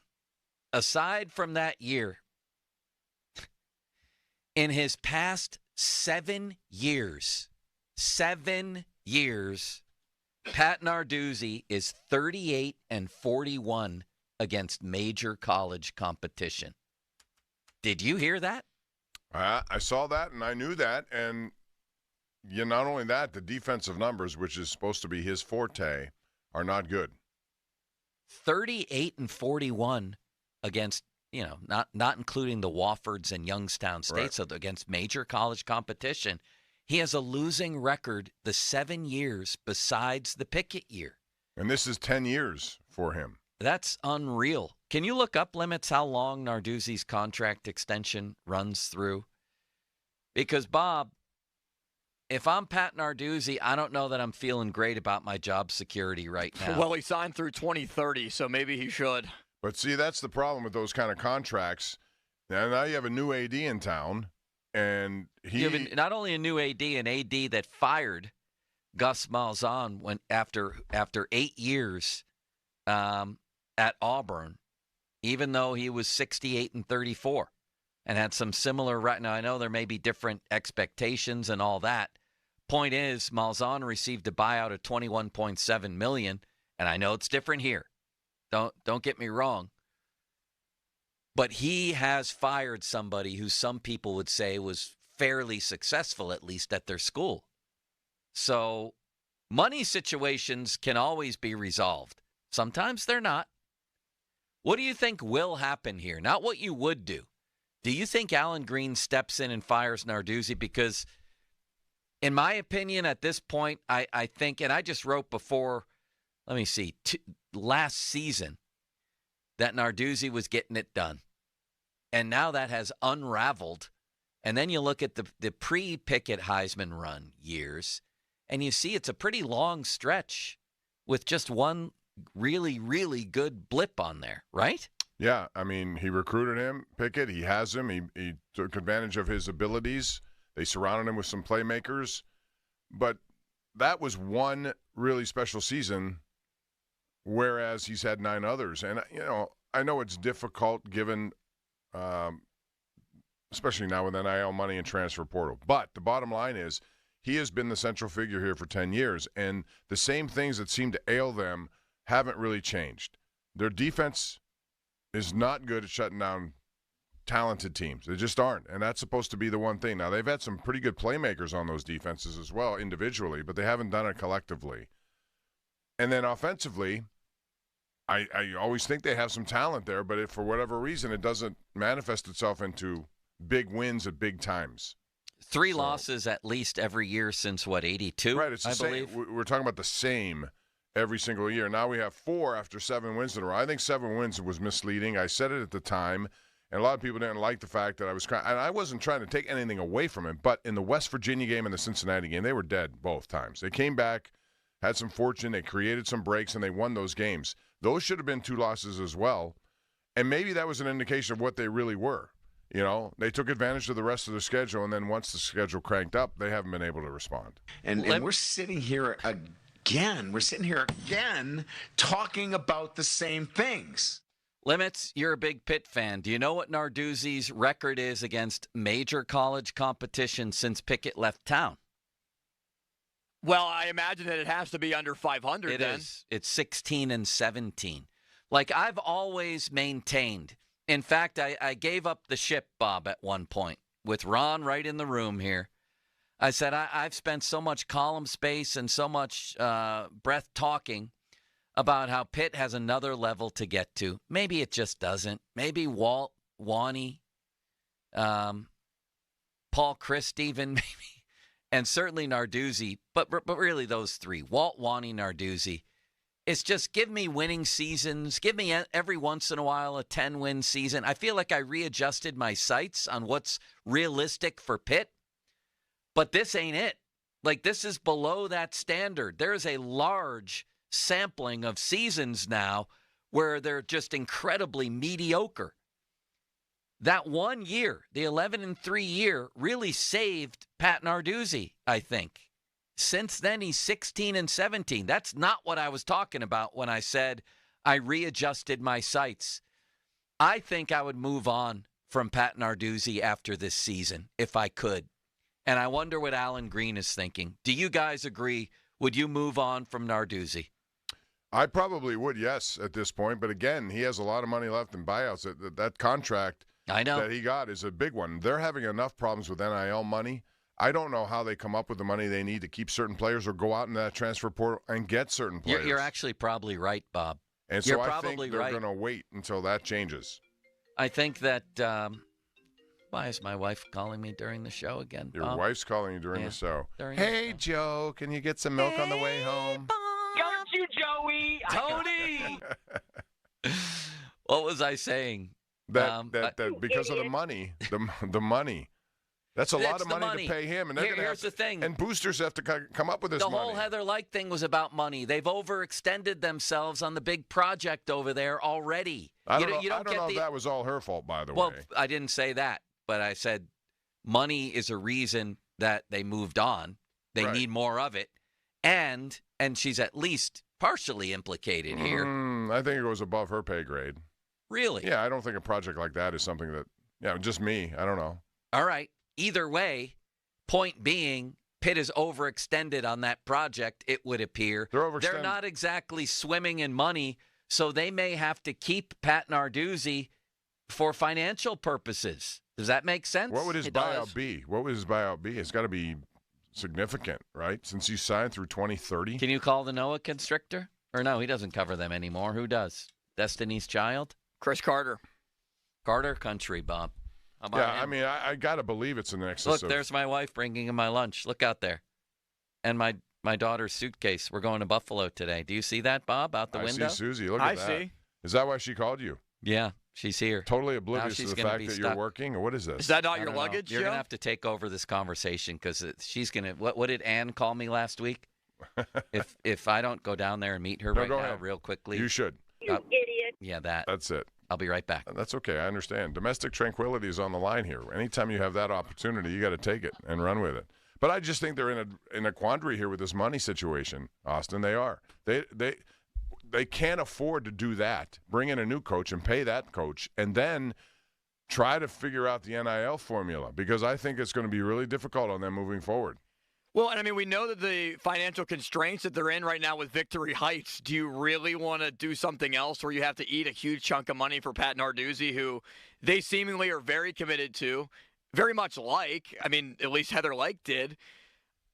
Aside from that year, in his past 7 years, Pat Narduzzi is 38-41 against major college competition. Did you hear that? I saw that, and I knew that. And not only that, the defensive numbers, which is supposed to be his forte, are not good. 38-41 against, not including the Woffords and Youngstown States, Right. so against major college competition. He has a losing record the 7 years besides the Pickett year. And this is 10 years for him. That's unreal. Can you look up, Limits, how long Narduzzi's contract extension runs through? Because, Bob, if I'm Pat Narduzzi, I don't know that I'm feeling great about my job security right now. Well, he signed through 2030, so maybe he should. But see, that's the problem with those kind of contracts. Now you have a new AD in town, and You have not only a new AD, an AD that fired Gus Malzahn after 8 years at Auburn, even though he was 68-34 and had some similar. Right now, I know there may be different expectations and all that. Point is, Malzahn received a buyout of $21.7 million, and I know it's different here. Don't get me wrong. But he has fired somebody who some people would say was fairly successful, at least at their school. So money situations can always be resolved. Sometimes they're not. What do you think will happen here? Not what you would do. Do you think Alan Green steps in and fires Narduzzi? Because in my opinion, at this point, I think, and I just wrote before, let me see, last season, that Narduzzi was getting it done. And now that has unraveled. And then you look at the pre-Pickett Heisman run years, and you see it's a pretty long stretch with just one really, really good blip on there, right? Yeah, I mean, he recruited him, Pickett. He has him. He took advantage of his abilities. They surrounded him with some playmakers. But that was one really special season, whereas he's had 9 others. And, I know it's difficult given, especially now with NIL money and transfer portal. But the bottom line is he has been the central figure here for 10 years. And the same things that seem to ail them haven't really changed. Their defense is not good at shutting down talented teams. They just aren't, and that's supposed to be the one thing. Now, they've had some pretty good playmakers on those defenses as well individually, but they haven't done it collectively. And then offensively, I always think they have some talent there, but for whatever reason, it doesn't manifest itself into big wins at big times. 3 losses at least every year since, 82? Right, it's the same. We're talking about the same every single year. Now we have 4 after 7 wins in a row. I think 7 wins was misleading. I said it at the time, And a lot of people didn't like the fact that I was and I wasn't trying to take anything away from him, but in the West Virginia game and the Cincinnati game, they were dead both times. They came back, had some fortune, they created some breaks, and they won those games. Those should have been 2 losses as well. And maybe that was an indication of what they really were. You know, they took advantage of the rest of their schedule, and then once the schedule cranked up, they haven't been able to respond. And we're sitting here again. We're sitting here again talking about the same things. Limits, you're a big Pitt fan. Do you know what Narduzzi's record is against major college competition since Pickett left town? Well, I imagine that it has to be under 500 It then. is. It's 16-17. Like I've always maintained. In fact, I gave up the ship, Bob, at one point with Ron right in the room here. I said, I've spent so much column space and so much breath talking about how Pitt has another level to get to. Maybe it just doesn't. Maybe Walt, Wani, Paul Christ even, maybe, and certainly Narduzzi, but really those 3, Walt, Wani, Narduzzi. It's just give me winning seasons. Give me every once in a while a 10-win season. I feel like I readjusted my sights on what's realistic for Pitt, but this ain't it. Like, this is below that standard. There is a large sampling of seasons now where they're just incredibly mediocre. That one year, the 11-3 year, really saved Pat Narduzzi, I think. Since then, he's 16-17. That's not what I was talking about when I said I readjusted my sights. I think I would move on from Pat Narduzzi after this season if I could. And I wonder what Alan Green is thinking. Do you guys agree? Would you move on from Narduzzi? I probably would, yes, at this point. But again, he has a lot of money left in buyouts. That contract I know that he got is a big one. They're having enough problems with NIL money. I don't know how they come up with the money they need to keep certain players or go out in that transfer portal and get certain players. You're actually probably right, Bob. And so I think they're going to wait until that changes. I think that why is my wife calling me during the show again, Bob? Your wife's calling you during the show. Hey, Joe, can you get some milk on the way home? Got you, Joey. Tony! What was I saying? That because of the money, the money. That's a lot of money to pay him. And here's the thing. And boosters have to come up with this money. The whole Heather Lyke thing was about money. They've overextended themselves on the big project over there already. I don't know if that was all her fault, by the way. Well, I didn't say that, but I said money is a reason that they moved on. They need more of it. And she's at least partially implicated here. I think it goes above her pay grade. Really? Yeah, I don't think a project like that is something that, just me. I don't know. All right. Either way, point being, Pitt is overextended on that project, it would appear. They're not exactly swimming in money, so they may have to keep Pat Narduzzi for financial purposes. Does that make sense? What would his buyout be? What would his buyout be? It's got to be significant, right? Since you signed through 2030. Can you call the Noah Constrictor? Or no, he doesn't cover them anymore. Who does? Destiny's Child? Chris Carter. Carter Country, Bob. Yeah, I mean, I got to believe it's in excess Look, there's my wife bringing him my lunch. Look out there. And my daughter's suitcase. We're going to Buffalo today. Do you see that, Bob, out the window? I see Susie. Look at that. I see. Is that why she called you? Yeah, she's here. Totally oblivious to the fact that you're working? Or what is this? Is that not your luggage, You're going to have to take over this conversation because she's going to – what did Ann call me last week? if I don't go down there and meet her now real quickly. You should. You idiot. Yeah, that. That's it. I'll be right back. That's okay. I understand. Domestic tranquility is on the line here. Anytime you have that opportunity, you got to take it and run with it. But I just think they're in a quandary here with this money situation, Austin. They are. They can't afford to do that. Bring in a new coach and pay that coach, and then try to figure out the NIL formula because I think it's going to be really difficult on them moving forward. Well, and I mean, we know that the financial constraints that they're in right now with Victory Heights, do you really want to do something else where you have to eat a huge chunk of money for Pat Narduzzi, who they seemingly are very committed to, very much like, I mean, at least Heather Lyke did.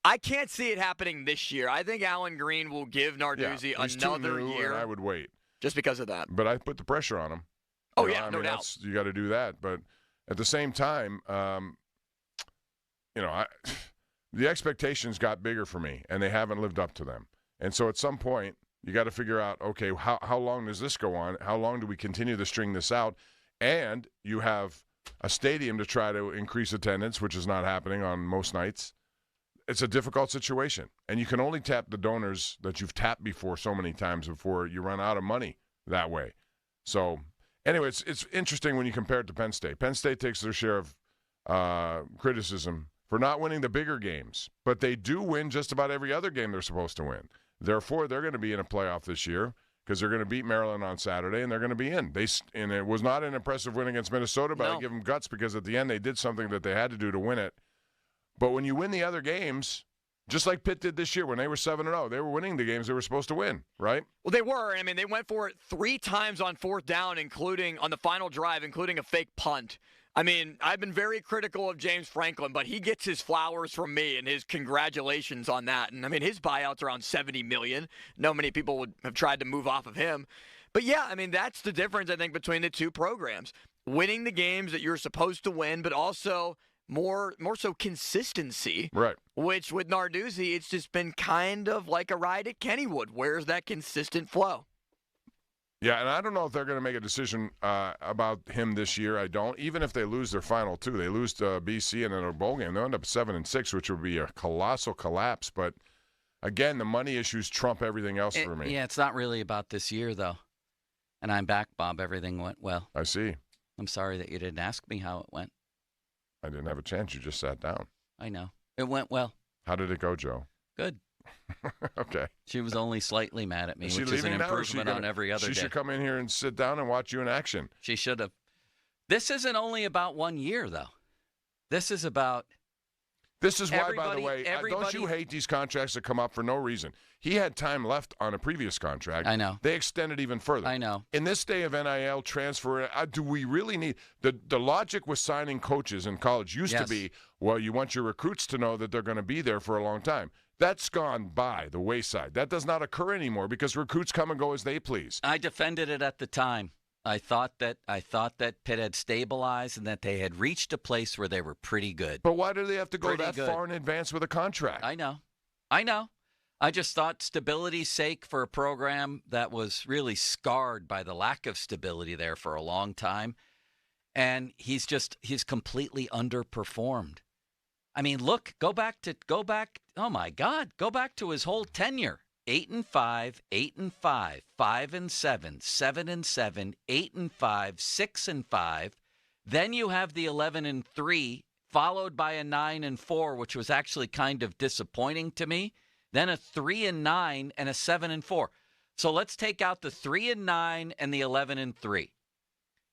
I can't see it happening this year. I think Alan Green will give Narduzzi another year. And I would wait. Just because of that. But I put the pressure on him. Oh, yeah, no doubt. You got to do that. But at the same time, the expectations got bigger for me, and they haven't lived up to them. And so at some point, you got to figure out, okay, how long does this go on? How long do we continue to string this out? and you have a stadium to try to increase attendance, which is not happening on most nights. It's a difficult situation, and you can only tap the donors that you've tapped before so many times before you run out of money that way. So anyway, it's interesting when you compare it to Penn State. Penn State takes their share of criticism for not winning the bigger games, but they do win just about every other game they're supposed to win. Therefore, they're going to be in a playoff this year because they're going to beat Maryland on Saturday, and they're going to be in. And it was not an impressive win against Minnesota, but I give them guts because at the end they did something that they had to do to win it. But when you win the other games, just like Pitt did this year when they were 7-0, they were winning the games they were supposed to win, right? Well, they were. I mean, they went for it 3 times on 4th down, including on the final drive, including a fake punt. I mean, I've been very critical of James Franklin, but he gets his flowers from me and his congratulations on that. And, I mean, his buyout's around $70 million. No many people would have tried to move off of him. But, yeah, I mean, that's the difference, I think, between the two programs. Winning the games that you're supposed to win, but also more so consistency. Right. Which, with Narduzzi, it's just been kind of like a ride at Kennywood. Where's that consistent flow? Yeah, and I don't know if they're going to make a decision about him this year. I don't. Even if they lose their final 2, they lose to BC and then a bowl game, they'll end up 7-6, which would be a colossal collapse. But again, the money issues trump everything else for me. Yeah, it's not really about this year, though. And I'm back, Bob. Everything went well. I see. I'm sorry that you didn't ask me how it went. I didn't have a chance. You just sat down. I know. It went well. How did it go, Joe? Good. Okay. She was only slightly mad at me, Is which is an improvement on every other day. She should come in here and sit down and watch you in action. She should have. This isn't only about 1 year, though. This is about. This is why, by the way, don't you hate these contracts that come up for no reason? He had time left on a previous contract. I know. They extended even further. I know. In this day of NIL transfer, do we really need the logic with signing coaches in college used to be, well, you want your recruits to know that they're going to be there for a long time. That's gone by the wayside. That does not occur anymore because recruits come and go as they please. I defended it at the time. I thought that Pitt had stabilized and that they had reached a place where they were pretty good. But why do they have to go that far in advance with a contract? I know. I just thought stability's sake for a program that was really scarred by the lack of stability there for a long time. And he's completely underperformed. I mean, look, go back, oh my God, go back to his whole tenure. 8-5, 8-5, 5-7, 7-7, 8-5, 6-5. Then you have the 11-3, followed by a 9-4, which was actually kind of disappointing to me. Then a 3-9 and a 7-4. So let's take out the 3-9 and the 11-3.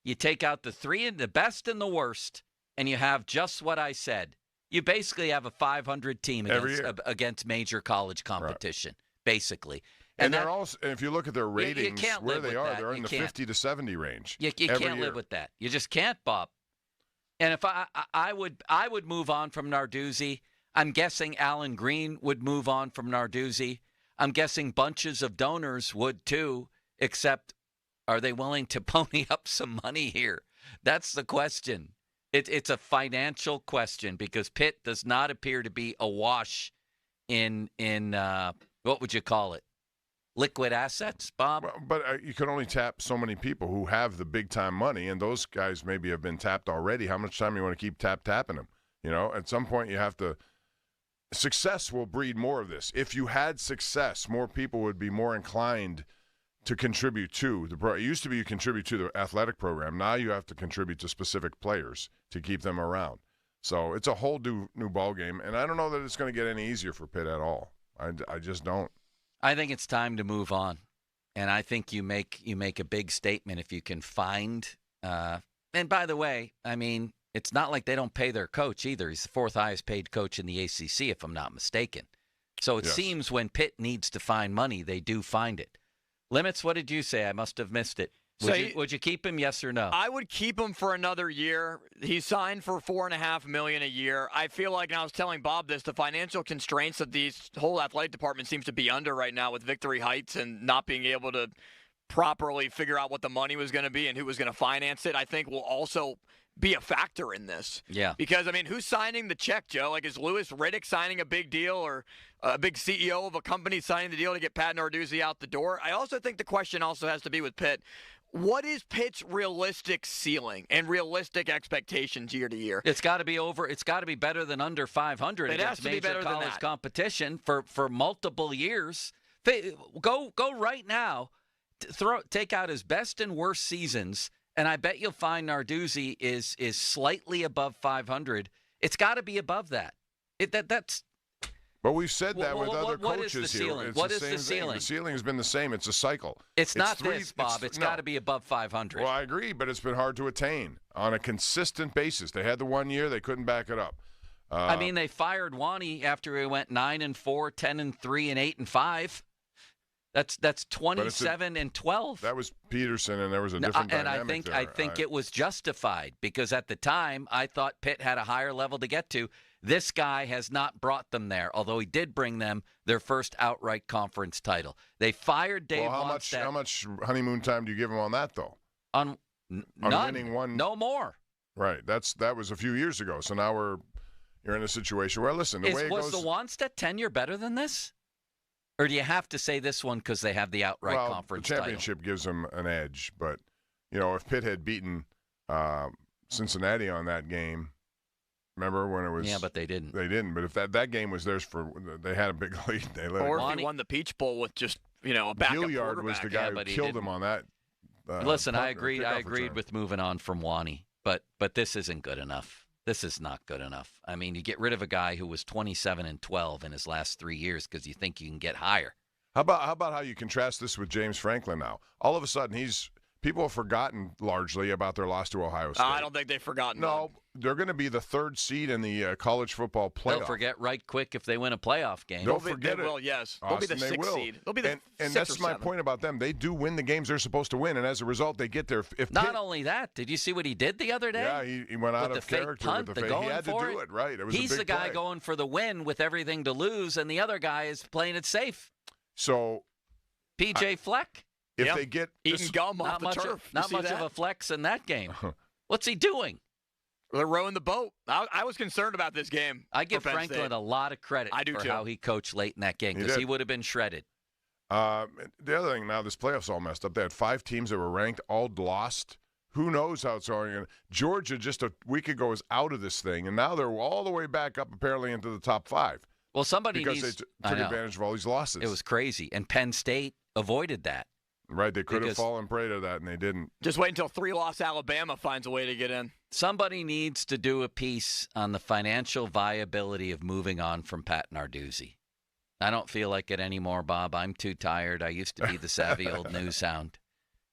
You take out the best and the worst, and you have just what I said. You basically have a 500 team against major college competition, basically. And they're also, if you look at their ratings, where they are, they're in the 50 to 70 range. You can't live with that. You just can't, Bob. And if I would move on from Narduzzi. I'm guessing Alan Green would move on from Narduzzi. I'm guessing bunches of donors would too, except are they willing to pony up some money here? That's the question. It's a financial question because Pitt does not appear to be awash in what would you call it? Liquid assets, Bob? But you can only tap so many people who have the big-time money, and those guys maybe have been tapped already. How much time you want to keep tapping them? You know, at some point you have to – success will breed more of this. If you had success, more people would be more inclined to contribute to the – it used to be you contribute to the athletic program. Now you have to contribute to specific players to keep them around. So it's a whole new ball game, and I don't know that it's going to get any easier for Pitt at all. I just don't. I think it's time to move on, and I think you make a big statement if you can find. And by the way, I mean it's not like they don't pay their coach either. He's the 4th highest paid coach in the ACC, if I'm not mistaken. So it seems when Pitt needs to find money, they do find it. Limits, what did you say? I must have missed it. Would you keep him? Yes or no? I would keep him for another year. He signed for $4.5 million a year. I feel like, and I was telling Bob this, the financial constraints that these whole athletic department seems to be under right now with Victory Heights and not being able to properly figure out what the money was going to be and who was going to finance it, I think will also be a factor in this. Yeah. Because, I mean, who's signing the check, Joe? Like, is Louis Riddick signing a big deal or a big CEO of a company signing the deal to get Pat Narduzzi out the door? I also think the question also has to be with Pitt, What is Pitt's realistic ceiling and realistic expectations year to year? It's got to be over. It's got to be better than under 500 It has against to be major better than college that. competition for multiple years. Go right now. Take out his best and worst seasons, and I bet you'll find Narduzzi is slightly above 500. It's got to be above that. That's. But we've said that with other what coaches is the here. ceiling? It's What the is the same thing. ceiling? The ceiling has been the same. It's a cycle. It's not this, Bob. It's got to be above 500. Well, I agree, but it's been hard to attain on a consistent basis. They had the 1 year. They couldn't back it up. I mean, they fired Wani after he went 9-4, 10-3, and 8-5. That's 27-12. That was Peterson, and there was a different dynamic there. I think it was justified because at the time I thought Pitt had a higher level to get to. This guy has not brought them there, although he did bring them their first outright conference title. They fired Dave Wannstedt. How much honeymoon time do you give him on that, though? On winning one? No more. Right. That was a few years ago. So now you're in a situation where, listen, the way it goes. Was the Wannstedt tenure better than this? Or do you have to say this one because they have the outright conference the championship gives them an edge. But, if Pitt had beaten Cincinnati on that game, remember when it was? Yeah, but they didn't. They didn't. But if that game was theirs they had a big lead. They let or if he won the Peach Bowl with just a backup Gilliard was the guy who killed him on that. Listen, I agreed with moving on from Wani, but this isn't good enough. This is not good enough. I mean, you get rid of a guy who was 27-12 in his last 3 years because you think you can get higher. How about how you contrast this with James Franklin now? All of a sudden, people have forgotten largely about their loss to Ohio State. I don't think they've forgotten. No, they're going to be the third seed in the college football playoff. They'll forget right quick if they win a playoff game. Don't forget they it. will, yes. Austin, they'll be the sixth seed. They'll be the and sixth that's or my seventh. point about them. They do win the games they're supposed to win, and as a result, they get there. Not only that, did you see what he did the other day? Yeah, he went out with of the fake character punt, with the the fake. going He had to for do it right. It was He's a big the guy play. going for the win with everything to lose, and the other guy is playing it safe. So, PJ Fleck. If they get eating gum off the turf, not much of a flex in that game. What's he doing? They're rowing the boat. I was concerned about this game. I give for Penn Franklin State. a lot of credit for how he coached late in that game because he would have been shredded. The other thing now, this playoff's all messed up. They had 5 teams that were ranked, all lost. Who knows how it's going? Georgia just a week ago was out of this thing, and now they're all the way back up apparently into the top 5. Well, somebody because needs, they took advantage of all these losses. It was crazy, and Penn State avoided that. Right, they could have fallen prey to that, and they didn't. Just wait until 3-loss Alabama finds a way to get in. Somebody needs to do a piece on the financial viability of moving on from Pat Narduzzi. I don't feel like it anymore, Bob. I'm too tired. I used to be the savvy old news hound.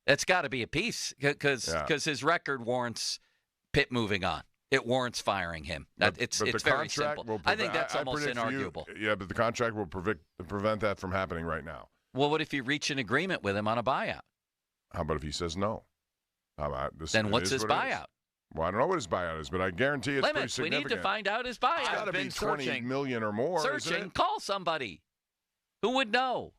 That's got to be a piece because his record warrants Pitt moving on. It warrants firing him. It's very simple. I think that's almost inarguable. But the contract will prevent that from happening right now. Well, what if you reach an agreement with him on a buyout? How about if he says no? Then what's his buyout? Well, I don't know what his buyout is, but I guarantee it's pretty significant. We need to find out his buyout. It's got to be $20 million or more. Searching. Call somebody. Who would know?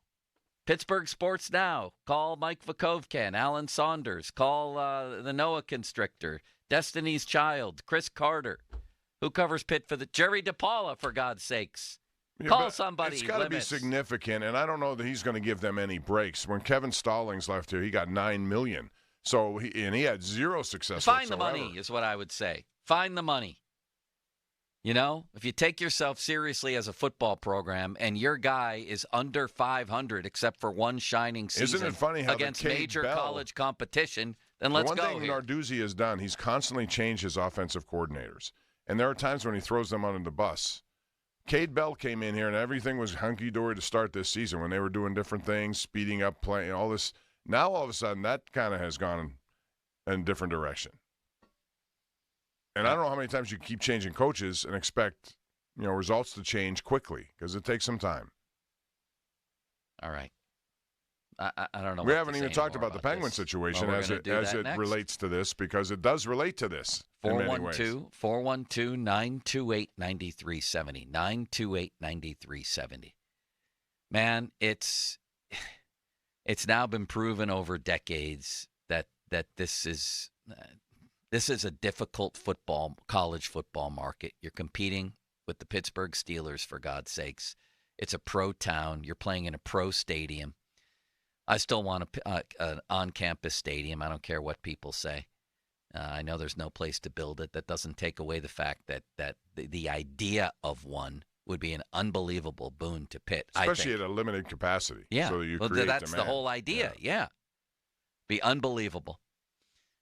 Pittsburgh Sports Now. Call Mike Vukovcan, Alan Saunders. Call the Noah Constrictor, Destiny's Child, Chris Carter. Who covers Pitt for the Jerry DePaula, for God's sakes. Call somebody. It's got to be significant, and I don't know that he's going to give them any breaks. When Kevin Stallings left here, he got $9 million. So he had zero success. Find the money is what I would say. Find the money. You know, if you take yourself seriously as a football program and your guy is under 500 except for one shining season Isn't it funny how against Cade major Bell, college competition, then let's go. The one thing Narduzzi has done, he's constantly changed his offensive coordinators. And there are times when he throws them under the bus. Cade Bell came in here and everything was hunky-dory to start this season when they were doing different things, speeding up, playing, all this. Now, all of a sudden, that kind of has gone in a different direction. And I don't know how many times you keep changing coaches and expect, results to change quickly because it takes some time. All right. I don't know. We haven't even talked about the Penguin situation as it relates to this because it does relate to this in many ways. 412-928-9370. 928-9370. Man, it's now been proven over decades that this is a difficult college football market. You're competing with the Pittsburgh Steelers, for God's sakes. It's a pro town. You're playing in a pro stadium. I still want an on-campus stadium. I don't care what people say. I know there's no place to build it. That doesn't take away the fact that the idea of one would be an unbelievable boon to Pitt. Especially at a limited capacity. Yeah, So you well, create that's demand. the whole idea. Yeah. Be unbelievable.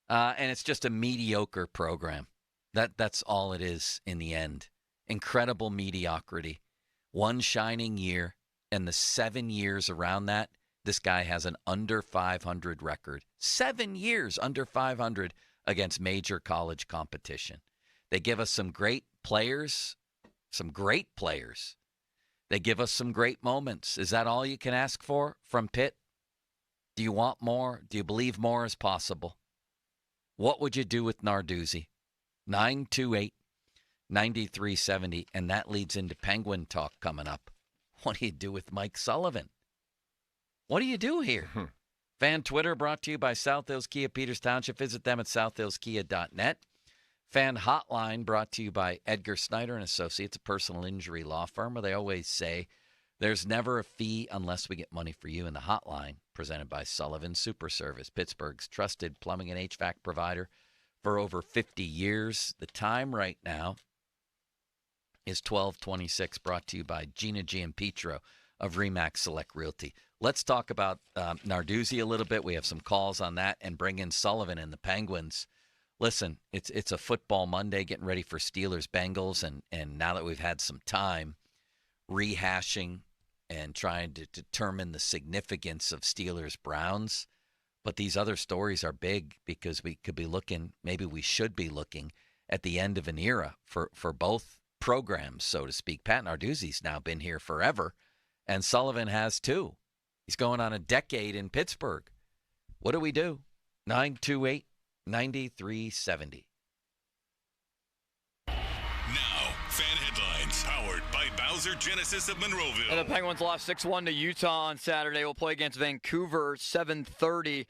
And it's just a mediocre program. That's all it is in the end. Incredible mediocrity. One shining year, and the 7 years around that, this guy has an under 500 record. 7 years under 500 against major college competition. They give us some great players, They give us some great moments. Is that all you can ask for from Pitt? Do you want more? Do you believe more is possible? What would you do with Narduzzi? 928-9370, and that leads into Penguin talk coming up. What do you do with Mike Sullivan? What do you do here? Fan Twitter brought to you by South Hills Kia, Peters Township. Visit them at southhillskia.net. Fan Hotline brought to you by Edgar Snyder & Associates, a personal injury law firm where they always say there's never a fee unless we get money for you. In the hotline, presented by Sullivan Super Service, Pittsburgh's trusted plumbing and HVAC provider for over 50 years. The time right now is 12:26, brought to you by Gina Giampietro of Remax Select Realty. Let's talk about Narduzzi a little bit. We have some calls on that, and bring in Sullivan and the Penguins. Listen, it's a football Monday, getting ready for Steelers-Bengals, and now that we've had some time rehashing and trying to determine the significance of Steelers-Browns, but these other stories are big because we could be looking, maybe we should be looking, at the end of an era for both programs, so to speak. Pat Narduzzi's now been here forever, and Sullivan has too. He's going on a decade in Pittsburgh. What do we do? 928-9370. Now, fan headlines powered by Bowser Genesis of Monroeville. And the Penguins lost 6-1 to Utah on Saturday. We'll play against Vancouver 7:30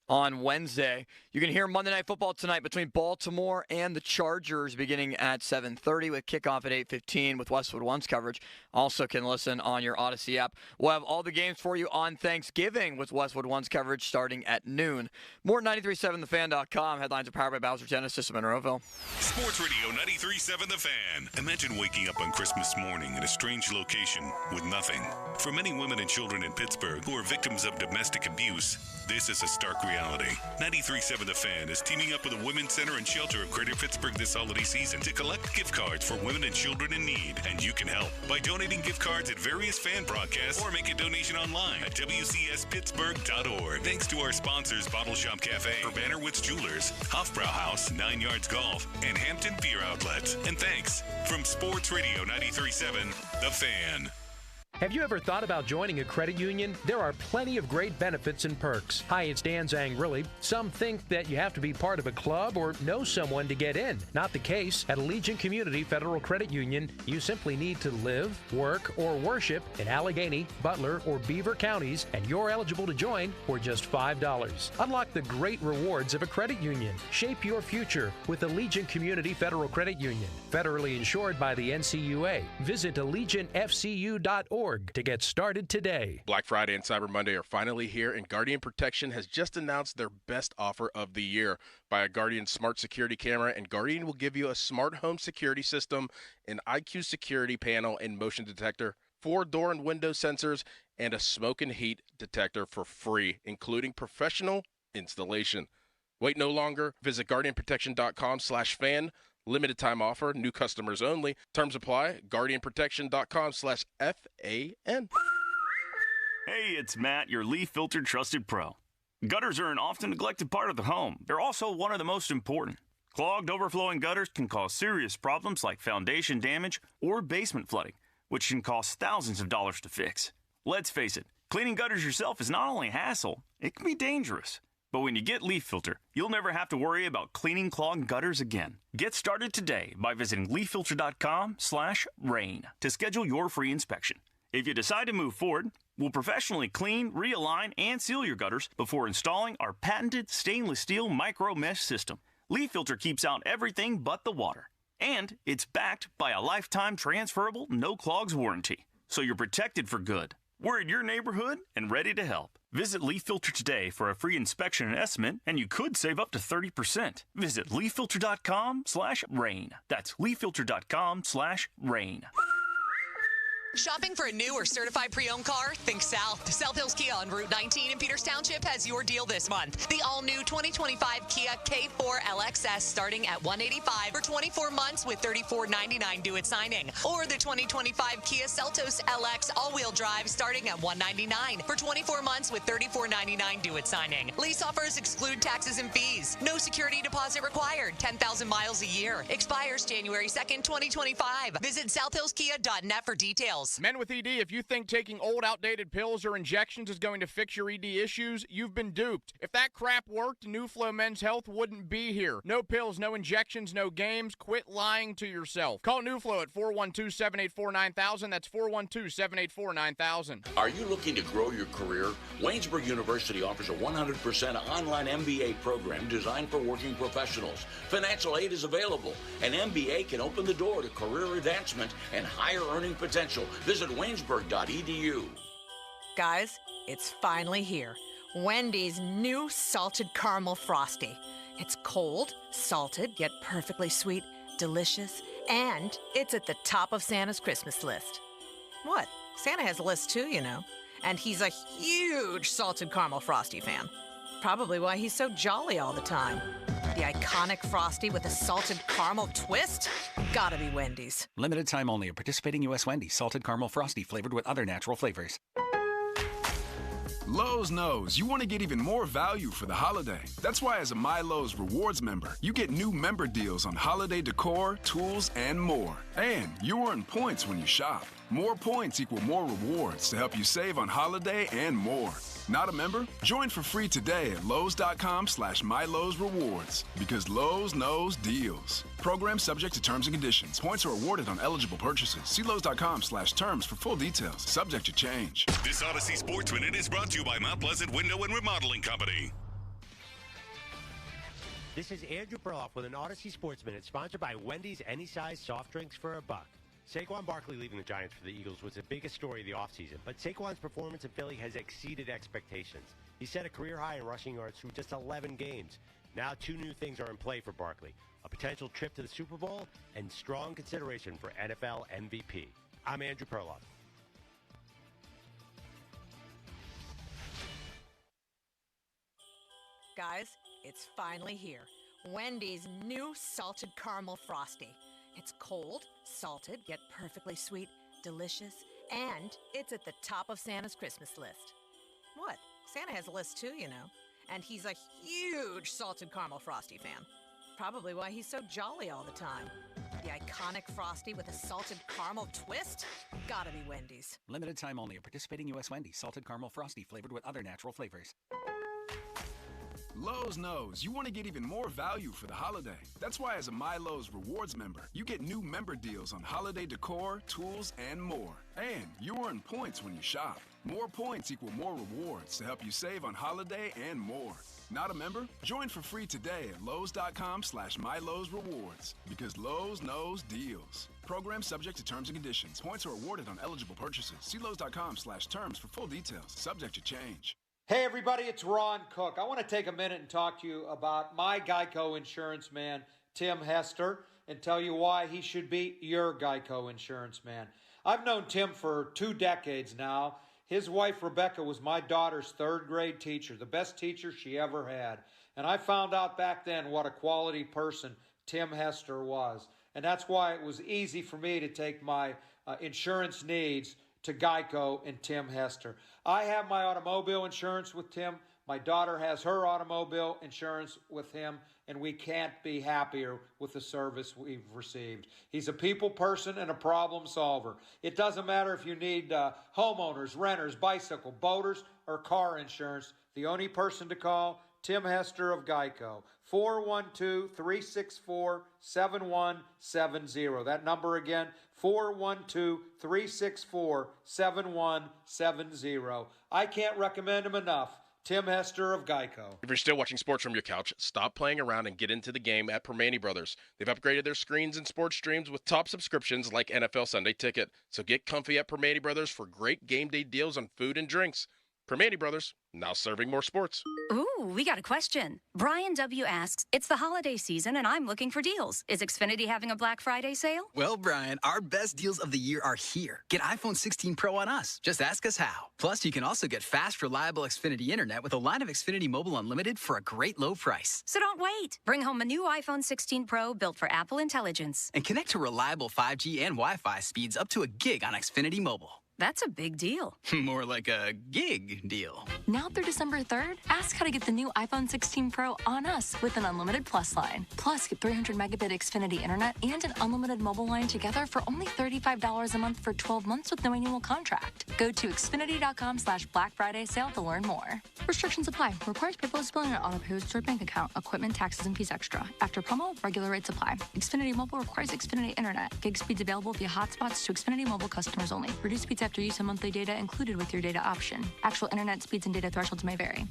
on Wednesday. You can hear Monday Night Football tonight between Baltimore and the Chargers beginning at 7:30 with kickoff at 8:15 with Westwood One's coverage. Also can listen on your Odyssey app. We'll have all the games for you on Thanksgiving with Westwood One's coverage starting at noon. More at 937thefan.com. Headlines are powered by Bowser Genesis of Monroeville. Sports Radio 93.7 The Fan. Imagine waking up on Christmas morning in a strange location with nothing. For many women and children in Pittsburgh who are victims of domestic abuse, this is a stark reality. 93.7 The Fan is teaming up with the Women's Center and Shelter of Greater Pittsburgh this holiday season to collect gift cards for women and children in need. And you can help by donating gift cards at various fan broadcasts or make a donation online at WCSPittsburgh.org. Thanks to our sponsors, Bottle Shop Cafe, Bannerwitz Jewelers, Hofbrauhaus, 9 Yards Golf, and Hampton Beer Outlets. And thanks from Sports Radio 93.7 The Fan. Have you ever thought about joining a credit union? There are plenty of great benefits and perks. Hi, it's Dan Zangrilli. Some think that you have to be part of a club or know someone to get in. Not the case. At Allegiant Community Federal Credit Union, you simply need to live, work, or worship in Allegheny, Butler, or Beaver counties, and you're eligible to join for just $5. Unlock the great rewards of a credit union. Shape your future with Allegiant Community Federal Credit Union. Federally insured by the NCUA. Visit AllegiantFCU.org to get started today. Black Friday and Cyber Monday are finally here, and Guardian Protection has just announced their best offer of the year. Buy a Guardian Smart Security Camera, and Guardian will give you a smart home security system, an IQ security panel and motion detector, 4 door and window sensors, and a smoke and heat detector for free, including professional installation. Wait no longer. Visit GuardianProtection.com/fan. Limited time offer, new customers only. Terms apply. GuardianProtection.com/FAN. Hey, it's Matt, your leaf filter trusted pro. Gutters are an often neglected part of the home. They're also one of the most important. Clogged, overflowing gutters can cause serious problems like foundation damage or basement flooding, which can cost thousands of dollars to fix. Let's face it, cleaning gutters yourself is not only a hassle, it can be dangerous. But when you get Leaf Filter, you'll never have to worry about cleaning clogged gutters again. Get started today by visiting leaffilter.com/rain to schedule your free inspection. If you decide to move forward, we'll professionally clean, realign, and seal your gutters before installing our patented stainless steel micro mesh system. Leaf Filter keeps out everything but the water. And it's backed by a lifetime transferable no clogs warranty. So you're protected for good. We're in your neighborhood and ready to help. Visit Leaf Filter today for a free inspection and estimate, and you could save up to 30%. Visit leaffilter.com/rain. That's leaffilter.com/rain. Shopping for a new or certified pre-owned car? Think South. South Hills Kia on Route 19 in Peters Township has your deal this month. The all-new 2025 Kia K4 LXS starting at $185 for 24 months with $34.99 due at signing. Or the 2025 Kia Seltos LX all-wheel drive starting at $199 for 24 months with $34.99 due at signing. Lease offers exclude taxes and fees. No security deposit required. 10,000 miles a year. Expires January 2nd, 2025. Visit southhillskia.net for details. Men with ED, if you think taking old, outdated pills or injections is going to fix your ED issues, you've been duped. If that crap worked, New Flow Men's Health wouldn't be here. No pills, no injections, no games. Quit lying to yourself. Call New Flow at 412-784-9000. That's 412-784-9000. Are you looking to grow your career? Waynesburg University offers a 100% online MBA program designed for working professionals. Financial aid is available. An MBA can open the door to career advancement and higher earning potential. Visit waynesburg.edu. Guys, it's finally here. Wendy's new salted caramel frosty. It's cold, salted, yet perfectly sweet, delicious, and it's at the top of Santa's Christmas list. What? Santa has a list too, you know. And he's a huge salted caramel frosty fan. Probably why he's so jolly all the time. The iconic frosty with a salted caramel twist? Gotta be Wendy's. Limited time only at participating U.S. Wendy's. Salted caramel frosty flavored with other natural flavors. Lowe's knows you want to get even more value for the holiday. That's why as a My Lowe's Rewards member, you get new member deals on holiday decor, tools, and more. And you earn points when you shop. More points equal more rewards to help you save on holiday and more. Not a member? Join for free today at Lowes.com/MyLowe'sRewards because Lowe's knows deals. Program subject to terms and conditions. Points are awarded on eligible purchases. See Lowes.com/terms for full details. Subject to change. This Odyssey Sports Minute is brought to you by Mount Pleasant Window and Remodeling Company. This is Andrew Perloff with an Odyssey Sports Minute sponsored by Wendy's Any Size Soft Drinks for $1. Saquon Barkley leaving the Giants for the Eagles was the biggest story of the offseason, but Saquon's performance in Philly has exceeded expectations. He set a career high in rushing yards through just 11 games. Now 2 new things are in play for Barkley, a potential trip to the Super Bowl and strong consideration for NFL MVP. I'm Andrew Perloff. Guys, it's finally here. Wendy's new salted caramel frosty. It's cold, salted, yet perfectly sweet, delicious, and it's at the top of Santa's Christmas list. What? Santa has a list too, you know. And he's a huge salted caramel frosty fan. Probably why he's so jolly all the time. The iconic frosty with a salted caramel twist? Gotta be Wendy's. Limited time only at participating U.S. Wendy's. Salted caramel frosty flavored with other natural flavors. Lowe's knows you want to get even more value for the holiday. That's why as a My Lowe's Rewards member, you get new member deals on holiday decor, tools, and more. And you earn points when you shop. More points equal more rewards to help you save on holiday and more. Not a member? Join for free today at Lowes.com/MyLowe'sRewards because Lowe's knows deals. Program subject to terms and conditions. Points are awarded on eligible purchases. See Lowes.com/terms for full details. Subject to change. Hey everybody, it's Ron Cook. I want to take a minute and talk to you about my Geico insurance man, Tim Hester, and tell you why he should be your Geico insurance man. I've known Tim for 2 decades now. His wife, Rebecca, was my daughter's 3rd grade teacher, the best teacher she ever had. And I found out back then what a quality person Tim Hester was. And that's why it was easy for me to take my insurance needs to Geico and Tim Hester. I have my automobile insurance with Tim. My daughter has her automobile insurance with him, and we can't be happier with the service we've received. He's a people person and a problem solver. It doesn't matter if you need homeowners, renters, bicycle, boaters, or car insurance. The only person to call, Tim Hester of Geico, 412-364-7170. That number again, 412-364-7170. I can't recommend him enough. Tim Hester of Geico. If you're still watching sports from your couch, stop playing around and get into the game at Permane Brothers. They've upgraded their screens and sports streams with top subscriptions like NFL Sunday Ticket. So get comfy at Permane Brothers for great game day deals on food and drinks. Permane Brothers, now serving more sports. Ooh, we got a question. Brian W. asks, it's the holiday season and I'm looking for deals. Is Xfinity having a Black Friday sale? Well, Brian, our best deals of the year are here. Get iPhone 16 Pro on us. Just ask us how. Plus, you can also get fast, reliable Xfinity Internet with a line of Xfinity Mobile Unlimited for a great low price. So don't wait. Bring home a new iPhone 16 Pro built for Apple Intelligence. And connect to reliable 5G and Wi-Fi speeds up to a gig on Xfinity Mobile. That's a big deal. More like a gig deal. Now through December 3rd, ask how to get the new iPhone 16 Pro on us with an unlimited Plus line. Plus, get 300 megabit Xfinity Internet and an unlimited mobile line together for only $35 a month for 12 months with no annual contract. Go to Xfinity.com/Black Friday sale to learn more. Restrictions apply. Requires paperless billing and auto pay with stored bank account. Equipment, taxes, and fees extra. After promo, regular rates apply. Xfinity Mobile requires Xfinity Internet. Gig speeds available via hotspots to Xfinity Mobile customers only. Reduced speeds after use and monthly data included with your data option. Actual internet speeds and data thresholds may vary.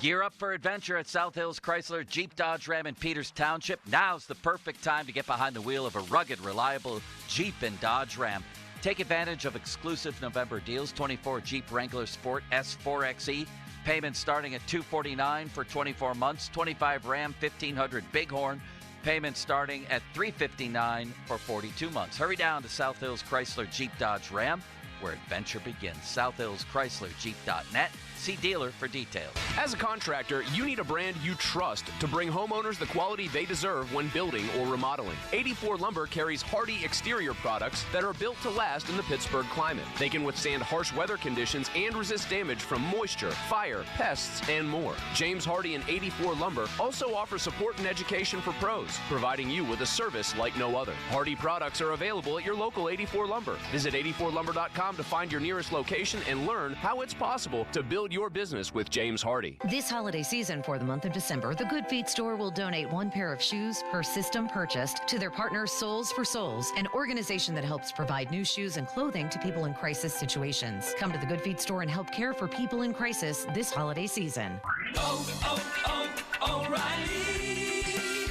Gear up for adventure at South Hills Chrysler Jeep Dodge Ram in Peters Township. Now's the perfect time to get behind the wheel of a rugged, reliable Jeep and Dodge Ram. Take advantage of exclusive November deals. 24 Jeep Wrangler Sport S4XE. Payments starting at $249 for 24 months. 25 Ram 1500 Bighorn. Payments starting at $359 for 42 months. Hurry down to South Hills Chrysler Jeep Dodge Ram, where adventure begins. South Hills Chrysler Jeep.net. See dealer for details. As a contractor, you need a brand you trust to bring homeowners the quality they deserve when building or remodeling. 84 Lumber carries hardy exterior products that are built to last in the Pittsburgh climate. They can withstand harsh weather conditions and resist damage from moisture, fire, pests, and more. James Hardy and 84 Lumber also offer support and education for pros, providing you with a service like no other. Hardy products are available at your local 84 Lumber. Visit 84lumber.com to find your nearest location and learn how it's possible to build your business with James Hardy. This holiday season for the month of December, the Good Feet store will donate 1 pair of shoes per system purchased to their partner Souls for Souls, an organization that helps provide new shoes and clothing to people in crisis situations. Come to the Good Feet store and help care for people in crisis this holiday season.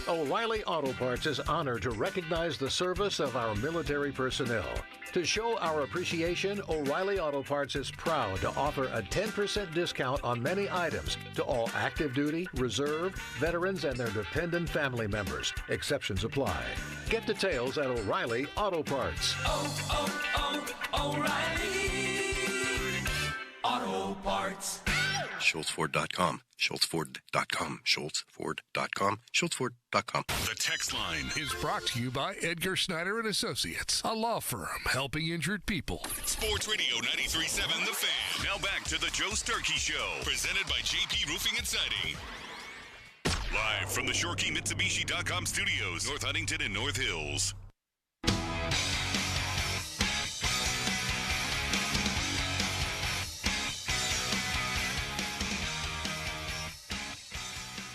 O'Reilly Auto Parts is honored to recognize the service of our military personnel. To show our appreciation, O'Reilly Auto Parts is proud to offer a 10% discount on many items to all active duty, reserve, veterans, and their dependent family members. Exceptions apply. Get details at O'Reilly Auto Parts. O'Reilly Auto Parts. SchultzFord.com. SchultzFord.com. SchultzFord.com. SchultzFord.com. The text line is brought to you by Edgar Snyder and Associates, a law firm helping injured people. Sports Radio 93.7 The Fan. Now back to the Joe Sturkey Show, presented by JP Roofing and Siding. Live from the ShoreKeyMitsubishi.com studios, North Huntington and North Hills.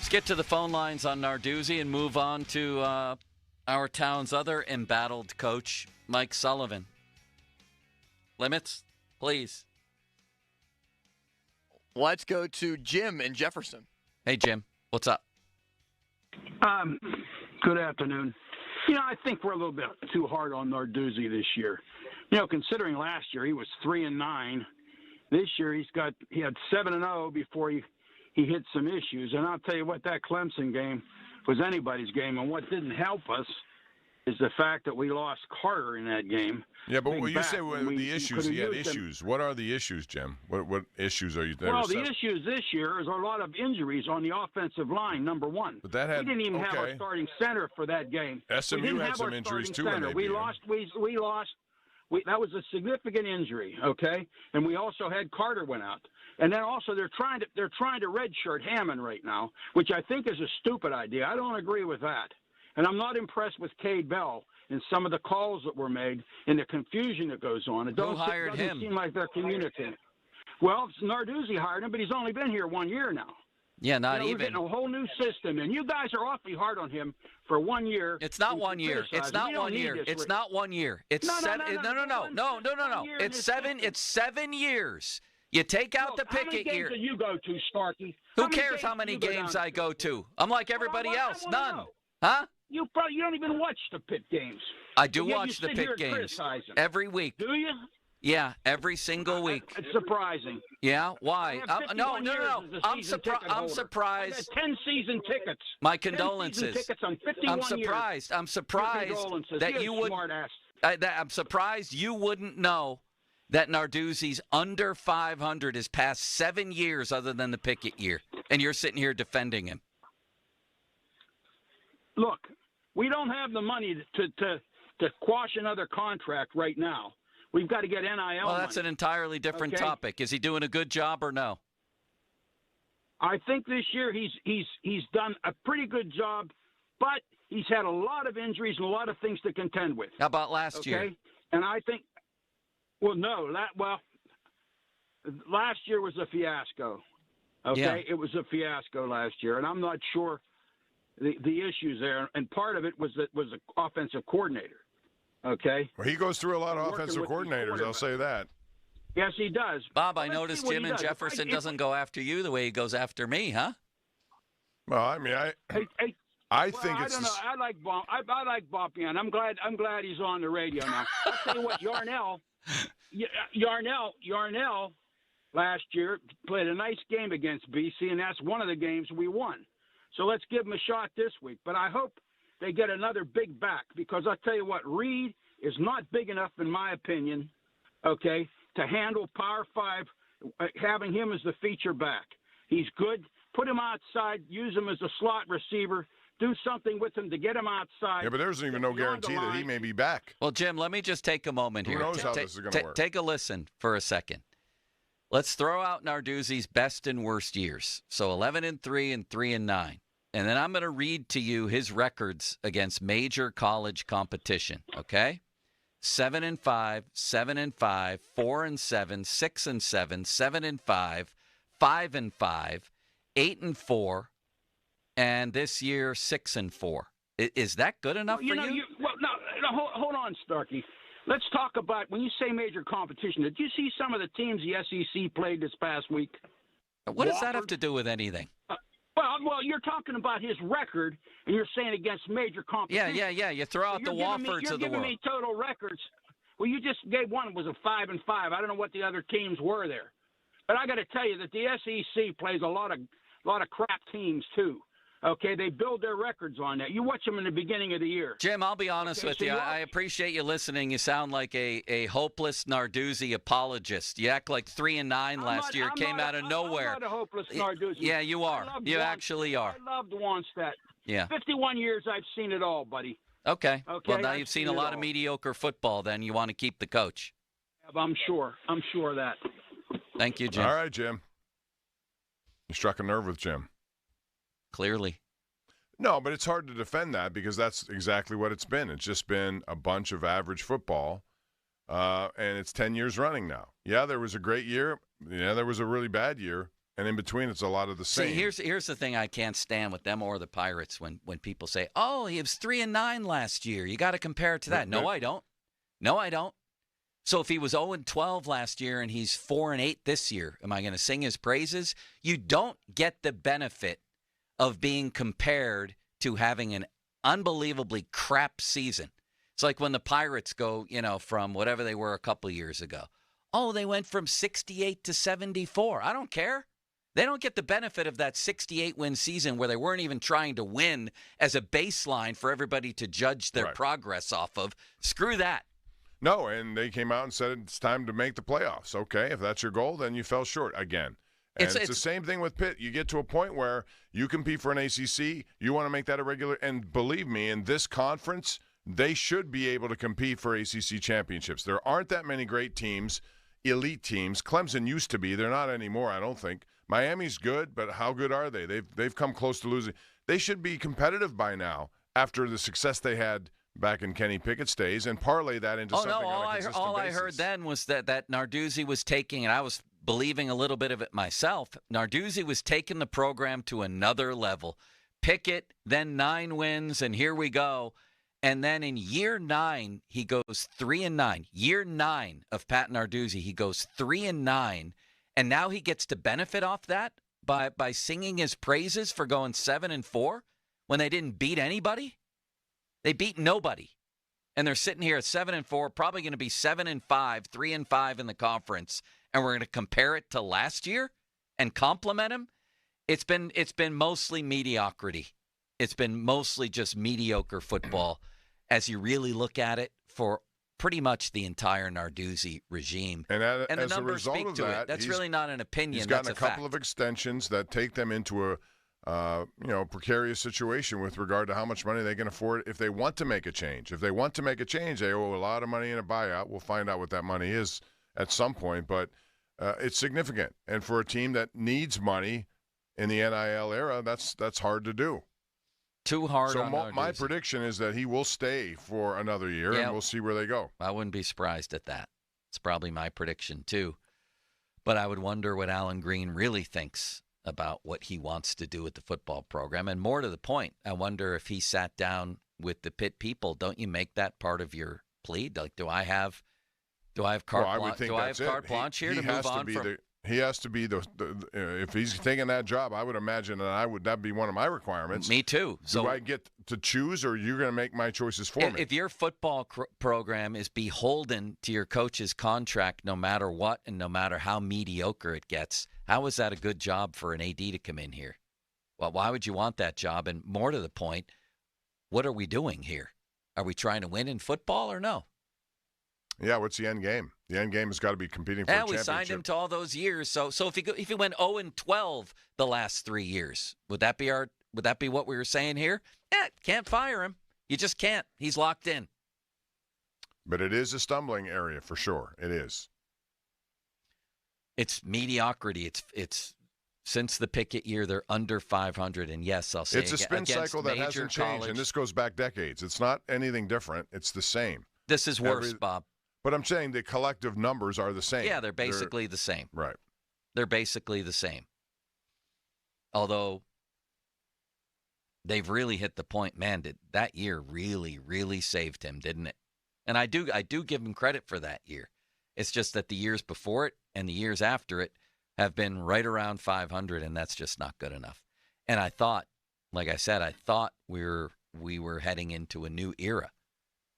Let's get to the phone lines on Narduzzi and move on to our town's other embattled coach, Mike Sullivan. Limits, please. Let's go to Jim in Jefferson. Hey, Jim. What's up? Good afternoon. I think we're a little bit too hard on Narduzzi this year. Considering last year he was 3-9. This year he had 7-0 before he hit some issues. And I'll tell you what, that Clemson game was anybody's game. And what didn't help us is the fact that we lost Carter in that game. Yeah, but when you say the issues, he had issues. What are the issues, Jim? What issues are you there? Well, the issues this year is a lot of injuries on the offensive line, number one. But that had, we didn't even have our starting center for that game. SMU had some injuries too. When we lost. That was a significant injury, okay? And we also had Carter went out. And then also they're trying to redshirt Hammond right now, which I think is a stupid idea. I don't agree with that. And I'm not impressed with Cade Bell and some of the calls that were made and the confusion that goes on. It doesn't seem like they're communicating. Well, Narduzzi hired him, but he's only been here 1 year now. Yeah, not even. We're getting a whole new system, and you guys are awfully hard on him for 1 year. It's not 1 year. It's not 1 year. It's not 1 year. It's No. It's 7 years. You take out the How many Pickett year. games do you go to, Starkey? Who cares how many games I go to? I'm like everybody else. None. Huh? You don't even watch the Pitt games. I do Yet watch you the sit here Pitt and games criticize them. every week. Do you? Yeah, every single week. It's surprising. Yeah, why? I have 51 years as a I'm season ticket holder. surprised. I've had 10 season tickets. My 10 condolences. season tickets on 51 I'm surprised. Years. I'm surprised condolences. that You're you a would. smart-ass. I'm surprised you wouldn't know that Narduzzi's under 500 is past 7 years other than the Pickett year, and you're sitting here defending him. Look, we don't have the money to quash another contract right now. We've got to get NIL Well, that's money. an entirely different topic. Is he doing a good job or no? I think this year he's done a pretty good job, but he's had a lot of injuries and a lot of things to contend with. How about last year? And I think, last year was a fiasco. Okay, Yeah. It was a fiasco last year, and I'm not sure the issues there. And part of it was the offensive coordinator. Okay. Well, he goes through a lot of Working offensive with the coordinators. I'll say that. Yes, he does. Bob, I Let's noticed see what Jim he and does. Jefferson doesn't go after you the way he goes after me, huh? Well, I mean, I think it's. I don't know. I like Bompian. I'm glad he's on the radio now. I'll tell you what, Yarnell last year played a nice game against BC, and that's one of the games we won. So let's give him a shot this week. But I hope they get another big back, because I'll tell you what, Reed is not big enough, in my opinion, okay, to handle Power 5, having him as the feature back. He's good. Put him outside. Use him as a slot receiver. Do something with him to get him outside. Yeah, but there's even no guarantee that he may be back. Well, Jim, let me just take a moment here. Who knows how this is going to work? Take a listen for a second. Let's throw out Narduzzi's best and worst years. So 11-3 and 3-9. And then I'm going to read to you his records against major college competition, okay? 7-5, 7-5, 4-7, 6-7, 7-5, 5-5, 8-4, and this year 6-4. Is that good enough for you? Hold on, Starkey. Let's talk about, when you say major competition, did you see some of the teams the SEC played this past week? What does that have to do with anything? Well, you're talking about his record, and you're saying against major competition. Yeah. You throw out the Woffords of the world. You're giving me total records. Well, you just gave one. It was a 5-5. I don't know what the other teams were there, but I got to tell you that the SEC plays a lot of crap teams too. Okay, they build their records on that. You watch them in the beginning of the year. Jim, I'll be honest with you. I appreciate you listening. You sound like a hopeless Narduzzi apologist. You act like 3-9 last year. Came out of nowhere. I'm not a hopeless Narduzzi. Yeah, you are. You actually are. I loved Wannstedt. Yeah. 51 years, I've seen it all, buddy. Okay. Well, now you've seen a lot of mediocre football. Then you want to keep the coach. I'm sure of that. Thank you, Jim. All right, Jim. You struck a nerve with Jim. Clearly. No, but it's hard to defend that because that's exactly what it's been. It's just been a bunch of average football, and it's 10 years running now. Yeah, there was a great year. Yeah, there was a really bad year. And in between, it's a lot of the same. See, here's the thing I can't stand with them or the Pirates when people say, oh, he was 3-9 last year. You got to compare it to that. No, I don't. So if he was 0-12 last year and he's 4-8 this year, am I going to sing his praises? You don't get the benefit of being compared to having an unbelievably crap season. It's like when the Pirates go, from whatever they were a couple years ago. Oh, they went from 68 to 74. I don't care. They don't get the benefit of that 68-win season where they weren't even trying to win as a baseline for everybody to judge their progress off of. Screw that. No, and they came out and said it's time to make the playoffs. Okay, if that's your goal, then you fell short again. And it's the same thing with Pitt. You get to a point where you compete for an ACC, you want to make that a regular, and believe me, in this conference, they should be able to compete for ACC championships. There aren't that many great teams, elite teams. Clemson used to be. They're not anymore, I don't think. Miami's good, but how good are they? They've come close to losing. They should be competitive by now after the success they had back in Kenny Pickett's days and parlay that into something on a consistent all basis. I heard then was that Narduzzi was taking, and I was believing a little bit of it myself, Narduzzi was taking the program to another level. Pickett, then 9 wins, and here we go. And then in year 9, he goes 3-9. Year 9 of Pat Narduzzi, he goes 3-9. And now he gets to benefit off that by singing his praises for going 7-4 when they didn't beat anybody? They beat nobody. And they're sitting here at 7-4, probably going to be 7-5, 3-5 in the conference, and we're going to compare it to last year and compliment him. It's been mostly mediocrity. It's been mostly just mediocre football as you really look at it for pretty much the entire Narduzzi regime. And the as a numbers result speak of to that, it. That's really not an opinion. He's gotten That's a couple fact. of extensions that take them into a precarious situation with regard to how much money they can afford if they want to make a change. If they want to make a change, they owe a lot of money in a buyout. We'll find out what that money is at some point, but it's significant. And for a team that needs money in the NIL era, that's hard to do. Too hard so on my prediction is that he will stay for another year, and we'll see where they go. I wouldn't be surprised at that. It's probably my prediction, too. But I would wonder what Alan Green really thinks about what he wants to do with the football program. And more to the point, I wonder if he sat down with the Pitt people. Don't you make that part of your plea? Like, do I have carte blanche here to move on from? He has to be the if he's taking that job, I would imagine that'd be one of my requirements. Me too. So do I get to choose, or you're going to make my choices for me? If your football program is beholden to your coach's contract no matter what and no matter how mediocre it gets, how is that a good job for an AD to come in here? Well, why would you want that job? And more to the point, what are we doing here? Are we trying to win in football or no? Yeah, what's the end game? The end game has got to be competing for a championship. We signed him to all those years. So if he went 0-12 the last 3 years, would that be what we were saying here? Yeah, can't fire him. You just can't. He's locked in. But it is a stumbling area for sure. It is. It's mediocrity. It's since the Pickett year, they're under 500. And yes, I'll say it's a spin cycle that hasn't changed, and this goes back decades. It's not anything different. It's the same. This is worse, Bob. But I'm saying the collective numbers are the same. Yeah, they're basically the same. Right. They're basically the same. Although they've really hit the point, man, that year really, really saved him, didn't it? And I do give him credit for that year. It's just that the years before it and the years after it have been right around 500, and that's just not good enough. And I thought, like I said, we were heading into a new era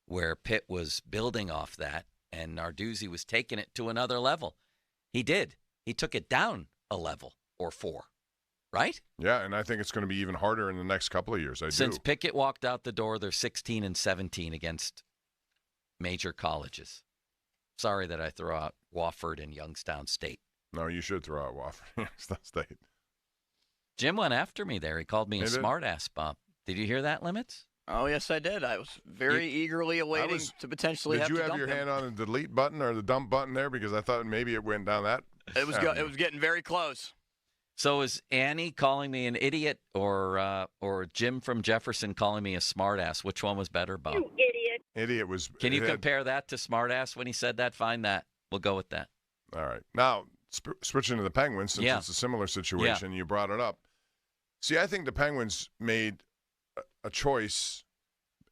where Pitt was building off that, and Narduzzi was taking it to another level. He did. He took it down a level or 4, right? Yeah, and I think it's going to be even harder in the next couple of years. Since Pickett walked out the door, they're 16-17 against major colleges. Sorry that I throw out Wofford and Youngstown State. No, you should throw out Wofford and Youngstown State. Jim went after me there. He called me a smartass, Bob. Did you hear that, Limits? Oh, yes, I did. I was very eagerly awaiting to potentially have to dump him. Did you have your hand on the delete button or the dump button there? Because I thought maybe it went down that. It was getting very close. So is Annie calling me an idiot or Jim from Jefferson calling me a smartass? Which one was better, Bob? You idiot. Idiot was. Can you compare that to smartass when he said that? Find that. We'll go with that. All right. Now, switching to the Penguins, since it's a similar situation, you brought it up. See, I think the Penguins made a choice.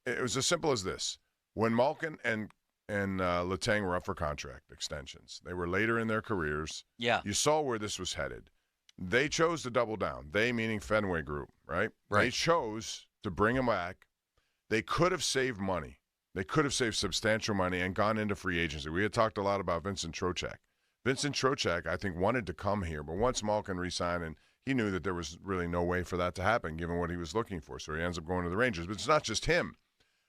It was as simple as this. When Malkin and Letang were up for contract extensions, they were later in their careers. Yeah. You saw where this was headed. They chose to double down. They, meaning Fenway Group, right? They chose to bring him back. They could have saved money. They could have saved substantial money and gone into free agency. We had talked a lot about Vincent Trocheck. Vincent Trocheck, I think, wanted to come here, but once Malkin re-signed, and he knew that there was really no way for that to happen given what he was looking for, so he ends up going to the Rangers. But it's not just him.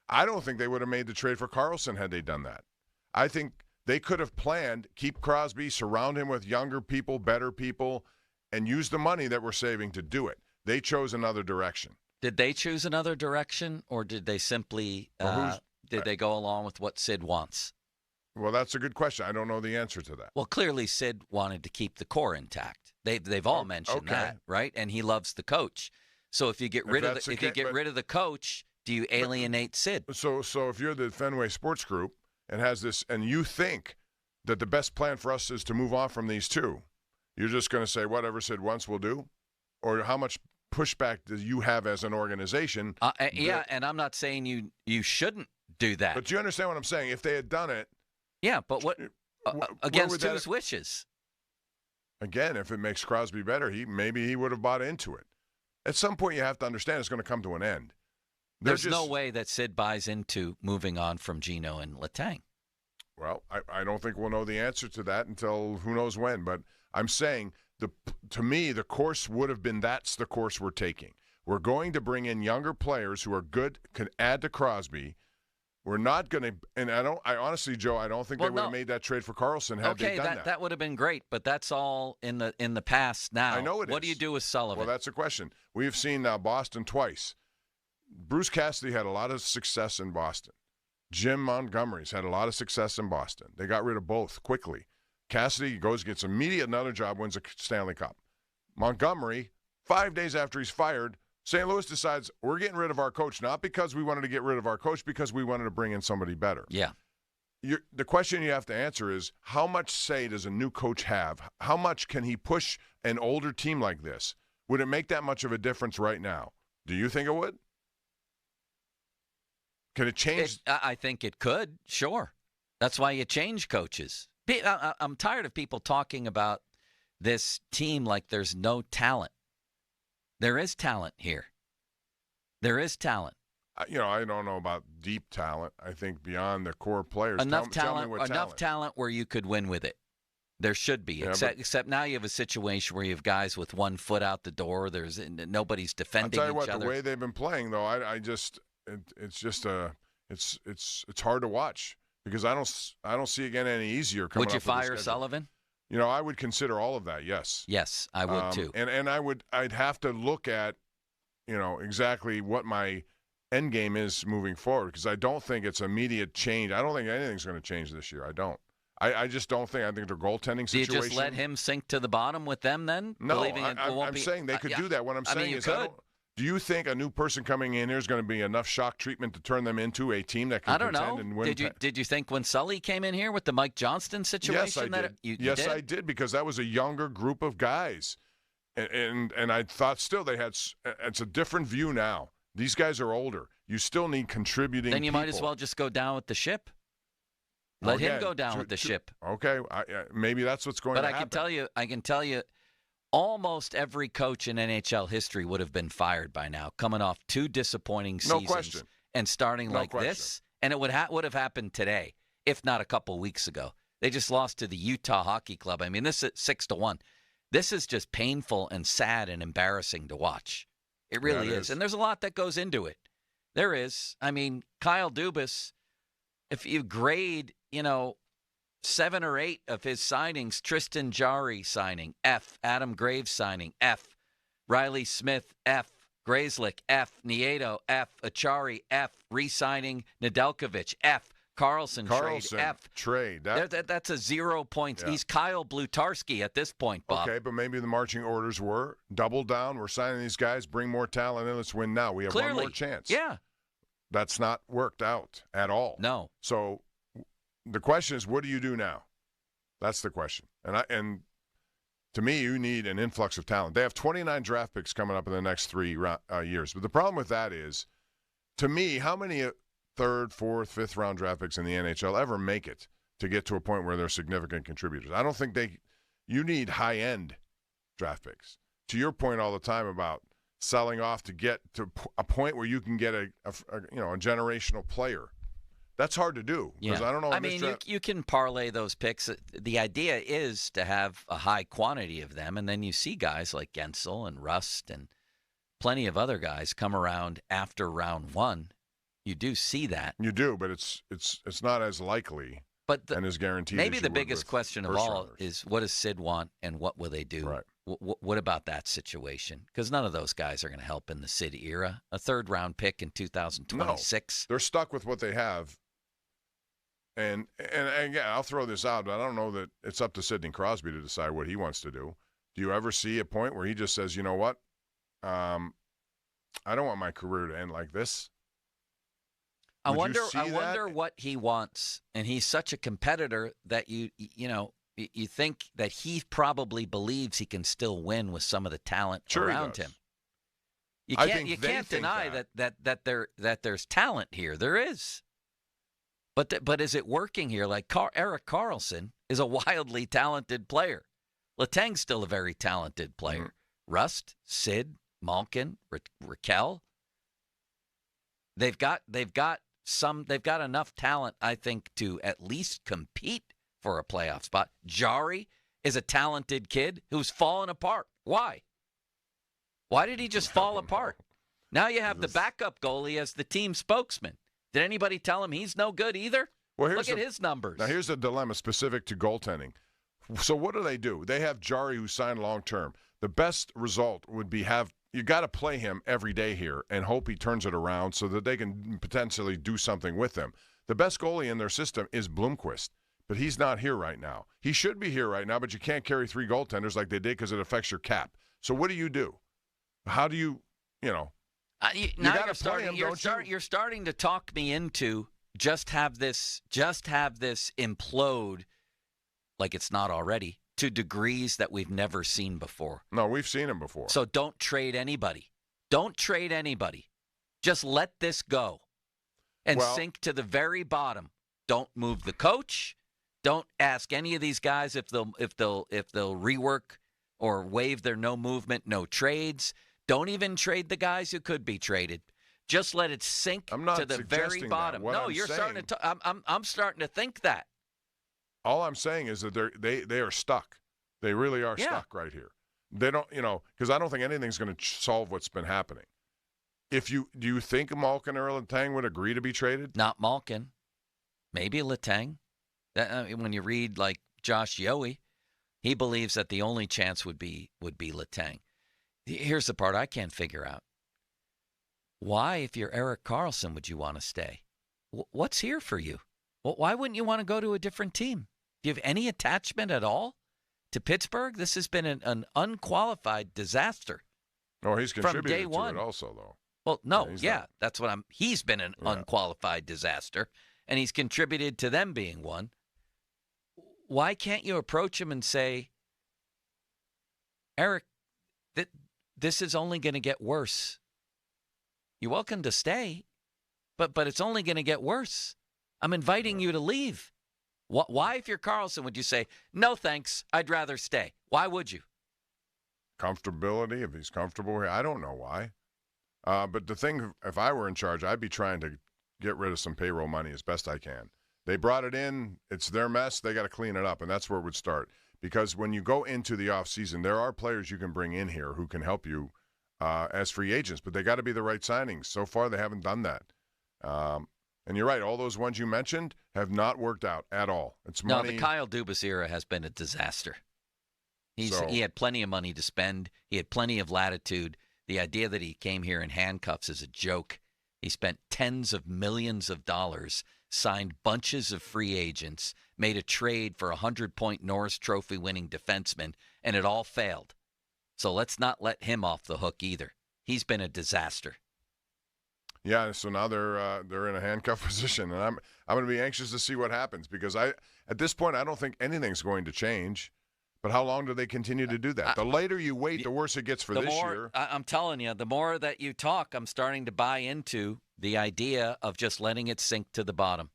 I don't think they would have made the trade for Carlson had they done that. I think they could have planned, keep Crosby, surround him with younger people, better people, and use the money that we're saving to do it. They chose another direction. Did they choose another direction, or did they simply did they go along with what Sid wants? Well, that's a good question. I don't know the answer to that. Well, clearly Sid wanted to keep the core intact. They've all mentioned that, right? And he loves the coach. So if you get rid of the coach, do you alienate Sid? So if you're the Fenway Sports Group and has this, and you think that the best plan for us is to move on from these two, you're just going to say whatever Sid wants, we'll do, or how much pushback do you have as an organization? Yeah, and I'm not saying you shouldn't do that. But you understand what I'm saying? If they had done it. Yeah, but what against whose wishes? again, if it makes Crosby better, maybe he would have bought into it. At some point, you have to understand it's going to come to an end. There's no way that Sid buys into moving on from Geno and Letang. Well, I don't think we'll know the answer to that until who knows when. But I'm saying, to me, the course would have been that's the course we're taking. We're going to bring in younger players who are good, can add to Crosby. We're not going to, and I honestly, Joe, I don't think they would have made that trade for Carlson had they done that. That would have been great, but that's all in the past now. I know it is. What do you do with Sullivan? Well, that's a question. We have seen now Boston twice. Bruce Cassidy had a lot of success in Boston. Jim Montgomery's had a lot of success in Boston. They got rid of both quickly. Cassidy gets immediate another job, wins a Stanley Cup. Montgomery, 5 days after he's fired, St. Louis decides we're getting rid of our coach, not because we wanted to get rid of our coach, because we wanted to bring in somebody better. Yeah. The question you have to answer is, how much say does a new coach have? How much can he push an older team like this? Would it make that much of a difference right now? Do you think it would? Can it change? I think it could, sure. That's why you change coaches. I'm tired of people talking about this team like there's no talent. There is talent here. There is talent. I don't know about deep talent. I think beyond the core players. Enough tell me what talent where you could win with it. There should be, except now you have a situation where you have guys with 1 foot out the door. Nobody's defending each other. I'll tell you what, the way they've been playing, though, it's hard to watch because I don't see it getting any easier. Would you fire Sullivan? I would consider all of that. Yes. Yes, I would too. And I'd have to look at, exactly what my end game is moving forward because I don't think it's immediate change. I don't think anything's going to change this year. I don't. I just don't think. I think their goaltending situation. Do you just let him sink to the bottom with them then? No, I'm saying they could do that. What I'm saying is, do you think a new person coming in here is going to be enough shock treatment to turn them into a team that can contend and win? Did you think when Sully came in here with the Mike Johnston situation? Yes, I did because that was a younger group of guys, and I thought still they had. It's a different view now. These guys are older. You still need contributing. Then you might as well just go down with the ship. Let him go down with the ship. Okay, maybe that's what's going to happen. But I can tell you. Almost every coach in NHL history would have been fired by now, coming off 2 disappointing seasons. No question. And starting this. And it would have happened today, if not a couple weeks ago. They just lost to the Utah Hockey Club. I mean, this is 6-1. This is just painful and sad and embarrassing to watch. It really is. And there's a lot that goes into it. There is. I mean, Kyle Dubas, if you grade, 7 or 8 of his signings, Tristan Jarry signing, F. Adam Graves signing, F. Riley Smith, F. Grayzlick, F. Nieto, F. Achari, F. Re-signing Nedeljkovic, F. Carlson trade, F. Trade. That's a 0 points. Yeah. He's Kyle Blutarski at this point, Bob. Okay, but maybe the marching orders were double down. We're signing these guys, bring more talent in, let's win now. We have one more chance. Yeah. That's not worked out at all. No. So the question is, what do you do now? That's the question. And to me, you need an influx of talent. They have 29 draft picks coming up in the next 3 years. But the problem with that is, to me, how many 3rd, 4th, 5th round draft picks in the NHL ever make it to get to a point where they're significant contributors? I don't think you need high-end draft picks. To your point all the time about selling off to get to a point where you can get a generational player. That's hard to do because I don't know. I mean, you can parlay those picks. The idea is to have a high quantity of them, and then you see guys like Gensel and Rust and plenty of other guys come around after round 1. You do see that. You do, but it's not as likely and as guaranteed. Maybe the biggest question of all is, what does Sid want and what will they do? Right. What about that situation? Because none of those guys are going to help in the Sid era. A 3rd-round pick in 2026. No, they're stuck with what they have. And again, I'll throw this out, but I don't know that it's up to Sidney Crosby to decide what he wants to do. Do you ever see a point where he just says, you know what, I don't want my career to end like this? I wonder what he wants, and he's such a competitor that you think that he probably believes he can still win with some of the talent around him. You can't deny that there's talent here. There is. But is it working here? Like Erik Karlsson is a wildly talented player. Letang's still a very talented player. Mm-hmm. Rust, Sid, Malkin, Raquel. They've got enough talent, I think, to at least compete for a playoff spot. Jari is a talented kid who's fallen apart. Why? Why did he just fall apart? Now you have the backup goalie as the team spokesman. Did anybody tell him he's no good either? Well, Look at his numbers. Now, here's a dilemma specific to goaltending. So what do? They have Jari, who signed long-term. The best result would be you got to play him every day here and hope he turns it around so that they can potentially do something with him. The best goalie in their system is Blomqvist, but he's not here right now. He should be here right now, but you can't carry 3 goaltenders like they did because it affects your cap. So what do? How do you got to play him, don't you? You're starting to talk me into just have this implode like it's not already to degrees that we've never seen before. No, we've seen him before. So don't trade anybody. Don't trade anybody. Just let this go and sink to the very bottom. Don't move the coach. Don't ask any of these guys if they'll rework or waive their no movement, no trades. Don't even trade the guys who could be traded. Just let it sink to the very bottom. I'm starting to think that. All I'm saying is that they are stuck. They really are stuck right here. They don't, because I don't think anything's going to solve what's been happening. Do you think Malkin or Letang would agree to be traded? Not Malkin. Maybe Letang. When you read like Josh Yohe, he believes that the only chance would be Letang. Here's the part I can't figure out. Why, if you're Erik Karlsson, would you want to stay? What's here for you? Well, why wouldn't you want to go to a different team? Do you have any attachment at all to Pittsburgh? This has been an unqualified disaster. Oh, he's contributed from day one. To it also, though. Well, no, that's what he's been an unqualified disaster, and he's contributed to them being one. Why can't you approach him and say, Eric, this is only going to get worse. You're welcome to stay, but it's only going to get worse. I'm inviting you to leave. Why, if you're Karlsson, would you say, no, thanks, I'd rather stay? Why would you? Comfortability, if he's comfortable here. I don't know why. But the thing, if I were in charge, I'd be trying to get rid of some payroll money as best I can. They brought it in. It's their mess. They got to clean it up, and that's where it would start. Because when you go into the offseason, there are players you can bring in here who can help you as free agents, but they got to be the right signings. So far, they haven't done that. And you're right. All those ones you mentioned have not worked out at all. It's money. No, the Kyle Dubas era has been a disaster. He had plenty of money to spend. He had plenty of latitude. The idea that he came here in handcuffs is a joke. He spent tens of millions of dollars, signed bunches of free agents, made a trade for a 100-point Norris Trophy winning defenseman, and it all failed. So let's not let him off the hook either. He's been a disaster. Yeah, so now they're in a handcuff position, and I'm going to be anxious to see what happens because at this point I don't think anything's going to change. But how long do they continue to do that? The later you wait, the worse it gets for this year. I'm telling you, the more that you talk, I'm starting to buy into the idea of just letting it sink to the bottom,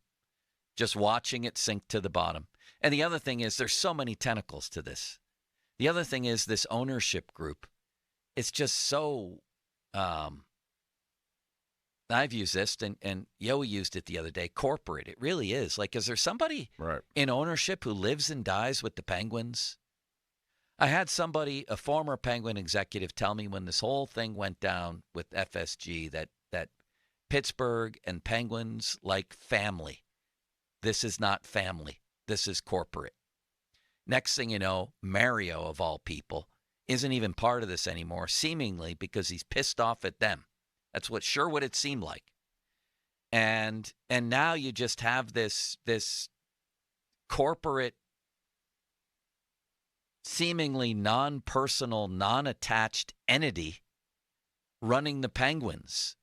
just watching it sink to the bottom. And the other thing is there's so many tentacles to this. The other thing is this ownership group. It's just so I've used this, and Yoey used it the other day, corporate. It really is. Like, is there somebody in ownership who lives and dies with the Penguins? I had somebody, a former Penguin executive, tell me when this whole thing went down with FSG that Pittsburgh and Penguins like family. This is not family. This is corporate. Next thing you know, Mario, of all people, isn't even part of this anymore, seemingly because he's pissed off at them. That's what it seemed like. And now you just have this corporate, seemingly non-personal, non-attached entity running the Penguins.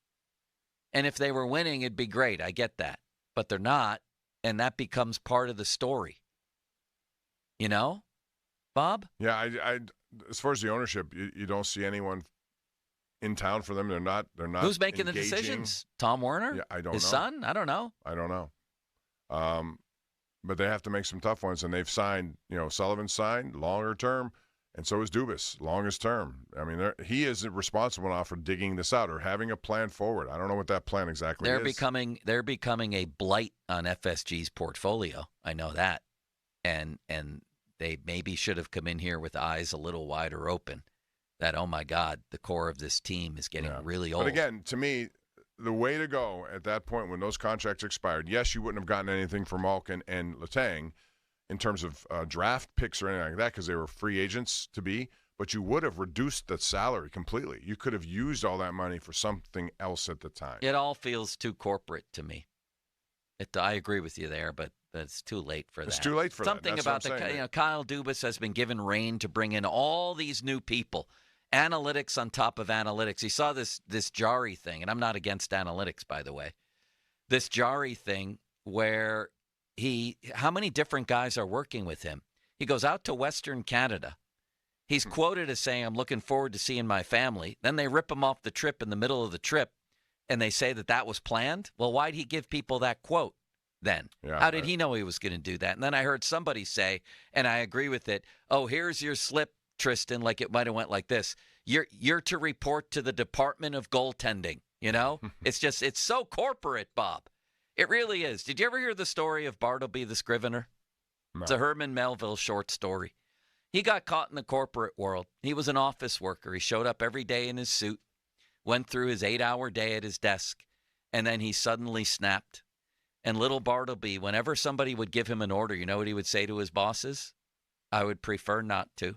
And if they were winning, it'd be great. I get that. But they're not, and that becomes part of the story. You know, Bob? Yeah, I as far as the ownership, you don't see anyone in town for them. They're not Who's making engaging. The decisions? Tom Werner? Yeah, I don't know. His son? I don't know. But they have to make some tough ones, and they've signed, Sullivan signed longer term. And so is Dubas, longest term. I mean, he isn't responsible now for digging this out or having a plan forward. I don't know what that plan exactly is. They're becoming a blight on FSG's portfolio. I know that. And they maybe should have come in here with eyes a little wider open. That, oh, my God, the core of this team is getting really old. But again, to me, the way to go at that point when those contracts expired, yes, you wouldn't have gotten anything from Malkin and Letang in terms of draft picks or anything like that because they were free agents to be, but you would have reduced the salary completely. You could have used all that money for something else at the time. It all feels too corporate to me. I agree with you there, but it's too late for that. It's too late for Something that. about Kyle Dubas has been given rein to bring in all these new people. Analytics on top of analytics. He saw this Jari thing, and I'm not against analytics, by the way. This Jari thing where how many different guys are working with him? He goes out to Western Canada. He's quoted as saying, I'm looking forward to seeing my family. Then they rip him off the trip in the middle of the trip, and they say that was planned. Well, why'd he give people that quote then? How did he know he was going to do that? And then I heard somebody say, and I agree with it, oh, here's your slip, Tristan, like it might have went like this. You're to report to the Department of Goaltending, you know? It's so corporate, Bob. It really is. Did you ever hear the story of Bartleby the Scrivener? No. It's a Herman Melville short story. He got caught in the corporate world. He was an office worker. He showed up every day in his suit, went through his 8-hour day at his desk, and then he suddenly snapped. And little Bartleby, whenever somebody would give him an order, you know what he would say to his bosses? I would prefer not to.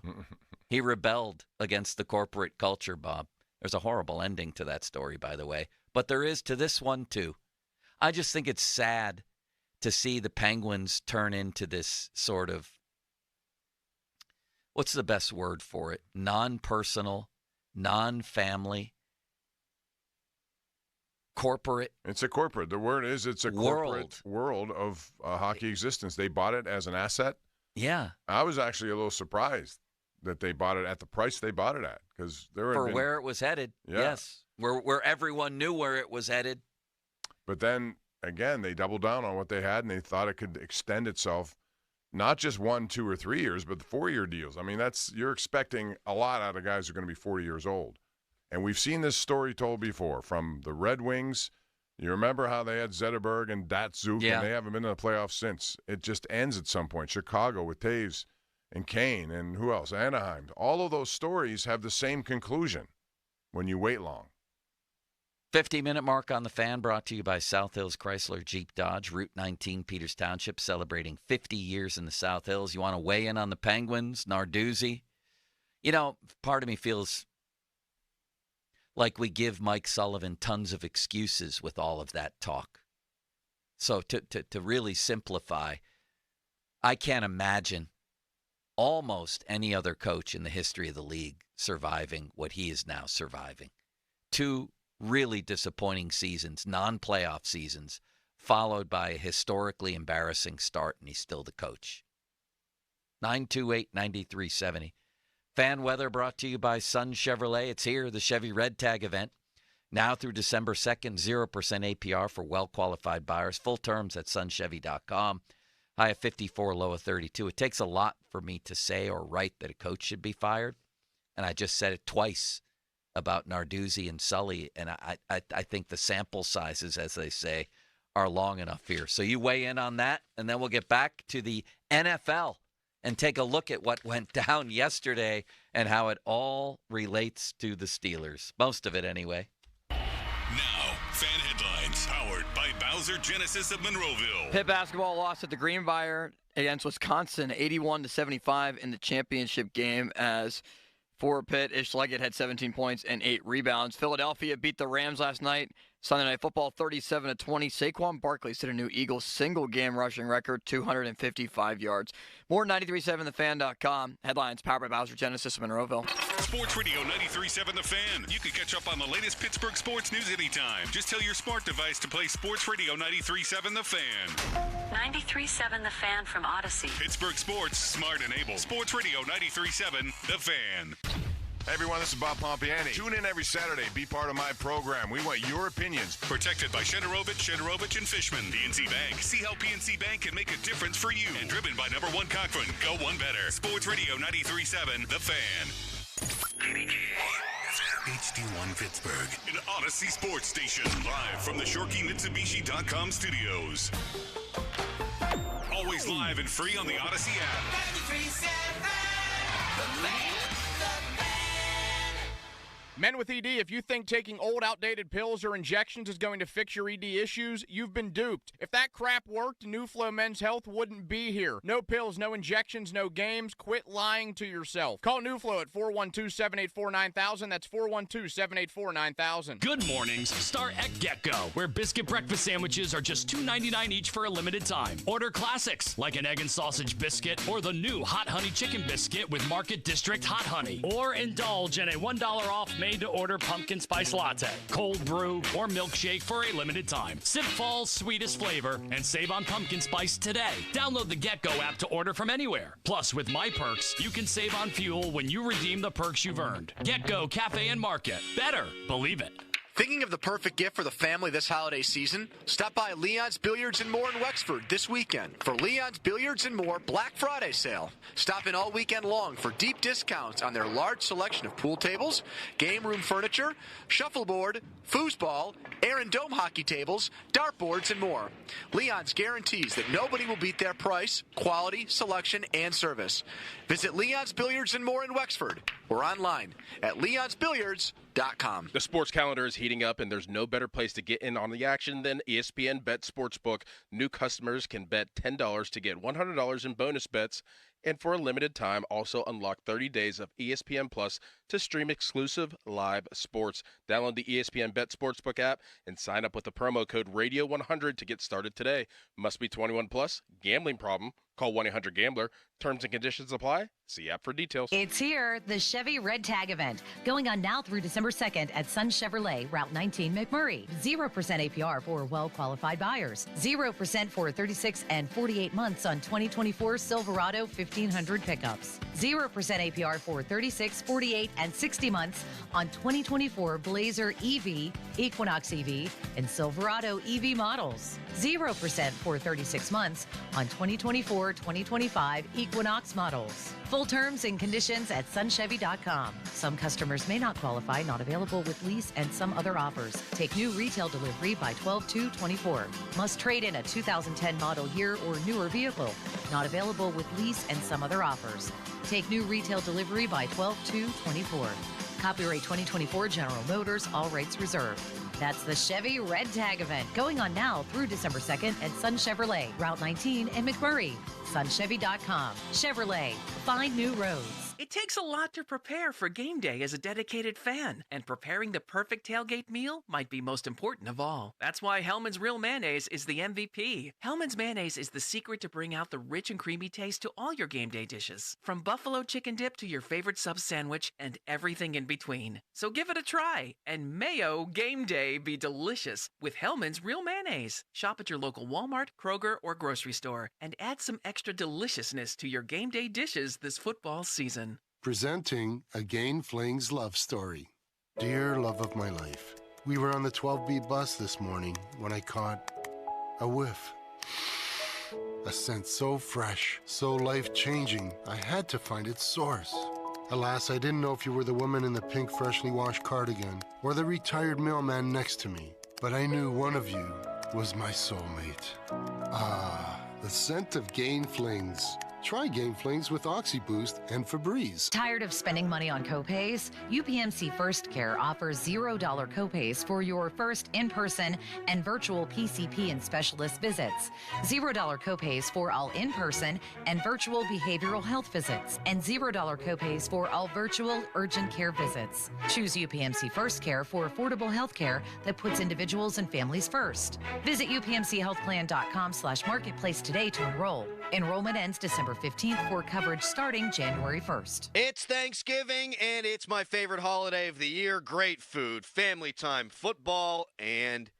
He rebelled against the corporate culture, Bob. There's a horrible ending to that story, by the way. But there is to this one, too. I just think it's sad to see the Penguins turn into this sort of, what's the best word for it? Non-personal, non-family, corporate. It's a corporate. The word is it's a corporate world of hockey existence. They bought it as an asset. Yeah. I was actually a little surprised that they bought it at the price they bought it at because where it was headed. Yeah. Yes. Where everyone knew where it was headed. But then, again, they doubled down on what they had, and they thought it could extend itself not just 1, 2, or 3 years, but the 4-year deals. I mean, you're expecting a lot out of guys who are going to be 40 years old. And we've seen this story told before from the Red Wings. You remember how they had Zetterberg and Datsuk, and they haven't been in the playoffs since. It just ends at some point. Chicago with Taves and Kane, and who else? Anaheim. All of those stories have the same conclusion when you wait long. 50-minute mark on the Fan, brought to you by South Hills Chrysler Jeep Dodge, Route 19, Peters Township, celebrating 50 years in the South Hills. You want to weigh in on the Penguins, Narduzzi? You know, part of me feels like we give Mike Sullivan tons of excuses with all of that talk. So to really simplify, I can't imagine almost any other coach in the history of the league surviving what he is now surviving. 2 really disappointing seasons, non-playoff seasons, followed by a historically embarrassing start, and he's still the coach. 928-9370. Fan weather brought to you by Sun Chevrolet. It's here, the Chevy Red Tag event. Now through December 2nd, 0% APR for well-qualified buyers. Full terms at sunchevy.com. High of 54, low of 32. It takes a lot for me to say or write that a coach should be fired, and I just said it twice about Narduzzi and Sully, and I think the sample sizes, as they say, are long enough here. So you weigh in on that, and then we'll get back to the NFL and take a look at what went down yesterday and how it all relates to the Steelers. Most of it, anyway. Now, fan headlines powered by Bowser Genesis of Monroeville. Pitt basketball lost at the Greenbrier against Wisconsin, 81-75 in the championship game as for Pitt, Ish Leggett had 17 points and 8 rebounds. Philadelphia beat the Rams last night. Sunday Night Football, 37-20. Saquon Barkley set a new Eagles single-game rushing record, 255 yards. More 93.7thefan.com. Headlines powered by Bowser Genesis of Monroeville. Sports Radio 93.7 The Fan. You can catch up on the latest Pittsburgh sports news anytime. Just tell your smart device to play Sports Radio 93.7 The Fan. 93.7 The Fan from Odyssey. Pittsburgh sports, smart enabled. Sports Radio 93.7 The Fan. Hey everyone, this is Bob Pompiani. Tune in every Saturday. Be part of my program. We want your opinions. Protected by Shederovich, and Fishman. PNC Bank. See how PNC Bank can make a difference for you. And driven by number one Cochran. Go one better. Sports Radio 93.7, The Fan. HD1 Pittsburgh. An Odyssey Sports Station. Live from the ShorkeyMitsubishi.com studios. Always live and free on the Odyssey app. 93.7, The Fan. Men with ED, if you think taking old, outdated pills or injections is going to fix your ED issues, you've been duped. If that crap worked, New Flow Men's Health wouldn't be here. No pills, no injections, no games. Quit lying to yourself. Call New Flow at 412-784-9000. That's 412-784-9000. Good mornings start at Get-Go, where biscuit breakfast sandwiches are just $2.99 each for a limited time. Order classics like an egg and sausage biscuit or the new Hot Honey Chicken Biscuit with Market District Hot Honey. Or indulge in a $1 off made-to-order pumpkin spice latte, cold brew, or milkshake for a limited time. Sip fall's sweetest flavor and save on pumpkin spice today. Download the Get-Go app to order from anywhere. Plus, with My Perks, you can save on fuel when you redeem the perks you've earned. Get-Go Cafe and Market. Better believe it. Thinking of the perfect gift for the family this holiday season? Stop by Leon's Billiards and More in Wexford this weekend for Leon's Billiards and More Black Friday sale. Stop in all weekend long for deep discounts on their large selection of pool tables, game room furniture, shuffleboard, foosball, air and dome hockey tables, dartboards, and more. Leon's guarantees that nobody will beat their price, quality, selection, and service. Visit Leon's Billiards and More in Wexford or online at leonsbilliards.com. The sports calendar is heating up, and there's no better place to get in on the action than ESPN Bet Sportsbook. New customers can bet $10 to get $100 in bonus bets, and for a limited time, also unlock 30 days of ESPN Plus to stream exclusive live sports. Download the ESPN Bet Sportsbook app and sign up with the promo code RADIO100 to get started today. Must be 21 plus. Gambling problem? Call 1-800-GAMBLER. Terms and conditions apply. See app for details. It's here, the Chevy Red Tag event, going on now through December 2nd at Sun Chevrolet, Route 19, McMurray. 0% APR for well-qualified buyers. 0% for 36 and 48 months on 2024 Silverado 1500 pickups. 0% APR for 36, 48, and 60 months on 2024 Blazer EV, Equinox EV, and Silverado EV models. 0% for 36 months on 2024, 2025 Equinox models. Full terms and conditions at sunchevy.com. Some customers may not qualify, not available with lease and some other offers. Take new retail delivery by 12/2/24. Must trade in a 2010 model year or newer vehicle. Not available with lease and some other offers. Take new retail delivery by 12/2/24. Copyright 2024 General Motors, all rights reserved. That's the Chevy Red Tag event going on now through December 2nd at Sun Chevrolet, Route 19 in McMurray. Sunchevy.com. Chevrolet. Find new roads. It takes a lot to prepare for game day as a dedicated fan, and preparing the perfect tailgate meal might be most important of all. That's why Hellmann's Real Mayonnaise is the MVP. Hellmann's Mayonnaise is the secret to bring out the rich and creamy taste to all your game day dishes, from buffalo chicken dip to your favorite sub sandwich and everything in between. So give it a try, and mayo game day be delicious with Hellmann's Real Mayonnaise. Shop at your local Walmart, Kroger, or grocery store, and add some extra deliciousness to your game day dishes this football season. Presenting a Gain Flings love story. Dear love of my life, we were on the 12B bus this morning when I caught a whiff. A scent so fresh, so life-changing, I had to find its source. Alas, I didn't know if you were the woman in the pink freshly washed cardigan or the retired mailman next to me, but I knew one of you was my soulmate. Ah, the scent of Gain Flings. Try Gain Flings with OxyBoost and Febreze. Tired of spending money on copays? UPMC First Care offers $0 copays for your first in-person and virtual PCP and specialist visits. $0 copays for all in-person and virtual behavioral health visits. And $0 copays for all virtual urgent care visits. Choose UPMC First Care for affordable health care that puts individuals and families first. Visit upmchealthplan.com/marketplace today to enroll. Enrollment ends December 15th for coverage starting January 1st. It's Thanksgiving, and it's my favorite holiday of the year. Great food, family time, football, and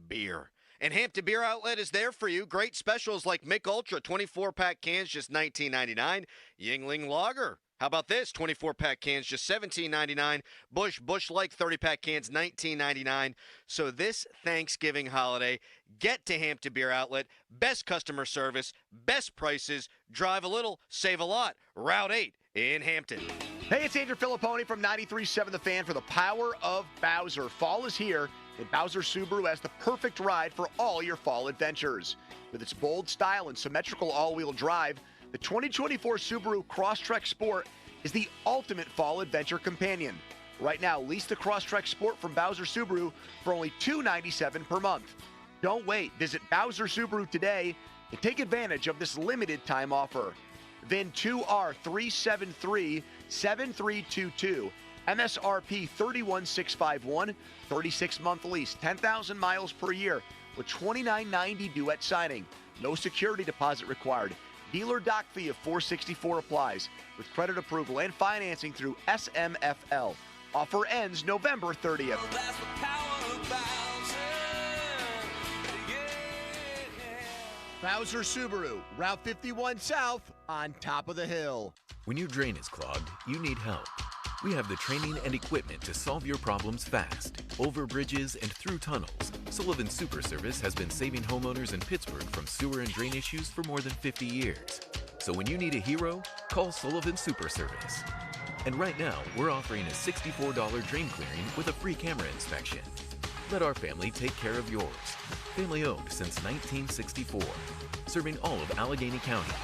beer. And Hampton Beer Outlet is there for you. Great specials like Mick Ultra, 24-pack cans, just $19.99. Yingling Lager, How about this? 24-pack cans, just $17.99. Busch Light 30-pack cans, $19.99. So this Thanksgiving holiday, get to Hampton Beer Outlet. Best customer service, best prices. Drive a little, save a lot. Route 8 in Hampton. Hey, it's Andrew Filipponi from 93.7 The Fan for the Power of Bowser. Fall is here, and Bowser Subaru has the perfect ride for all your fall adventures. With its bold style and symmetrical all-wheel drive, the 2024 Subaru Crosstrek Sport is the ultimate fall adventure companion. Right now, lease the Crosstrek Sport from Bowser Subaru for only $297 per month. Don't wait. Visit Bowser Subaru today and take advantage of this limited time offer. VIN 2R3737322. MSRP 31651. 36-month lease. 10,000 miles per year with $29.90 due at signing. No security deposit required. Dealer dock fee of $464 applies with credit approval and financing through SMFL. Offer ends November 30th. Bowser Subaru, Route 51 South, on top of the hill. When your drain is clogged, you need help. We have the training and equipment to solve your problems fast, over bridges and through tunnels. Sullivan Super Service has been saving homeowners in Pittsburgh from sewer and drain issues for more than 50 years. So when you need a hero, call Sullivan Super Service. And right now, we're offering a $64 drain clearing with a free camera inspection. Let our family take care of yours. Family owned since 1964, serving all of Allegheny County.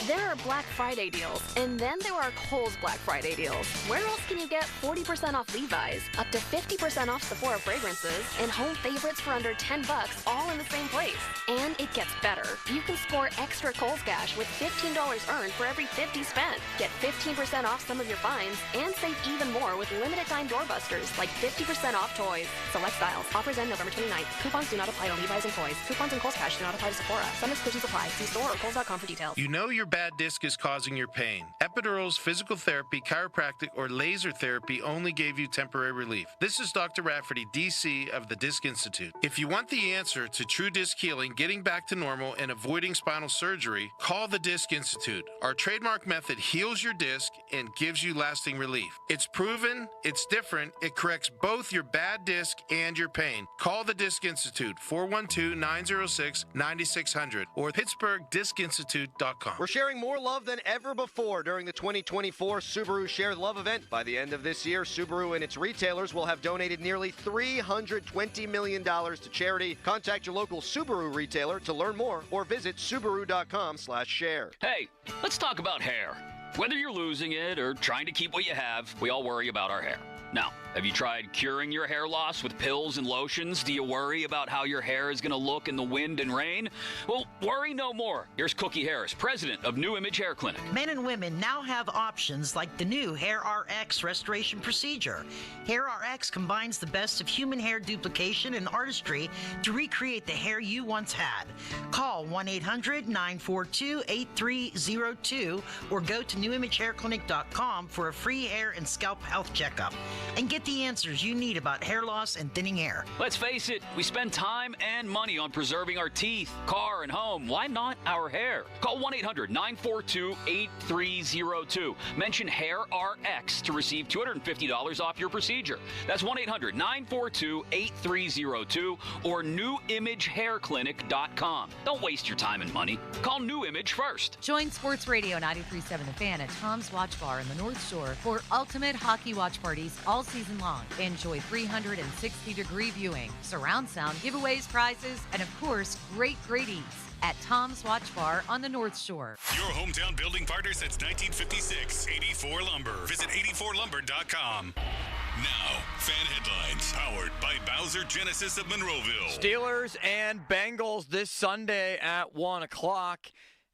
There are Black Friday deals, and then there are Kohl's Black Friday deals. Where else can you get 40% off Levi's, up to 50% off Sephora fragrances, and home favorites for under $10, all in the same place? And it gets better. You can score extra Kohl's cash with $15 earned for every $50 spent. Get 15% off some of your finds, and save even more with limited-time doorbusters, like 50% off toys. Select styles. Offers end November 29th. Coupons do not apply to Levi's and toys. Coupons and Kohl's cash do not apply to Sephora. Some exclusions apply. See store or Kohl's.com for details. You know your bad disc is causing your pain. Epidurals, physical therapy, chiropractic, or laser therapy only gave you temporary relief. This is Dr. Rafferty, DC of the Disc Institute. If you want the answer to true disc healing, getting back to normal, and avoiding spinal surgery, call the Disc Institute. Our trademark method heals your disc and gives you lasting relief. It's proven, it's different, it corrects both your bad disc and your pain. Call the Disc Institute, 412-906-9600 or PittsburghDiscInstitute.com. We're sharing more love than ever before during the 2024 Subaru Share Love event. By the end of this year, Subaru and its retailers will have donated nearly $320 million to charity. Contact your local Subaru retailer to learn more or visit Subaru.com/share. Hey, let's talk about hair. Whether you're losing it or trying to keep what you have, we all worry about our hair. Now, have you tried curing your hair loss with pills and lotions? Do you worry about how your hair is going to look in the wind and rain? Well, worry no more. Here's Cookie Harris, president of New Image Hair Clinic. Men and women now have options like the new Hair RX restoration procedure. Hair RX combines the best of human hair duplication and artistry to recreate the hair you once had. Call 1-800-942-8302 or go to newimagehairclinic.com for a free hair and scalp health checkup. And get the answers you need about hair loss and thinning hair. Let's face it, we spend time and money on preserving our teeth, car, and home. Why not our hair? Call 1-800-942-8302. Mention Hair RX to receive $250 off your procedure. That's 1-800-942-8302 or newimagehairclinic.com. Don't waste your time and money. Call New Image first. Join Sports Radio 93.7 The Fan at Tom's Watch Bar in the North Shore for ultimate hockey watch parties all season long. Enjoy 360-degree viewing, surround sound, giveaways, prizes, and of course, great eats at Tom's Watch Bar on the North Shore. Your hometown building partner since 1956, 84 Lumber. Visit 84lumber.com. Now, fan headlines powered by Bowser Genesis of Monroeville. Steelers and Bengals this Sunday at 1 o'clock.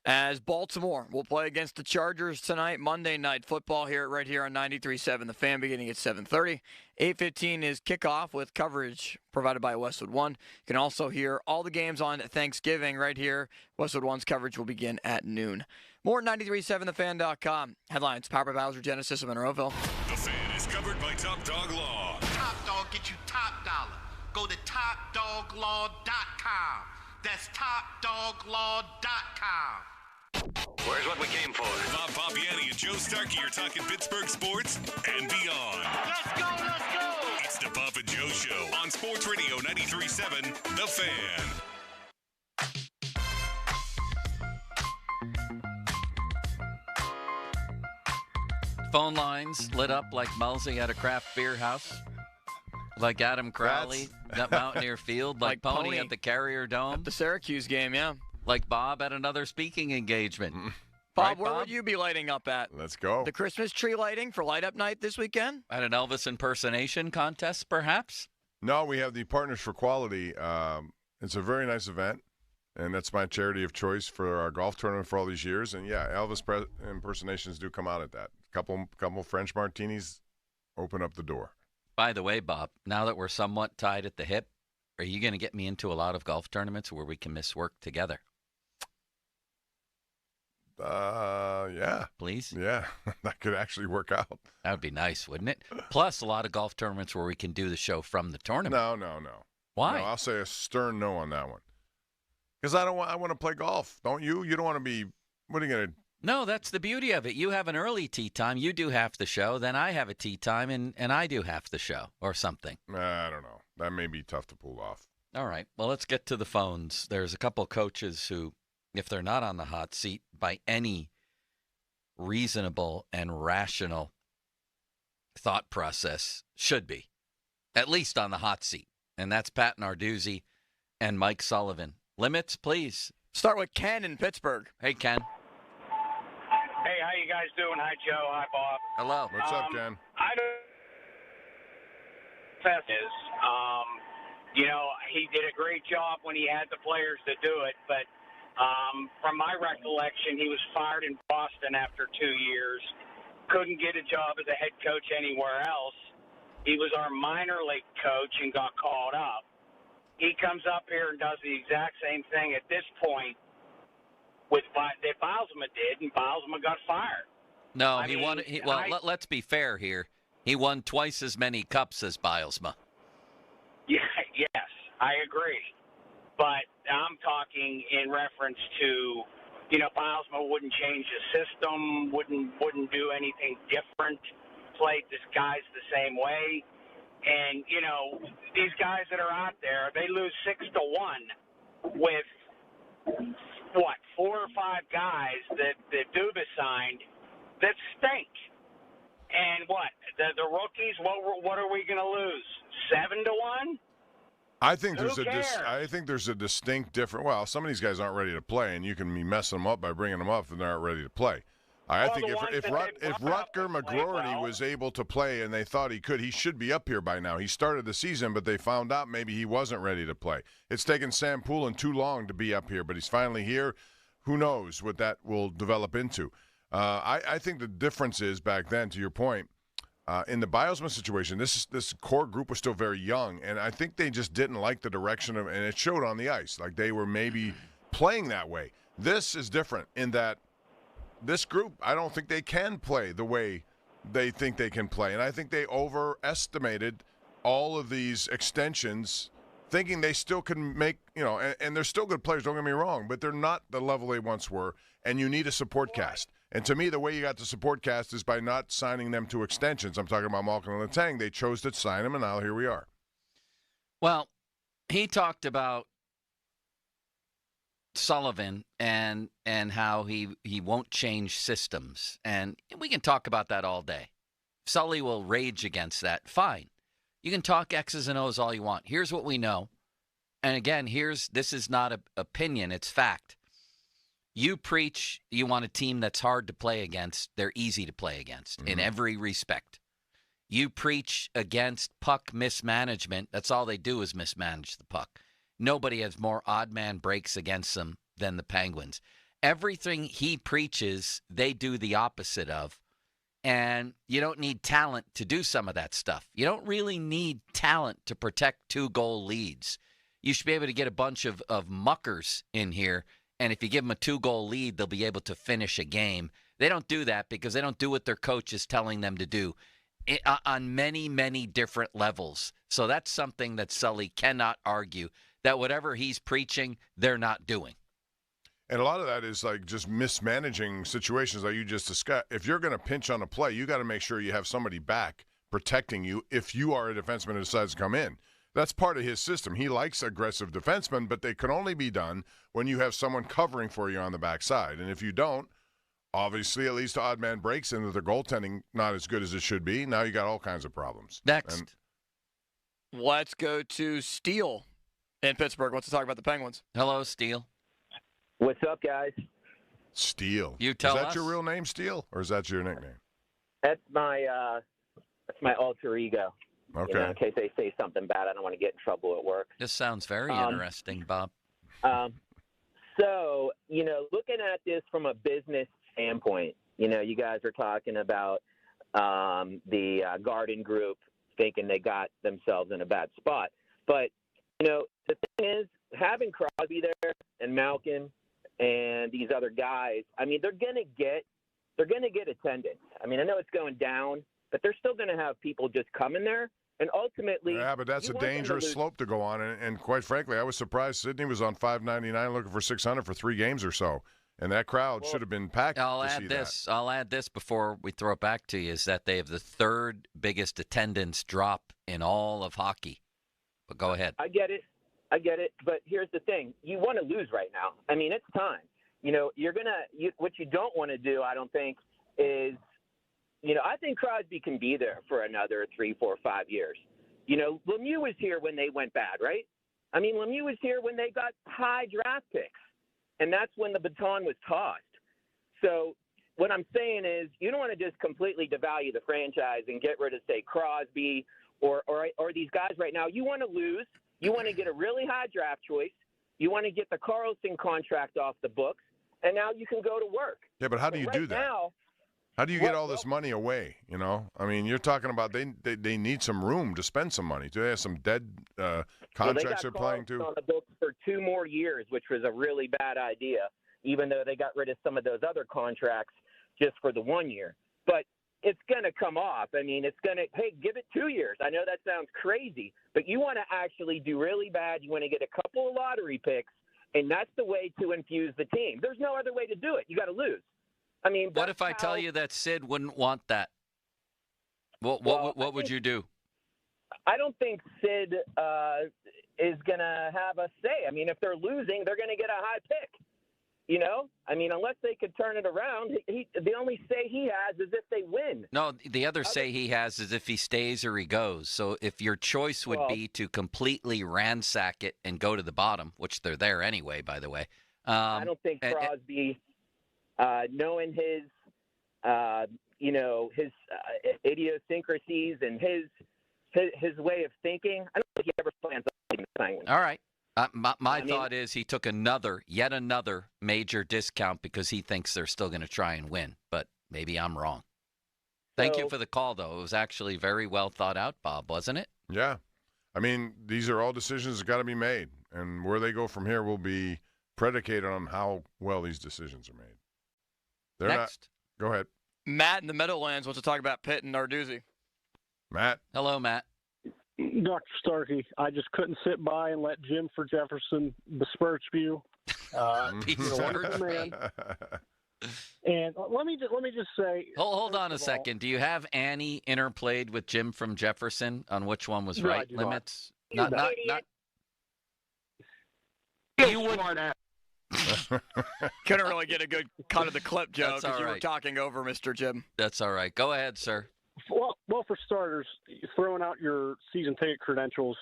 As Baltimore will play against the Chargers tonight, Monday Night Football right here on 93.7 The Fan, beginning at 7:30. 8:15 is kickoff with coverage provided by Westwood One. You can also hear all the games on Thanksgiving right here. Westwood One's coverage will begin at noon. More at 93.7thefan.com. Headlines powered by Bowser Genesis of Monroeville. The Fan is covered by Top Dog Law. Top Dog get you top dollar. Go to TopDogLaw.com. That's TopDogLaw.com. Where's what we came for? Pop Joe Starkey are talking Pittsburgh sports and beyond. Let's go, let's go! It's the Buff and Joe Show on Sports Radio 93.7 The Fan. Phone lines lit up like Mulsey at a craft beer house, like Adam Crowley at Mountaineer Field, like Pony at the Carrier Dome. At the Syracuse game, yeah. Like Bob at another speaking engagement. Bob, Right, where Bob? would you be lighting up at? Let's go. The Christmas tree lighting for Light Up Night this weekend? At an Elvis impersonation contest, perhaps? No, we have the Partners for Quality. It's a very nice event, and that's my charity of choice for our golf tournament for all these years. And, yeah, Elvis impersonations do come out at that. Couple French martinis open up the door. By the way, Bob, now that we're somewhat tied at the hip, are you going to get me into a lot of golf tournaments where we can miss work together? Yeah. Please? Yeah, that could actually work out. That would be nice, wouldn't it? Plus, a lot of golf tournaments where we can do the show from the tournament. No. Why? No, I'll say a stern no on that one. Because I want to play golf. Don't you? You don't want to be, what are you going to? No, that's the beauty of it. You have an early tee time. You do half the show. Then I have a tee time, and I do half the show or something. I don't know. That may be tough to pull off. All right. Well, let's get to the phones. There's a couple coaches who, if they're not on the hot seat by any reasonable and rational thought process, should be at least on the hot seat. And that's Pat Narduzzi and Mike Sullivan. Limits, please. Start with Ken in Pittsburgh. Hey, Ken. Hey, how you guys doing? Hi, Joe. Hi, Bob. Hello. What's up, Ken? I don't. He did a great job when he had the players to do it, but from my recollection, he was fired in Boston after 2 years. Couldn't get a job as a head coach anywhere else. He was our minor league coach and got called up. He comes up here and does the exact same thing at this point that Bilesma did, and Bilesma got fired. No, let's be fair here. He won twice as many cups as Bilesma. Yeah, yes, I agree. But I'm talking in reference to, Bilesma wouldn't change the system, wouldn't do anything different, played this guys the same way. And, these guys that are out there, they lose 6-1 with, 4 or 5 guys that Dubas signed that stink. And the rookies, what are we going to lose? 7-1? I think there's a distinct difference. Well, some of these guys aren't ready to play, and you can be messing them up by bringing them up if they aren't ready to play. I think if Rutger McGroarty was able to play and they thought he could, he should be up here by now. He started the season, but they found out maybe he wasn't ready to play. It's taken Sam Poulin too long to be up here, but he's finally here. Who knows what that will develop into? I think the difference is back then, to your point, in the Bilesma situation, this core group was still very young, and I think they just didn't like the direction of, and it showed on the ice. Like they were maybe playing that way. This is different in that this group, I don't think they can play the way they think they can play, and I think they overestimated all of these extensions, thinking they still can make, and they're still good players, don't get me wrong, but they're not the level they once were, and you need a support cast. And to me, the way you got the support cast is by not signing them to extensions. I'm talking about Malkin and Letang. They chose to sign them, and now here we are. Well, he talked about Sullivan and how he won't change systems. And we can talk about that all day. Sully will rage against that. Fine. You can talk X's and O's all you want. Here's what we know. And again, this is not an opinion, it's fact. You preach you want a team that's hard to play against. They're easy to play against in every respect. You preach against puck mismanagement. That's all they do is mismanage the puck. Nobody has more odd man breaks against them than the Penguins. Everything he preaches, they do the opposite of. And you don't need talent to do some of that stuff. You don't really need talent to protect 2-goal leads. You should be able to get a bunch of muckers in here, and if you give them a 2-goal lead, they'll be able to finish a game. They don't do that because they don't do what their coach is telling them to do on many, many different levels. So that's something that Sully cannot argue, that whatever he's preaching, they're not doing. And a lot of that is like just mismanaging situations like you just discussed. If you're going to pinch on a play, you got to make sure you have somebody back protecting you if you are a defenseman who decides to come in. That's part of his system. He likes aggressive defensemen, but they can only be done when you have someone covering for you on the backside. And if you don't, obviously it leads to odd man breaks and the goaltending not as good as it should be. Now you got all kinds of problems. Next. Let's go to Steele in Pittsburgh. Wants to talk about the Penguins. Hello, Steele. What's up, guys? Steele. You tell us. Is that us. your real name, Steele, or is that your nickname? That's my alter ego. Okay. You know, in case they say something bad, I don't want to get in trouble at work. This sounds very interesting, Bob. So, looking at this from a business standpoint, you guys are talking about the Garden Group thinking they got themselves in a bad spot. But, the thing is, having Crosby there and Malkin and these other guys, I mean, they're going to get attendance. I mean, I know it's going down, but they're still going to have people just coming there. And ultimately, yeah, but that's a dangerous slope to go on. And quite frankly, I was surprised Sydney was on $5.99 looking for $600 for 3 games or so. And that crowd should have been packed. I'll add this before we throw it back to you, is that they have the 3rd biggest attendance drop in all of hockey. But go ahead. I get it. But here's the thing. You want to lose right now. I mean, it's time. What you don't want to do, I don't think, is, I think Crosby can be there for another 3, 4, 5 years. Lemieux was here when they went bad, right? I mean, Lemieux was here when they got high draft picks. And that's when the baton was tossed. So what I'm saying is you don't want to just completely devalue the franchise and get rid of, say, Crosby or these guys right now. You want to lose. You want to get a really high draft choice. You want to get the Carlson contract off the books. And now you can go to work. Yeah, but how do you do that? How do you get all this money away? I mean, you're talking about they need some room to spend some money. Do they have some dead contracts they're playing to? On the books for 2 more years, which was a really bad idea, even though they got rid of some of those other contracts just for the 1 year. But it's going to come off. I mean, give it 2 years. I know that sounds crazy, but you want to actually do really bad. You want to get a couple of lottery picks, and that's the way to infuse the team. There's no other way to do it. You got to lose. I mean, what if I tell you that Sid wouldn't want that? What would you do? I don't think Sid is going to have a say. I mean, if they're losing, they're going to get a high pick. I mean, unless they could turn it around, the only say he has is if they win. No, the other say he has is if he stays or he goes. So if your choice would be to completely ransack it and go to the bottom, which they're there anyway, by the way. I don't think Crosby, knowing his, his idiosyncrasies and his way of thinking, I don't think he ever plans on being the Penguins. All right. My thought is he took yet another major discount because he thinks they're still going to try and win. But maybe I'm wrong. Thank you for the call, though. It was actually very well thought out, Bob, wasn't it? Yeah. I mean, these are all decisions that got to be made. And where they go from here will be predicated on how well these decisions are made. Next. Go ahead. Matt in the Meadowlands wants to talk about Pitt and Narduzzi. Matt. Hello, Matt. Dr. Starkey, I just couldn't sit by and let Jim for Jefferson besmirch you. Man. And let me just say. Hold on a second. Do you have Annie interplayed with Jim from Jefferson on which one was right? Limits. Not. You would. Couldn't really get a good cut of the clip, Joe, because you were right. talking over Mr. Jim. That's all right. Go ahead, sir. Well, for starters, throwing out your season ticket credentials,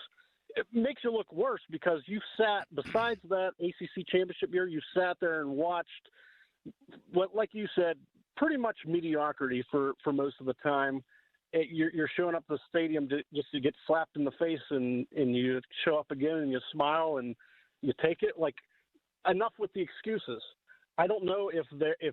it makes you look worse because you sat, besides that ACC championship year, you sat there and watched what, like you said, pretty much mediocrity for most of the time. You're showing up to the stadium just to get slapped in the face, and you show up again and you smile and you take it. Like, enough with the excuses. I don't know if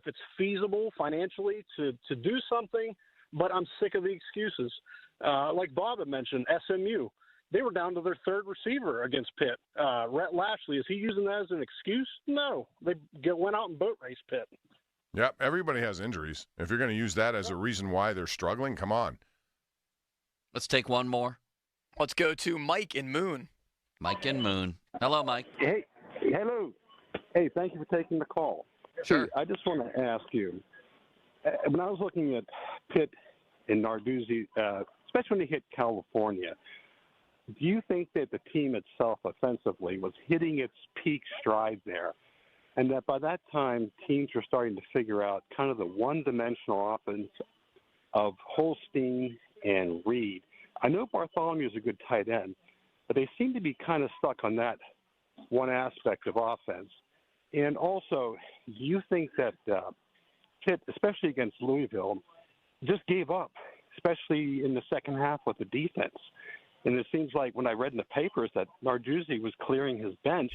it's feasible financially to do something, but I'm sick of the excuses. Like Bob had mentioned, SMU, they were down to their 3rd receiver against Pitt. Rhett Lashley, is he using that as an excuse? No. They went out and boat raced Pitt. Yep, everybody has injuries. If you're going to use that as a reason why they're struggling, come on. Let's take one more. Let's go to Mike in Moon. Mike in Moon. Hello, Mike. Hey, hello. Hey, thank you for taking the call. Sure. See, I just want to ask you, when I was looking at Pitt and Narduzzi, especially when they hit California, do you think that the team itself offensively was hitting its peak stride there, and that by that time teams were starting to figure out kind of the one-dimensional offense of Holstein and Reed? I know Bartholomew is a good tight end, but they seem to be kind of stuck on that one aspect of offense. And also, do you think that Pitt, especially against Louisville, just gave up, especially in the second half with the defense? And it seems like when I read in the papers that Narduzzi was clearing his bench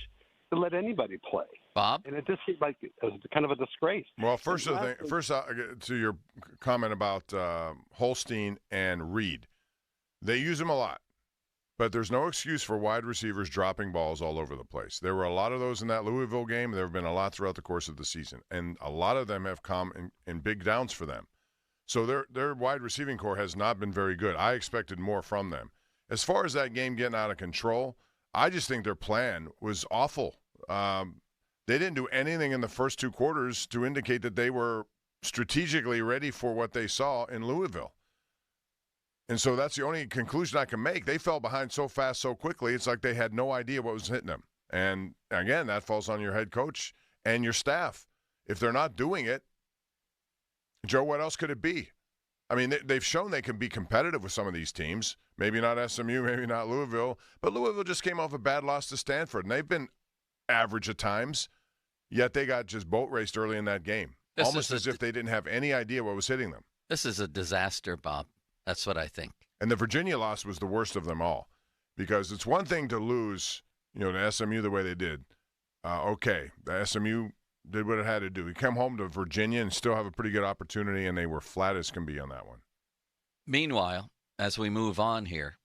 to let anybody play. Bob? And it just seemed like it was kind of a disgrace. Well, first to your comment about Holstein and Reed. They use them a lot, but there's no excuse for wide receivers dropping balls all over the place. There were a lot of those in that Louisville game. There have been a lot throughout the course of the season, and a lot of them have come in big downs for them. So their wide receiving core has not been very good. I expected more from them. As far as that game getting out of control, I just think their plan was awful. They didn't do anything in the first two quarters to indicate that they were strategically ready for what they saw in Louisville. And so that's the only conclusion I can make. They fell behind so fast, so quickly, it's like they had no idea what was hitting them. And, again, that falls on your head coach and your staff. If they're not doing it, Joe, what else could it be? I mean, they've shown they can be competitive with some of these teams. Maybe not SMU, maybe not Louisville. But Louisville just came off a bad loss to Stanford, and they've been average at times, yet they got just boat raced early in that game. Almost as if they didn't have any idea what was hitting them. This is a disaster, Bob. That's what I think. And the Virginia loss was the worst of them all, because it's one thing to lose, to SMU the way they did. Okay, the SMU did what it had to do. We come home to Virginia and still have a pretty good opportunity, and they were flat as can be on that one. Meanwhile, as we move on here,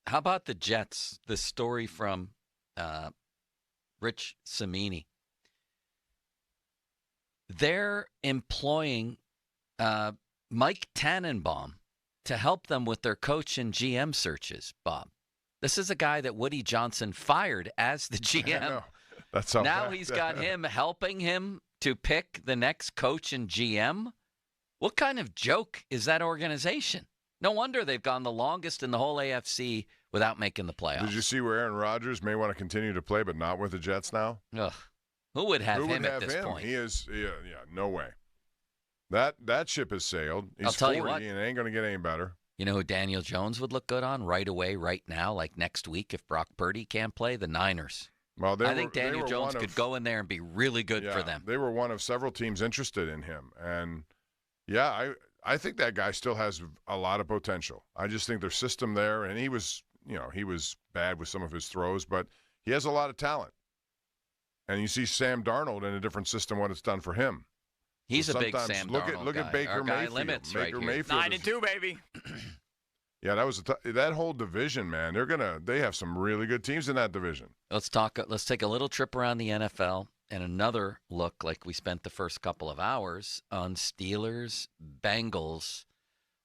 how about the Jets? The story from Rich Cimini. They're employing Mike Tannenbaum to help them with their coach and GM searches, Bob. This is a guy that Woody Johnson fired as the GM. That's how now bad. He's got him helping him to pick the next coach and GM. What kind of joke is that organization? No wonder they've gone the longest in the whole AFC without making the playoffs. Did you see where Aaron Rodgers may want to continue to play, but not with the Jets now? Ugh. Who would have him at this point? He is, no way. That ship has sailed. He's I'll tell 40, you what. and it ain't going to get any better. You know who Daniel Jones would look good on right away, right now, like next week if Brock Purdy can't play? The Niners. Well, I think Daniel Jones could go in there and be really good for them. They were one of several teams interested in him. And, I think that guy still has a lot of potential. I just think their system there, and he was bad with some of his throws, but he has a lot of talent. And you see Sam Darnold in a different system, what it's done for him. He's a big Sam Darnold Look guy. at Baker Our guy Mayfield. Limits Baker right here. Mayfield 9-2, baby. Yeah, that was that whole division, man. They have some really good teams in that division. Let's take a little trip around the NFL and another look, like we spent the first couple of hours, on Steelers, Bengals.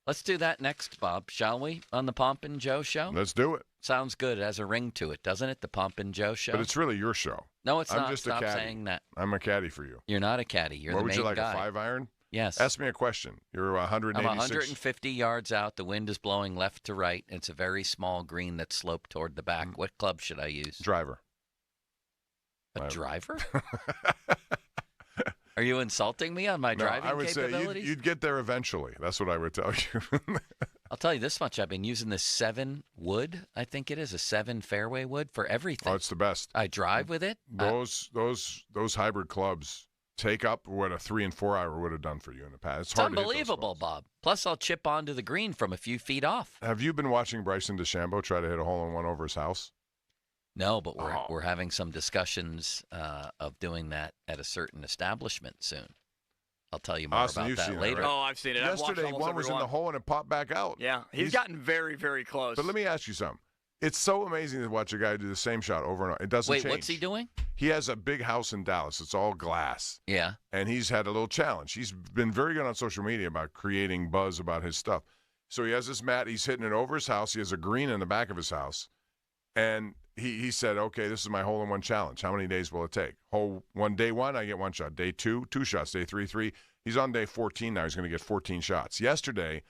Let's do that next, Bob, shall we, on the Pomp and Joe show? Let's do it. Sounds good. It has a ring to it, doesn't it, the Pomp and Joe show? But it's really your show. No, it's I'm not. just Stop a caddy. saying that. I'm a caddy for you. You're not a caddy. You're what the main would you like, guy. a 5-iron? Yes. Ask me a question. You're 186. I'm 150 yards out. The wind is blowing left to right. It's a very small green that's sloped toward the back. What club should I use? Driver. A driver? Are you insulting me on my driving I would capabilities? say you'd get there eventually. That's what I would tell you. I'll tell you this much. I've been using the 7 wood. I think it is a 7 fairway wood for everything. Oh, it's the best. I drive with it. Those hybrid clubs take up what a 3 and 4 hour would have done for you in the past. It's unbelievable, Bob. Plus, I'll chip onto the green from a few feet off. Have you been watching Bryson DeChambeau try to hit a hole-in-one over his house? No, but we're having some discussions of doing that at a certain establishment soon. I'll tell you more Austin, about that later. Right? Oh, I've seen it. Yesterday, one was in the hole and it popped back out. Yeah, he's gotten very, very close. But let me ask you something. It's so amazing to watch a guy do the same shot over and over. It doesn't change. Wait, what's he doing? He has a big house in Dallas. It's all glass. Yeah. And he's had a little challenge. He's been very good on social media about creating buzz about his stuff. So he has this mat. He's hitting it over his house. He has a green in the back of his house. And he said, okay, this is my hole-in-one challenge. How many days will it take? Day 1, I get 1 shot. Day 2, 2 shots. Day 3, 3. He's on day 14 now. He's going to get 14 shots. Yesterday,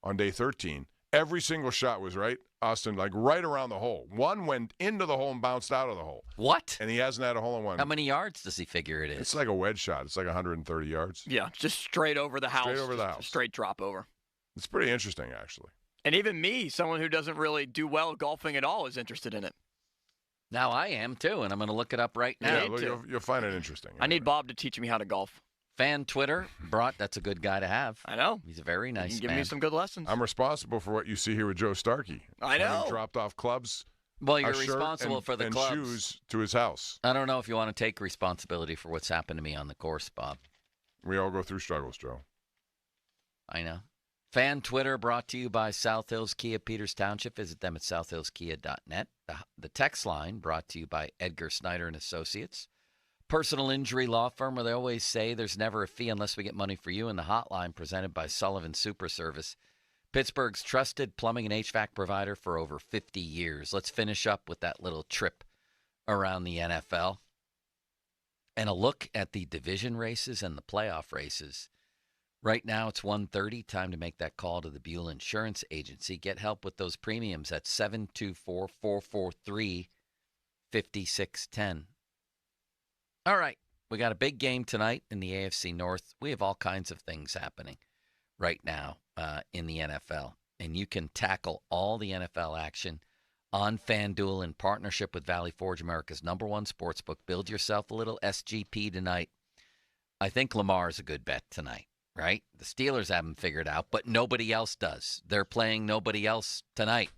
on day 13, every single shot was right, Austin, like right around the hole. One went into the hole and bounced out of the hole. What? And he hasn't had a hole-in-one. How many yards does he figure it is? It's like a wedge shot. It's like 130 yards. Yeah, just straight over the house. Straight over the house. Straight drop over. It's pretty interesting, actually. And even me, someone who doesn't really do well golfing at all, is interested in it. Now I am, too, and I'm going to look it up right now. Yeah, you'll find it interesting. I need Bob to teach me how to golf. Fan Twitter, that's a good guy to have. I know. He's a very nice Give man. me some good lessons. I'm responsible for what you see here with Joe Starkey. I know. Having dropped off clubs. Well, you're a shirt responsible for the and clubs. shoes to his house. I don't know if you want to take responsibility for what's happened to me on the course, Bob. We all go through struggles, Joe. I know. Fan Twitter brought to you by South Hills Kia Peters Township. Visit them at southhillskia.net. The text line brought to you by Edgar Snyder and Associates. Personal injury law firm where they always say there's never a fee unless we get money for you. And the hotline presented by Sullivan Super Service. Pittsburgh's trusted plumbing and HVAC provider for over 50 years. Let's finish up with that little trip around the NFL. And a look at the division races and the playoff races. Right now, it's 1:30. Time to make that call to the Buell Insurance Agency. Get help with those premiums at 724-443-5610. All right. We got a big game tonight in the AFC North. We have all kinds of things happening right now in the NFL. And you can tackle all the NFL action on FanDuel in partnership with Valley Forge, America's #1 sportsbook. Build yourself a little SGP tonight. I think Lamar's a good bet tonight. Right? The Steelers haven't figured out, but nobody else does. They're playing nobody else tonight.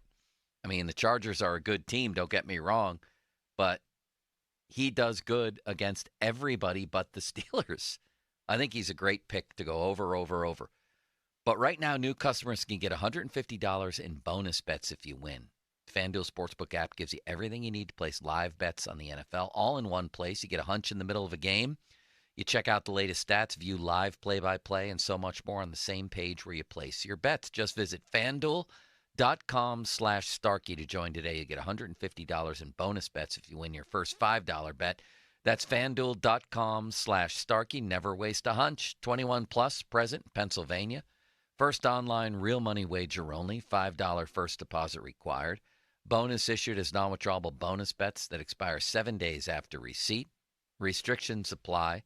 I mean, the Chargers are a good team, don't get me wrong, but he does good against everybody but the Steelers. I think he's a great pick to go over. But right now, new customers can get $150 in bonus bets if you win. FanDuel Sportsbook app gives you everything you need to place live bets on the NFL, all in one place. You get a hunch in the middle of a game. You check out the latest stats, view live play-by-play, and so much more on the same page where you place your bets. Just visit FanDuel.com/Starkey to join today. You get $150 in bonus bets if you win your first $5 bet. That's FanDuel.com/Starkey. Never waste a hunch. 21 plus, present in Pennsylvania. First online real money wager only. $5 first deposit required. Bonus issued as non-withdrawable bonus bets that expire 7 days after receipt. Restrictions apply.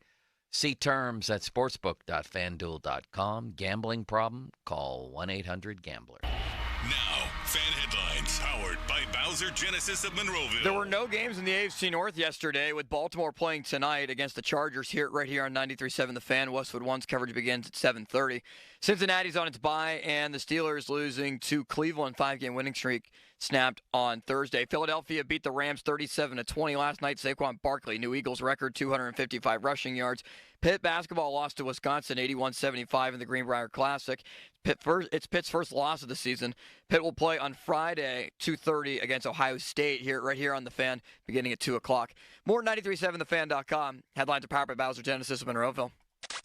See terms at sportsbook.fanduel.com. Gambling problem? Call 1-800-GAMBLER. Now, fan headlines powered by Bowser Genesis of Monroeville. There were no games in the AFC North yesterday, with Baltimore playing tonight against the Chargers right here on 93.7 The Fan. Westwood One's coverage begins at 7:30. Cincinnati's on its bye, and the Steelers losing to Cleveland. 5-game winning streak snapped on Thursday. Philadelphia beat the Rams 37-20 last night. Saquon Barkley, new Eagles record, 255 rushing yards. Pitt basketball lost to Wisconsin 81-75 in the Greenbrier Classic. It's Pitt's first loss of the season. Pitt will play on Friday, 2:30 against Ohio State right here on The Fan, beginning at 2 o'clock. More 93.7thefan.com. Headlines are powered by Bowser Genesis of Monroeville.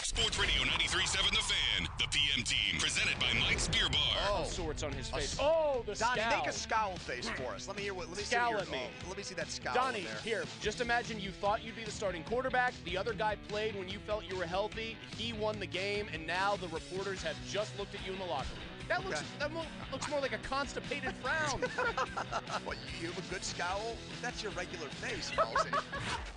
Sports Radio 93.7 The Fan, the PM team, presented by Mike's Beer Bar. All sorts on his face. Oh, the Donnie, scowl. make a scowl face for us. Let me hear what. Let me Scowl see at me. Let me see that scowl. Donnie, in there. here, just imagine you thought you'd be the starting quarterback. The other guy played when you felt you were healthy. He won the game, and now the reporters have just looked at you in the locker room. That looks more like a constipated frown. What, you have a good scowl? That's your regular face, Halsey.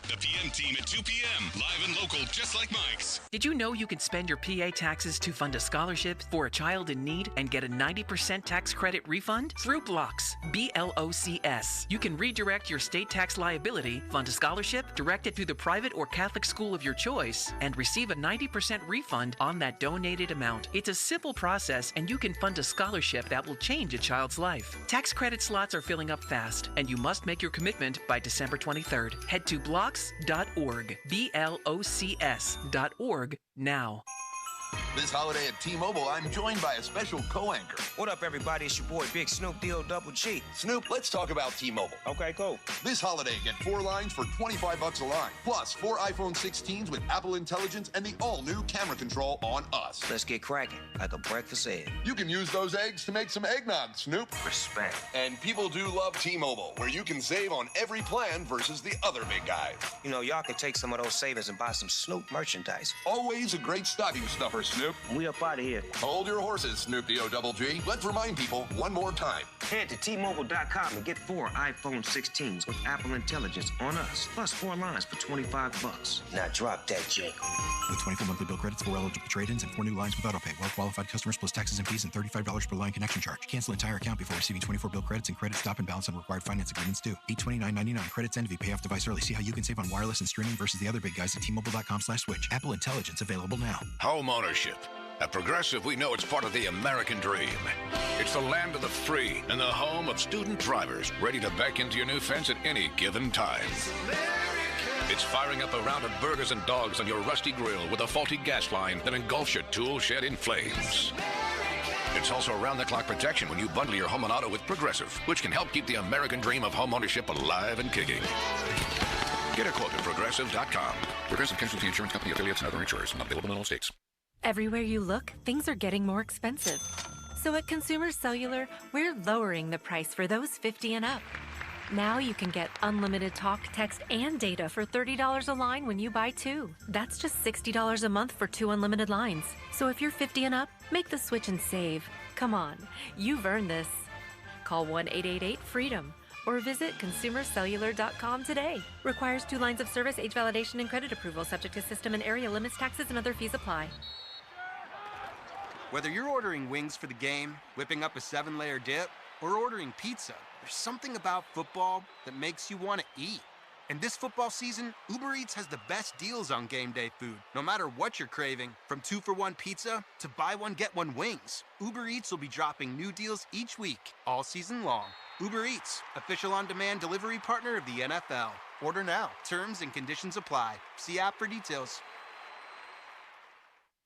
The PM team at 2 p.m. Live and local, just like Mike's. Did you know you can spend your PA taxes to fund a scholarship for a child in need and get a 90% tax credit refund? Through Blocks, BLOCS. You can redirect your state tax liability, fund a scholarship, direct it to the private or Catholic school of your choice, and receive a 90% refund on that donated amount. It's a simple process, and you can fund a scholarship that will change a child's life. Tax credit slots are filling up fast, and you must make your commitment by December 23rd. Head to blocks.org, BLOCS.org now. This holiday at T-Mobile, I'm joined by a special co-anchor. What up, everybody? It's your boy, Big Snoop D-O-double-G. Snoop, let's talk about T-Mobile. Okay, cool. This holiday, get 4 lines for $25 a line. Plus, 4 iPhone 16s with Apple Intelligence and the all-new camera control on us. Let's get cracking, like a breakfast egg. You can use those eggs to make some eggnog, Snoop. Respect. And people do love T-Mobile, where you can save on every plan versus the other big guys. You know, y'all can take some of those savings and buy some Snoop merchandise. Always a great stocking stuffer, Snoop. We up out of here. Hold your horses, Snoop D-O-double-G. Let's remind people one more time. Head to T-Mobile.com and get 4 iPhone 16s with Apple Intelligence on us. Plus 4 lines for $25. Now drop that jangle. With 24 monthly bill credits, 4 eligible trade-ins, and 4 new lines with AutoPay. Well-qualified customers plus taxes and fees and $35 per line connection charge. Cancel entire account before receiving 24 bill credits and credit stop and balance on required finance agreements due. $829.99 credits end if you pay off device early. See how you can save on wireless and streaming versus the other big guys at T-Mobile.com/switch. Apple Intelligence available now. Home ownership. At Progressive, we know it's part of the American dream. It's the land of the free and the home of student drivers ready to back into your new fence at any given time. It's firing up a round of burgers and dogs on your rusty grill with a faulty gas line that engulfs your tool shed in flames. It's also round-the-clock protection when you bundle your home and auto with Progressive, which can help keep the American dream of home ownership alive and kicking. Get a quote at Progressive.com. Progressive Casualty Insurance Company, affiliates, and other insurers. Not available in all states. Everywhere you look, things are getting more expensive. So at Consumer Cellular, we're lowering the price for those 50 and up. Now you can get unlimited talk, text, and data for $30 a line when you buy 2. That's just $60 a month for 2 unlimited lines. So if you're 50 and up, make the switch and save. Come on, you've earned this. Call 1-888-FREEDOM or visit consumercellular.com today. Requires 2 lines of service, age validation, and credit approval, subject to system and area limits, taxes, and other fees apply. Whether you're ordering wings for the game, whipping up a 7-layer dip, or ordering pizza, there's something about football that makes you want to eat. And this football season, Uber Eats has the best deals on game day food. No matter what you're craving, from 2-for-1 pizza to buy one, get one wings, Uber Eats will be dropping new deals each week, all season long. Uber Eats, official on-demand delivery partner of the NFL. Order now. Terms and conditions apply. See app for details.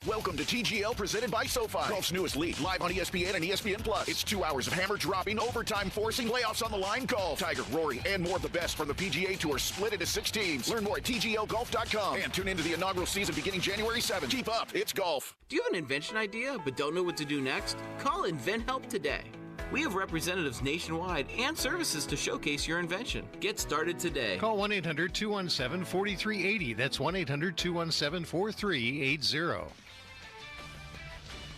Welcome to TGL, presented by SoFi. Golf's newest league, live on ESPN and ESPN Plus. It's 2 hours of hammer-dropping, overtime forcing, playoffs on the line golf. Tiger, Rory, and more of the best from the PGA Tour split into 6 teams. Learn more at TGLGolf.com and tune into the inaugural season beginning January 7th. Keep up, it's golf. Do you have an invention idea but don't know what to do next? Call InventHelp today. We have representatives nationwide and services to showcase your invention. Get started today. Call 1-800-217-4380. That's 1-800-217-4380.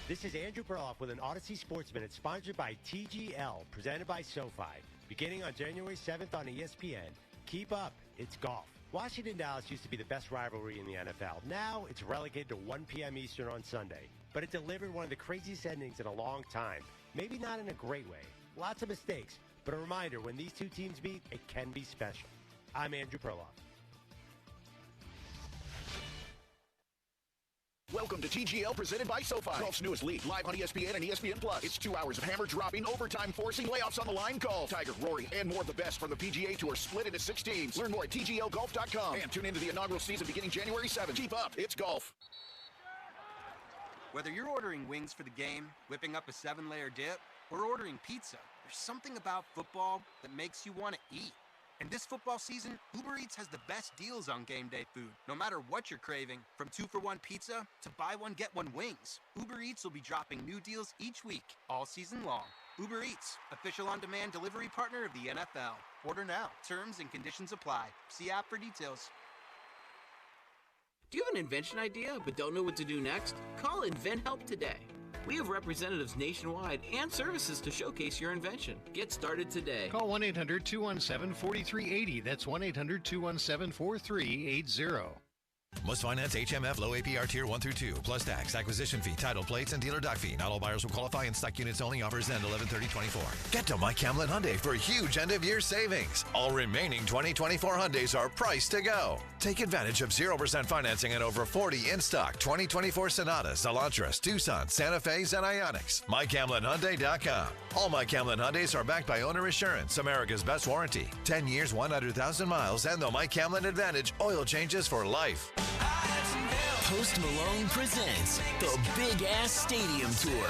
This is Andrew Perloff with an Odyssey Sports Minute sponsored by TGL, presented by SoFi. Beginning on January 7th on ESPN. Keep up, it's golf. Washington-Dallas used to be the best rivalry in the NFL. Now it's relegated to 1 p.m. Eastern on Sunday. But it delivered one of the craziest endings in a long time. Maybe not in a great way. Lots of mistakes. But a reminder, when these two teams meet, it can be special. I'm Andrew Perloff. Welcome to TGL, presented by SoFi. Golf's newest league, live on ESPN and ESPN Plus. It's 2 hours of hammer-dropping, overtime forcing, playoffs on the line golf. Tiger, Rory, and more of the best from the PGA Tour split into 6 teams. Learn more at TGLGolf.com and tune into the inaugural season beginning January 7th. Keep up, it's golf. Whether you're ordering wings for the game, whipping up a 7-layer dip, or ordering pizza, there's something about football that makes you want to eat. And this football season, Uber Eats has the best deals on game day food. No matter what you're craving, from 2-for-1 pizza to buy one, get one wings, Uber Eats will be dropping new deals each week, all season long. Uber Eats, official on-demand delivery partner of the NFL. Order now. Terms and conditions apply. See app for details. Do you have an invention idea but don't know what to do next? Call InventHelp today. We have representatives nationwide and services to showcase your invention. Get started today. Call 1-800-217-4380. That's 1-800-217-4380. Must finance HMF low APR tier 1 through 2 plus tax, acquisition fee, title plates, and dealer dock fee. Not all buyers will qualify, and stock units only. Offers end 11/30/24. Get to Mike Hamlin Hyundai for huge end of year savings. All remaining 2024 Hyundais are priced to go. Take advantage of 0% financing and over 40 in stock 2024 Sonatas, Elantras, Tucson, Santa Fe's, and Ioniqs. MikeHamlinHyundai.com. All Mike Hamlin Hyundais are backed by Owner Assurance, America's best warranty, 10 years, 100,000 miles, and the Mike Hamlin Advantage oil changes for life. Post Malone presents the Big Ass Stadium Tour.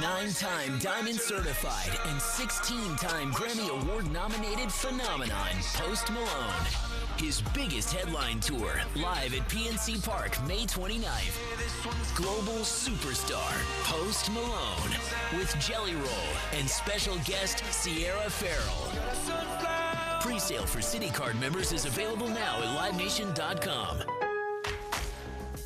9-time Diamond Certified and 16-time Grammy Award-nominated phenomenon, Post Malone. His biggest headline tour, live at PNC Park, May 29th. Global superstar, Post Malone, with Jelly Roll and special guest Sierra Farrell. Pre-sale for City Card members is available now at LiveNation.com.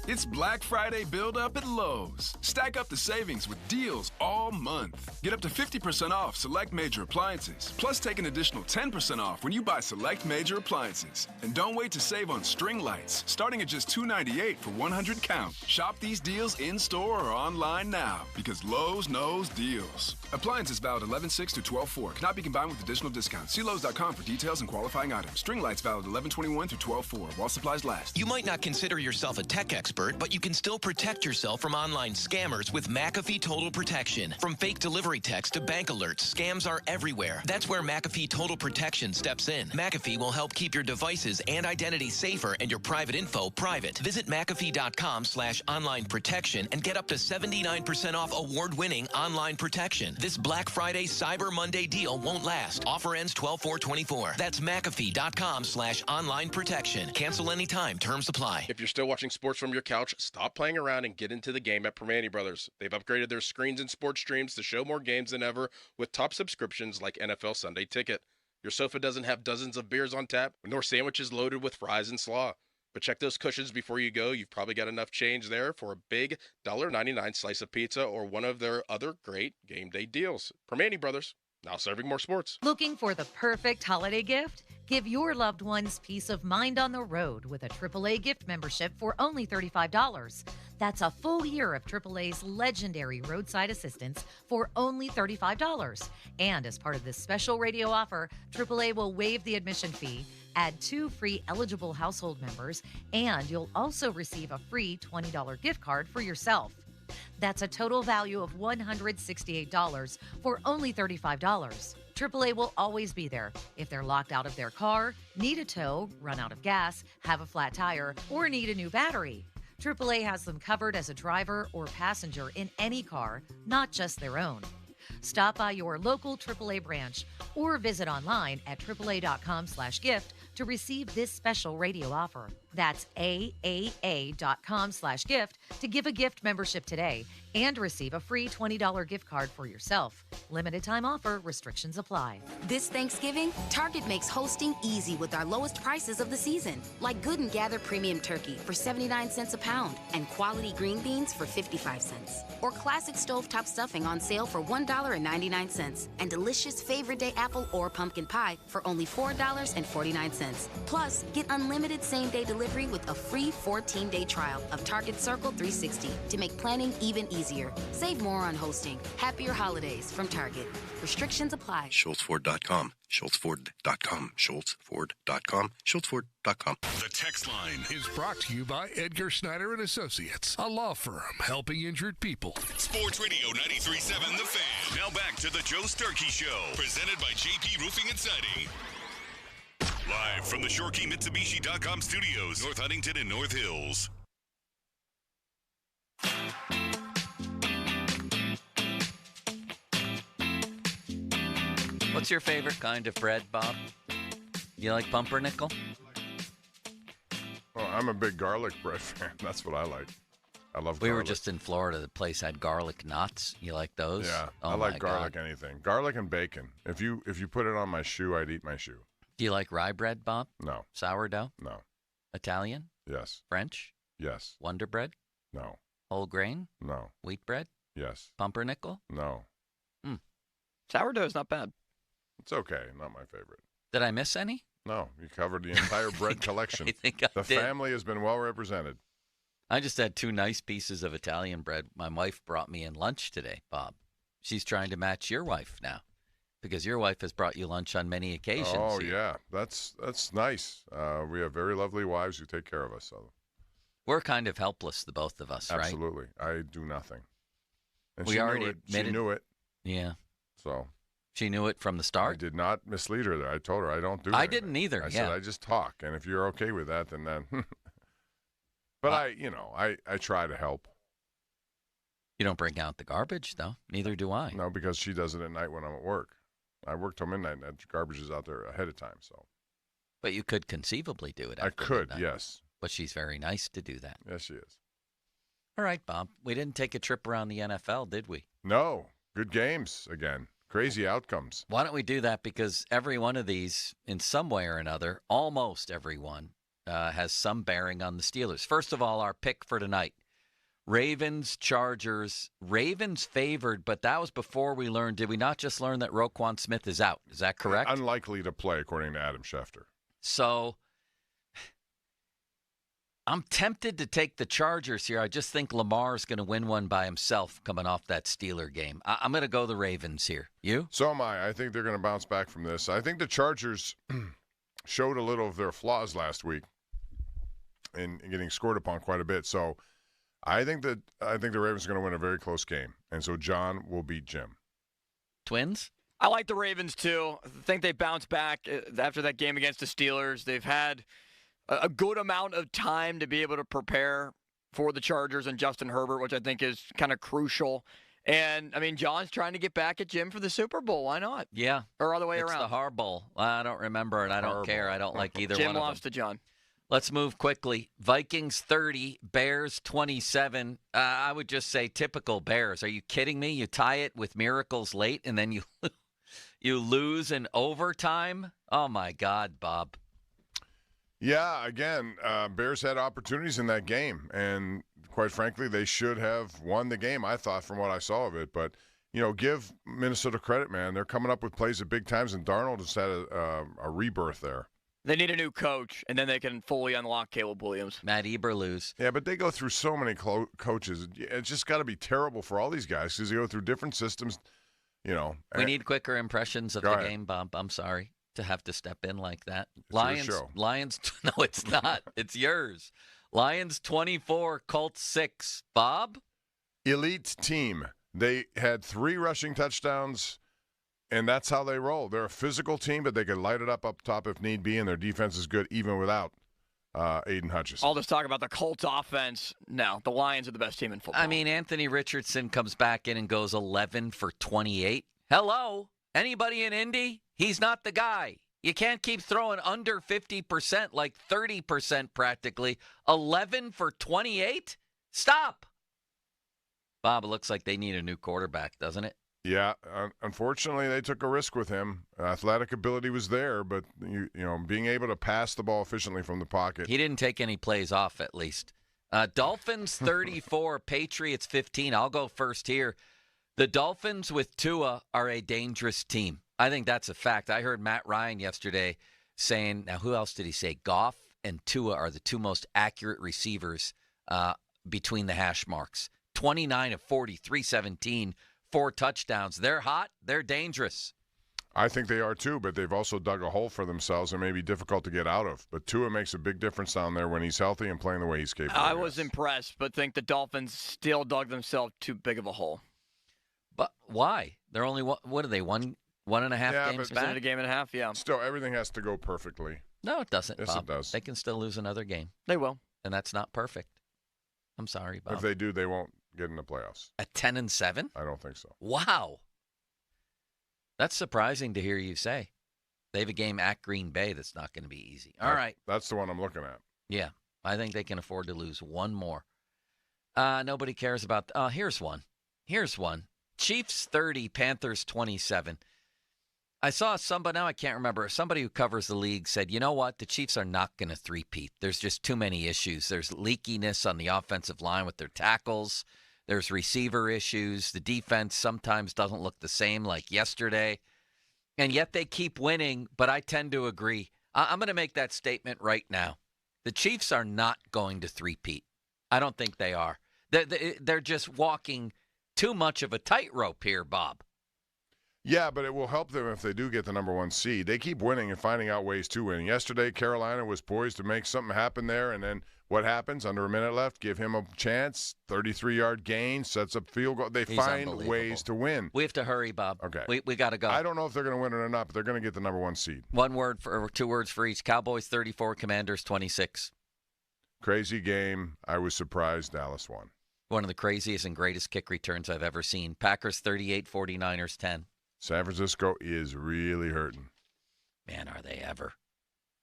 It's Black Friday build-up at Lowe's. Stack up the savings with deals all month. Get up to 50% off select major appliances, plus take an additional 10% off when you buy select major appliances. And don't wait to save on string lights, starting at just $2.98 for 100 count. Shop these deals in-store or online now, because Lowe's knows deals. Appliances valid 11/6 to 12/4. Cannot be combined with additional discounts. See Lowe's.com for details and qualifying items. String lights valid 11/21 through 12/4 while supplies last. You might not consider yourself a tech expert, but you can still protect yourself from online scammers with McAfee Total Protection. From fake delivery text to bank alerts, scams are everywhere. That's where McAfee Total Protection steps in. McAfee will help keep your devices and identity safer and your private info private. Visit McAfee.com/online protection and get up to 79% off award-winning online protection. This Black Friday Cyber Monday deal won't last. Offer ends 12/4/24. That's McAfee.com/online protection. Cancel anytime. Terms apply. If you're still watching sports from your couch, stop playing around and get into the game at Permane Brothers. They've upgraded their screens and sports streams to show more games than ever with top subscriptions like NFL Sunday Ticket. Your sofa doesn't have dozens of beers on tap, nor sandwiches loaded with fries and slaw. But check those cushions before you go. You've probably got enough change there for a big $1.99 slice of pizza or one of their other great game day deals. Permane Brothers, now serving more sports. Looking for the perfect holiday gift? Give your loved ones peace of mind on the road with a AAA gift membership for only $35. That's a full year of AAA's legendary roadside assistance for only $35. And as part of this special radio offer, AAA will waive the admission fee, add 2 free eligible household members, and you'll also receive a free $20 gift card for yourself. That's a total value of $168 for only $35. AAA will always be there if they're locked out of their car, need a tow, run out of gas, have a flat tire, or need a new battery. AAA has them covered as a driver or passenger in any car, not just their own. Stop by your local AAA branch or visit online at AAA.com/gift to receive this special radio offer. That's AAA.com/gift to give a gift membership today and receive a free $20 gift card for yourself. Limited time offer, restrictions apply. This Thanksgiving, Target makes hosting easy with our lowest prices of the season, like Good and Gather premium turkey for 79 cents a pound and quality green beans for 55 cents. Or classic stovetop stuffing on sale for $1.99 and delicious favorite day apple or pumpkin pie for only $4.49. Plus, get unlimited same-day delivery with a free 14-day trial of Target Circle 360 to make planning even easier. Save more on hosting. Happier holidays from Target. Restrictions apply. SchultzFord.com. SchultzFord.com. SchultzFord.com. SchultzFord.com. The text line is brought to you by Edgar Snyder and Associates, a law firm helping injured people. Sports Radio 93.7 The Fan. Now back to the Joe Sturkey Show, presented by JP Roofing and Siding. Live from the ShoreKeyMitsubishi.com studios, North Huntington and North Hills. What's your favorite kind of bread, Bob? You like pumpernickel? Well, I'm a big garlic bread fan. That's what I like. I love garlic. We were just in Florida. The place had garlic knots. You like those? Yeah, oh I like garlic God. anything. Garlic and bacon. If you put it on my shoe, I'd eat my shoe. Do you like rye bread, Bob? No. Sourdough? No. Italian? Yes. French? Yes. Wonder bread? No. Whole grain? No. Wheat bread? Yes. Pumpernickel? No. Sourdough's not bad. It's okay. Not my favorite. Did I miss any? No. You covered the entire bread collection. I think I the did. family has been well represented. I just had 2 nice pieces of Italian bread. My wife brought me in lunch today, Bob. She's trying to match your wife now, because your wife has brought you lunch on many occasions. Oh, yeah. That's nice. We have very lovely wives who take care of us. So we're kind of helpless, the both of us, right? Absolutely. I do nothing. And We she already knew it. admitted- She knew it. Yeah. So she knew it from the start? I did not mislead her there. I told her I don't do I anything. didn't either, I yeah. said I just talk, and if you're okay with that, then But I try to help. You don't bring out the garbage, though. Neither do I. No, because she does it at night when I'm at work. I work till midnight, and that garbage is out there ahead of time. So. But you could conceivably do it. I could, yes. But she's very nice to do that. Yes, she is. All right, Bob. We didn't take a trip around the NFL, did we? No. Good games again. Crazy outcomes. Why don't we do that? Because every one of these, in some way or another, almost every one, has some bearing on the Steelers. First of all, our pick for tonight. Ravens, Chargers. Ravens favored, but that was before we learned. Did we not just learn that Roquan Smith is out? Is that correct? Unlikely to play, according to Adam Schefter. So I'm tempted to take the Chargers here. I just think Lamar's going to win one by himself coming off that Steeler game. I'm going to go the Ravens here. You? So am I. I think they're going to bounce back from this. I think the Chargers showed a little of their flaws last week in getting scored upon quite a bit. So I think the Ravens are going to win a very close game. And so John will beat Jim. Twins? I like the Ravens, too. I think they bounced back after that game against the Steelers. They've had a good amount of time to be able to prepare for the Chargers and Justin Herbert, which I think is kind of crucial. And, I mean, John's trying to get back at Jim for the Super Bowl. Why not? Yeah. Or other way around. It's the Har Bowl. I don't remember, and I don't care. I don't like either one of them. Jim lost to John. Let's move quickly. Vikings 30, Bears 27. I would just say typical Bears. Are you kidding me? You tie it with miracles late, and then you lose in overtime? Oh, my God, Bob. Yeah, again, Bears had opportunities in that game, and quite frankly, they should have won the game, I thought, from what I saw of it. But, give Minnesota credit, man. They're coming up with plays at big times, and Darnold has had a rebirth there. They need a new coach, and then they can fully unlock Caleb Williams. Matt Eberflus. Yeah, but they go through so many coaches. It's just got to be terrible for all these guys because they go through different systems, We need quicker impressions of the game, Bob. I'm sorry to have to step in like that. It's your show. Lions. No, it's not. It's yours. Lions 24, Colts 6. Bob? Elite team. They had 3 rushing touchdowns. And that's how they roll. They're a physical team, but they can light it up top if need be, and their defense is good even without Aiden Hutchinson. All this talk about the Colts offense. No, the Lions are the best team in football. I mean, Anthony Richardson comes back in and goes 11 for 28. Hello? Anybody in Indy? He's not the guy. You can't keep throwing under 50%, like 30% practically. 11 for 28? Stop. Bob, it looks like they need a new quarterback, doesn't it? Yeah, unfortunately, they took a risk with him. Athletic ability was there, but being able to pass the ball efficiently from the pocket. He didn't take any plays off, at least. Dolphins 34, Patriots 15. I'll go first here. The Dolphins with Tua are a dangerous team. I think that's a fact. I heard Matt Ryan yesterday saying, now who else did he say? Goff and Tua are the 2 most accurate receivers between the hash marks. 29 of 40, 317. 4 touchdowns. They're hot. They're dangerous. I think they are too, but they've also dug a hole for themselves and may be difficult to get out of. But Tua makes a big difference down there when he's healthy and playing the way he's capable. I was impressed, but think the Dolphins still dug themselves too big of a hole. But why? They're only, what are they, one and a half games back? Is it a game and a half? Yeah. Still, everything has to go perfectly. No, it doesn't, Yes, Bob. it does. They can still lose another game. They will. And that's not perfect. I'm sorry, Bob. If they do, they won't get in the playoffs. At 10-7? I don't think so. Wow. That's surprising to hear you say. They have a game at Green Bay that's not going to be easy. All right. That's the one I'm looking at. Yeah. I think they can afford to lose one more. Nobody cares about here's one. Chiefs 30, Panthers 27. I saw somebody, now I can't remember, somebody who covers the league said, you know what, the Chiefs are not going to three-peat. There's just too many issues. There's leakiness on the offensive line with their tackles. There's receiver issues. The defense sometimes doesn't look the same like yesterday. And yet they keep winning, but I tend to agree. I'm going to make that statement right now. The Chiefs are not going to three-peat. I don't think they are. They're just walking too much of a tightrope here, Bob. Yeah, but it will help them if they do get the number 1 seed. They keep winning and finding out ways to win. Yesterday, Carolina was poised to make something happen there, and then what happens? Under a minute left, give him a chance, 33-yard gain, sets up field goal. They find ways to win. We have to hurry, Bob. Okay. We got to go. I don't know if they're going to win it or not, but they're going to get the number 1 seed. 2 words for each. Cowboys 34, Commanders 26. Crazy game. I was surprised Dallas won. One of the craziest and greatest kick returns I've ever seen. Packers 38, 49ers 10. San Francisco is really hurting. Man, are they ever.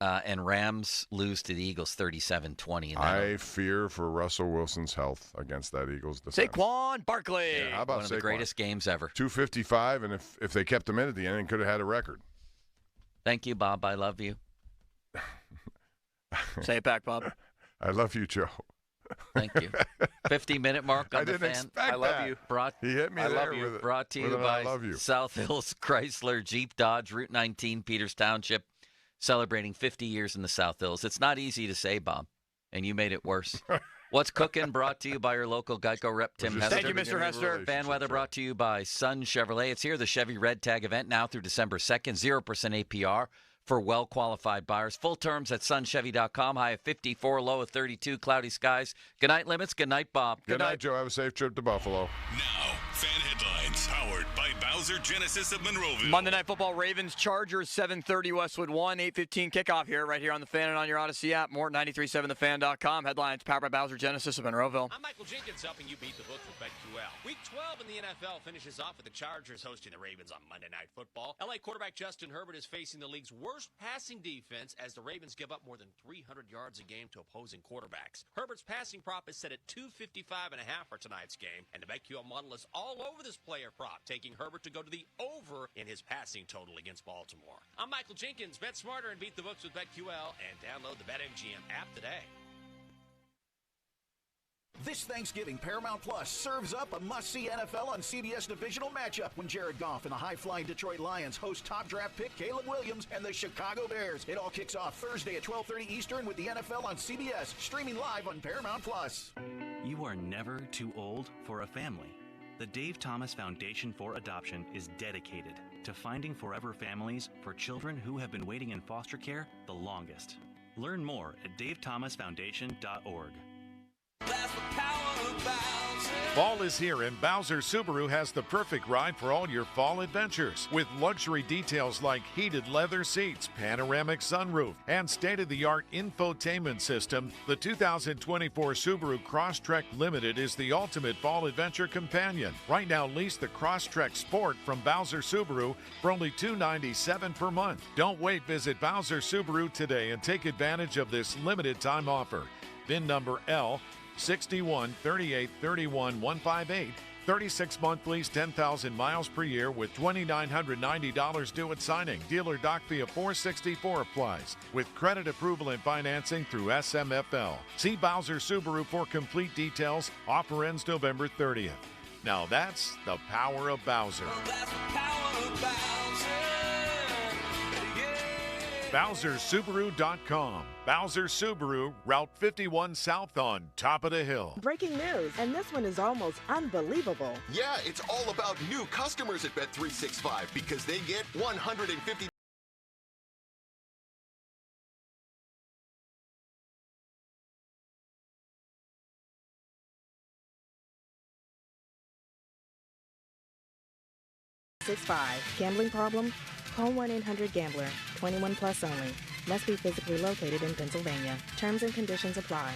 And Rams lose to the Eagles 37-20. I fear for Russell Wilson's health against that Eagles defense. Saquon Barkley. Yeah, how about one of the greatest games ever. 255, and if they kept him in at the end, he could have had a record. Thank you, Bob. I love you. Say it back, Bob. I love you, Joe. Thank you. 50-minute mark on I the didn't fan. expect I love that. you. He hit me there with it. Brought to you by South Hills Chrysler Jeep Dodge, Route 19, Peters Township, celebrating 50 years in the South Hills. It's not easy to say, Bob, and you made it worse. What's Cooking brought to you by your local Geico rep, Tim Hester. Thank you, Mr. Hester. Fan Weather brought to you by Sun Chevrolet. It's here, the Chevy Red Tag event now through December 2nd, 0% APR. For well-qualified buyers. Full terms at sunchevy.com. High of 54, low of 32, cloudy skies. Good night, Limits. Good night, Bob. Good night, Joe. Have a safe trip to Buffalo. Now, fan headlines powered by Bowser Genesis of Monroeville. Monday Night Football, Ravens, Chargers, 7:30 Westwood 1, 8:15 kickoff here, right here on the Fan and on your Odyssey app. More at 937thefan.com. Headlines powered by Bowser Genesis of Monroeville. I'm Michael Jenkins, helping you beat the books with BetQL. Week 12 in the NFL finishes off with the Chargers hosting the Ravens on Monday Night Football. LA quarterback Justin Herbert is facing the league's worst passing defense as the Ravens give up more than 300 yards a game to opposing quarterbacks. Herbert's passing prop is set at 255.5 for tonight's game, and the BetQL model is all over this player prop, taking Herbert to go to the over in his passing total against Baltimore. I'm Michael Jenkins. Bet smarter and beat the books with BetQL, and download the BetMGM app today. This Thanksgiving, Paramount Plus serves up a must-see NFL on CBS divisional matchup when Jared Goff and the high-flying Detroit Lions host top draft pick Caleb Williams and the Chicago Bears. It all kicks off Thursday at 12:30 Eastern with the NFL on CBS, streaming live on Paramount Plus. You are never too old for a family. The Dave Thomas Foundation for Adoption is dedicated to finding forever families for children who have been waiting in foster care the longest. Learn more at davethomasfoundation.org. Fall is here, and Bowser Subaru has the perfect ride for all your fall adventures. With luxury details like heated leather seats, panoramic sunroof, and state-of-the-art infotainment system, the 2024 Subaru Crosstrek Limited is the ultimate fall adventure companion. Right now, lease the Crosstrek Sport from Bowser Subaru for only $297 per month. Don't wait. Visit Bowser Subaru today and take advantage of this limited-time offer. VIN number L 613831-158, 36-month lease, 10,000 miles per year with $2,990 due at signing. Dealer doc fee of $464 applies with credit approval and financing through SMFL. See Bowser Subaru for complete details. Offer ends November 30th. Now that's the power of Bowser. BowserSubaru.com. Bowser Subaru, Route 51 South on top of the hill. Breaking news, and this one is almost unbelievable. Yeah, it's all about new customers at Bet365 because they get $150. Gambling problem? Call 1-800-GAMBLER. 21 plus only. Must be physically located in Pennsylvania. Terms and conditions apply.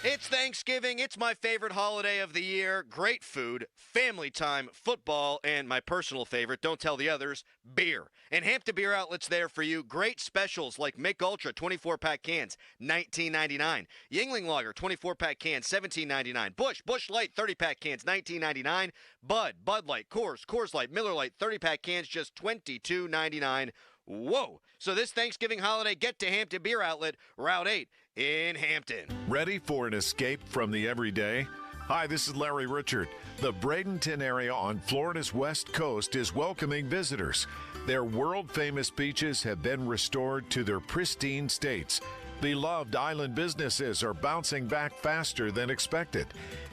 It's Thanksgiving. It's my favorite holiday of the year. Great food, family time, football, and my personal favorite, don't tell the others, beer. And Hampton Beer Outlet's there for you. Great specials like Mick Ultra 24-pack cans, $19.99. Yingling Lager 24-pack cans, $17.99. Busch Light 30-pack cans, $19.99. Bud Light, Coors Light, Miller Light 30-pack cans, just $22.99. Whoa. So this Thanksgiving holiday, get to Hampton Beer Outlet, Route 8 in Hampton. Ready for an escape from the everyday? Hi, this is Larry Richard. The Bradenton area on Florida's west coast is welcoming visitors. Their world-famous beaches have been restored to their pristine states. Beloved island businesses are bouncing back faster than expected.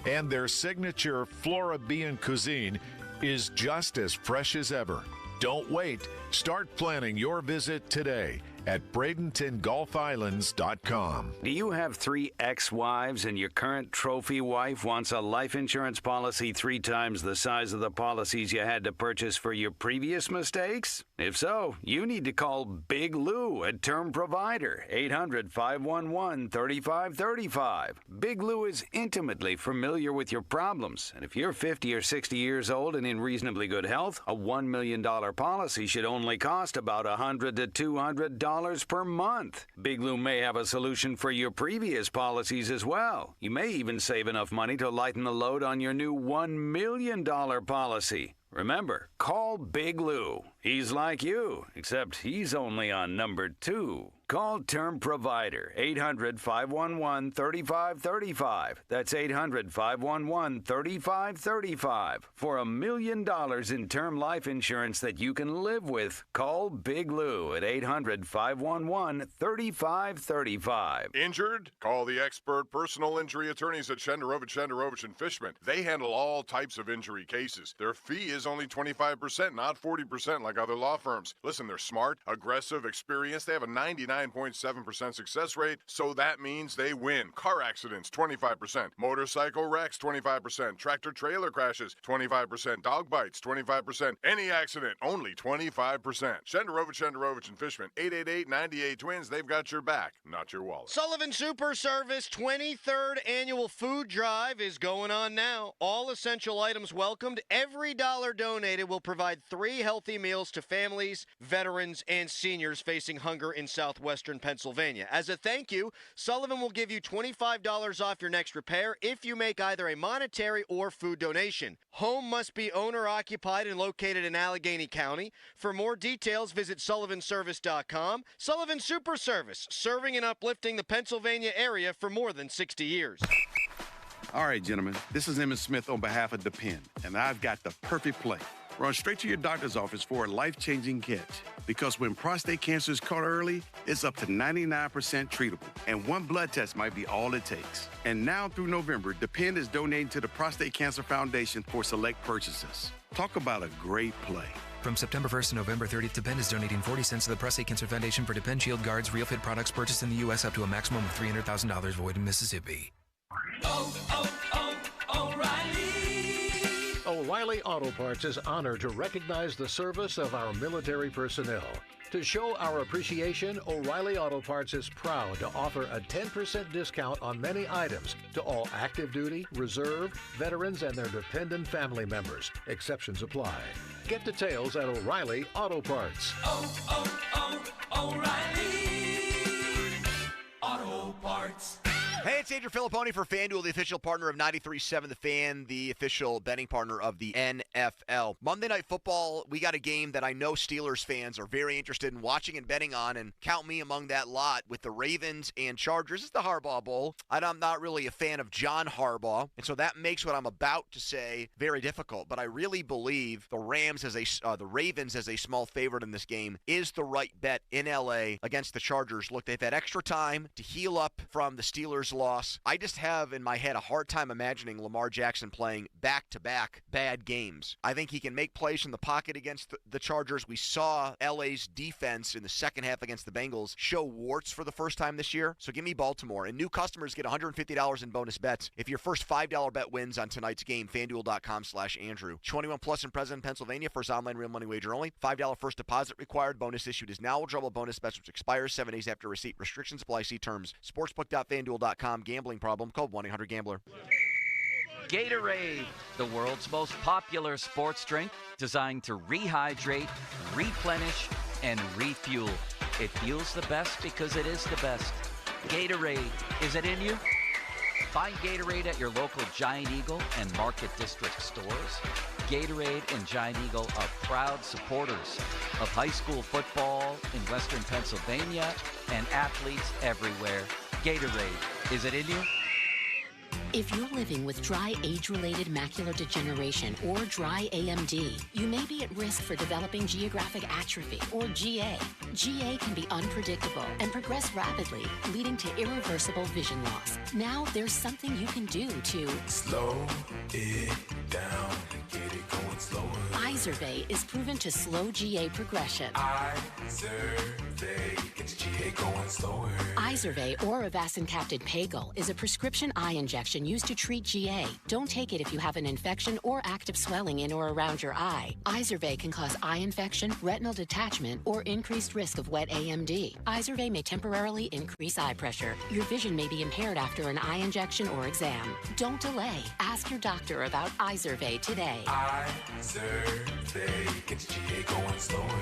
And their signature Floridian cuisine is just as fresh as ever. Don't wait. Start planning your visit today at BradentonGolfIslands.com. Do you have 3 ex-wives and your current trophy wife wants a life insurance policy 3 times the size of the policies you had to purchase for your previous mistakes? If so, you need to call Big Lou, a term provider, 800-511-3535. Big Lou is intimately familiar with your problems, and if you're 50 or 60 years old and in reasonably good health, a $1 million policy should only cost about $100 to $200 per month. Big Lou may have a solution for your previous policies as well. You may even save enough money to lighten the load on your new $1 million policy. Remember, call Big Lou. He's like you, except he's only on number 2. Call Term Provider, 800-511-3535. That's 800-511-3535. For $1 million in term life insurance that you can live with, call Big Lou at 800-511-3535. Injured? Call the expert personal injury attorneys at Shenderovich and Fishman. They handle all types of injury cases. Their fee is only 25%, not 40% like other law firms. Listen, they're smart, aggressive, experienced. They have a 99.7% success rate, so that means they win. Car accidents, 25%. Motorcycle wrecks, 25%. Tractor-trailer crashes, 25%. Dog bites, 25%. Any accident, only 25%. Shenderovich and Fishman, 888-98-TWINS. They've got your back, not your wallet. Sullivan Super Service 23rd Annual Food Drive is going on now. All essential items welcomed. Every dollar donated will provide 3 healthy meals to families, veterans, and seniors facing hunger in southwestern Pennsylvania. As a thank you, Sullivan will give you $25 off your next repair if you make either a monetary or food donation. Home must be owner-occupied and located in Allegheny County. For more details, visit sullivanservice.com. Sullivan Super Service, serving and uplifting the Pennsylvania area for more than 60 years. All right, gentlemen, this is Emmett Smith on behalf of Depend, and I've got the perfect play. Run straight to your doctor's office for a life-changing catch. Because when prostate cancer is caught early, it's up to 99% treatable, and 1 blood test might be all it takes. And now through November, Depend is donating to the Prostate Cancer Foundation for select purchases. Talk about a great play. From September 1st to November 30th, Depend is donating 40 cents to the Prostate Cancer Foundation for Depend Shield Guards, Real Fit products purchased in the U.S. up to a maximum of $300,000 void in Mississippi. O'Reilly Auto Parts is honored to recognize the service of our military personnel. To show our appreciation, O'Reilly Auto Parts is proud to offer a 10% discount on many items to all active duty, reserve, veterans, and their dependent family members. Exceptions apply. Get details at O'Reilly Auto Parts. O'Reilly Auto Parts. Hey, it's Andrew Filipponi for FanDuel, the official partner of 93.7 The Fan, the official betting partner of the NFL. Monday Night Football, we got a game that I know Steelers fans are very interested in watching and betting on, and count me among that lot with the Ravens and Chargers. It's the Harbaugh Bowl. I'm not really a fan of John Harbaugh, and so that makes what I'm about to say very difficult. But I really believe the Ravens as a small favorite in this game is the right bet in LA against the Chargers. Look, they've had extra time to heal up from the Steelers' loss. I just have in my head a hard time imagining Lamar Jackson playing back-to-back bad games. I think he can make plays from the pocket against the Chargers. We saw LA's defense in the second half against the Bengals show warts for the first time this year. So give me Baltimore. And new customers get $150 in bonus bets if your first $5 bet wins on tonight's game. FanDuel.com/Andrew. 21 plus and present in Pennsylvania. First online real money wager only. $5 first deposit required. Bonus issued is now. Eligible bonus bets which expires 7 days after receipt. Restrictions apply. See terms. Sportsbook.FanDuel.com. Gambling problem. Code 1-800-GAMBLER. Gatorade, the world's most popular sports drink, designed to rehydrate, replenish, and refuel. It feels the best because it is the best. Gatorade, is it in you? Find Gatorade at your local Giant Eagle and Market District stores. Gatorade and Giant Eagle are proud supporters of high school football in Western Pennsylvania and athletes everywhere. Gatorade, is it in you? If you're living with dry age-related macular degeneration or dry AMD, you may be at risk for developing geographic atrophy or GA. GA can be unpredictable and progress rapidly, leading to irreversible vision loss. Now there's something you can do to slow it down and get it going slower. Izervay is proven to slow GA progression. Izervay gets GA going slower. Izervay or Avastin-capted Pagel is a prescription eye injection used to treat GA. Don't take it if you have an infection or active swelling in or around your eye. Izervay can cause eye infection, retinal detachment, or increased risk of wet AMD. Izervay may temporarily increase eye pressure. Your vision may be impaired after an eye injection or exam. Don't delay. Ask your doctor about Izervay today. Izervay gets GA going slower.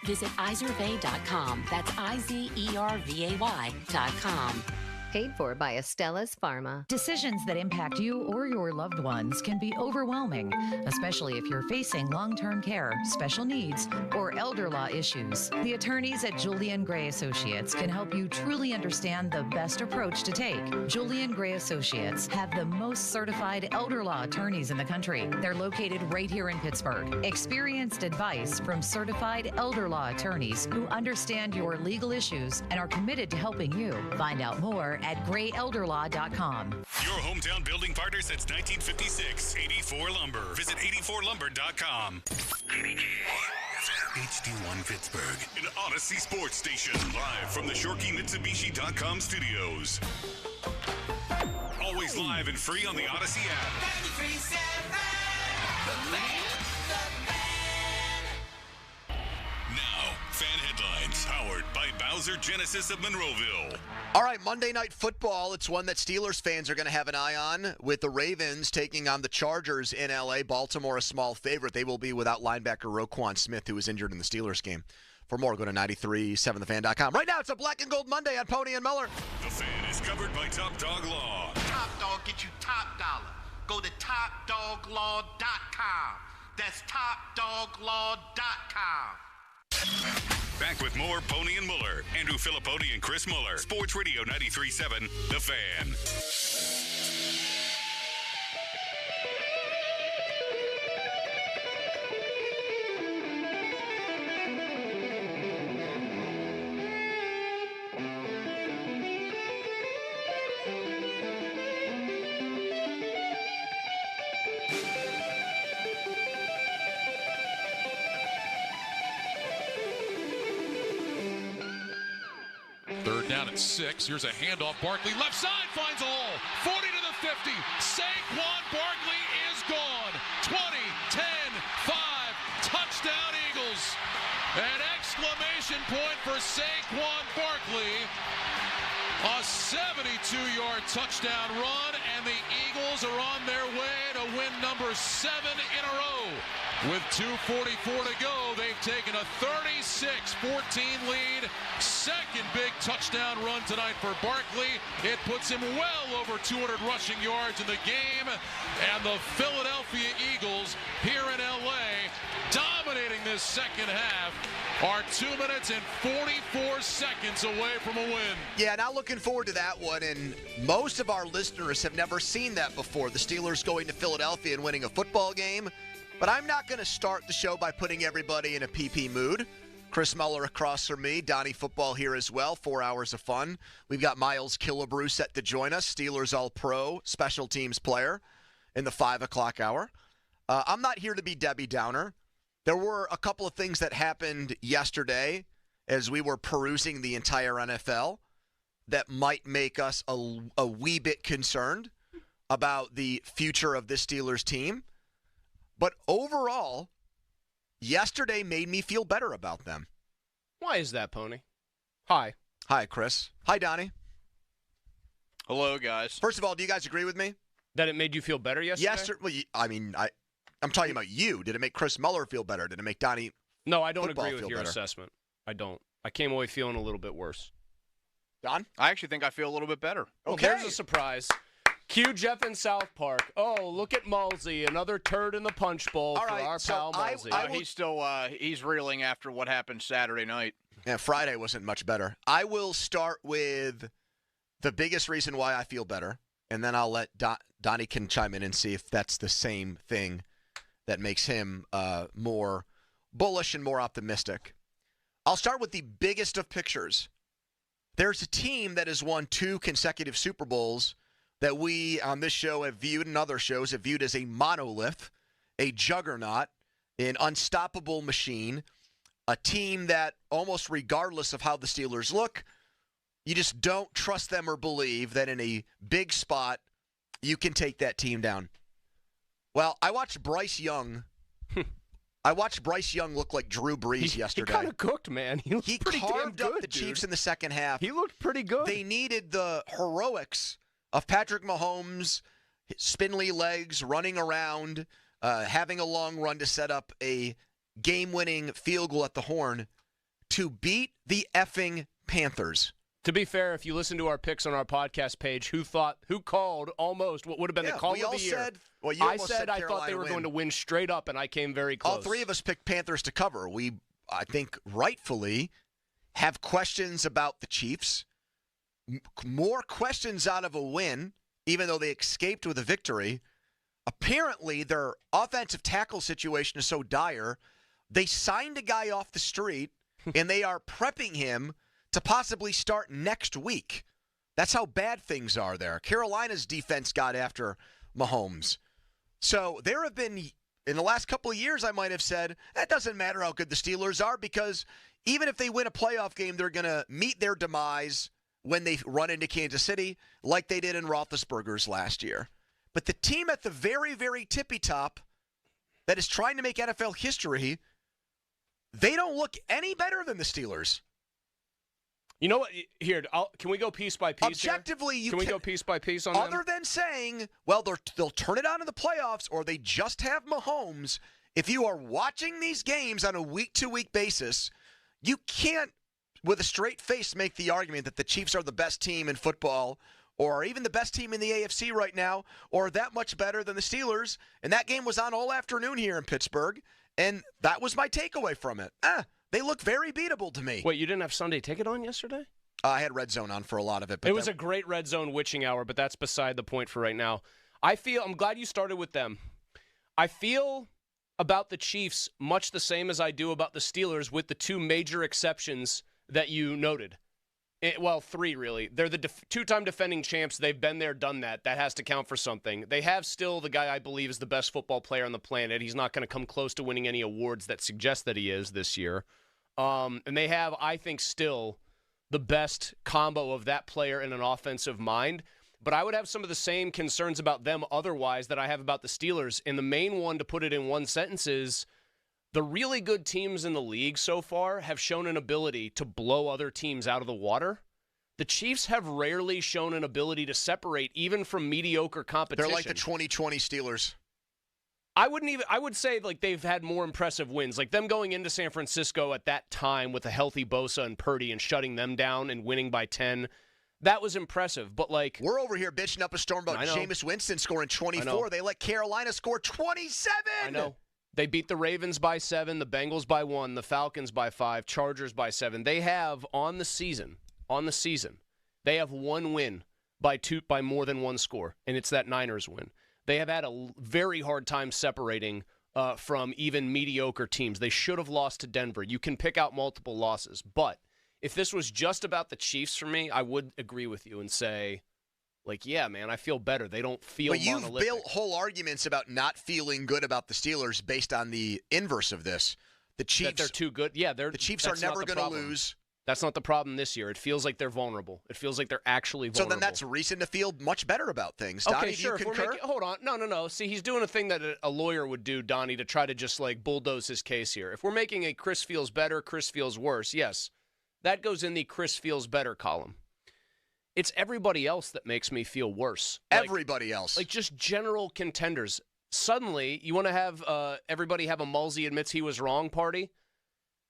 Visit Izervay.com. That's IZERVAY.com. Paid for by Astellas Pharma. Decisions that impact you or your loved ones can be overwhelming, especially if you're facing long-term care, special needs, or elder law issues. The attorneys at Julian Gray Associates can help you truly understand the best approach to take. Julian Gray Associates have the most certified elder law attorneys in the country. They're located right here in Pittsburgh. Experienced advice from certified elder law attorneys who understand your legal issues and are committed to helping you. Find out more at grayelderlaw.com. Your hometown building partner since 1956. 84 Lumber. Visit 84lumber.com. HD1 Pittsburgh, an Odyssey sports station, live from the ShoreKeyMitsubishi.com studios. Always live and free on the Odyssey app. Now, fan headlines, powered by Bowser Genesis of Monroeville. All right, Monday Night Football. It's one that Steelers fans are going to have an eye on, with the Ravens taking on the Chargers in L.A. Baltimore, a small favorite. They will be without linebacker Roquan Smith, who was injured in the Steelers game. For more, go to 937thefan.com. Right now, it's a Black and Gold Monday on Pony and Miller. The Fan is covered by Top Dog Law. Top Dog get you top dollar. Go to topdoglaw.com. That's topdoglaw.com. Back with more Pony and Muller. Andrew Filipponi and Chris Muller. Sports Radio 93.7, The Fan. Third down at 6. Here's a handoff. Barkley left side finds a hole. 40 to the 50. Saquon Barkley is gone. 20, 10, 5. Touchdown Eagles. An exclamation point for Saquon Barkley. A 72-yard touchdown run, and the Eagles are on their way to win number 7 in a row. With 2:44 to go, they've taken a 36-14 lead. Second big touchdown run tonight for Barkley. It puts him well over 200 rushing yards in the game. And the Philadelphia Eagles here in L.A., dominating this second half, are 2 minutes and 44 seconds away from a win. Yeah, now looking forward to that one. And most of our listeners have never seen that before, the Steelers going to Philadelphia and winning a football game. But I'm not going to start the show by putting everybody in a PP mood. Chris Muller across from me, Donnie Football here as well, 4 hours of fun. We've got Miles Killebrew set to join us, Steelers All-Pro, special teams player in the 5 o'clock hour. I'm not here to be Debbie Downer. There were a couple of things that happened yesterday as we were perusing the entire NFL that might make us a wee bit concerned about the future of this Steelers team. But overall, yesterday made me feel better about them. Why is that, Pony? Hi. Hi, Chris. Hi, Donnie. Hello, guys. First of all, do you guys agree with me? That it made you feel better yesterday? Well, I'm talking about you. Did it make Chris Muller feel better? Did it make Donnie No, I don't Football agree with your better? assessment. I don't. I came away feeling a little bit worse. Don? I actually think I feel a little bit better. Well, there's a surprise. Cue Jeff in South Park. Oh, look at Mulsey, another turd in the punch bowl for our pal Mulsey. He's reeling after what happened Saturday night. Yeah, Friday wasn't much better. I will start with the biggest reason why I feel better, and then I'll let Donnie can chime in and see if that's the same thing that makes him more bullish and more optimistic. I'll start with the biggest of pictures. There's a team that has won 2 consecutive Super Bowls that we on this show have viewed and other shows have viewed as a monolith, a juggernaut, an unstoppable machine, a team that almost regardless of how the Steelers look, you just don't trust them or believe that in a big spot you can take that team down. Well, I watched Bryce Young. Look like Drew Brees yesterday. He kind of cooked, man. He carved damn up good, the dude. Chiefs in the second half. He looked pretty good. They needed the heroics of Patrick Mahomes, his spindly legs, running around, having a long run to set up a game-winning field goal at the horn to beat the effing Panthers. To be fair, if you listen to our picks on our podcast page, who called almost what would have been the call of the year? I said I thought they were going to win straight up, and I came very close. All three of us picked Panthers to cover. We, I think, rightfully have questions about the Chiefs, more questions out of a win, even though they escaped with a victory. Apparently, their offensive tackle situation is so dire, they signed a guy off the street, and they are prepping him to possibly start next week. That's how bad things are there. Carolina's defense got after Mahomes. So there have been, in the last couple of years, I might have said, it doesn't matter how good the Steelers are because even if they win a playoff game, they're going to meet their demise when they run into Kansas City like they did in Roethlisberger's last year. But the team at the very, very tippy top that is trying to make NFL history, they don't look any better than the Steelers. You know what? Here, can we go piece by piece? Objectively, can we go piece by piece on other them? than saying, well, they'll turn it on in the playoffs or they just have Mahomes. If you are watching these games on a week-to-week basis, you can't, with a straight face, make the argument that the Chiefs are the best team in football or even the best team in the AFC right now or that much better than the Steelers. And that game was on all afternoon here in Pittsburgh, and that was my takeaway from it. They look very beatable to me. Wait, you didn't have Sunday Ticket on yesterday? I had Red Zone on for a lot of it. But it was a great Red Zone witching hour, but that's beside the point for right now. I'm glad you started with them. I feel about the Chiefs much the same as I do about the Steelers with the two major exceptions that you noted. Three, really. They're the two-time defending champs. They've been there, done that. That has to count for something. They have still the guy I believe is the best football player on the planet. He's not going to come close to winning any awards that suggest that he is this year. And they have, I think, still the best combo of that player and an offensive mind. But I would have some of the same concerns about them otherwise that I have about the Steelers. And the main one, to put it in one sentence, is the really good teams in the league so far have shown an ability to blow other teams out of the water. The Chiefs have rarely shown an ability to separate even from mediocre competition. They're like the 2020 Steelers. I would say like they've had more impressive wins. Like them going into San Francisco at that time with a healthy Bosa and Purdy and shutting them down and winning by 10. That was impressive. But like we're over here bitching up a storm about Jameis Winston scoring 24. They let Carolina score 27. I know. They beat the Ravens by 7, the Bengals by 1, the Falcons by 5, Chargers by 7. They have on the season, they have one win by more than one score, and it's that Niners win. They have had a very hard time separating from even mediocre teams. They should have lost to Denver. You can pick out multiple losses. But if this was just about the Chiefs for me, I would agree with you and say, like, yeah, man, I feel better. They don't feel monolithic. But you've built whole arguments about not feeling good about the Steelers based on the inverse of this. The Chiefs, that they're too good. Yeah, the Chiefs are never going to lose. That's not the problem this year. It feels like they're vulnerable. It feels like they're actually vulnerable. So then that's reason to feel much better about things. Donnie, okay, sure. Do you concur? Hold on. No. See, he's doing a thing that a lawyer would do, Donnie, to try to just like bulldoze his case here. If we're making a Chris feels better, Chris feels worse, yes, that goes in the Chris feels better column. It's everybody else that makes me feel worse. Everybody else. Like just general contenders. Suddenly, you want to have everybody have a Mulsey admits he was wrong party?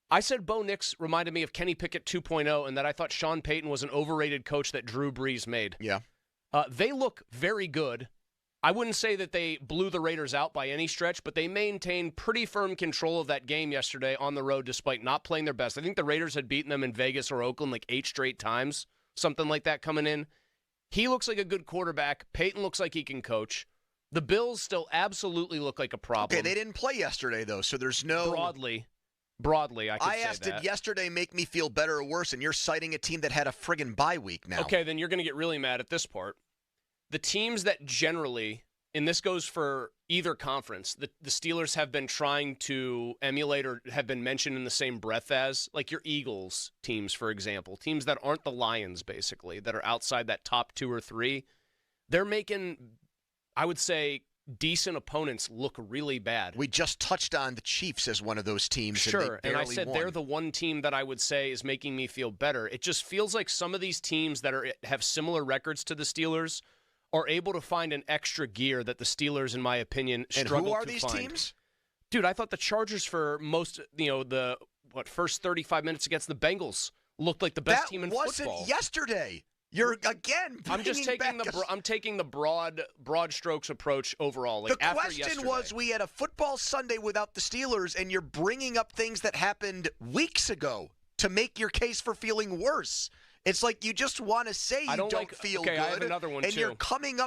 I said Bo Nix reminded me of Kenny Pickett 2.0 and that I thought Sean Payton was an overrated coach that Drew Brees made. Yeah. They look very good. I wouldn't say that they blew the Raiders out by any stretch, but they maintained pretty firm control of that game yesterday on the road despite not playing their best. I think the Raiders had beaten them in Vegas or Oakland like 8 straight times, something like that coming in. He looks like a good quarterback. Payton looks like he can coach. The Bills still absolutely look like a problem. Okay, they didn't play yesterday, though, so there's no... Broadly, I could say asked, that. Did yesterday make me feel better or worse, and you're citing a team that had a friggin' bye week now. Okay, then you're going to get really mad at this part. The teams that generally, and this goes for either conference, the Steelers have been trying to emulate or have been mentioned in the same breath as, like your Eagles teams, for example, teams that aren't the Lions, basically, that are outside that top 2 or 3. They're making, I would say, decent opponents look really bad. We just touched on the Chiefs as one of those teams. Sure, and I said they're the one team that I would say is making me feel better. It just feels like some of these teams that have similar records to the Steelers are able to find an extra gear that the Steelers, in my opinion, struggle to find. And who are these teams? Dude, I thought the Chargers for most, the first 35 minutes against the Bengals looked like the best team in football. That wasn't yesterday. You're again. I'm just taking I'm taking the broad strokes approach overall. Like the question was, we had a football Sunday without the Steelers, and you're bringing up things that happened weeks ago to make your case for feeling worse. It's like you just want to say you don't feel good. I have another one, and too. you're conjuring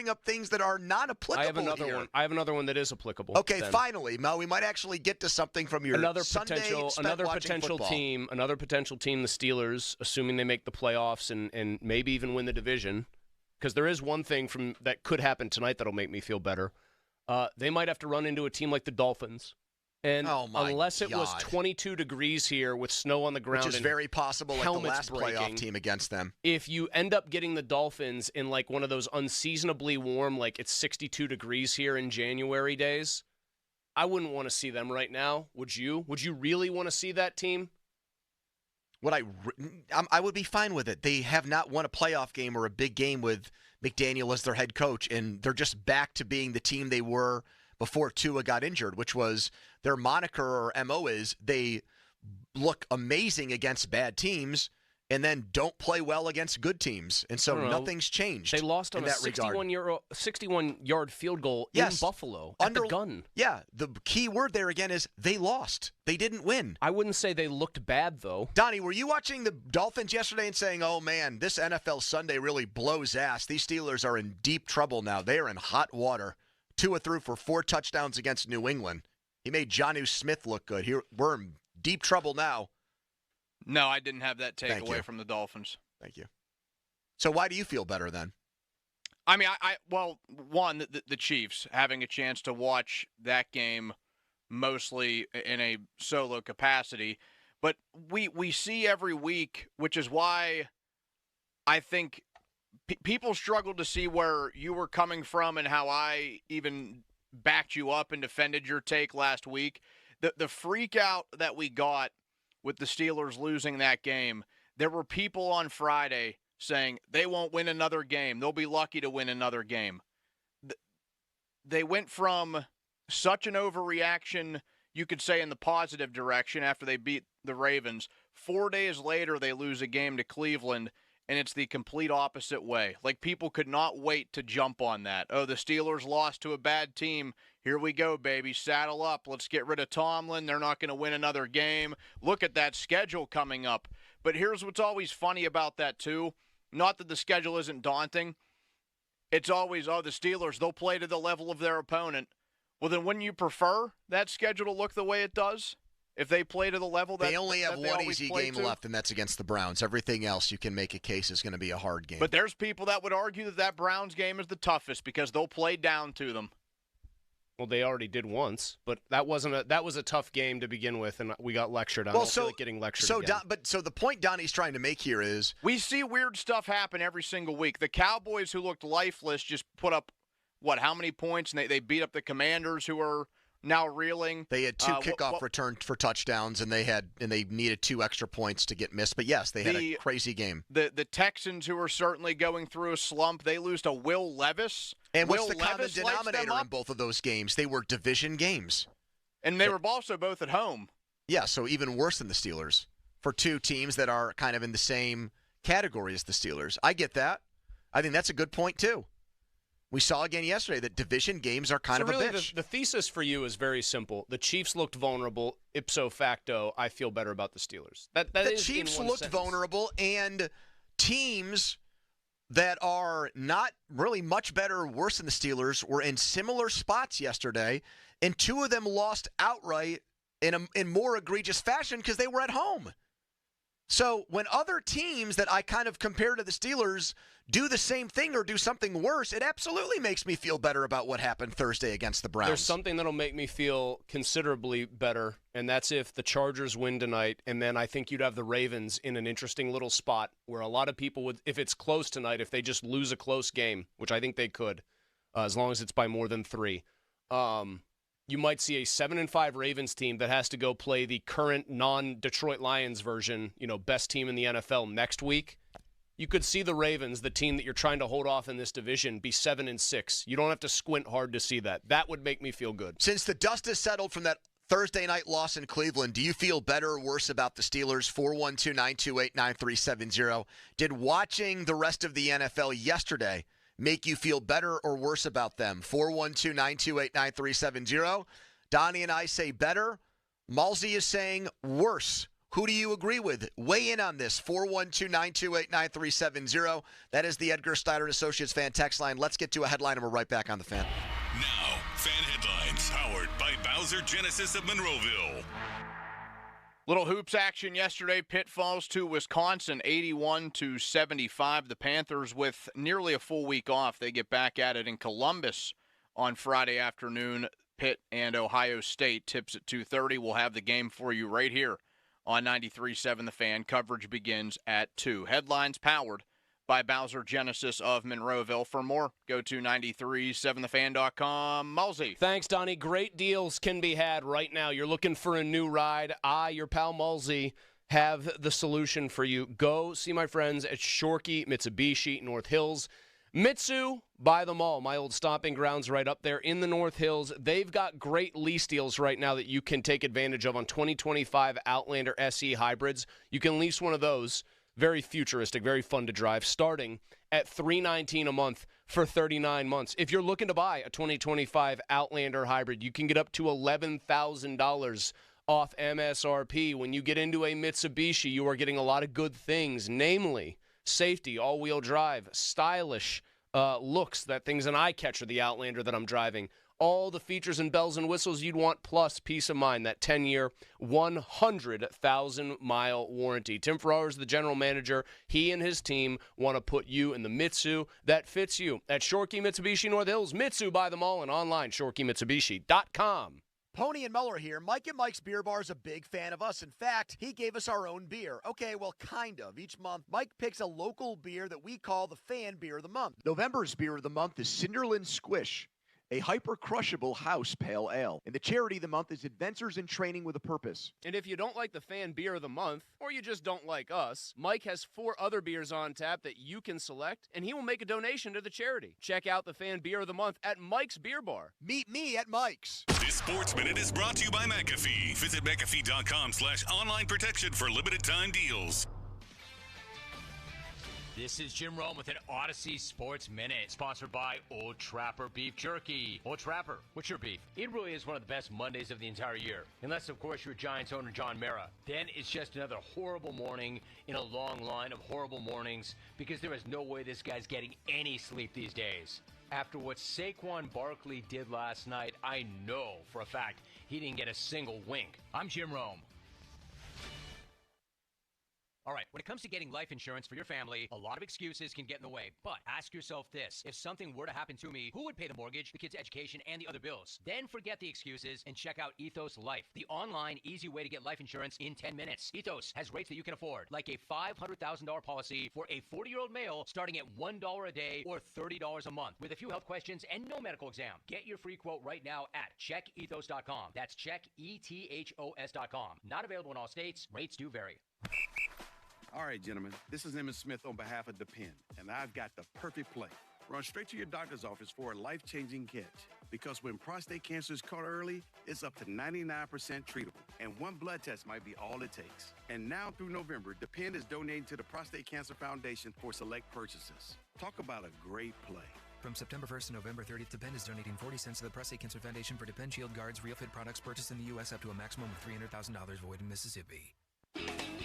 up things that are not applicable. I have another one. I have another one that is applicable. Okay, finally, Mel, we might actually get to something from your another Sunday potential football. team, the Steelers, assuming they make the playoffs and maybe even win the division, because there is one thing that could happen tonight that'll make me feel better. They might have to run into a team like the Dolphins. And unless it was 22 degrees here with snow on the ground, which is very possible, like the last playoff team against them. If you end up getting the Dolphins in like one of those unseasonably warm, like it's 62 degrees here in January days, I wouldn't want to see them right now. Would you? Would you really want to see that team? I would be fine with it. They have not won a playoff game or a big game with McDaniel as their head coach, and they're just back to being the team they were before Tua got injured, which was their moniker or MO is they look amazing against bad teams and then don't play well against good teams. And so nothing's changed. They lost on a 61-yard field goal in Buffalo at the gun. Yeah, the key word there again is they lost. They didn't win. I wouldn't say they looked bad, though. Donnie, were you watching the Dolphins yesterday and saying, oh, man, this NFL Sunday really blows ass. These Steelers are in deep trouble now. They are in hot water. Tua threw for 4 touchdowns against New England. He made Jonnu Smith look good. We're in deep trouble now. No, I didn't have that take away from the Dolphins. Thank you. So why do you feel better then? I mean, one, the Chiefs, having a chance to watch that game mostly in a solo capacity. But we see every week, which is why I think people struggle to see where you were coming from and how I even backed you up and defended your take last week. The freak out that we got with the Steelers losing that game, there were people on Friday saying they won't win another game. They'll be lucky to win another game. They went from such an overreaction, you could say, in the positive direction after they beat the Ravens. 4 days later, they lose a game to Cleveland, and it's the complete opposite way. Like, people could not wait to jump on that. Oh, the Steelers lost to a bad team. Here we go, baby. Saddle up. Let's get rid of Tomlin. They're not going to win another game. Look at that schedule coming up. But here's what's always funny about that, too. Not that the schedule isn't daunting. It's always, the Steelers, they'll play to the level of their opponent. Well, then wouldn't you prefer that schedule to look the way it does? If they play to the level that they only have one easy game to? left, and that's against the Browns. Everything else you can make a case is going to be a hard game. But there's people that would argue that Browns game is the toughest because they'll play down to them. Well, they already did once, but that was a tough game to begin with, and we got lectured on. Well, I don't feel like getting lectured again. So the point Donnie's trying to make here is we see weird stuff happen every single week. The Cowboys, who looked lifeless, just put up how many points, and they beat up the Commanders, who are now reeling. They had 2 kickoff returns for touchdowns, and they needed 2 extra points to get missed. But yes, they had a crazy game. The Texans, who are certainly going through a slump, they lose to Will Levis. And what's the common denominator in both of those games? They were division games. And they were also both at home. Yeah, so even worse than the Steelers for 2 teams that are kind of in the same category as the Steelers. I get that. I think that's a good point, too. We saw again yesterday that division games are kind of a bitch. The thesis for you is very simple. The Chiefs looked vulnerable. Ipso facto, I feel better about the Steelers. The Chiefs looked vulnerable, and teams that are not really much better or worse than the Steelers were in similar spots yesterday, and 2 of them lost outright in more egregious fashion because they were at home. So when other teams that I kind of compare to the Steelers do the same thing or do something worse, it absolutely makes me feel better about what happened Thursday against the Browns. There's something that'll make me feel considerably better, and that's if the Chargers win tonight, and then I think you'd have the Ravens in an interesting little spot where a lot of people would, if it's close tonight, if they just lose a close game, which I think they could, as long as it's by more than 3, you might see a 7-5 Ravens team that has to go play the current non-Detroit Lions version, best team in the NFL next week. You could see the Ravens, the team that you're trying to hold off in this division, be 7-6. You don't have to squint hard to see that. That would make me feel good. Since the dust has settled from that Thursday night loss in Cleveland, do you feel better or worse about the Steelers? 412-928-9370. Did watching the rest of the NFL yesterday make you feel better or worse about them? 412-928-9370. Donnie and I say better. Malsey is saying worse. Who do you agree with? Weigh in on this. 412-928-9370. That is the Edgar Steiner & Associates fan text line. Let's get to a headline, and we're right back on the Fan. Now, Fan Headlines, powered by Bowser Genesis of Monroeville. Little hoops action yesterday. Pitt falls to Wisconsin 81-75. The Panthers, with nearly a full week off, they get back at it in Columbus on Friday afternoon. Pitt and Ohio State tips at 2:30. We'll have the game for you right here on 93.7 The Fan. Coverage begins at 2. Headlines powered by Bowser Genesis of Monroeville. For more, go to 937thefan.com. Mulsey. Thanks, Donnie. Great deals can be had right now. You're looking for a new ride. Your pal Mulsey, have the solution for you. Go see my friends at Shorkey Mitsubishi, North Hills. Mitsu by the mall, my old stomping grounds right up there in the North Hills. They've got great lease deals right now that you can take advantage of on 2025 Outlander SE hybrids. You can lease one of those, very futuristic, very fun to drive, starting at $319 a month for 39 months. If you're looking to buy a 2025 Outlander hybrid, you can get up to $11,000 off MSRP. When you get into a Mitsubishi, you are getting a lot of good things, namely safety, all-wheel drive, stylish looks, that thing's an eye catcher, the Outlander that I'm driving. All the features and bells and whistles you'd want, plus peace of mind, that 10-year, 100,000-mile warranty. Tim Farrar is the general manager. He and his team want to put you in the Mitsu that fits you. At Shorkey Mitsubishi North Hills, Mitsu by the mall, and online, ShorkeyMitsubishi.com. Pony and Muller here. Mike and Mike's Beer Bar is a big fan of us. In fact, he gave us our own beer. Okay, well, kind of. Each month, Mike picks a local beer that we call the Fan Beer of the Month. November's Beer of the Month is Cinderland Squish, a hyper-crushable house pale ale. And the charity of the month is Adventures in Training with a Purpose. And if you don't like the Fan Beer of the Month, or you just don't like us, Mike has 4 other beers on tap that you can select, and he will make a donation to the charity. Check out the Fan Beer of the Month at Mike's Beer Bar. Meet me at Mike's. This Sports Minute is brought to you by McAfee. Visit McAfee.com/online protection for limited time deals. This is Jim Rome with an Odyssey Sports Minute, sponsored by Old Trapper Beef Jerky. Old Trapper, what's your beef? It really is one of the best Mondays of the entire year, unless, of course, you're Giants owner John Mara. Then it's just another horrible morning in a long line of horrible mornings, because there is no way this guy's getting any sleep these days. After what Saquon Barkley did last night, I know for a fact he didn't get a single wink. I'm Jim Rome. All right, when it comes to getting life insurance for your family, a lot of excuses can get in the way. But ask yourself this: if something were to happen to me, who would pay the mortgage, the kids' education, and the other bills? Then forget the excuses and check out Ethos Life, the online, easy way to get life insurance in 10 minutes. Ethos has rates that you can afford, like a $500,000 policy for a 40-year-old male starting at $1 a day or $30 a month, with a few health questions and no medical exam. Get your free quote right now at checkethos.com. That's checkethos.com. Not available in all states. Rates do vary. All right, gentlemen, this is Emmett Smith on behalf of the Penn, and I've got the perfect play. Run straight to your doctor's office for a life-changing catch, because when prostate cancer is caught early, it's up to 99% treatable, and one blood test might be all it takes. And now through November, the Penn is donating to the Prostate Cancer Foundation for select purchases. Talk about a great play. From September 1st to November 30th, Depend is donating 40 cents to the Prostate Cancer Foundation for Depend Shield Guards Real Fit products purchased in the U.S. up to a maximum of $300,000 void in Mississippi.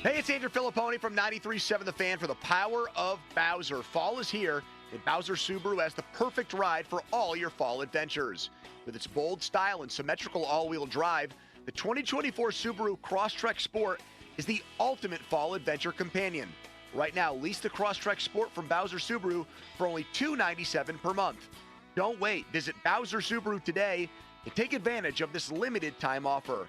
Hey, it's Andrew Filipponi from 93.7 The Fan for the power of Bowser. Fall is here, and Bowser Subaru has the perfect ride for all your fall adventures. With its bold style and symmetrical all-wheel drive, the 2024 Subaru Crosstrek Sport is the ultimate fall adventure companion. Right now, lease the Crosstrek Sport from Bowser Subaru for only $297 per month. Don't wait. Visit Bowser Subaru today and take advantage of this limited time offer.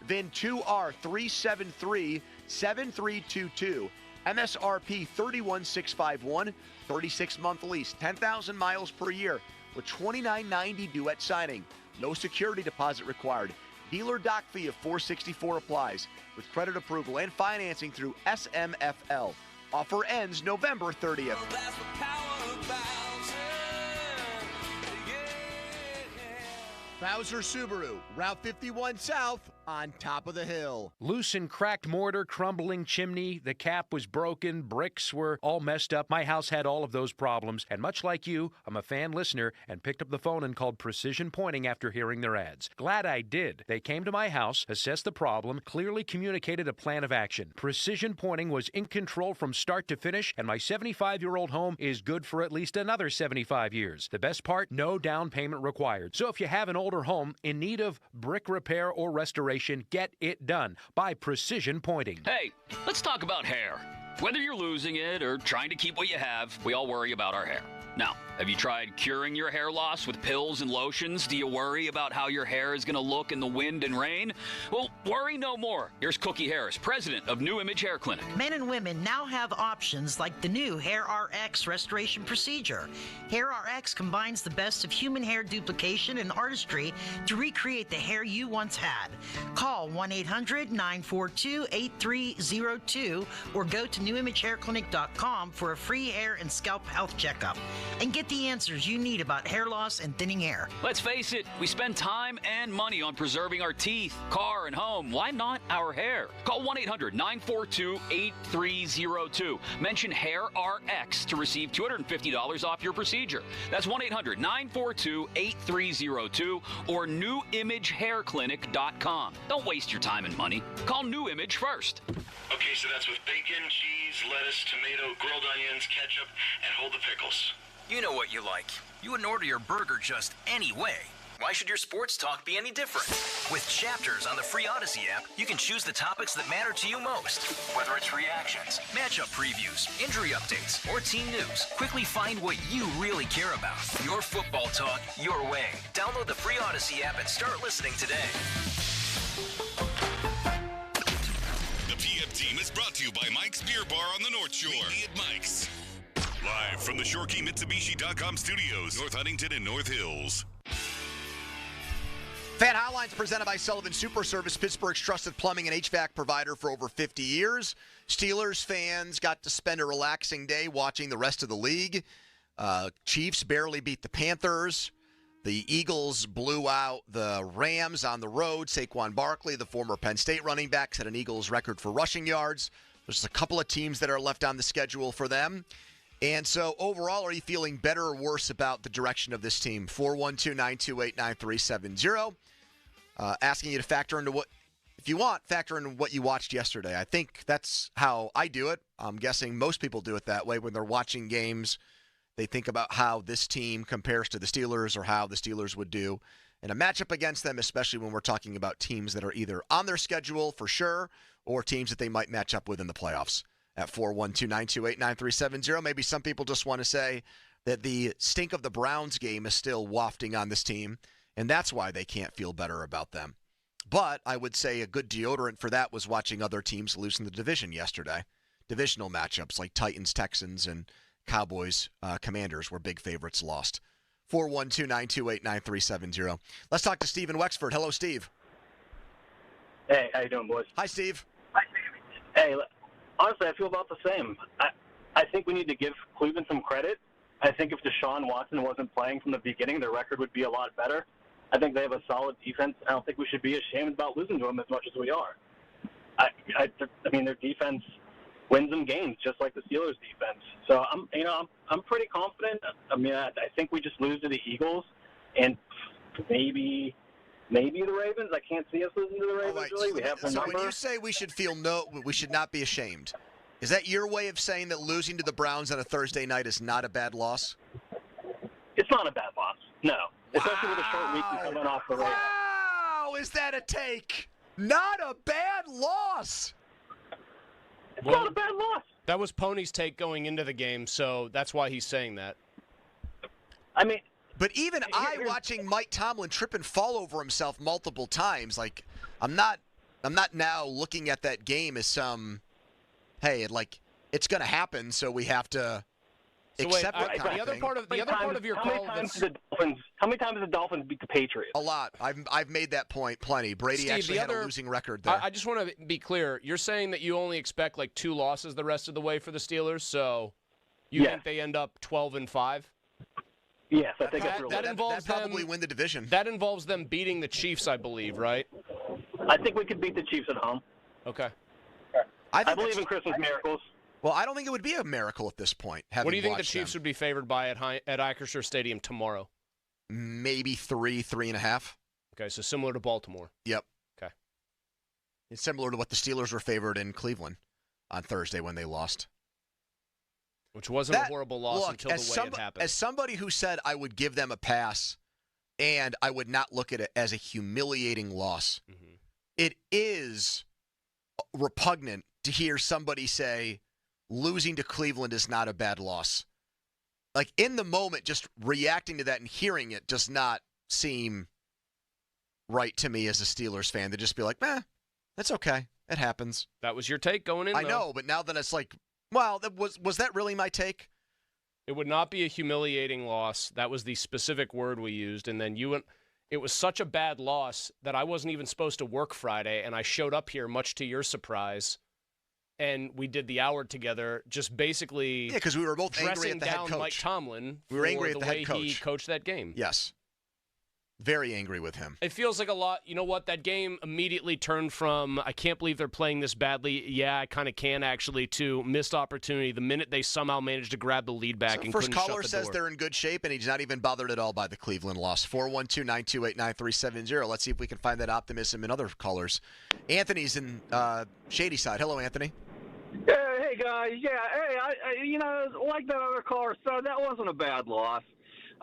VIN 2R3737322. MSRP 31651. 36-month lease. 10,000 miles per year with $29.90 due at signing. No security deposit required. Dealer doc fee of $464 applies with credit approval and financing through SMFL. Offer ends November 30th. Bowser Subaru, Route 51 South, on top of the hill. Loose and cracked mortar, crumbling chimney, the cap was broken, bricks were all messed up. My house had all of those problems, and much like you, I'm a fan listener and picked up the phone and called Precision Pointing after hearing their ads. Glad I did. They came to my house, assessed the problem, clearly communicated a plan of action. Precision Pointing was in control from start to finish, and my 75-year-old home is good for at least another 75 years. The best part, no down payment required. So if you have an older home in need of brick repair or restoration, get it done by Precision Pointing. Hey, let's talk about hair. Whether you're losing it or trying to keep what you have, we all worry about our hair. Now, have you tried curing your hair loss with pills and lotions? Do you worry about how your hair is going to look in the wind and rain? Well, worry no more. Here's Cookie Harris, president of New Image Hair Clinic. Men and women now have options like the new Hair RX restoration procedure. Hair RX combines the best of human hair duplication and artistry to recreate the hair you once had. Call 1-800-942-8302 or go to newimagehairclinic.com for a free hair and scalp health checkup and get the answers you need about hair loss and thinning hair. Let's face it, we spend time and money on preserving our teeth, car, and home. Why not our hair? Call 1-800-942-8302. Mention Hair RX to receive $250 off your procedure. That's 1-800-942-8302 or newimagehairclinic.com. Don't waste your time and money. Call New Image first. Okay, so that's with bacon, cheese, lettuce, tomato, grilled onions, ketchup, and hold the pickles. You know what you like. You wouldn't order your burger just any way. Why should your sports talk be any different? With Chapters on the free Odyssey app, you can choose the topics that matter to you most. Whether it's reactions, matchup previews, injury updates, or team news, quickly find what you really care about. Your football talk, your way. Download the free Odyssey app and start listening today. The PF Team is brought to you by Mike's Beer Bar on the North Shore. Meet me at Mike's. Live from the ShoreKeyMitsubishi.com studios, North Huntington and North Hills. Fan Hotlines presented by Sullivan Super Service, Pittsburgh's trusted plumbing and HVAC provider for over 50 years. Steelers fans got to spend a relaxing day watching the rest of the league. Chiefs barely beat the Panthers. The Eagles blew out the Rams on the road. Saquon Barkley, the former Penn State running back, set an Eagles record for rushing yards. There's a couple of teams that are left on the schedule for them. And so, overall, are you feeling better or worse about the direction of this team? 412-928-9370. Asking you to factor into what, if you want, factor into what you watched yesterday. I think that's how I do it. I'm guessing most people do it that way when they're watching games. They think about how this team compares to the Steelers or how the Steelers would do in a matchup against them, especially when we're talking about teams that are either on their schedule for sure or teams that they might match up with in the playoffs. At 412-928-9370. Maybe some people just want to say that the stink of the Browns game is still wafting on this team, and that's why they can't feel better about them. But I would say a good deodorant for that was watching other teams lose in the division yesterday. Divisional matchups like Titans, Texans, and Cowboys, Commanders were big favorites lost. 412-928-9370. Let's talk to Steve in Wexford. Hello, Steve. Hey, how you doing, boys? Hi, Steve. Hi, Steve. Hey, honestly, I feel about the same. I think we need to give Cleveland some credit. I think if Deshaun Watson wasn't playing from the beginning, their record would be a lot better. I think they have a solid defense. I don't think we should be ashamed about losing to them as much as we are. I mean, their defense wins them games just like the Steelers' defense. So I'm pretty confident. I mean, I think we just lose to the Eagles and maybe the Ravens. I can't see us losing to the Ravens. Right. Really. We have the number. When you say we should we should not be ashamed, is that your way of saying that losing to the Browns on a Thursday night is not a bad loss? It's not a bad loss. No, especially with a short week and coming off the Ravens. Wow, is that a take? Not a bad loss. It's not a bad loss. That was Pony's take going into the game, so that's why he's saying that. I mean, but even watching Mike Tomlin trip and fall over himself multiple times, like I'm not now looking at that game as some, hey, it's going to happen, so we have to accept it. The other part of your call. How many times did the Dolphins beat the Patriots? A lot. I've made that point plenty. Brady actually had a losing record there. I just want to be clear. You're saying that you only expect 2 losses the rest of the way for the Steelers, so you think they end up 12-5? Yes, I think that's that involves that probably win the division. That involves them beating the Chiefs, I believe, right? I think we could beat the Chiefs at home. Okay. I believe in Christmas miracles. Well, I don't think it would be a miracle at this point. What do you think the Chiefs would be favored by at Acrisure Stadium tomorrow? Maybe 3.5. Okay, so similar to Baltimore. Yep. Okay. It's similar to what the Steelers were favored in Cleveland on Thursday when they lost. Which wasn't a horrible loss until the way it happened. As somebody who said I would give them a pass and I would not look at it as a humiliating loss, it is repugnant to hear somebody say losing to Cleveland is not a bad loss. In the moment, just reacting to that and hearing it does not seem right to me as a Steelers fan to just be like, that's okay. It happens. That was your take going in, I know, but now that it's wow, was that really my take? It would not be a humiliating loss. That was the specific word we used. And then it was such a bad loss that I wasn't even supposed to work Friday, and I showed up here, much to your surprise, and we did the hour together, just basically because we were both angry at the head coach. Mike Tomlin we were angry at the head coach. He coached that game. Yes. Very angry with him. It feels like a lot. You know what? That game immediately turned from, I can't believe they're playing this badly. Yeah, I kind of can, actually, to missed opportunity the minute they somehow managed to grab the lead back and couldn't shut the door. First caller says they're in good shape, and he's not even bothered at all by the Cleveland loss. 412-928-9370. Let's see if we can find that optimism in other callers. Anthony's in Shady Side. Hello, Anthony. Hey, guys. Yeah, hey, like that other caller said, that wasn't a bad loss.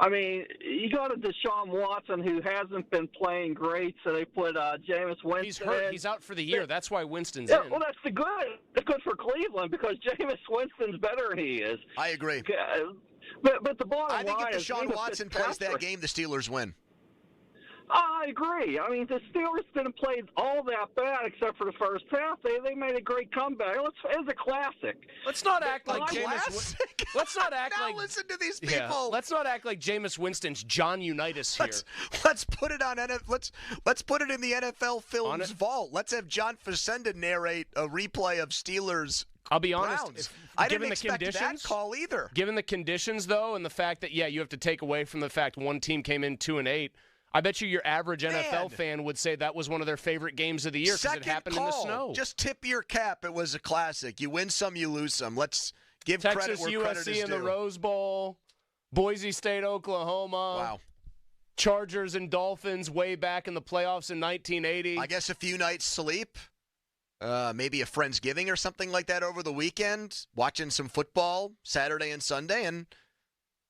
I mean, you got a Deshaun Watson who hasn't been playing great, so they put Jameis Winston. He's hurt. In. He's out for the year. That's why Winston's in. Well, that's the good. It's good for Cleveland because Jameis Winston's better than he is. I agree. But the bottom line is, I think if Deshaun Watson plays that game, the Steelers win. I agree. I mean, the Steelers didn't play all that bad except for the first half. They made a great comeback. It was a classic. Let's not act like Jameis. Let's not act now like. Listen to these people. Yeah, let's not act like Jameis Winston's John Unitas here. Let's put it on Let's put it in the NFL Films vault. Let's have John Facenda narrate a replay of Steelers. I'll be honest. I didn't expect that call either. Given the conditions, though, and the fact that you have to take away from the fact one team came in 2-8. I bet you your average NFL fan would say that was one of their favorite games of the year because it happened in the snow. Just tip your cap. It was a classic. You win some, you lose some. Let's give credit where credit is due. Texas, USC in the Rose Bowl, Boise State, Oklahoma. Wow. Chargers and Dolphins way back in the playoffs in 1980. I guess a few nights sleep. Maybe a Friendsgiving or something like that over the weekend. Watching some football Saturday and Sunday, and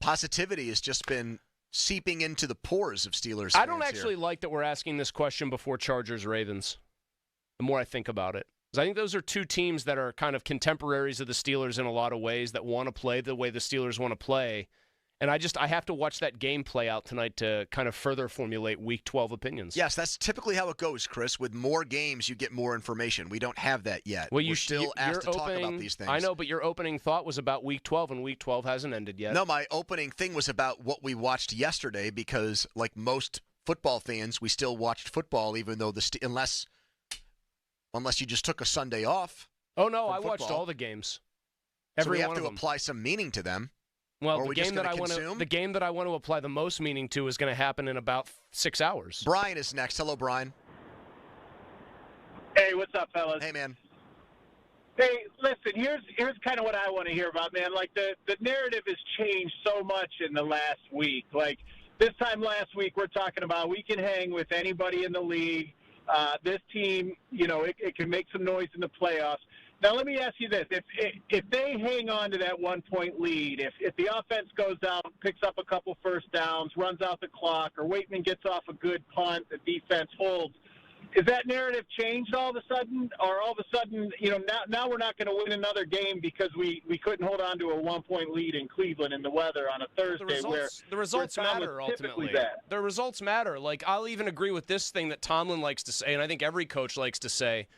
positivity has just been seeping into the pores of Steelers fans. I don't actually like that we're asking this question before Chargers-Ravens, the more I think about it. Because I think those are two teams that are kind of contemporaries of the Steelers in a lot of ways, that want to play the way the Steelers want to play. And I have to watch that game play out tonight to kind of further formulate Week 12 opinions. Yes, that's typically how it goes, Chris. With more games, you get more information. We don't have that yet. Well, We're still asked to talk about these things. I know, but your opening thought was about Week 12, and Week 12 hasn't ended yet. No, my opening thing was about what we watched yesterday because, like most football fans, we still watched football, even though unless you just took a Sunday off. Oh, no, I watched all the games. So we have to apply some meaning to them. Well, the game that I want to apply the most meaning to is going to happen in about 6 hours. Brian is next. Hello, Brian. Hey, what's up, fellas? Hey, man. Hey, listen, here's kind of what I want to hear about, man. Like, the narrative has changed so much in the last week. Like, this time last week, we're talking about we can hang with anybody in the league. This team, it can make some noise in the playoffs. Now, let me ask you this. If they hang on to that 1-point lead, if the offense goes out, picks up a couple first downs, runs out the clock, or Waitman gets off a good punt, the defense holds, Is that narrative changed all of a sudden? Or all of a sudden, now we're not going to win another game because we couldn't hold on to a 1-point lead in Cleveland in the weather on a Thursday the results matter ultimately. The results matter. Like, I'll even agree with this thing that Tomlin likes to say, and I think every coach likes to say.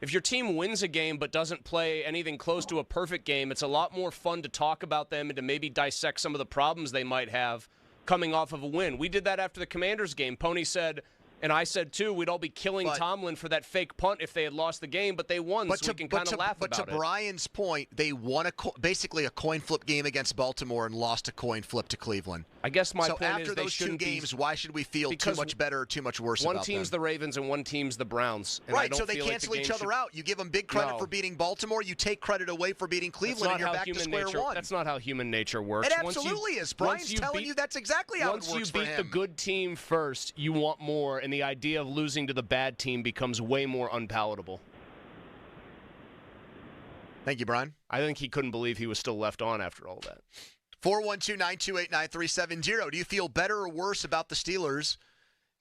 If your team wins a game but doesn't play anything close to a perfect game, it's a lot more fun to talk about them and to maybe dissect some of the problems they might have coming off of a win. We did that after the Commanders game. Pony said, and I said too, we'd all be killing Tomlin for that fake punt if they had lost the game, but they won, so we can kind of laugh about it. But to Brian's point, they won basically a coin flip game against Baltimore and lost a coin flip to Cleveland. I guess my point is after those two games, why should we feel too much better or too much worse about them? One team's the Ravens and one team's the Browns. And right, so they cancel each other out. You give them big credit for beating Baltimore. You take credit away for beating Cleveland, and you're back to square one. That's not how human nature works. It absolutely is. Brian's telling you that's exactly how it works for him. Once you beat the good team first, you want more, and the idea of losing to the bad team becomes way more unpalatable. Thank you, Brian. I think he couldn't believe he was still left on after all that. 412-928-9370. Do you feel better or worse about the Steelers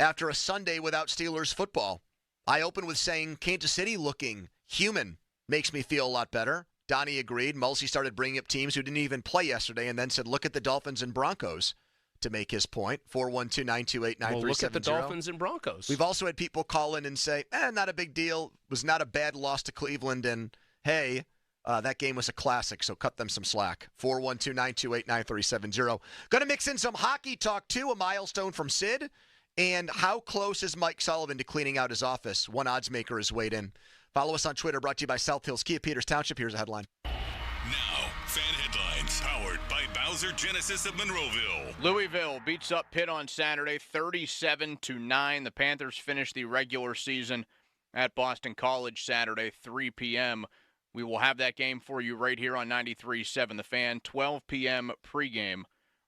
after a Sunday without Steelers football? I opened with saying Kansas City looking human makes me feel a lot better. Donnie agreed. Mulsey started bringing up teams who didn't even play yesterday and then said, look at the Dolphins and Broncos to make his point. 412-928-9370. Well, look at the Dolphins and Broncos. We've also had people call in and say, not a big deal. It was not a bad loss to Cleveland. And, hey, that game was a classic, so cut them some slack. 412-928-9370. Going to mix in some hockey talk, too, a milestone from Sid. And how close is Mike Sullivan to cleaning out his office? One odds maker has weighed in. Follow us on Twitter, brought to you by South Hills Kia, Peters Township. Here's a headline. Now, fan headlines, powered by Bowser Genesis of Monroeville. Louisville beats up Pitt on Saturday, 37-9. The Panthers finish the regular season at Boston College Saturday, 3 p.m. We will have that game for you right here on 93.7 The Fan, 12 p.m. pregame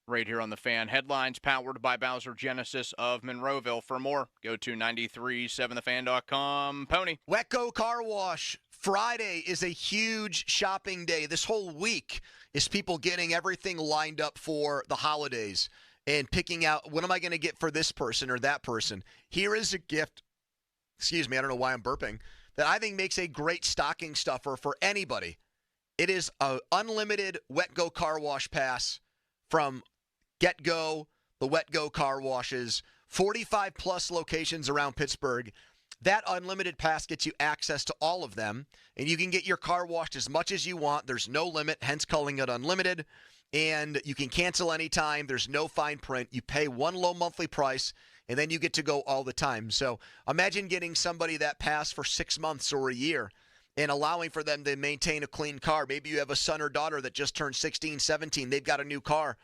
right here on The Fan. Headlines powered by Bowser Genesis of Monroeville. For more, go to 937thefan.com. Pony. Wetco Car Wash. Friday is a huge shopping day. This whole week is people getting everything lined up for the holidays and picking out, what am I going to get for this person or that person? Here is a gift, excuse me, I don't know why I'm burping, that I think makes a great stocking stuffer for anybody. It is an unlimited Wetco Car Wash pass from GetGo, the Wetco Car Washes, 45-plus locations around Pittsburgh. That unlimited pass gets you access to all of them, and you can get your car washed as much as you want. There's no limit, hence calling it unlimited, and you can cancel anytime. There's no fine print. You pay one low monthly price, and then you get to go all the time. So imagine getting somebody that pass for 6 months or a year and allowing for them to maintain a clean car. Maybe you have a son or daughter that just turned 16, 17. They've got a new car.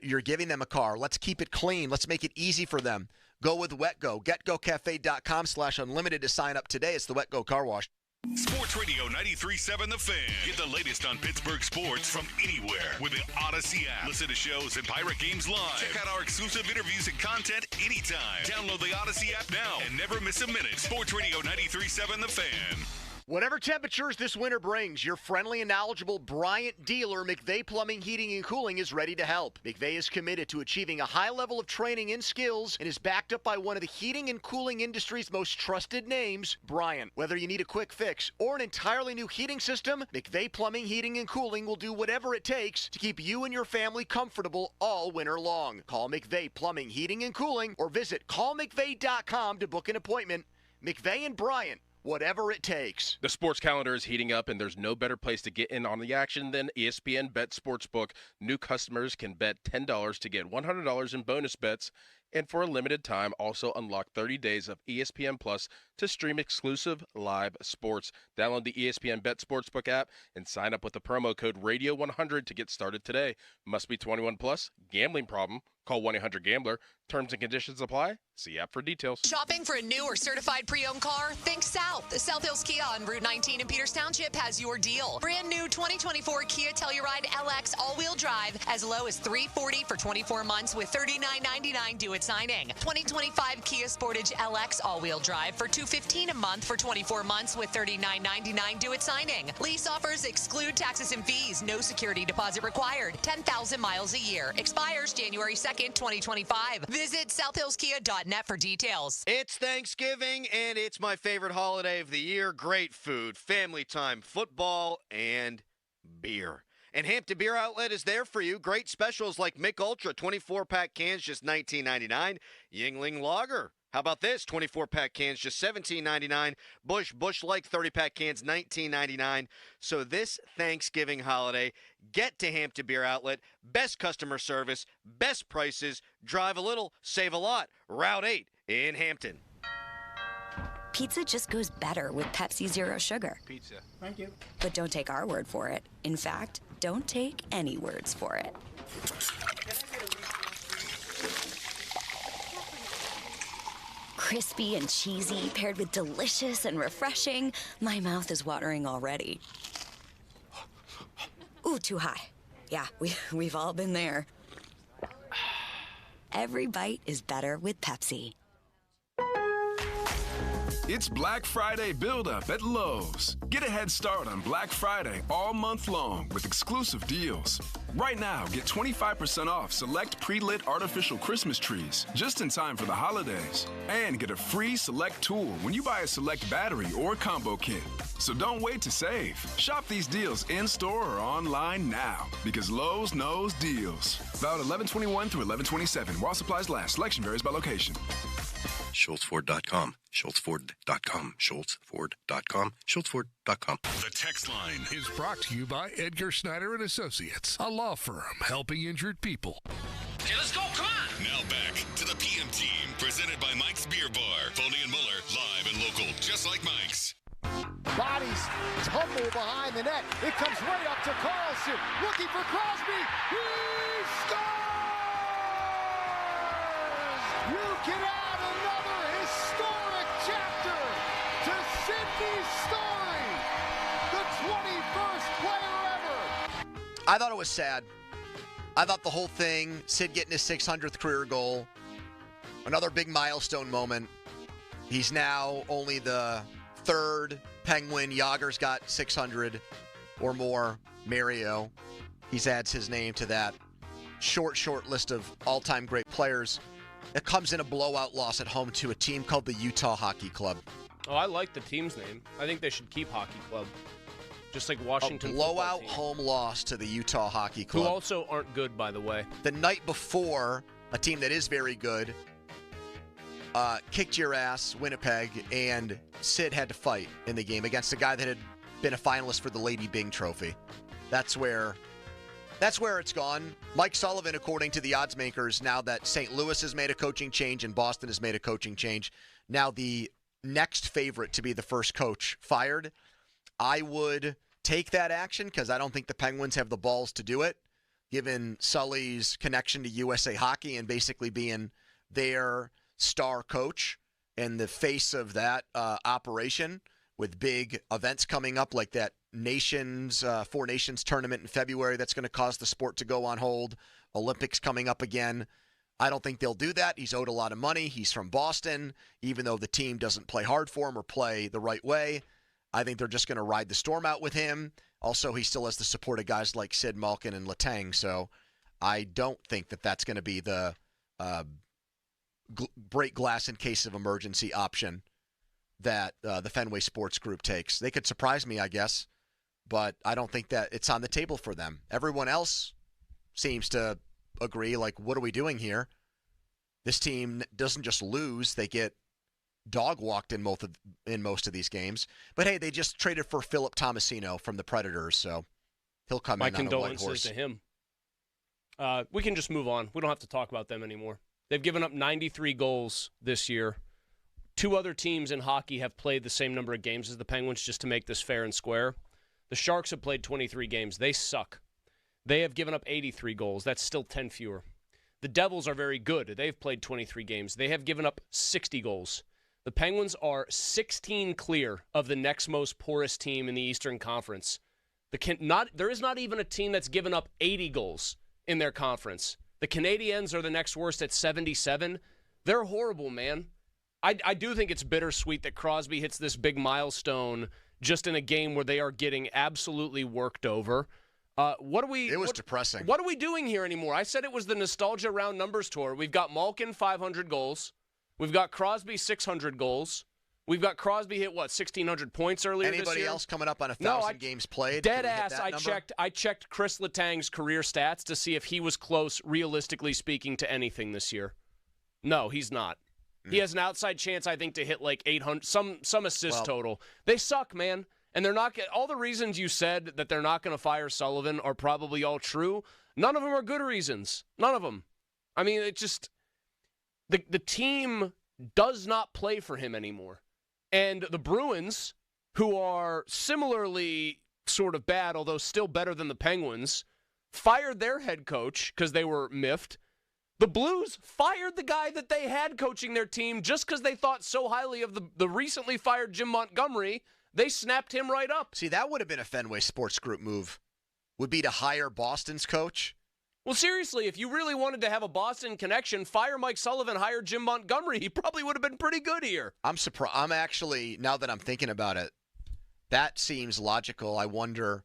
You're giving them a car. Let's keep it clean. Let's make it easy for them. Go with Wetco. GetGoCafe.com/unlimited to sign up today. It's the Wetco Car Wash. Sports Radio 93.7 The Fan. Get the latest on Pittsburgh sports from anywhere with the Odyssey app. Listen to shows and Pirate Games live. Check out our exclusive interviews and content anytime. Download the Odyssey app now and never miss a minute. Sports Radio 93.7 The Fan. Whatever temperatures this winter brings, your friendly and knowledgeable Bryant dealer, McVeigh Plumbing, Heating, and Cooling, is ready to help. McVeigh is committed to achieving a high level of training and skills and is backed up by one of the heating and cooling industry's most trusted names, Bryant. Whether you need a quick fix or an entirely new heating system, McVeigh Plumbing, Heating, and Cooling will do whatever it takes to keep you and your family comfortable all winter long. Call McVeigh Plumbing, Heating, and Cooling or visit callmcveigh.com to book an appointment. McVeigh and Bryant. Whatever it takes. The sports calendar is heating up, and there's no better place to get in on the action than ESPN Bet Sportsbook. New customers can bet $10 to get $100 in bonus bets, and for a limited time, also unlock 30 days of ESPN Plus to stream exclusive live sports. Download the ESPN Bet Sportsbook app and sign up with the promo code RADIO100 to get started today. Must be 21 plus. Gambling problem? Call 1-800-GAMBLER. Terms and conditions apply. See app for details. Shopping for a new or certified pre-owned car? Think South. The South Hills Kia on Route 19 in Peters Township has your deal. Brand new 2024 Kia Telluride LX all-wheel drive as low as $340 for 24 months with $39.99 due at signing. 2025 Kia Sportage LX all-wheel drive for $215 a month for 24 months with $39.99 due at signing. Lease offers exclude taxes and fees. No security deposit required. 10,000 miles a year. Expires January 2nd. 2nd, 2025. Visit southhillskia.net for details. It's Thanksgiving, and it's my favorite holiday of the year. Great food, family time, football, and beer. And Hampton Beer Outlet is there for you. Great specials like Mick Ultra, 24-pack cans, just $19.99. Yingling Lager. How about this? 24-pack cans, just $17.99. Busch Light, 30-pack cans, $19.99. So this Thanksgiving holiday, get to Hampton Beer Outlet. Best customer service, best prices. Drive a little, save a lot. Route 8 in Hampton. Pizza just goes better with Pepsi Zero Sugar. Pizza. Thank you. But don't take our word for it. In fact, don't take any words for it. Crispy and cheesy, paired with delicious and refreshing. My mouth is watering already. Ooh, too high. Yeah, we've all been there. Every bite is better with Pepsi. It's Black Friday build-up at Lowe's. Get a head start on Black Friday all month long with exclusive deals. Right now, get 25% off select pre-lit artificial Christmas trees just in time for the holidays. And get a free select tool when you buy a select battery or combo kit. So don't wait to save. Shop these deals in-store or online now because Lowe's knows deals. Valid 11/21 through 11/27 while supplies last. Selection varies by location. SchultzFord.com, SchultzFord.com, SchultzFord.com, SchultzFord.com. The text line is brought to you by Edgar Snyder and Associates, a law firm helping injured people. Okay, let's go, come on! Now back to the PM Team, presented by Mike's Beer Bar. Foley and Muller, live and local, just like Mike's. Bodies tumble behind the net. It comes right up to Carlson, looking for Crosby. He scores! You can add another historic chapter to Sidney's story, the 21st player ever. I thought it was sad. I thought the whole thing, Sid getting his 600th career goal, another big milestone moment. He's now only the third Penguin. Yager's got 600 or more. Mario, he adds his name to that short list of all-time great players. It comes in a blowout loss at home to a team called the Utah Hockey Club. Oh, I like the team's name. I think they should keep Hockey Club. Just like Washington. A blowout home loss to the Utah Hockey Club. Who also aren't good, by the way. The night before, a team that is very good kicked your ass, Winnipeg, and Sid had to fight in the game against a guy that had been a finalist for the Lady Byng Trophy. That's where it's gone. Mike Sullivan, according to the odds makers, now that St. Louis has made a coaching change and Boston has made a coaching change, now the next favorite to be the first coach fired. I would take that action because I don't think the Penguins have the balls to do it, given Sully's connection to USA Hockey and basically being their star coach and the face of that operation with big events coming up like that Four Nations tournament in February that's going to cause the sport to go on hold. Olympics coming up again. I don't think they'll do that. He's owed a lot of money. He's from Boston, even though the team doesn't play hard for him or play the right way. I think they're just going to ride the storm out with him. Also, he still has the support of guys like Sid, Malkin, and Letang, so I don't think that that's going to be the break glass in case of emergency option that the Fenway Sports Group takes. They could surprise me, I guess, but I don't think that it's on the table for them. Everyone else seems to agree, like, what are we doing here? This team doesn't just lose, they get dog-walked in most of these games. But, hey, they just traded for Philip Tomasino from the Predators, so he'll come in on a white horse. My condolences to him. We can just move on. We don't have to talk about them anymore. They've given up 93 goals this year. Two other teams in hockey have played the same number of games as the Penguins, just to make this fair and square. The Sharks have played 23 games. They suck. They have given up 83 goals. That's still 10 fewer. The Devils are very good. They've played 23 games. They have given up 60 goals. The Penguins are 16 clear of the next most poorest team in the Eastern Conference. There is not even a team that's given up 80 goals in their conference. The Canadiens are the next worst at 77. They're horrible, man. I do think it's bittersweet that Crosby hits this big milestone just in a game where they are getting absolutely worked over. It was depressing. What are we doing here anymore? I said it was the Nostalgia Round Numbers Tour. We've got Malkin, 500 goals. We've got Crosby, 600 goals. We've got Crosby hit, 1,600 points earlier this year? Anybody else coming up on 1,000 games played? Dead ass, I checked Chris Letang's career stats to see if he was close, realistically speaking, to anything this year. No, he's not. He has an outside chance, I think, to hit like 800, some assist total. They suck, man. And they're not all the reasons you said that they're not going to fire Sullivan are probably all true. None of them are good reasons. None of them. I mean, it just the team does not play for him anymore. And the Bruins, who are similarly sort of bad, although still better than the Penguins, fired their head coach because they were miffed. The Blues fired the guy that they had coaching their team just because they thought so highly of the recently fired Jim Montgomery. They snapped him right up. See, that would have been a Fenway Sports Group move, would be to hire Boston's coach. Well, seriously, if you really wanted to have a Boston connection, fire Mike Sullivan, hire Jim Montgomery. He probably would have been pretty good here. I'm surprised. I'm actually, now that I'm thinking about it, that seems logical. I wonder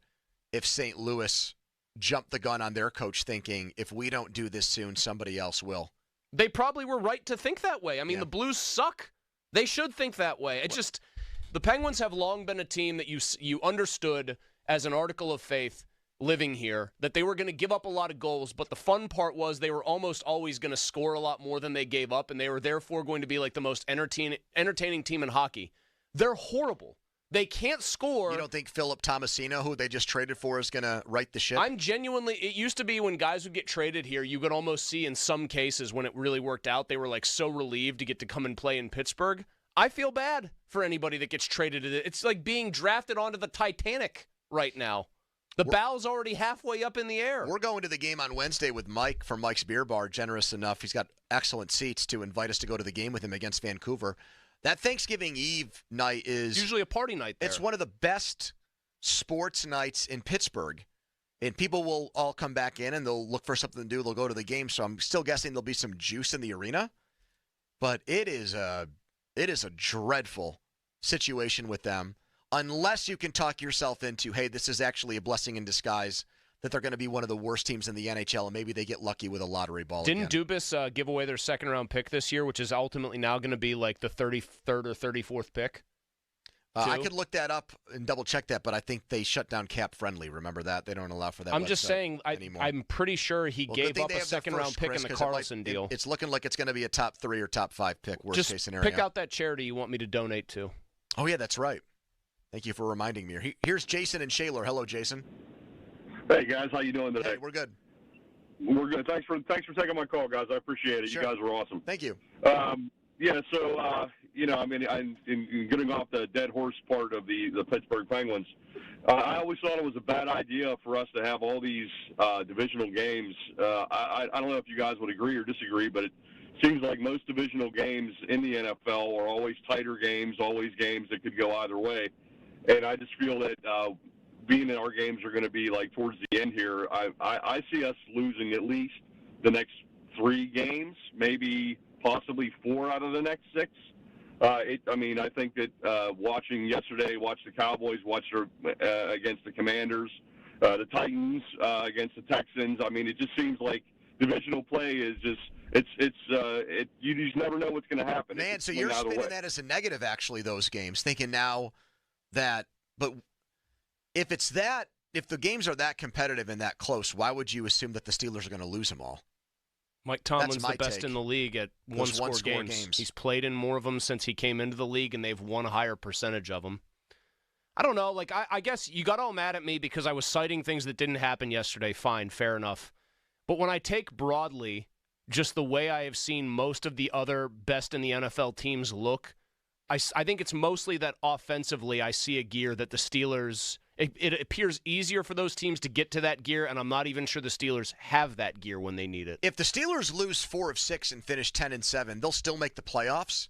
if St. Louis jumped the gun on their coach thinking, if we don't do this soon, somebody else will. They probably were right to think that way. I mean, the Blues suck. They should think that way. It's just, the Penguins have long been a team that you understood as an article of faith living here, that they were going to give up a lot of goals, but the fun part was they were almost always going to score a lot more than they gave up, and they were therefore going to be like the most entertaining team in hockey. They're horrible. They can't score. You don't think Philip Tomasino, who they just traded for, is going to right the ship? I'm genuinely, it used to be when guys would get traded here, you could almost see in some cases when it really worked out, they were like so relieved to get to come and play in Pittsburgh. I feel bad for anybody that gets traded. It's like being drafted onto the Titanic right now. The bow's already halfway up in the air. We're going to the game on Wednesday with Mike from Mike's Beer Bar, generous enough. He's got excellent seats to invite us to go to the game with him against Vancouver. That Thanksgiving Eve night is usually a party night there. It's one of the best sports nights in Pittsburgh. And people will all come back in and they'll look for something to do. They'll go to the game. So I'm still guessing there'll be some juice in the arena. But it is a dreadful situation with them. Unless you can talk yourself into, hey, this is actually a blessing in disguise that they're going to be one of the worst teams in the NHL, and maybe they get lucky with a lottery ball Didn't again. Dubas give away their second-round pick this year, which is ultimately now going to be like the 33rd or 34th pick? I could look that up and double-check that, but I think they shut down cap-friendly. Remember that? They don't allow for that I'm just saying, anymore. I'm pretty sure he gave up a second-round pick in the Carlson deal. It's looking like it's going to be a top 3 or top 5 pick, worst-case scenario. Pick out that charity you want me to donate to. Oh, yeah, that's right. Thank you for reminding me. Here's Jason and Shaler. Hello, Jason. Hey, guys. How you doing today? Hey, we're good. We're good. Thanks for taking my call, guys. I appreciate it. Sure. You guys were awesome. Thank you. In getting off the dead horse part of the Pittsburgh Penguins, I always thought it was a bad idea for us to have all these divisional games. I don't know if you guys would agree or disagree, but it seems like most divisional games in the NFL are always tighter games, always games that could go either way. And I just feel that being that our games are going to be like towards the end here, I see us losing at least the next 3 games, maybe possibly 4 out of the next 6. I think that watching the Cowboys, against the Commanders, the Titans against the Texans. I mean, it just seems like divisional play is just you just never know what's going to happen. Man, so you're spinning that as a negative, actually, those games, thinking now that, but if the games are that competitive and that close, why would you assume that the Steelers are going to lose them all? Mike Tomlin's the best in the league at one-score games. He's played in more of them since he came into the league, and they've won a higher percentage of them. I don't know. Like, I guess you got all mad at me because I was citing things that didn't happen yesterday. Fine, fair enough. But when I take broadly just the way I have seen most of the other best in the NFL teams look, I think it's mostly that offensively I see a gear that the Steelers – it appears easier for those teams to get to that gear, and I'm not even sure the Steelers have that gear when they need it. If the Steelers lose 4 of 6 and finish 10-7, they'll still make the playoffs.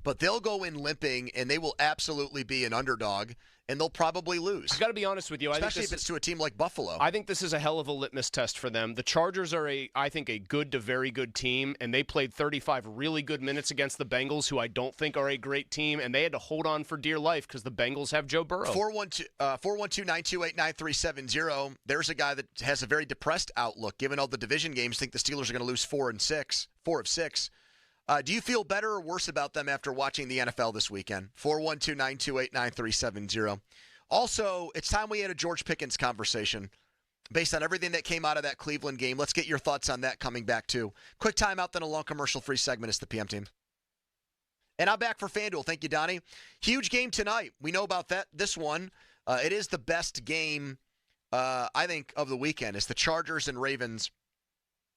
but they'll go in limping, and they will absolutely be an underdog, and they'll probably lose. I got to be honest with you. Especially if it's to a team like Buffalo. I think this is a hell of a litmus test for them. The Chargers are, I think, a good to very good team, and they played 35 really good minutes against the Bengals, who I don't think are a great team, and they had to hold on for dear life because the Bengals have Joe Burrow. 412-928-9370. There's a guy that has a very depressed outlook. Given all the division games, think the Steelers are going to lose 4 of 6. Do you feel better or worse about them after watching the NFL this weekend? 412-928-9370. Also, it's time we had a George Pickens conversation based on everything that came out of that Cleveland game. Let's get your thoughts on that coming back, too. Quick timeout, then a long commercial-free segment. It's the PM team. And I'm back for FanDuel. Thank you, Donnie. Huge game tonight. We know about that. This one, it is the best game, I think, of the weekend. It's the Chargers and Ravens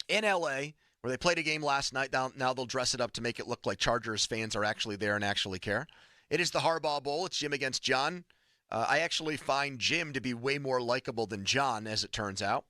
in L.A., where they played a game last night. Now they'll dress it up to make it look like Chargers fans are actually there and actually care. It is the Harbaugh Bowl. It's Jim against John. I actually find Jim to be way more likable than John, as it turns out.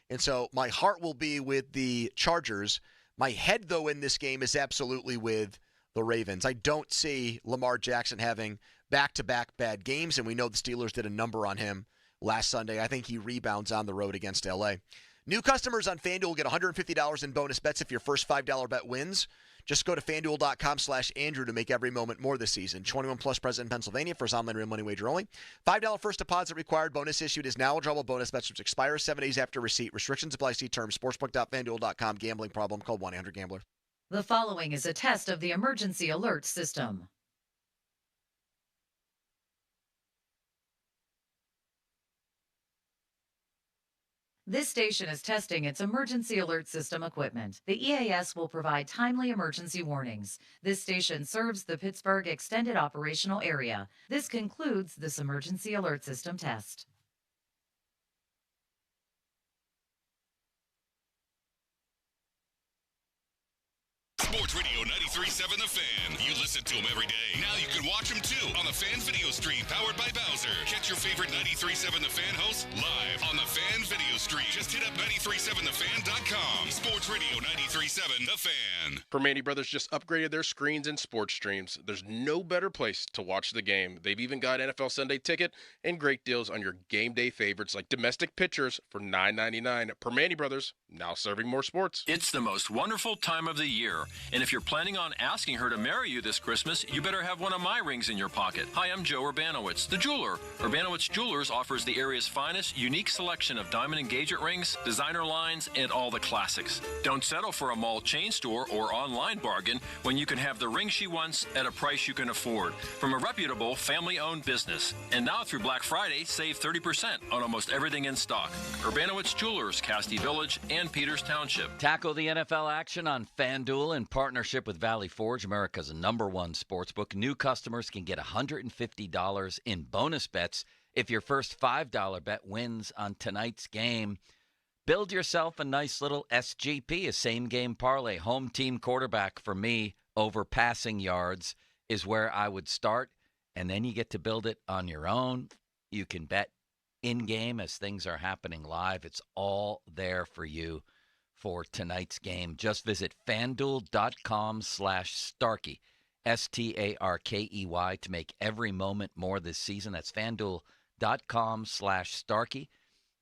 And so my heart will be with the Chargers. My head, though, in this game is absolutely with the Ravens. I don't see Lamar Jackson having back-to-back bad games, and we know the Steelers did a number on him last Sunday. I think he rebounds on the road against L.A. New customers on FanDuel will get $150 in bonus bets if your first $5 bet wins. Just go to FanDuel.com/Andrew to make every moment more this season. 21 plus present in Pennsylvania. First online real money wager only. $5 first deposit required. Bonus issued is now eligible. Bonus bets which expire 7 days after receipt. Restrictions apply. See terms. Sportsbook.FanDuel.com. Gambling problem. Call 1-800-GAMBLER. The following is a test of the emergency alert system. This station is testing its emergency alert system equipment. The EAS will provide timely emergency warnings. This station serves the Pittsburgh Extended Operational Area. This concludes this emergency alert system test. Sports Radio 93.7 The Fan. You listen to them every day. Now you can watch them too on the Fan Video Stream powered by Bowser. Catch your favorite 93.7 The Fan hosts live on the Fan Video Stream. Just hit up 937thefan.com. Sports Radio 93.7 The Fan. Permane Brothers just upgraded their screens and sports streams. There's no better place to watch the game. They've even got NFL Sunday Ticket and great deals on your game day favorites like domestic pitchers for $9.99. Permane Brothers, now serving more sports. It's the most wonderful time of the year. And if you're planning on asking her to marry you this Christmas, you better have one of my rings in your pocket. Hi, I'm Joe Urbanowitz, the jeweler. Urbanowitz Jewelers offers the area's finest, unique selection of diamond engagement rings, designer lines, and all the classics. Don't settle for a mall chain store or online bargain when you can have the ring she wants at a price you can afford from a reputable family-owned business. And now through Black Friday, save 30% on almost everything in stock. Urbanowitz Jewelers, Castee Village, and Peters Township. Tackle the NFL action on FanDuel in partnership with Valley Forge, America's #1 sportsbook. New customers can get $150 in bonus bets if your first $5 bet wins on tonight's game. Build yourself a nice little SGP, a same-game parlay. Home team quarterback for me over passing yards is where I would start, and then you get to build it on your own. You can bet in-game as things are happening live. It's all there for you for tonight's game. Just visit FanDuel.com/Starkey, STARKEY, to make every moment more this season. That's FanDuel.com/Starkey.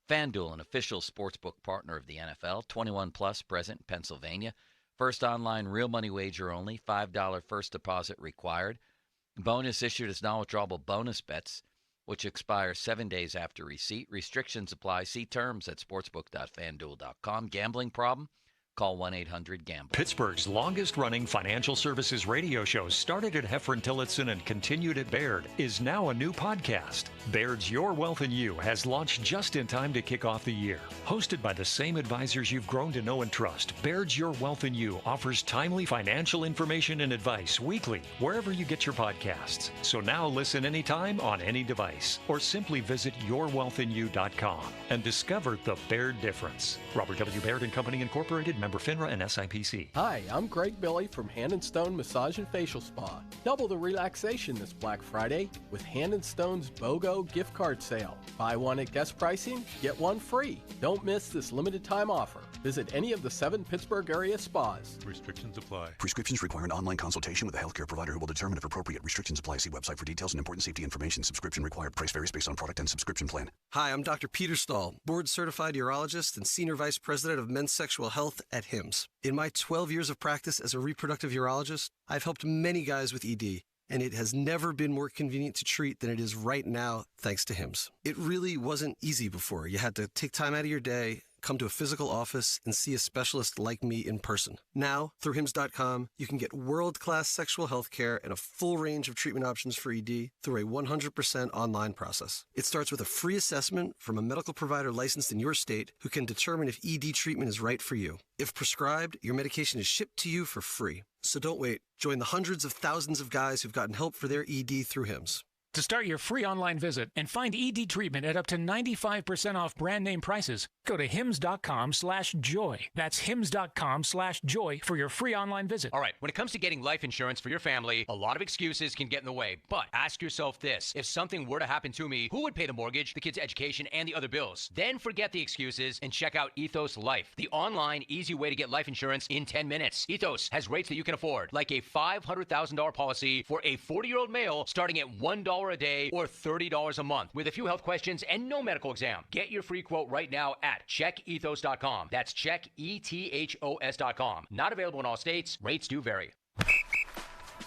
FanDuel, an official sportsbook partner of the NFL. 21 plus, present in Pennsylvania. First online real money wager only. $5 first deposit required. Bonus issued as non-withdrawable bonus bets, which expire 7 days after receipt. Restrictions apply. See terms at sportsbook.fanduel.com. Gambling problem? Call 1-800-GAMBLER. Pittsburgh's longest-running financial services radio show, started at Heffron Tillotson and continued at Baird, is now a new podcast. Baird's Your Wealth and You has launched just in time to kick off the year. Hosted by the same advisors you've grown to know and trust, Baird's Your Wealth and You offers timely financial information and advice weekly, wherever you get your podcasts. So now listen anytime on any device, or simply visit yourwealthandyou.com and discover the Baird difference. Robert W. Baird and Company Incorporated, member Member FINRA and SIPC. Hi, I'm Greg Billy from Hand & Stone Massage and Facial Spa. Double the relaxation this Black Friday with Hand & Stone's BOGO gift card sale. Buy one at guest pricing, get one free. Don't miss this limited time offer. Visit any of the 7 Pittsburgh area spas. Restrictions apply. Prescriptions require an online consultation with a healthcare provider who will determine if appropriate. Restrictions apply. See website for details and important safety information. Subscription required. Price varies based on product and subscription plan. Hi, I'm Dr. Peter Stahl, board-certified urologist and senior vice president of men's sexual health at HIMSS. In my 12 years of practice as a reproductive urologist, I've helped many guys with ED, and it has never been more convenient to treat than it is right now, thanks to HIMSS. It really wasn't easy before. You had to take time out of your day, come to a physical office, and see a specialist like me in person. Now, through HIMSS.com, you can get world-class sexual health care and a full range of treatment options for ED through a 100% online process. It starts with a free assessment from a medical provider licensed in your state who can determine if ED treatment is right for you. If prescribed, your medication is shipped to you for free. So don't wait. Join the hundreds of thousands of guys who've gotten help for their ED through HIMSS. To start your free online visit and find ED treatment at up to 95% off brand name prices, go to hims.com/joy. That's hims.com/joy for your free online visit. All right, when it comes to getting life insurance for your family, a lot of excuses can get in the way. But ask yourself this: if something were to happen to me, who would pay the mortgage, the kids' education, and the other bills? Then forget the excuses and check out Ethos Life, the online, easy way to get life insurance in 10 minutes. Ethos has rates that you can afford, like a $500,000 policy for a 40-year-old male starting at $1 a day or $30 a month with a few health questions and no medical exam. Get your free quote right now at checkethos.com. That's checkethos.com. Not available in all states. Rates do vary.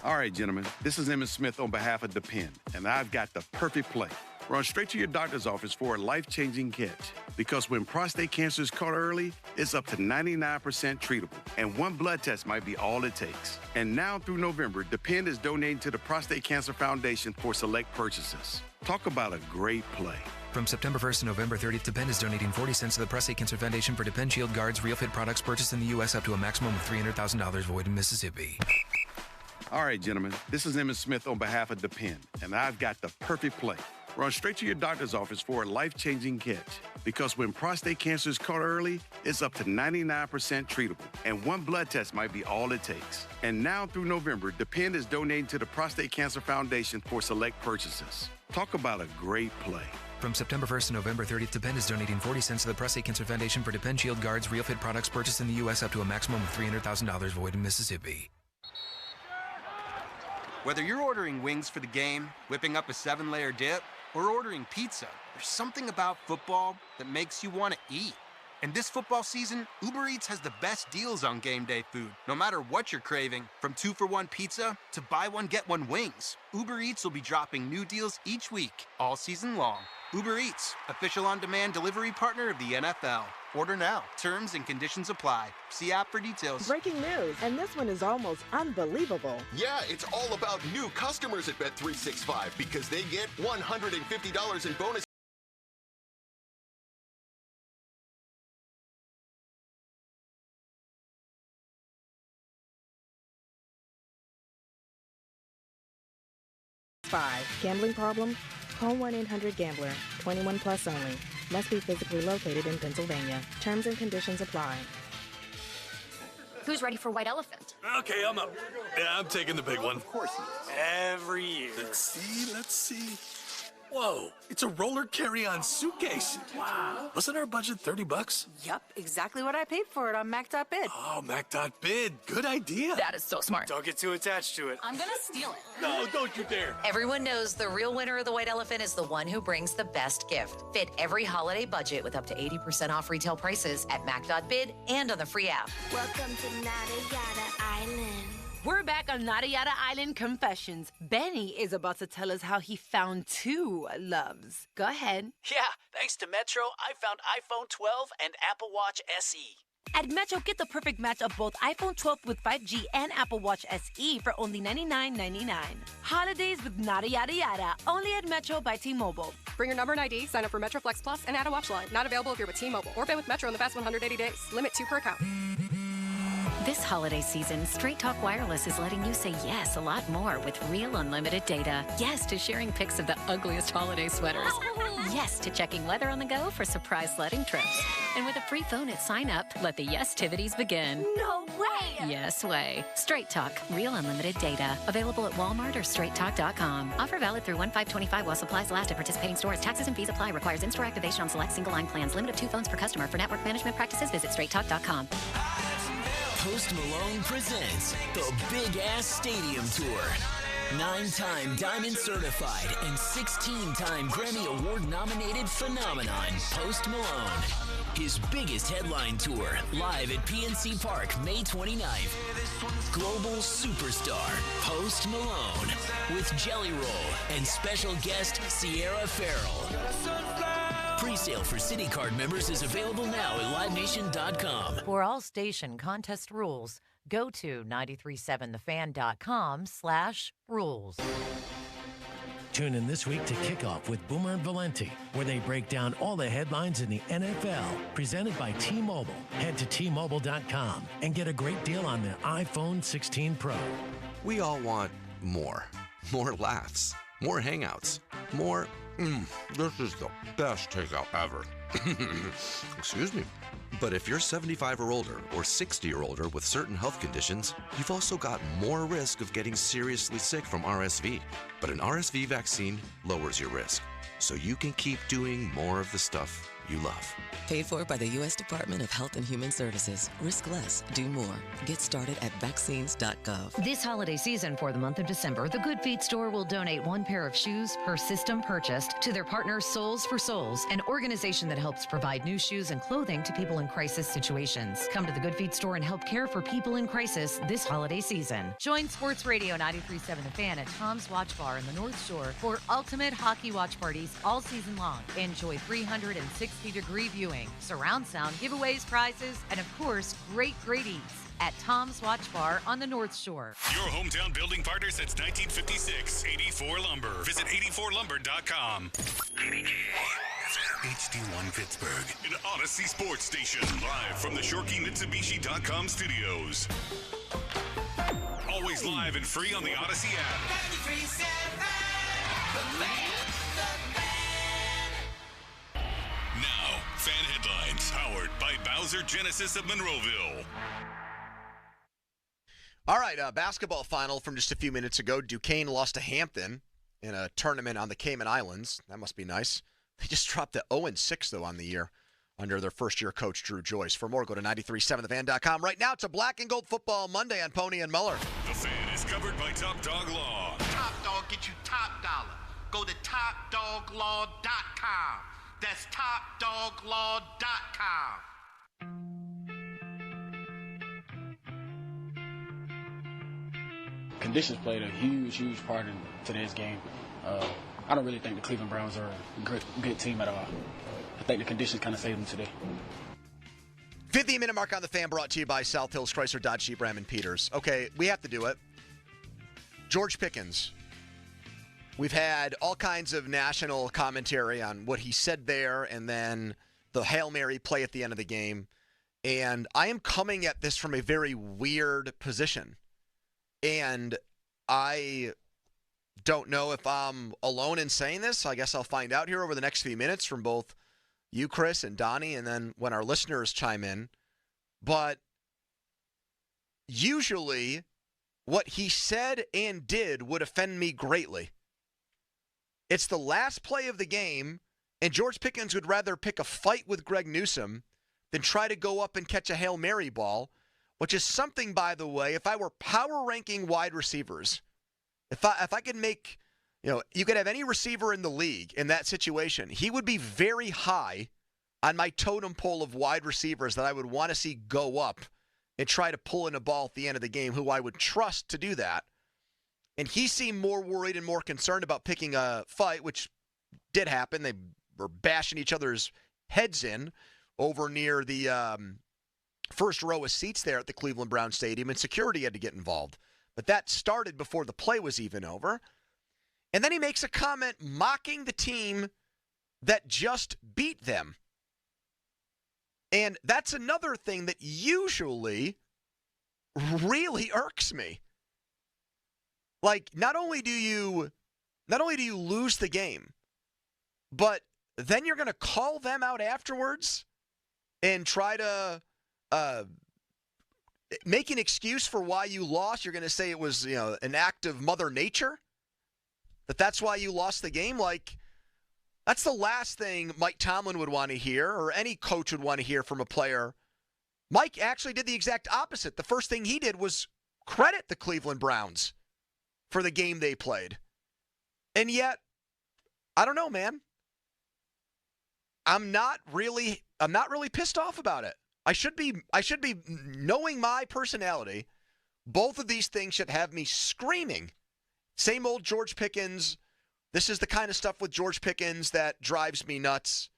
All right, gentlemen, this is Emmett Smith on behalf of Depend, and I've got the perfect play. Run straight to your doctor's office for a life-changing catch. Because when prostate cancer is caught early, it's up to 99% treatable, and one blood test might be all it takes. And now through November, Depend is donating to the Prostate Cancer Foundation for select purchases. Talk about a great play. From September 1st to November 30th, Depend is donating 40 cents to the Prostate Cancer Foundation for Depend Shield Guards, Real Fit products purchased in the U.S. up to a maximum of $300,000 void in Mississippi. All right, gentlemen, this is Emmett Smith on behalf of Depend, and I've got the perfect play. Run straight to your doctor's office for a life-changing catch. Because when prostate cancer is caught early, it's up to 99% treatable, and one blood test might be all it takes. And now through November, Depend is donating to the Prostate Cancer Foundation for select purchases. Talk about a great play. From September 1st to November 30th, Depend is donating 40 cents to the Prostate Cancer Foundation for Depend Shield Guards, Real Fit products purchased in the U.S. up to a maximum of $300,000 void in Mississippi. Whether you're ordering wings for the game, whipping up a 7-layer dip, or ordering pizza, there's something about football that makes you want to eat. And this football season, Uber Eats has the best deals on game day food. No matter what you're craving, from 2-for-1 pizza to buy one, get one wings, Uber Eats will be dropping new deals each week, all season long. Uber Eats, official on-demand delivery partner of the NFL. Order now. Terms and conditions apply. See app for details. Breaking news, and this one is almost unbelievable. Yeah, it's all about new customers at Bet365 because they get $150 in bonus. Gambling problem? Call 1-800-GAMBLER. 21 plus only. Must be physically located in Pennsylvania. Terms and conditions apply. Who's ready for White Elephant? Okay, I'm up. Yeah, I'm taking the big one. Of course he is. Every year. Let's see. Whoa, it's a roller carry-on suitcase. Wow. Wasn't our budget $30? Yup, exactly what I paid for it on Mac.bid. Oh, Mac.bid. Good idea. That is so smart. Don't get too attached to it. I'm gonna steal it. No, don't you dare. Everyone knows the real winner of the White Elephant is the one who brings the best gift. Fit every holiday budget with up to 80% off retail prices at Mac.bid and on the free app. Welcome to Nada Yada Island. We're back on Nada Yada Island Confessions. Benny is about to tell us how he found two loves. Go ahead. Yeah, thanks to Metro, I found iPhone 12 and Apple Watch SE. At Metro, get the perfect match of both iPhone 12 with 5G and Apple Watch SE for only $99.99. Holidays with Nada Yada Yada, only at Metro by T-Mobile. Bring your number and ID, sign up for Metro Flex Plus, and add a watch line. Not available if you're with T-Mobile or pay with Metro in the past 180 days. Limit 2 per account. This holiday season, Straight Talk Wireless is letting you say yes a lot more with real unlimited data. Yes to sharing pics of the ugliest holiday sweaters. Yes to checking weather on the go for surprise sledding trips. And with a free phone at sign up, let the yes-tivities begin. No way! Yes way. Straight Talk, real unlimited data. Available at Walmart or straighttalk.com. Offer valid through 1/5/25 while supplies last at participating stores. Taxes and fees apply. Requires in-store activation on select single-line plans. Limit of 2 phones per customer. For network management practices, visit straighttalk.com. Post Malone presents the Big Ass Stadium Tour. 9-time Diamond certified and 16-time Grammy Award nominated phenomenon, Post Malone. His biggest headline tour, live at PNC Park, May 29th. Global superstar, Post Malone, with Jelly Roll and special guest Sierra Farrell. Pre-sale for City Card members is available now at livenation.com. For all station contest rules, go to 937thefan.com/rules. Tune in this week to Kickoff with Boomer and Valenti, where they break down all the headlines in the NFL. Presented by T-Mobile. Head to T-Mobile.com and get a great deal on the iPhone 16 Pro. We all want more. More laughs. More hangouts. More, this is the best takeout ever. Excuse me. But if you're 75 or older or 60 or older with certain health conditions, you've also got more risk of getting seriously sick from RSV. But an RSV vaccine lowers your risk, so you can keep doing more of the stuff you love. Paid for by the U.S. Department of Health and Human Services. Risk less, do more. Get started at vaccines.gov. This holiday season for the month of December, the Good Feet store will donate 1 pair of shoes per system purchased to their partner Souls for Souls, an organization that helps provide new shoes and clothing to people in crisis situations. Come to the Good Feet store and help care for people in crisis this holiday season. Join Sports Radio 93.7 The Fan at Tom's Watch Bar in the North Shore for ultimate hockey watch parties all season long. Enjoy 360-degree viewing, surround sound, giveaways, prizes, and of course, great eats at Tom's Watch Bar on the North Shore. Your hometown building partner since 1956, 84 Lumber. Visit 84lumber.com. HD1 Pittsburgh, an Odyssey sports station, live from the ShorkeyMitsubishi.com studios. Always live and free on the Odyssey app. Now, fan headlines powered by Bowser Genesis of Monroeville. All right, basketball final from just a few minutes ago. Duquesne lost to Hampton in a tournament on the Cayman Islands. That must be nice. They just dropped to 0-6, though, on the year under their first-year coach, Drew Joyce. For more, go to 937thefan.com. Right now, it's a Black and Gold Football Monday on Pony and Muller. The Fan is covered by Top Dog Law. Top Dog get you top dollar. Go to topdoglaw.com. That's topdoglaw.com. Conditions played a huge part in today's game. I don't really think the Cleveland Browns are a good team at all. I think the conditions kind of saved them today. 50-minute mark on the Fan, brought to you by South Hills Chrysler Dodge Jeep Ram and Peters. Okay, we have to do it. George Pickens. We've had all kinds of national commentary on what he said there and then the Hail Mary play at the end of the game. And I am coming at this from a very weird position. And I don't know if I'm alone in saying this. I guess I'll find out here over the next few minutes from both you, Chris, and Donnie, and then when our listeners chime in. But usually what he said and did would offend me greatly. It's the last play of the game, and George Pickens would rather pick a fight with Greg Newsome than try to go up and catch a Hail Mary ball, which is something, by the way, if I were power ranking wide receivers, if I could make, you could have any receiver in the league in that situation, he would be very high on my totem pole of wide receivers that I would want to see go up and try to pull in a ball at the end of the game, who I would trust to do that. And he seemed more worried and more concerned about picking a fight, which did happen. They were bashing each other's heads in over near the first row of seats there at the Cleveland Browns Stadium, and security had to get involved. But that started before the play was even over. And then he makes a comment mocking the team that just beat them. And that's another thing that usually really irks me. Like, not only do you lose the game, but then you're going to call them out afterwards and try to make an excuse for why you lost. You're going to say it was, an act of Mother Nature, that's why you lost the game. Like, that's the last thing Mike Tomlin would want to hear, or any coach would want to hear from a player. Mike actually did the exact opposite. The first thing he did was credit the Cleveland Browns for the game they played. And yet, I don't know, man. I'm not really pissed off about it. I should be, knowing my personality, both of these things should have me screaming. Same old George Pickens. This is the kind of stuff with George Pickens that drives me nuts.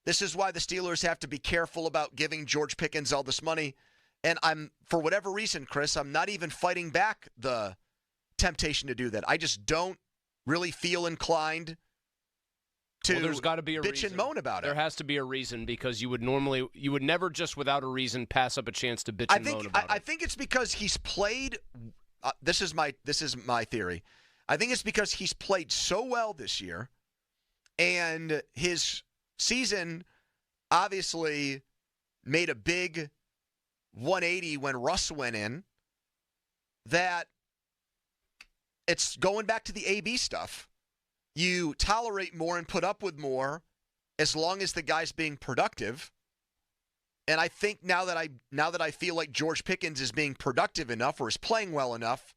This is why the Steelers have to be careful about giving George Pickens all this money. And for whatever reason, Chris, I'm not even fighting back the temptation to do that. I just don't really feel inclined to there's got to be a bitch reason. And moan about it. There has to be a reason, because you would never just without a reason pass up a chance to bitch and moan about it. I think it's because he's played. This is my theory. I think it's because he's played so well this year, and his season obviously made a big 180 when Russ went in, that it's going back to the AB stuff. You tolerate more and put up with more as long as the guy's being productive. And I think now that I feel like George Pickens is being productive enough or is playing well enough,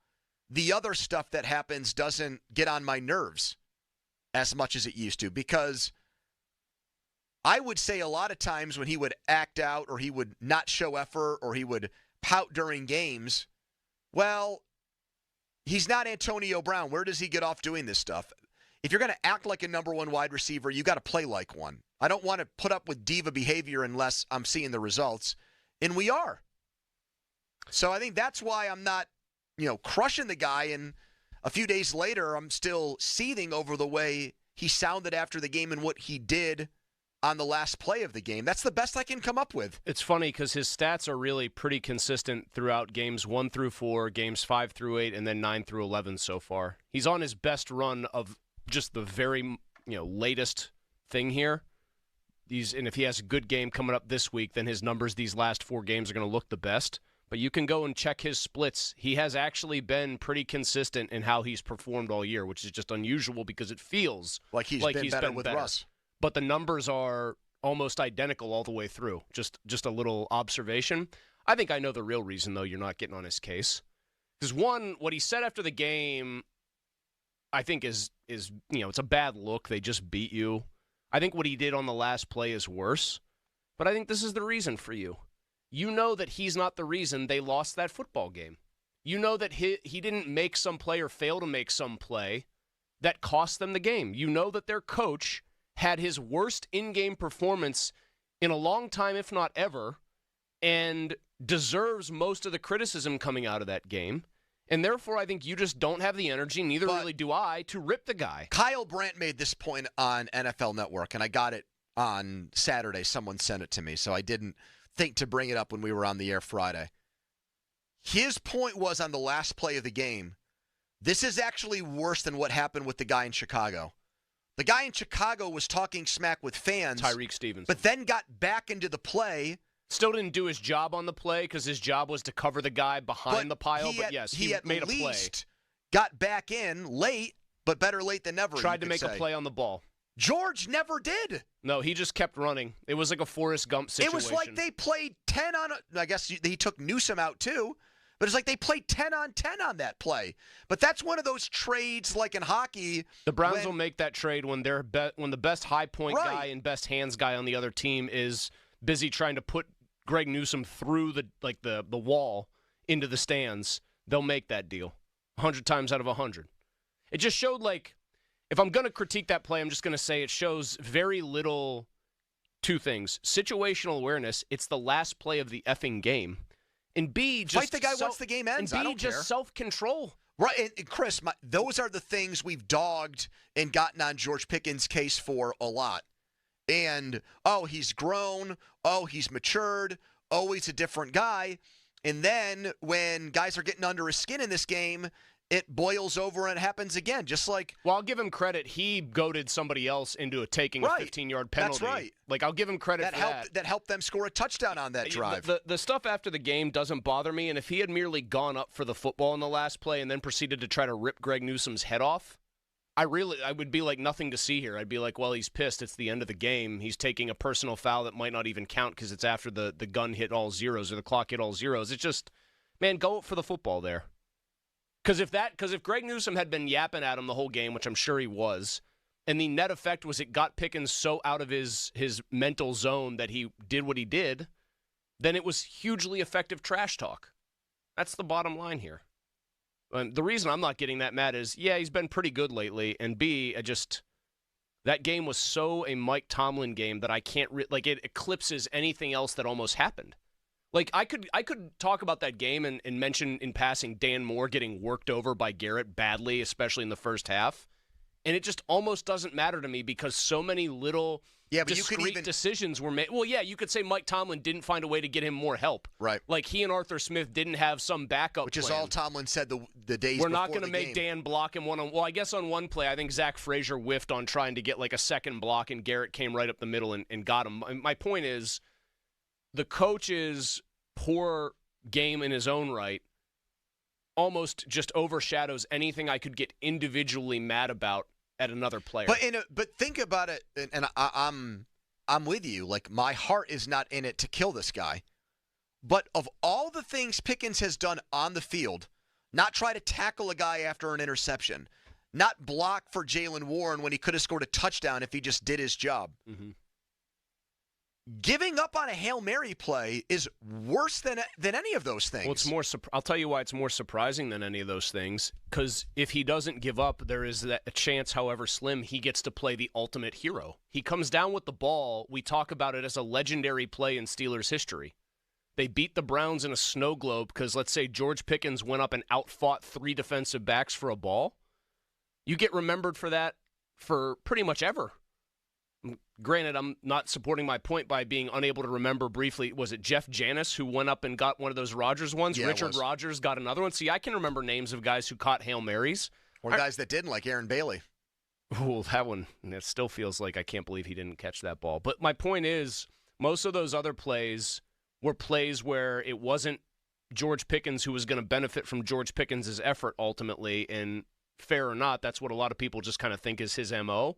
the other stuff that happens doesn't get on my nerves as much as it used to. Because I would say a lot of times when he would act out, or he would not show effort, or he would pout during games, well, he's not Antonio Brown. Where does he get off doing this stuff? If you're going to act like a number one wide receiver, you got to play like one. I don't want to put up with diva behavior unless I'm seeing the results. And we are. So I think that's why I'm not, crushing the guy. And a few days later, I'm still seething over the way he sounded after the game and what he did on the last play of the game. That's the best I can come up with. It's funny because his stats are really pretty consistent throughout games 1 through 4, games 5 through 8, and then 9 through 11 so far. He's on his best run of just the very, latest thing here. And if he has a good game coming up this week, then his numbers these last 4 games are going to look the best. But you can go and check his splits. He has actually been pretty consistent in how he's performed all year, which is just unusual because it feels like he's been better with Russ. But the numbers are almost identical all the way through. Just a little observation. I think I know the real reason, though, you're not getting on his case. Because, one, what he said after the game, I think is it's a bad look. They just beat you. I think what he did on the last play is worse. But I think this is the reason for you. You know that he's not the reason they lost that football game. You know that he didn't make some play or fail to make some play that cost them the game. You know that their coach had his worst in-game performance in a long time, if not ever, and deserves most of the criticism coming out of that game. And therefore, I think you just don't have the energy, neither really do I, to rip the guy. Kyle Brandt made this point on NFL Network, and I got it on Saturday. Someone sent it to me, so I didn't think to bring it up when we were on the air Friday. His point was on the last play of the game, this is actually worse than what happened with the guy in Chicago. The guy in Chicago was talking smack with fans. Tyreek Stevenson. But then got back into the play. Still didn't do his job on the play because his job was to cover the guy behind the pile. But yes, he made a play. Got back in late, but better late than never. Tried to make a play on the ball. George never did. No, he just kept running. It was like a Forrest Gump situation. It was like they played 10 on I guess he took Newsome out too. But it's like they played 10 on 10 on that play. But that's one of those trades like in hockey. The Browns will make that trade when when the best high point guy and best hands guy on the other team is busy trying to put Greg Newsome through the wall into the stands. They'll make that deal 100 times out of 100. It just showed if I'm going to critique that play, I'm just going to say it shows very little two things. Situational awareness, it's the last play of the effing game. And B, just fight the guy once the game ends. And B, I don't just care. Self-control. Right, and Chris, those are the things we've dogged and gotten on George Pickens' case for a lot. And, he's grown. He's matured. He's a different guy. And then when guys are getting under his skin in this game, it boils over and it happens again, just like... Well, I'll give him credit. He goaded somebody else into taking a 15-yard penalty. That's right. Like, I'll give him credit for that. That helped them score a touchdown on that drive. The stuff after the game doesn't bother me, and if he had merely gone up for the football in the last play and then proceeded to try to rip Greg Newsome's head off, I would be like, nothing to see here. I'd be like, well, he's pissed. It's the end of the game. He's taking a personal foul that might not even count because it's after the gun hit all zeros or the clock hit all zeros. It's just, man, go for the football there. Because if Greg Newsome had been yapping at him the whole game, which I'm sure he was, and the net effect was it got Pickens so out of his mental zone that he did what he did, then it was hugely effective trash talk. That's the bottom line here. And the reason I'm not getting that mad is, yeah, he's been pretty good lately, and B, that game was so a Mike Tomlin game that I can't it eclipses anything else that almost happened. Like, I could talk about that game and mention in passing Dan Moore getting worked over by Garrett badly, especially in the first half. And it just almost doesn't matter to me because so many little discrete decisions were made. Well, yeah, you could say Mike Tomlin didn't find a way to get him more help. Right. Like he and Arthur Smith didn't have some backup Which is plan. all Tomlin said the days We're before not going to the make game. Dan block him one-on-one. Well, I guess on one play, I think Zach Frazier whiffed on trying to get like a second block, and Garrett came right up the middle and got him. My point is the coach's poor game in his own right almost just overshadows anything I could get individually mad about at another player. But think about it, and I'm with you. Like, my heart is not in it to kill this guy. But of all the things Pickens has done on the field, not try to tackle a guy after an interception, not block for Jalen Warren when he could have scored a touchdown if he just did his job. Mm-hmm. Giving up on a Hail Mary play is worse than any of those things. Well, I'll tell you why it's more surprising than any of those things. Because if he doesn't give up, there is a chance, however slim, he gets to play the ultimate hero. He comes down with the ball. We talk about it as a legendary play in Steelers history. They beat the Browns in a snow globe because, let's say, George Pickens went up and outfought 3 defensive backs for a ball. You get remembered for that for pretty much ever. Granted, I'm not supporting my point by being unable to remember briefly. Was it Jeff Janis who went up and got one of those Rodgers ones? Yeah, Richard Rodgers got another one. See, I can remember names of guys who caught Hail Marys. Or guys that didn't, like Aaron Bailey. Ooh, that one, it still feels like I can't believe he didn't catch that ball. But my point is, most of those other plays were plays where it wasn't George Pickens who was going to benefit from George Pickens' effort ultimately. And fair or not, that's what a lot of people just kind of think is his MO.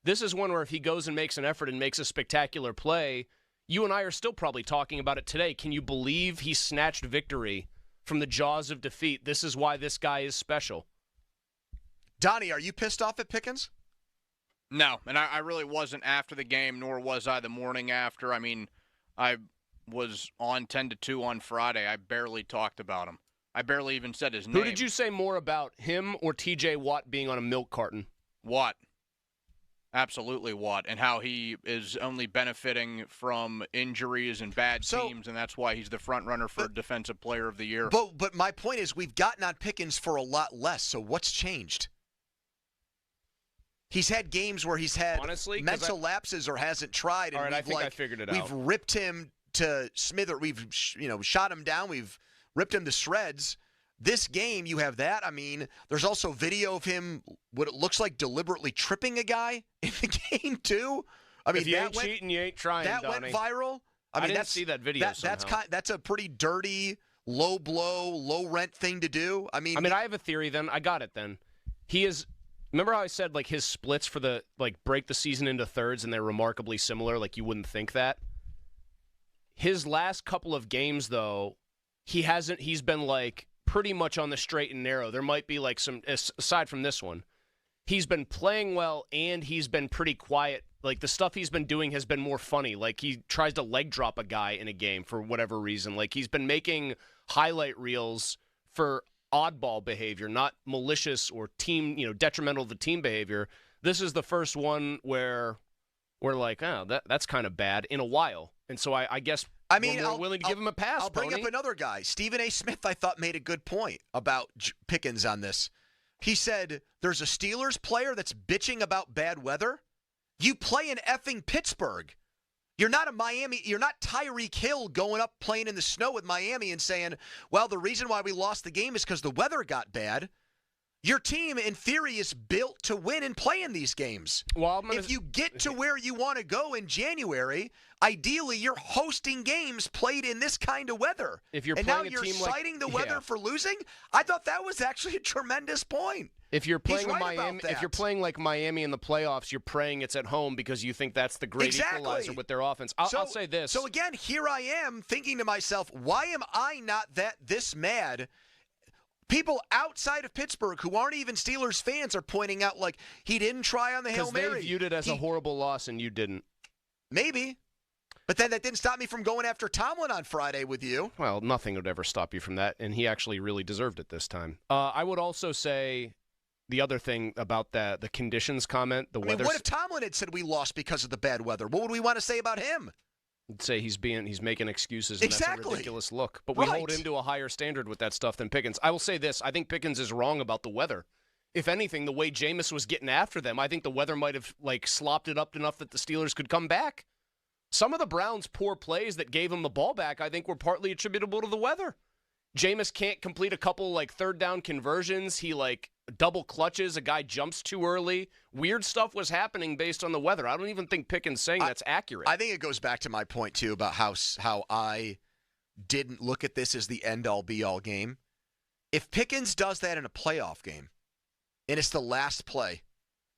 This is one where if he goes and makes an effort and makes a spectacular play, you and I are still probably talking about it today. Can you believe he snatched victory from the jaws of defeat? This is why this guy is special. Donnie, are you pissed off at Pickens? No, and I really wasn't after the game, nor was I the morning after. I mean, I was on 10-2 on Friday. I barely talked about him. I barely even said his name. Who did you say more about, him or T.J. Watt being on a milk carton? Watt. Absolutely Watt, and how he is only benefiting from injuries and bad teams, and that's why he's the front runner for Defensive Player of the Year. But my point is, we've gotten on Pickens for a lot less, so what's changed? He's had games where he's had mental lapses or hasn't tried. And all right, I think I figured it out. We've ripped him to smither. We've shot him down. We've ripped him to shreds. This game, you have that. I mean, there's also video of him, what it looks like, deliberately tripping a guy in the game, too. I mean, if you ain't cheating, you ain't trying, that Donnie. went viral. I didn't see that video That's a pretty dirty, low blow, low rent thing to do. I mean, I have a theory then. I got it then. He is – remember how I said, like, his splits for the – like, break the season into thirds and they're remarkably similar? Like, you wouldn't think that. His last couple of games, though, he's been, like – pretty much on the straight and narrow. There might be like some, aside from this one, he's been playing well and he's been pretty quiet. Like the stuff he's been doing has been more funny. Like he tries to leg drop a guy in a game for whatever reason. Like he's been making highlight reels for oddball behavior, not malicious or team, detrimental to the team behavior. This is the first one where we're like, oh, that's kind of bad in a while. And so I guess we're more willing to give him a pass. I'll bring up another guy. Stephen A. Smith, I thought, made a good point about Pickens on this. He said, there's a Steelers player that's bitching about bad weather. You play in effing Pittsburgh. You're not Tyreek Hill going up playing in the snow with Miami and saying, well, the reason why we lost the game is because the weather got bad. Your team, in theory, is built to win and play in these games. Well, if you get to where you want to go in January, ideally you're hosting games played in this kind of weather. Now you're citing the weather for losing? I thought that was actually a tremendous point. If you're playing like Miami in the playoffs, you're praying it's at home because you think that's the great equalizer with their offense. I'll say this. So again, here I am thinking to myself, why am I not this mad? People outside of Pittsburgh who aren't even Steelers fans are pointing out, like, he didn't try on the Hail Mary. Because they viewed it as a horrible loss and you didn't. Maybe. But then that didn't stop me from going after Tomlin on Friday with you. Well, nothing would ever stop you from that, and he actually really deserved it this time. I would also say the other thing about the conditions comment, weather. What if Tomlin had said we lost because of the bad weather? What would we want to say about him? I'd say he's making excuses, and that's a ridiculous look. But we hold him to a higher standard with that stuff than Pickens. I will say this. I think Pickens is wrong about the weather. If anything, the way Jameis was getting after them, I think the weather might have slopped it up enough that the Steelers could come back. Some of the Browns' poor plays that gave him the ball back, I think, were partly attributable to the weather. Jameis can't complete a couple third down conversions. He double clutches. A guy jumps too early. Weird stuff was happening based on the weather. I don't even think Pickens saying that's accurate. I think it goes back to my point too about how I didn't look at this as the end-all be-all game. If Pickens does that in a playoff game, and it's the last play,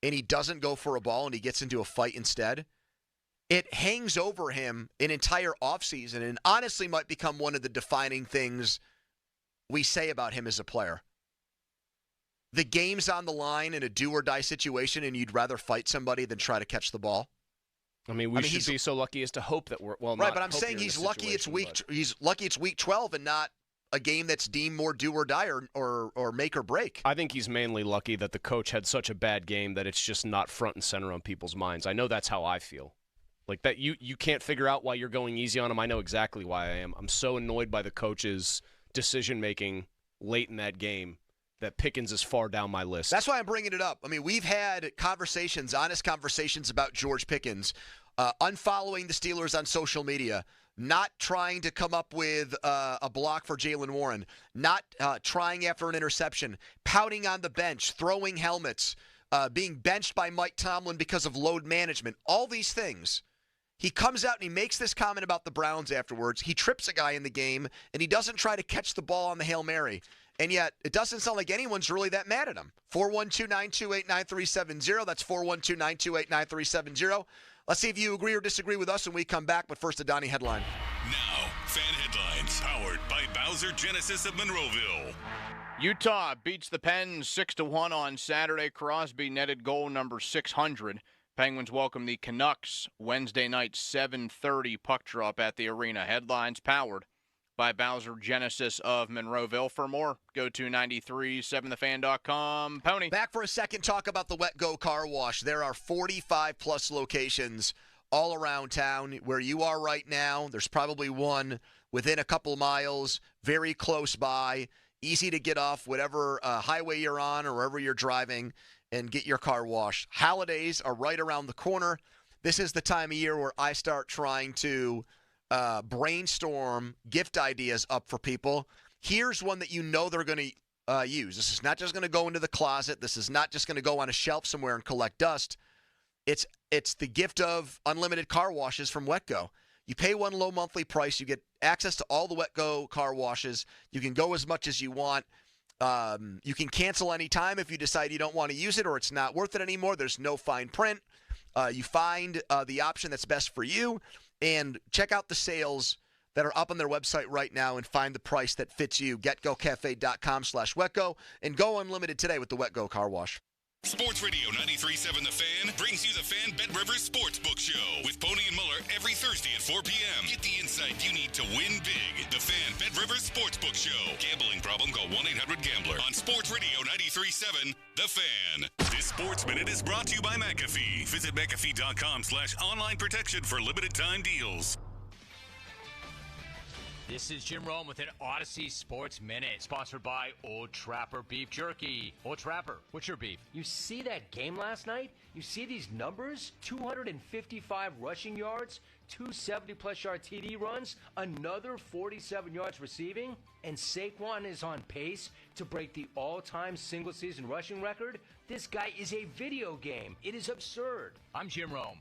and he doesn't go for a ball and he gets into a fight instead, it hangs over him an entire offseason and honestly might become one of the defining things we say about him as a player. The game's on the line in a do-or-die situation, and you'd rather fight somebody than try to catch the ball. I mean, we should be so lucky as to hope that we're right. But I'm saying he's lucky it's week 12 and not a game that's deemed more do-or-die or make or break. I think he's mainly lucky that the coach had such a bad game that it's just not front and center on people's minds. I know that's how I feel. Like that, you can't figure out why you're going easy on him. I know exactly why I am. I'm so annoyed by the coach's decision-making late in that game that Pickens is far down my list. That's why I'm bringing it up. I mean, we've had conversations, honest conversations about George Pickens, unfollowing the Steelers on social media, not trying to come up with a block for Jaylen Warren, not trying after an interception, pouting on the bench, throwing helmets, being benched by Mike Tomlin because of load management, all these things. He comes out and he makes this comment about the Browns afterwards. He trips a guy in the game, and he doesn't try to catch the ball on the Hail Mary. And yet, it doesn't sound like anyone's really that mad at him. 412-928-9370. That's 412-928-9370. Let's see if you agree or disagree with us when we come back. But first, a Donnie headline. Now, fan headlines powered by Bowser Genesis of Monroeville. Utah beats the Pens 6-1 on Saturday. Crosby netted goal number 600. Penguins welcome the Canucks Wednesday night, 7:30 puck drop at the arena. Headlines powered by Bowser Genesis of Monroeville. For more, go to 937thefan.com. Pony. Back for a second, talk about the Wet Go Car Wash. There are 45-plus locations all around town. Where you are right now, there's probably one within a couple miles, very close by, easy to get off whatever highway you're on or wherever you're driving and get your car washed. Holidays are right around the corner. This is the time of year where I start trying to brainstorm gift ideas up for people. Here's one that you know they're going to use. This is not just going to go into the closet. This is not just going to go on a shelf somewhere and collect dust. It's the gift of unlimited car washes from WetGo. You pay one low monthly price. You get access to all the WetGo car washes. You can go as much as you want. You can cancel any time if you decide you don't want to use it or it's not worth it anymore. There's no fine print. You find the option that's best for you and check out the sales that are up on their website right now and find the price that fits you. GetGoCafe.com/WetGo and go unlimited today with the WetGo car wash. Sports Radio 93.7 The Fan brings you the Fan Bet Rivers Sportsbook Show with Pony and Muller every Thursday at 4 p.m. Get the insight you need to win big. The Fan Bet Rivers Sportsbook Show. Gambling problem? Call 1-800-GAMBLER. On Sports Radio 93.7 The Fan. This Sports Minute is brought to you by McAfee. Visit McAfee.com/online protection for limited time deals. This is Jim Rome with an Odyssey Sports Minute, sponsored by Old Trapper Beef Jerky. Old Trapper, what's your beef? You see that game last night? You see these numbers? 255 rushing yards, 270-plus yard TD runs, another 47 yards receiving, and Saquon is on pace to break the all-time single-season rushing record? This guy is a video game. It is absurd. I'm Jim Rome.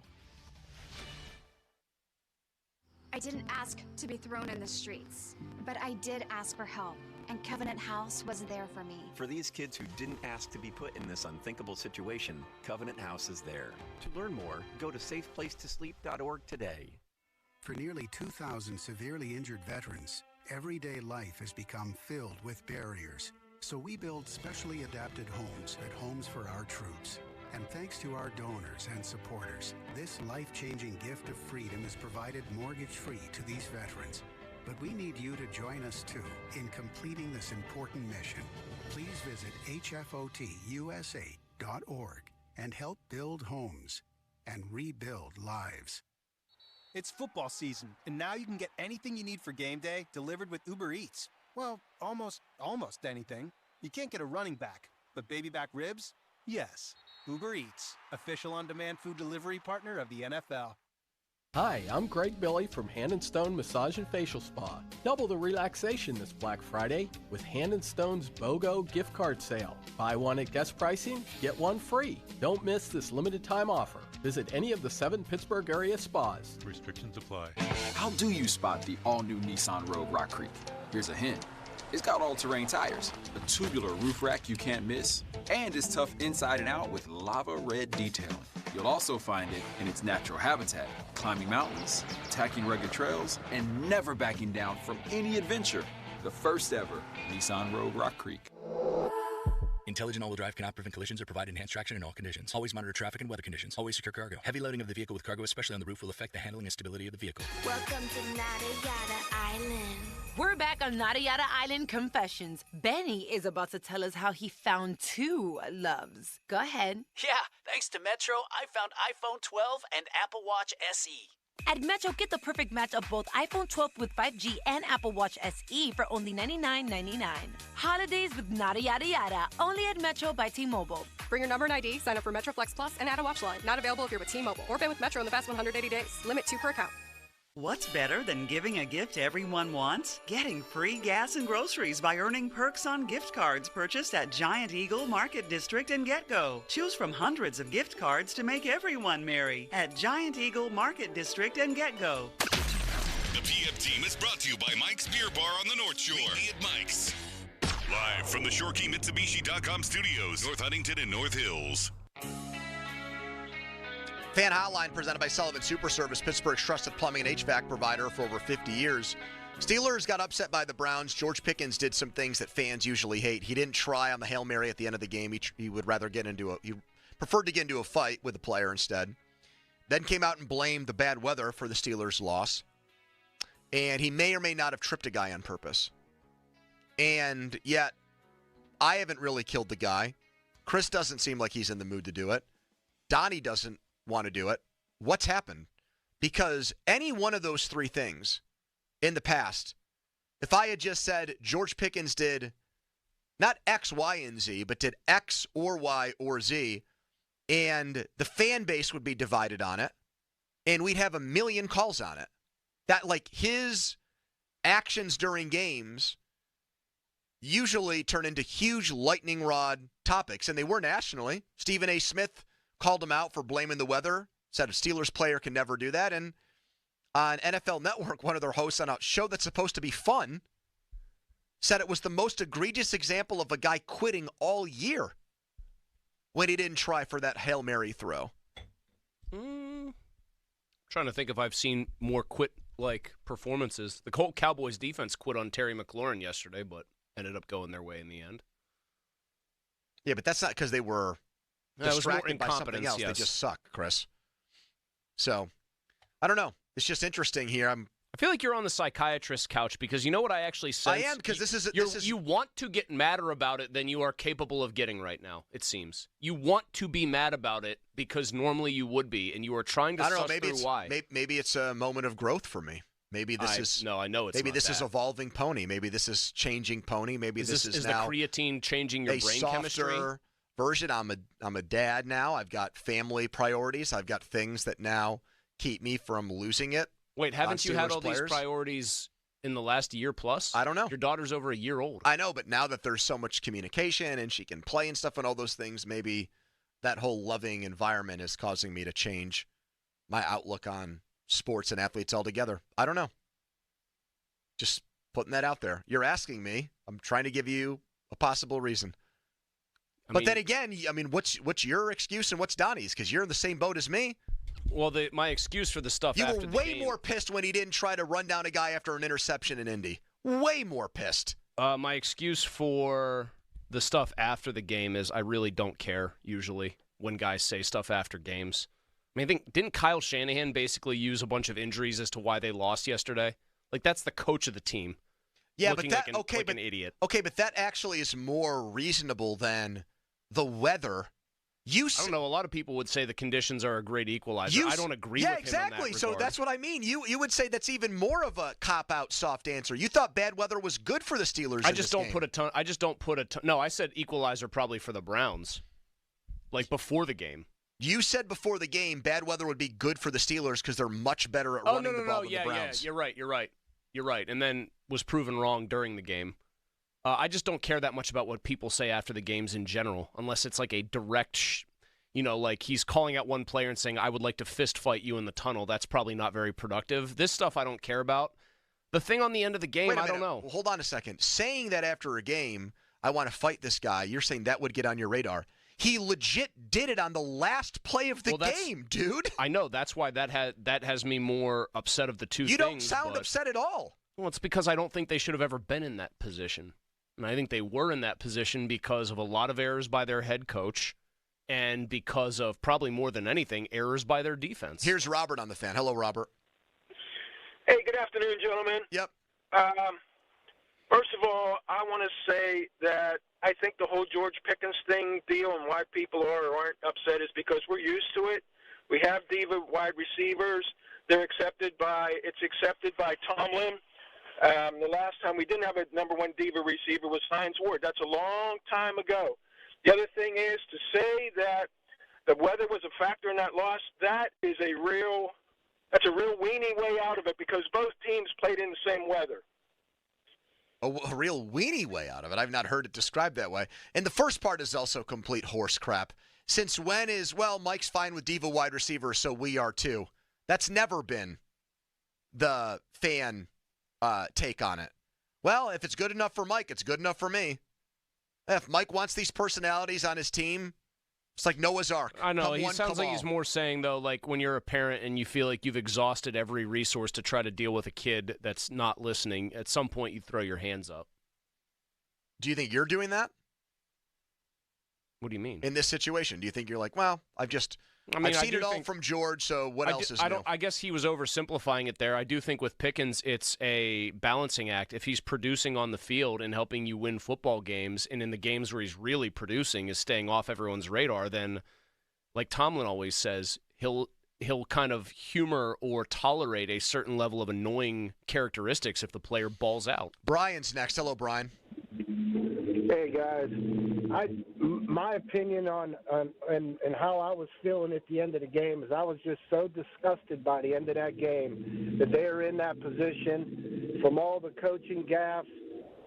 I didn't ask to be thrown in the streets, but I did ask for help, and Covenant House was there for me. For these kids who didn't ask to be put in this unthinkable situation, Covenant House is there. To learn more, go to safeplacetosleep.org today. For nearly 2,000 severely injured veterans, everyday life has become filled with barriers. So we build specially adapted homes at Homes for Our Troops. And thanks to our donors and supporters, this life-changing gift of freedom is provided mortgage-free to these veterans. But we need you to join us, too, in completing this important mission. Please visit hfotusa.org and help build homes and rebuild lives. It's football season, and now you can get anything you need for game day delivered with Uber Eats. Well, almost anything. You can't get a running back, but baby back ribs? Yes. Uber Eats, official on-demand food delivery partner of the NFL. Hi, I'm Greg Billy from Hand & Stone Massage and Facial Spa. Double the relaxation this Black Friday with Hand & Stone's BOGO gift card sale. Buy one at guest pricing, get one free. Don't miss this limited time offer. Visit any of the 7 Pittsburgh area spas. Restrictions apply. How do you spot the all-new Nissan Rogue Rock Creek? Here's a hint. It's got all-terrain tires, a tubular roof rack you can't miss, and it's tough inside and out with lava red detailing. You'll also find it in its natural habitat, climbing mountains, attacking rugged trails, and never backing down from any adventure. The first ever Nissan Rogue Rock Creek. Intelligent all-wheel drive cannot prevent collisions or provide enhanced traction in all conditions. Always monitor traffic and weather conditions. Always secure cargo. Heavy loading of the vehicle with cargo, especially on the roof, will affect the handling and stability of the vehicle. Welcome to Nada Yada Island. We're back on Nada Yada Island Confessions. Benny is about to tell us how he found 2 loves. Go ahead. Yeah, thanks to Metro, I found iPhone 12 and Apple Watch SE. At Metro, get the perfect match of both iPhone 12 with 5G and Apple Watch SE for only $99.99. Holidays with Nada Yada Yada, only at Metro by T-Mobile. Bring your number and ID, sign up for Metro Flex Plus, and add a watch line. Not available if you're with T-Mobile or been with Metro in the past 180 days. Limit 2 per account. What's better than giving a gift everyone wants? Getting free gas and groceries by earning perks on gift cards purchased at Giant Eagle Market District and GetGo. Choose from hundreds of gift cards to make everyone merry at Giant Eagle Market District and GetGo. The PF Team is brought to you by Mike's Beer Bar on the North Shore. Meet me at Mike's. Live from the ShoreKeyMitsubishi.com studios, North Huntington and North Hills. Fan Hotline presented by Sullivan Super Service, Pittsburgh's trusted plumbing and HVAC provider for over 50 years. Steelers got upset by the Browns. George Pickens did some things that fans usually hate. He didn't try on the Hail Mary at the end of the game. He would rather he preferred to get into a fight with the player instead. Then came out and blamed the bad weather for the Steelers' loss. And he may or may not have tripped a guy on purpose. And yet, I haven't really killed the guy. Chris doesn't seem like he's in the mood to do it. Donnie doesn't want to do it. What's happened? Because any one of those 3 things in the past, if I had just said George Pickens did not X, Y, and Z, but did X or Y or Z, and the fan base would be divided on it, and we'd have a million calls on it. That, like, his actions during games usually turn into huge lightning rod topics, and they were nationally. Stephen A. Smith called him out for blaming the weather, said a Steelers player can never do that. And on NFL Network, one of their hosts on a show that's supposed to be fun said it was the most egregious example of a guy quitting all year when he didn't try for that Hail Mary throw. Trying to think if I've seen more quit-like performances. The Colt Cowboys defense quit on Terry McLaurin yesterday, but ended up going their way in the end. Yeah, but that's not because they were distracted by something else. Yes. They just suck, Chris. So, I don't know. It's just interesting here. I feel like you're on the psychiatrist's couch because you know what I actually sense? I am, because this is you want to get madder about it than you are capable of getting right now, it seems. You want to be mad about it because normally you would be, and you are trying to suss through why. Maybe it's a moment of growth for me. Maybe this is no. I know it's maybe not this that. is evolving pony. Maybe this is changing pony. Maybe Is is the now creatine changing your a brain softer chemistry? version. I'm a dad now. I've got family priorities. I've got things that now keep me from losing it. Wait, haven't you had all players. these priorities in the last year plus? I don't know. Your daughter's over a year old. I know, but now that there's so much communication and she can play and stuff and all those things, maybe that whole loving environment is causing me to change my outlook on sports and athletes altogether. I don't know. Just putting that out there. You're asking me. I'm trying to give you a possible reason. But then again, I mean, what's your excuse and what's Donnie's? Because you're in the same boat as me. Well, my excuse for the stuff you after were the way game, more pissed when he didn't try to run down a guy after an interception in Indy. Way more pissed. My excuse for the stuff after the game is I really don't care, usually, when guys say stuff after games. I mean, didn't Kyle Shanahan basically use a bunch of injuries as to why they lost yesterday? Like, that's the coach of the team. Yeah, but that an idiot. Okay, but that actually is more reasonable than the weather. I don't know. A lot of people would say the conditions are a great equalizer. I don't agree with him in that exactly. So regard. that's what I mean. You would say that's even more of a cop-out soft answer. You thought bad weather was good for the Steelers. I just don't put a ton. No, I said equalizer probably for the Browns, like before the game. You said before the game bad weather would be good for the Steelers because they're much better at running the ball than the Browns. Yeah, you're right. And then was proven wrong during the game. I just don't care that much about what people say after the games in general, unless it's like a direct, like he's calling out one player and saying, I would like to fist fight you in the tunnel. That's probably not very productive. This stuff I don't care about. The thing on the end of the game, I don't know. Well, hold on a second. Saying that after a game, I want to fight this guy, you're saying that would get on your radar. He legit did it on the last play of the game, dude. I know. That's why that has me more upset of the two things. You don't sound upset at all. Well, it's because I don't think they should have ever been in that position. And I think they were in that position because of a lot of errors by their head coach and because of, probably more than anything, errors by their defense. Here's Robert on the fan. Hello, Robert. Hey, good afternoon, gentlemen. Yep. First of all, I want to say that I think the whole George Pickens thing deal and why people are or aren't upset is because we're used to it. We have diva wide receivers. It's accepted by Tomlin. The last time we didn't have a number one diva receiver was Hines Ward. That's a long time ago. The other thing is to say that the weather was a factor in that loss. That's a real weenie way out of it because both teams played in the same weather. A real weenie way out of it. I've not heard it described that way. And the first part is also complete horse crap. Since when is, Mike's fine with diva wide receiver, so we are too. That's never been the fan take on it. Well, if it's good enough for Mike, it's good enough for me. If Mike wants these personalities on his team, it's like Noah's Ark. I know. He sounds like he's more saying, though, like when you're a parent and you feel like you've exhausted every resource to try to deal with a kid that's not listening, at some point you throw your hands up. Do you think you're doing that? What do you mean? In this situation, do you think you're like, I've seen it all from George, so what else is new? I guess he was oversimplifying it there. I do think with Pickens, it's a balancing act. If he's producing on the field and helping you win football games, and in the games where he's really producing is staying off everyone's radar, then, like Tomlin always says, he'll kind of humor or tolerate a certain level of annoying characteristics if the player balls out. Brian's next. Hello, Brian. Hey, guys. My opinion on and how I was feeling at the end of the game is I was just so disgusted by the end of that game that they are in that position, from all the coaching gaffes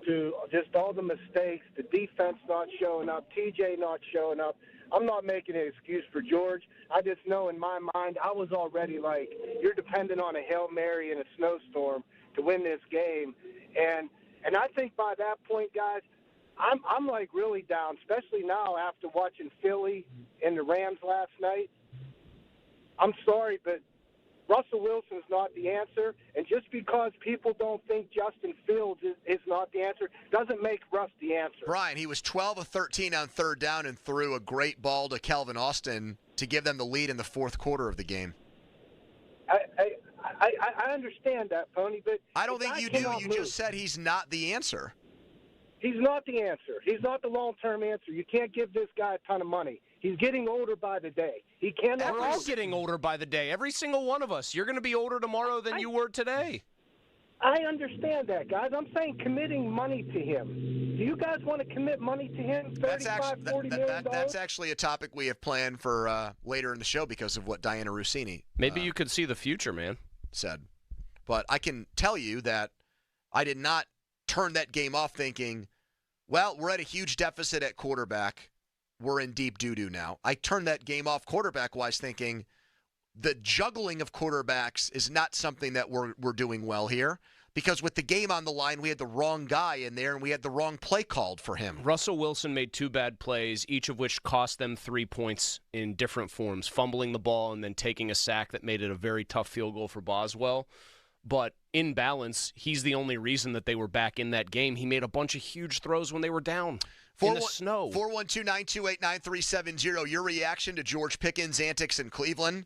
to just all the mistakes, the defense not showing up, TJ not showing up. I'm not making an excuse for George. I just know in my mind I was already like, you're dependent on a Hail Mary in a snowstorm to win this game. And I think by that point, guys, I'm like really down, especially now after watching Philly and the Rams last night. I'm sorry, but Russell Wilson's not the answer. And just because people don't think Justin Fields is not the answer doesn't make Russ the answer. Brian, he was 12 of 13 on third down and threw a great ball to Calvin Austin to give them the lead in the fourth quarter of the game. I understand that, Pony, but I don't think you do. You just said he's not the answer. He's not the answer. He's not the long-term answer. You can't give this guy a ton of money. He's getting older by the day. He cannot. We're all getting older by the day. Every single one of us. You're going to be older tomorrow than you were today. I understand that, guys. I'm saying committing money to him. Do you guys want to commit money to him? $40 million? That's actually a topic we have planned for later in the show because of what Diana Rossini Maybe you could see the future, man. Said. But I can tell you that I did not turn that game off thinking, well, we're at a huge deficit at quarterback. We're in deep doo-doo now. I turned that game off quarterback-wise thinking the juggling of quarterbacks is not something that we're doing well here. Because with the game on the line, we had the wrong guy in there, and we had the wrong play called for him. Russell Wilson made 2 bad plays, each of which cost them 3 points in different forms, fumbling the ball and then taking a sack that made it a very tough field goal for Boswell. But in balance, he's the only reason that they were back in that game. He made a bunch of huge throws when they were down in the snow. 412-928-9370. Your reaction to George Pickens' antics in Cleveland.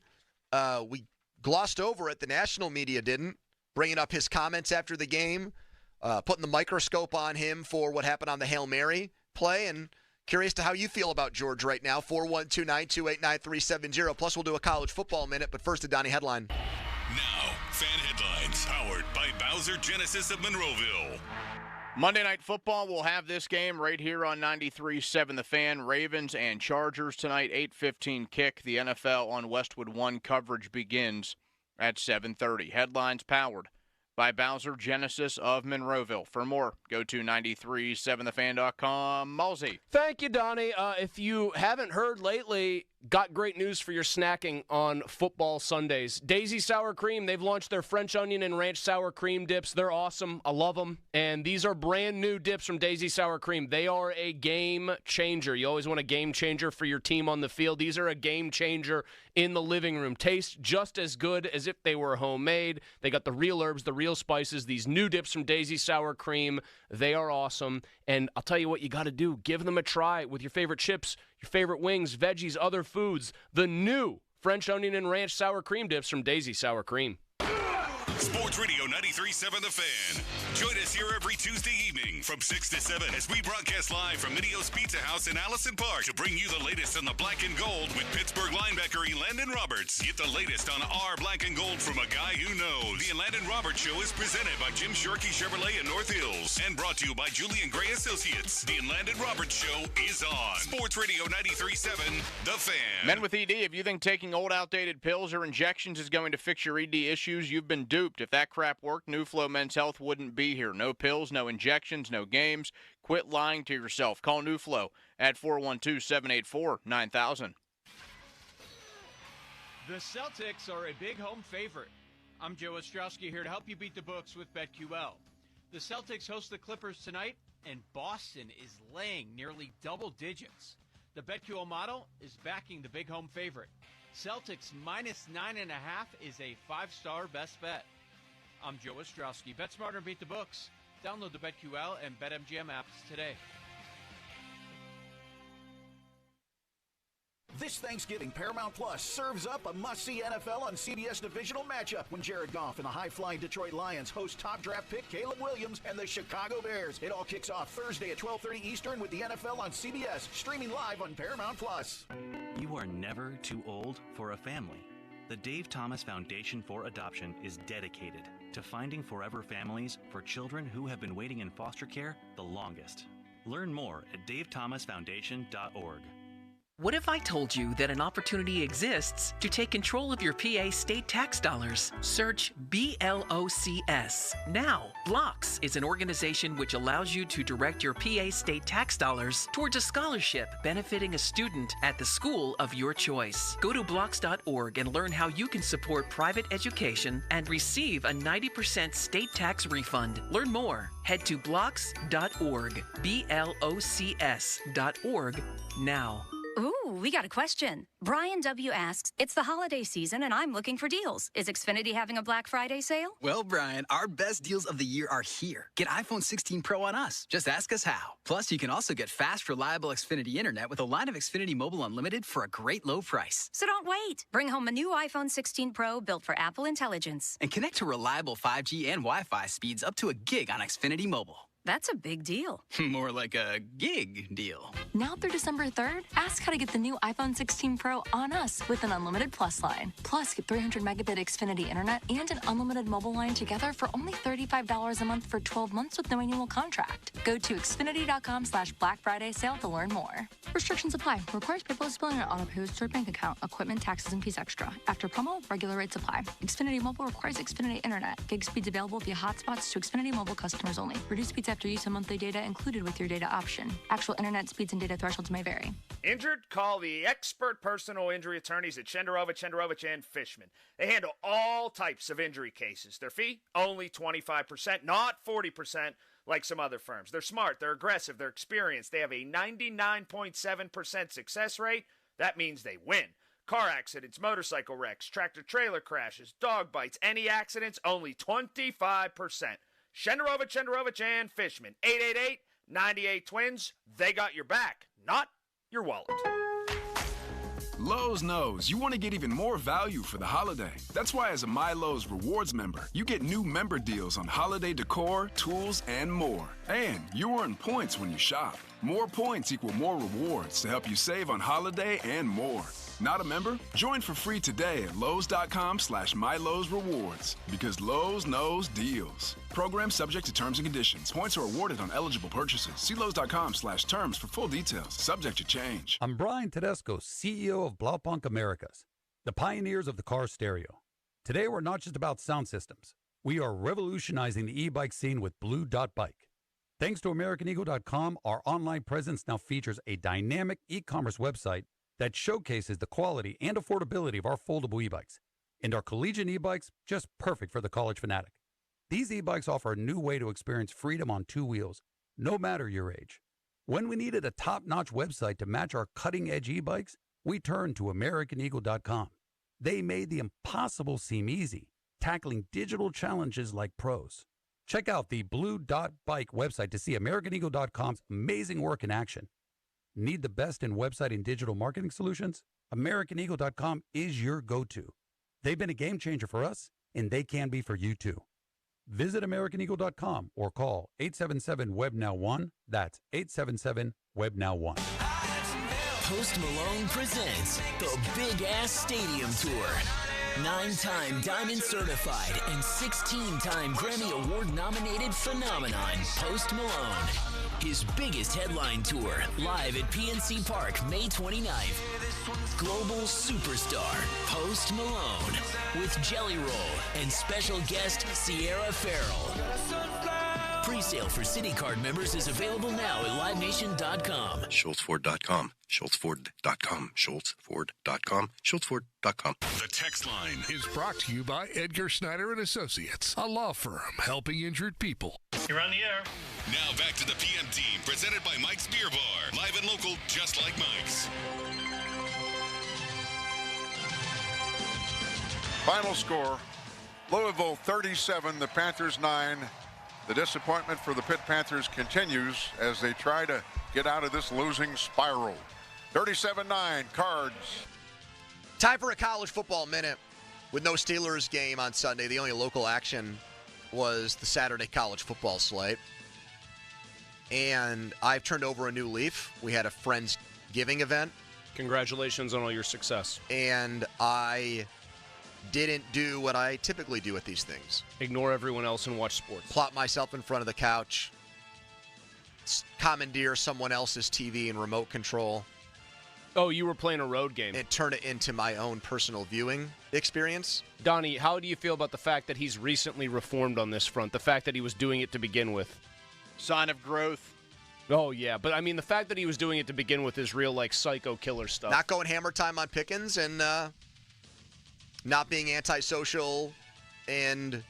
We glossed over it. The national media didn't. Bringing up his comments after the game, putting the microscope on him for what happened on the Hail Mary play, and curious to how you feel about George right now. 412-928-9370. Plus, we'll do a college football minute, but first a Donnie headline. Now, fan headlines powered by Bowser Genesis of Monroeville. Monday Night Football, we'll have this game right here on 93.7 The Fan. Ravens and Chargers tonight, 8:15 kick. The NFL on Westwood 1 coverage begins at 7:30. Headlines powered by Bowser Genesis of Monroeville. For more, go to 937thefan.com. Mulsey. Thank you, Donnie. If you haven't heard lately, got great news for your snacking on football Sundays. Daisy Sour Cream, they've launched their French onion and ranch sour cream dips. They're awesome. I love them. And these are brand new dips from Daisy Sour Cream. They are a game changer. You always want a game changer for your team on the field. These are a game changer in the living room. Taste just as good as if they were homemade. They got the real herbs, the real spices. These new dips from Daisy Sour Cream, they are awesome. And I'll tell you what you got to do. Give them a try with your favorite chips, your favorite wings, veggies, other foods. The new French onion and ranch sour cream dips from Daisy Sour Cream. Sports Radio 93.7 The Fan. Join us here every Tuesday evening from 6 to 7 as we broadcast live from Minio's Pizza House in Allison Park to bring you the latest on the black and gold with Pittsburgh linebacker Elandon Roberts. Get the latest on our black and gold from a guy who knows. The Elandon Roberts Show is presented by Jim Shorkey Chevrolet in North Hills and brought to you by Julian Gray Associates. The Elandon Roberts Show is on Sports Radio 93.7 The Fan. Men with ED, if you think taking old outdated pills or injections is going to fix your ED issues, you've been duped. If that crap worked, New Flow Men's Health wouldn't be here. No pills, no injections, no games. Quit lying to yourself. Call New Flow at 412-784-9000. The Celtics are a big home favorite. I'm Joe Ostrowski here to help you beat the books with BetQL. The Celtics host the Clippers tonight, and Boston is laying nearly double digits. The BetQL model is backing the big home favorite. Celtics minus 9.5 is a 5-star best bet. I'm Joe Ostrowski. Bet smarter and beat the books. Download the BetQL and BetMGM apps today. This Thanksgiving, Paramount Plus serves up a must-see NFL on CBS divisional matchup when Jared Goff and the high-flying Detroit Lions host top draft pick Caleb Williams and the Chicago Bears. It all kicks off Thursday at 12:30 Eastern with the NFL on CBS, streaming live on Paramount Plus. You are never too old for a family. The Dave Thomas Foundation for Adoption is dedicated to finding forever families for children who have been waiting in foster care the longest. Learn more at davethomasfoundation.org. What if I told you that an opportunity exists to take control of your PA state tax dollars? Search BLOCS. Now, Blocks is an organization which allows you to direct your PA state tax dollars towards a scholarship benefiting a student at the school of your choice. Go to blocks.org and learn how you can support private education and receive a 90% state tax refund. Learn more. Head to blocks.org, BLOCS.org now. Ooh, we got a question. Brian W. asks, it's the holiday season and I'm looking for deals. Is Xfinity having a Black Friday sale? Well, Brian, our best deals of the year are here. Get iPhone 16 Pro on us. Just ask us how. Plus, you can also get fast, reliable Xfinity Internet with a line of Xfinity Mobile Unlimited for a great low price. So don't wait. Bring home a new iPhone 16 Pro built for Apple Intelligence. And connect to reliable 5G and Wi-Fi speeds up to a gig on Xfinity Mobile. That's a big deal. More like a gig deal. Now through December 3rd, ask how to get the new iPhone 16 Pro on us with an unlimited Plus line. Plus, get 300 megabit Xfinity internet and an unlimited mobile line together for only $35 a month for 12 months with no annual contract. Go to Xfinity.com/Black Friday sale to learn more. Restrictions apply. Requires paperless billing and auto-pay with stored bank account, equipment, taxes, and fees extra. After promo, regular rates apply. Xfinity Mobile requires Xfinity internet. Gig speeds available via hotspots to Xfinity Mobile customers only. Reduced speeds after use of monthly data included with your data option. Actual internet speeds and data thresholds may vary. Injured? Call the expert personal injury attorneys at Shenderovich and Fishman. They handle all types of injury cases. Their fee? Only 25%, not 40% like some other firms. They're smart, they're aggressive, they're experienced. They have a 99.7% success rate. That means they win. Car accidents, motorcycle wrecks, tractor-trailer crashes, dog bites, any accidents, only 25%. Shenderovich and Fishman. 888-98-TWINS. They got your back, not your wallet. Lowe's knows you want to get even more value for the holiday. That's why as a MyLowe's Rewards member, you get new member deals on holiday decor, tools, and more. And you earn points when you shop. More points equal more rewards to help you save on holiday and more. Not a member? Join for free today at Lowe's.com/MyLowe'sRewards. Because Lowe's knows deals. Program subject to terms and conditions. Points are awarded on eligible purchases. See Lowe's.com/terms for full details. Subject to change. I'm Brian Tedesco, CEO of Blaupunk Americas, the pioneers of the car stereo. Today, we're not just about sound systems. We are revolutionizing the e-bike scene with Blue Dot Bike. Thanks to AmericanEagle.com, our online presence now features a dynamic e-commerce website that showcases the quality and affordability of our foldable e-bikes. And our collegiate e-bikes, just perfect for the college fanatic. These e-bikes offer a new way to experience freedom on two wheels, no matter your age. When we needed a top-notch website to match our cutting-edge e-bikes, we turned to AmericanEagle.com. They made the impossible seem easy, tackling digital challenges like pros. Check out the Blue Dot Bike website to see AmericanEagle.com's amazing work in action. Need the best in website and digital marketing solutions? AmericanEagle.com is your go-to. They've been a game changer for us, and they can be for you too. Visit AmericanEagle.com or call 877-WEB-NOW1. That's 877-WEB-NOW1. Post Malone presents the Big Ass Stadium Tour. 9-time Diamond Certified and 16-time Grammy Award nominated phenomenon, Post Malone. His biggest headline tour, live at PNC Park, May 29th. Global superstar, Post Malone, with Jelly Roll and special guest Sierra Farrell. Pre-sale for City Card members is available now at LiveNation.com. SchultzFord.com. SchultzFord.com. SchultzFord.com. SchultzFord.com. The text line is brought to you by Edgar Snyder and Associates, a law firm helping injured people. You're on the air. Now back to the PM Team, presented by Mike's Beer Bar. Live and local, just like Mike's. Final score, Louisville 37, the Panthers 9. The disappointment for the Pitt Panthers continues as they try to get out of this losing spiral. 37-9, Cards. Time for a college football minute with no Steelers game on Sunday. The only local action was the Saturday college football slate. And I've turned over a new leaf. We had a Friendsgiving event. Congratulations on all your success. And I didn't do what I typically do at these things. Ignore everyone else and watch sports. Plop myself in front of the couch. Commandeer someone else's TV and remote control. Oh, you were playing a road game. And turn it into my own personal viewing experience. Donnie, how do you feel about the fact that he's recently reformed on this front? The fact that he was doing it to begin with? Sign of growth. Oh, yeah. But, I mean, the fact that he was doing it to begin with is real, like, psycho killer stuff. Not going hammer time on Pickens and not being antisocial and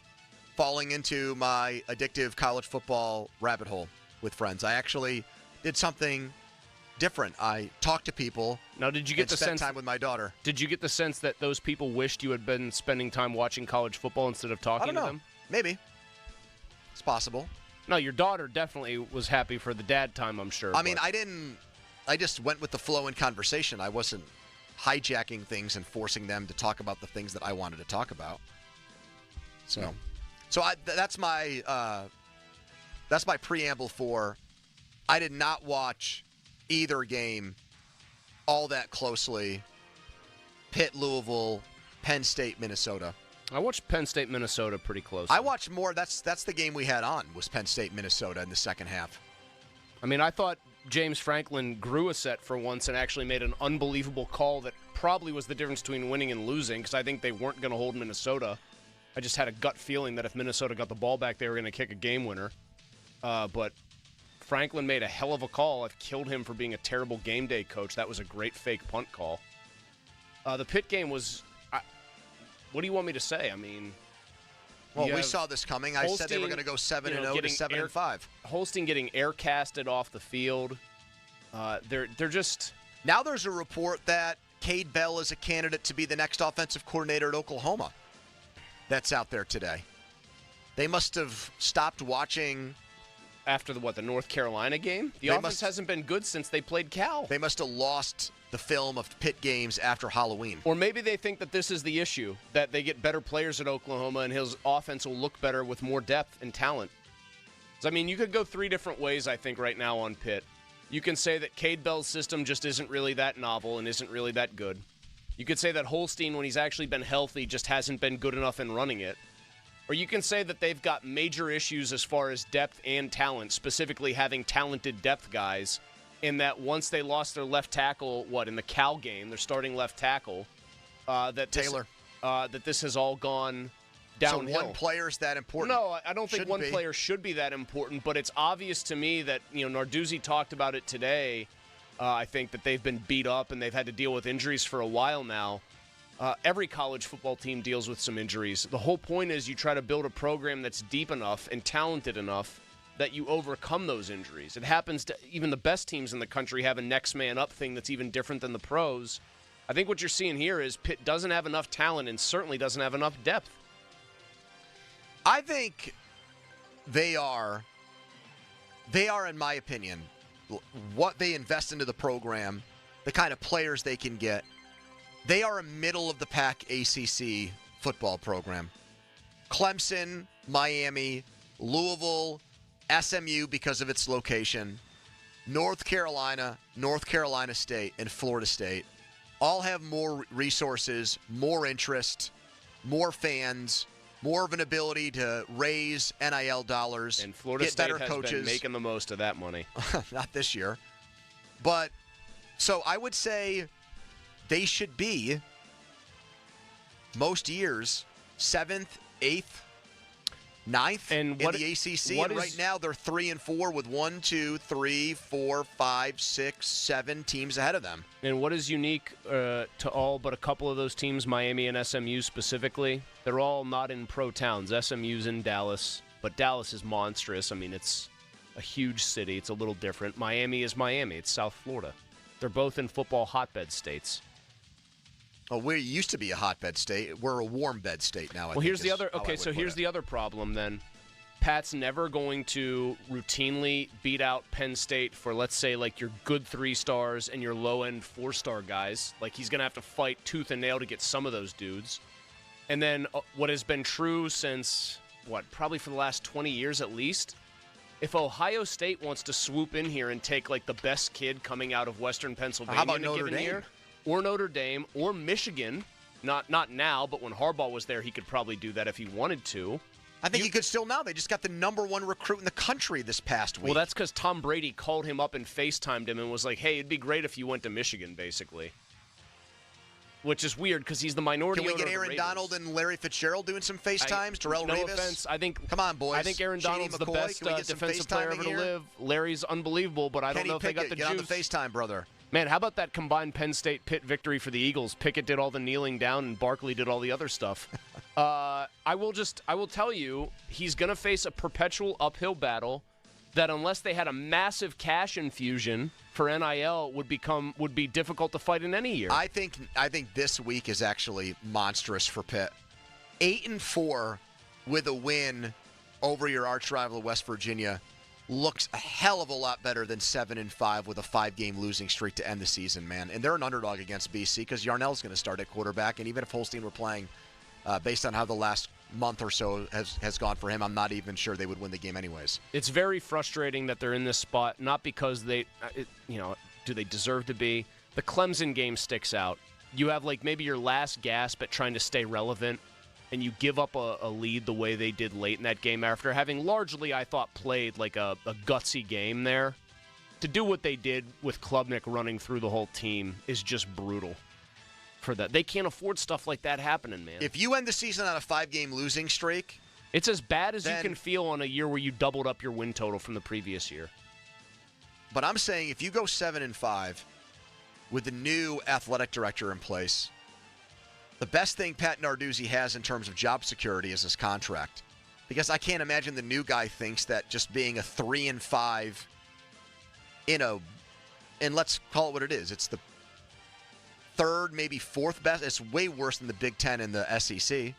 falling into my addictive college football rabbit hole with friends. I actually did something different. I talked to people. Now, did you get the spent sense time with my daughter? Did you get the sense that those people wished you had been spending time watching college football instead of talking to them? Maybe. It's possible. No, your daughter definitely was happy for the dad time, I'm sure. I mean, I just went with the flow in conversation. I wasn't hijacking things and forcing them to talk about the things that I wanted to talk about. So that's my That's my preamble for I did not watch either game all that closely. Pitt, Louisville, Penn State, Minnesota. I watched Penn State, Minnesota pretty closely. I watched more. That's the game we had on was Penn State, Minnesota in the second half. I mean, I thought James Franklin grew a set for once and actually made an unbelievable call that probably was the difference between winning and losing because I think they weren't going to hold Minnesota. I just had a gut feeling that if Minnesota got the ball back, they were going to kick a game winner. But Franklin made a hell of a call. I've killed him for being a terrible game day coach. That was a great fake punt call. The Pitt game was what do you want me to say? I mean, well, we saw this coming. I said they were going to go 7-0 to 7-5. Holstein getting air casted off the field. They're just now. There's a report that Cade Bell is a candidate to be the next offensive coordinator at Oklahoma. That's out there today. They must have stopped watching after the North Carolina game. The offense hasn't been good since they played Cal. They must have lost the film of Pitt games after Halloween. Or maybe they think that this is the issue, that they get better players at Oklahoma and his offense will look better with more depth and talent. I mean, you could go three different ways, I think, right now on Pitt. You can say that Cade Bell's system just isn't really that novel and isn't really that good. You could say that Holstein, when he's actually been healthy, just hasn't been good enough in running it. Or you can say that they've got major issues as far as depth and talent, specifically having talented depth guys, in that once they lost their left tackle, in the Cal game, their starting left tackle, that this has all gone downhill. So one player's that important? No, I don't think one player should be that important, but it's obvious to me that, Narduzzi talked about it today. I think that they've been beat up and they've had to deal with injuries for a while now. Every college football team deals with some injuries. The whole point is you try to build a program that's deep enough and talented enough that you overcome those injuries. It happens to even the best teams in the country have a next man up thing that's even different than the pros. I think what you're seeing here is Pitt doesn't have enough talent and certainly doesn't have enough depth. I think they are, in my opinion, what they invest into the program, the kind of players they can get. They are a middle-of-the-pack ACC football program. Clemson, Miami, Louisville, SMU because of its location, North Carolina State, and Florida State all have more resources, more interest, more fans, more of an ability to raise NIL dollars, and Florida get State better has coaches. Been making the most of that money. Not this year. But, so I would say they should be, most years, 7th, 8th, 9th in the ACC. And right now they're 3-4 with 1, 2, 3, 4, 5, 6, 7 teams ahead of them. And what is unique to all but a couple of those teams, Miami and SMU specifically? They're all not in pro towns. SMU's in Dallas, but Dallas is monstrous. I mean, it's a huge city. It's a little different. Miami is Miami. It's South Florida. They're both in football hotbed states. Oh, we used to be a hotbed state. We're a warm bed state now. Well, here's the other. Okay, so here's the other problem then. Pat's never going to routinely beat out Penn State for, let's say, like your good 3 stars and your low-end 4-star guys. Like, he's going to have to fight tooth and nail to get some of those dudes. And then what has been true since, probably for the last 20 years at least, if Ohio State wants to swoop in here and take, like, the best kid coming out of Western Pennsylvania in a given Dame? year, or Notre Dame, or Michigan, not now, but when Harbaugh was there, he could probably do that if he wanted to. I think he could still now. They just got the #1 recruit in the country this past week. Well, that's because Tom Brady called him up and FaceTimed him and was like, hey, it'd be great if you went to Michigan, basically. Which is weird because he's the minority owner. Can we get Aaron Donald and Larry Fitzgerald doing some FaceTimes? Terrell No Davis? offense. I think, come on, boys. I think Aaron Donald's the best defensive player ever to live. Larry's unbelievable, but I don't know if they got the juice. Get on the FaceTime, brother. Man, how about that combined Penn State-Pitt victory for the Eagles? Pickett did all the kneeling down, and Barkley did all the other stuff. I will tell you, he's going to face a perpetual uphill battle that unless they had a massive cash infusion for NIL would be difficult to fight in any year. I think this week is actually monstrous for Pitt. 8-4 with a win over your arch rival West Virginia looks a hell of a lot better than 7-5 with a 5-game losing streak to end the season, man. And they're an underdog against BC because Yarnell's going to start at quarterback. And even if Holstein were playing based on how the last month or so has gone for him, I'm not even sure they would win the game anyways. It's very frustrating that they're in this spot, not because do they deserve to be. The Clemson game sticks out. You have maybe your last gasp at trying to stay relevant, and you give up a lead the way they did late in that game after having largely, I thought, played a gutsy game there. To do what they did with Klubnik running through the whole team is just brutal for that. They can't afford stuff like that happening, man. If you end the season on a 5-game losing streak, it's as bad as you can feel on a year where you doubled up your win total from the previous year. But I'm saying if you go 7-5 with the new athletic director in place, the best thing Pat Narduzzi has in terms of job security is his contract. Because I can't imagine the new guy thinks that just being a 3-5 and let's call it what it is. It's the third, maybe fourth best. It's way worse than the Big Ten and the SEC.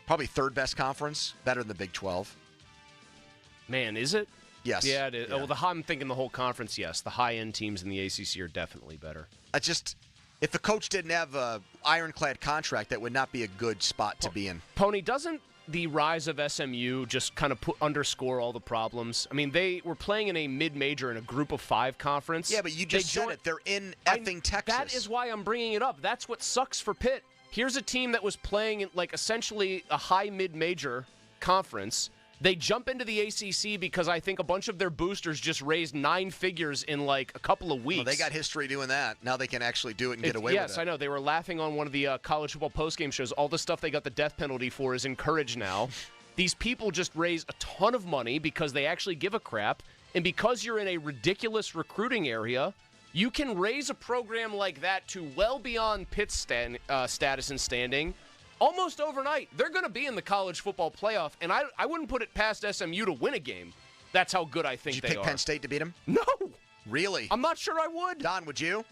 Probably third best conference, better than the Big 12. Man, is it? Yes. Yeah, it is. Yeah. Well, I'm thinking the whole conference, yes. The high-end teams in the ACC are definitely better. If the coach didn't have an ironclad contract, that would not be a good spot to be in. Pony, doesn't the rise of SMU just kind of underscore all the problems? I mean, they were playing in a mid-major in a group of 5 conference. Yeah, but you just said it. They're in effing Texas. That is why I'm bringing it up. That's what sucks for Pitt. Here's a team that was playing in essentially a high mid-major conference. They jump into the ACC because I think a bunch of their boosters just raised 9 figures in a couple of weeks. Well, they got history doing that. Now they can actually do it and get away with it. Yes, I know. They were laughing on one of the college football postgame shows. All the stuff they got the death penalty for is encouraged now. These people just raise a ton of money because they actually give a crap. And because you're in a ridiculous recruiting area, you can raise a program like that to well beyond Pitt's status and standing. Almost overnight, they're going to be in the college football playoff, and I wouldn't put it past SMU to win a game. That's how good I think they are. Did you pick Penn State to beat them? No. Really? I'm not sure I would. Don, would you?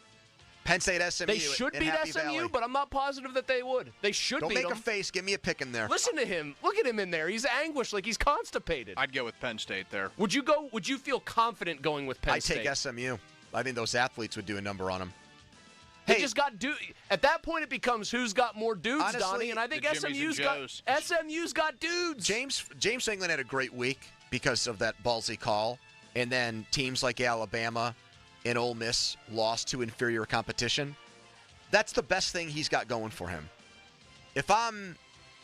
Penn State, SMU. They should beat SMU, Valley. But I'm not positive that they would. They should Don't beat them. make a face. Give me a pick in there. Listen to him. Look at him in there. He's anguished like he's constipated. I'd go with Penn State there. Would you feel confident going with Penn State? I take SMU. I think those athletes would do a number on them. They just got at that point, it becomes who's got more dudes, honestly, Donnie, and I think SMU's got dudes. James England had a great week because of that ballsy call, and then teams like Alabama and Ole Miss lost to inferior competition. That's the best thing he's got going for him. If I'm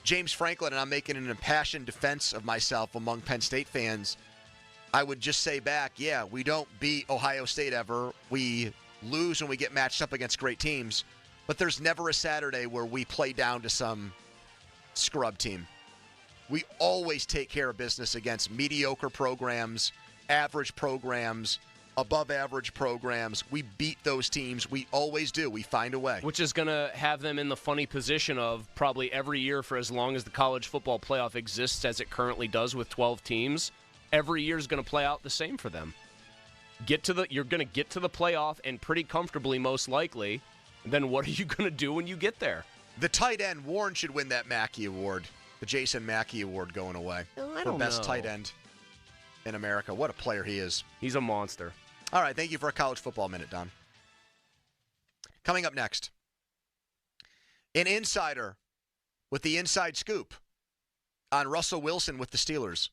James Franklin and I'm making an impassioned defense of myself among Penn State fans, I would just say back, yeah, we don't beat Ohio State ever. We lose when we get matched up against great teams, but there's never a Saturday where we play down to some scrub team. We always take care of business against mediocre programs, average programs, above average programs. We beat those teams. We always do. We find a way. Which is going to have them in the funny position of probably every year for as long as the college football playoff exists as it currently does with 12 teams, every year is going to play out the same for them. You're going to get to the playoff and pretty comfortably, most likely. Then what are you going to do when you get there? The tight end, Warren, should win that Mackey Award, the Jason Mackey Award going away. For best tight end in America. What a player he is. He's a monster. All right, thank you for a college football minute, Don. Coming up next, an insider with the inside scoop on Russell Wilson with the Steelers.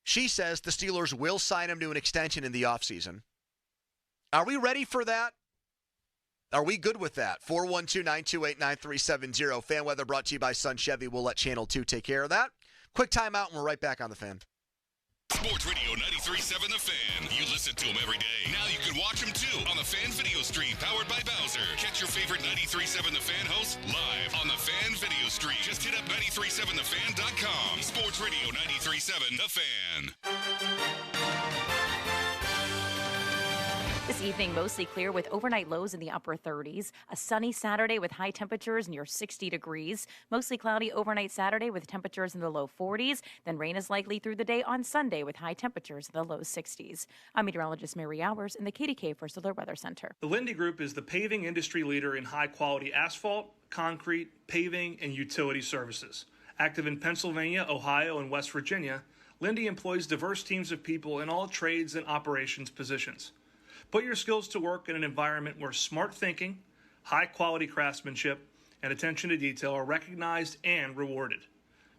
She says the Steelers will sign him to an extension in the offseason. Are we ready for that? Are we good with that? 412-928-9370. Fan weather brought to you by Sun Chevy. We'll let Channel 2 take care of that. Quick timeout, and we're right back on The Fan. Sports Radio 93.7 The Fan. You listen to them every day. Now you can watch them too on the Fan video stream powered by Bowser. Catch your favorite 93.7 The Fan hosts live on the Fan video stream. Just hit up 937thefan.com. Sports Radio 93.7 The Fan. This evening, mostly clear with overnight lows in the upper 30s. A sunny Saturday with high temperatures near 60 degrees. Mostly cloudy overnight Saturday with temperatures in the low 40s. Then rain is likely through the day on Sunday with high temperatures in the low 60s. I'm meteorologist Mary Hours in the KDK First Alert Weather Center. The Lindy Group is the paving industry leader in high-quality asphalt, concrete, paving, and utility services. Active in Pennsylvania, Ohio, and West Virginia, Lindy employs diverse teams of people in all trades and operations positions. Put your skills to work in an environment where smart thinking, high-quality craftsmanship, and attention to detail are recognized and rewarded.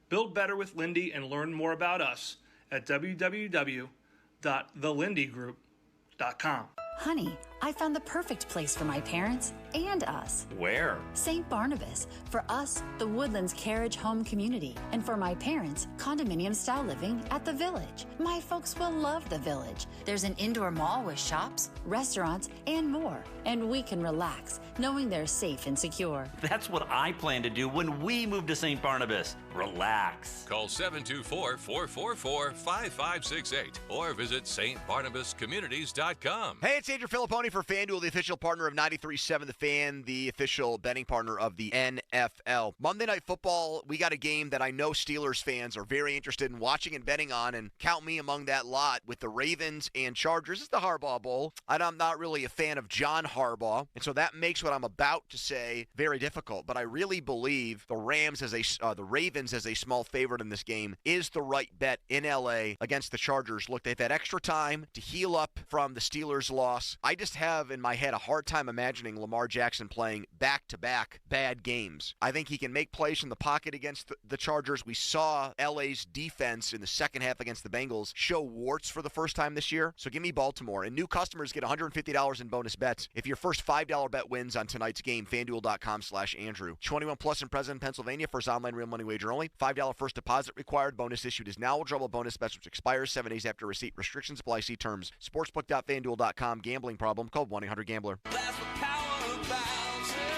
Build better with Lindy and learn more about us at www.thelindygroup.com. Honey, I found the perfect place for my parents and us. Where? St. Barnabas. For us, the Woodlands Carriage Home Community. And for my parents, condominium-style living at the Village. My folks will love the Village. There's an indoor mall with shops, restaurants, and more. And we can relax, knowing they're safe and secure. That's what I plan to do when we move to St. Barnabas. Relax. Call 724-444-5568 or visit stbarnabascommunities.com. Hey, it's Andrew Filipponi for FanDuel, the official partner of 93.7 The Fan, the official betting partner of the NFL. Monday Night Football, we got a game that I know Steelers fans are very interested in watching and betting on, and count me among that lot with the Ravens and Chargers. It's the Harbaugh Bowl, and I'm not really a fan of John Harbaugh, and so that makes what I'm about to say very difficult. But I really believe the Ravens as a small favorite in this game is the right bet in LA against the Chargers. Look, they've had extra time to heal up from the Steelers' loss. I just have in my head a hard time imagining Lamar Jackson playing back-to-back bad games. I think he can make plays from the pocket against the Chargers. We saw LA's defense in the second half against the Bengals show warts for the first time this year. So give me Baltimore. And new customers get $150 in bonus bets if your first $5 bet wins on tonight's game. FanDuel.com/Andrew. 21 plus and present in Pennsylvania. First online real money wager only. $5 first deposit required. Bonus issued is now eligible. Bonus bets which expires 7 days after receipt. Restrictions apply. See terms. Sportsbook.FanDuel.com. Gambling problem? Call 1-800-GAMBLER.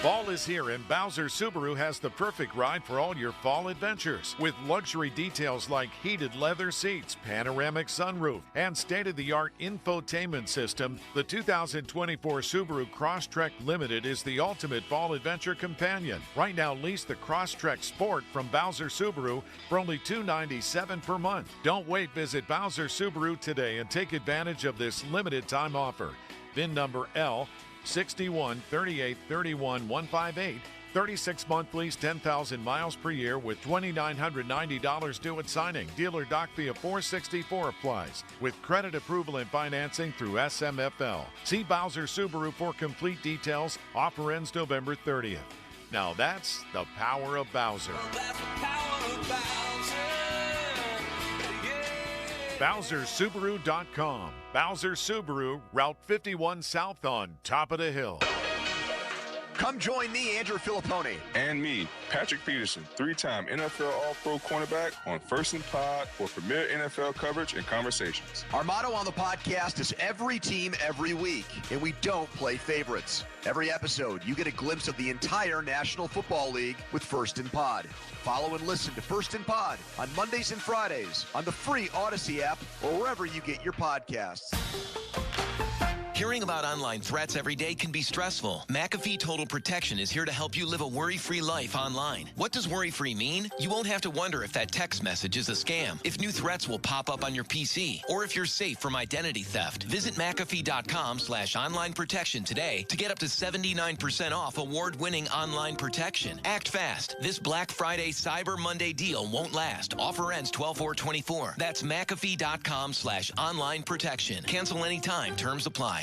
Fall is here, and Bowser Subaru has the perfect ride for all your fall adventures. With luxury details like heated leather seats, panoramic sunroof, and state-of-the-art infotainment system, the 2024 Subaru Crosstrek Limited is the ultimate fall adventure companion. Right now, lease the Crosstrek Sport from Bowser Subaru for only $297 per month. Don't wait. Visit Bowser Subaru today and take advantage of this limited-time offer. VIN number L 61 38 31 158. 36-month lease, 10,000 miles per year with $2,990 due at signing. Dealer doc fee of $464 applies with credit approval and financing through SMFL. See Bowser Subaru for complete details. Offer ends November 30th. Now that's the power of Bowser. BowserSubaru.com. Bowser Subaru, Route 51 South on top of the hill. Come join me, Andrew Filipponi. And me, Patrick Peterson, 3-time NFL All-Pro cornerback on First and Pod for premier NFL coverage and conversations. Our motto on the podcast is every team, every week, and we don't play favorites. Every episode, you get a glimpse of the entire National Football League with First and Pod. Follow and listen to First and Pod on Mondays and Fridays on the free Odyssey app or wherever you get your podcasts. Hearing about online threats every day can be stressful. McAfee Total Protection is here to help you live a worry-free life online. What does worry-free mean? You won't have to wonder if that text message is a scam, if new threats will pop up on your PC, or if you're safe from identity theft. Visit McAfee.com/online protection today to get up to 79% off award-winning online protection. Act fast. This Black Friday Cyber Monday deal won't last. Offer ends 12/4/24. That's McAfee.com/online protection. Cancel anytime. Terms apply.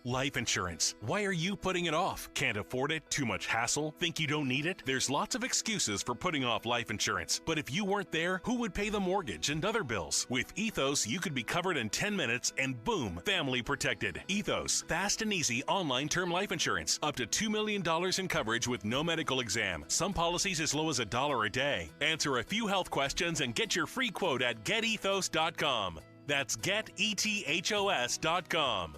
Life insurance. Why are you putting it off? Can't afford it? Too much hassle? Think you don't need it? There's lots of excuses for putting off life insurance. But if you weren't there, who would pay the mortgage and other bills? With Ethos, you could be covered in 10 minutes and boom, family protected. Ethos, fast and easy online term life insurance. Up to $2 million in coverage with no medical exam. Some policies as low as $1 a day. Answer a few health questions and get your free quote at getethos.com. That's getethos.com.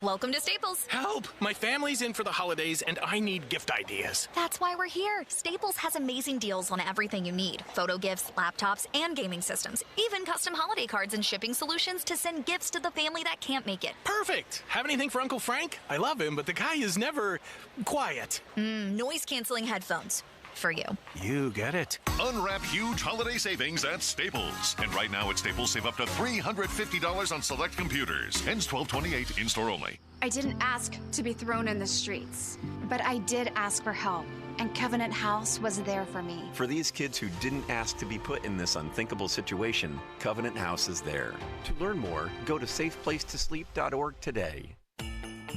Welcome to Staples. Help! My family's in for the holidays and I need gift ideas. That's why we're here. Staples has amazing deals on everything you need. Photo gifts, laptops, and gaming systems. Even custom holiday cards and shipping solutions to send gifts to the family that can't make it. Perfect! Have anything for Uncle Frank? I love him, but the guy is never quiet. Noise-canceling headphones. For you. You get it. Unwrap huge holiday savings at Staples. And right now at Staples, save up to $350 on select computers. Ends 12/28, in-store only. I didn't ask to be thrown in the streets, but I did ask for help, and Covenant House was there for me. For these kids who didn't ask to be put in this unthinkable situation, Covenant House is there. To learn more, go to safeplacetosleep.org today.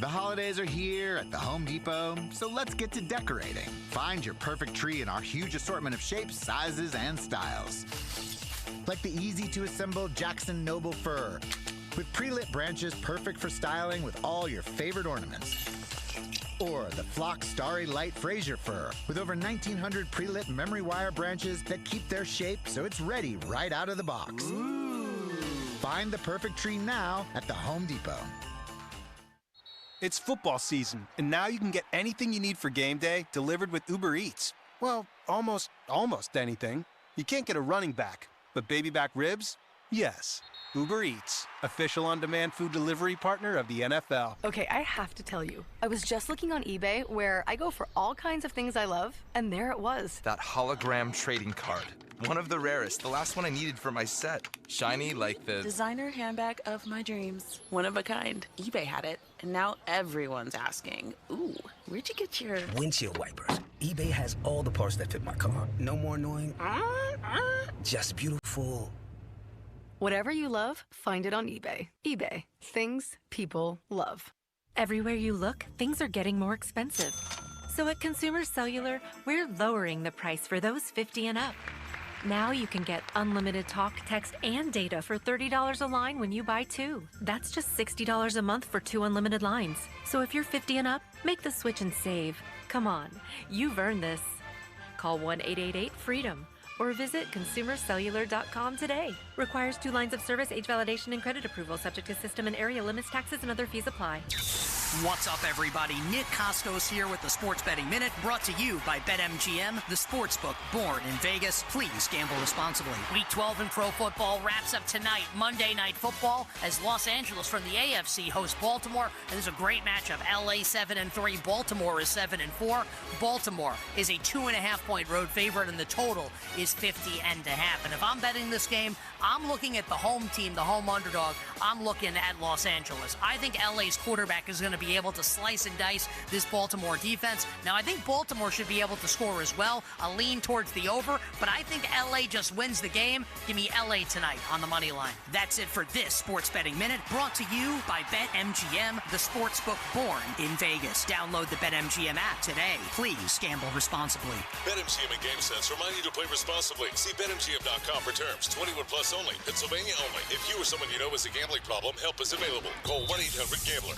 The holidays are here at the Home Depot, so let's get to decorating. Find your perfect tree in our huge assortment of shapes, sizes, and styles. Like the easy-to-assemble Jackson Noble fir, with pre-lit branches perfect for styling with all your favorite ornaments. Or the Flock Starry Light Fraser fir, with over 1,900 pre-lit memory wire branches that keep their shape so it's ready right out of the box. Ooh. Find the perfect tree now at the Home Depot. It's football season, and now you can get anything you need for game day delivered with Uber Eats. Well, almost anything. You can't get a running back, but baby back ribs? Yes. Uber Eats, official on-demand food delivery partner of the NFL. Okay, I have to tell you, I was just looking on eBay where I go for all kinds of things I love, and there it was. That hologram trading card. One of the rarest, the last one I needed for my set. Shiny like the designer handbag of my dreams. One of a kind. eBay had it, and now everyone's asking, ooh, where'd you get your windshield wipers? eBay has all the parts that fit my car. No more annoying, just beautiful. Whatever you love, find it on eBay. eBay. Things people love. Everywhere you look, things are getting more expensive. So at Consumer Cellular, we're lowering the price for those 50 and up. Now you can get unlimited talk, text, and data for $30 a line when you buy 2. That's just $60 a month for 2 unlimited lines. So if you're 50 and up, make the switch and save. Come on, you've earned this. Call 1-888-FREEDOM or visit consumercellular.com today. Requires 2 lines of service, age validation, and credit approval, subject to system and area limits, taxes, and other fees apply. What's up, everybody? Nick Costos here with the Sports Betting Minute, brought to you by BetMGM, the sportsbook born in Vegas. Please gamble responsibly. Week 12 in pro football wraps up tonight. Monday Night Football, as Los Angeles from the AFC hosts Baltimore. And there's a great matchup. LA 7-3, Baltimore is 7-4. Baltimore is a 2.5-point road favorite, and the total is 50.5. And if I'm betting this game, I'm looking at the home team, the home underdog. I'm looking at Los Angeles. I think LA's quarterback is going to be able to slice and dice this Baltimore defense. Now, I think Baltimore should be able to score as well. I lean towards the over, but I think LA just wins the game. Give me LA tonight on the money line. That's it for this Sports Betting Minute, brought to you by BetMGM, the sportsbook born in Vegas. Download the BetMGM app today. Please gamble responsibly. BetMGM and GameSense remind you to play responsibly. See BetMGM.com for terms. 21 plus only. Pennsylvania only. If you or someone you know has a gambling problem, help is available. Call 1-800-GAMBLER.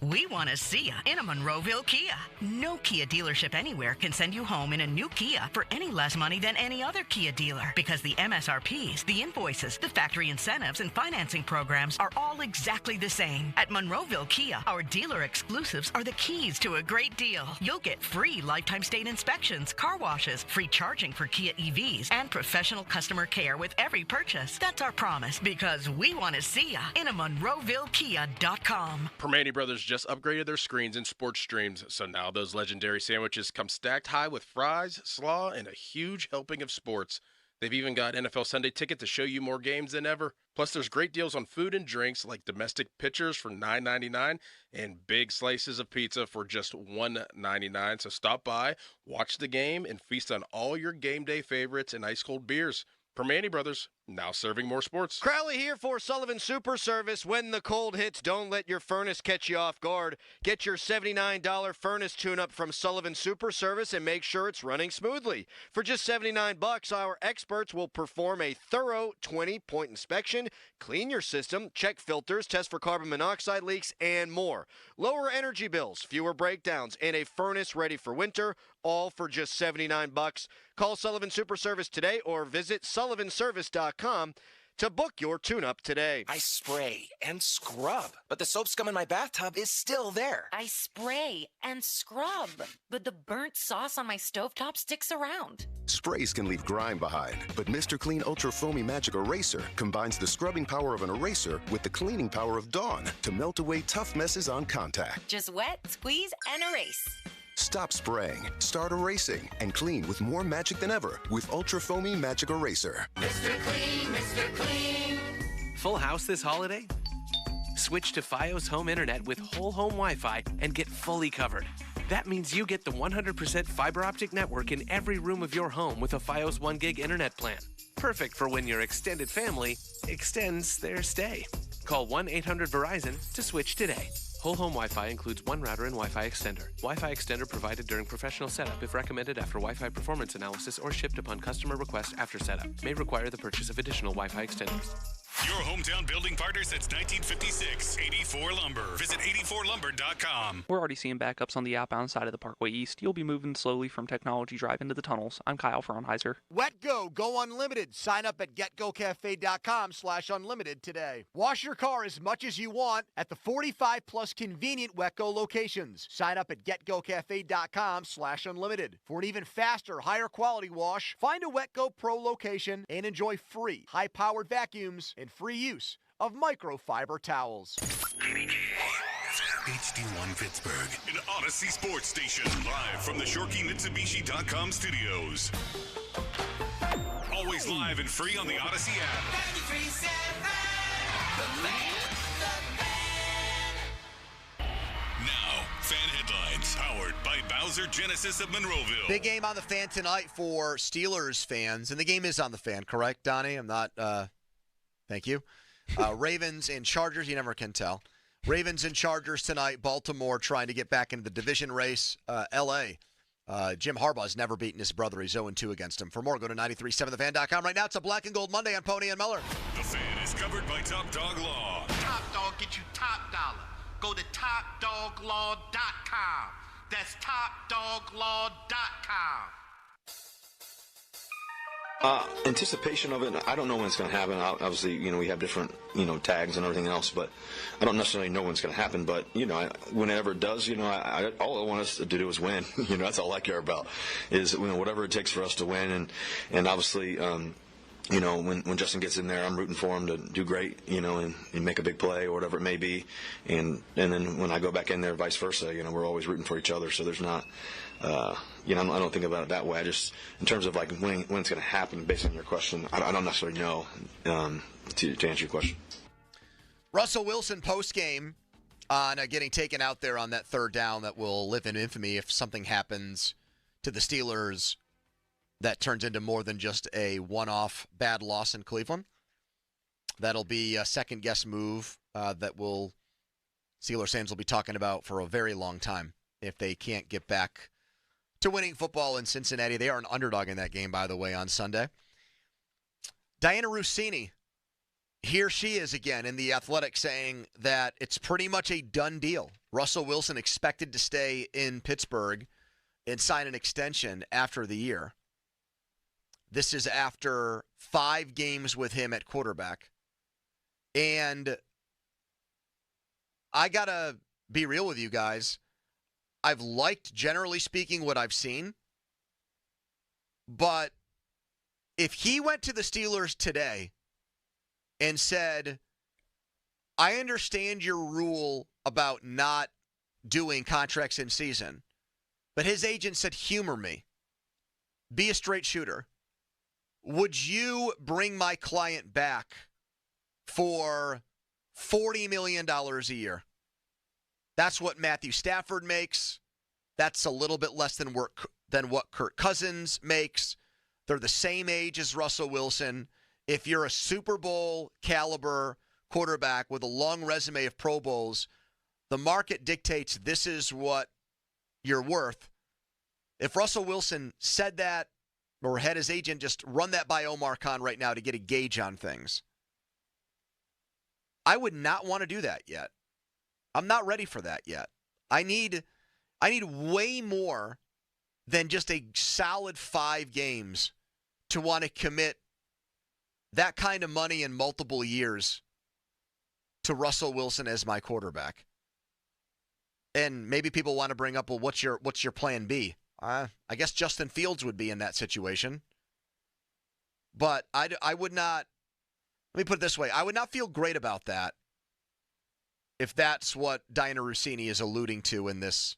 We want to see ya in a Monroeville Kia. No Kia dealership anywhere can send you home in a new Kia for any less money than any other Kia dealer, because the MSRPs, the invoices, the factory incentives, and financing programs are all exactly the same. At Monroeville Kia, our dealer exclusives are the keys to a great deal. You'll get free lifetime state inspections, car washes, free charging for Kia EVs, and professional customer care with every purchase. That's our promise, because we want to see ya in a MonroevilleKia.com. Permane Brothers just upgraded their screens and sports streams, so now those legendary sandwiches come stacked high with fries, slaw, and a huge helping of sports. They've even got NFL Sunday Ticket to show you more games than ever. Plus, there's great deals on food and drinks like domestic pitchers for $9.99 and big slices of pizza for just $1.99. So stop by, watch the game, and feast on all your game day favorites and ice-cold beers. Permane Brothers, now serving more sports. Crowley here for Sullivan Super Service. When the cold hits, don't let your furnace catch you off guard. Get your $79 furnace tune-up from Sullivan Super Service and make sure it's running smoothly. For just $79, our experts will perform a thorough 20-point inspection, clean your system, check filters, test for carbon monoxide leaks, and more. Lower energy bills, fewer breakdowns, and a furnace ready for winter, all for just $79. Call Sullivan Super Service today or visit sullivanservice.com to book your tune-up today. I spray and scrub, but the soap scum in my bathtub is still there. I spray and scrub, but the burnt sauce on my stovetop sticks around. Sprays can leave grime behind, but Mr. Clean Ultra Foamy Magic Eraser combines the scrubbing power of an eraser with the cleaning power of Dawn to melt away tough messes on contact. Just wet, squeeze, and erase. Stop spraying, start erasing, and clean with more magic than ever with Ultra Foamy Magic Eraser. Mr. Clean, Mr. Clean. Full house this holiday? Switch to Fios Home Internet with whole home Wi-Fi and get fully covered. That means you get the 100% fiber optic network in every room of your home with a Fios 1 gig internet plan. Perfect for when your extended family extends their stay. Call 1-800-VERIZON to switch today. Whole home Wi-Fi includes one router and Wi-Fi extender. Wi-Fi extender provided during professional setup if recommended after Wi-Fi performance analysis or shipped upon customer request after setup. May require the purchase of additional Wi-Fi extenders. Your hometown building partner since 1956, 84 Lumber. Visit 84lumber.com. We're already seeing backups on the outbound side of the Parkway East. You'll be moving slowly from Technology Drive into the tunnels. I'm Kyle Fraunheiser. WetGo, go unlimited. Sign up at getgocafe.com/unlimited today. Wash your car as much as you want at the 45-plus convenient WetGo locations. Sign up at getgocafe.com/unlimited. For an even faster, higher quality wash, find a WetGo Pro location and enjoy free, high-powered vacuums and free use of microfiber towels. HD1 Pittsburgh, an Odyssey sports station, live from the ShorkeyMitsubishi.com studios. Always live and free on the Odyssey app. 93.7, the fan. Now, fan headlines, powered by Bowser Genesis of Monroeville. Big game on the fan tonight for Steelers fans, and the game is on the fan, correct, Donnie? I'm not, thank you. Ravens and Chargers, you never can tell. Ravens and Chargers tonight. Baltimore trying to get back into the division race. L.A. Jim Harbaugh's never beaten his brother. He's 0-2 against him. For more, go to 937thefan.com. Right now, it's a Black and Gold Monday on Pony and Miller. The Fan is covered by Top Dog Law. Top Dog get you top dollar. Go to topdoglaw.com. That's topdoglaw.com. Anticipation of it, I don't know when it's going to happen. Obviously, we have different, tags and everything else, but I don't necessarily know when it's going to happen. But, whenever it does, all I want us to do is win. That's all I care about is, whatever it takes for us to win. And obviously, when Justin gets in there, I'm rooting for him to do great, and make a big play or whatever it may be. And then when I go back in there, vice versa, we're always rooting for each other. So there's not, I don't think about it that way. I just, in terms of like when it's going to happen, based on your question, I don't necessarily know to answer your question. Russell Wilson post-game on getting taken out there on that third down that will live in infamy if something happens to the Steelers that turns into more than just a one-off bad loss in Cleveland. That'll be a second-guess move that Steelers fans will be talking about for a very long time if they can't get back to winning football in Cincinnati. They are an underdog in that game, by the way, on Sunday. Diana Russini, here she is again in The Athletic saying that it's pretty much a done deal. Russell Wilson expected to stay in Pittsburgh and sign an extension after the year. This is after 5 games with him at quarterback. And I got to be real with you guys. I've liked, generally speaking, what I've seen. But if he went to the Steelers today and said, I understand your rule about not doing contracts in season, but his agent said, humor me. Be a straight shooter. Would you bring my client back for $40 million a year? That's what Matthew Stafford makes. That's a little bit less than what Kirk Cousins makes. They're the same age as Russell Wilson. If you're a Super Bowl caliber quarterback with a long resume of Pro Bowls, the market dictates this is what you're worth. If Russell Wilson said that or had his agent just run that by Omar Khan right now to get a gauge on things, I would not want to do that yet. I'm not ready for that yet. I need way more than just a solid 5 games to want to commit that kind of money in multiple years to Russell Wilson as my quarterback. And maybe people want to bring up, well, what's your plan B? I guess Justin Fields would be in that situation. But I would not, let me put it this way, I would not feel great about that if that's what Diana Russini is alluding to in this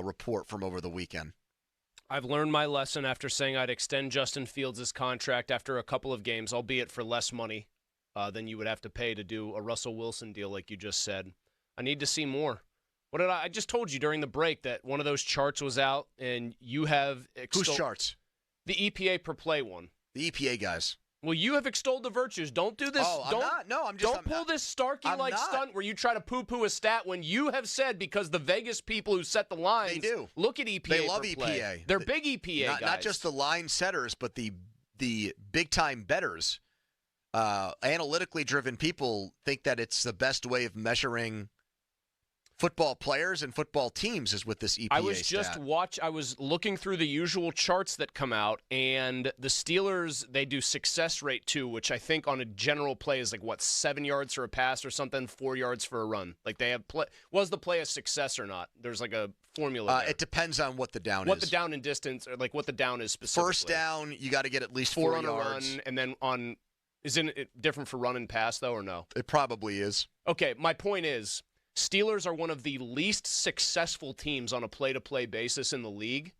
report from over the weekend. I've learned my lesson after saying I'd extend Justin Fields' contract after a couple of games, albeit for less money than you would have to pay to do a Russell Wilson deal like you just said. I need to see more. What did I just told you during the break that one of those charts was out, and you have... Whose charts? The EPA per play one. The EPA guys. Well, you have extolled the virtues. Don't do this. Oh, I'm not. No, I'm just. Don't pull this Starkey-like stunt where you try to poo-poo a stat when you have said, because the Vegas people who set the lines, they do. Look at EPA. They love per EPA. Play. They're big EPA guys. Not just the line setters, but the big-time bettors. Analytically driven people think that it's the best way of measuring football players and football teams is with this EPA I was looking through the usual charts that come out, and the Steelers, they do success rate too, which I think on a general play is 7 yards for a pass or something, 4 yards for a run. They have was the play a success or not? There's a formula there. It depends on what the down is. What the down in distance, or what the down is specifically. First down, you got to get at least 4 yards. On a run, and then isn't it different for run and pass though, or no? It probably is. Okay, my point is, Steelers are one of the least successful teams on a play-to-play basis in the league,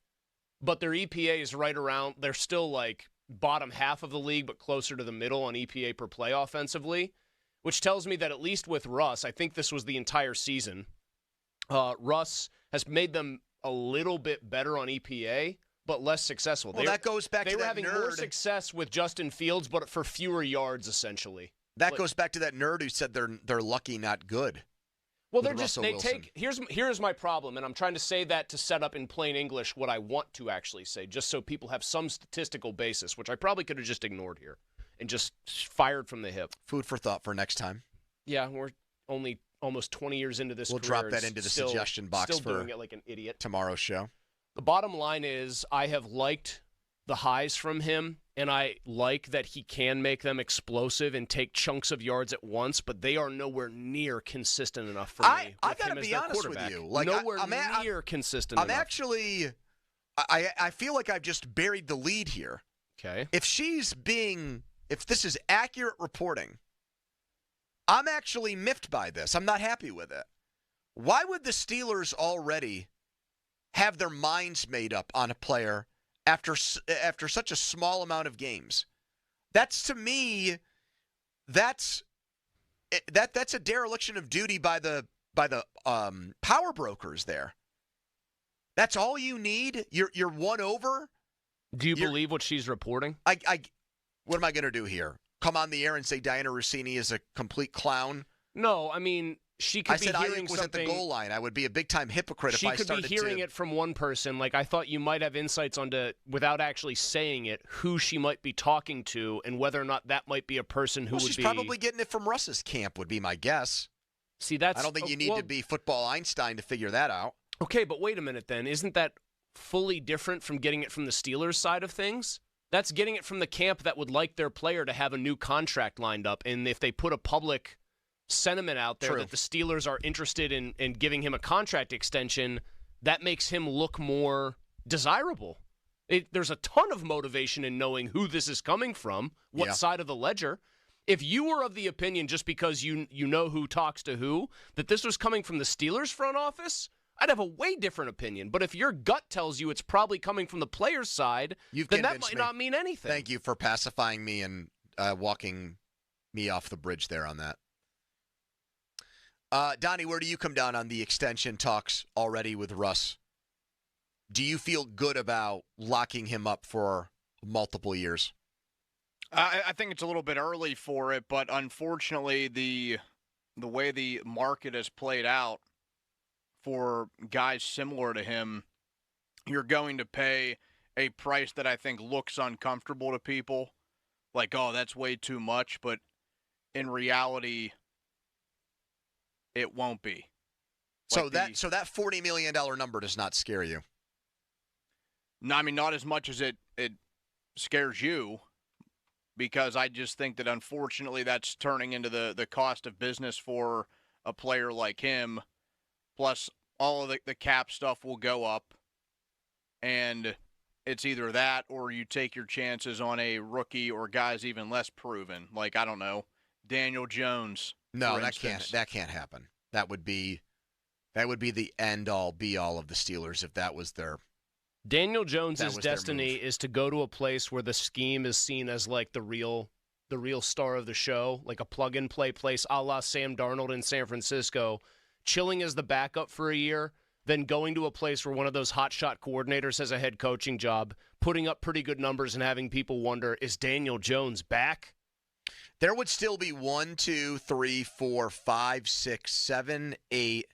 but their EPA is right around, they're still bottom half of the league, but closer to the middle on EPA per play offensively, which tells me that at least with Russ, I think this was the entire season, Russ has made them a little bit better on EPA, but less successful. Well, that goes back to that They were having nerd. more success with Justin Fields, but for fewer yards, essentially. That goes back to that nerd who said they're lucky, not good. Well, here's my problem, and I'm trying to say that to set up in plain English what I want to actually say, just so people have some statistical basis, which I probably could have just ignored here and just fired from the hip. Food for thought for next time. Yeah, we're only almost 20 years into this career. We'll drop that into the suggestion box for doing it like an idiot. Tomorrow's show. The bottom line is I have liked the highs from him, and I like that he can make them explosive and take chunks of yards at once, but they are nowhere near consistent enough for me. I got to be honest with you. Nowhere near consistent enough. I feel like I've just buried the lead here. Okay. If this is accurate reporting, I'm actually miffed by this. I'm not happy with it. Why would the Steelers already have their minds made up on a player after such a small amount of games? That's, to me, that's a dereliction of duty by the power brokers there. That's all you need? You're won over? Do you believe what she's reporting? What am I going to do here? Come on the air and say Diana Rossini is a complete clown? No, I mean, she could be hearing something. I said I was at the goal line. I would be a big-time hypocrite if I started to. She could be hearing it from one person. I thought you might have insights onto, without actually saying it, who she might be talking to and whether or not that might be a person who would be. She's probably getting it from Russ's camp, would be my guess. See, I don't think you need to be football Einstein to figure that out. Okay, but wait a minute then. Isn't that fully different from getting it from the Steelers side of things? That's getting it from the camp that would like their player to have a new contract lined up. And if they put a public sentiment out there that the Steelers are interested in giving him a contract extension, that makes him look more desirable. There's a ton of motivation in knowing who this is coming from, what side of the ledger. If you were of the opinion, just because you know who talks to who, that this was coming from the Steelers front office, I'd have a way different opinion. But if your gut tells you it's probably coming from the player's side, then that might not mean anything. Thank you for pacifying me and walking me off the bridge there on that. Donnie, where do you come down on the extension talks already with Russ? Do you feel good about locking him up for multiple years? I think it's a little bit early for it, but unfortunately, the way the market has played out for guys similar to him, you're going to pay a price that I think looks uncomfortable to people. Like, oh, that's way too much, but in reality, it won't be. So that $40 million number does not scare you? No, I mean, not as much as it scares you, because I just think that unfortunately that's turning into the cost of business for a player like him. Plus, all of the cap stuff will go up, and it's either that or you take your chances on a rookie or guys even less proven. Like, I don't know, Daniel Jones. No, that can't happen. That would be the end-all, be-all of the Steelers if that was their. Daniel Jones' destiny is to go to a place where the scheme is seen as like the real star of the show, like a plug-and-play place a la Sam Darnold in San Francisco, chilling as the backup for a year, than going to a place where one of those hotshot coordinators has a head coaching job, putting up pretty good numbers and having people wonder, is Daniel Jones back? There would still be 1, 2, 3, 4, 5, 6, 7, 8,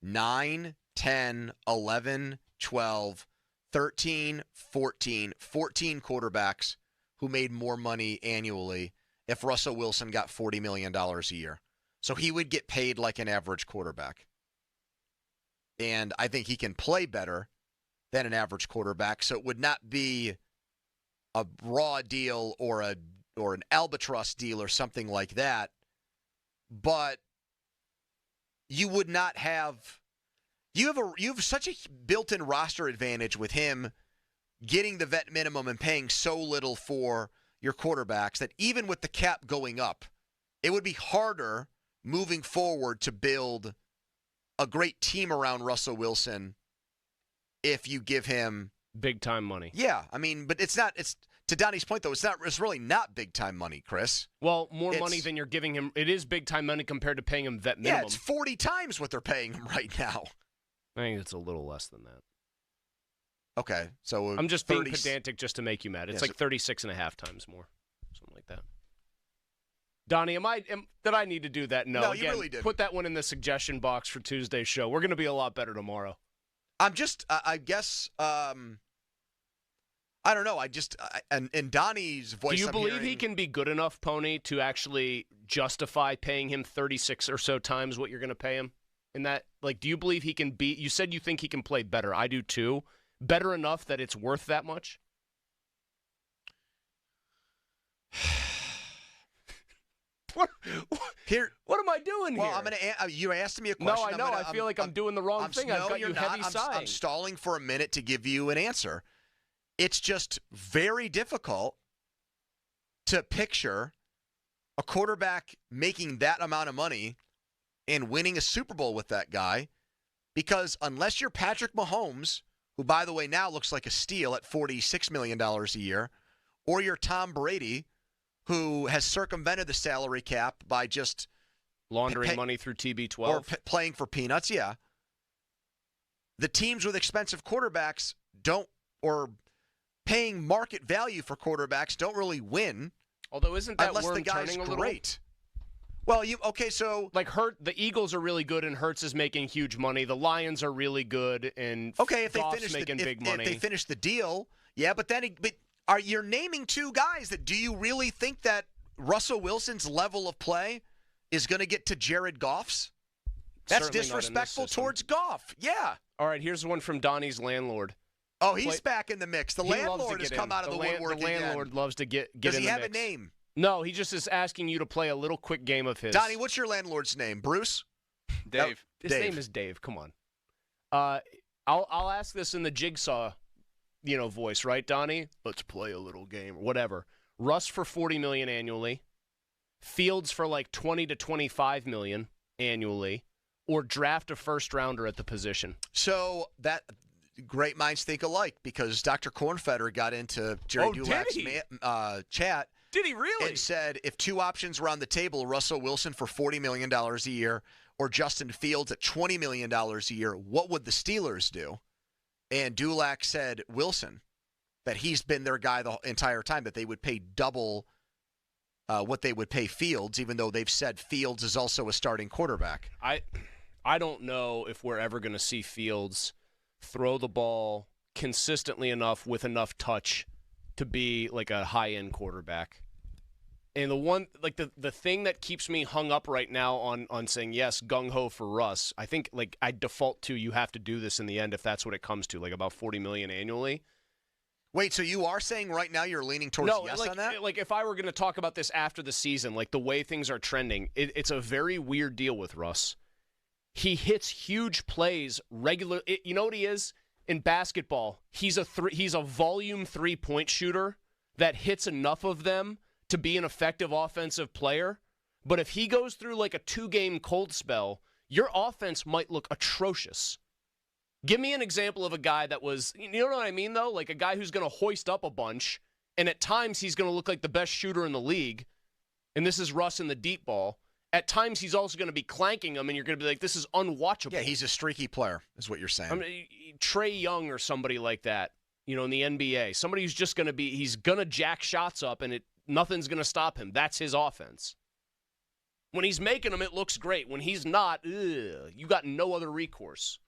9, 10, 11, 12, 13, 14 quarterbacks who made more money annually if Russell Wilson got $40 million a year. So he would get paid like an average quarterback. And I think he can play better than an average quarterback. So it would not be a raw deal or an albatross deal or something like that. But you would not have you have such a built-in roster advantage with him getting the vet minimum and paying so little for your quarterbacks that even with the cap going up, it would be harder moving forward to build a great team around Russell Wilson if you give him big time money. Yeah, I mean, but it's to Donnie's point though, it's really not big time money, Chris. Well, more money than you're giving him. It is big time money compared to paying him vet minimum. Yeah, it's 40 times what they're paying him right now. I think it's a little less than that. Okay, so I'm just being pedantic just to make you mad. It's like 36 and a half times more, something like that. Donnie, did I need to do that? No, you really didn't. Put that one in the suggestion box for Tuesday's show. We're going to be a lot better tomorrow. I'm just, I guess, I don't know. In Donnie's voice, do you believe he can be good enough, Pony, to actually justify paying him 36 or so times what you're going to pay him? In that, do you believe he can be? You said you think he can play better. I do too. Better enough that it's worth that much? What am I doing here? Well, I'm going to. You asked me a question. No, I know. I feel like I'm doing the wrong thing. I've got you heavy sighing. I'm stalling for a minute to give you an answer. It's just very difficult to picture a quarterback making that amount of money and winning a Super Bowl with that guy, because unless you're Patrick Mahomes, who, by the way, now looks like a steal at $46 million a year, or you're Tom Brady, who has circumvented the salary cap by just laundering money through TB12 or playing for peanuts. Yeah, the teams with expensive quarterbacks or paying market value for quarterbacks don't really win. Although isn't that unless worm the guy's turning a great? Well, so the Eagles are really good and Hurts is making huge money. The Lions are really good and if Goff's making big money. If they finish the deal, yeah. But then, you're naming two guys that do you really think that Russell Wilson's level of play is going to get to Jared Goff's? That's Certainly disrespectful towards Goff. Yeah. All right, here's one from Donnie's landlord. Oh, he's back in the mix. The landlord has come out of the woodwork again. The landlord loves to get Does in the mix. Does he have a name? No, he just is asking you to play a little quick game of his. Donnie, what's your landlord's name? Bruce? Dave. His name is Dave. Come on. I'll ask this in the Jigsaw, voice, right, Donnie? Let's play a little game or whatever. Russ for $40 million annually, Fields for like $20 to $25 million annually, or draft a first rounder at the position. So that great minds think alike, because Dr. Cornfetter got into Jerry Dulac's chat. Did he really? And said if two options were on the table, Russell Wilson for $40 million a year or Justin Fields at $20 million a year, what would the Steelers do? And Dulac said Wilson, that he's been their guy the entire time, that they would pay double what they would pay Fields, even though they've said Fields is also a starting quarterback. I don't know if we're ever going to see Fields throw the ball consistently enough with enough touch to be like a high-end quarterback. And the thing that keeps me hung up right now on saying yes, gung-ho for Russ, I think I default to you have to do this in the end if that's what it comes to, like about $40 million annually. Wait, so you are saying right now you're leaning towards yes on that? Like if I were going to talk about this after the season, like the way things are trending, it's a very weird deal with Russ. He hits huge plays regularly. You know what he is? In basketball, he's a volume 3-point shooter that hits enough of them to be an effective offensive player. But if he goes through like a 2-game cold spell, your offense might look atrocious. Give me an example of a guy that was, you know what I mean, though? Like a guy who's going to hoist up a bunch, and at times he's going to look like the best shooter in the league, and this is Russ in the deep ball. at times he's also going to be clanking them, and you're going to be like, this is unwatchable. Yeah, he's a streaky player, is what you're saying. I mean, Trey Young or somebody like that, in the NBA. Somebody who's just going to he's going to jack shots up, and nothing's going to stop him. That's his offense. When he's making them, it looks great. When he's not, you got no other recourse.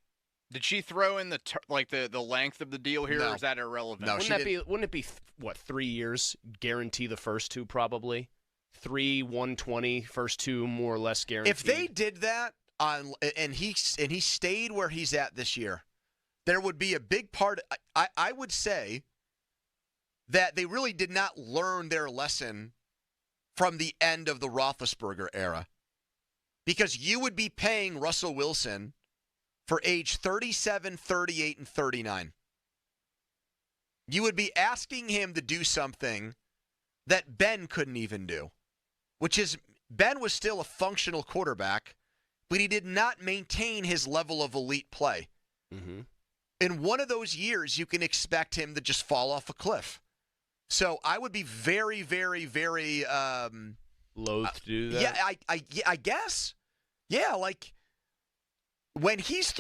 Did she throw in the length of the deal here, or is that irrelevant? No, Wouldn't it be 3 years? Guarantee the first two, probably. 3, 120, first two more or less guaranteed. If they did that and he stayed where he's at this year, there would be a big part. I would say that they really did not learn their lesson from the end of the Roethlisberger era, because you would be paying Russell Wilson for age 37, 38, and 39. You would be asking him to do something that Ben couldn't even do, which is Ben was still a functional quarterback, but he did not maintain his level of elite play. Mm-hmm. In one of those years, you can expect him to just fall off a cliff. So I would be very, very, very loath to do that. Yeah, I guess. Yeah, like when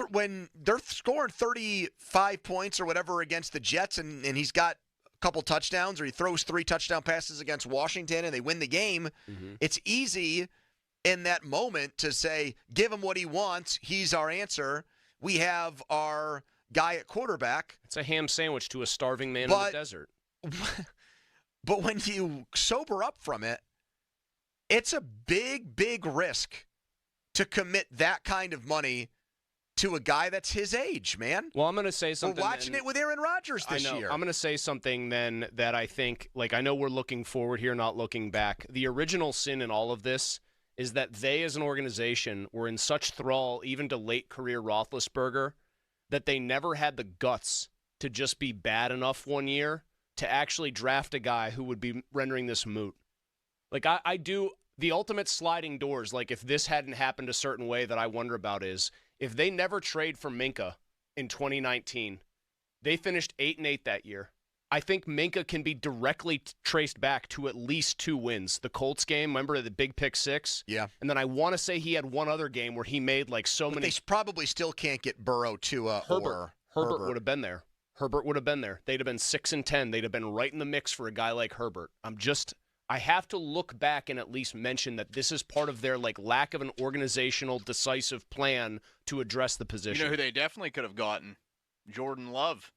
when they're scoring 35 points or whatever against the Jets, and he's got a couple touchdowns, or he throws 3 touchdown passes against Washington and they win the game, it's easy in that moment to say, give him what he wants. He's our answer. We have our guy at quarterback. It's a ham sandwich to a starving man in the desert. But when you sober up from it, it's a big, big risk to commit that kind of money to a guy that's his age, man. Well, I'm going to say something. We're watching it with Aaron Rodgers this year. I'm going to say something then that I think, I know we're looking forward here, not looking back. The original sin in all of this is that they, as an organization, were in such thrall, even to late career Roethlisberger, that they never had the guts to just be bad enough one year to actually draft a guy who would be rendering this moot. I do the ultimate sliding doors. If this hadn't happened a certain way that I wonder about is if they never trade for Minka in 2019, they finished 8-8 that year. I think Minka can be directly traced back to at least 2 wins. The Colts game, remember the big pick 6? Yeah. And then I want to say he had one other game where he made many. They probably still can't get Burrow to Herbert would have been there. Herbert would have been there. They'd have been 6-10. They'd have been right in the mix for a guy like Herbert. I have to look back and at least mention that this is part of their lack of an organizational, decisive plan to address the position. You know who they definitely could have gotten? Jordan Love.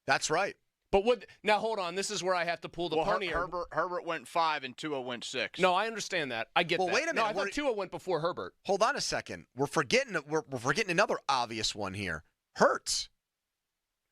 That's right. But now hold on. This is where I have to pull the pony. Herbert went 5 and Tua went 6. No, I understand that. I get that. Well, wait a minute. No, I thought Tua went before Herbert. Hold on a second. We're forgetting another obvious one here. Hurts.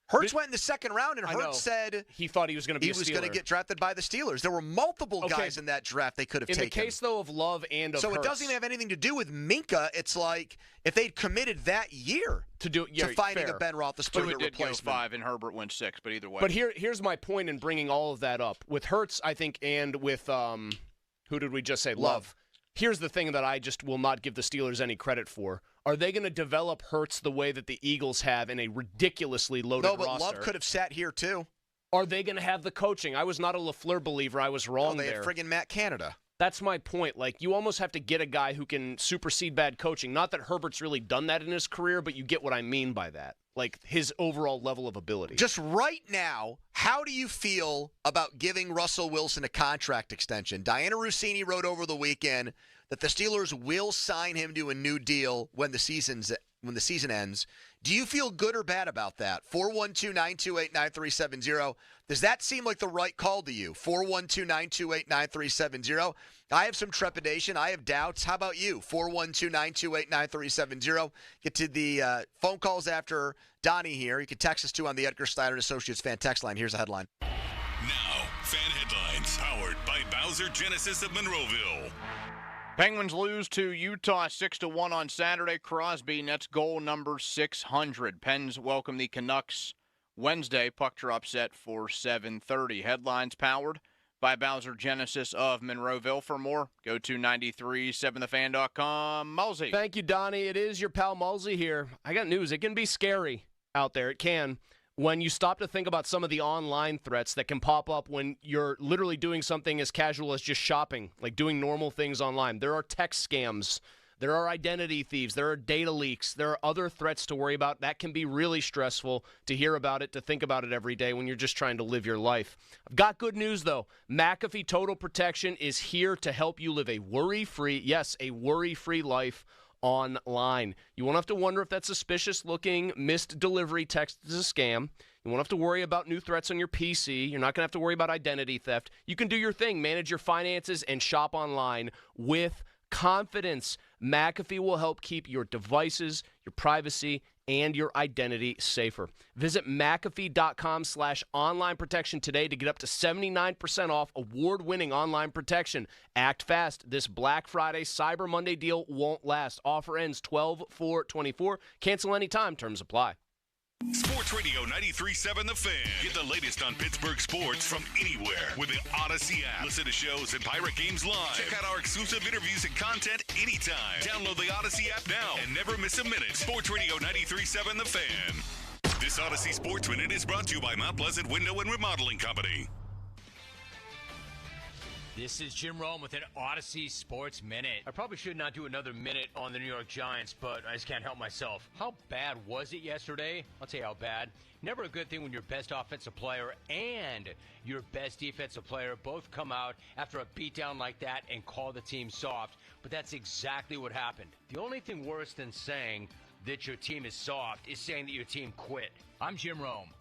Hurts went in the second round, and Hurts said he thought he was going to be he was going to get drafted by the Steelers. There were multiple guys in that draft they could have taken. In the case, though, of Love and of Hurts. It doesn't even have anything to do with Minka. It's like if they'd committed that year to finding a Ben Roethlisberger replacement. Go 5 and Herbert went 6, but either way. But here's my point in bringing all of that up. With Hurts, I think, and with, who did we just say? Love. Here's the thing that I just will not give the Steelers any credit for. Are they going to develop Hurts the way that the Eagles have in a ridiculously loaded roster? No, but Love could have sat here too. Are they going to have the coaching? I was not a LaFleur believer. I was wrong there. They had friggin' Matt Canada. That's my point. You almost have to get a guy who can supersede bad coaching. Not that Herbert's really done that in his career, but you get what I mean by that. His overall level of ability. Just right now, how do you feel about giving Russell Wilson a contract extension? Diana Rossini wrote over the weekend that the Steelers will sign him to a new deal when the season ends. Do you feel good or bad about that? 412-928-9370. Does that seem like the right call to you? 412-928-9370. I have some trepidation. I have doubts. How about you? 412-928-9370. Get to the phone calls after Donnie here. You can text us too on the Edgar Steiner Associates fan text line. Here's a headline. Now, fan headlines powered by Bowser Genesis of Monroeville. Penguins lose to Utah 6-1 on Saturday. Crosby nets goal number 600. Pens welcome the Canucks Wednesday. Puck drop set for 7:30. Headlines powered by Bowser Genesis of Monroeville. For more, go to 937thefan.com. Mulsey. Thank you, Donnie. It is your pal Mulsey here. I got news. It can be scary out there. It can. when you stop to think about some of the online threats that can pop up when you're literally doing something as casual as just shopping, like doing normal things online. There are text scams. There are identity thieves. There are data leaks. There are other threats to worry about. That can be really stressful to hear about it, to think about it every day when you're just trying to live your life. I've got good news, though. McAfee Total Protection is here to help you live a worry-free, yes, a worry-free life online. You won't have to wonder if that suspicious-looking missed delivery text is a scam. You won't have to worry about new threats on your PC. You're not going to have to worry about identity theft. You can do your thing, manage your finances, and shop online with confidence. McAfee will help keep your devices, your privacy, and your identity safer. Visit McAfee.com/online protection today to get up to 79% off award-winning online protection. Act fast. This Black Friday Cyber Monday deal won't last. Offer ends 12/4/24. Cancel anytime. Terms apply. Sports Radio 93.7 The Fan. Get the latest on Pittsburgh sports from anywhere with the Odyssey app. Listen to shows and Pirate Games live. Check out our exclusive interviews and content anytime. Download the Odyssey app now and never miss a minute. Sports Radio 93.7 The Fan. This Odyssey Sports Minute is brought to you by Mount Pleasant Window and Remodeling Company. This is Jim Rome with an Odyssey Sports Minute. I probably should not do another minute on the New York Giants, but I just can't help myself. How bad was it yesterday? I'll tell you how bad. Never a good thing when your best offensive player and your best defensive player both come out after a beatdown like that and call the team soft. But that's exactly what happened. The only thing worse than saying that your team is soft is saying that your team quit. I'm Jim Rome.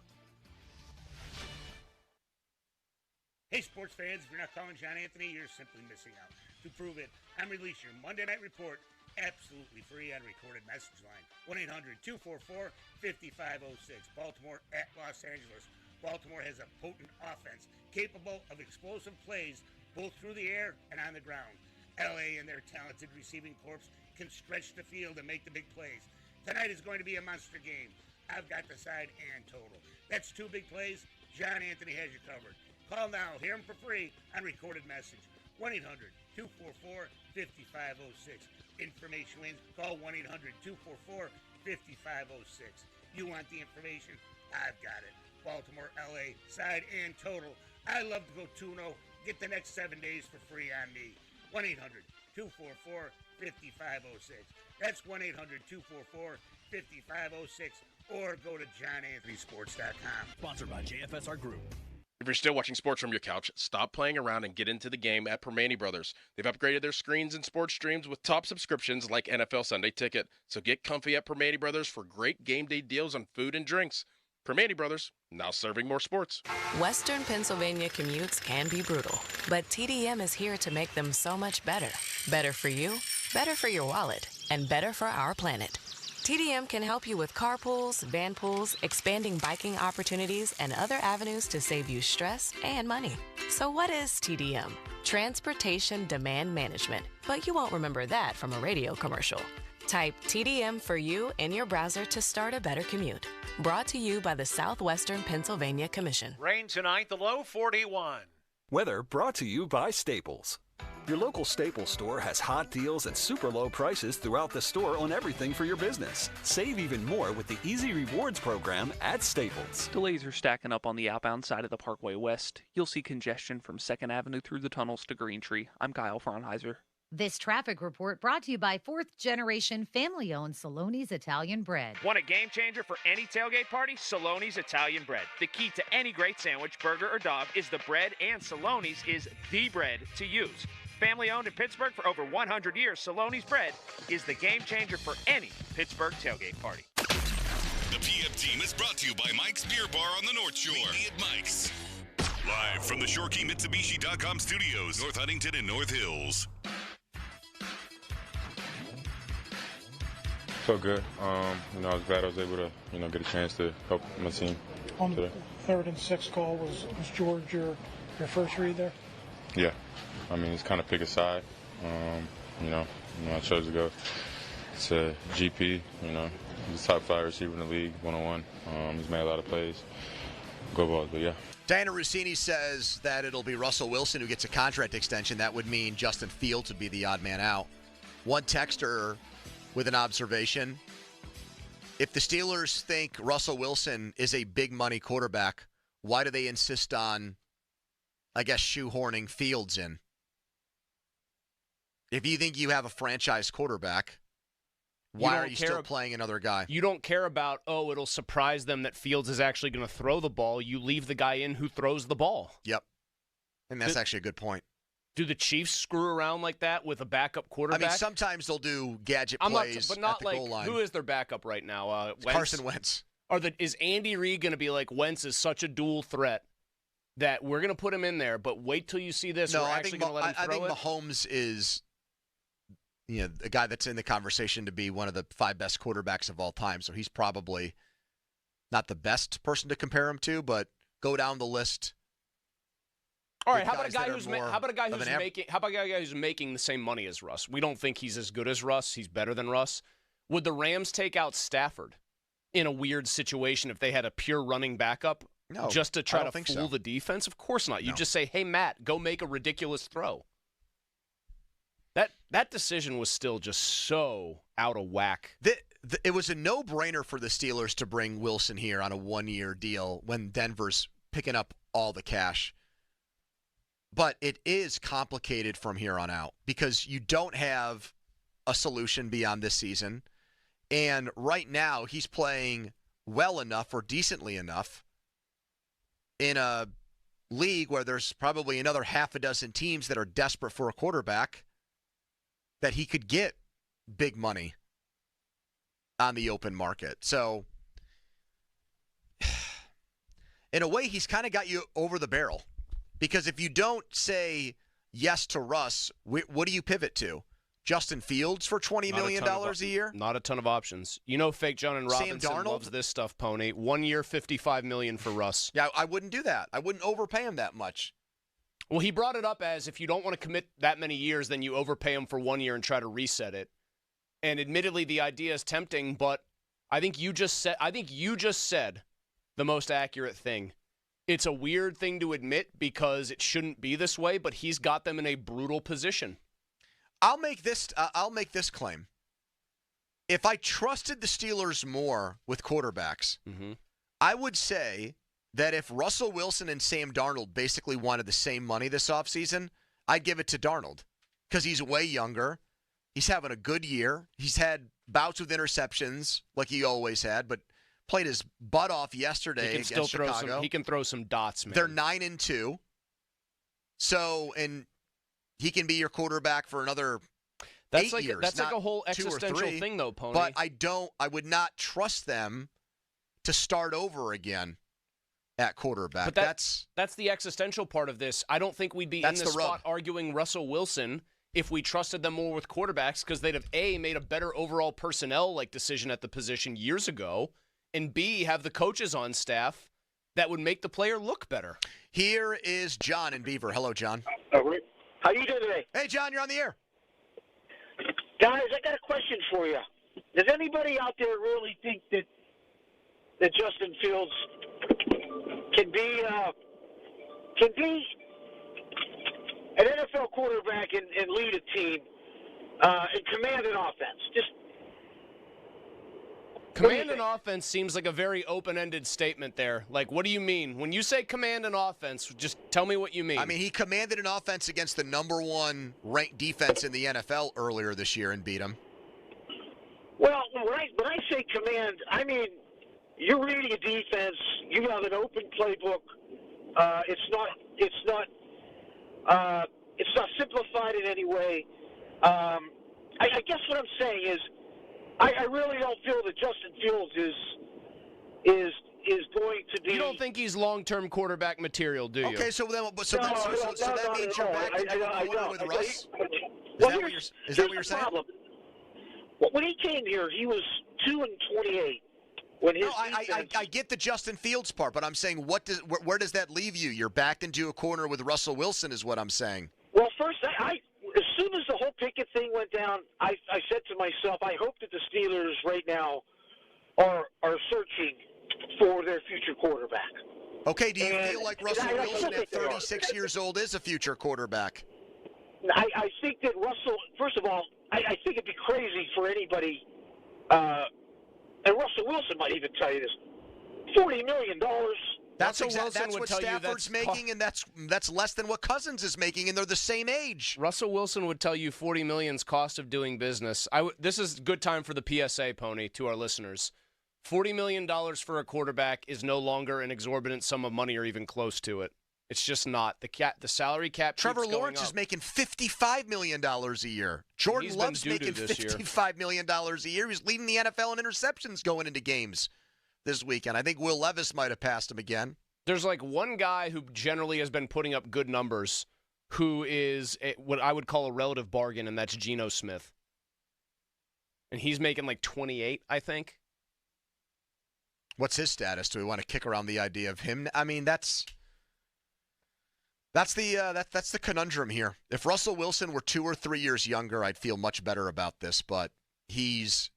Hey, sports fans, if you're not calling John Anthony, you're simply missing out. To prove it, I'm releasing your Monday Night Report absolutely free on recorded message line. 1-800-244-5506. Baltimore at Los Angeles. Baltimore has a potent offense capable of explosive plays both through the air and on the ground. LA and their talented receiving corps can stretch the field and make the big plays. Tonight is going to be a monster game. I've got the side and total. That's two big plays. John Anthony has you covered. Call now. Hear him for free on recorded message. 1-800-244-5506. Information wins. Call 1-800-244-5506. You want the information? I've got it. Baltimore, LA, side and total. I love to go 2-0. Get the next 7 days for free on me. 1-800-244-5506. That's 1-800-244-5506. Or go to johnanthonysports.com. Sponsored by JFSR Group. If you're still watching sports from your couch, stop playing around and get into the game at Permane Brothers. They've upgraded their screens and sports streams with top subscriptions like NFL Sunday Ticket. So get comfy at Permane Brothers for great game day deals on food and drinks. Permane Brothers, now serving more sports. Western Pennsylvania commutes can be brutal, but TDM is here to make them so much better. Better for you, better for your wallet, and better for our planet. TDM can help you with carpools, van pools, expanding biking opportunities, and other avenues to save you stress and money. So what is TDM? Transportation Demand Management. But you won't remember that from a radio commercial. Type TDM for you in your browser to start a better commute. Brought to you by the Southwestern Pennsylvania Commission. Rain tonight, the low 41. Weather brought to you by Staples. Your local Staples store has hot deals and super low prices throughout the store on everything for your business. Save even more with the Easy Rewards program at Staples. Delays are stacking up on the outbound side of the Parkway West. You'll see congestion from 2nd Avenue through the tunnels to Green Tree. I'm Kyle Fraunheiser. This traffic report brought to you by 4th-generation family-owned Sully's Italian Bread. Want a game changer for any tailgate party? Sully's Italian Bread. The key to any great sandwich, burger, or dog is the bread, and Sully's is the bread to use. Family owned in Pittsburgh for over 100 years, Sully's Bread is the game changer for any Pittsburgh tailgate party. The PF team is brought to you by Mike's Beer Bar on the North Shore. Meet me at Mike's. Live from the ShoreKeyMitsubishi.com studios, North Huntington and North Hills. Felt good. I was glad I was able to, get a chance to help my team today. The 3rd and 6 call was George your first read there? Yeah. He's kind of pick a side. I chose to go to GP. He's the top 5 receiver in the league, 101. He's made a lot of plays. Go Balls, but yeah. Diana Rossini says that it'll be Russell Wilson who gets a contract extension. That would mean Justin Fields would be the odd man out. One texter with an observation. If the Steelers think Russell Wilson is a big money quarterback, why do they insist on, I guess, shoehorning Fields in? If you think you have a franchise quarterback, why are you still playing another guy? You don't care about, it'll surprise them that Fields is actually going to throw the ball. You leave the guy in who throws the ball. Yep. And that's actually a good point. Do the Chiefs screw around like that with a backup quarterback? I mean, sometimes they'll do gadget plays but not at the like, goal line. Who is their backup right now? Wentz? Carson Wentz. Is Andy Reid going to be like, Wentz is such a dual threat that we're going to put him in there, but wait till you see this. No, we're actually going to let him throw it? I think Mahomes is a guy that's in the conversation to be one of the 5 best quarterbacks of all time. So he's probably not the best person to compare him to, but go down the list. All right, how about a guy who's making the same money as Russ? We don't think he's as good as Russ. He's better than Russ. Would the Rams take out Stafford in a weird situation if they had a pure running backup? No, just to try to fool so. the defense? Of course not. You No. just say, hey, Matt, go make a ridiculous throw. That decision was still just so out of whack. It was a no-brainer for the Steelers to bring Wilson here on a 1-year deal when Denver's picking up all the cash. But it is complicated from here on out because you don't have a solution beyond this season. And right now, he's playing well enough or decently enough in a league where there's probably another half a dozen teams that are desperate for a quarterback that he could get big money on the open market. So, in a way, he's kind of got you over the barrel. Because if you don't say yes to Russ, what do you pivot to? Justin Fields for $20 million a year? Not a ton of options. You know Fake John and Robinson loves this stuff, Pony. 1 year, $55 million for Russ. Yeah, I wouldn't do that. I wouldn't overpay him that much. Well, he brought it up as if you don't want to commit that many years, then you overpay him for 1 year and try to reset it. And admittedly, the idea is tempting, but I think you just said the most accurate thing. It's a weird thing to admit because it shouldn't be this way, but he's got them in a brutal position. I'll make this claim. If I trusted the Steelers more with quarterbacks, I would say that if Russell Wilson and Sam Darnold basically wanted the same money this offseason, I'd give it to Darnold because he's way younger. He's having a good year. He's had bouts with interceptions like he always had, but played his butt off yesterday against Chicago. He can throw some dots, man. They're 9-2. So, and he can be your quarterback for another 8 years. That's like a whole existential thing, though, Pony. But I would not trust them to start over again at quarterback. But that's the existential part of this. I don't think we'd be in this spot arguing Russell Wilson if we trusted them more with quarterbacks because they'd have, A, made a better overall personnel decision at the position years ago, and B, have the coaches on staff that would make the player look better. Here is John in Beaver. Hello, John. How you doing today? Hey, John, you're on the air. Guys, I got a question for you. Does anybody out there really think that Justin Fields can be an NFL quarterback and lead a team and command an offense? Command an offense seems like a very open-ended statement there. Like, what do you mean? When you say command an offense, just tell me what you mean. I mean, he commanded an offense against the number 1 ranked defense in the NFL earlier this year and beat him. Well, when I say command, I mean you're reading a defense. You have an open playbook. It's not simplified in any way. I guess what I'm saying is, I really don't feel that Justin Fields is going to be. You don't think he's long-term quarterback material, do you? Okay, so that means you're back into a corner with Russ? Is that what you're saying? Problem. Well, when he came here, he was 2-28. I get the Justin Fields part, but I'm saying where does that leave you? You're backed into a corner with Russell Wilson is what I'm saying. Well, first, as soon as the whole Pickett thing went down, I said to myself, I hope that the Steelers right now are searching for their future quarterback. Okay, do you feel like Russell Wilson at 36 years old is a future quarterback? I think that Russell, first of all, I think it'd be crazy for anybody and Russell Wilson might even tell you this, $40 million. That's Wilson would what tell you Stafford's making, and that's less than what Cousins is making, and they're the same age. Russell Wilson would tell you $40 million's cost of doing business. This is a good time for the PSA, Pony, to our listeners. $40 million for a quarterback is no longer an exorbitant sum of money or even close to it. It's just not. The salary cap. Trevor Lawrence is making $55 million a year. Jordan Love's making $55 million a year. He's leading the NFL in interceptions going into games this weekend. I think Will Levis might have passed him again. There's like one guy who generally has been putting up good numbers who is what I would call a relative bargain, and that's Geno Smith. And he's making like 28, I think. What's his status? Do we want to kick around the idea of him? I mean, that's the conundrum here. If Russell Wilson were 2 or 3 years younger, I'd feel much better about this, but he's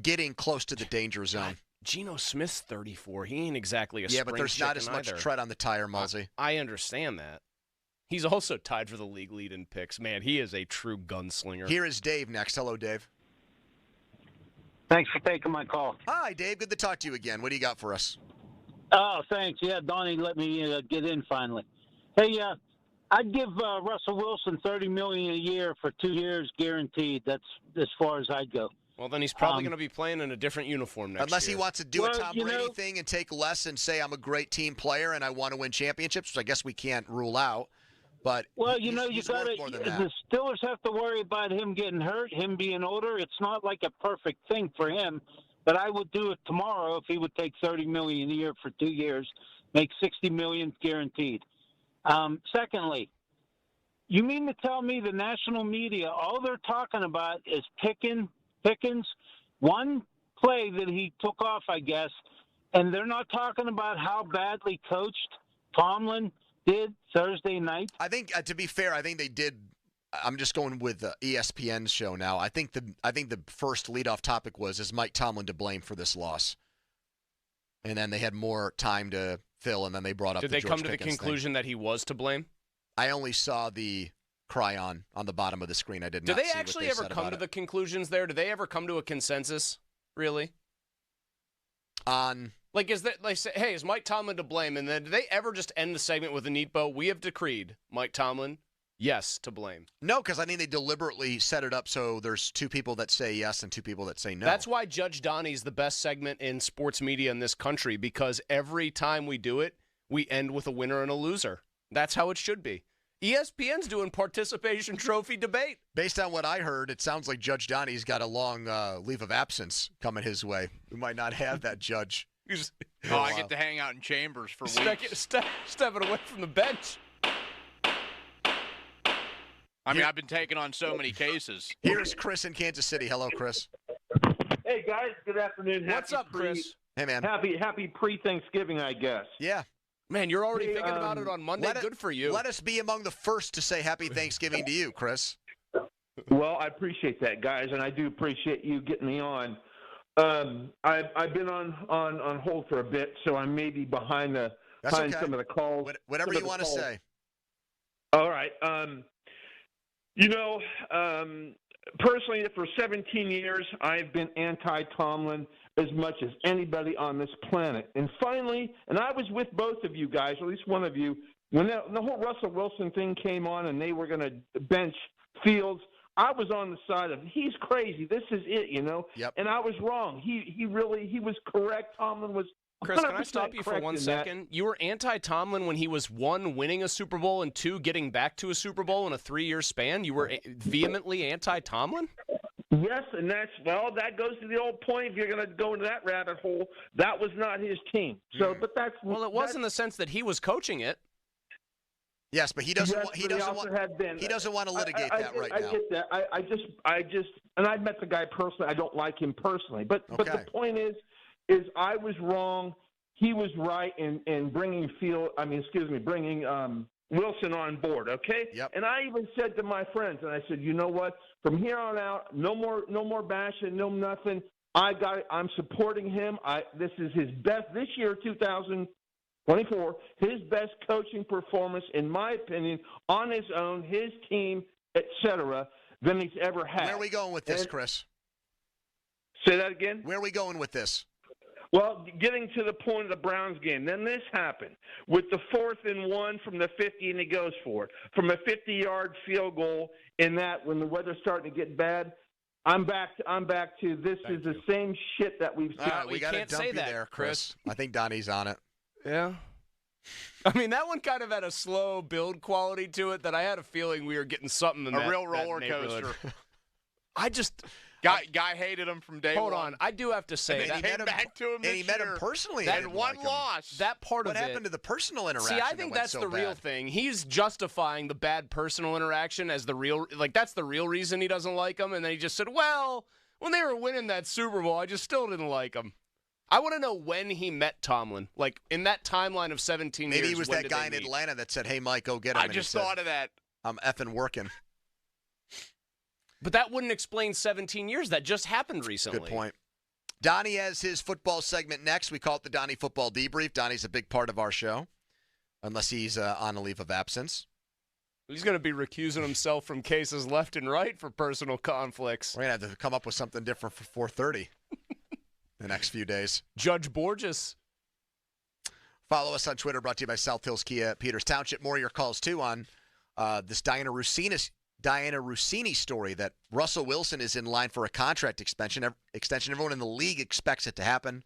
getting close to the danger zone. Geno Smith's 34. He ain't exactly a spring chicken. Yeah, but there's not as much tread on the tire, Mulsey. I understand that. He's also tied for the league lead in picks. Man, he is a true gunslinger. Here is Dave next. Hello, Dave. Thanks for taking my call. Hi, Dave. Good to talk to you again. What do you got for us? Oh, thanks. Yeah, Donnie let me get in finally. Hey, I'd give Russell Wilson $30 million a year for 2 years guaranteed. That's as far as I'd go. Well, then he's probably going to be playing in a different uniform next Unless year. he wants to do a Tom Brady thing and take less and say, I'm a great team player and I want to win championships, which I guess we can't rule out. But you got to. The Steelers have to worry about him getting hurt, him being older. It's not like a perfect thing for him, but I would do it tomorrow if he would take $30 million a year for 2 years, make $60 million guaranteed. Secondly, you mean to tell me the national media, all they're talking about is Pickens, one play that he took off, I guess, and they're not talking about how badly coached Tomlin did Thursday night? I think, to be fair, I think they did. I'm just going with ESPN's show now. I think the first leadoff topic was, is Mike Tomlin to blame for this loss? And then they had more time to fill, and then they brought up the George Did they come to Pickens the conclusion that he was to blame? I only saw the chyron on the bottom of the screen. I did not see what they said about it. Did they actually ever come to the conclusions there? Did they ever come to a consensus, really? On... Like, is Mike Tomlin to blame? And then do they ever just end the segment with a neat bow? We have decreed Mike Tomlin, yes, to blame. No, because I think they deliberately set it up so there's 2 people that say yes and 2 people that say no. That's why Judge Donnie's the best segment in sports media in this country, because every time we do it, we end with a winner and a loser. That's how it should be. ESPN's doing participation trophy debate. Based on what I heard, it sounds like Judge Donnie's got a long leave of absence coming his way. We might not have that judge. I get to hang out in chambers for weeks. Stepping away from the bench. I mean, I've been taking on so many cases. Here's Chris in Kansas City. Hello, Chris. Hey, guys. Good afternoon. What's up, Chris? Hey, man. Happy pre-Thanksgiving, I guess. Yeah. Man, you're already thinking about it on Monday. Good for you. Let us be among the first to say Happy Thanksgiving to you, Chris. Well, I appreciate that, guys, and I do appreciate you getting me on. I've been on hold for a bit, so I may be behind some of the calls. Whatever you want to say. All right. Personally, for 17 years, I've been anti-Tomlin as much as anybody on this planet. And finally, and I was with both of you guys, or at least one of you, when the whole Russell Wilson thing came on and they were going to bench Fields, I was on the side of, he's crazy. This is it, Yep. And I was wrong. He was correct. Tomlin was Chris, can I stop you for 1 second? You were anti-Tomlin when he was 1, winning a Super Bowl, and 2, getting back to a Super Bowl in a 3-year span? You were vehemently anti-Tomlin? Yes, and that goes to the old point. If you're going to go into that rabbit hole, that was not his team. So, but that's it was in the sense that he was coaching it. Yes, but he doesn't. He doesn't want to litigate that right now. I get that. I just, and I met the guy personally. I don't like him personally, but the point is I was wrong. He was right in bringing Wilson on board. Okay. Yep. And I even said to my friends, and I said, you know what? From here on out, no more bashing, no nothing. I'm supporting him. This is his best this year, 2024, his best coaching performance, in my opinion, on his own, his team, etc., than he's ever had. Where are we going with this, Chris? Say that again? Where are we going with this? Well, getting to the point of the Browns game, then this happened with the 4th and 1 from the 50, and he goes for it. From a 50-yard field goal in that when the weather's starting to get bad, I'm back to this is the same shit that we've seen. All right, we got to dump you there, Chris. I think Donnie's on it. Yeah. I mean, that one kind of had a slow build quality to it that I had a feeling we were getting something in a real roller coaster. I just guy hated him from day one. Hold on, I do have to say that came back to him and he met him personally. And one loss. That part what of it. What happened to the personal interaction? See, I think that's the real thing. He's justifying the bad personal interaction as the real, like that's the real reason he doesn't like him. And then he just said, well, when they were winning that Super Bowl, I just still didn't like him. I want to know when he met Tomlin, like in that timeline of 17 years. Maybe he was that guy in Atlanta that said, hey, Mike, go get him. I just thought of that. I'm effing working. But that wouldn't explain 17 years. That just happened recently. Good point. Donnie has his football segment next. We call it the Donnie Football Debrief. Donnie's a big part of our show, unless he's on a leave of absence. He's going to be recusing himself from cases left and right for personal conflicts. We're going to have to come up with something different for 4:30 the next few days. Judge Borges. Follow us on Twitter, brought to you by South Hills Kia, Peters Township. More of your calls, too, on this Diana Rossini story that Russell Wilson is in line for a contract extension. Everyone in the league expects it to happen.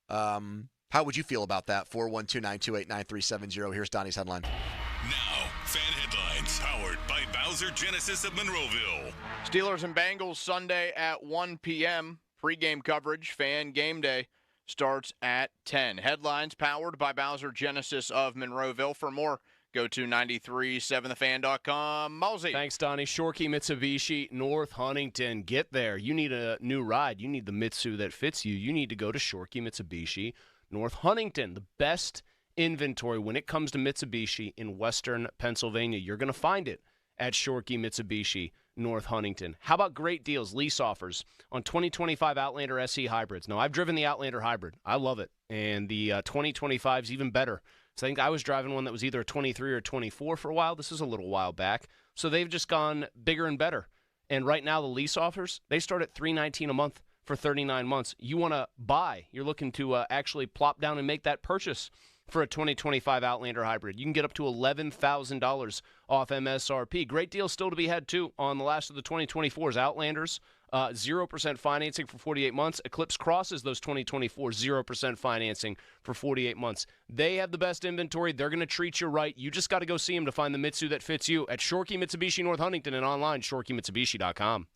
How would you feel about that? 412-928-9370. Here's Donnie's headline. Now, fan headlines powered by Bowser Genesis of Monroeville. Steelers and Bengals Sunday at 1 p.m. Pre-game coverage, Fan Game Day, starts at 10. Headlines powered by Bowser Genesis of Monroeville. For more, go to 937thefan.com. Mosey. Thanks, Donnie. Shorkey Mitsubishi, North Huntington. Get there. You need a new ride. You need the Mitsu that fits you. You need to go to Shorkey Mitsubishi, North Huntington. The best inventory when it comes to Mitsubishi in Western Pennsylvania. You're going to find it at Shorkey Mitsubishi, North Huntington. How about great deals, lease offers on 2025 Outlander SE hybrids? Now, I've driven the Outlander hybrid. I love it. And the 2025 is even better. So I think I was driving one that was either a 23 or a 24 for a while. This is a little while back. So they've just gone bigger and better. And right now, the lease offers, they start at $319 a month for 39 months. You want to buy. You're looking to actually plop down and make that purchase for a 2025 Outlander hybrid. You can get up to $11,000 off MSRP. Great deal still to be had, too, on the last of the 2024s. Outlanders, 0% financing for 48 months. Eclipse Crosses, those 2024, 0% financing for 48 months. They have the best inventory. They're going to treat you right. You just got to go see them to find the Mitsu that fits you at Shorkey Mitsubishi North Huntington and online, shorkeymitsubishi.com.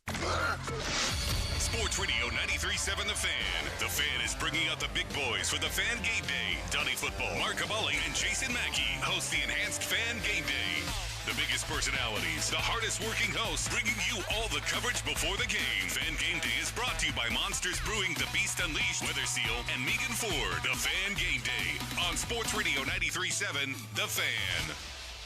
Sports Radio 93.7 The Fan. The Fan is bringing out the big boys for the Fan Game Day. Donnie Football, Mark Cavalli, and Jason Mackey host the enhanced Fan Game Day. The biggest personalities, the hardest working hosts, bringing you all the coverage before the game. Fan Game Day is brought to you by Monsters Brewing, The Beast Unleashed, Weather Seal, and Megan Ford. The Fan Game Day on Sports Radio 93.7 The Fan.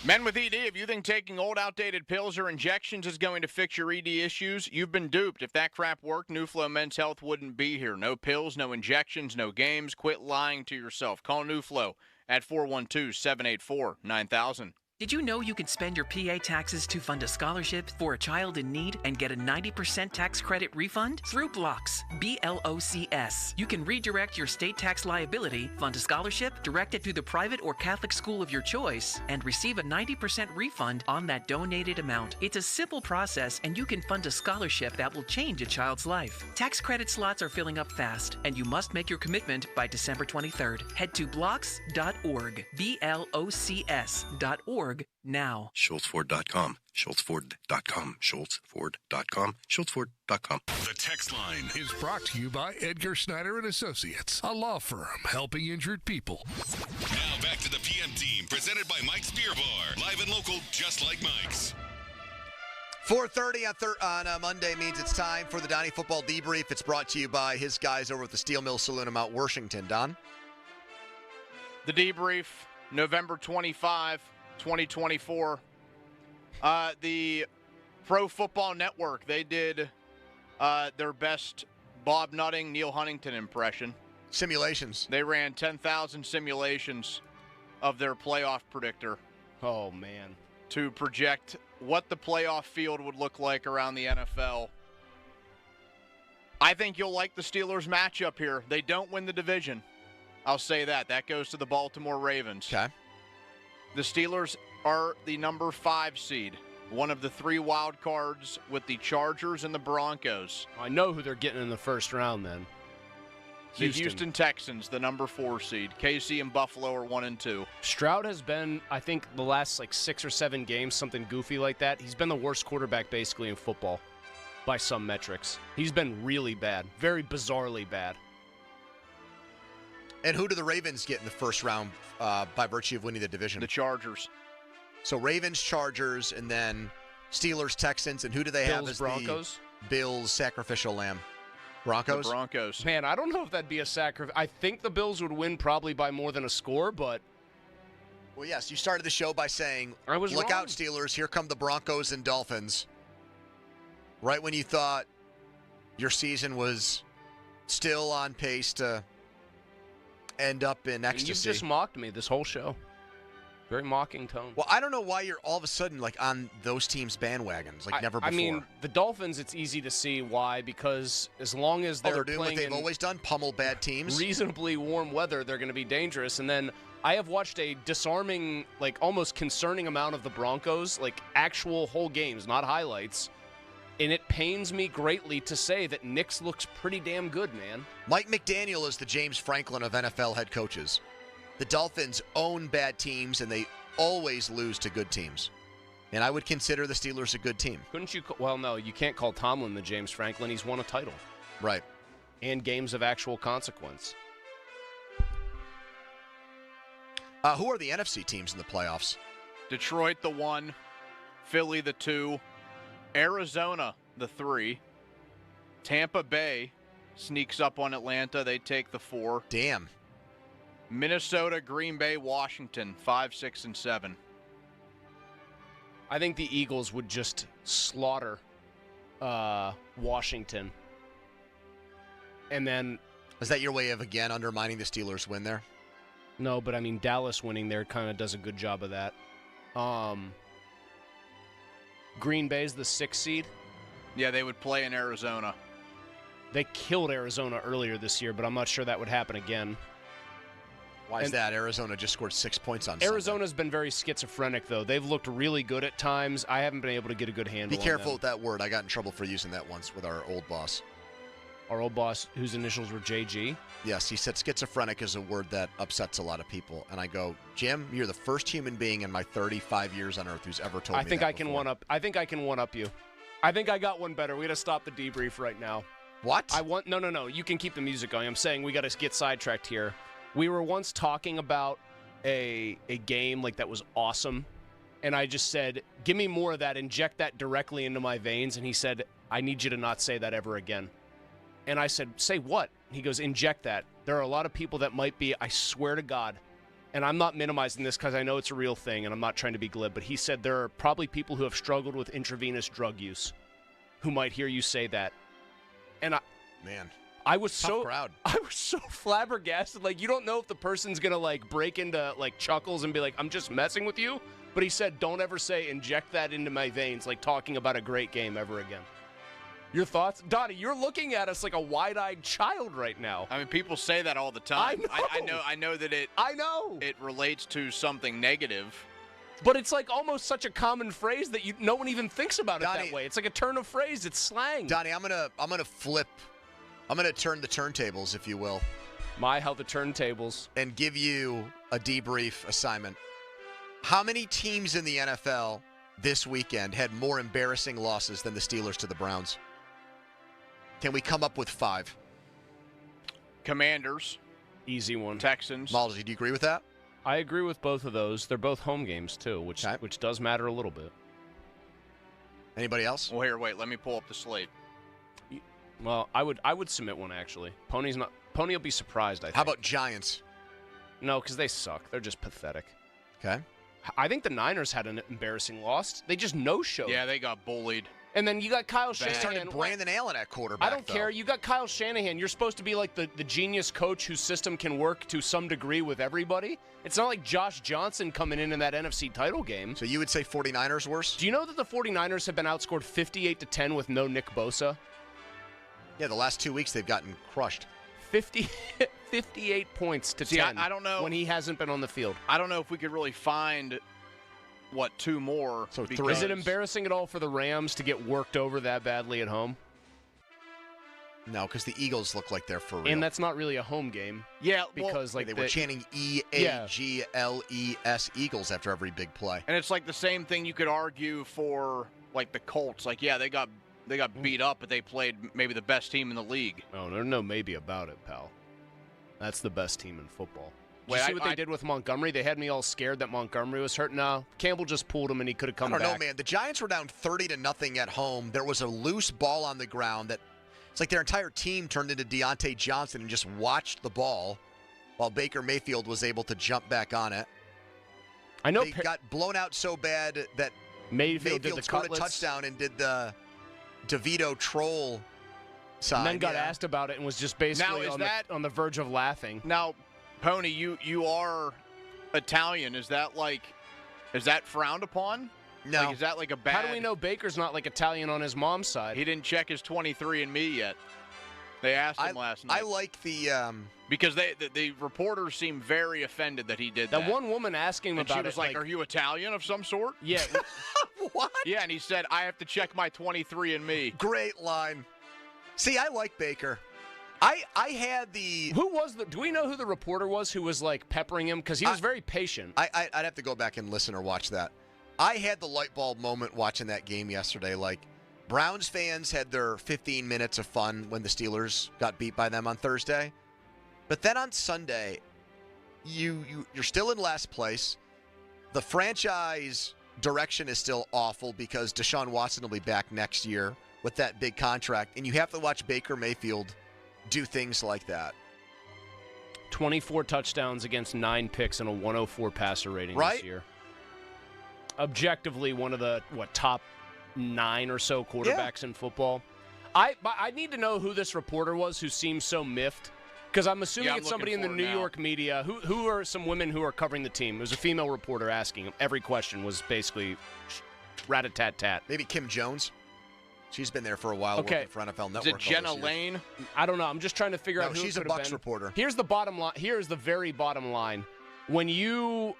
Men with ED, if you think taking old, outdated pills or injections is going to fix your ED issues, you've been duped. If that crap worked, NuFlow Men's Health wouldn't be here. No pills, no injections, no games. Quit lying to yourself. Call NuFlow at 412-784-9000. Did you know you could spend your PA taxes to fund a scholarship for a child in need and get a 90% tax credit refund? Through Blocks, BLOCS. You can redirect your state tax liability, fund a scholarship, direct it to the private or Catholic school of your choice, and receive a 90% refund on that donated amount. It's a simple process, and you can fund a scholarship that will change a child's life. Tax credit slots are filling up fast, and you must make your commitment by December 23rd. Head to blocks.org, BLOCS.org. now. SchultzFord.com, SchultzFord.com, SchultzFord.com, SchultzFord.com. The text line is brought to you by Edgar Snyder and Associates, a law firm helping injured people. Now back to the PM team, presented by Mike's Beer Bar. Live and local, just like Mike's. 4:30 on Monday means it's time for the Donnie Football Debrief. It's brought to you by his guys over at the Steel Mill Saloon in Mount Washington. Don? The debrief, November 25, 2024. The Pro Football Network, they did their best Bob Nutting, Neil Huntington impression. Simulations. They ran 10,000 simulations of their playoff predictor. Oh, man. To project what the playoff field would look like around the NFL I think you'll like the Steelers matchup here. They don't win the division. I'll say that. That goes to the Baltimore Ravens. Okay. The Steelers are the number 5 seed, one of the 3 wild cards with the Chargers and the Broncos. I know who they're getting in the first round then. The Houston Texans, the number 4 seed. KC and Buffalo are 1 and 2. Stroud has been, I think, the last 6 or 7 games, something goofy like that. He's been the worst quarterback basically in football by some metrics. He's been really bad, very bizarrely bad. And who do the Ravens get in the first round by virtue of winning the division? The Chargers. So Ravens, Chargers, and then Steelers, Texans, and who do they have as Broncos? The Bills sacrificial lamb? Broncos? The Broncos. Man, I don't know if that'd be a sacrifice. I think the Bills would win probably by more than a score, but... Well, yes, you started the show by saying, I was look wrong. out, Steelers, here come the Broncos and Dolphins. Right when you thought your season was still on pace to end up in ecstasy. You've just mocked me this whole show. Very mocking tone. Well, I don't know why you're all of a sudden on those teams' bandwagons, never before. I mean, the Dolphins, it's easy to see why, because as long as they're doing playing what they've always done, pummel bad teams. Reasonably warm weather, they're going to be dangerous. And then I have watched a disarming, almost concerning amount of the Broncos, actual whole games, not highlights. And it pains me greatly to say that Nix looks pretty damn good, man. Mike McDaniel is the James Franklin of NFL head coaches. The Dolphins own bad teams, and they always lose to good teams. And I would consider the Steelers a good team. Couldn't you? Well, no, you can't call Tomlin the James Franklin. He's won a title. Right. And games of actual consequence. Who are the NFC teams in the playoffs? Detroit, the 1. Philly, the 2. Arizona, the 3. Tampa Bay sneaks up on Atlanta. They take the 4. Damn. Minnesota, Green Bay, Washington, 5, 6, and 7. I think the Eagles would just slaughter Washington. And then... Is that your way of, again, undermining the Steelers' win there? No, but I mean, Dallas winning there kind of does a good job of that. Green Bay's the 6th seed. Yeah, they would play in Arizona. They killed Arizona earlier this year, but I'm not sure that would happen again. Why is that? Arizona just scored 6 points on Arizona's been very schizophrenic, though. They've looked really good at times. I haven't been able to get a good handle on them. Be careful with that word. I got in trouble for using that once with our old boss. Our old boss, whose initials were JG? Yes, he said schizophrenic is a word that upsets a lot of people. And I go, Jim, you're the first human being in my 35 years on Earth who's ever told me that I think I think I can one-up you. I think I got one better. We got to stop the debrief right now. What? No. You can keep the music going. I'm saying we got to get sidetracked here. We were once talking about a game that was awesome, and I just said, give me more of that, inject that directly into my veins, and he said, I need you to not say that ever again. And I said, say what? He goes, inject that. There are a lot of people that might be, I swear to God, and I'm not minimizing this because I know it's a real thing, and I'm not trying to be glib, but he said there are probably people who have struggled with intravenous drug use who might hear you say that. And I was so flabbergasted. You don't know if the person's gonna break into chuckles and be like, I'm just messing with you. But he said, don't ever say inject that into my veins, talking about a great game ever again. Your thoughts? Donnie, you're looking at us like a wide-eyed child right now. I mean, people say that all the time. I know that it relates to something negative. But it's almost such a common phrase that no one even thinks about it that way. It's like a turn of phrase. It's slang. Donnie, I'm gonna flip. I'm going to turn the turntables, if you will. How the turntables. And give you a debrief assignment. How many teams in the NFL this weekend had more embarrassing losses than the Steelers to the Browns? Can we come up with 5? Commanders. Easy one. Texans. Maldi, do you agree with that? I agree with both of those. They're both home games, too, which does matter a little bit. Anybody else? Well, here, wait. Let me pull up the slate. Well, I would submit one, actually. Pony will be surprised, I think. How about Giants? No, because they suck. They're just pathetic. Okay. I think the Niners had an embarrassing loss. They just no-showed. Yeah, they got bullied. And then you got Kyle Shanahan. They started Brandon Allen at quarterback. I don't care. You got Kyle Shanahan. You're supposed to be the genius coach whose system can work to some degree with everybody. It's not like Josh Johnson coming in that NFC title game. So you would say 49ers worse? Do you know that the 49ers have been outscored 58-10 with no Nick Bosa? Yeah, the last 2 weeks they've gotten crushed. 58 points to 10. I don't know when he hasn't been on the field. I don't know if we could really find, two more. So Is it embarrassing at all for the Rams to get worked over that badly at home? No, because the Eagles look like they're for real. And that's not really a home game. Yeah, because they were chanting E-A-G-L-E-S Eagles after every big play. And it's like the same thing you could argue for like the Colts. Like, yeah, they got beat up, but they played maybe the best team in the league. Oh, there's no maybe about it, pal. That's the best team in football. Did Wait, you see what they did with Montgomery? They had me all scared that Montgomery was hurt. No, Campbell just pulled him, and he could have come back. I don't know, man. The Giants were down 30-0 at home. There was a loose ball on the ground that it's like their entire team turned into Deontay Johnson and just watched the ball while Baker Mayfield was able to jump back on it. I know they got blown out so bad that Mayfield did the scored cutlets. a touchdown and did the DeVito troll sign. And then got asked about it and was just basically on the verge of laughing. Now, Pony, you are Italian. Is that frowned upon? No. Like, is that like a bad... How do we know Baker's not like Italian on his mom's side? He didn't check his 23andMe yet. They asked him last night. I like the... Because the reporters seemed very offended that he did that. That one woman asking him and about she was it, like, are you Italian of some sort? Yeah. What? Yeah, and he said, I have to check my 23andMe. Great line. See, I like Baker. I had the... Do we know who the reporter was who was, like, peppering him? Because he was very patient. I'd have to go back and listen or watch that. I had the light bulb moment watching that game yesterday. Like, Browns fans had their 15 minutes of fun when the Steelers got beat by them on Thursday. But then on Sunday, you're still in last place. The franchise direction is still awful because Deshaun Watson will be back next year with that big contract. And you have to watch Baker Mayfield do things like that. 24 touchdowns against 9 picks and a 104 passer rating this year. Objectively, one of the, top 9 or so quarterbacks in football. I need to know who this reporter was who seems so miffed. Because I'm assuming it's somebody in the New York media. Who are some women who are covering the team? It was a female reporter asking. Every question was basically rat-a-tat-tat. Maybe Kim Jones? She's been there for a while working for NFL Network. Is it Jenna Lane? I don't know. I'm just trying to figure out who she's it a Bucs reporter. Here's the bottom line. Here's the very bottom line. When you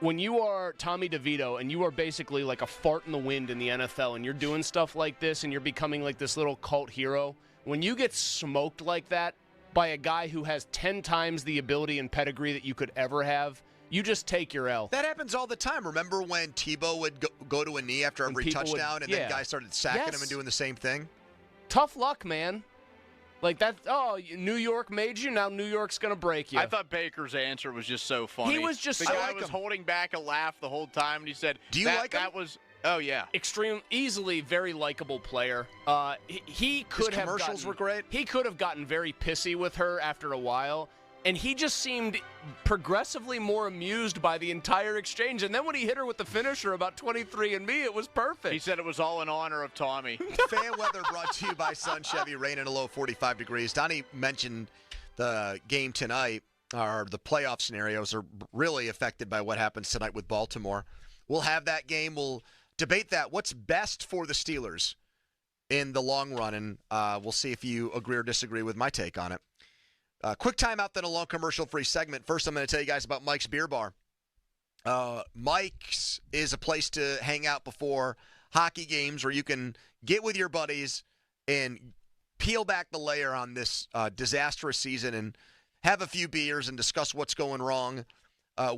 are Tommy DeVito and you are basically like a fart in the wind in the NFL and you're doing stuff like this and you're becoming like this little cult hero, when you get smoked like that by a guy who has 10 times the ability and pedigree that you could ever have, you just take your L. That happens all the time. Remember when Tebow would go to a knee after every touchdown and then guys started sacking him and doing the same thing? Tough luck, man. Like that, New York made you, now New York's going to break you. I thought Baker's answer was just so funny. He was just the guy was holding back a laugh the whole time, and he said, do you like him? That was, oh, yeah. Easily very likable player. He could His commercials were great. He could have gotten very pissy with her after a while, and he just seemed progressively more amused by the entire exchange. And then when he hit her with the finisher about 23andMe, it was perfect. He said it was all in honor of Tommy. Fan weather brought to you by Sun Chevy. Rain in a low 45 degrees. Donnie mentioned the game tonight, or the playoff scenarios are really affected by what happens tonight with Baltimore. We'll have that game. We'll debate that. What's best for the Steelers in the long run? And we'll see if you agree or disagree with my take on it. Quick timeout, then a long commercial-free segment. First, I'm going to tell you guys about Mike's Beer Bar. Mike's is a place to hang out before hockey games where you can get with your buddies and peel back the layer on this disastrous season and have a few beers and discuss what's going wrong.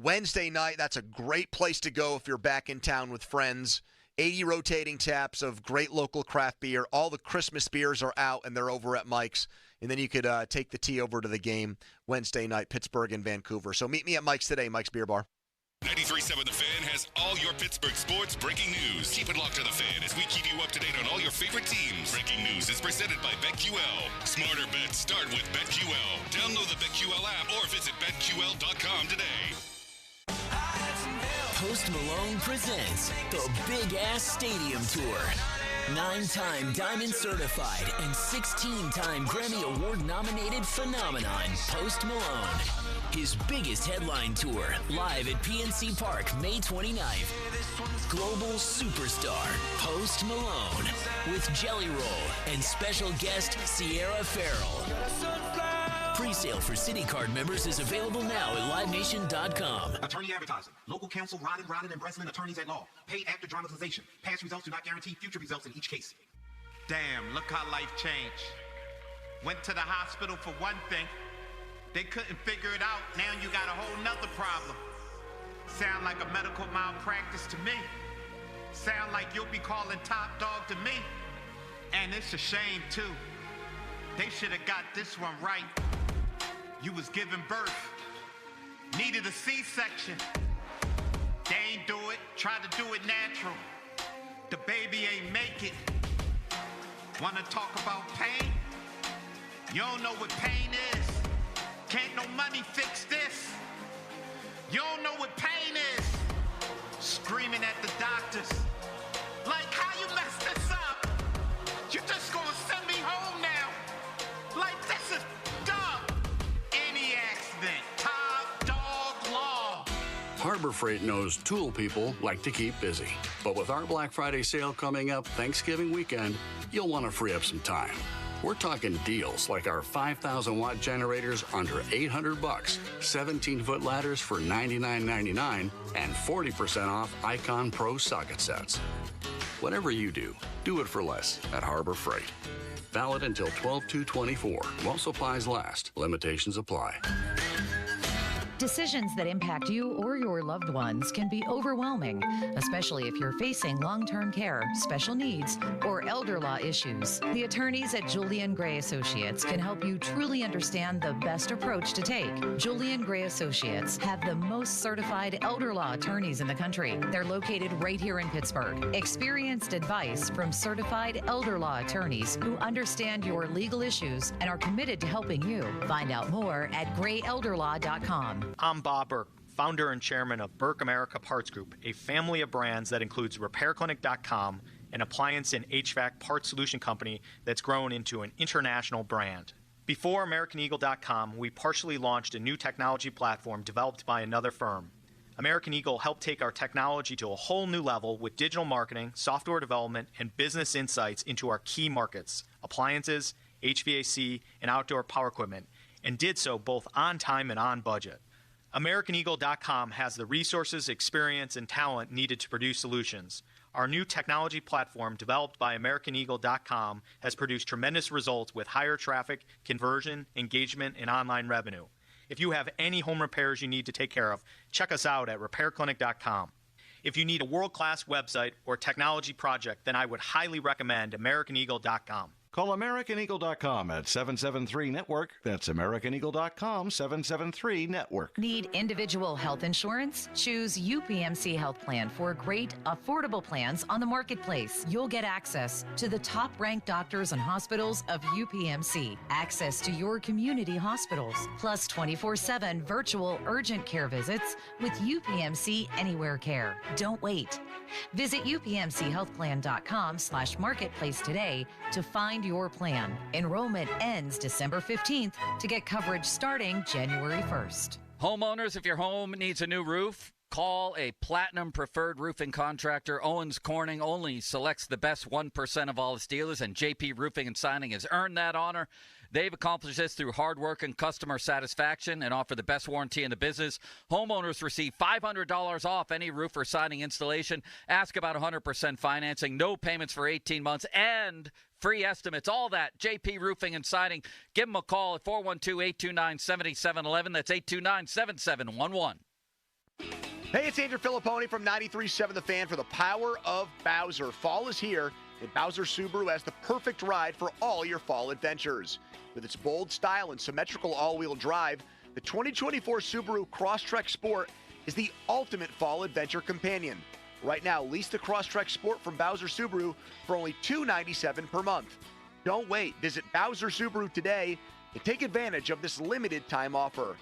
Wednesday night, that's a great place to go if you're back in town with friends. 80 rotating taps of great local craft beer. All the Christmas beers are out, and they're over at Mike's. And then you could take the tea over to the game Wednesday night, Pittsburgh and Vancouver. So meet me at Mike's today, Mike's Beer Bar. 93.7 The Fan has all your Pittsburgh sports breaking news. Keep it locked to The Fan as we keep you up to date on all your favorite teams. Breaking news is presented by BetQL. Smarter bets start with BetQL. Download the BetQL app or visit BetQL.com today. Post Malone presents the Big Ass Stadium Tour. 9-time Diamond Certified and 16-time Grammy Award-nominated phenomenon, Post Malone. His biggest headline tour, live at PNC Park, May 29th. Global superstar, Post Malone. with Jelly Roll and special guest Sierra Farrell. Pre-sale for City Card members is available now at LiveNation.com. Attorney advertising. Local counsel Rodden and Breslin attorneys at law. Paid after dramatization. Past results do not guarantee future results in each case. Damn, look how life changed. Went to the hospital for one thing. They couldn't figure it out. Now you got a whole nother problem. Sound like a medical malpractice to me. Sound like you'll be calling top dog to me. And it's a shame too. They should have got this one right. You was giving birth. Needed a C-section. They ain't do it. Tried to do it natural. The baby ain't make it. Wanna talk about pain? You don't know what pain is. Can't no money fix this. You don't know what pain is. Screaming at the doctors. Like, how you messed this up? You just gonna send me home now? Like, this is dumb. Any accident, top dog law. Harbor Freight knows tool people like to keep busy. But with our Black Friday sale coming up Thanksgiving weekend, you'll want to free up some time. We're talking deals like our 5,000-watt generators under $800, 17-foot ladders for $99.99, and 40% off Icon Pro socket sets. Whatever you do it for less at Harbor Freight. Valid until 12/2/24. While supplies last. Limitations apply. Decisions that impact you or your loved ones can be overwhelming, especially if you're facing long-term care, special needs, or elder law issues. The attorneys at Julian Gray Associates can help you truly understand the best approach to take. Julian Gray Associates have the most certified elder law attorneys in the country. They're located right here in Pittsburgh. Experienced advice from certified elder law attorneys who understand your legal issues and are committed to helping you. Find out more at grayelderlaw.com. I'm Bob Burke, founder and chairman of Burke America Parts Group, a family of brands that includes RepairClinic.com, an appliance and HVAC parts solution company that's grown into an international brand. Before AmericanEagle.com, we partially launched a new technology platform developed by another firm. American Eagle helped take our technology to a whole new level with digital marketing, software development, and business insights into our key markets, appliances, HVAC, and outdoor power equipment, and did so both on time and on budget. AmericanEagle.com has the resources, experience, and talent needed to produce solutions. Our new technology platform, developed by AmericanEagle.com, has produced tremendous results with higher traffic, conversion, engagement, and online revenue. If you have any home repairs you need to take care of, check us out at RepairClinic.com. If you need a world-class website or technology project, then I would highly recommend AmericanEagle.com. Call AmericanEagle.com at 773-NETWORK. That's AmericanEagle.com, 773-NETWORK. Need individual health insurance? Choose UPMC Health Plan for great, affordable plans on the marketplace. You'll get access to the top-ranked doctors and hospitals of UPMC, access to your community hospitals, plus 24/7 virtual urgent care visits with UPMC Anywhere Care. Don't wait. Visit UPMCHealthPlan.com/marketplace today to find your plan. Enrollment ends December 15th to get coverage starting January 1st. Homeowners, if your home needs a new roof, call a Platinum Preferred Roofing Contractor. Owens Corning only selects the best 1% of all its dealers, and JP Roofing and Signing has earned that honor. They've accomplished this through hard work and customer satisfaction and offer the best warranty in the business. Homeowners receive $500 off any roof or siding installation. Ask about 100% financing, no payments for 18 months, and free estimates. All that, JP Roofing and Siding. Give them a call at 412-829-7711. That's 829-7711. Hey, it's Andrew Filipponi from 93.7 The Fan for the Power of Bowser. Fall is here, and Bowser Subaru has the perfect ride for all your fall adventures. With its bold style and symmetrical all-wheel drive, the 2024 Subaru Crosstrek Sport is the ultimate fall adventure companion. Right now, lease the Crosstrek Sport from Bowser Subaru for only $297 per month. Don't wait. Visit Bowser Subaru today and take advantage of this limited time offer.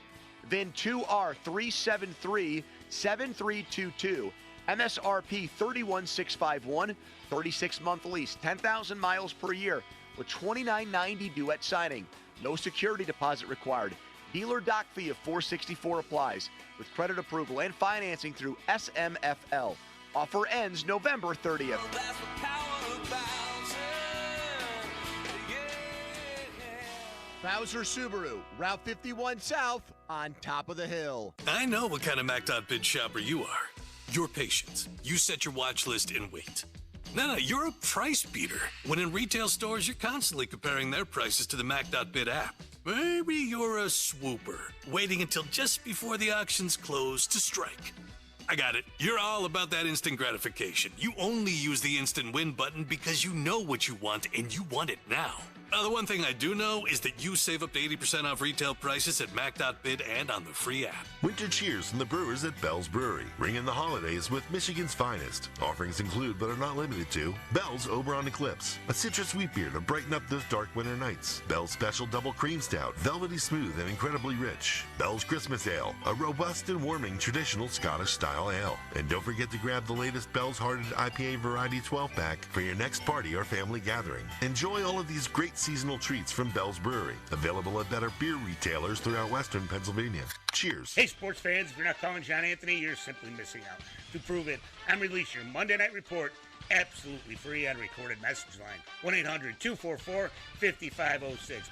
VIN 2R3737322. MSRP 31651. 36-month lease. 10,000 miles per year with $29.90 due at signing. No security deposit required. Dealer dock fee of $464 applies with credit approval and financing through SMFL. Offer ends November 30th. Bowser Subaru, Route 51 South, on top of the hill. I know what kind of Mac.bid shopper you are. You're patient. You set your watch list and wait. No, you're a price beater. When in retail stores, you're constantly comparing their prices to the Mac.bid app. Maybe you're a swooper, waiting until just before the auctions close to strike. I got it. You're all about that instant gratification. You only use the instant win button because you know what you want and you want it now. The one thing I do know is that you save up to 80% off retail prices at Mac.bid and on the free app. Winter cheers from the brewers at Bell's Brewery. Ring in the holidays with Michigan's finest. Offerings include, but are not limited to, Bell's Oberon Eclipse, a citrus wheat beer to brighten up those dark winter nights. Bell's Special Double Cream Stout, velvety smooth and incredibly rich. Bell's Christmas Ale, a robust and warming traditional Scottish-style ale. And don't forget to grab the latest Bell's Hearted IPA Variety 12-pack for your next party or family gathering. Enjoy all of these great seasonal treats from Bell's Brewery, available at better beer retailers throughout Western Pennsylvania. Cheers. Hey, sports fans, if you're not calling John Anthony, you're simply missing out. To prove it, I'm releasing your Monday Night Report absolutely free on recorded message line. 1-800-244-5506.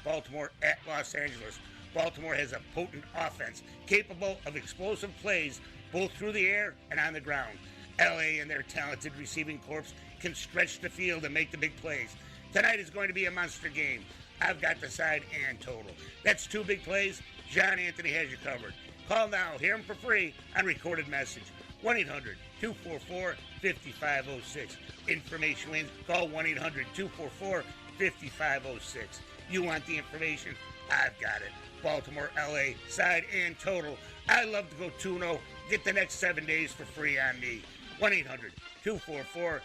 Baltimore at Los Angeles. Baltimore has a potent offense capable of explosive plays both through the air and on the ground. LA and their talented receiving corps can stretch the field and make the big plays. Tonight is going to be a monster game. I've got the side and total. That's 2 big plays. John Anthony has you covered. Call now. Hear him for free on recorded message. 1-800-244-5506. Information wins. Call 1-800-244-5506. You want the information? I've got it. Baltimore, LA, side and total. I love to go 2-0. Get the next 7 days for free on me. 1-800-244-5506.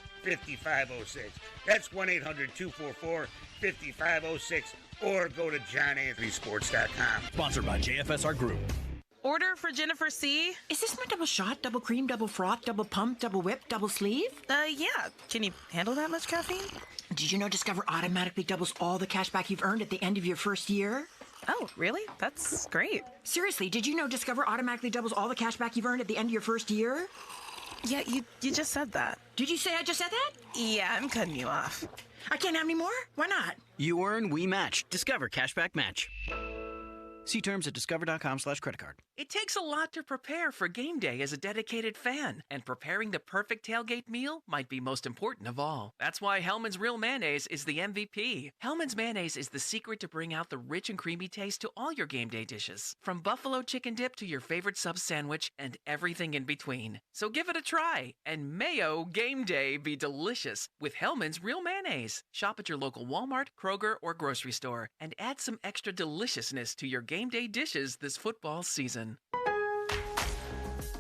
That's 1-800-244-5506. Or go to johnanthonysports.com. Sponsored by JFSR Group. Order for Jennifer C. Is this my double shot, double cream, double froth, double pump, double whip, double sleeve? Yeah. Can you handle that much caffeine? Did you know Discover automatically doubles all the cash back you've earned at the end of your first year? Oh, really? That's great. Seriously, did you know Discover automatically doubles all the cash back you've earned at the end of your first year? Yeah, you just said that. Did you say I just said that? Yeah, I'm cutting you off. I can't have any more? Why not? You earn, we match. Discover Cashback Match. See terms at discover.com/creditcard. It takes a lot to prepare for game day as a dedicated fan, and preparing the perfect tailgate meal might be most important of all. That's why Hellmann's Real Mayonnaise is the MVP. Hellmann's Mayonnaise is the secret to bring out the rich and creamy taste to all your game day dishes, from buffalo chicken dip to your favorite sub sandwich and everything in between. So give it a try, and mayo game day be delicious with Hellmann's Real Mayonnaise. Shop at your local Walmart, Kroger, or grocery store, and add some extra deliciousness to your game day dishes this football season.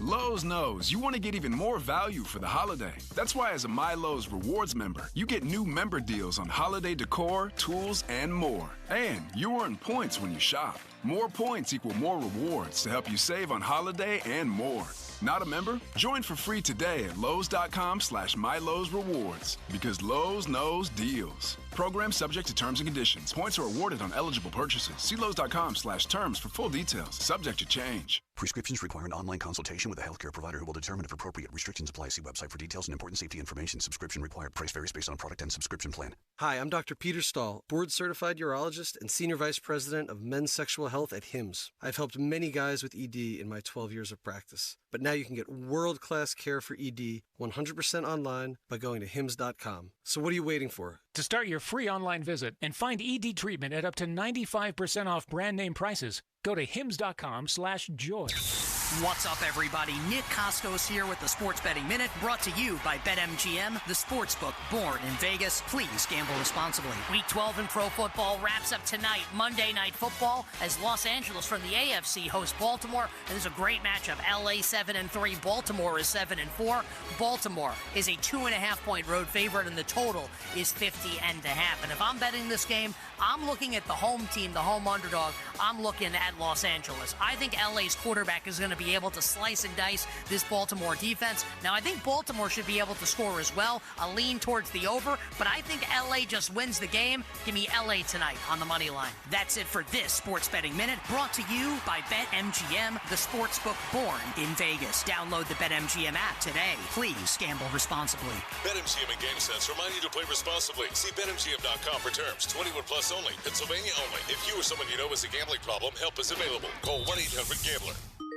Lowe's knows you want to get even more value for the holiday. That's why as a MyLowe's Rewards member, you get new member deals on holiday decor, tools, and more. And you earn points when you shop. More points equal more rewards to help you save on holiday and more. Not a member? Join for free today at Lowe's.com/MyLowe'sRewards. Because Lowe's knows deals. Program subject to terms and conditions. Points are awarded on eligible purchases. See Lowe's.com/terms for full details. Subject to change. Prescriptions require an online consultation with a healthcare provider who will determine if appropriate. Restrictions apply. See website for details and important safety information. Subscription required. Price varies based on product and subscription plan. Hi, I'm Dr. Peter Stahl, board-certified urologist and Senior Vice President of Men's Sexual Health at HIMSS. I've helped many guys with ED in my 12 years of practice. But now you can get world-class care for ED 100% online by going to HIMSS.com. So what are you waiting for? To start your free online visit and find ED treatment at up to 95% off brand name prices, go to HIMSS.com/joy. What's up, everybody? Nick Costos here with the Sports Betting Minute, brought to you by BetMGM, the sportsbook born in Vegas. Please gamble responsibly. Week 12 in pro football wraps up tonight, Monday Night Football, as Los Angeles from the AFC hosts Baltimore. And there's a great matchup. LA 7-3, Baltimore is 7-4. Baltimore is a 2.5-point road favorite, and the total is 50.5. And if I'm betting this game, I'm looking at the home team, the home underdog. I'm looking at Los Angeles. I think LA's quarterback is going to be able to slice and dice this Baltimore defense. Now, I think Baltimore should be able to score as well. A lean towards the over, but I think LA just wins the game. Give me LA tonight on the money line. That's it for this Sports Betting Minute, brought to you by BetMGM, the sportsbook born in Vegas. Download the BetMGM app today. Please gamble responsibly. BetMGM and GameSense remind you to play responsibly. See BetMGM.com for terms. 21 plus only. Pennsylvania only. If you or someone you know has a gambling problem, help is available. Call 1-800-GAMBLER.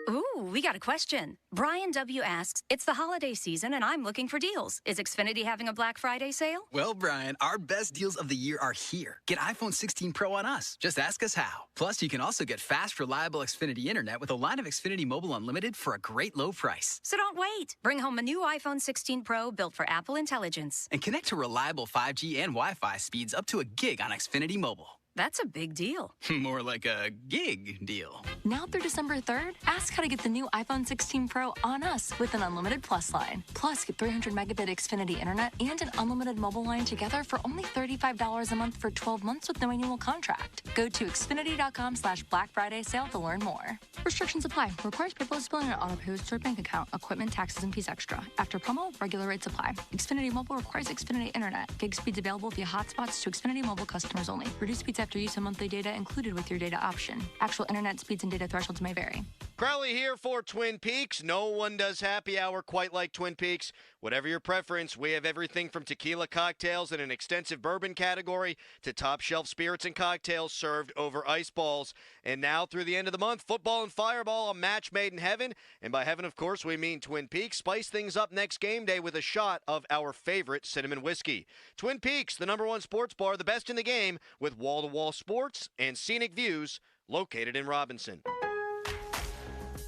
Ooh, we got a question. Brian W. asks, it's the holiday season and I'm looking for deals. Is Xfinity having a Black Friday sale? Well, Brian, our best deals of the year are here. Get iPhone 16 Pro on us. Just ask us how. Plus, you can also get fast, reliable Xfinity internet with a line of Xfinity Mobile Unlimited for a great low price. So don't wait. Bring home a new iPhone 16 Pro built for Apple Intelligence. And connect to reliable 5G and Wi-Fi speeds up to a gig on Xfinity Mobile. That's a big deal. More like a gig deal. Now through December 3rd, ask how to get the new iPhone 16 Pro on us with an unlimited Plus line. Plus, get 300 megabit Xfinity internet and an unlimited mobile line together for only $35 a month for 12 months with no annual contract. Go to Xfinity.com/Black Friday sale to learn more. Restrictions apply. Requires paperless billing and auto-pay with stored bank account. Equipment, taxes, and fees extra. After promo, regular rates apply. Xfinity Mobile requires Xfinity internet. Gig speeds available via hotspots to Xfinity Mobile customers only. Reduced speeds after use of monthly data included with your data option. Actual internet speeds and data thresholds may vary. Crowley here for Twin Peaks. No one does happy hour quite like Twin Peaks. Whatever your preference, we have everything from tequila cocktails and an extensive bourbon category to top shelf spirits and cocktails served over ice balls. And now through the end of the month, football and fireball, a match made in heaven. And by heaven, of course, we mean Twin Peaks. Spice things up next game day with a shot of our favorite cinnamon whiskey. Twin Peaks, the #1 sports bar, the best in the game, with wall-to-wall sports and scenic views, located in Robinson.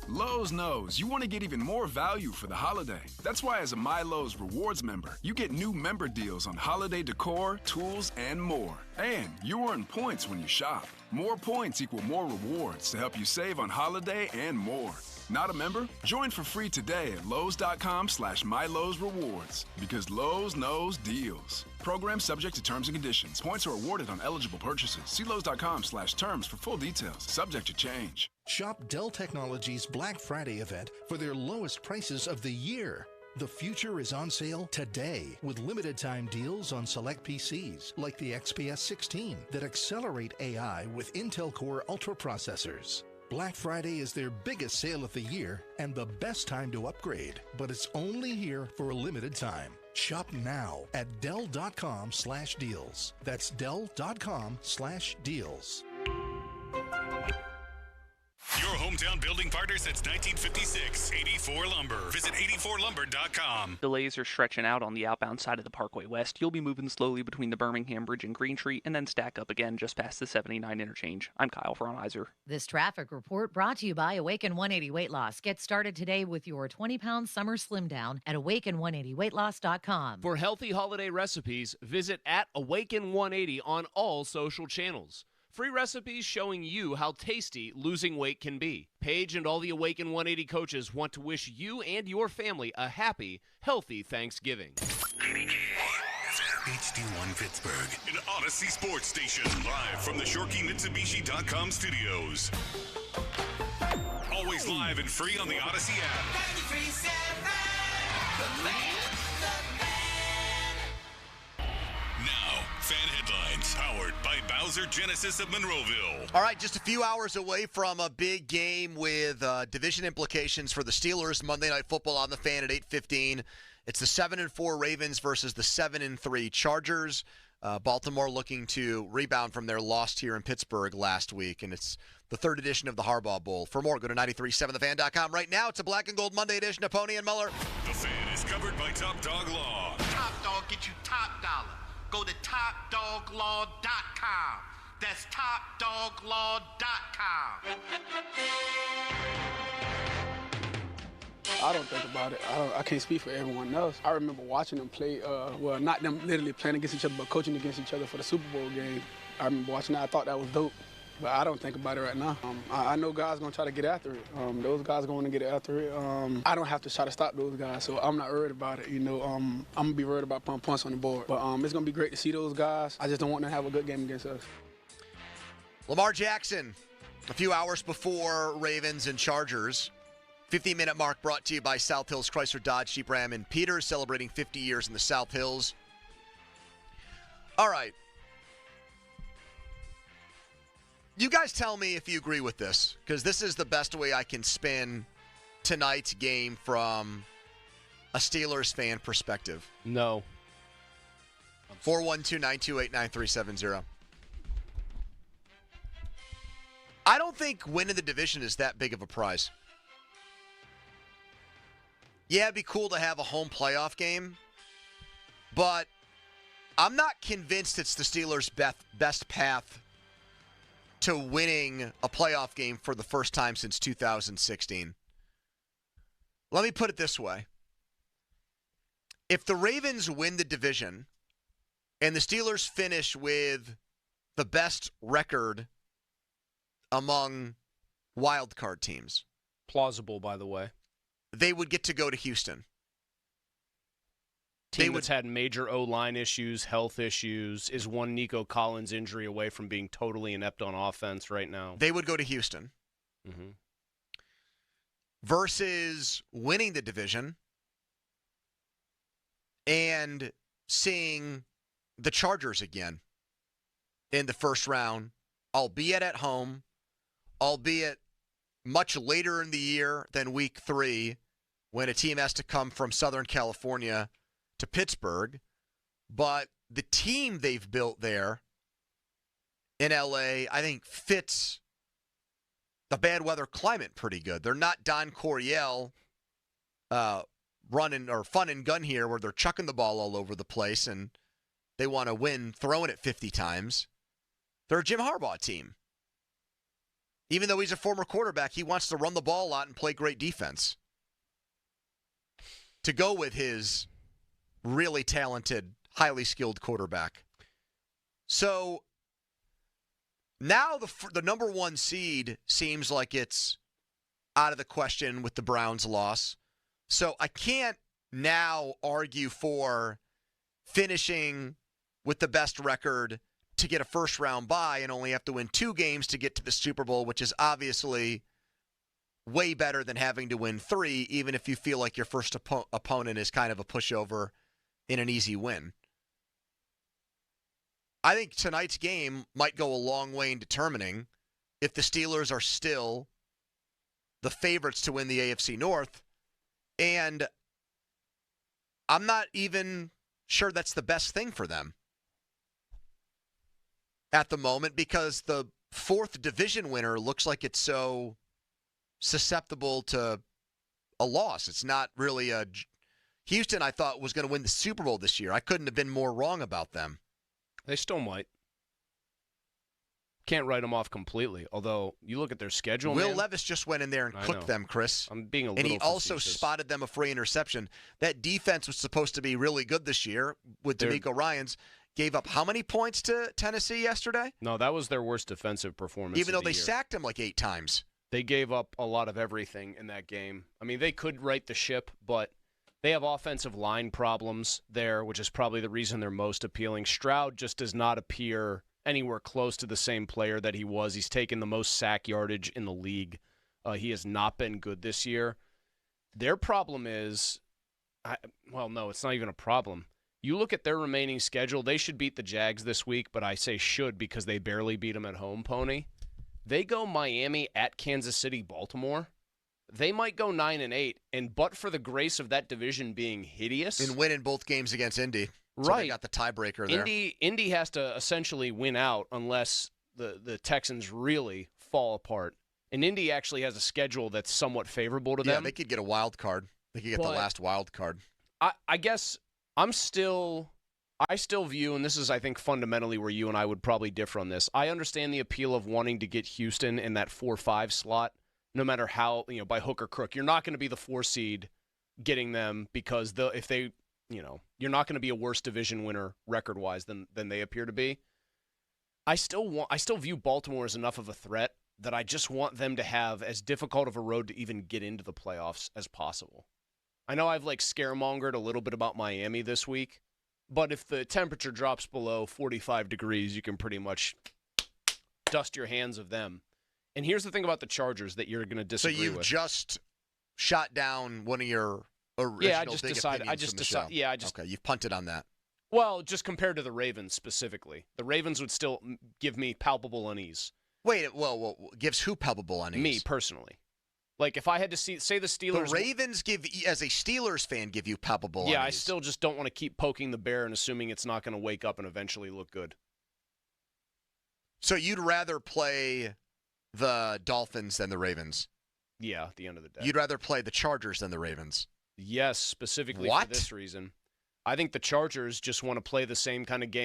Lowe's knows you want to get even more value for the holiday. That's why as a MyLowe's Rewards member, you get new member deals on holiday decor, tools, and more. And you earn points when you shop. More points equal more rewards to help you save on holiday and more. Not a member? Join for free today at Lowe's.com/MyLowe'sRewards because Lowe's knows deals. Program subject to terms and conditions. Points are awarded on eligible purchases. See Lowe's.com/terms for full details. Subject to change. Shop Dell Technologies' Black Friday event for their lowest prices of the year. The future is on sale today with limited time deals on select PCs like the XPS 16 that accelerate AI with Intel Core Ultra processors. Black Friday is their biggest sale of the year and the best time to upgrade, but it's only here for a limited time. Shop now at Dell.com/deals. That's Dell.com/deals. Your hometown building partner since 1956, 84 Lumber. Visit 84lumber.com. Delays are stretching out on the outbound side of the Parkway West. You'll be moving slowly between the Birmingham Bridge and Green Street and then stack up again just past the 79 interchange. I'm Kyle Fronheiser. This traffic report brought to you by Awaken 180 Weight Loss. Get started today with your 20-pound summer slim down at awaken180weightloss.com. For healthy holiday recipes, visit @Awaken180 on all social channels. Free recipes showing you how tasty losing weight can be. Paige and all the Awaken 180 coaches want to wish you and your family a happy, healthy Thanksgiving. HD1 Pittsburgh, an Odyssey sports station, live from the ShorkeyMitsubishi.com studios. Always live and free on the Odyssey app. 93.7, the fan. Now, fan headlines, powered by Bowser Genesis of Monroeville. All right, just a few hours away from a big game with division implications for the Steelers. Monday Night Football on the Fan at 8:15. It's the 7-4 Ravens versus the 7-3 Chargers. Baltimore looking to rebound from their loss here in Pittsburgh last week, and it's the third edition of the Harbaugh Bowl. For more, go to 937thefan.com. Right now, it's a Black and Gold Monday edition of Pony and Muller. The Fan is covered by Top Dog Law. Top Dog get you top dollar. Go to TopDogLaw.com. That's TopDogLaw.com. I don't think about it. I can't speak for everyone else. I remember watching them play, not them literally playing against each other, but coaching against each other for the Super Bowl game. I remember watching that. I thought that was dope. But I don't think about it right now. I know guys going to try to get after it. Those guys going to get after it. I don't have to try to stop those guys, so I'm not worried about it. I'm going to be worried about putting points on the board. But it's going to be great to see those guys. I just don't want them to have a good game against us. Lamar Jackson, a few hours before Ravens and Chargers, 50-minute mark brought to you by South Hills Chrysler Dodge Jeep Ram and Peters, celebrating 50 years in the South Hills. All right. You guys tell me if you agree with this, because this is the best way I can spin tonight's game from a Steelers fan perspective. No. 412-928-9370. I don't think winning the division is that big of a prize. Yeah, it'd be cool to have a home playoff game, but I'm not convinced it's the Steelers' best path to winning a playoff game for the first time since 2016. Let me put it this way. If the Ravens win the division and the Steelers finish with the best record among wildcard teams. Plausible, by the way. They would get to go to Houston. Team that's had major O-line issues, health issues, is one Nico Collins injury away from being totally inept on offense right now. They would go to Houston. Mm-hmm. Versus winning the division and seeing the Chargers again in the first round, albeit at home, albeit much later in the year than week 3, when a team has to come from Southern California to Pittsburgh. But the team they've built there in LA, I think, fits the bad weather climate pretty good. They're not Don Coryell running or fun and gun here where they're chucking the ball all over the place and they want to win throwing it 50 times. They're a Jim Harbaugh team. Even though he's a former quarterback, he wants to run the ball a lot and play great defense. To go with his really talented, highly skilled quarterback. So now the number 1 seed seems like it's out of the question with the Browns' loss. So I can't now argue for finishing with the best record to get a first-round bye and only have to win 2 games to get to the Super Bowl, which is obviously way better than having to win 3, even if you feel like your first opponent is kind of a pushover in an easy win. I think tonight's game might go a long way in determining if the Steelers are still the favorites to win the AFC North. And I'm not even sure that's the best thing for them at the moment, because the 4th division winner looks like it's so susceptible to a loss. It's not really a... Houston, I thought, was going to win the Super Bowl this year. I couldn't have been more wrong about them. They still might. Can't write them off completely, although you look at their schedule. Will Levis just went in there and cooked them, Chris. I'm being a little And he also facetious. spotted them a free interception. That defense was supposed to be really good this year with D'Amico Ryans. Gave up how many points to Tennessee yesterday? No, that was their worst defensive performance. Even though they year. sacked him like 8 times. They gave up a lot of everything in that game. I mean, they could right the ship, but they have offensive line problems there, which is probably the reason they're most appealing. Stroud just does not appear anywhere close to the same player that he was. He's taken the most sack yardage in the league. He has not been good this year. Their problem is, no, it's not even a problem. You look at their remaining schedule, they should beat the Jags this week, but I say should because they barely beat them at home, Pony. They go Miami at Kansas City, Baltimore. They might go 9-8, and but for the grace of that division being hideous. And winning both games against Indy. So Right. they got the tiebreaker there. Indy has to essentially win out unless the Texans really fall apart. And Indy actually has a schedule that's somewhat favorable to them. Yeah, they could get a wild card. They could get the last wild card. I guess I still view, and this is, I think, fundamentally where you and I would probably differ on this. I understand the appeal of wanting to get Houston in that 4-5 slot, no matter how, by hook or crook. You're not going to be the 4 seed getting them because you're not going to be a worse division winner record-wise than they appear to be. I still view Baltimore as enough of a threat that I just want them to have as difficult of a road to even get into the playoffs as possible. I know I've scaremongered a little bit about Miami this week, but if the temperature drops below 45 degrees, you can pretty much dust your hands of them. And here's the thing about the Chargers that you're going to disagree with. So you've just shot down one of your original I just big decided. opinions from the show. Okay, you've punted on that. Well, just compared to the Ravens specifically, the Ravens would still give me palpable unease. Wait, well, gives who palpable unease? Me personally. Like if I had to say the Steelers, the Ravens give, as a Steelers fan, give you palpable unease. I still just don't want to keep poking the bear and assuming it's not going to wake up and eventually look good. So you'd rather play the Dolphins than the Ravens? Yeah, at the end of the day. You'd rather play the Chargers than the Ravens? Yes, specifically for this reason. I think the Chargers just want to play the same kind of game